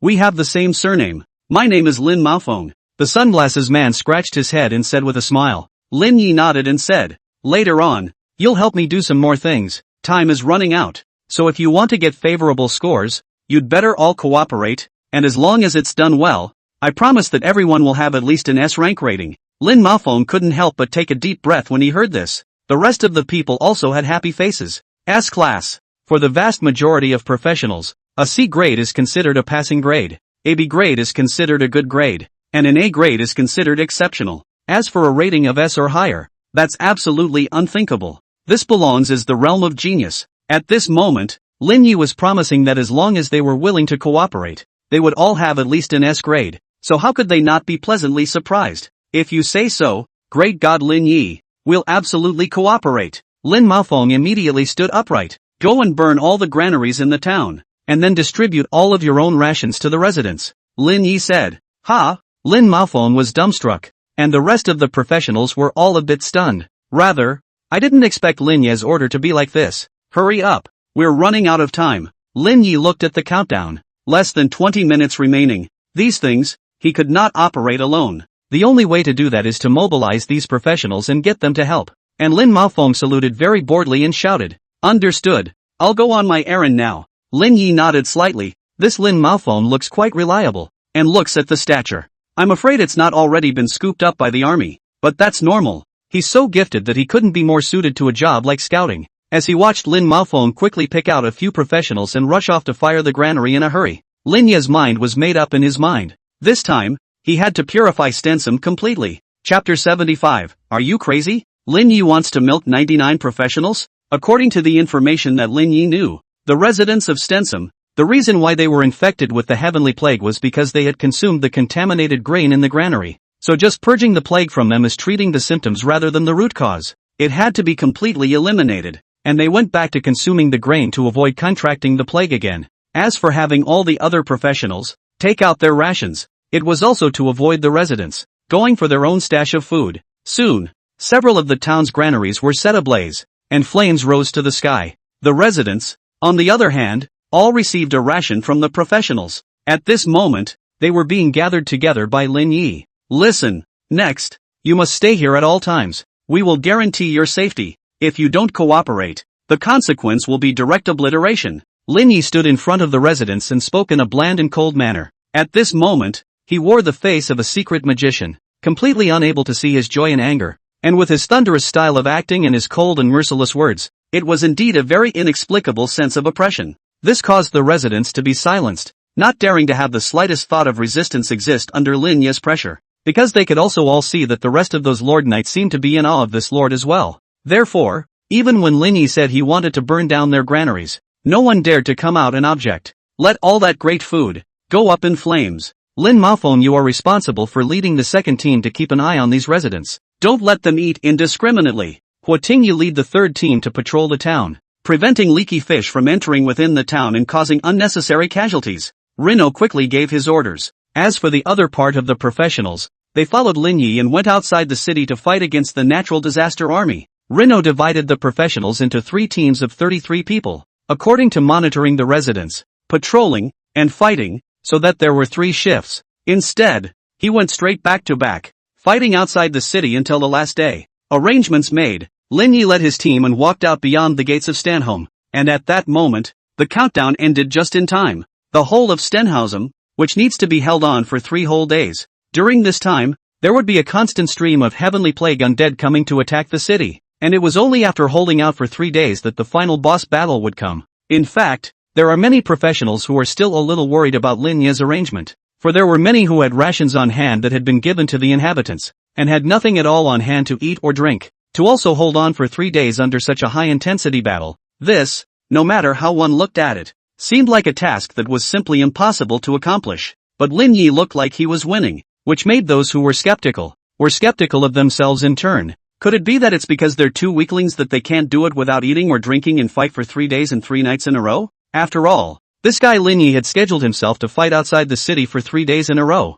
We have the same surname. My name is Lin Maofeng. The sunglasses man scratched his head and said with a smile. Lin Ye nodded and said, later on, you'll help me do some more things. Time is running out. So if you want to get favorable scores, you'd better all cooperate, and as long as it's done well, I promise that everyone will have at least an S rank rating. Lin Maofeng couldn't help but take a deep breath when he heard this. The rest of the people also had happy faces. S class. For the vast majority of professionals, a C grade is considered a passing grade, a B grade is considered a good grade, and an A grade is considered exceptional. As for a rating of S or higher, that's absolutely unthinkable. This belongs as the realm of genius. At this moment, Lin Ye was promising that as long as they were willing to cooperate, they would all have at least an S grade, so how could they not be pleasantly surprised? If you say so, great God Lin Ye, we'll absolutely cooperate. Lin Maofeng immediately stood upright. Go and burn all the granaries in the town, and then distribute all of your own rations to the residents. Lin Ye said. Ha! Lin Maofeng was dumbstruck, and the rest of the professionals were all a bit stunned. Rather, I didn't expect Lin Ye's order to be like this. Hurry up, we're running out of time. Lin Ye looked at the countdown. Less than 20 minutes remaining. These things, he could not operate alone. The only way to do that is to mobilize these professionals and get them to help. And Lin Maofeng saluted very boredly and shouted. Understood. I'll go on my errand now. Lin Ye nodded slightly. This Lin Maofeng looks quite reliable, and looks at the stature. I'm afraid it's not already been scooped up by the army, but that's normal. He's so gifted that he couldn't be more suited to a job like scouting. As he watched Lin Maofeng quickly pick out a few professionals and rush off to fire the granary in a hurry, Lin Ye's mind was made up in his mind. This time, he had to purify Stensum completely. Chapter 75. Are you crazy? Lin Ye wants to milk 99 professionals? According to the information that Lin Ye knew, the residents of Stensum, the reason why they were infected with the heavenly plague was because they had consumed the contaminated grain in the granary. So just purging the plague from them is treating the symptoms rather than the root cause. It had to be completely eliminated, and they went back to consuming the grain to avoid contracting the plague again. As for having all the other professionals take out their rations, it was also to avoid the residents going for their own stash of food. Soon, several of the town's granaries were set ablaze, and flames rose to the sky. The residents, on the other hand, all received a ration from the professionals. At this moment, they were being gathered together by Lin Ye. Listen, Next, you must stay here at all times. We will guarantee your safety. If you don't cooperate, the consequence will be direct obliteration. Lin Ye stood in front of the residents and spoke in a bland and cold manner. At this moment, he wore the face of a secret magician, completely unable to see his joy and anger. And with his thunderous style of acting and his cold and merciless words, it was indeed a very inexplicable sense of oppression. This caused the residents to be silenced, not daring to have the slightest thought of resistance exist under Lin Ye's pressure, because they could also all see that the rest of those lord knights seemed to be in awe of this lord as well. Therefore, even when Lin Ye said he wanted to burn down their granaries, no one dared to come out and object. Let all that great food go up in flames. Lin Maofeng, you are responsible for leading the second team to keep an eye on these residents. Don't let them eat indiscriminately. Hua Ting, you lead the third team to patrol the town, preventing leaky fish from entering within the town and causing unnecessary casualties. Rino quickly gave his orders. As for the other part of the professionals, they followed Lin Ye and went outside the city to fight against the natural disaster army. Rino divided the professionals into 3 teams of 33 people, according to monitoring the residents, patrolling, and fighting, so that there were 3 shifts. Instead, he went straight back to back, fighting outside the city until the last day. Arrangements made, Lin Ye led his team and walked out beyond the gates of Stanholm, and at that moment, the countdown ended just in time. The whole of Stenhausen, which needs to be held on for 3 whole days. During this time, there would be a constant stream of heavenly plague undead coming to attack the city, and it was only after holding out for 3 days that the final boss battle would come. In fact, there are many professionals who are still a little worried about Lin Ye's arrangement, for there were many who had rations on hand that had been given to the inhabitants, and had nothing at all on hand to eat or drink. To also hold on for 3 days under such a high-intensity battle, this, no matter how one looked at it, seemed like a task that was simply impossible to accomplish. But Lin Ye looked like he was winning, which made those who were skeptical of themselves in turn. Could it be that it's because they're 2 weaklings that they can't do it without eating or drinking and fight for 3 days and 3 nights in a row? After all, this guy Lin Ye had scheduled himself to fight outside the city for 3 days in a row.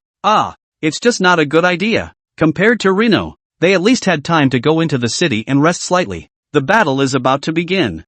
It's just not a good idea. Compared to Reno, they at least had time to go into the city and rest slightly. The battle is about to begin.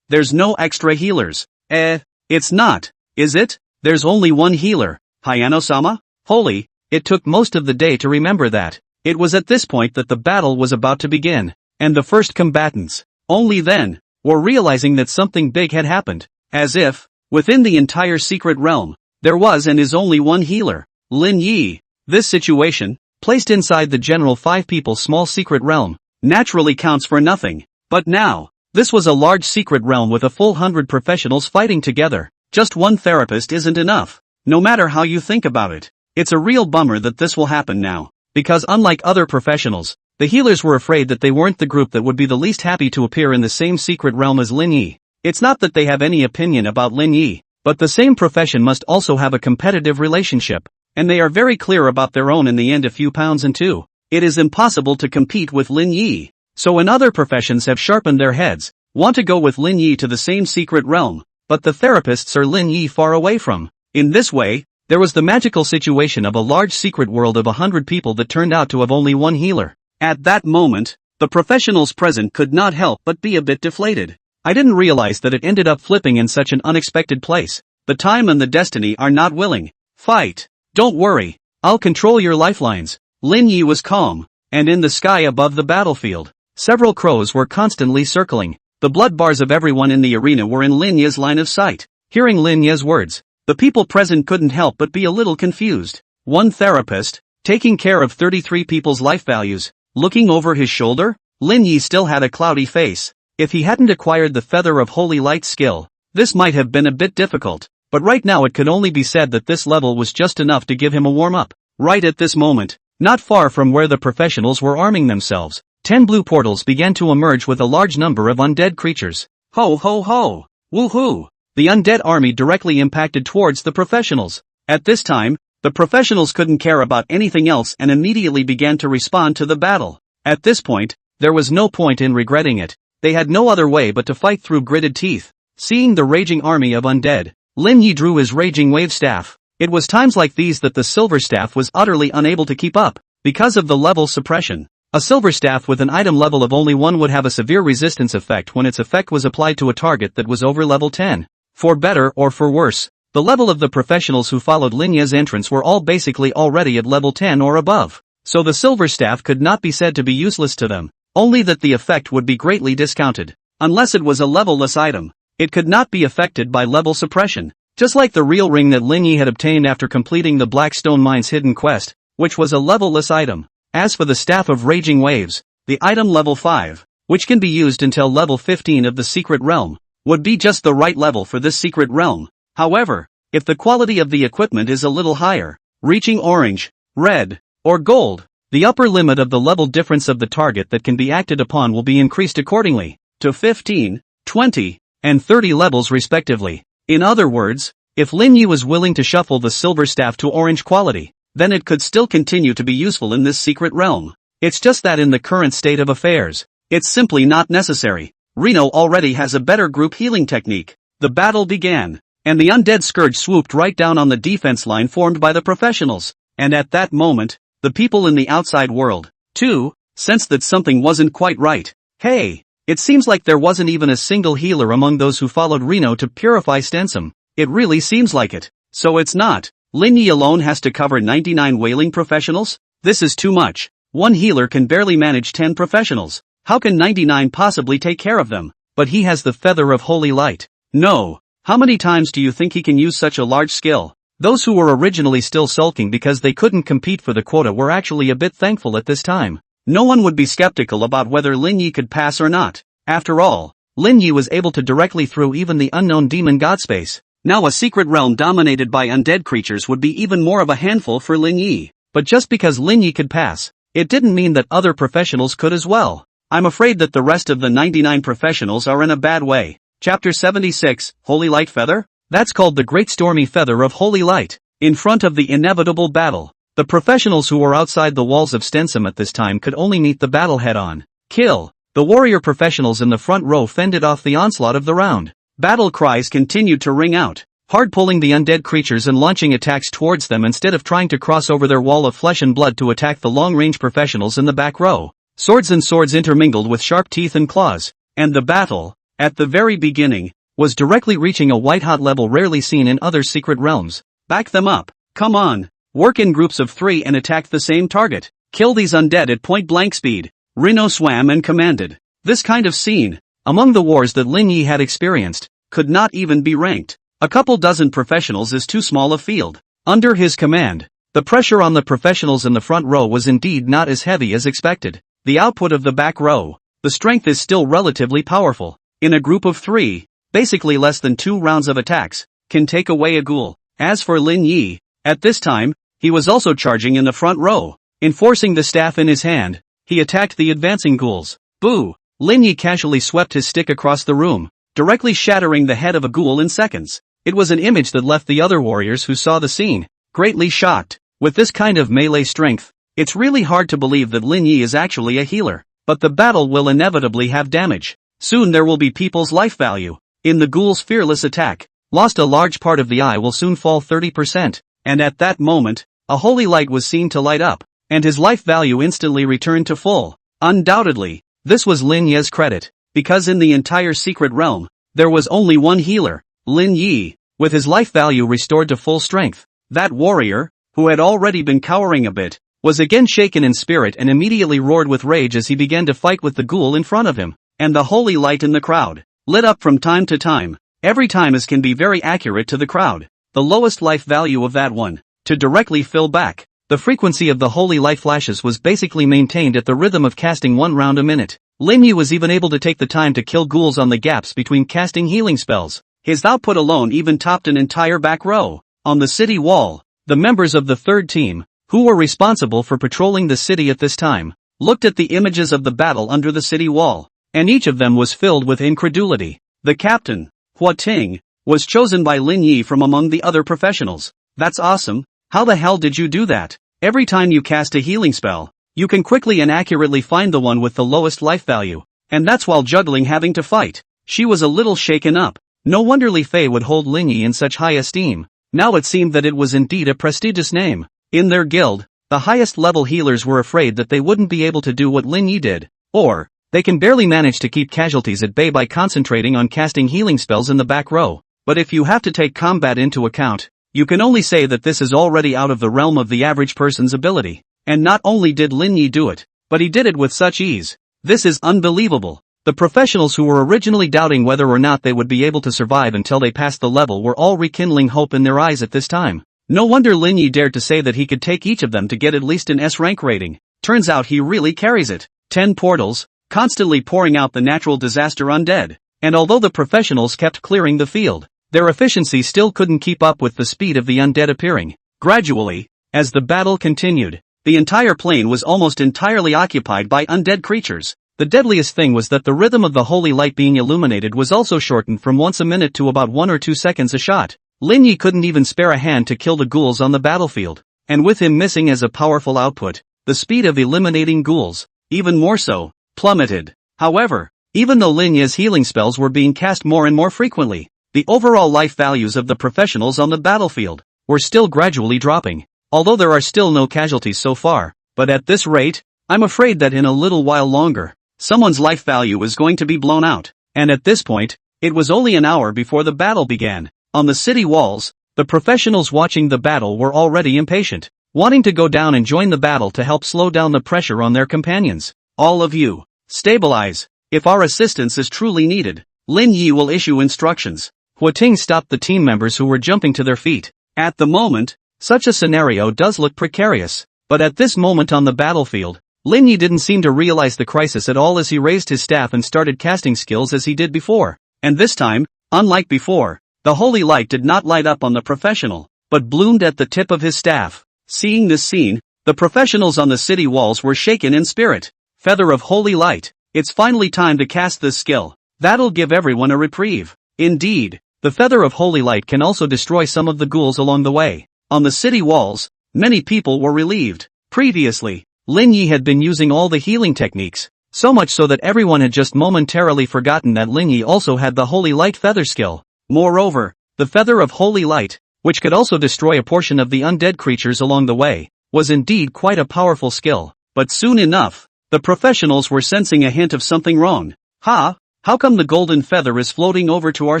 There's no extra healers. It's not, is it? There's only 1 healer, Hayano-sama? Holy, it took most of the day to remember that. It was at this point that the battle was about to begin, and the first combatants, only then, were realizing that something big had happened, as if, within the entire secret realm, there was and is only 1 healer, Lin Ye. This situation, placed inside the general 5 people small secret realm, naturally counts for nothing, but now, this was a large secret realm with a full 100 professionals fighting together. Just 1 therapist isn't enough, no matter how you think about it. It's a real bummer that this will happen now, because unlike other professionals, the healers were afraid that they weren't the group that would be the least happy to appear in the same secret realm as Lin Ye. It's not that they have any opinion about Lin Ye, but the same profession must also have a competitive relationship, and they are very clear about their own in the end a few pounds and 2. It is impossible to compete with Lin Ye. So when other professions have sharpened their heads, want to go with Lin Ye to the same secret realm, but the therapists are Lin Ye far away from. In this way, there was the magical situation of a large secret world of 100 people that turned out to have only 1 healer. At that moment, the professionals present could not help but be a bit deflated. I didn't realize that it ended up flipping in such an unexpected place. The time and the destiny are not willing. Fight. Don't worry, I'll control your lifelines. Lin Ye was calm, and in the sky above the battlefield, several crows were constantly circling. The blood bars of everyone in the arena were in Lin Ye's line of sight. Hearing Lin Ye's words, the people present couldn't help but be a little confused. 1 therapist, taking care of 33 people's life values, looking over his shoulder? Lin Ye still had a cloudy face. If he hadn't acquired the Feather of Holy Light skill, this might have been a bit difficult, but right now it could only be said that this level was just enough to give him a warm-up. Right at this moment, not far from where the professionals were arming themselves, 10 blue portals began to emerge with a large number of undead creatures. Ho ho ho! Woohoo! The undead army directly impacted towards the professionals. At this time, the professionals couldn't care about anything else and immediately began to respond to the battle. At this point, there was no point in regretting it. They had no other way but to fight through gritted teeth. Seeing the raging army of undead, Lin Ye drew his raging wave staff. It was times like these that the silver staff was utterly unable to keep up, because of the level suppression. A silver staff with an item level of only 1 would have a severe resistance effect when its effect was applied to a target that was over level 10. For better or for worse, The level of the professionals who followed Lin Ye's entrance were all basically already at level 10 or above, so the silver staff could not be said to be useless to them, only that the effect would be greatly discounted. Unless it was a levelless item, it could not be affected by level suppression, just like the real ring that Lin Ye had obtained after completing the Blackstone Mine's hidden quest, which was a levelless item. As for the Staff of Raging Waves, the item level 5, which can be used until level 15 of the Secret Realm, would be just the right level for this Secret Realm. However, if the quality of the equipment is a little higher, reaching orange, red, or gold, the upper limit of the level difference of the target that can be acted upon will be increased accordingly, to 15, 20, and 30 levels respectively. In other words, if Lin Ye was willing to shuffle the silver staff to orange quality, then it could still continue to be useful in this secret realm. It's just that in the current state of affairs, it's simply not necessary. Reno already has a better group healing technique. The battle began, and the undead scourge swooped right down on the defense line formed by the professionals, and at that moment, the people in the outside world, too, sensed that something wasn't quite right. Hey, it seems like there wasn't even a single healer among those who followed Reno to purify Stensum. It really seems like it. So it's not. Lin Ye alone has to cover 99 whaling professionals? This is too much. One healer can barely manage 10 professionals. How can 99 possibly take care of them? But he has the feather of holy light. No. How many times do you think he can use such a large skill? Those who were originally still sulking because they couldn't compete for the quota were actually a bit thankful at this time. No one would be skeptical about whether Lin Ye could pass or not. After all, Lin Ye was able to directly through even the unknown demon god space. Now a secret realm dominated by undead creatures would be even more of a handful for Lin Ye. But just because Lin Ye could pass, it didn't mean that other professionals could as well. I'm afraid that the rest of the 99 professionals are in a bad way. Chapter 76, Holy Light Feather? That's called the Great Stormy Feather of Holy Light. In front of the inevitable battle, the professionals who were outside the walls of Stensum at this time could only meet the battle head-on. Kill. The warrior professionals in the front row fended off the onslaught of the round. Battle cries continued to ring out, hard-pulling the undead creatures and launching attacks towards them instead of trying to cross over their wall of flesh and blood to attack the long-range professionals in the back row. Swords and swords intermingled with sharp teeth and claws, and the battle, at the very beginning, was directly reaching a white-hot level rarely seen in other secret realms. Back them up. Come on. Work in groups of 3 and attack the same target. Kill these undead at point-blank speed. Reno swam and commanded. This kind of scene, among the wars that Lin Ye had experienced, could not even be ranked. A couple dozen professionals is too small a field. Under his command, the pressure on the professionals in the front row was indeed not as heavy as expected. The output of the back row, the strength is still relatively powerful. In a group of 3, basically less than 2 rounds of attacks, can take away a ghoul. As for Lin Ye, at this time, he was also charging in the front row. Enforcing the staff in his hand, he attacked the advancing ghouls. Boo! Lin Ye casually swept his stick across the room, directly shattering the head of a ghoul in seconds. It was an image that left the other warriors who saw the scene greatly shocked. With this kind of melee strength, it's really hard to believe that Lin Ye is actually a healer. But the battle will inevitably have damage. Soon there will be people's life value. In the ghoul's fearless attack, lost a large part of the eye will soon fall 30%. And at that moment, a holy light was seen to light up, and his life value instantly returned to full. Undoubtedly, this was Lin Ye's credit, because in the entire secret realm, there was only one healer, Lin Ye, with his life value restored to full strength. That warrior, who had already been cowering a bit, was again shaken in spirit and immediately roared with rage as he began to fight with the ghoul in front of him, and the holy light in the crowd, lit up from time to time, every time as can be very accurate to the crowd, the lowest life value of that one, to directly fill back. The frequency of the holy light flashes was basically maintained at the rhythm of casting 1 round a minute. Lin Ye was even able to take the time to kill ghouls on the gaps between casting healing spells. His output alone even topped an entire back row. On the city wall, the members of the third team, who were responsible for patrolling the city at this time, looked at the images of the battle under the city wall, and each of them was filled with incredulity. The captain, Hua Ting, was chosen by Lin Ye from among the other professionals. That's awesome. How the hell did you do that? Every time you cast a healing spell, you can quickly and accurately find the one with the lowest life value, and that's while juggling having to fight. She was a little shaken up. No wonder Li Fei would hold Lin Ye in such high esteem. Now it seemed that it was indeed a prestigious name. In their guild, the highest level healers were afraid that they wouldn't be able to do what Lin Ye did, or they can barely manage to keep casualties at bay by concentrating on casting healing spells in the back row. but if you have to take combat into account, you can only say that this is already out of the realm of the average person's ability. And not only did Lin Ye do it, but he did it with such ease. This is unbelievable. The professionals who were originally doubting whether or not they would be able to survive until they passed the level were all rekindling hope in their eyes at this time. No wonder Lin Ye dared to say that he could take each of them to get at least an S rank rating. Turns out he really carries it. 10 portals, constantly pouring out the natural disaster undead. And although the professionals kept clearing the field, their efficiency still couldn't keep up with the speed of the undead appearing. Gradually, as the battle continued, the entire plane was almost entirely occupied by undead creatures. The deadliest thing was that the rhythm of the holy light being illuminated was also shortened from once a minute to about 1 or 2 seconds a shot. Lin Ye couldn't even spare a hand to kill the ghouls on the battlefield, and with him missing as a powerful output, the speed of eliminating ghouls, even more so, plummeted. However, even though Lin Ye's healing spells were being cast more and more frequently, the overall life values of the professionals on the battlefield were still gradually dropping. Although there are still no casualties so far, but at this rate, I'm afraid that in a little while longer, someone's life value is going to be blown out. And at this point, it was only an hour before the battle began. On the city walls, the professionals watching the battle were already impatient, wanting to go down and join the battle to help slow down the pressure on their companions. All of you, stabilize. If our assistance is truly needed, Lin Ye will issue instructions. Hua Ting stopped the team members who were jumping to their feet. At the moment, such a scenario does look precarious, but at this moment on the battlefield, Lin Ye didn't seem to realize the crisis at all as he raised his staff and started casting skills as he did before. And this time, unlike before, the holy light did not light up on the professional, but bloomed at the tip of his staff. Seeing this scene, the professionals on the city walls were shaken in spirit. Feather of holy light. It's finally time to cast this skill. That'll give everyone a reprieve. Indeed, the feather of holy light can also destroy some of the ghouls along the way. On the city walls, many people were relieved. Previously, Lin Ye had been using all the healing techniques, so much so that everyone had just momentarily forgotten that Lin Ye also had the holy light feather skill. Moreover, the feather of holy light, which could also destroy a portion of the undead creatures along the way, was indeed quite a powerful skill. But soon enough, the professionals were sensing a hint of something wrong. How come the golden feather is floating over to our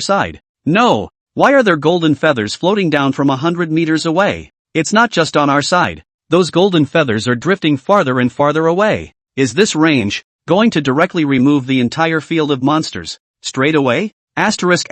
side? No, why are there golden feathers floating down from 100 meters away? It's not just on our side. Those golden feathers are drifting farther and farther away. Is this range going to directly remove the entire field of monsters straight away? Asterisk.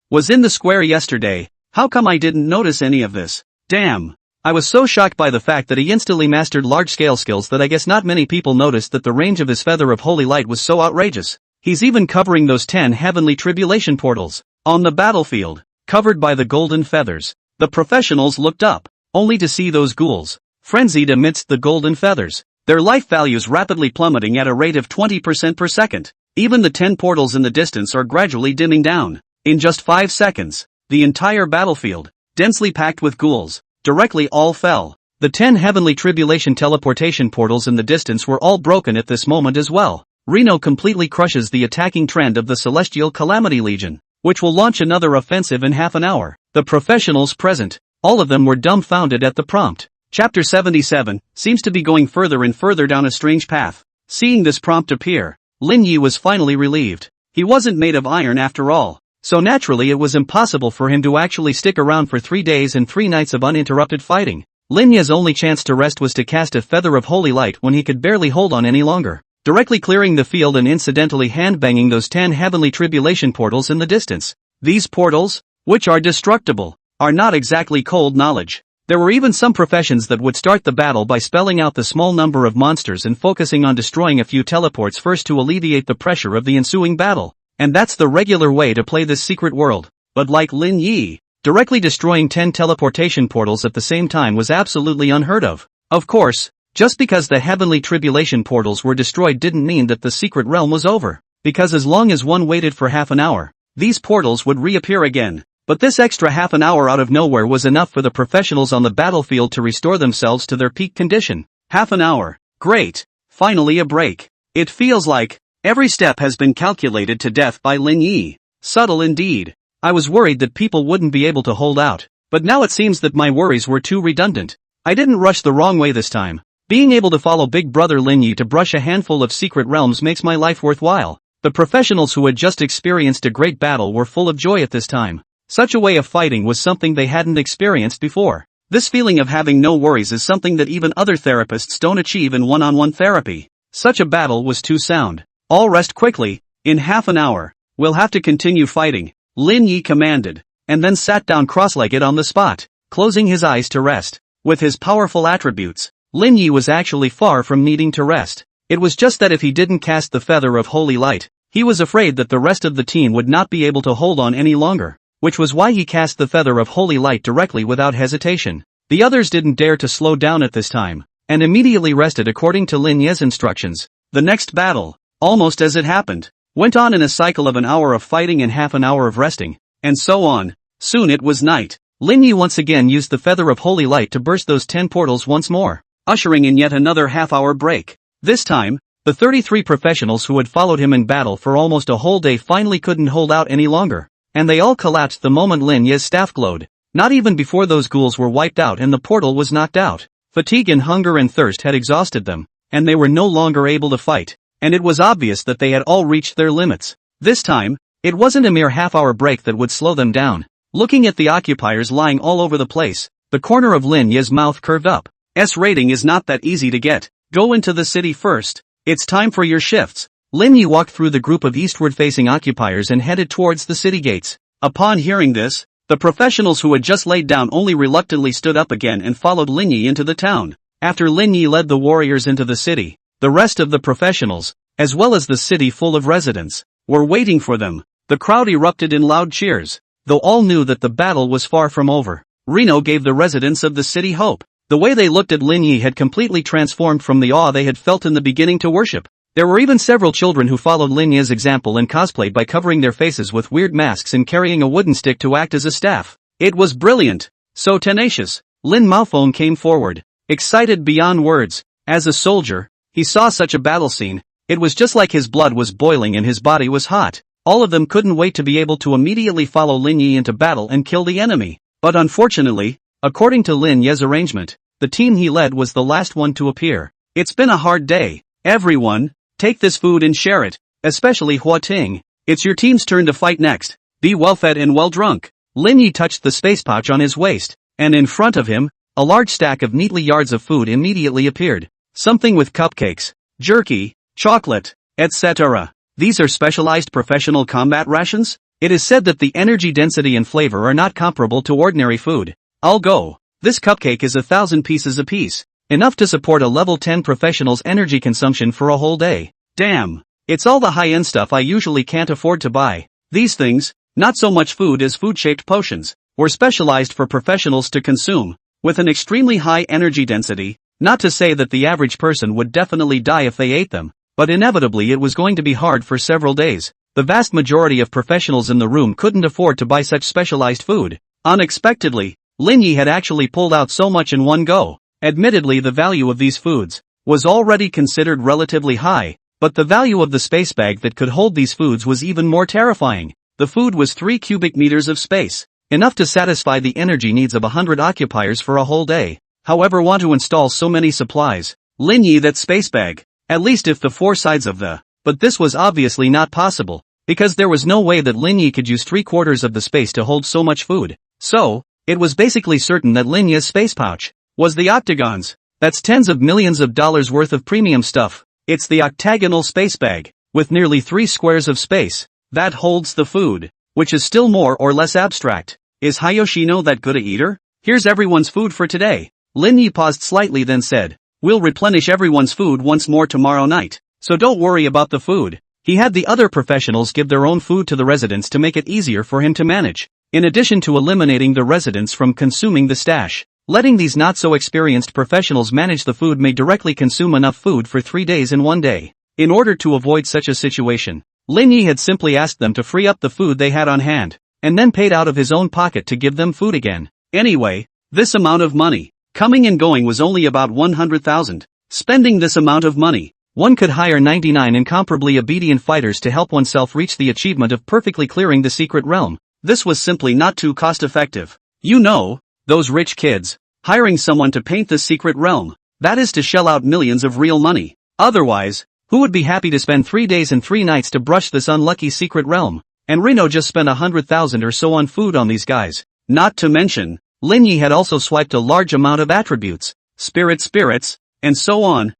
Was in the square yesterday. How come I didn't notice any of this? Damn. I was so shocked by the fact that he instantly mastered large-scale skills that I guess not many people noticed that the range of his feather of holy light was so outrageous. He's even covering those 10 heavenly tribulation portals. On the battlefield, covered by the golden feathers, the professionals looked up, only to see those ghouls, frenzied amidst the golden feathers, their life values rapidly plummeting at a rate of 20% per second. Even the 10 portals in the distance are gradually dimming down. In just 5 seconds, the entire battlefield, densely packed with ghouls, directly all fell. The 10 heavenly tribulation teleportation portals in the distance were all broken at this moment as well. Reno completely crushes the attacking trend of the Celestial Calamity Legion, which will launch another offensive in half an hour. The professionals present, all of them were dumbfounded at the prompt. Chapter 77 seems to be going further and further down a strange path. Seeing this prompt appear, Lin Ye was finally relieved. He wasn't made of iron after all, so naturally it was impossible for him to actually stick around for 3 days and 3 nights of uninterrupted fighting. Lin Ye's only chance to rest was to cast a feather of holy light when he could barely hold on any longer, directly clearing the field and incidentally handbanging those 10 heavenly tribulation portals in the distance. These portals, which are destructible, are not exactly cold knowledge. There were even some professions that would start the battle by spelling out the small number of monsters and focusing on destroying a few teleports first to alleviate the pressure of the ensuing battle. And that's the regular way to play this secret world. But like Lin Ye, directly destroying 10 teleportation portals at the same time was absolutely unheard of. Of course, just because the heavenly tribulation portals were destroyed didn't mean that the secret realm was over, because as long as one waited for half an hour, these portals would reappear again. But this extra half an hour out of nowhere was enough for the professionals on the battlefield to restore themselves to their peak condition. Half an hour. Great. Finally a break. It feels like every step has been calculated to death by Lin Ye. Subtle indeed. I was worried that people wouldn't be able to hold out, but now it seems that my worries were too redundant. I didn't rush the wrong way this time. Being able to follow Big Brother Lin Ye to brush a handful of secret realms makes my life worthwhile. The professionals who had just experienced a great battle were full of joy at this time. Such a way of fighting was something they hadn't experienced before. This feeling of having no worries is something that even other therapists don't achieve in one-on-one therapy. Such a battle was too sound. All rest quickly, in half an hour. We'll have to continue fighting, Lin Ye commanded, and then sat down cross-legged on the spot, closing his eyes to rest. With his powerful attributes, Lin Ye was actually far from needing to rest. It was just that if he didn't cast the feather of holy light, he was afraid that the rest of the team would not be able to hold on any longer, which was why he cast the feather of holy light directly without hesitation. The others didn't dare to slow down at this time, and immediately rested according to Lin Ye's instructions. The next battle, almost as it happened, went on in a cycle of an hour of fighting and half an hour of resting, and so on. Soon it was night. Lin Ye once again used the feather of holy light to burst those 10 portals once more, ushering in yet another half-hour break. This time, the 33 professionals who had followed him in battle for almost a whole day finally couldn't hold out any longer, and they all collapsed the moment Lin Ye's staff glowed. Not even before those ghouls were wiped out and the portal was knocked out. Fatigue and hunger and thirst had exhausted them, and they were no longer able to fight, and it was obvious that they had all reached their limits. This time, it wasn't a mere half-hour break that would slow them down. Looking at the occupiers lying all over the place, the corner of Lin Ye's mouth curved up. Rating is not that easy to get. Go into the city first. It's time for your shifts. Lin Ye walked through the group of eastward-facing occupiers and headed towards the city gates. Upon hearing this, the professionals who had just laid down only reluctantly stood up again and followed Lin Ye into the town. After Lin Ye led the warriors into the city, the rest of the professionals, as well as the city full of residents, were waiting for them. The crowd erupted in loud cheers, though all knew that the battle was far from over. Reno gave the residents of the city hope. The way they looked at Lin Ye had completely transformed from the awe they had felt in the beginning to worship. There were even several children who followed Lin Ye's example and cosplayed by covering their faces with weird masks and carrying a wooden stick to act as a staff. It was brilliant. So tenacious. Lin Maofeng came forward, excited beyond words. As a soldier, he saw such a battle scene. It was just like his blood was boiling and his body was hot. All of them couldn't wait to be able to immediately follow Lin Ye into battle and kill the enemy. But unfortunately, according to Lin Ye's arrangement, the team he led was the last one to appear. It's been a hard day. Everyone, take this food and share it, especially Hua Ting. It's your team's turn to fight next. Be well fed and well drunk. Lin Ye touched the space pouch on his waist, and in front of him, a large stack of neatly yards of food immediately appeared. Something with cupcakes, jerky, chocolate, etc. These are specialized professional combat rations? It is said that the energy density and flavor are not comparable to ordinary food. I'll go. This cupcake is 1,000 pieces apiece, enough to support a level 10 professional's energy consumption for a whole day. Damn. It's all the high-end stuff I usually can't afford to buy. These things, not so much food as food-shaped potions, were specialized for professionals to consume, with an extremely high energy density. Not to say that the average person would definitely die if they ate them, but inevitably it was going to be hard for several days. The vast majority of professionals in the room couldn't afford to buy such specialized food. Unexpectedly, Lin Ye had actually pulled out so much in one go. Admittedly, the value of these foods was already considered relatively high, but the value of the space bag that could hold these foods was even more terrifying. The food was 3 cubic meters of space, enough to satisfy the energy needs of 100 occupiers for a whole day. However, want to install so many supplies? Lin Ye, that space bag, at least if the 4 sides of the, but this was obviously not possible, because there was no way that Lin Ye could use 3/4 of the space to hold so much food. So, it was basically certain that Lin Ye's space pouch was the octagons. That's tens of millions of dollars worth of premium stuff. It's the octagonal space bag, with nearly 3 squares of space, that holds the food, which is still more or less abstract. Is Hayoshino that good a eater? Here's everyone's food for today. Lin Ye paused slightly, then said, we'll replenish everyone's food once more tomorrow night, so don't worry about the food. He had the other professionals give their own food to the residents to make it easier for him to manage, in addition to eliminating the residents from consuming the stash. Letting these not-so-experienced professionals manage the food may directly consume enough food for 3 days in one day. In order to avoid such a situation, Lin Ye had simply asked them to free up the food they had on hand, and then paid out of his own pocket to give them food again. Anyway, this amount of money, coming and going, was only about 100,000. Spending this amount of money, one could hire 99 incomparably obedient fighters to help oneself reach the achievement of perfectly clearing the secret realm. This was simply not too cost-effective. You know, those rich kids, hiring someone to paint the secret realm, that is to shell out millions of real money. Otherwise, Who would be happy to spend 3 days and 3 nights to brush this unlucky secret realm? And Reno just spent 100,000 or so on food on these guys. Not to mention, Lin Ye had also swiped a large amount of attributes, spirits, and so on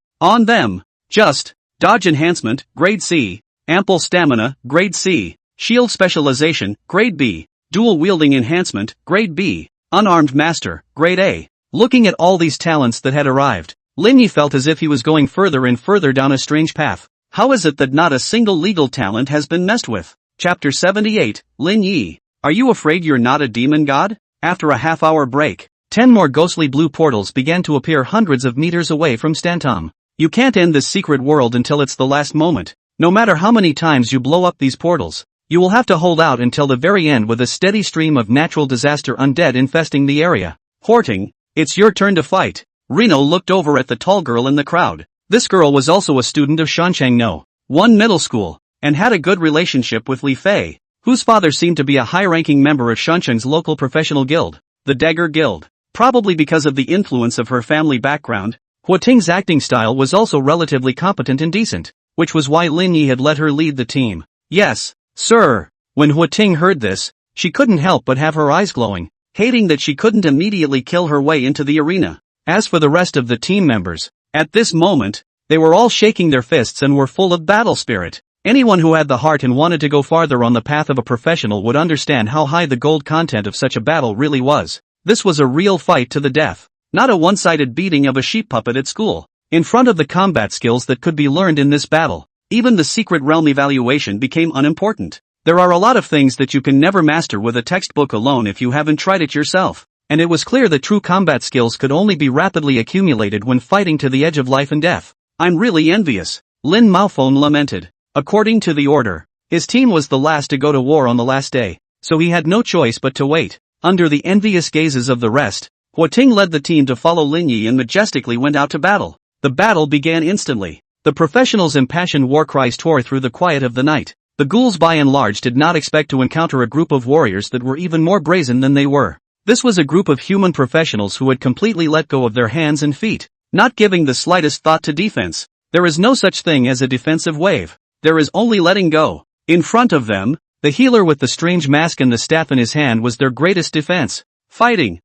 them. Just, dodge enhancement, grade C, ample stamina, grade C, shield specialization, grade B, dual wielding enhancement, grade B, unarmed master, grade A. Looking at all these talents that had arrived, Lin Ye felt as if he was going further and further down a strange path. How is it that not a single legal talent has been messed with? Chapter 78, Lin Ye. Are you afraid you're not a demon god? After a half-hour break, 10 more ghostly blue portals began to appear hundreds of meters away from Stantom. You can't end this secret world until it's the last moment. No matter how many times you blow up these portals, you will have to hold out until the very end with a steady stream of natural disaster undead infesting the area. Horting, it's your turn to fight. Reno looked over at the tall girl in the crowd. This girl was also a student of Shanchang No. 1 middle school, and had a good relationship with Li Fei, whose father seemed to be a high-ranking member of Shancheng's local professional guild, the Dagger Guild. Probably because of the influence of her family background, Huating's acting style was also relatively competent and decent, which was why Lin Ye had let her lead the team. Yes, sir. When Huating heard this, she couldn't help but have her eyes glowing, hating that she couldn't immediately kill her way into the arena. As for the rest of the team members, at this moment, they were all shaking their fists and were full of battle spirit. Anyone who had the heart and wanted to go farther on the path of a professional would understand how high the gold content of such a battle really was. This was a real fight to the death, not a one-sided beating of a sheep puppet at school. In front of the combat skills that could be learned in this battle, even the secret realm evaluation became unimportant. There are a lot of things that you can never master with a textbook alone if you haven't tried it yourself, and it was clear that true combat skills could only be rapidly accumulated when fighting to the edge of life and death. I'm really envious, Lin Maofeng lamented. According to the order, his team was the last to go to war on the last day, so he had no choice but to wait. Under the envious gazes of the rest, Huating led the team to follow Lin Ye and majestically went out to battle. The battle began instantly. The professionals' impassioned war cries tore through the quiet of the night. The ghouls by and large did not expect to encounter a group of warriors that were even more brazen than they were. This was a group of human professionals who had completely let go of their hands and feet, not giving the slightest thought to defense. There is no such thing as a defensive wave. There is only letting go. In front of them, the healer with the strange mask and the staff in his hand was their greatest defense. Fighting.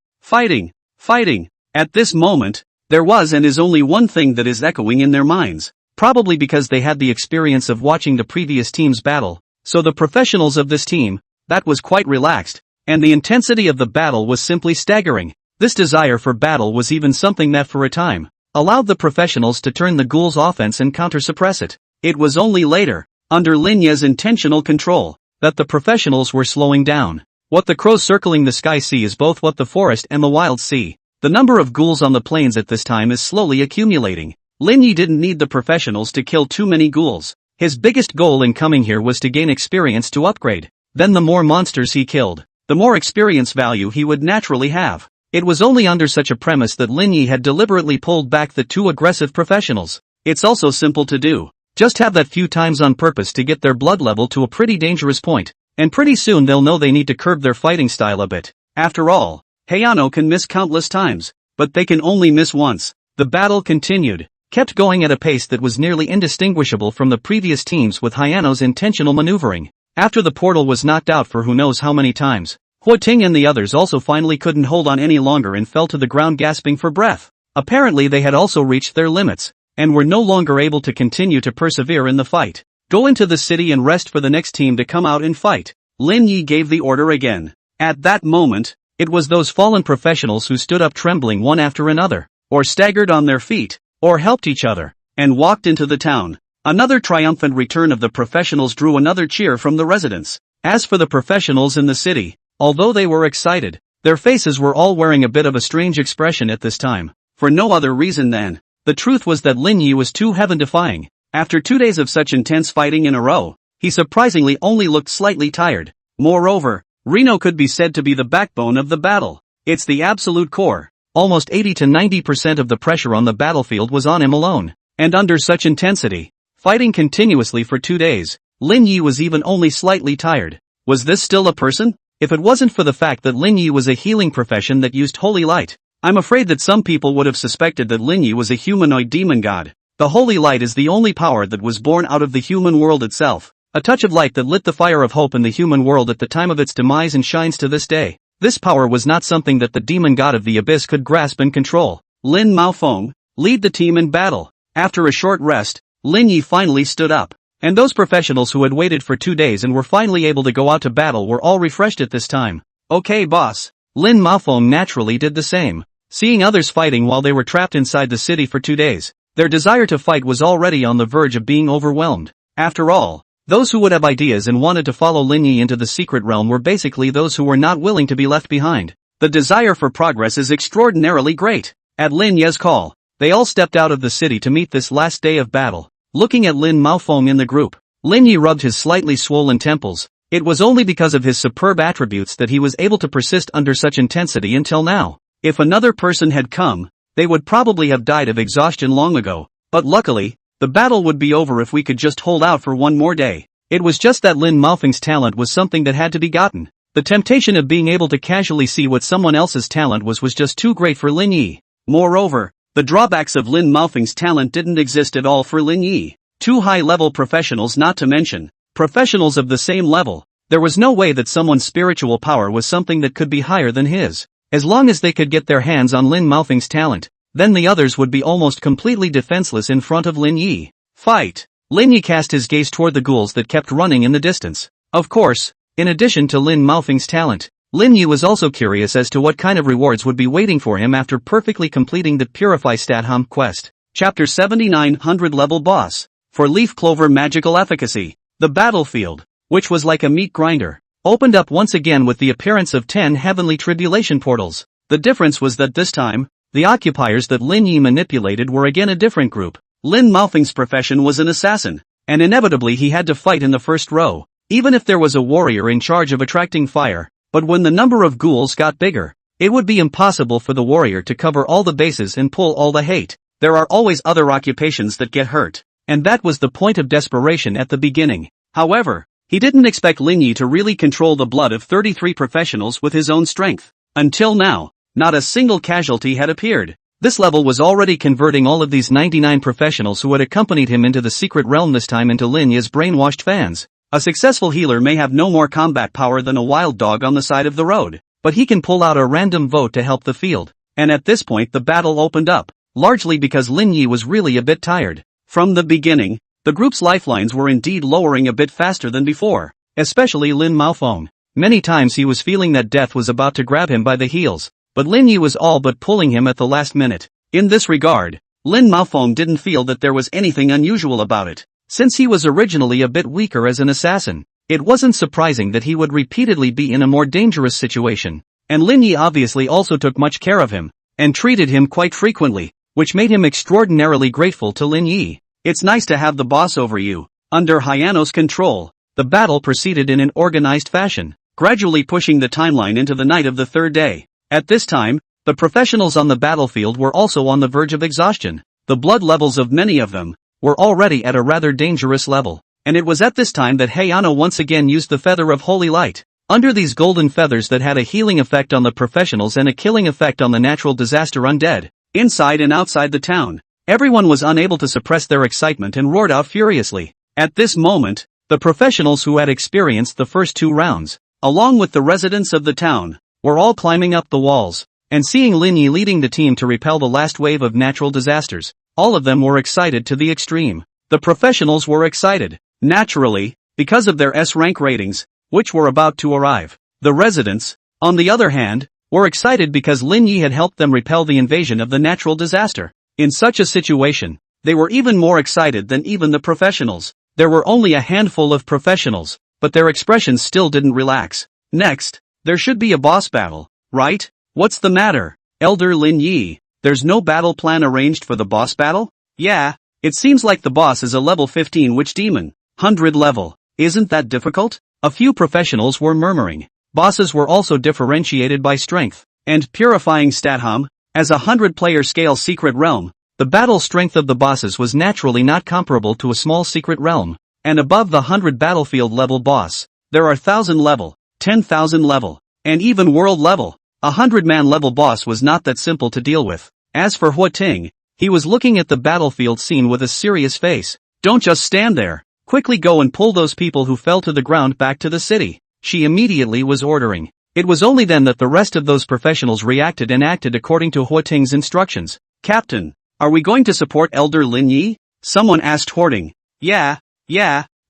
At this moment, there was and is only one thing that is echoing in their minds. Probably because they had the experience of watching the previous team's battle, so the professionals of this team, that was quite relaxed, and the intensity of the battle was simply staggering. This desire for battle was even something that for a time, allowed the professionals to turn the ghouls' offense and counter-suppress it. It was only later, under Lin Ye's intentional control, that the professionals were slowing down. What the crows circling the sky see is both what the forest and the wild see. The number of ghouls on the plains at this time is slowly accumulating. Lin Ye didn't need the professionals to kill too many ghouls. His biggest goal in coming here was to gain experience to upgrade. Then the more monsters he killed, the more experience value he would naturally have. It was only under such a premise that Lin Ye had deliberately pulled back the two aggressive professionals. It's also simple to do. Just have that few times on purpose to get their blood level to a pretty dangerous point, and pretty soon they'll know they need to curb their fighting style a bit. After all, Hayano can miss countless times, but they can only miss once. The battle continued, kept going at a pace that was nearly indistinguishable from the previous teams with Hayano's intentional maneuvering. After the portal was knocked out for who knows how many times, Huating and the others also finally couldn't hold on any longer and fell to the ground gasping for breath. Apparently they had also reached their limits, and were no longer able to continue to persevere in the fight. Go into the city and rest for the next team to come out and fight. Lin Ye gave the order again. At that moment, it was those fallen professionals who stood up trembling one after another, or staggered on their feet, or helped each other, and walked into the town. Another triumphant return of the professionals drew another cheer from the residents. As for the professionals in the city, although they were excited, their faces were all wearing a bit of a strange expression at this time, for no other reason than, the truth was that Lin Ye was too heaven-defying. After 2 days of such intense fighting in a row, he surprisingly only looked slightly tired. Moreover, Reno could be said to be the backbone of the battle. It's the absolute core. Almost 80 to 90% of the pressure on the battlefield was on him alone. And under such intensity, fighting continuously for 2 days, Lin Ye was even only slightly tired. Was this still a person? If it wasn't for the fact that Lin Ye was a healing profession that used holy light, I'm afraid that some people would have suspected that Lin Ye was a humanoid demon god. The holy light is the only power that was born out of the human world itself, a touch of light that lit the fire of hope in the human world at the time of its demise and shines to this day. This power was not something that the demon god of the abyss could grasp and control. Lin Maofeng, lead the team in battle. After a short rest, Lin Ye finally stood up. And those professionals who had waited for 2 days and were finally able to go out to battle were all refreshed at this time. Okay boss. Lin Maofeng naturally did the same. Seeing others fighting while they were trapped inside the city for 2 days, their desire to fight was already on the verge of being overwhelmed. After all, those who would have ideas and wanted to follow Lin Ye into the secret realm were basically those who were not willing to be left behind. The desire for progress is extraordinarily great. At Lin Ye's call, they all stepped out of the city to meet this last day of battle. Looking at Lin Maofeng in the group, Lin Ye rubbed his slightly swollen temples. It was only because of his superb attributes that he was able to persist under such intensity until now. If another person had come, they would probably have died of exhaustion long ago. But luckily, the battle would be over if we could just hold out for one more day. It was just that Lin Maofeng's talent was something that had to be gotten. The temptation of being able to casually see what someone else's talent was just too great for Lin Ye. Moreover, the drawbacks of Lin Maofeng's talent didn't exist at all for Lin Ye. 2 high-level professionals, not to mention professionals of the same level. There was no way that someone's spiritual power was something that could be higher than his. As long as they could get their hands on Lin Maofeng's talent, then the others would be almost completely defenseless in front of Lin Ye. Fight! Lin Ye cast his gaze toward the ghouls that kept running in the distance. Of course, in addition to Lin Maofeng's talent, Lin Ye was also curious as to what kind of rewards would be waiting for him after perfectly completing the Purify Statham quest. Chapter 79 100-level boss. For leaf clover magical efficacy. The battlefield, which was like a meat grinder, opened up once again with the appearance of 10 heavenly tribulation portals. The difference was that this time, the occupiers that Lin Ye manipulated were again a different group. Lin Maofeng's profession was an assassin, and inevitably he had to fight in the first row, even if there was a warrior in charge of attracting fire. But when the number of ghouls got bigger, it would be impossible for the warrior to cover all the bases and pull all the hate. There are always other occupations that get hurt, and that was the point of desperation at the beginning. However, he didn't expect Lin Ye to really control the blood of 33 professionals with his own strength. Until now, not a single casualty had appeared. This level was already converting all of these 99 professionals who had accompanied him into the secret realm this time into Lin Ye's brainwashed fans. A successful healer may have no more combat power than a wild dog on the side of the road, but he can pull out a random vote to help the field. And at this point the battle opened up, largely because Lin Ye was really a bit tired. From the beginning, the group's lifelines were indeed lowering a bit faster than before, especially Lin Maofeng. Many times he was feeling that death was about to grab him by the heels, but Lin Ye was all but pulling him at the last minute. In this regard, Lin Maofeng didn't feel that there was anything unusual about it. Since he was originally a bit weaker as an assassin, it wasn't surprising that he would repeatedly be in a more dangerous situation. And Lin Ye obviously also took much care of him, and treated him quite frequently, which made him extraordinarily grateful to Lin Ye. It's nice to have the boss over you. Under Hayano's control, the battle proceeded in an organized fashion, gradually pushing the timeline into the night of the 3rd day. At this time, the professionals on the battlefield were also on the verge of exhaustion. The blood levels of many of them were already at a rather dangerous level, and it was at this time that Hayano once again used the feather of holy light. Under these golden feathers that had a healing effect on the professionals and a killing effect on the natural disaster undead, inside and outside the town, everyone was unable to suppress their excitement and roared out furiously. At this moment, the professionals who had experienced the first 2 rounds, along with the residents of the town, were all climbing up the walls, and seeing Lin Ye leading the team to repel the last wave of natural disasters, all of them were excited to the extreme. The professionals were excited, naturally, because of their S-rank ratings, which were about to arrive. The residents, on the other hand, were excited because Lin Ye had helped them repel the invasion of the natural disaster. In such a situation, they were even more excited than even the professionals. There were only a handful of professionals, but their expressions still didn't relax. Next, there should be a boss battle, right? What's the matter, Elder Lin Ye? There's no battle plan arranged for the boss battle? Yeah, it seems like the boss is a level 15 witch demon. 100 level. Isn't that difficult? A few professionals were murmuring. Bosses were also differentiated by strength and purifying statham. As a 100-player scale secret realm, the battle strength of the bosses was naturally not comparable to a small secret realm. And above the 100 battlefield level boss, there are 1000 level, 10,000 level, and even world level. A 100-man level boss was not that simple to deal with. As for Hua Ting, He was looking at the battlefield scene with a serious face. Don't just stand there. Quickly go and pull those people who fell to the ground back to the city, she immediately was ordering. It was only then that the rest of those professionals reacted and acted according to Huating's instructions. Captain, are we going to support Elder Lin Ye? Someone asked Hoarding. Yeah,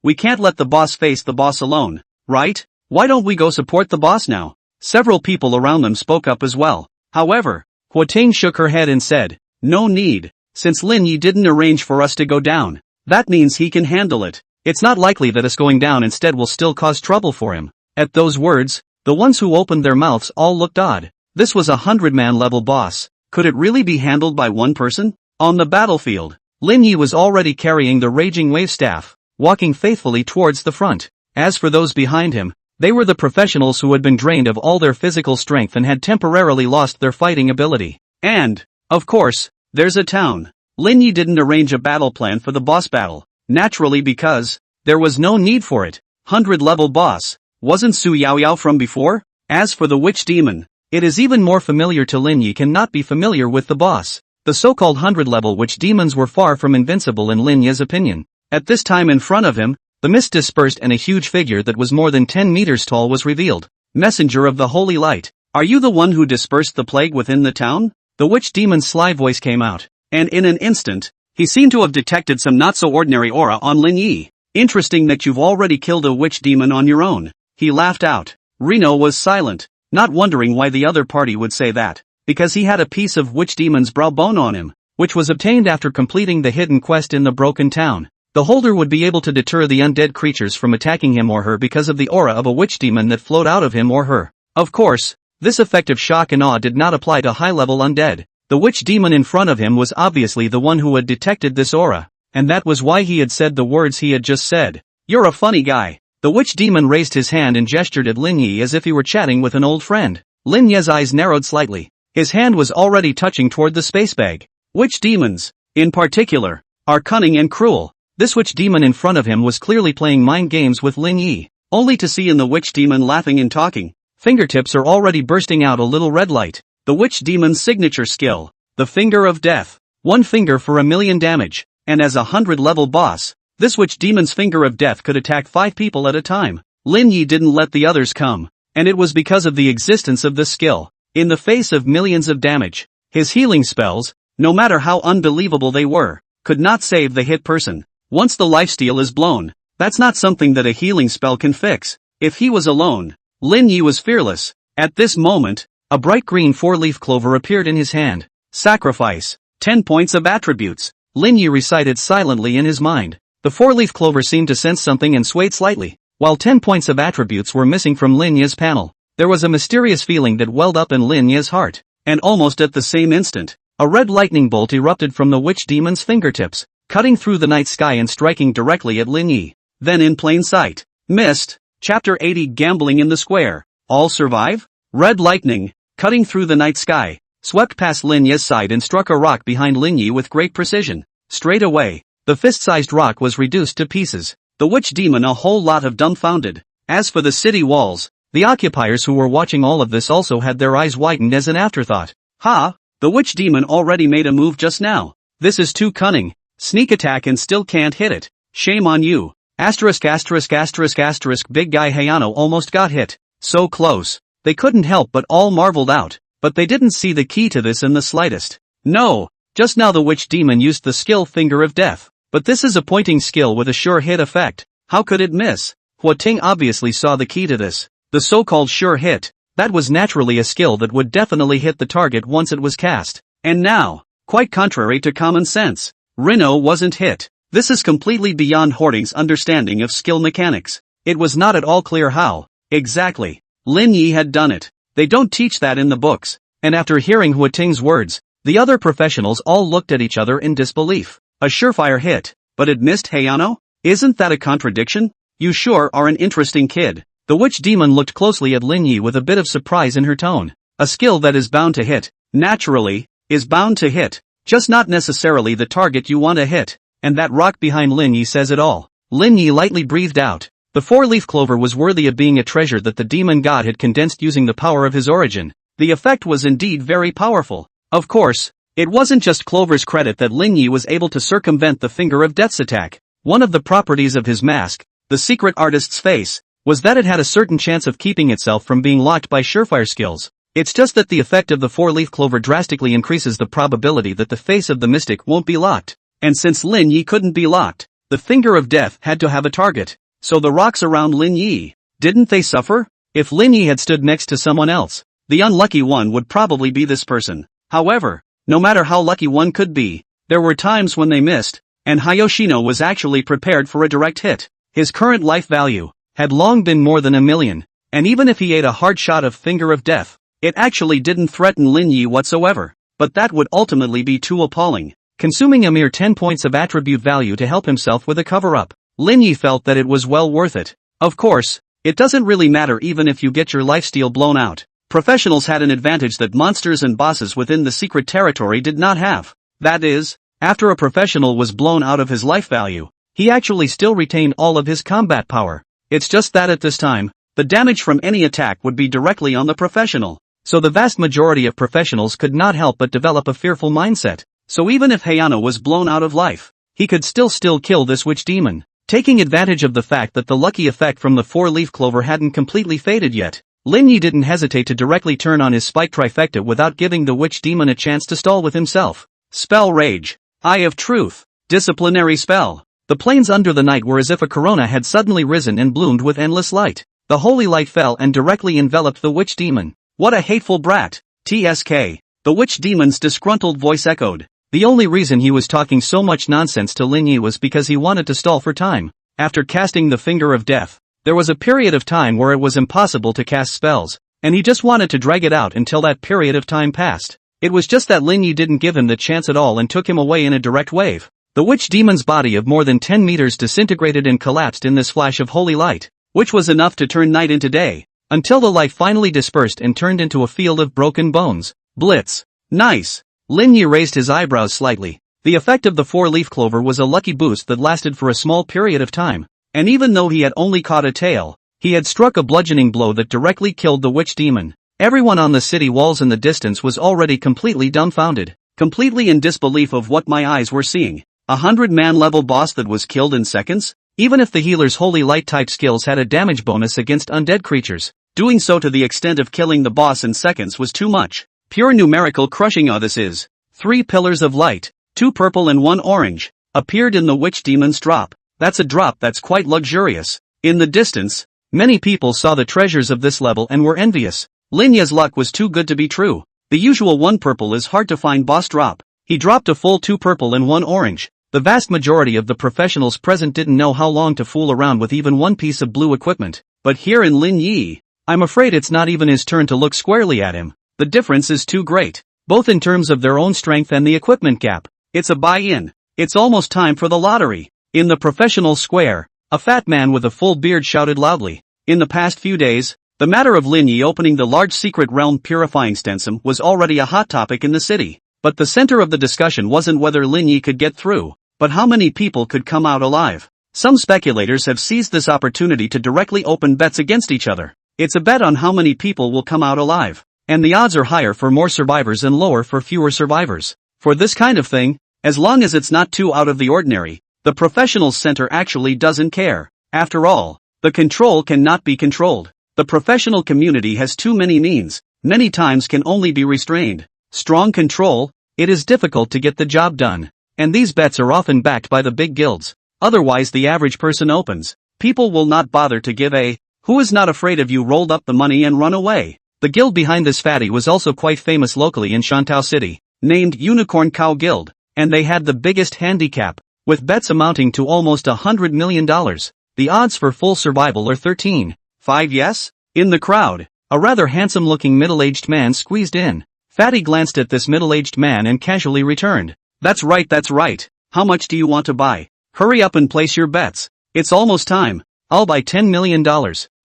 we can't let the boss face the boss alone, right? Why don't we go support the boss now? Several people around them spoke up as well. However, Huating shook her head and said, no need, since Lin Ye didn't arrange for us to go down. That means he can handle it. It's not likely that us going down instead will still cause trouble for him. At those words, the ones who opened their mouths all looked odd. This was a 100-man level boss. Could it really be handled by one person? On the battlefield, Lin Ye was already carrying the raging wave staff, walking faithfully towards the front. As for those behind him, they were the professionals who had been drained of all their physical strength and had temporarily lost their fighting ability. And, of course, there's a town. Lin Ye didn't arrange a battle plan for the boss battle, naturally because there was no need for it. 100-level boss. Wasn't Su Yaoyao from before? As for the witch demon, it is even more familiar to Lin Ye cannot be familiar with the boss. The so-called 100-level witch demons were far from invincible in Lin Ye's opinion. At this time in front of him, the mist dispersed and a huge figure that was more than 10 meters tall was revealed. Messenger of the Holy Light, are you the one who dispersed the plague within the town? The witch demon's sly voice came out, and in an instant, he seemed to have detected some not-so-ordinary aura on Lin Ye. Interesting that you've already killed a witch demon on your own. He laughed out. Reno was silent, not wondering why the other party would say that, because he had a piece of witch demon's brow bone on him, which was obtained after completing the hidden quest in the broken town. The holder would be able to deter the undead creatures from attacking him or her because of the aura of a witch demon that flowed out of him or her. Of course, this effect of shock and awe did not apply to high-level undead. The witch demon in front of him was obviously the one who had detected this aura, and that was why he had said the words he had just said. You're a funny guy. The witch demon raised his hand and gestured at Lin Ye as if he were chatting with an old friend. Lin Ye's eyes narrowed slightly. His hand was already touching toward the space bag. Witch demons, in particular, are cunning and cruel. This witch demon in front of him was clearly playing mind games with Lin Ye, only to see in the witch demon laughing and talking. Fingertips are already bursting out a little red light. The witch demon's signature skill, the Finger of Death. 1 finger for 1,000,000 damage, and as a 100-level boss, this witch demon's Finger of Death could attack 5 people at a time. Lin Ye didn't let the others come, and it was because of the existence of this skill. In the face of millions of damage, his healing spells, no matter how unbelievable they were, could not save the hit person. Once the lifesteal is blown, that's not something that a healing spell can fix. If he was alone, Lin Ye was fearless. At this moment, a bright green 4-leaf clover appeared in his hand. Sacrifice. 10 points of attributes. Lin Ye recited silently in his mind. The 4-leaf clover seemed to sense something and swayed slightly. While 10 points of attributes were missing from Lin Ye's panel, there was a mysterious feeling that welled up in Lin Ye's heart. And almost at the same instant, a red lightning bolt erupted from the witch demon's fingertips, cutting through the night sky and striking directly at Lin Ye. Then in plain sight, missed. Chapter 80 Gambling in the Square. All survive? Red lightning, cutting through the night sky, swept past Lin Ye's side and struck a rock behind Lin Ye with great precision. Straight away, the fist-sized rock was reduced to pieces. The witch demon a whole lot of dumbfounded. As for the city walls, the occupiers who were watching all of this also had their eyes widened as an afterthought. Ha! The witch demon already made a move just now. This is too cunning. Sneak attack and still can't hit it. Shame on you. Asterisk asterisk asterisk asterisk big guy Hayano almost got hit. So close. They couldn't help but all marveled out, but they didn't see the key to this in the slightest. No, just now the witch demon used the skill Finger of Death, but this is a pointing skill with a sure hit effect. How could it miss? Huating obviously saw the key to this. The so-called sure hit. That was naturally a skill that would definitely hit the target once it was cast. And now, quite contrary to common sense, Reno wasn't hit. This is completely beyond Hoarding's understanding of skill mechanics. It was not at all clear how, exactly, Lin Ye had done it. They don't teach that in the books. And after hearing Huating's words, the other professionals all looked at each other in disbelief. A surefire hit, but it missed Hayano? Isn't that a contradiction? You sure are an interesting kid. The witch demon looked closely at Lin Ye with a bit of surprise in her tone. A skill that is bound to hit, naturally, is bound to hit, just not necessarily the target you want to hit. And that rock behind Lin Ye says it all. Lin Ye lightly breathed out. The 4-leaf clover was worthy of being a treasure that the demon god had condensed using the power of his origin. The effect was indeed very powerful. Of course, It wasn't just Clover's credit that Lin Ye was able to circumvent the Finger of Death's attack. One of the properties of his mask, the secret artist's face, was that it had a certain chance of keeping itself from being locked by surefire skills. It's just that the effect of the four-leaf clover drastically increases the probability that the face of the mystic won't be locked. And since Lin Ye couldn't be locked, the Finger of Death had to have a target. So the rocks around Lin Ye, didn't they suffer? If Lin Ye had stood next to someone else, the unlucky one would probably be this person. However, no matter how lucky one could be, there were times when they missed, and Hayoshino was actually prepared for a direct hit. His current life value had long been more than 1 million, and even if he ate a hard shot of Finger of Death, it actually didn't threaten Lin Ye whatsoever. But that would ultimately be too appalling. Consuming a mere 10 points of attribute value to help himself with a cover-up, Lin Ye felt that it was well worth it. Of course, it doesn't really matter even if you get your lifesteal blown out. Professionals had an advantage that monsters and bosses within the secret territory did not have. That is, after a professional was blown out of his life value, he actually still retained all of his combat power. It's just that at this time, the damage from any attack would be directly on the professional. So the vast majority of professionals could not help but develop a fearful mindset. So even if Hayano was blown out of life, he could still kill this witch demon. Taking advantage of the fact that the lucky effect from the four-leaf clover hadn't completely faded yet, Lin Ye didn't hesitate to directly turn on his spike trifecta without giving the witch demon a chance to stall with himself. Spell Rage. Eye of Truth. Disciplinary spell. The plains under the night were as if a corona had suddenly risen and bloomed with endless light. The holy light fell and directly enveloped the witch demon. What a hateful brat. TSK. The witch demon's disgruntled voice echoed. The only reason he was talking so much nonsense to Lin Ye was because he wanted to stall for time. After casting the Finger of Death, there was a period of time where it was impossible to cast spells, and he just wanted to drag it out until that period of time passed. It was just that Lin Ye didn't give him the chance at all and took him away in a direct wave. The witch demon's body of more than 10 meters disintegrated and collapsed in this flash of holy light, which was enough to turn night into day, until the light finally dispersed and turned into a field of broken bones. Blitz. Nice. Lin Ye raised his eyebrows slightly. The effect of the four-leaf clover was a lucky boost that lasted for a small period of time, and even though he had only caught a tail, he had struck a bludgeoning blow that directly killed the witch demon. Everyone on the city walls in the distance was already completely dumbfounded, completely in disbelief of what my eyes were seeing. 100-man level boss that was killed in seconds? Even if the healer's holy light type skills had a damage bonus against undead creatures, doing so to the extent of killing the boss in seconds was too much. Pure numerical crushing. This is 3 pillars of light, 2 purple and 1 orange, appeared in the witch demon's drop. That's a drop that's quite luxurious. In the distance, many people saw the treasures of this level and were envious. Lin Ye's luck was too good to be true. The usual 1 purple is hard to find boss drop. He dropped a full 2 purple and 1 orange. The vast majority of the professionals present didn't know how long to fool around with even 1 piece of blue equipment. But here in Lin Ye, I'm afraid it's not even his turn to look squarely at him. The difference is too great, both in terms of their own strength and the equipment gap. It's a buy-in. It's almost time for the lottery. In the professional square, a fat man with a full beard shouted loudly. In the past few days, the matter of Lin Ye opening the large secret realm purifying stencil was already a hot topic in the city. But the center of the discussion wasn't whether Lin Ye could get through, but how many people could come out alive. Some speculators have seized this opportunity to directly open bets against each other. It's a bet on how many people will come out alive. And the odds are higher for more survivors and lower for fewer survivors. For this kind of thing, as long as it's not too out of the ordinary, the professionals center actually doesn't care. After all, the control cannot be controlled. The professional community has too many means, many times can only be restrained. Strong control, it is difficult to get the job done. And these bets are often backed by the big guilds. Otherwise the average person opens. People will not bother to give a, who is not afraid of you rolled up the money and run away. The guild behind this fatty was also quite famous locally in Shantou City, named Unicorn Cow Guild, and they had the biggest handicap, with bets amounting to almost $100 million. The odds for full survival are 13.5. Yes? In the crowd, a rather handsome-looking middle-aged man squeezed in. Fatty glanced at this middle-aged man and casually returned. That's right. How much do you want to buy? Hurry up and place your bets. It's almost time. I'll buy $10 million.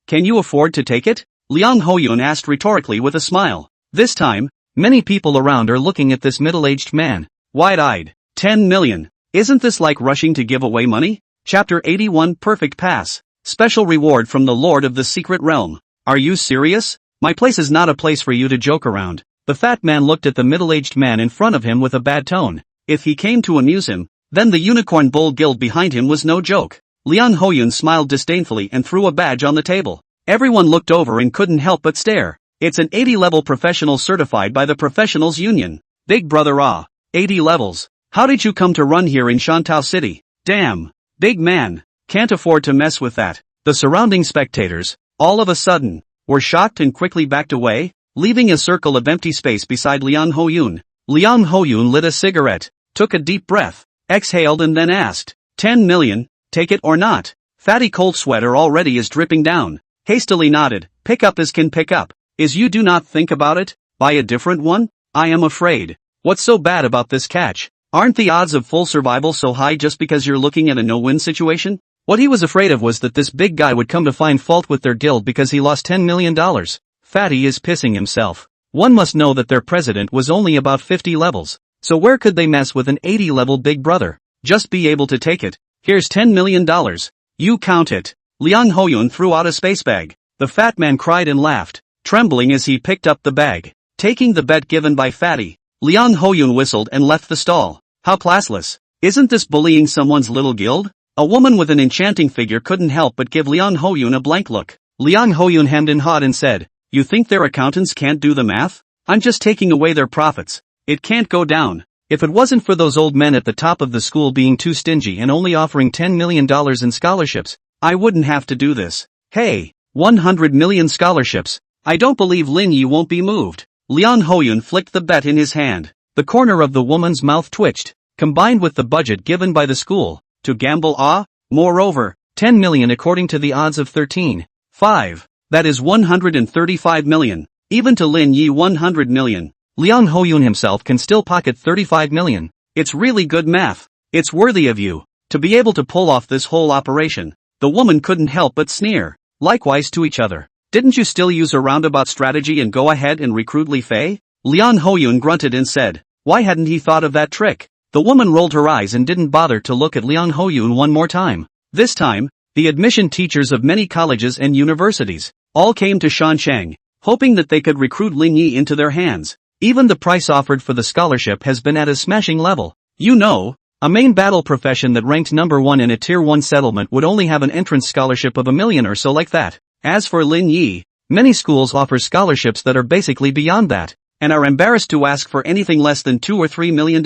Can you afford to take it? Liang Hoyun asked rhetorically with a smile. This time, many people around are looking at this middle-aged man, wide-eyed. 10 million. Isn't this like rushing to give away money? Chapter 81 Perfect Pass. Special reward from the Lord of the Secret Realm. Are you serious? My place is not a place for you to joke around. The The fat man looked at the middle-aged man in front of him with a bad tone. If he came to amuse him, then the Unicorn Bull Guild behind him was no joke. Liang Hoyun smiled disdainfully and threw a badge on the table. Everyone looked over and couldn't help but stare. It's an 80-level professional certified by the Professionals Union. Big brother 80 levels. How did you come to run here in Shantao City? Damn. Big man. Can't afford to mess with that. The surrounding spectators, all of a sudden, were shocked and quickly backed away, leaving a circle of empty space beside Liang Hoyun. Liang Hoyun lit a cigarette, took a deep breath, exhaled and then asked, 10 million, take it or not? Fatty Cold Sweater already is dripping down. Hastily nodded, pick up as can pick up. Is you do not think about it? Buy a different one? I am afraid. What's so bad about this catch? Aren't the odds of full survival so high just because you're looking at a no-win situation? What he was afraid of was that this big guy would come to find fault with their guild because he lost $10 million. Fatty is pissing himself. One must know that their president was only about 50 levels. So where could they mess with an 80-level big brother? Just be able to take it. Here's $10 million. You count it. Liang Hoyun threw out a space bag. The fat man cried and laughed, trembling as he picked up the bag. Taking the bet given by Fatty, Liang Hoyun whistled and left the stall. How classless. Isn't this bullying someone's little guild? A woman with an enchanting figure couldn't help but give Liang Hoyun a blank look. Liang Hoyun hemmed and hawed and said, you think their accountants can't do the math? I'm just taking away their profits. It can't go down. If it wasn't for those old men at the top of the school being too stingy and only offering $10 million in scholarships, I wouldn't have to do this. Hey, 100 million scholarships. I don't believe Lin Ye won't be moved. Liang Hoyun flicked the bet in his hand. The corner of the woman's mouth twitched, combined with the budget given by the school, to gamble moreover, 10 million according to the odds of 13.5. That is 135 million. Even to Lin Ye 100 million. Liang Hoyun himself can still pocket 35 million. It's really good math. It's worthy of you. To be able to pull off this whole operation. The woman couldn't help but sneer. Likewise to each other. Didn't you still use a roundabout strategy and go ahead and recruit Li Fei? Liang Hoyun grunted and said, why hadn't he thought of that trick? The woman rolled her eyes and didn't bother to look at Liang Hoyun one more time. This time, the admission teachers of many colleges and universities all came to Shanshang, hoping that they could recruit Lin Ye into their hands. Even the price offered for the scholarship has been at a smashing level. You know, a main battle profession that ranked number 1 in a tier 1 settlement would only have an entrance scholarship of $1 million or so like that. As for Lin Ye, many schools offer scholarships that are basically beyond that, and are embarrassed to ask for anything less than $2 or $3 million.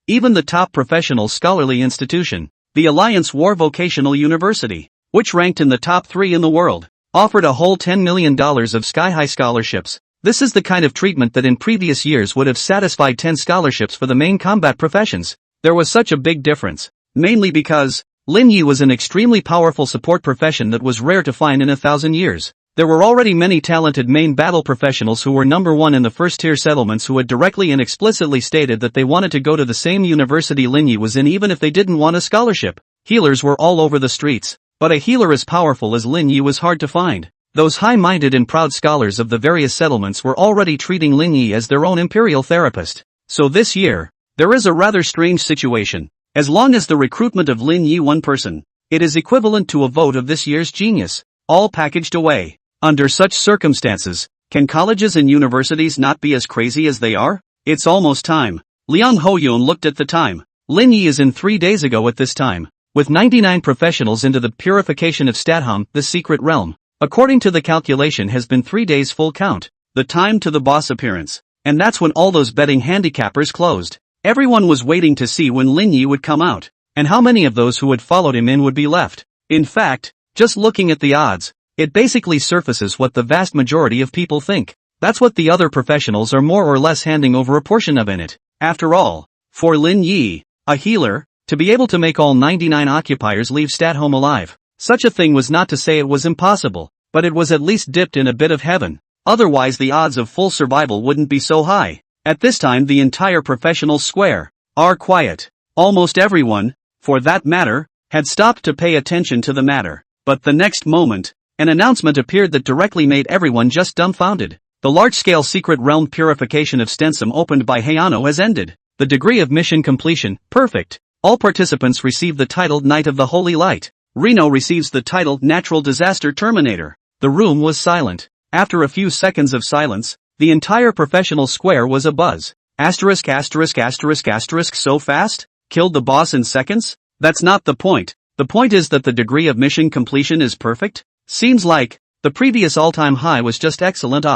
Even the top professional scholarly institution, the Alliance War Vocational University, which ranked in the top 3 in the world, offered a whole $10 million of sky-high scholarships. This is the kind of treatment that in previous years would have satisfied 10 scholarships for the main combat professions. There was such a big difference, mainly because Lin Ye was an extremely powerful support profession that was rare to find in 1,000 years. There were already many talented main battle professionals who were number 1 in the first-tier settlements who had directly and explicitly stated that they wanted to go to the same university Lin Ye was in even if they didn't want a scholarship. Healers were all over the streets, but a healer as powerful as Lin Ye was hard to find. Those high-minded and proud scholars of the various settlements were already treating Lin Ye as their own imperial therapist. So this year, there is a rather strange situation. As long as the recruitment of Lin Ye one person, it is equivalent to a vote of this year's genius, all packaged away. Under such circumstances, can colleges and universities not be as crazy as they are? It's almost time. Liang Hoyun looked at the time. Lin Ye is in 3 days ago at this time, with 99 professionals into the purification of Statham, the secret realm. According to the calculation has been 3 days full count, the time to the boss appearance. And that's when all those betting handicappers closed. Everyone was waiting to see when Lin Ye would come out, and how many of those who had followed him in would be left. In fact, just looking at the odds, it basically surfaces what the vast majority of people think. That's what the other professionals are more or less handing over a portion of in it. After all, for Lin Ye, a healer, to be able to make all 99 occupiers leave Statham alive, such a thing was not to say it was impossible, but it was at least dipped in a bit of heaven. Otherwise the odds of full survival wouldn't be so high. At this time the entire professional square are quiet. Almost everyone, for that matter, had stopped to pay attention to the matter. But the next moment, an announcement appeared that directly made everyone just dumbfounded. The large-scale secret realm purification of Stensum opened by Hayano has ended. The degree of mission completion, perfect. All participants receive the title Knight of the Holy Light. Reno receives the title Natural Disaster Terminator. The room was silent. After a few seconds of silence, The entire professional square was abuzz. Asterisk asterisk asterisk asterisk so fast? Killed the boss in seconds? That's not the point. The point is that the degree of mission completion is perfect? Seems like the previous all-time high was just excellent.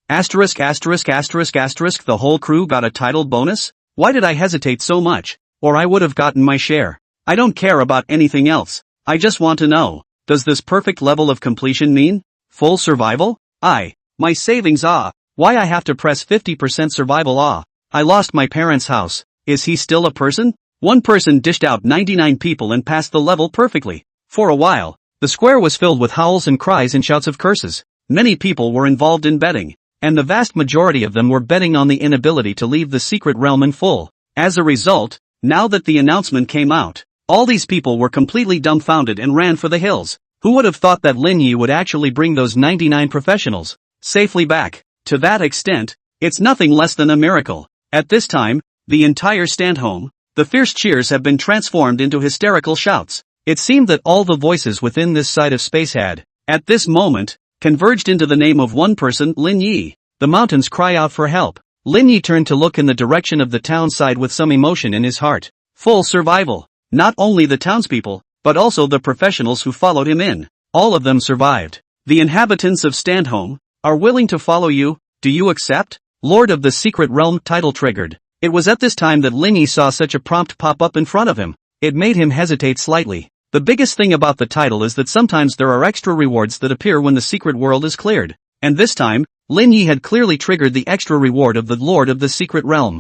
Asterisk asterisk asterisk asterisk the whole crew got a title bonus? Why did I hesitate so much? Or I would have gotten my share. I don't care about anything else. I just want to know, does this perfect level of completion mean full survival? My savings why I have to press 50% survival I lost my parents' house. Is he still a person? One person dished out 99 people and passed the level perfectly. For a while, the square was filled with howls and cries and shouts of curses. Many people were involved in betting, and the vast majority of them were betting on the inability to leave the secret realm in full. As a result, now that the announcement came out, all these people were completely dumbfounded and ran for the hills. Who would have thought that Lin Ye would actually bring those 99 professionals safely back? To that extent, it's nothing less than a miracle. At this time, the entire stand-home, the fierce cheers have been transformed into hysterical shouts. It seemed that all the voices within this side of space had, at this moment, converged into the name of one person, Lin Ye. The mountains cry out for help. Lin Ye turned to look in the direction of the town side with some emotion in his heart. Full survival. Not only the townspeople, but also the professionals who followed him in. All of them survived. The inhabitants of Standhome are willing to follow you. Do you accept? Lord of the Secret Realm title triggered. It was at this time that Lin Ye saw such a prompt pop up in front of him. It made him hesitate slightly. The biggest thing about the title is that sometimes there are extra rewards that appear when the secret world is cleared. And this time, Lin Ye had clearly triggered the extra reward of the Lord of the Secret Realm.